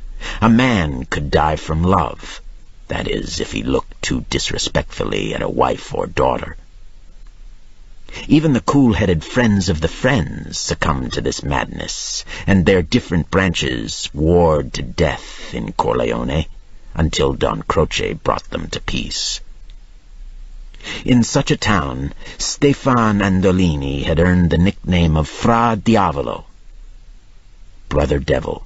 A man could die from love, that is, if he looked too disrespectfully at a wife or daughter. Even the cool-headed friends of the friends succumbed to this madness, and their different branches warred to death in Corleone, until Don Croce brought them to peace. In such a town, Stefan Andolini had earned the nickname of Fra Diavolo, Brother Devil.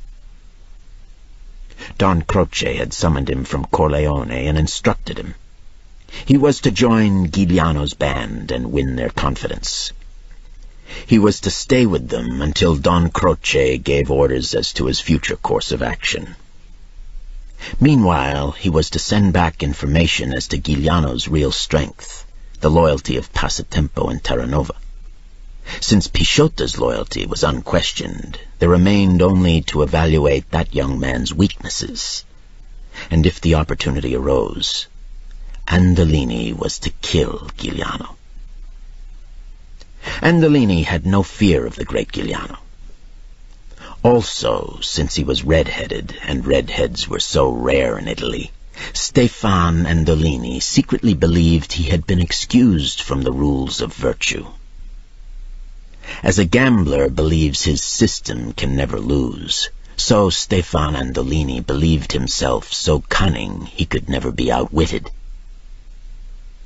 Don Croce had summoned him from Corleone and instructed him. He was to join Giuliano's band and win their confidence. He was to stay with them until Don Croce gave orders as to his future course of action. Meanwhile, he was to send back information as to Giuliano's real strength, the loyalty of Passatempo and Terranova. Since Pisciotta's loyalty was unquestioned, there remained only to evaluate that young man's weaknesses. And if the opportunity arose, Andolini was to kill Giuliano. Andolini had no fear of the great Giuliano. Also, since he was red-headed, and redheads were so rare in Italy, Stefan Andolini secretly believed he had been excused from the rules of virtue. As a gambler believes his system can never lose, so Stefan Andolini believed himself so cunning he could never be outwitted.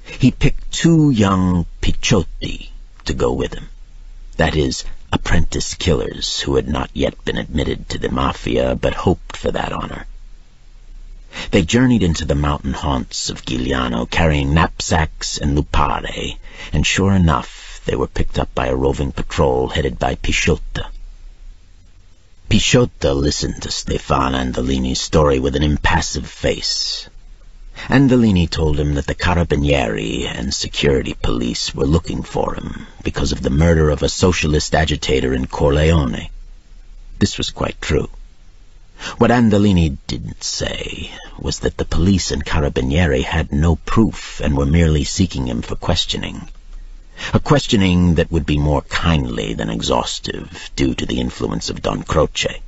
He picked 2 young picciotti to go with him, that is, apprentice killers who had not yet been admitted to the mafia but hoped for that honor. They journeyed into the mountain haunts of Giuliano carrying knapsacks and lupare, and sure enough, they were picked up by a roving patrol headed by Pisciotta. Pisciotta listened to Stefan Andolini's story with an impassive face. Andolini told him that the Carabinieri and security police were looking for him because of the murder of a socialist agitator in Corleone. This was quite true. What Andolini didn't say was that the police and Carabinieri had no proof and were merely seeking him for questioning. A questioning that would be more kindly than exhaustive due to the influence of Don Croce.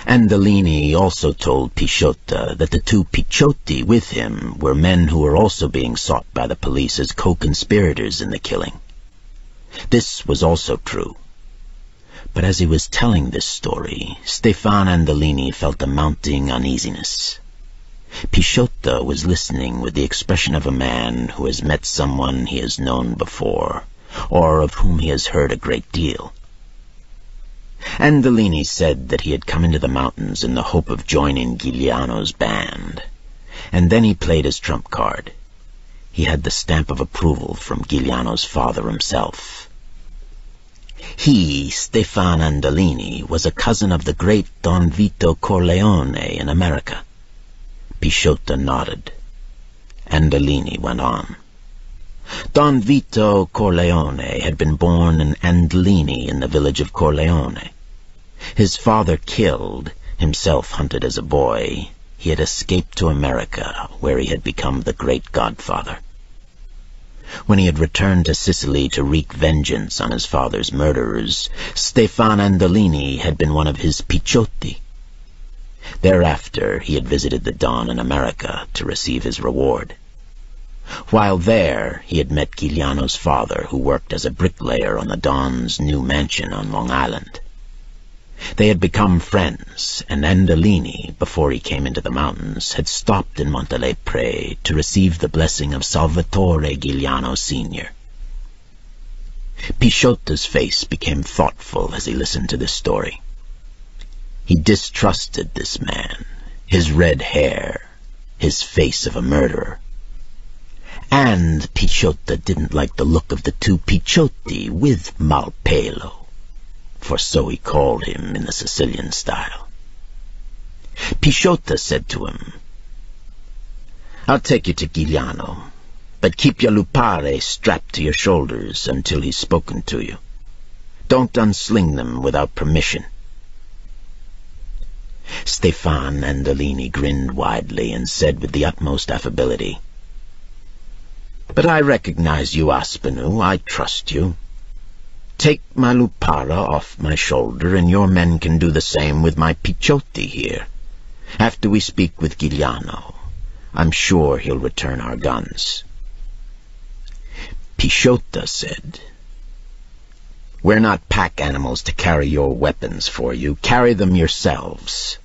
Andolini also told Pisciotta that the 2 picciotti with him were men who were also being sought by the police as co-conspirators in the killing. This was also true. But as he was telling this story, Stefan Andolini felt a mounting uneasiness. Pisciotta was listening with the expression of a man who has met someone he has known before, or of whom he has heard a great deal. Andolini said that he had come into the mountains in the hope of joining Giuliano's band, and then he played his trump card. He had the stamp of approval from Giuliano's father himself. He, Stefan Andolini, was a cousin of the great Don Vito Corleone in America. Pisciotta nodded. Andolini went on. Don Vito Corleone had been born in Andolini in the village of Corleone. His father killed, himself hunted as a boy, he had escaped to America, where he had become the great godfather. When he had returned to Sicily to wreak vengeance on his father's murderers, Stefan Andolini had been one of his picciotti. Thereafter he had visited the Don in America to receive his reward. While there, he had met Giuliano's father, who worked as a bricklayer on the Don's new mansion on Long Island. They had become friends, and Andolini, before he came into the mountains, had stopped in Montelepre to receive the blessing of Salvatore Giuliano Sr. Pisciotta's face became thoughtful as he listened to this story. He distrusted this man, his red hair, his face of a murderer. And Picciotta didn't like the look of the two Picciotti with Malpelo, for so he called him in the Sicilian style. Pisciotta said to him, "I'll take you to Giuliano, but keep your lupare strapped to your shoulders until he's spoken to you. Don't unsling them without permission." Stefan Andolini grinned widely and said with the utmost affability, "But I recognize you, Aspinall. I trust you. Take my lupara off my shoulder, and your men can do the same with my Picciotti here. After we speak with Giuliano, I'm sure he'll return our guns." Pisciotta said, "We're not pack animals to carry your weapons for you. Carry them yourselves."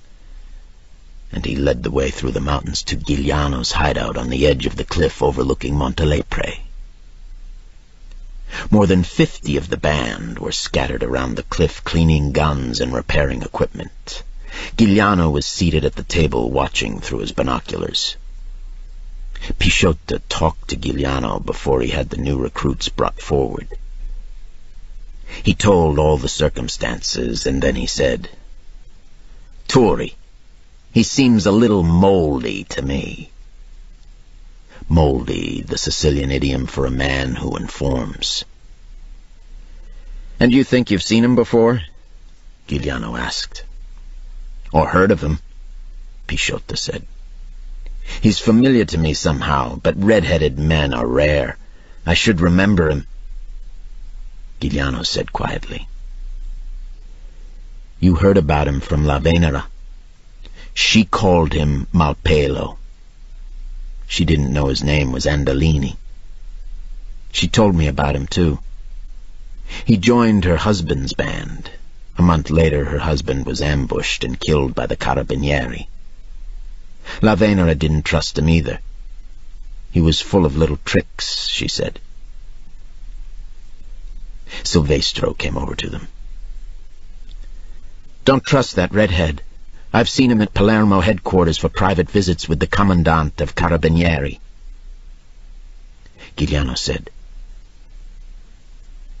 And he led the way through the mountains to Giuliano's hideout on the edge of the cliff overlooking Montelepre. More than 50 of the band were scattered around the cliff cleaning guns and repairing equipment. Giuliano was seated at the table watching through his binoculars. Pisciotta talked to Giuliano before he had the new recruits brought forward. He told all the circumstances, and then he said, "Turi, he seems a little moldy to me." Moldy, the Sicilian idiom for a man who informs. "And you think you've seen him before?" Giuliano asked. "Or heard of him," Pisciotta said. "He's familiar to me somehow, but red-headed men are rare. I should remember him." Giuliano said quietly, "You heard about him from La Venera. She called him Malpelo. She didn't know his name was Andolini. She told me about him, too. He joined her husband's band. A month later, her husband was ambushed and killed by the Carabinieri. La Venera didn't trust him either. He was full of little tricks, she said." Silvestro came over to them. "Don't trust that redhead. I've seen him at Palermo headquarters for private visits with the commandant of Carabinieri." Giuliano said,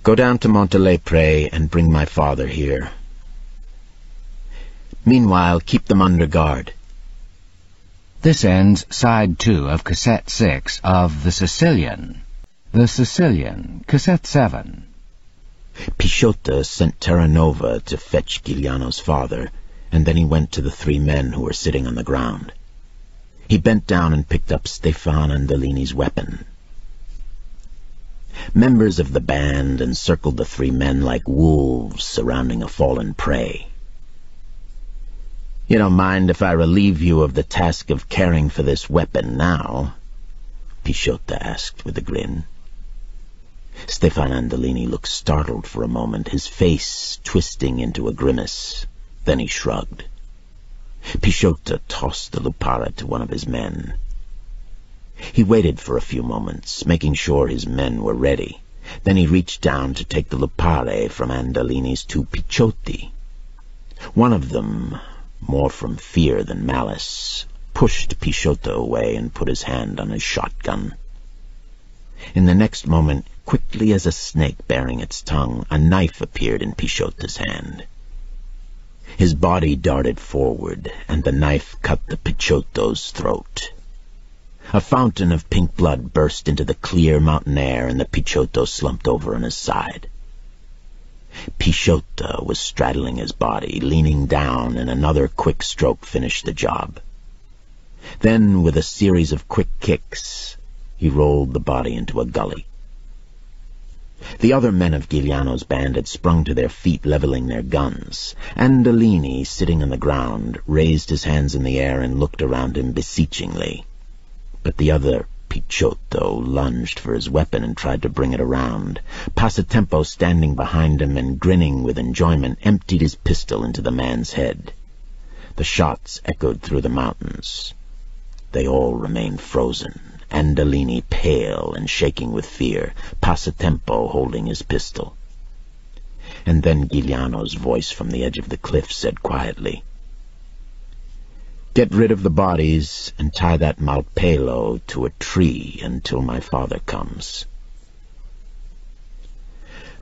"Go down to Montelepre and bring my father here. Meanwhile, keep them under guard." This ends Side 2 of Cassette 6 of The Sicilian. The Sicilian, Cassette 7. Pisciotta sent Terranova to fetch Giuliano's father, and then he went to the 3 men who were sitting on the ground. He bent down and picked up Stefan Andolini's weapon. Members of the band encircled the 3 men like wolves surrounding a fallen prey. "You don't mind if I relieve you of the task of caring for this weapon now?" Pisciotta asked with a grin. Stefan Andolini looked startled for a moment, his face twisting into a grimace. Then he shrugged. Pisciotta tossed the lupara to one of his men. He waited for a few moments, making sure his men were ready. Then he reached down to take the lupare from Andolini's 2 Picciotti. One of them, more from fear than malice, pushed Pisciotta away and put his hand on his shotgun. In the next moment, quickly as a snake bearing its tongue, a knife appeared in Pisciotta's hand. His body darted forward, and the knife cut the Picciotto's throat. A fountain of pink blood burst into the clear mountain air, and the Picciotto slumped over on his side. Pisciotta was straddling his body, leaning down, and another quick stroke finished the job. Then, with a series of quick kicks, he rolled the body into a gully. The other men of Giuliano's band had sprung to their feet, leveling their guns. Andolini, sitting on the ground, raised his hands in the air and looked around him beseechingly. But the other Picciotto lunged for his weapon and tried to bring it around. Passatempo, standing behind him and grinning with enjoyment, emptied his pistol into the man's head. The shots echoed through the mountains. They all remained frozen, Andolini pale and shaking with fear, Passatempo holding his pistol. And then Giuliano's voice from the edge of the cliff said quietly, "Get rid of the bodies and tie that Malpelo to a tree until my father comes."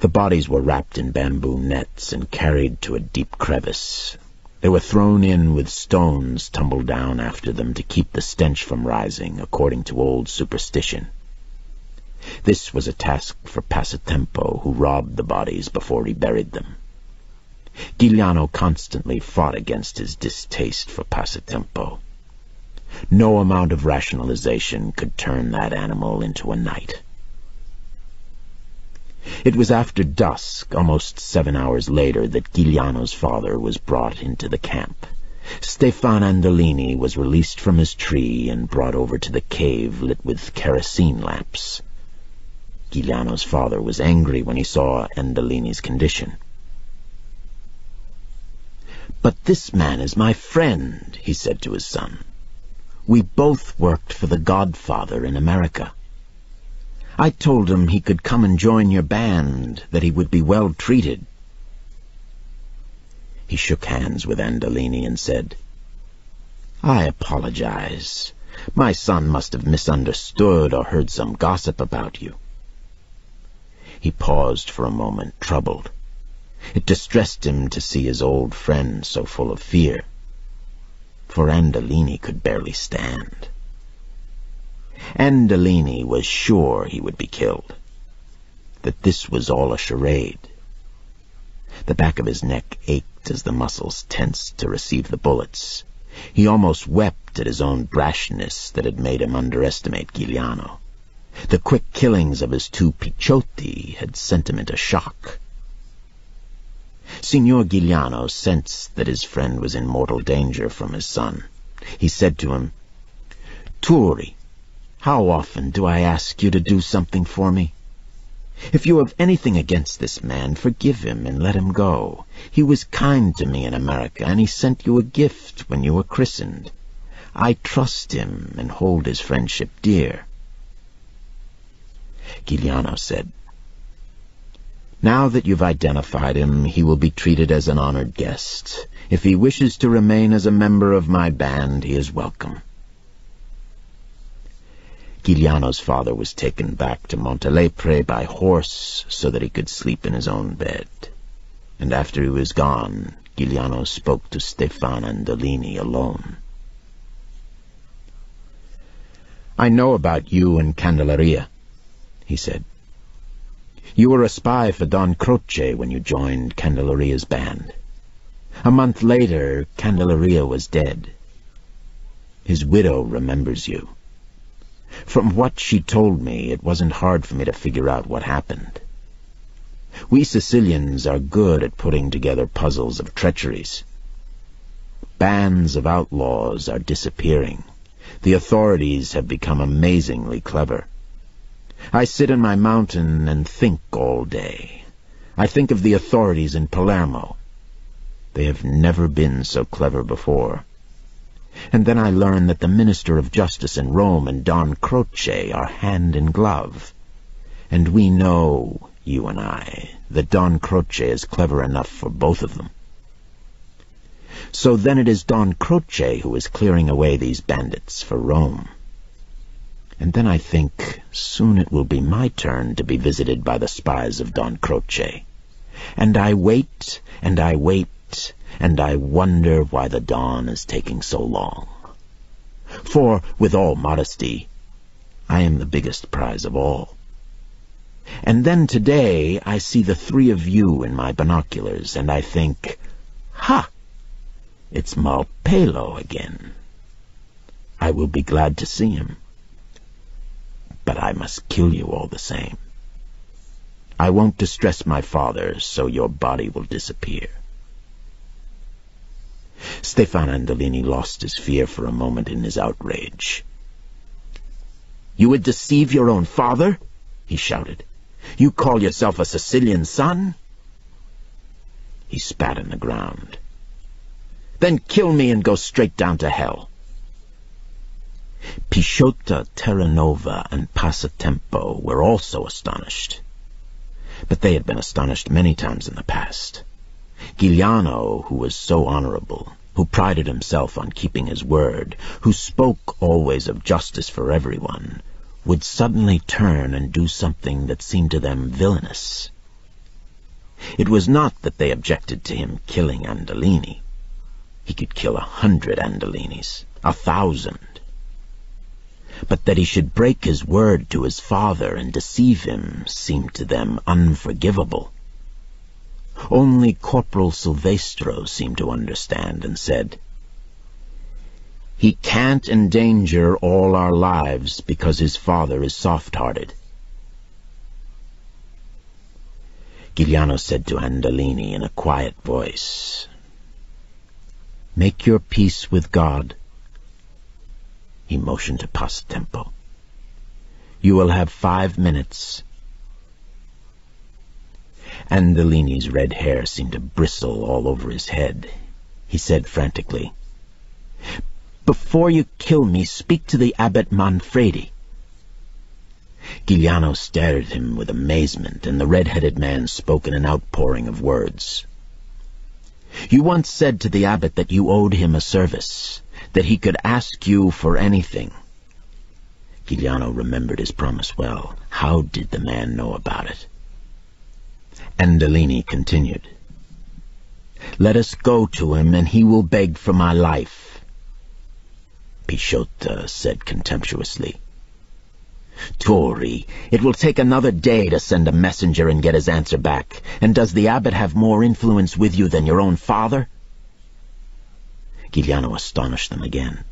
The bodies were wrapped in bamboo nets and carried to a deep crevice. They were thrown in with stones tumbled down after them to keep the stench from rising, according to old superstition. This was a task for Passatempo, who robbed the bodies before he buried them. Giuliano constantly fought against his distaste for Passatempo. No amount of rationalization could turn that animal into a knight. It was after dusk, almost 7 hours later, that Giuliano's father was brought into the camp. Stefan Andolini was released from his tree and brought over to the cave lit with kerosene lamps. Giuliano's father was angry when he saw Andolini's condition. "But this man is my friend," he said to his son. "We both worked for the Godfather in America. I told him he could come and join your band, that he would be well treated." He shook hands with Andolini and said, "I apologize. My son must have misunderstood or heard some gossip about you." He paused for a moment, troubled. It distressed him to see his old friend so full of fear, for Andolini could barely stand. Andolini was sure he would be killed, that this was all a charade. The back of his neck ached as the muscles tensed to receive the bullets. He almost wept at his own brashness that had made him underestimate Giuliano. The quick killings of his 2 Picciotti had sent him into shock. Signor Giuliano sensed that his friend was in mortal danger from his son. He said to him, "Turi, how often do I ask you to do something for me? If you have anything against this man, forgive him and let him go. He was kind to me in America, and he sent you a gift when you were christened. I trust him and hold his friendship dear." Giuliano said, "Now that you've identified him, he will be treated as an honored guest. If he wishes to remain as a member of my band, he is welcome." Giuliano's father was taken back to Montelepre by horse so that he could sleep in his own bed. And after he was gone, Giuliano spoke to Stefan Andolini alone. "I know about you and Candelaria," he said. "You were a spy for Don Croce when you joined Candelaria's band. A month later, Candelaria was dead. His widow remembers you. From what she told me, it wasn't hard for me to figure out what happened. We Sicilians are good at putting together puzzles of treacheries. Bands of outlaws are disappearing. The authorities have become amazingly clever. I sit in my mountain and think all day. I think of the authorities in Palermo. They have never been so clever before. And then I learn that the Minister of Justice in Rome and Don Croce are hand in glove. And we know, you and I, that Don Croce is clever enough for both of them. So then it is Don Croce who is clearing away these bandits for Rome. And then I think soon it will be my turn to be visited by the spies of Don Croce. And I wait, and I wait, and I wonder why the dawn is taking so long. For, with all modesty, I am the biggest prize of all. And then today I see the 3 of you in my binoculars, and I think, ha! It's Malpelo again. I will be glad to see him. But I must kill you all the same. I won't distress my father, so your body will disappear." Stefan Andolini lost his fear for a moment in his outrage. You would deceive your own father?" he shouted. "You call yourself a Sicilian son?" He spat in the ground. "Then kill me and go straight down to hell." Pisciota, Terranova, and Passatempo were also astonished. But they had been astonished many times in the past. Giuliano, who was so honorable, who prided himself on keeping his word, who spoke always of justice for everyone, would suddenly turn and do something that seemed to them villainous. It was not that they objected to him killing Andolini. He could kill 100 Andolinis, 1,000. But that he should break his word to his father and deceive him seemed to them unforgivable. Only Corporal Silvestro seemed to understand and said, "He can't endanger all our lives because his father is soft-hearted." Giuliano said to Andolini in a quiet voice, "Make your peace with God." He motioned to Passatempo. "You will have 5 minutes." Andolini's red hair seemed to bristle all over his head. He said frantically, "Before you kill me, speak to the Abbot Manfredi." Giuliano stared at him with amazement, and the red-headed man spoke in an outpouring of words. "You once said to the abbot that you owed him a service, that he could ask you for anything." Giuliano remembered his promise well. How did the man know about it? Andolini continued, "Let us go to him, and he will beg for my life." Pisciota said contemptuously, "Turi, it will take another day to send a messenger and get his answer back. And does the abbot have more influence with you than your own father?" Giuliano astonished them again.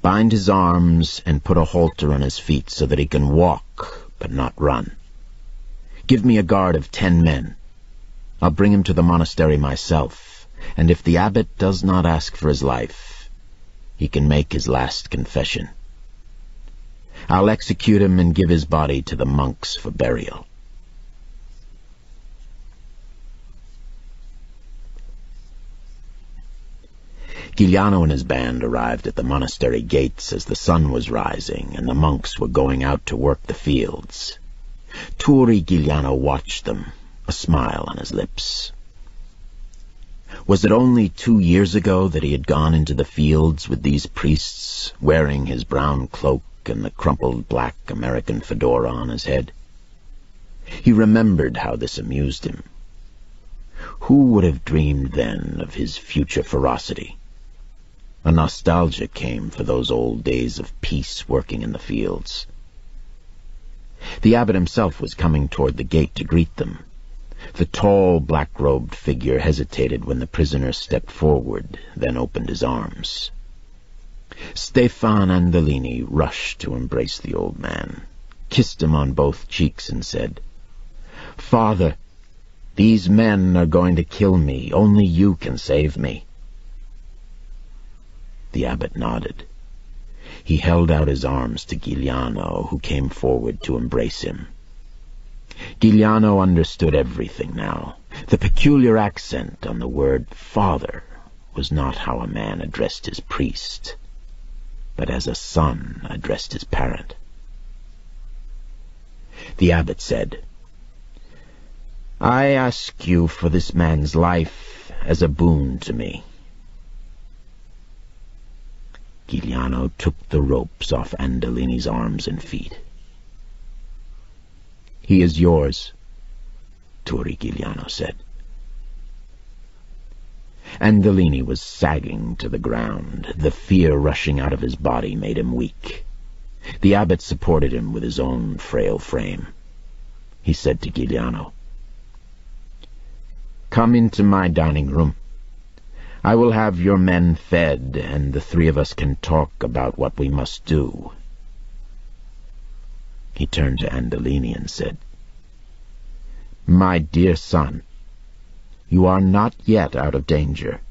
"Bind his arms and put a halter on his feet so that he can walk, but not run. Give me a guard of 10 men. I'll bring him to the monastery myself, and if the abbot does not ask for his life, he can make his last confession. I'll execute him and give his body to the monks for burial." Giuliano and his band arrived at the monastery gates as the sun was rising and the monks were going out to work the fields. Turi Giuliano watched them, a smile on his lips. Was it only 2 years ago that he had gone into the fields with these priests, wearing his brown cloak and the crumpled black American fedora on his head? He remembered how this amused him. Who would have dreamed then of his future ferocity? A nostalgia came for those old days of peace working in the fields. The abbot himself was coming toward the gate to greet them. The tall, black-robed figure hesitated when the prisoner stepped forward, then opened his arms. Stefan Andolini rushed to embrace the old man, kissed him on both cheeks, and said, "Father, these men are going to kill me. Only you can save me." The abbot nodded. He held out his arms to Giuliano, who came forward to embrace him. Giuliano understood everything now. The peculiar accent on the word father was not how a man addressed his priest, but as a son addressed his parent. The abbot said, "I ask you for this man's life as a boon to me." Giuliano took the ropes off Andolini's arms and feet. "He is yours," Turi Giuliano said. Andolini was sagging to the ground. The fear rushing out of his body made him weak. The abbot supported him with his own frail frame. He said to Giuliano, "Come into my dining room. I will have your men fed, and the 3 of us can talk about what we must do." He turned to Andolini and said, "My dear son, you are not yet out of danger.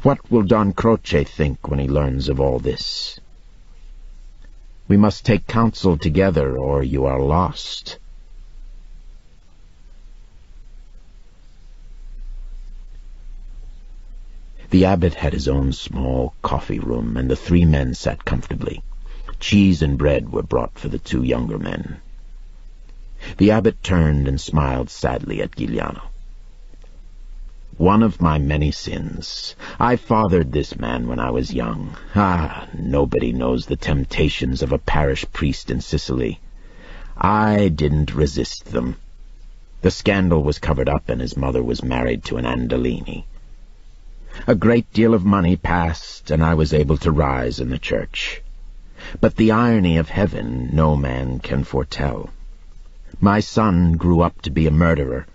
What will Don Croce think when he learns of all this?" We must take counsel together, or you are lost." The abbot had his own small coffee room, and the three men sat comfortably. Cheese and bread were brought for the two younger men. The abbot turned and smiled sadly at Giuliano. "One of my many sins. I fathered this man when I was young. Nobody knows the temptations of a parish priest in Sicily. I didn't resist them. The scandal was covered up, and his mother was married to an Andolini. A great deal of money passed, and I was able to rise in the church. But the irony of heaven no man can foretell. My son grew up to be a murderer,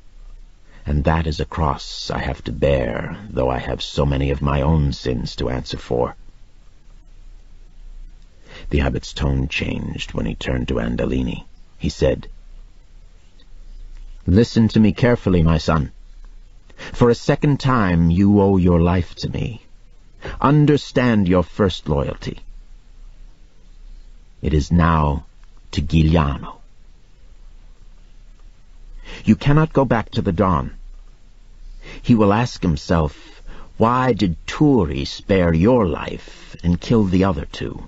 and that is a cross I have to bear, though I have so many of my own sins to answer for." The abbot's tone changed when he turned to Andolini. He said, "Listen to me carefully, my son. For a second time you owe your life to me. Understand your first loyalty. It is now to Giuliano. You cannot go back to the Don. He will ask himself, why did Turi spare your life and kill the other two?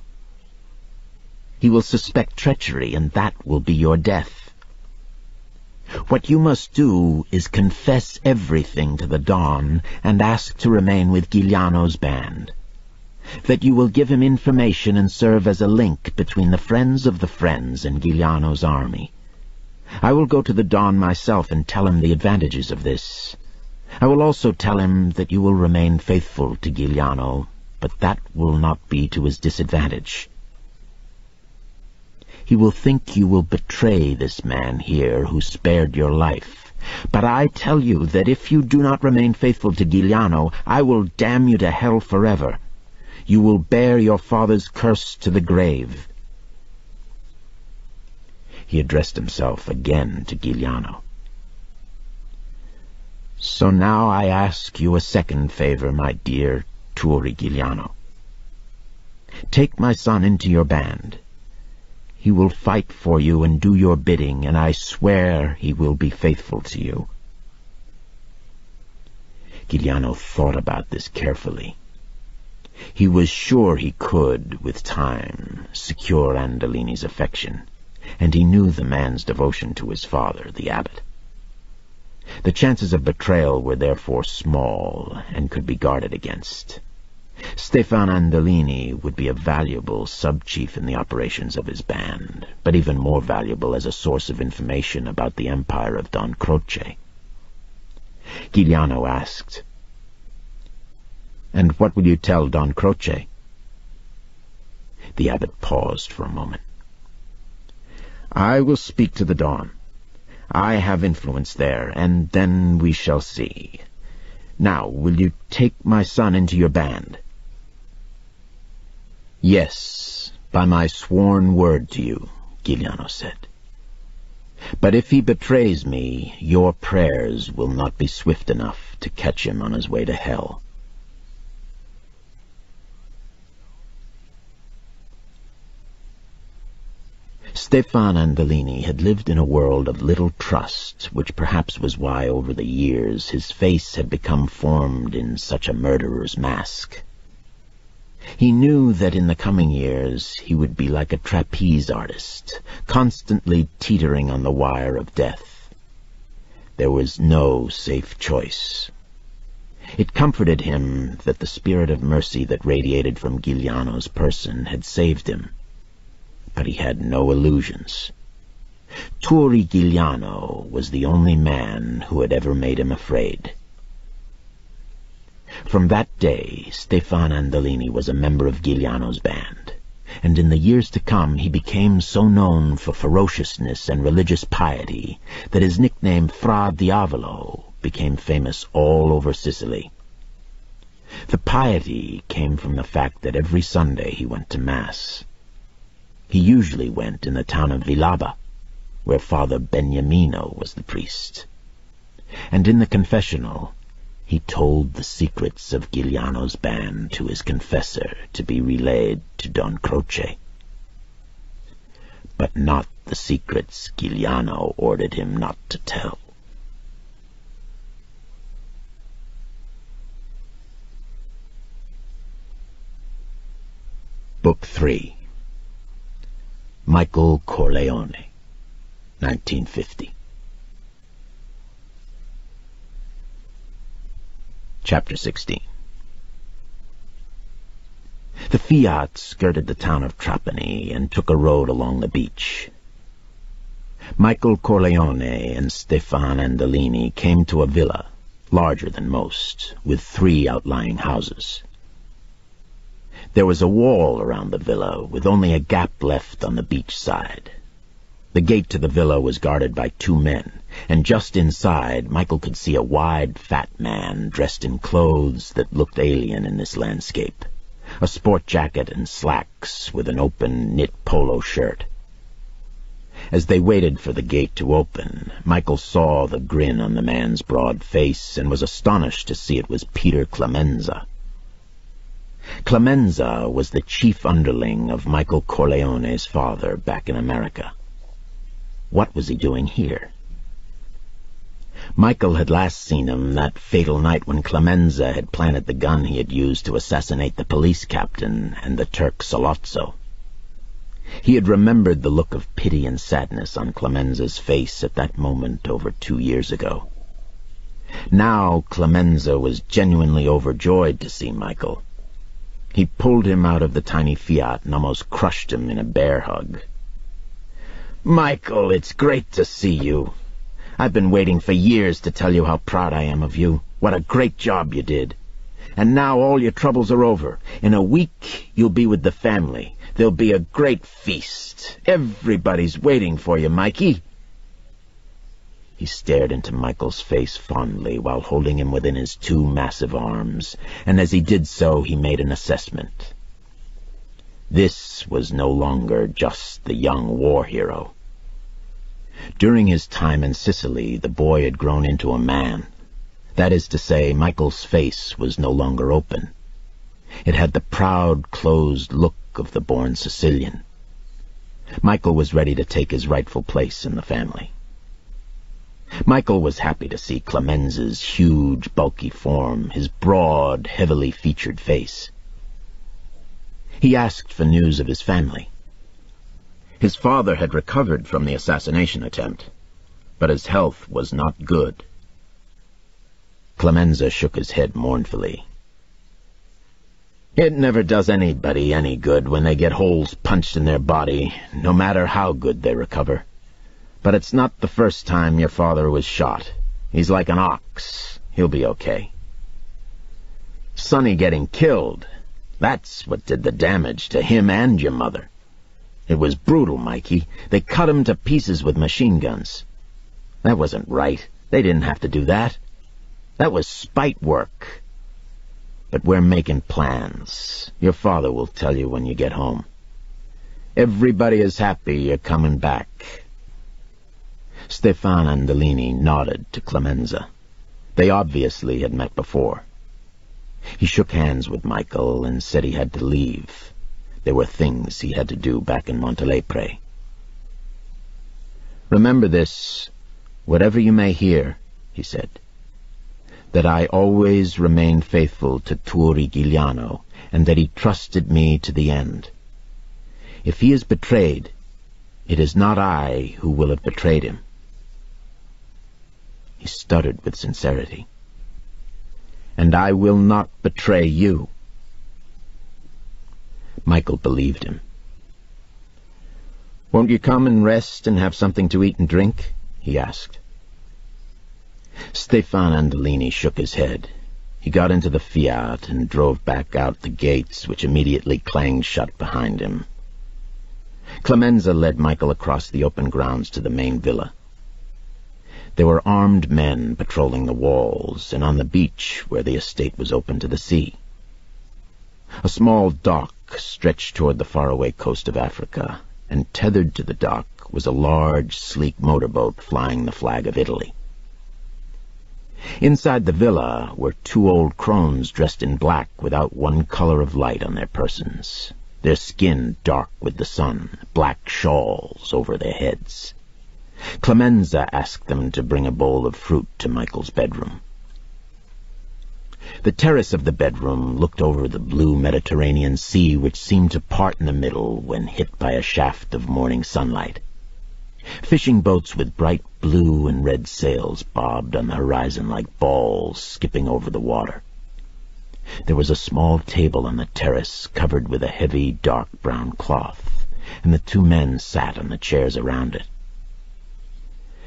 He will suspect treachery, and that will be your death. What you must do is confess everything to the Don and ask to remain with Giuliano's band. That you will give him information and serve as a link between the friends of the friends and Giuliano's army. I will go to the Don myself and tell him the advantages of this. I will also tell him that you will remain faithful to Giuliano, but that will not be to his disadvantage. He will think you will betray this man here who spared your life. But I tell you that if you do not remain faithful to Giuliano, I will damn you to hell forever. You will bear your father's curse to the grave." He addressed himself again to Giuliano. "So now I ask you a second favor, my dear Turi Giuliano. Take my son into your band. He will fight for you and do your bidding, and I swear he will be faithful to you." Giuliano thought about this carefully. He was sure he could, with time, secure Andolini's affection, and he knew the man's devotion to his father, the abbot. The chances of betrayal were therefore small and could be guarded against. Stefan Andolini would be a valuable sub-chief in the operations of his band, but even more valuable as a source of information about the empire of Don Croce. Giuliano asked, "And what will you tell Don Croce?" The abbot paused for a moment. "I will speak to the Don. I have influence there, and then we shall see. Now, will you take my son into your band?" "Yes, by my sworn word to you," Giuliano said. "But if he betrays me, your prayers will not be swift enough to catch him on his way to hell." Stefan Andolini had lived in a world of little trust, which perhaps was why over the years his face had become formed in such a murderer's mask. He knew that in the coming years he would be like a trapeze artist, constantly teetering on the wire of death. There was no safe choice. It comforted him that the spirit of mercy that radiated from Giuliano's person had saved him. But he had no illusions. Turi Giuliano was the only man who had ever made him afraid. From that day, Stefan Andolini was a member of Giuliano's band, and in the years to come he became so known for ferociousness and religious piety that his nickname Fra Diavolo became famous all over Sicily. The piety came from the fact that every Sunday he went to Mass. He usually went in the town of Villaba, where Father Beniamino was the priest. And in the confessional, he told the secrets of Giuliano's band to his confessor to be relayed to Don Croce. not the secrets Giuliano ordered him not to tell. Book 3. Michael Corleone, 1950. Chapter 16. The Fiat skirted the town of Trapani and took a road along the beach. Michael Corleone and Stefan Andolini came to a villa, larger than most, with 3 outlying houses. There was a wall around the villa, with only a gap left on the beach side. The gate to the villa was guarded by 2 men, and just inside Michael could see a wide, fat man dressed in clothes that looked alien in this landscape. A sport jacket and slacks with an open knit polo shirt. As they waited for the gate to open, Michael saw the grin on the man's broad face and was astonished to see it was Peter Clemenza. Clemenza was the chief underling of Michael Corleone's father back in America. What was he doing here? Michael had last seen him that fatal night when Clemenza had planted the gun he had used to assassinate the police captain and the Turk Sollozzo. He had remembered the look of pity and sadness on Clemenza's face at that moment over 2 years ago. Now Clemenza was genuinely overjoyed to see Michael. He pulled him out of the tiny Fiat and almost crushed him in a bear hug. "Michael, it's great to see you. I've been waiting for years to tell you how proud I am of you. What a great job you did. And now all your troubles are over. In a week, you'll be with the family. There'll be a great feast. Everybody's waiting for you, Mikey." He stared into Michael's face fondly while holding him within his 2 massive arms, and as he did so he made an assessment. This was no longer just the young war hero. During his time in Sicily, the boy had grown into a man. That is to say, Michael's face was no longer open. It had the proud, closed look of the born Sicilian. Michael was ready to take his rightful place in the family. Michael was happy to see Clemenza's huge, bulky form, his broad, heavily featured face. He asked for news of his family. His father had recovered from the assassination attempt, but his health was not good. Clemenza shook his head mournfully. "It never does anybody any good when they get holes punched in their body, no matter how good they recover. But it's not the first time your father was shot. He's like an ox. He'll be okay. Sonny getting killed, that's what did the damage to him and your mother. It was brutal, Mikey. They cut him to pieces with machine guns. That wasn't right. They didn't have to do that. That was spite work. But we're making plans. Your father will tell you when you get home. Everybody is happy you're coming back." Stefan Andolini nodded to Clemenza. They obviously had met before. He shook hands with Michael and said he had to leave. There were things he had to do back in Montelepre. "Remember this, whatever you may hear," he said, "that I always remained faithful to Turi Giuliano, and that he trusted me to the end. If he is betrayed, it is not I who will have betrayed him." He stuttered with sincerity. "And I will not betray you." Michael believed him. "Won't you come and rest and have something to eat and drink?" he asked. Stefan Andolini shook his head. He got into the Fiat and drove back out the gates, which immediately clanged shut behind him. Clemenza led Michael across the open grounds to the main villa. There were armed men patrolling the walls and on the beach where the estate was open to the sea. A small dock stretched toward the faraway coast of Africa, and tethered to the dock was a large, sleek motorboat flying the flag of Italy. Inside the villa were 2 old crones dressed in black without one color of light on their persons. their skin dark with the sun, black shawls over their heads. Clemenza asked them to bring a bowl of fruit to Michael's bedroom. The terrace of the bedroom looked over the blue Mediterranean Sea, which seemed to part in the middle when hit by a shaft of morning sunlight. Fishing boats with bright blue and red sails bobbed on the horizon like balls skipping over the water. There was a small table on the terrace covered with a heavy, dark brown cloth, and the two men sat on the chairs around it.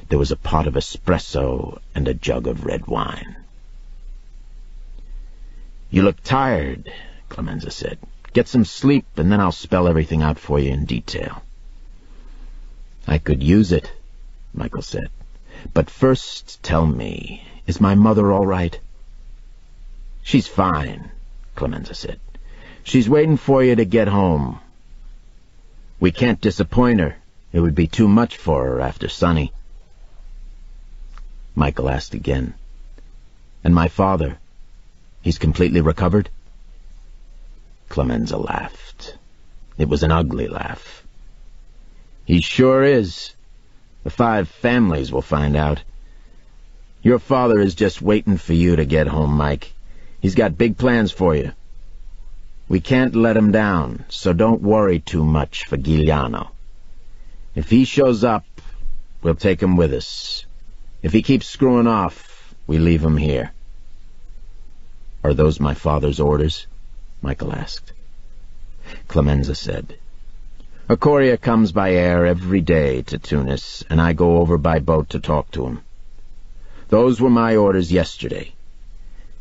There was a pot of espresso and a jug of red wine. "You look tired," Clemenza said. "Get some sleep, and then I'll spell everything out for you in detail." "I could use it," Michael said. "But first tell me, is my mother all right?" "She's fine," Clemenza said. "She's waiting for you to get home. We can't disappoint her. It would be too much for her after Sonny." Michael asked again, "And my father? He's completely recovered?" Clemenza laughed. It was an ugly laugh. "He sure is. The 5 families will find out. Your father is just waiting for you to get home, Mike. He's got big plans for you. We can't let him down, so don't worry too much for Giuliano. If he shows up, we'll take him with us. If he keeps screwing off, we leave him here." "Are those my father's orders?" Michael asked. Clemenza said, "A courier comes by air every day to Tunis, and I go over by boat to talk to him. Those were my orders yesterday.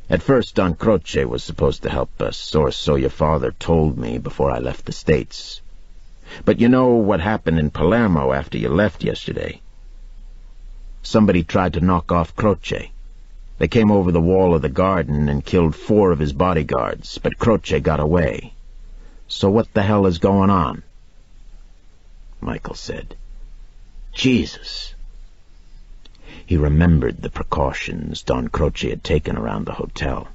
At first Don Croce was supposed to help us, or so your father told me before I left the States. But you know what happened in Palermo after you left yesterday? Somebody tried to knock off Croce. They came over the wall of the garden and killed 4 of his bodyguards, but Croce got away. So what the hell is going on?" Michael said, "Jesus." He remembered the precautions Don Croce had taken around the hotel.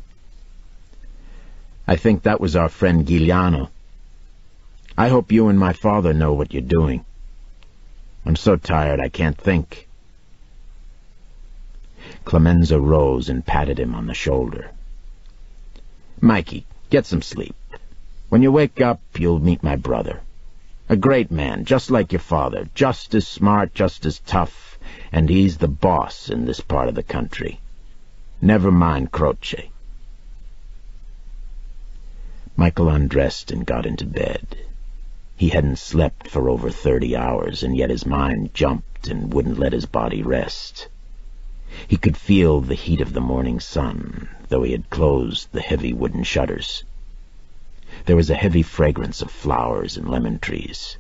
"I think that was our friend Giuliano. I hope you and my father know what you're doing. I'm so tired I can't think." Clemenza rose and patted him on the shoulder. "Mikey, get some sleep. When you wake up, you'll meet my brother. A great man, just like your father, just as smart, just as tough, and he's the boss in this part of the country. Never mind Croce." Michael undressed and got into bed. He hadn't slept for over 30 hours, and yet his mind jumped and wouldn't let his body rest. He could feel the heat of the morning sun, though he had closed the heavy wooden shutters. There was a heavy fragrance of flowers and lemon trees.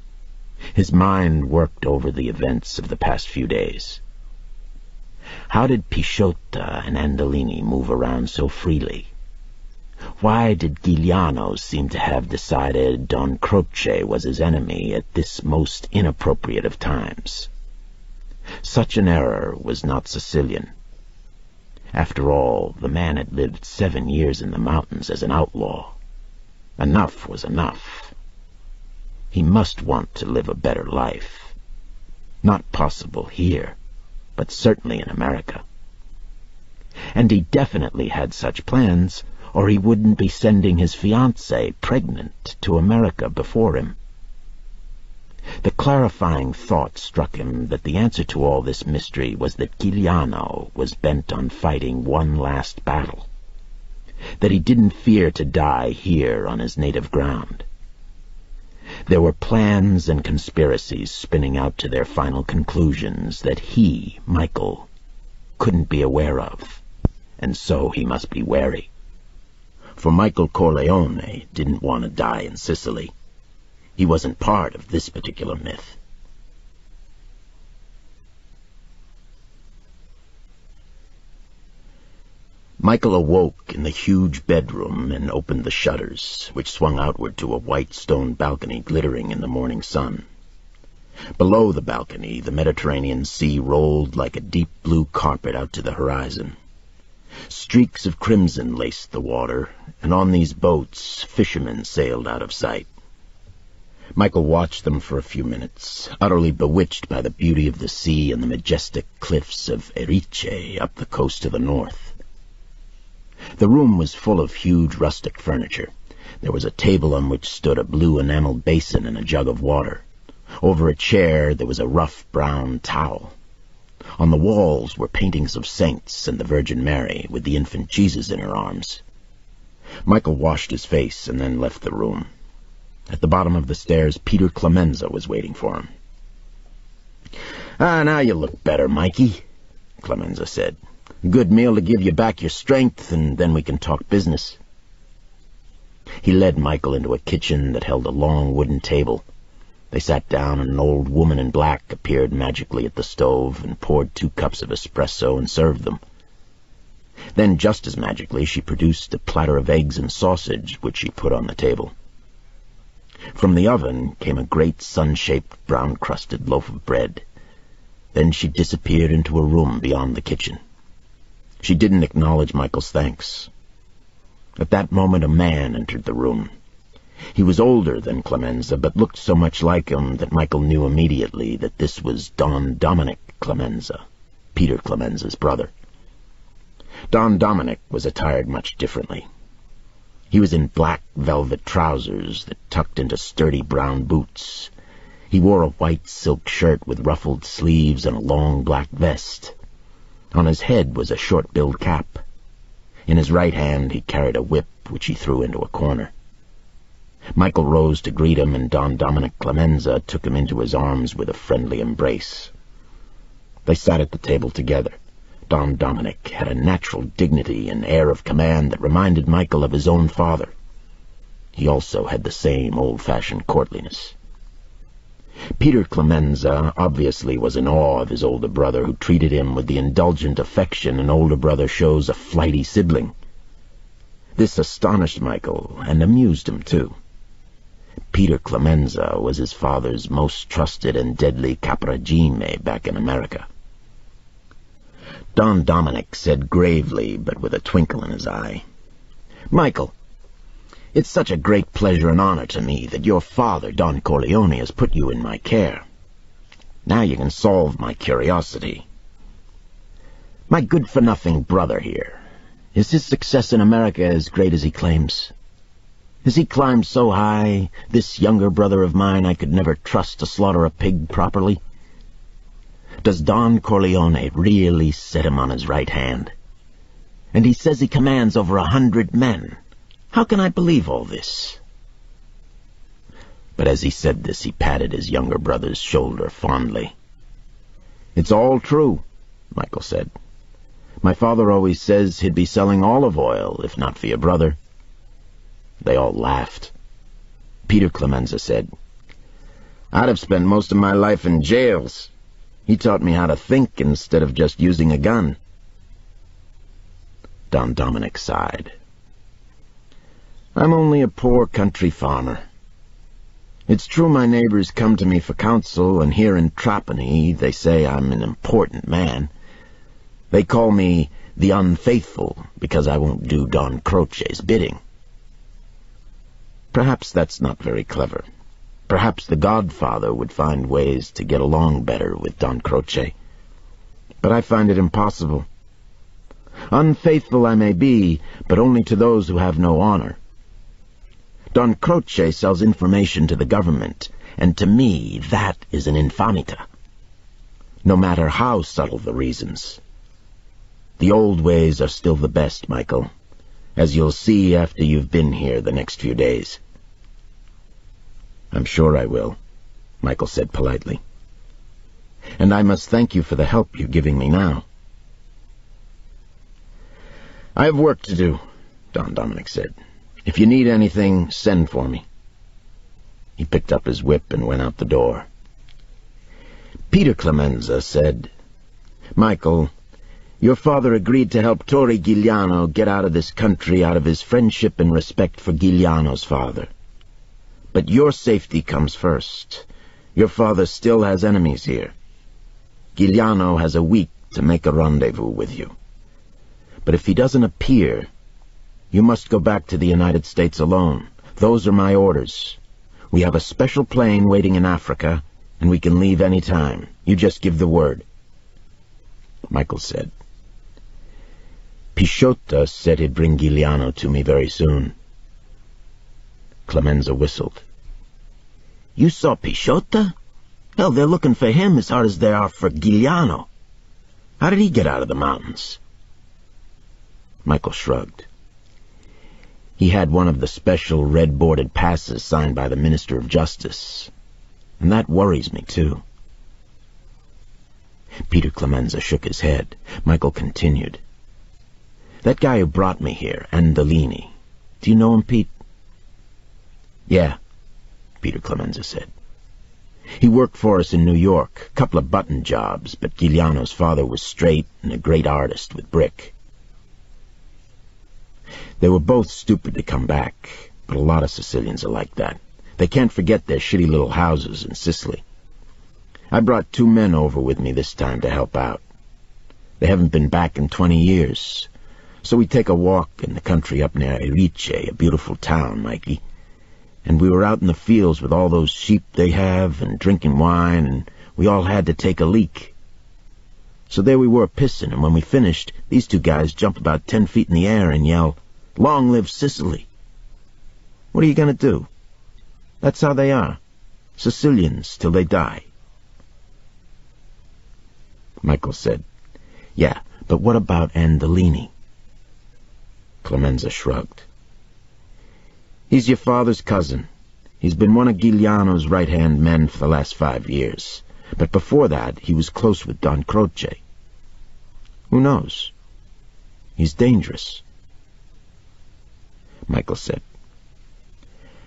His mind worked over the events of the past few days. How did Pisciotta and Andolini move around so freely? Why did Giuliano seem to have decided Don Croce was his enemy at this most inappropriate of times? Such an error was not Sicilian. After all, the man had lived 7 years in the mountains as an outlaw. Enough was enough. He must want to live a better life. Not possible here, but certainly in America. And he definitely had such plans, or he wouldn't be sending his fiancée, pregnant, to America before him. The clarifying thought struck him that the answer to all this mystery was that Giuliano was bent on fighting one last battle, that he didn't fear to die here on his native ground. There were plans and conspiracies spinning out to their final conclusions that he, Michael, couldn't be aware of, and so he must be wary. For Michael Corleone didn't want to die in Sicily. He wasn't part of this particular myth. Michael awoke in the huge bedroom and opened the shutters, which swung outward to a white stone balcony glittering in the morning sun. Below the balcony, the Mediterranean Sea rolled like a deep blue carpet out to the horizon. Streaks of crimson laced the water, and on these boats fishermen sailed out of sight. Michael watched them for a few minutes, utterly bewitched by the beauty of the sea and the majestic cliffs of Erice up the coast to the north. The room was full of huge rustic furniture. There was a table on which stood a blue enameled basin and a jug of water. Over a chair there was a rough brown towel. On the walls were paintings of saints and the Virgin Mary with the infant Jesus in her arms. Michael washed his face and then left the room. At the bottom of the stairs, Peter Clemenza was waiting for him. "Ah, now you look better, Mikey," Clemenza said. "Good meal to give you back your strength, and then we can talk business." He led Michael into a kitchen that held a long wooden table. They sat down, and an old woman in black appeared magically at the stove and poured 2 cups of espresso and served them. Then, just as magically, she produced a platter of eggs and sausage, which she put on the table. From the oven came a great sun-shaped, brown-crusted loaf of bread. Then she disappeared into a room beyond the kitchen. She didn't acknowledge Michael's thanks. At that moment a man entered the room. He was older than Clemenza, but looked so much like him that Michael knew immediately that this was Don Dominic Clemenza, Peter Clemenza's brother. Don Dominic was attired much differently. He was in black velvet trousers that tucked into sturdy brown boots. He wore a white silk shirt with ruffled sleeves and a long black vest. On his head was a short-billed cap. In his right hand he carried a whip, which he threw into a corner. Michael rose to greet him, and Don Dominic Clemenza took him into his arms with a friendly embrace. They sat at the table together. Don Dominic had a natural dignity and air of command that reminded Michael of his own father. He also had the same old-fashioned courtliness. Peter Clemenza obviously was in awe of his older brother, who treated him with the indulgent affection an older brother shows a flighty sibling. This astonished Michael and amused him, too. Peter Clemenza was his father's most trusted and deadly caporagime back in America. Don Dominic said gravely, but with a twinkle in his eye, "Michael, it's such a great pleasure and honor to me that your father, Don Corleone, has put you in my care. Now you can solve my curiosity. My good-for-nothing brother here, is his success in America as great as he claims? Has he climbed so high, this younger brother of mine, I could never trust to slaughter a pig properly? Does Don Corleone really set him on his right hand? And he says he commands over 100 men. How can I believe all this?" But as he said this, he patted his younger brother's shoulder fondly. "It's all true," Michael said. "My father always says he'd be selling olive oil if not for your brother." They all laughed. Peter Clemenza said, "I'd have spent most of my life in jails. He taught me how to think instead of just using a gun." Don Dominic sighed. "I'm only a poor country farmer. It's true my neighbors come to me for counsel, and here in Trapani they say I'm an important man. They call me the Unfaithful because I won't do Don Croce's bidding. Perhaps that's not very clever. Perhaps the Godfather would find ways to get along better with Don Croce. But I find it impossible. Unfaithful I may be, but only to those who have no honor. Don Croce sells information to the government, and to me that is an infamita, no matter how subtle the reasons. The old ways are still the best, Michael, as you'll see after you've been here the next few days." "I'm sure I will," Michael said politely. "And I must thank you for the help you're giving me now." "I have work to do," Don Dominic said. "If you need anything, send for me." He picked up his whip and went out the door. Peter Clemenza said, "Michael, your father agreed to help Torre Giuliano get out of this country out of his friendship and respect for Giuliano's father. But your safety comes first. Your father still has enemies here. Giuliano has a week to make a rendezvous with you. But if he doesn't appear, you must go back to the United States alone. Those are my orders. We have a special plane waiting in Africa, and we can leave any time. You just give the word." Michael said, "Pisciota said he'd bring Giuliano to me very soon." Clemenza whistled. "You saw Pisciota? Hell, they're looking for him as hard as they are for Giuliano. How did he get out of the mountains?" Michael shrugged. "He had one of the special red-boarded passes signed by the Minister of Justice, and that worries me, too." Peter Clemenza shook his head. Michael continued. "That guy who brought me here, Andolini, do you know him, Pete?" "Yeah," Peter Clemenza said. "He worked for us in New York, a couple of button jobs, but Giuliano's father was straight and a great artist with brick. They were both stupid to come back, but a lot of Sicilians are like that. They can't forget their shitty little houses in Sicily. I brought 2 men over with me this time to help out. They haven't been back in 20 years, so we take a walk in the country up near Erice, a beautiful town, Mikey. And we were out in the fields with all those sheep they have and drinking wine, and we all had to take a leak. So there we were pissing, and when we finished, these 2 guys jump about 10 feet in the air and yell, 'Long live Sicily!' What are you going to do? That's how they are. Sicilians till they die." Michael said, "Yeah, but what about Andolini?" Clemenza shrugged. "He's your father's cousin. He's been one of Giuliano's right-hand men for the last 5 years. But before that, he was close with Don Croce. Who knows? He's dangerous." Michael said,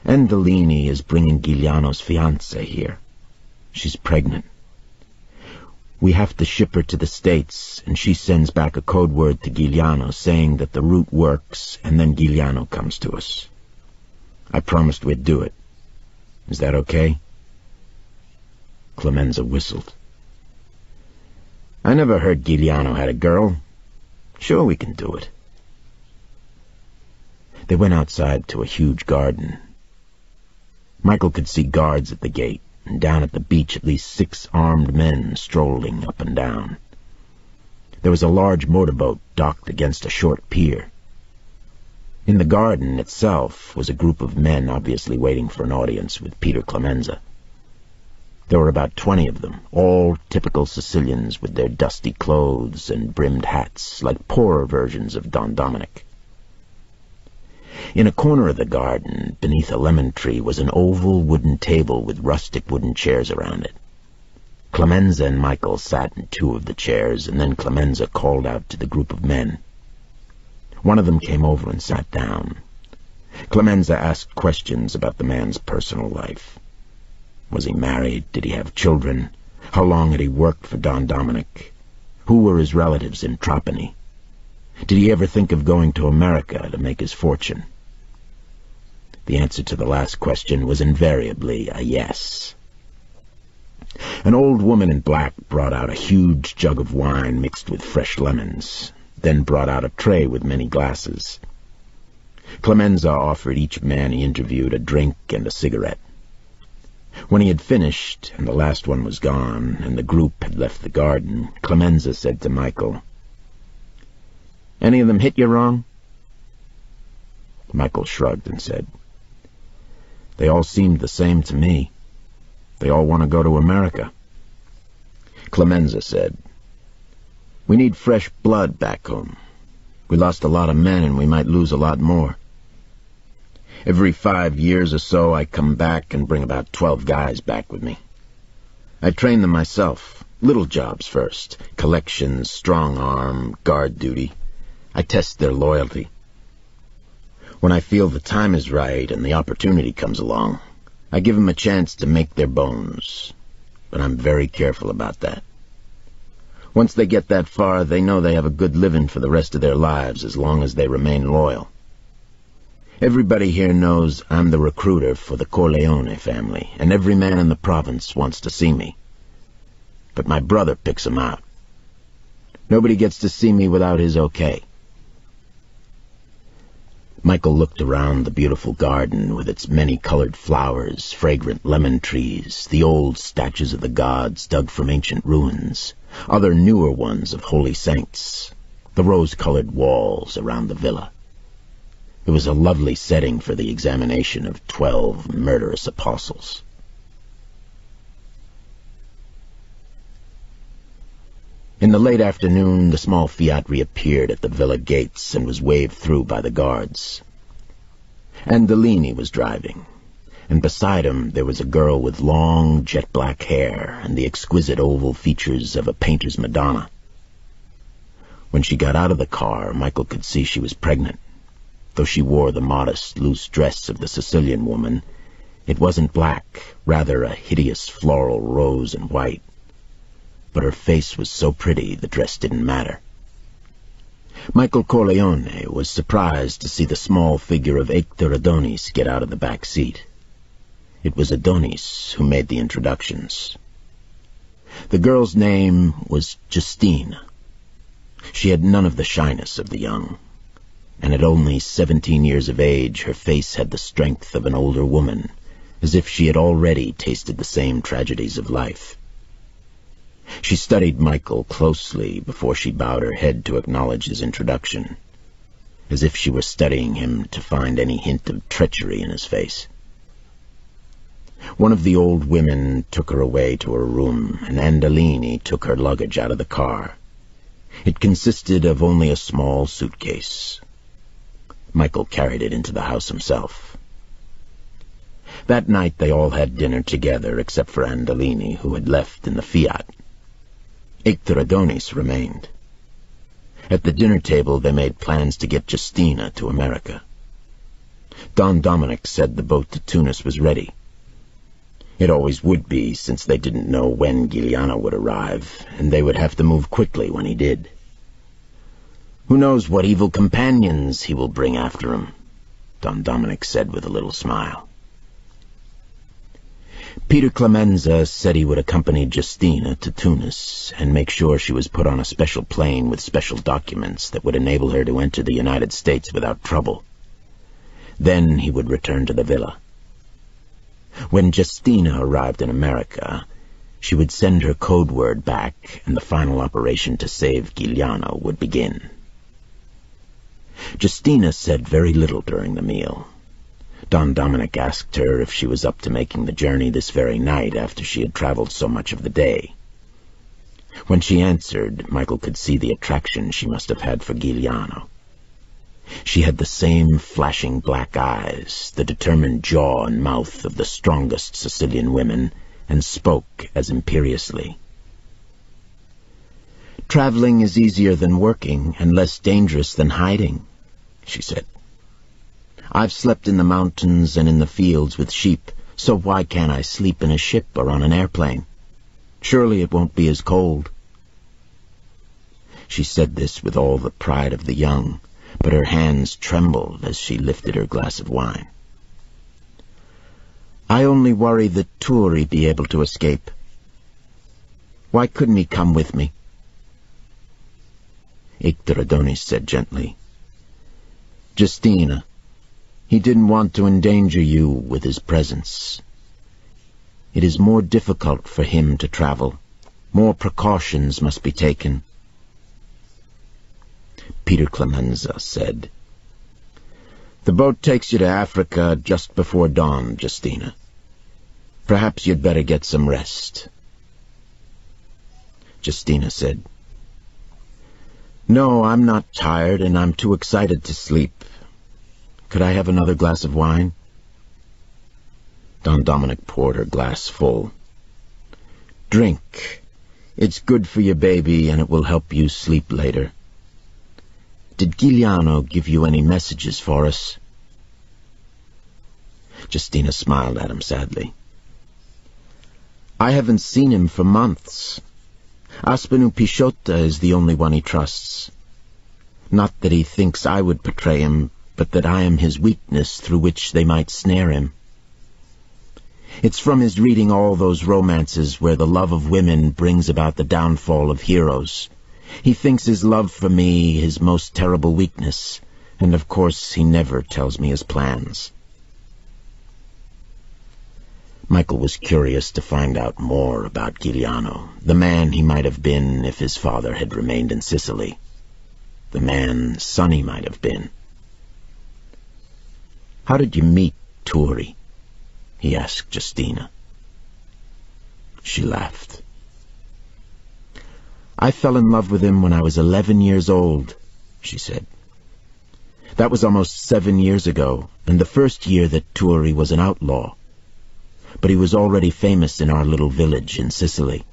"Andolini is bringing Giuliano's fiancée here. She's pregnant. We have to ship her to the States, and she sends back a code word to Giuliano saying that the route works, and then Giuliano comes to us. I promised we'd do it. Is that okay?" Clemenza whistled. "I never heard Giuliano had a girl. Sure, we can do it." They went outside to a huge garden. Michael could see guards at the gate, and down at the beach at least 6 armed men strolling up and down. There was a large motorboat docked against a short pier. In the garden itself was a group of men obviously waiting for an audience with Peter Clemenza. There were about 20 of them, all typical Sicilians with their dusty clothes and brimmed hats, like poorer versions of Don Dominic. In a corner of the garden, beneath a lemon tree, was an oval wooden table with rustic wooden chairs around it. Clemenza and Michael sat in 2 of the chairs, and then Clemenza called out to the group of men. One of them came over and sat down. Clemenza asked questions about the man's personal life. Was he married? Did he have children? How long had he worked for Don Dominic? Who were his relatives in Trapani? Did he ever think of going to America to make his fortune? The answer to the last question was invariably a yes. An old woman in black brought out a huge jug of wine mixed with fresh lemons, then brought out a tray with many glasses. Clemenza offered each man he interviewed a drink and a cigarette. When he had finished, and the last one was gone, and the group had left the garden, Clemenza said to Michael, "Any of them hit you wrong?" Michael shrugged and said, "They all seemed the same to me. They all want to go to America." Clemenza said, "We need fresh blood back home. We lost a lot of men, and we might lose a lot more. Every 5 years or so, I come back and bring about 12 guys back with me. I train them myself, little jobs first, collections, strong arm, guard duty. I test their loyalty. When I feel the time is right and the opportunity comes along, I give them a chance to make their bones. But I'm very careful about that. Once they get that far, they know they have a good living for the rest of their lives as long as they remain loyal. Everybody here knows I'm the recruiter for the Corleone family, and every man in the province wants to see me. But my brother picks them out. Nobody gets to see me without his okay." Michael looked around the beautiful garden with its many-colored flowers, fragrant lemon trees, the old statues of the gods dug from ancient ruins, other newer ones of holy saints, the rose-colored walls around the villa. It was a lovely setting for the examination of 12 murderous apostles. In the late afternoon, the small Fiat reappeared at the villa gates and was waved through by the guards. Andolini was driving, and beside him there was a girl with long, jet-black hair and the exquisite oval features of a painter's Madonna. When she got out of the car, Michael could see she was pregnant. Though she wore the modest, loose dress of the Sicilian woman, it wasn't black, rather a hideous floral rose and white. But her face was so pretty the dress didn't matter. Michael Corleone was surprised to see the small figure of Hector Adonis get out of the back seat. It was Adonis who made the introductions. The girl's name was Justina. She had none of the shyness of the young, and at only 17 years of age her face had the strength of an older woman, as if she had already tasted the same tragedies of life. She studied Michael closely before she bowed her head to acknowledge his introduction, as if she were studying him to find any hint of treachery in his face. One of the old women took her away to her room, and Andolini took her luggage out of the car. It consisted of only a small suitcase. Michael carried it into the house himself. That night they all had dinner together, except for Andolini, who had left in the Fiat. Hector Adonis remained. At the dinner table they made plans to get Justina to America. Don Dominic said the boat to Tunis was ready. It always would be, since they didn't know when Giuliano would arrive, and they would have to move quickly when he did. "Who knows what evil companions he will bring after him," Don Dominic said with a little smile. Peter Clemenza said he would accompany Justina to Tunis and make sure she was put on a special plane with special documents that would enable her to enter the United States without trouble. Then he would return to the villa. When Justina arrived in America, she would send her code word back, and the final operation to save Giuliano would begin. Justina said very little during the meal. Don Dominic asked her if she was up to making the journey this very night after she had traveled so much of the day. When she answered, Michael could see the attraction she must have had for Giuliano. She had the same flashing black eyes, the determined jaw and mouth of the strongest Sicilian women, and spoke as imperiously. "Traveling is easier than working, and less dangerous than hiding," she said. "I've slept in the mountains and in the fields with sheep, so why can't I sleep in a ship or on an airplane? Surely it won't be as cold." She said this with all the pride of the young, but her hands trembled as she lifted her glass of wine. "I only worry that Turi be able to escape. Why couldn't he come with me?" Hector Adonis said gently, "Justina, he didn't want to endanger you with his presence. It is more difficult for him to travel. More precautions must be taken." Peter Clemenza said, "The boat takes you to Africa just before dawn, Justina. Perhaps you'd better get some rest." Justina said, "No, I'm not tired, and I'm too excited to sleep. Could I have another glass of wine?" Don Dominic poured her glass full. "Drink. It's good for your baby, and it will help you sleep later. Did Giuliano give you any messages for us?" Justina smiled at him sadly. "I haven't seen him for months. Aspenu Pisciotta is the only one he trusts. Not that he thinks I would betray him, but that I am his weakness through which they might snare him. It's from his reading all those romances where the love of women brings about the downfall of heroes. He thinks his love for me his most terrible weakness, And of course he never tells me his plans. Michael was curious to find out more about Giuliano, the man he might have been if his father had remained in Sicily, the man Sonny might have been. "How did you meet Turi?" he asked Justina. She laughed. "I fell in love with him when I was 11 years old," she said. "That was almost 7 years ago, and the first year that Turi was an outlaw. But he was already famous in our little village in Sicily.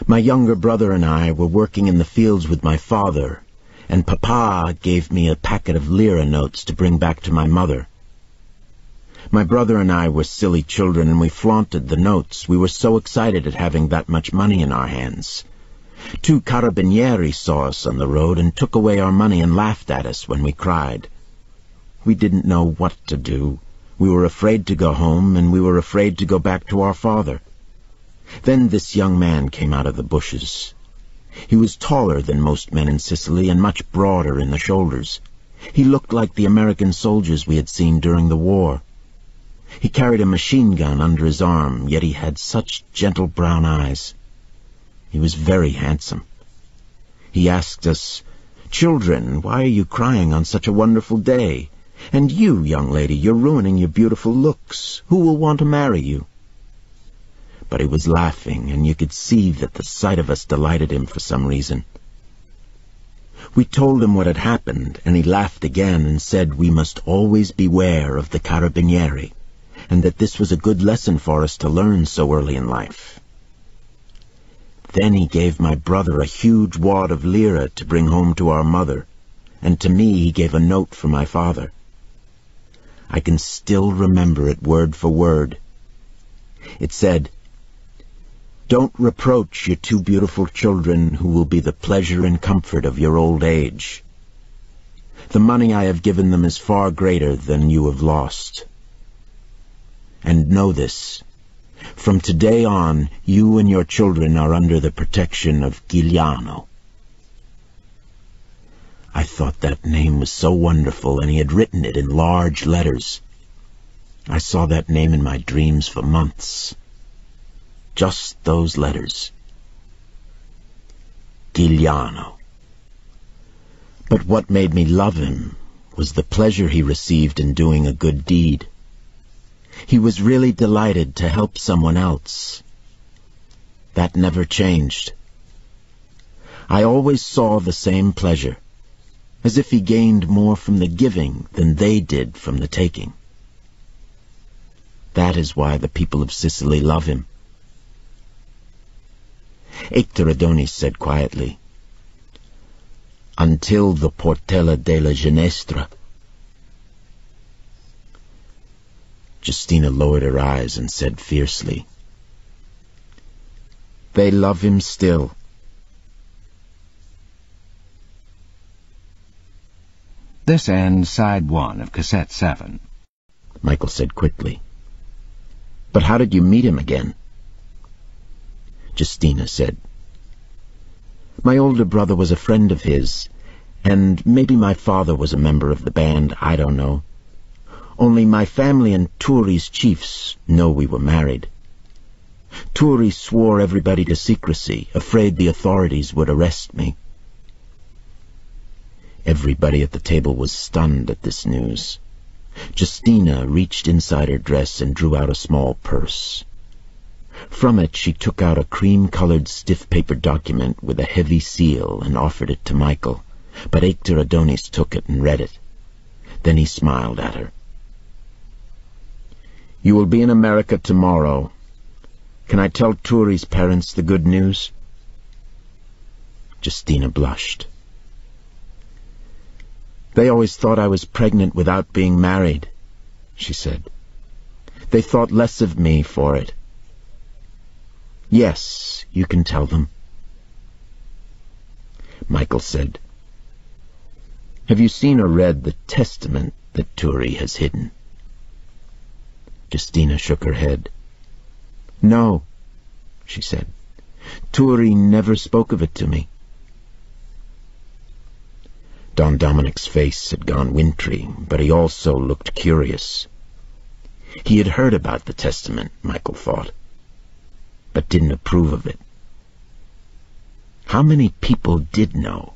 My younger brother and I were working in the fields with my father, and Papa gave me a packet of lira notes to bring back to my mother. My brother and I were silly children, and we flaunted the notes. We were so excited at having that much money in our hands. 2 carabinieri saw us on the road and took away our money and laughed at us when we cried. We didn't know what to do. We were afraid to go home, and we were afraid to go back to our father. Then this young man came out of the bushes. He was taller than most men in Sicily and much broader in the shoulders. He looked like the American soldiers we had seen during the war. He carried a machine gun under his arm, yet he had such gentle brown eyes. He was very handsome. He asked us, 'Children, why are you crying on such a wonderful day? And you, young lady, you're ruining your beautiful looks. Who will want to marry you?' But he was laughing, and you could see that the sight of us delighted him for some reason. We told him what had happened, and he laughed again and said we must always beware of the carabinieri, and that this was a good lesson for us to learn so early in life. Then he gave my brother a huge wad of lira to bring home to our mother, and to me he gave a note for my father. I can still remember it word for word. It said, 'Don't reproach your 2 beautiful children who will be the pleasure and comfort of your old age. The money I have given them is far greater than you have lost. And know this, from today on, you and your children are under the protection of Giuliano.' I thought that name was so wonderful, and he had written it in large letters. I saw that name in my dreams for months. Just those letters. Giuliano. But what made me love him was the pleasure he received in doing a good deed. He was really delighted to help someone else. That never changed. I always saw the same pleasure, as if he gained more from the giving than they did from the taking. That is why the people of Sicily love him." Hector Adonis said quietly, "Until the Portella della Ginestra." Justina lowered her eyes and said fiercely, "They love him still." This ends side 1 of cassette 7. Michael said quickly, "But how did you meet him again?" Justina said, "My older brother was a friend of his, and maybe my father was a member of the band, I don't know. Only my family and Turi's chiefs know we were married. Turi swore everybody to secrecy, afraid the authorities would arrest me." Everybody at the table was stunned at this news. Justina reached inside her dress and drew out a small purse. From it she took out a cream-colored stiff-paper document with a heavy seal and offered it to Michael, but Hector Adonis took it and read it. Then he smiled at her. "You will be in America tomorrow. Can I tell Turi's parents the good news?" Justina blushed. "They always thought I was pregnant without being married," she said. "They thought less of me for it. Yes, you can tell them." Michael said, "Have you seen or read the testament that Turi has hidden?" Justina shook her head. "No," she said. "Turi never spoke of it to me." Don Dominic's face had gone wintry, but he also looked curious. He had heard about the testament, Michael thought, but didn't approve of it. How many people did know?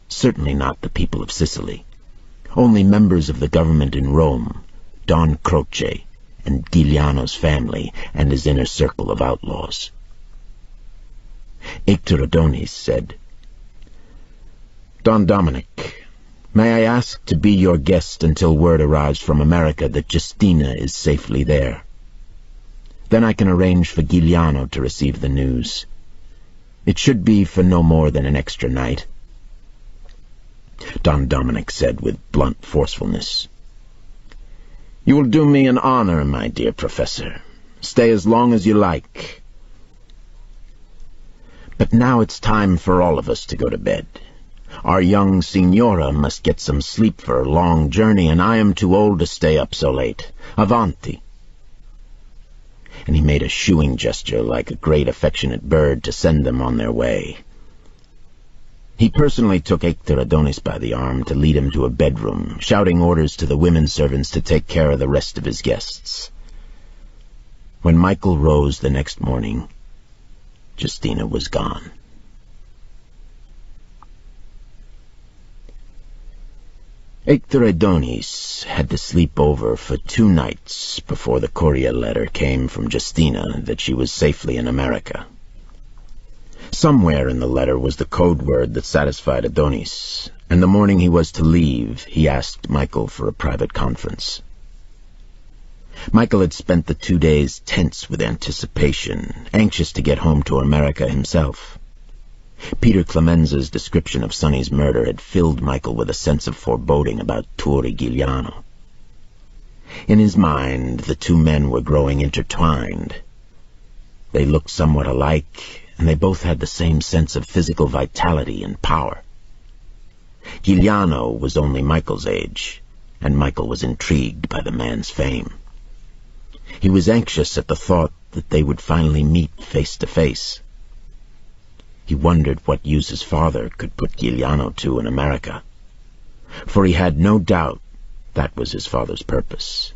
Certainly not the people of Sicily. Only members of the government in Rome, Don Croce, and Giuliano's family and his inner circle of outlaws. Hector Adonis said, "Don Dominic, may I ask to be your guest until word arrives from America that Justina is safely there? Then I can arrange for Giuliano to receive the news. It should be for no more than an extra night." Don Dominic said with blunt forcefulness, "You will do me an honor, my dear professor. Stay as long as you like. But now it's time for all of us to go to bed. Our young signora must get some sleep for her long journey, and I am too old to stay up so late. Avanti." And he made a shooing gesture like a great affectionate bird to send them on their way. He personally took Hector Adonis by the arm to lead him to a bedroom, shouting orders to the women servants to take care of the rest of his guests. When Michael rose the next morning, Justina was gone. Hector Adonis had to sleep over for 2 nights before the courier letter came from Justina that she was safely in America. Somewhere in the letter was the code word that satisfied Adonis, and the morning he was to leave, he asked Michael for a private conference. Michael had spent the 2 days tense with anticipation, anxious to get home to America himself. Peter Clemenza's description of Sonny's murder had filled Michael with a sense of foreboding about Turi Giuliano. In his mind, the 2 men were growing intertwined. They looked somewhat alike, and they both had the same sense of physical vitality and power. Giuliano was only Michael's age, and Michael was intrigued by the man's fame. He was anxious at the thought that they would finally meet face to face. He wondered what use his father could put Giuliano to in America, for he had no doubt that was his father's purpose.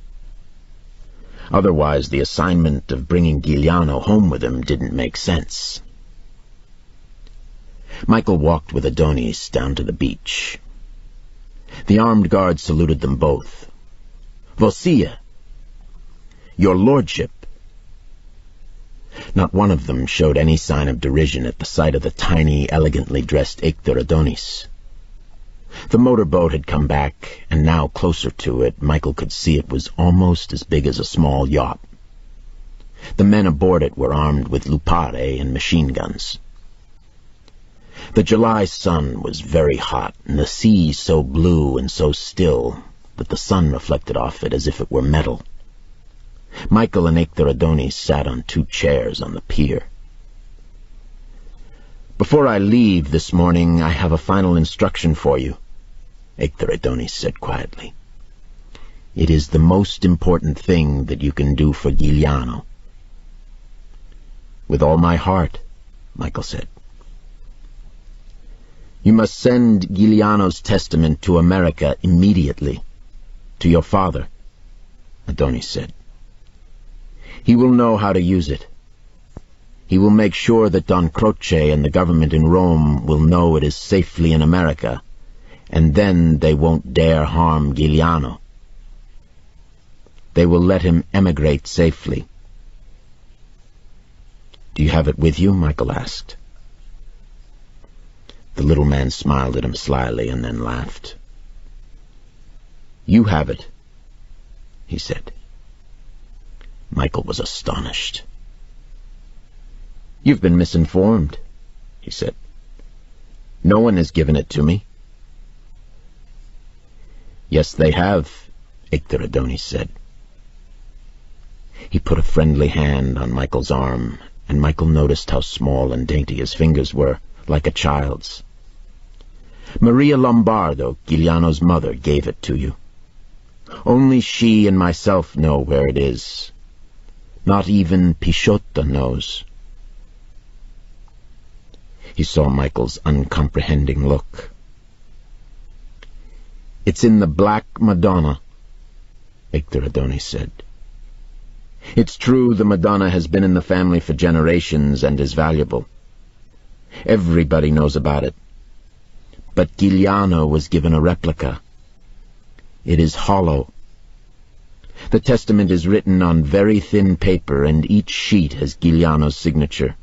Otherwise, the assignment of bringing Giuliano home with him didn't make sense. Michael walked with Adonis down to the beach. The armed guard saluted them both. "Vosia!" "Your lordship!" Not one of them showed any sign of derision at the sight of the tiny, elegantly dressed Hector Adonis. The motorboat had come back, and now closer to it, Michael could see it was almost as big as a small yacht. The men aboard it were armed with lupare and machine guns. The July sun was very hot, and the sea so blue and so still that the sun reflected off it as if it were metal. Michael and Hector Adonis sat on 2 chairs on the pier. "Before I leave this morning, I have a final instruction for you," Hector Adonis said quietly. "It is the most important thing that you can do for Giuliano." "With all my heart," Michael said. "You must send Giuliano's testament to America immediately, to your father," Adonis said. "He will know how to use it. He will make sure that Don Croce and the government in Rome will know it is safely in America, and then they won't dare harm Giuliano. They will let him emigrate safely." "Do you have it with you?" Michael asked. The little man smiled at him slyly and then laughed. "You have it," he said. Michael was astonished. "You've been misinformed," he said. "No one has given it to me." "Yes, they have," Hector Adonis said. He put a friendly hand on Michael's arm, and Michael noticed how small and dainty his fingers were, like a child's. "Maria Lombardo, Giuliano's mother, gave it to you. Only she and myself know where it is. Not even Pisciotto knows." He saw Michael's uncomprehending look. "It's in the Black Madonna," Victor Adonis said. "It's true the Madonna has been in the family for generations and is valuable. Everybody knows about it. But Giuliano was given a replica. It is hollow. The testament is written on very thin paper, and each sheet has Giuliano's signature.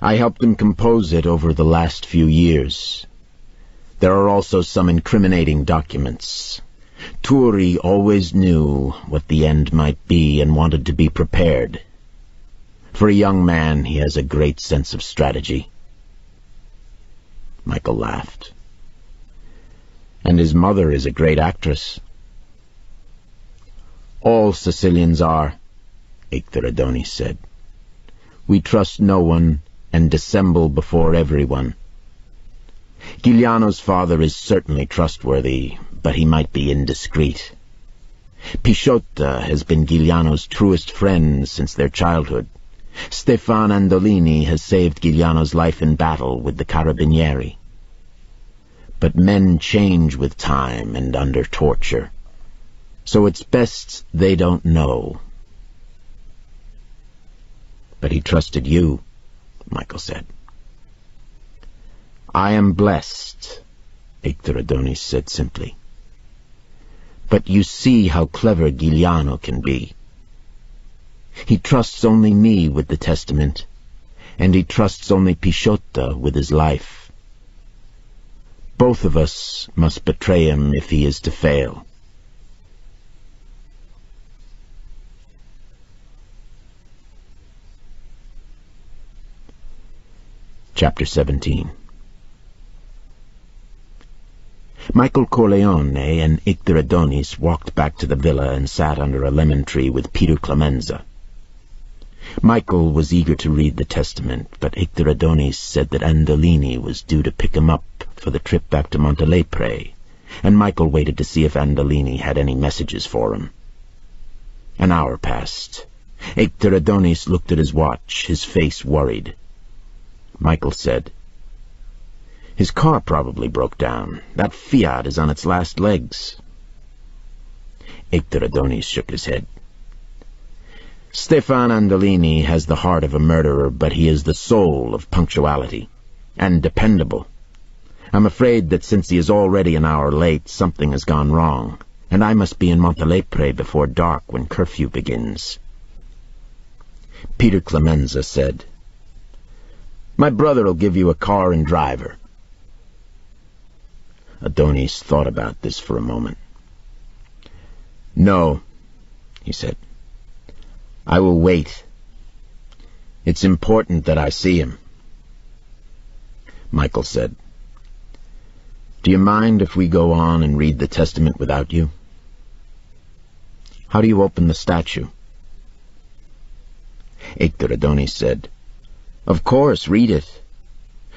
I helped him compose it over the last few years. There are also some incriminating documents. Turi always knew what the end might be and wanted to be prepared. For a young man, he has a great sense of strategy." Michael laughed. "And his mother is a great actress." "All Sicilians are," Victor Adonis said. "We trust no one and dissemble before everyone. Giuliano's father is certainly trustworthy, but he might be indiscreet. Pisciotta has been Giuliano's truest friend since their childhood. Stefan Andolini has saved Giuliano's life in battle with the Carabinieri. But men change with time and under torture, so it's best they don't know." "But he trusted you," Michael said. "I am blessed," Victor Adonis said simply. "But you see how clever Giuliano can be. He trusts only me with the testament, and he trusts only Pisciotta with his life. Both of us must betray him if he is to fail." Chapter 17. Michael Corleone and Victor Adonis walked back to the villa and sat under a lemon tree with Peter Clemenza. Michael was eager to read the testament, but Victor Adonis said that Andolini was due to pick him up for the trip back to Montelepre, and Michael waited to see if Andolini had any messages for him. An hour passed. Victor Adonis looked at his watch, his face worried. Michael said, "His car probably broke down. That Fiat is on its last legs." Victor Adonis shook his head. "Stefan Andolini has the heart of a murderer, but he is the soul of punctuality, and dependable. I'm afraid that since he is already an hour late, something has gone wrong, and I must be in Montelepre before dark when curfew begins." Peter Clemenza said, "My brother will give you a car and driver." Adonis thought about this for a moment. "No," he said. "I will wait. It's important that I see him." Michael said, "Do you mind if we go on and read the testament without you? How do you open the statue?" Victor Adonis said, "Of course, read it.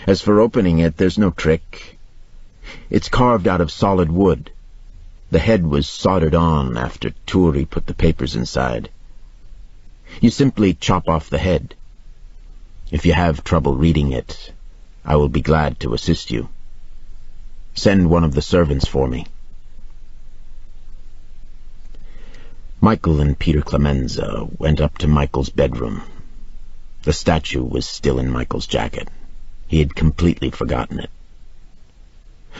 As for opening it, there's no trick. It's carved out of solid wood. The head was soldered on after Turi put the papers inside. You simply chop off the head. If you have trouble reading it, I will be glad to assist you. Send one of the servants for me." Michael and Peter Clemenza went up to Michael's bedroom. The statue was still in Michael's jacket. He had completely forgotten it.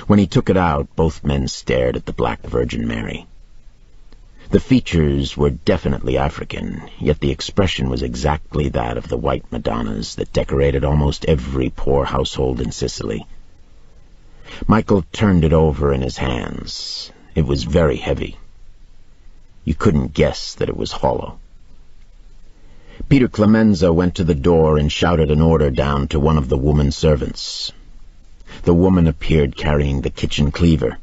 When he took it out, both men stared at the Black Virgin Mary. The features were definitely African, yet the expression was exactly that of the white Madonnas that decorated almost every poor household in Sicily. Michael turned it over in his hands. It was very heavy. You couldn't guess that it was hollow. Peter Clemenza went to the door and shouted an order down to one of the woman servants. The woman appeared carrying the kitchen cleaver.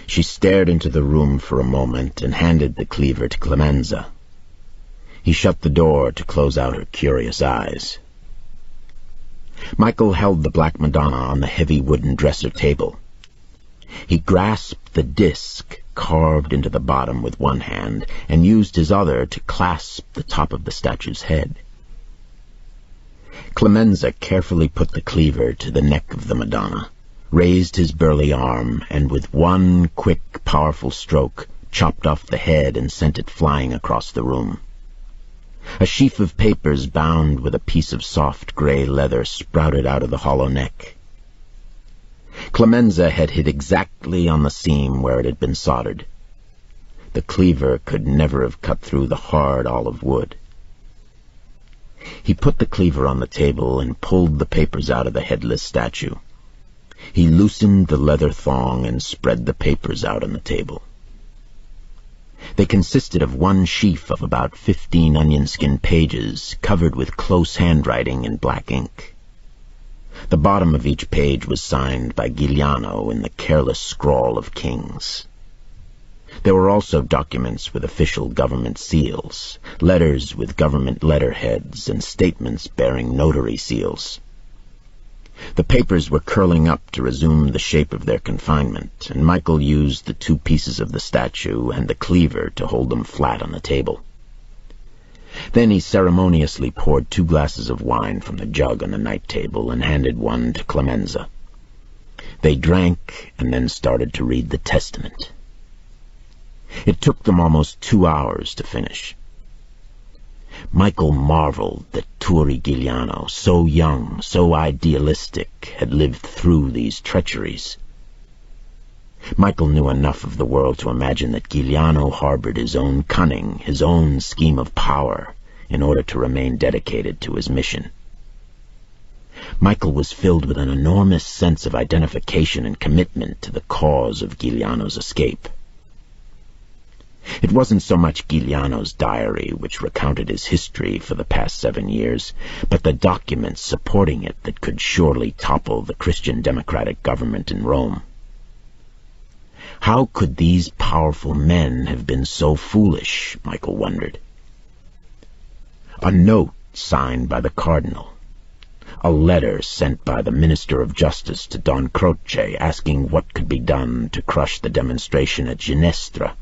She stared into the room for a moment and handed the cleaver to Clemenza. He shut the door to close out her curious eyes. Michael held the Black Madonna on the heavy wooden dresser table. He grasped the disc carved into the bottom with one hand and used his other to clasp the top of the statue's head. Clemenza carefully put the cleaver to the neck of the Madonna, raised his burly arm, and with one quick, powerful stroke, chopped off the head and sent it flying across the room. A sheaf of papers bound with a piece of soft gray leather sprouted out of the hollow neck. Clemenza had hit exactly on the seam where it had been soldered. The cleaver could never have cut through the hard olive wood. He put the cleaver on the table and pulled the papers out of the headless statue. He loosened the leather thong and spread the papers out on the table. They consisted of one sheaf of about 15 onion-skin pages, covered with close handwriting in black ink. The bottom of each page was signed by Giuliano in the careless scrawl of kings. There were also documents with official government seals, letters with government letterheads, and statements bearing notary seals. The papers were curling up to resume the shape of their confinement, and Michael used the 2 pieces of the statue and the cleaver to hold them flat on the table. Then he ceremoniously poured 2 glasses of wine from the jug on the night table and handed one to Clemenza. They drank and then started to read the testament. It took them almost 2 hours to finish. Michael marveled that Turi Giuliano, so young, so idealistic, had lived through these treacheries. Michael knew enough of the world to imagine that Giuliano harbored his own cunning, his own scheme of power, in order to remain dedicated to his mission. Michael was filled with an enormous sense of identification and commitment to the cause of Giuliano's escape. It wasn't so much Giuliano's diary, which recounted his history for the past 7 years, but the documents supporting it that could surely topple the Christian democratic government in Rome. How could these powerful men have been so foolish, Michael wondered. A note signed by the cardinal. A letter sent by the Minister of Justice to Don Croce asking what could be done to crush the demonstration at Ginestra.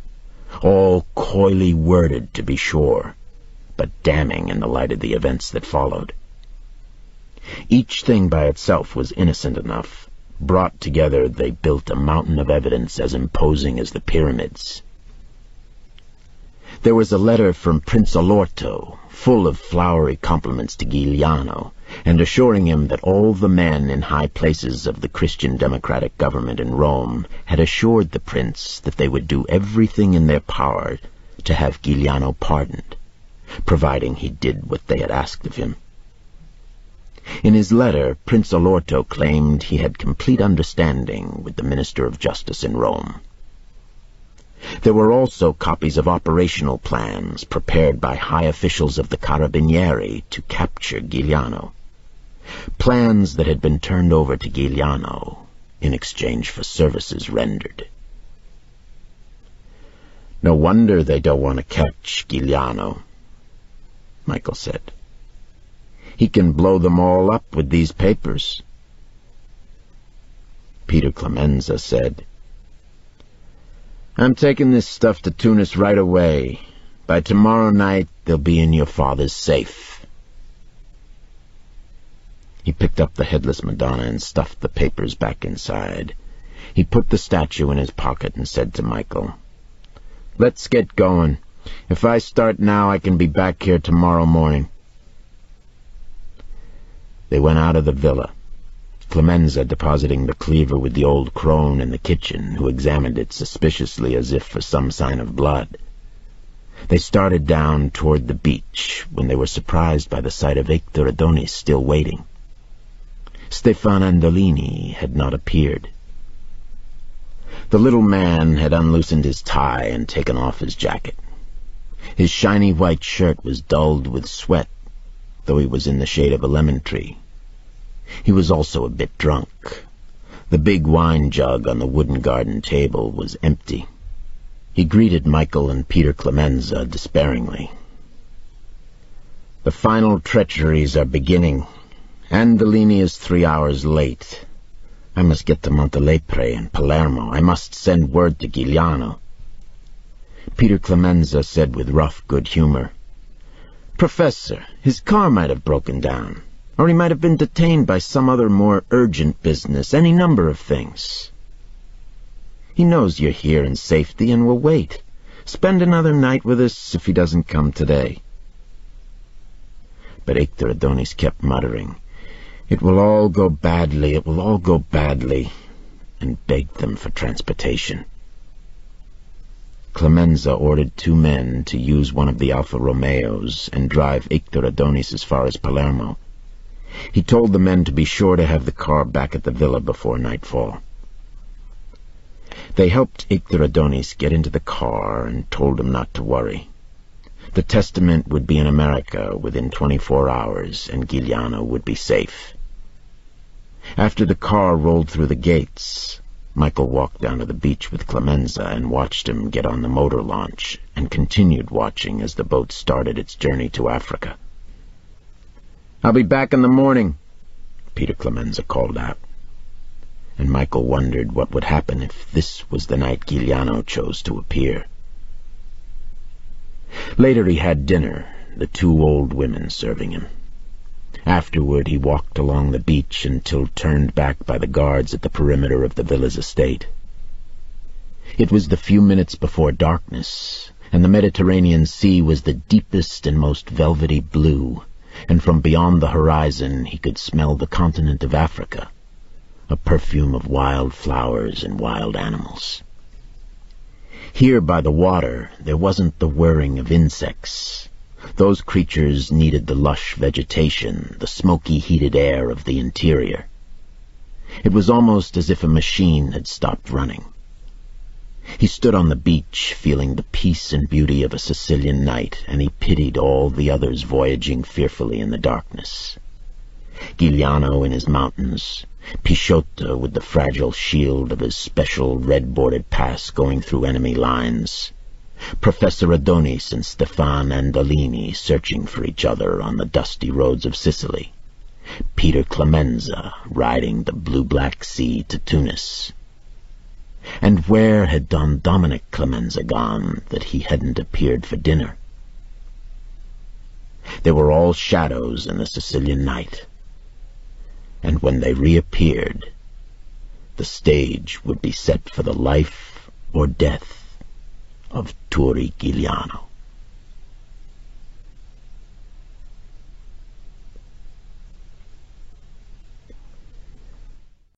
All coyly worded, to be sure, but damning in the light of the events that followed. Each thing by itself was innocent enough. Brought together, they built a mountain of evidence as imposing as the pyramids. There was a letter from Prince Olorto, full of flowery compliments to Giuliano, and assuring him that all the men in high places of the Christian democratic government in Rome had assured the prince that they would do everything in their power to have Giuliano pardoned, providing he did what they had asked of him. In his letter, Prince Olorto claimed he had complete understanding with the Minister of Justice in Rome. There were also copies of operational plans prepared by high officials of the Carabinieri to capture Giuliano. Plans that had been turned over to Giuliano in exchange for services rendered. No wonder they don't want to catch Giuliano, Michael said. He can blow them all up with these papers. Peter Clemenza said, I'm taking this stuff to Tunis right away. By tomorrow night, they'll be in your father's safe. He picked up the headless Madonna and stuffed the papers back inside. He put the statue in his pocket and said to Michael, Let's get going. If I start now, I can be back here tomorrow morning. They went out of the villa, Clemenza depositing the cleaver with the old crone in the kitchen, who examined it suspiciously as if for some sign of blood. They started down toward the beach when they were surprised by the sight of Hector Adonis still waiting. Stefan Andolini had not appeared. The little man had unloosened his tie and taken off his jacket. His shiny white shirt was dulled with sweat, though he was in the shade of a lemon tree. He was also a bit drunk. The big wine jug on the wooden garden table was empty. He greeted Michael and Peter Clemenza despairingly. The final treacheries are beginning. Andolini is 3 hours late. I must get to Montelepre and Palermo. I must send word to Giuliano. Peter Clemenza said with rough good humor, Professor, his car might have broken down. Or he might have been detained by some other more urgent business, any number of things. He knows you're here in safety and will wait. Spend another night with us if he doesn't come today. But Hector Adonis kept muttering, "It will all go badly, it will all go badly," and begged them for transportation. Clemenza ordered 2 men to use one of the Alfa Romeos and drive Hector Adonis as far as Palermo. He told the men to be sure to have the car back at the villa before nightfall. They helped Hector Adonis get into the car and told him not to worry. The testament would be in America within 24 hours, and Giuliano would be safe. After the car rolled through the gates, Michael walked down to the beach with Clemenza and watched him get on the motor launch, and continued watching as the boat started its journey to Africa. "I'll be back in the morning," Peter Clemenza called out. And Michael wondered what would happen if this was the night Giuliano chose to appear. Later he had dinner, the 2 old women serving him. Afterward he walked along the beach until turned back by the guards at the perimeter of the villa's estate. It was the few minutes before darkness, and the Mediterranean Sea was the deepest and most velvety blue, and from beyond the horizon he could smell the continent of Africa, a perfume of wild flowers and wild animals. Here by the water there wasn't the whirring of insects. Those creatures needed the lush vegetation, the smoky heated air of the interior. It was almost as if a machine had stopped running. He stood on the beach, feeling the peace and beauty of a Sicilian night, and he pitied all the others voyaging fearfully in the darkness. Giuliano in his mountains, Pisciotto with the fragile shield of his special red-bordered pass going through enemy lines, Professor Adonis and Stefan Andolini searching for each other on the dusty roads of Sicily, Peter Clemenza riding the blue-black sea to Tunis. And where had Don Dominic Clemenza gone that he hadn't appeared for dinner? They were all shadows in the Sicilian night, and when they reappeared, the stage would be set for the life or death of Turi Giuliano.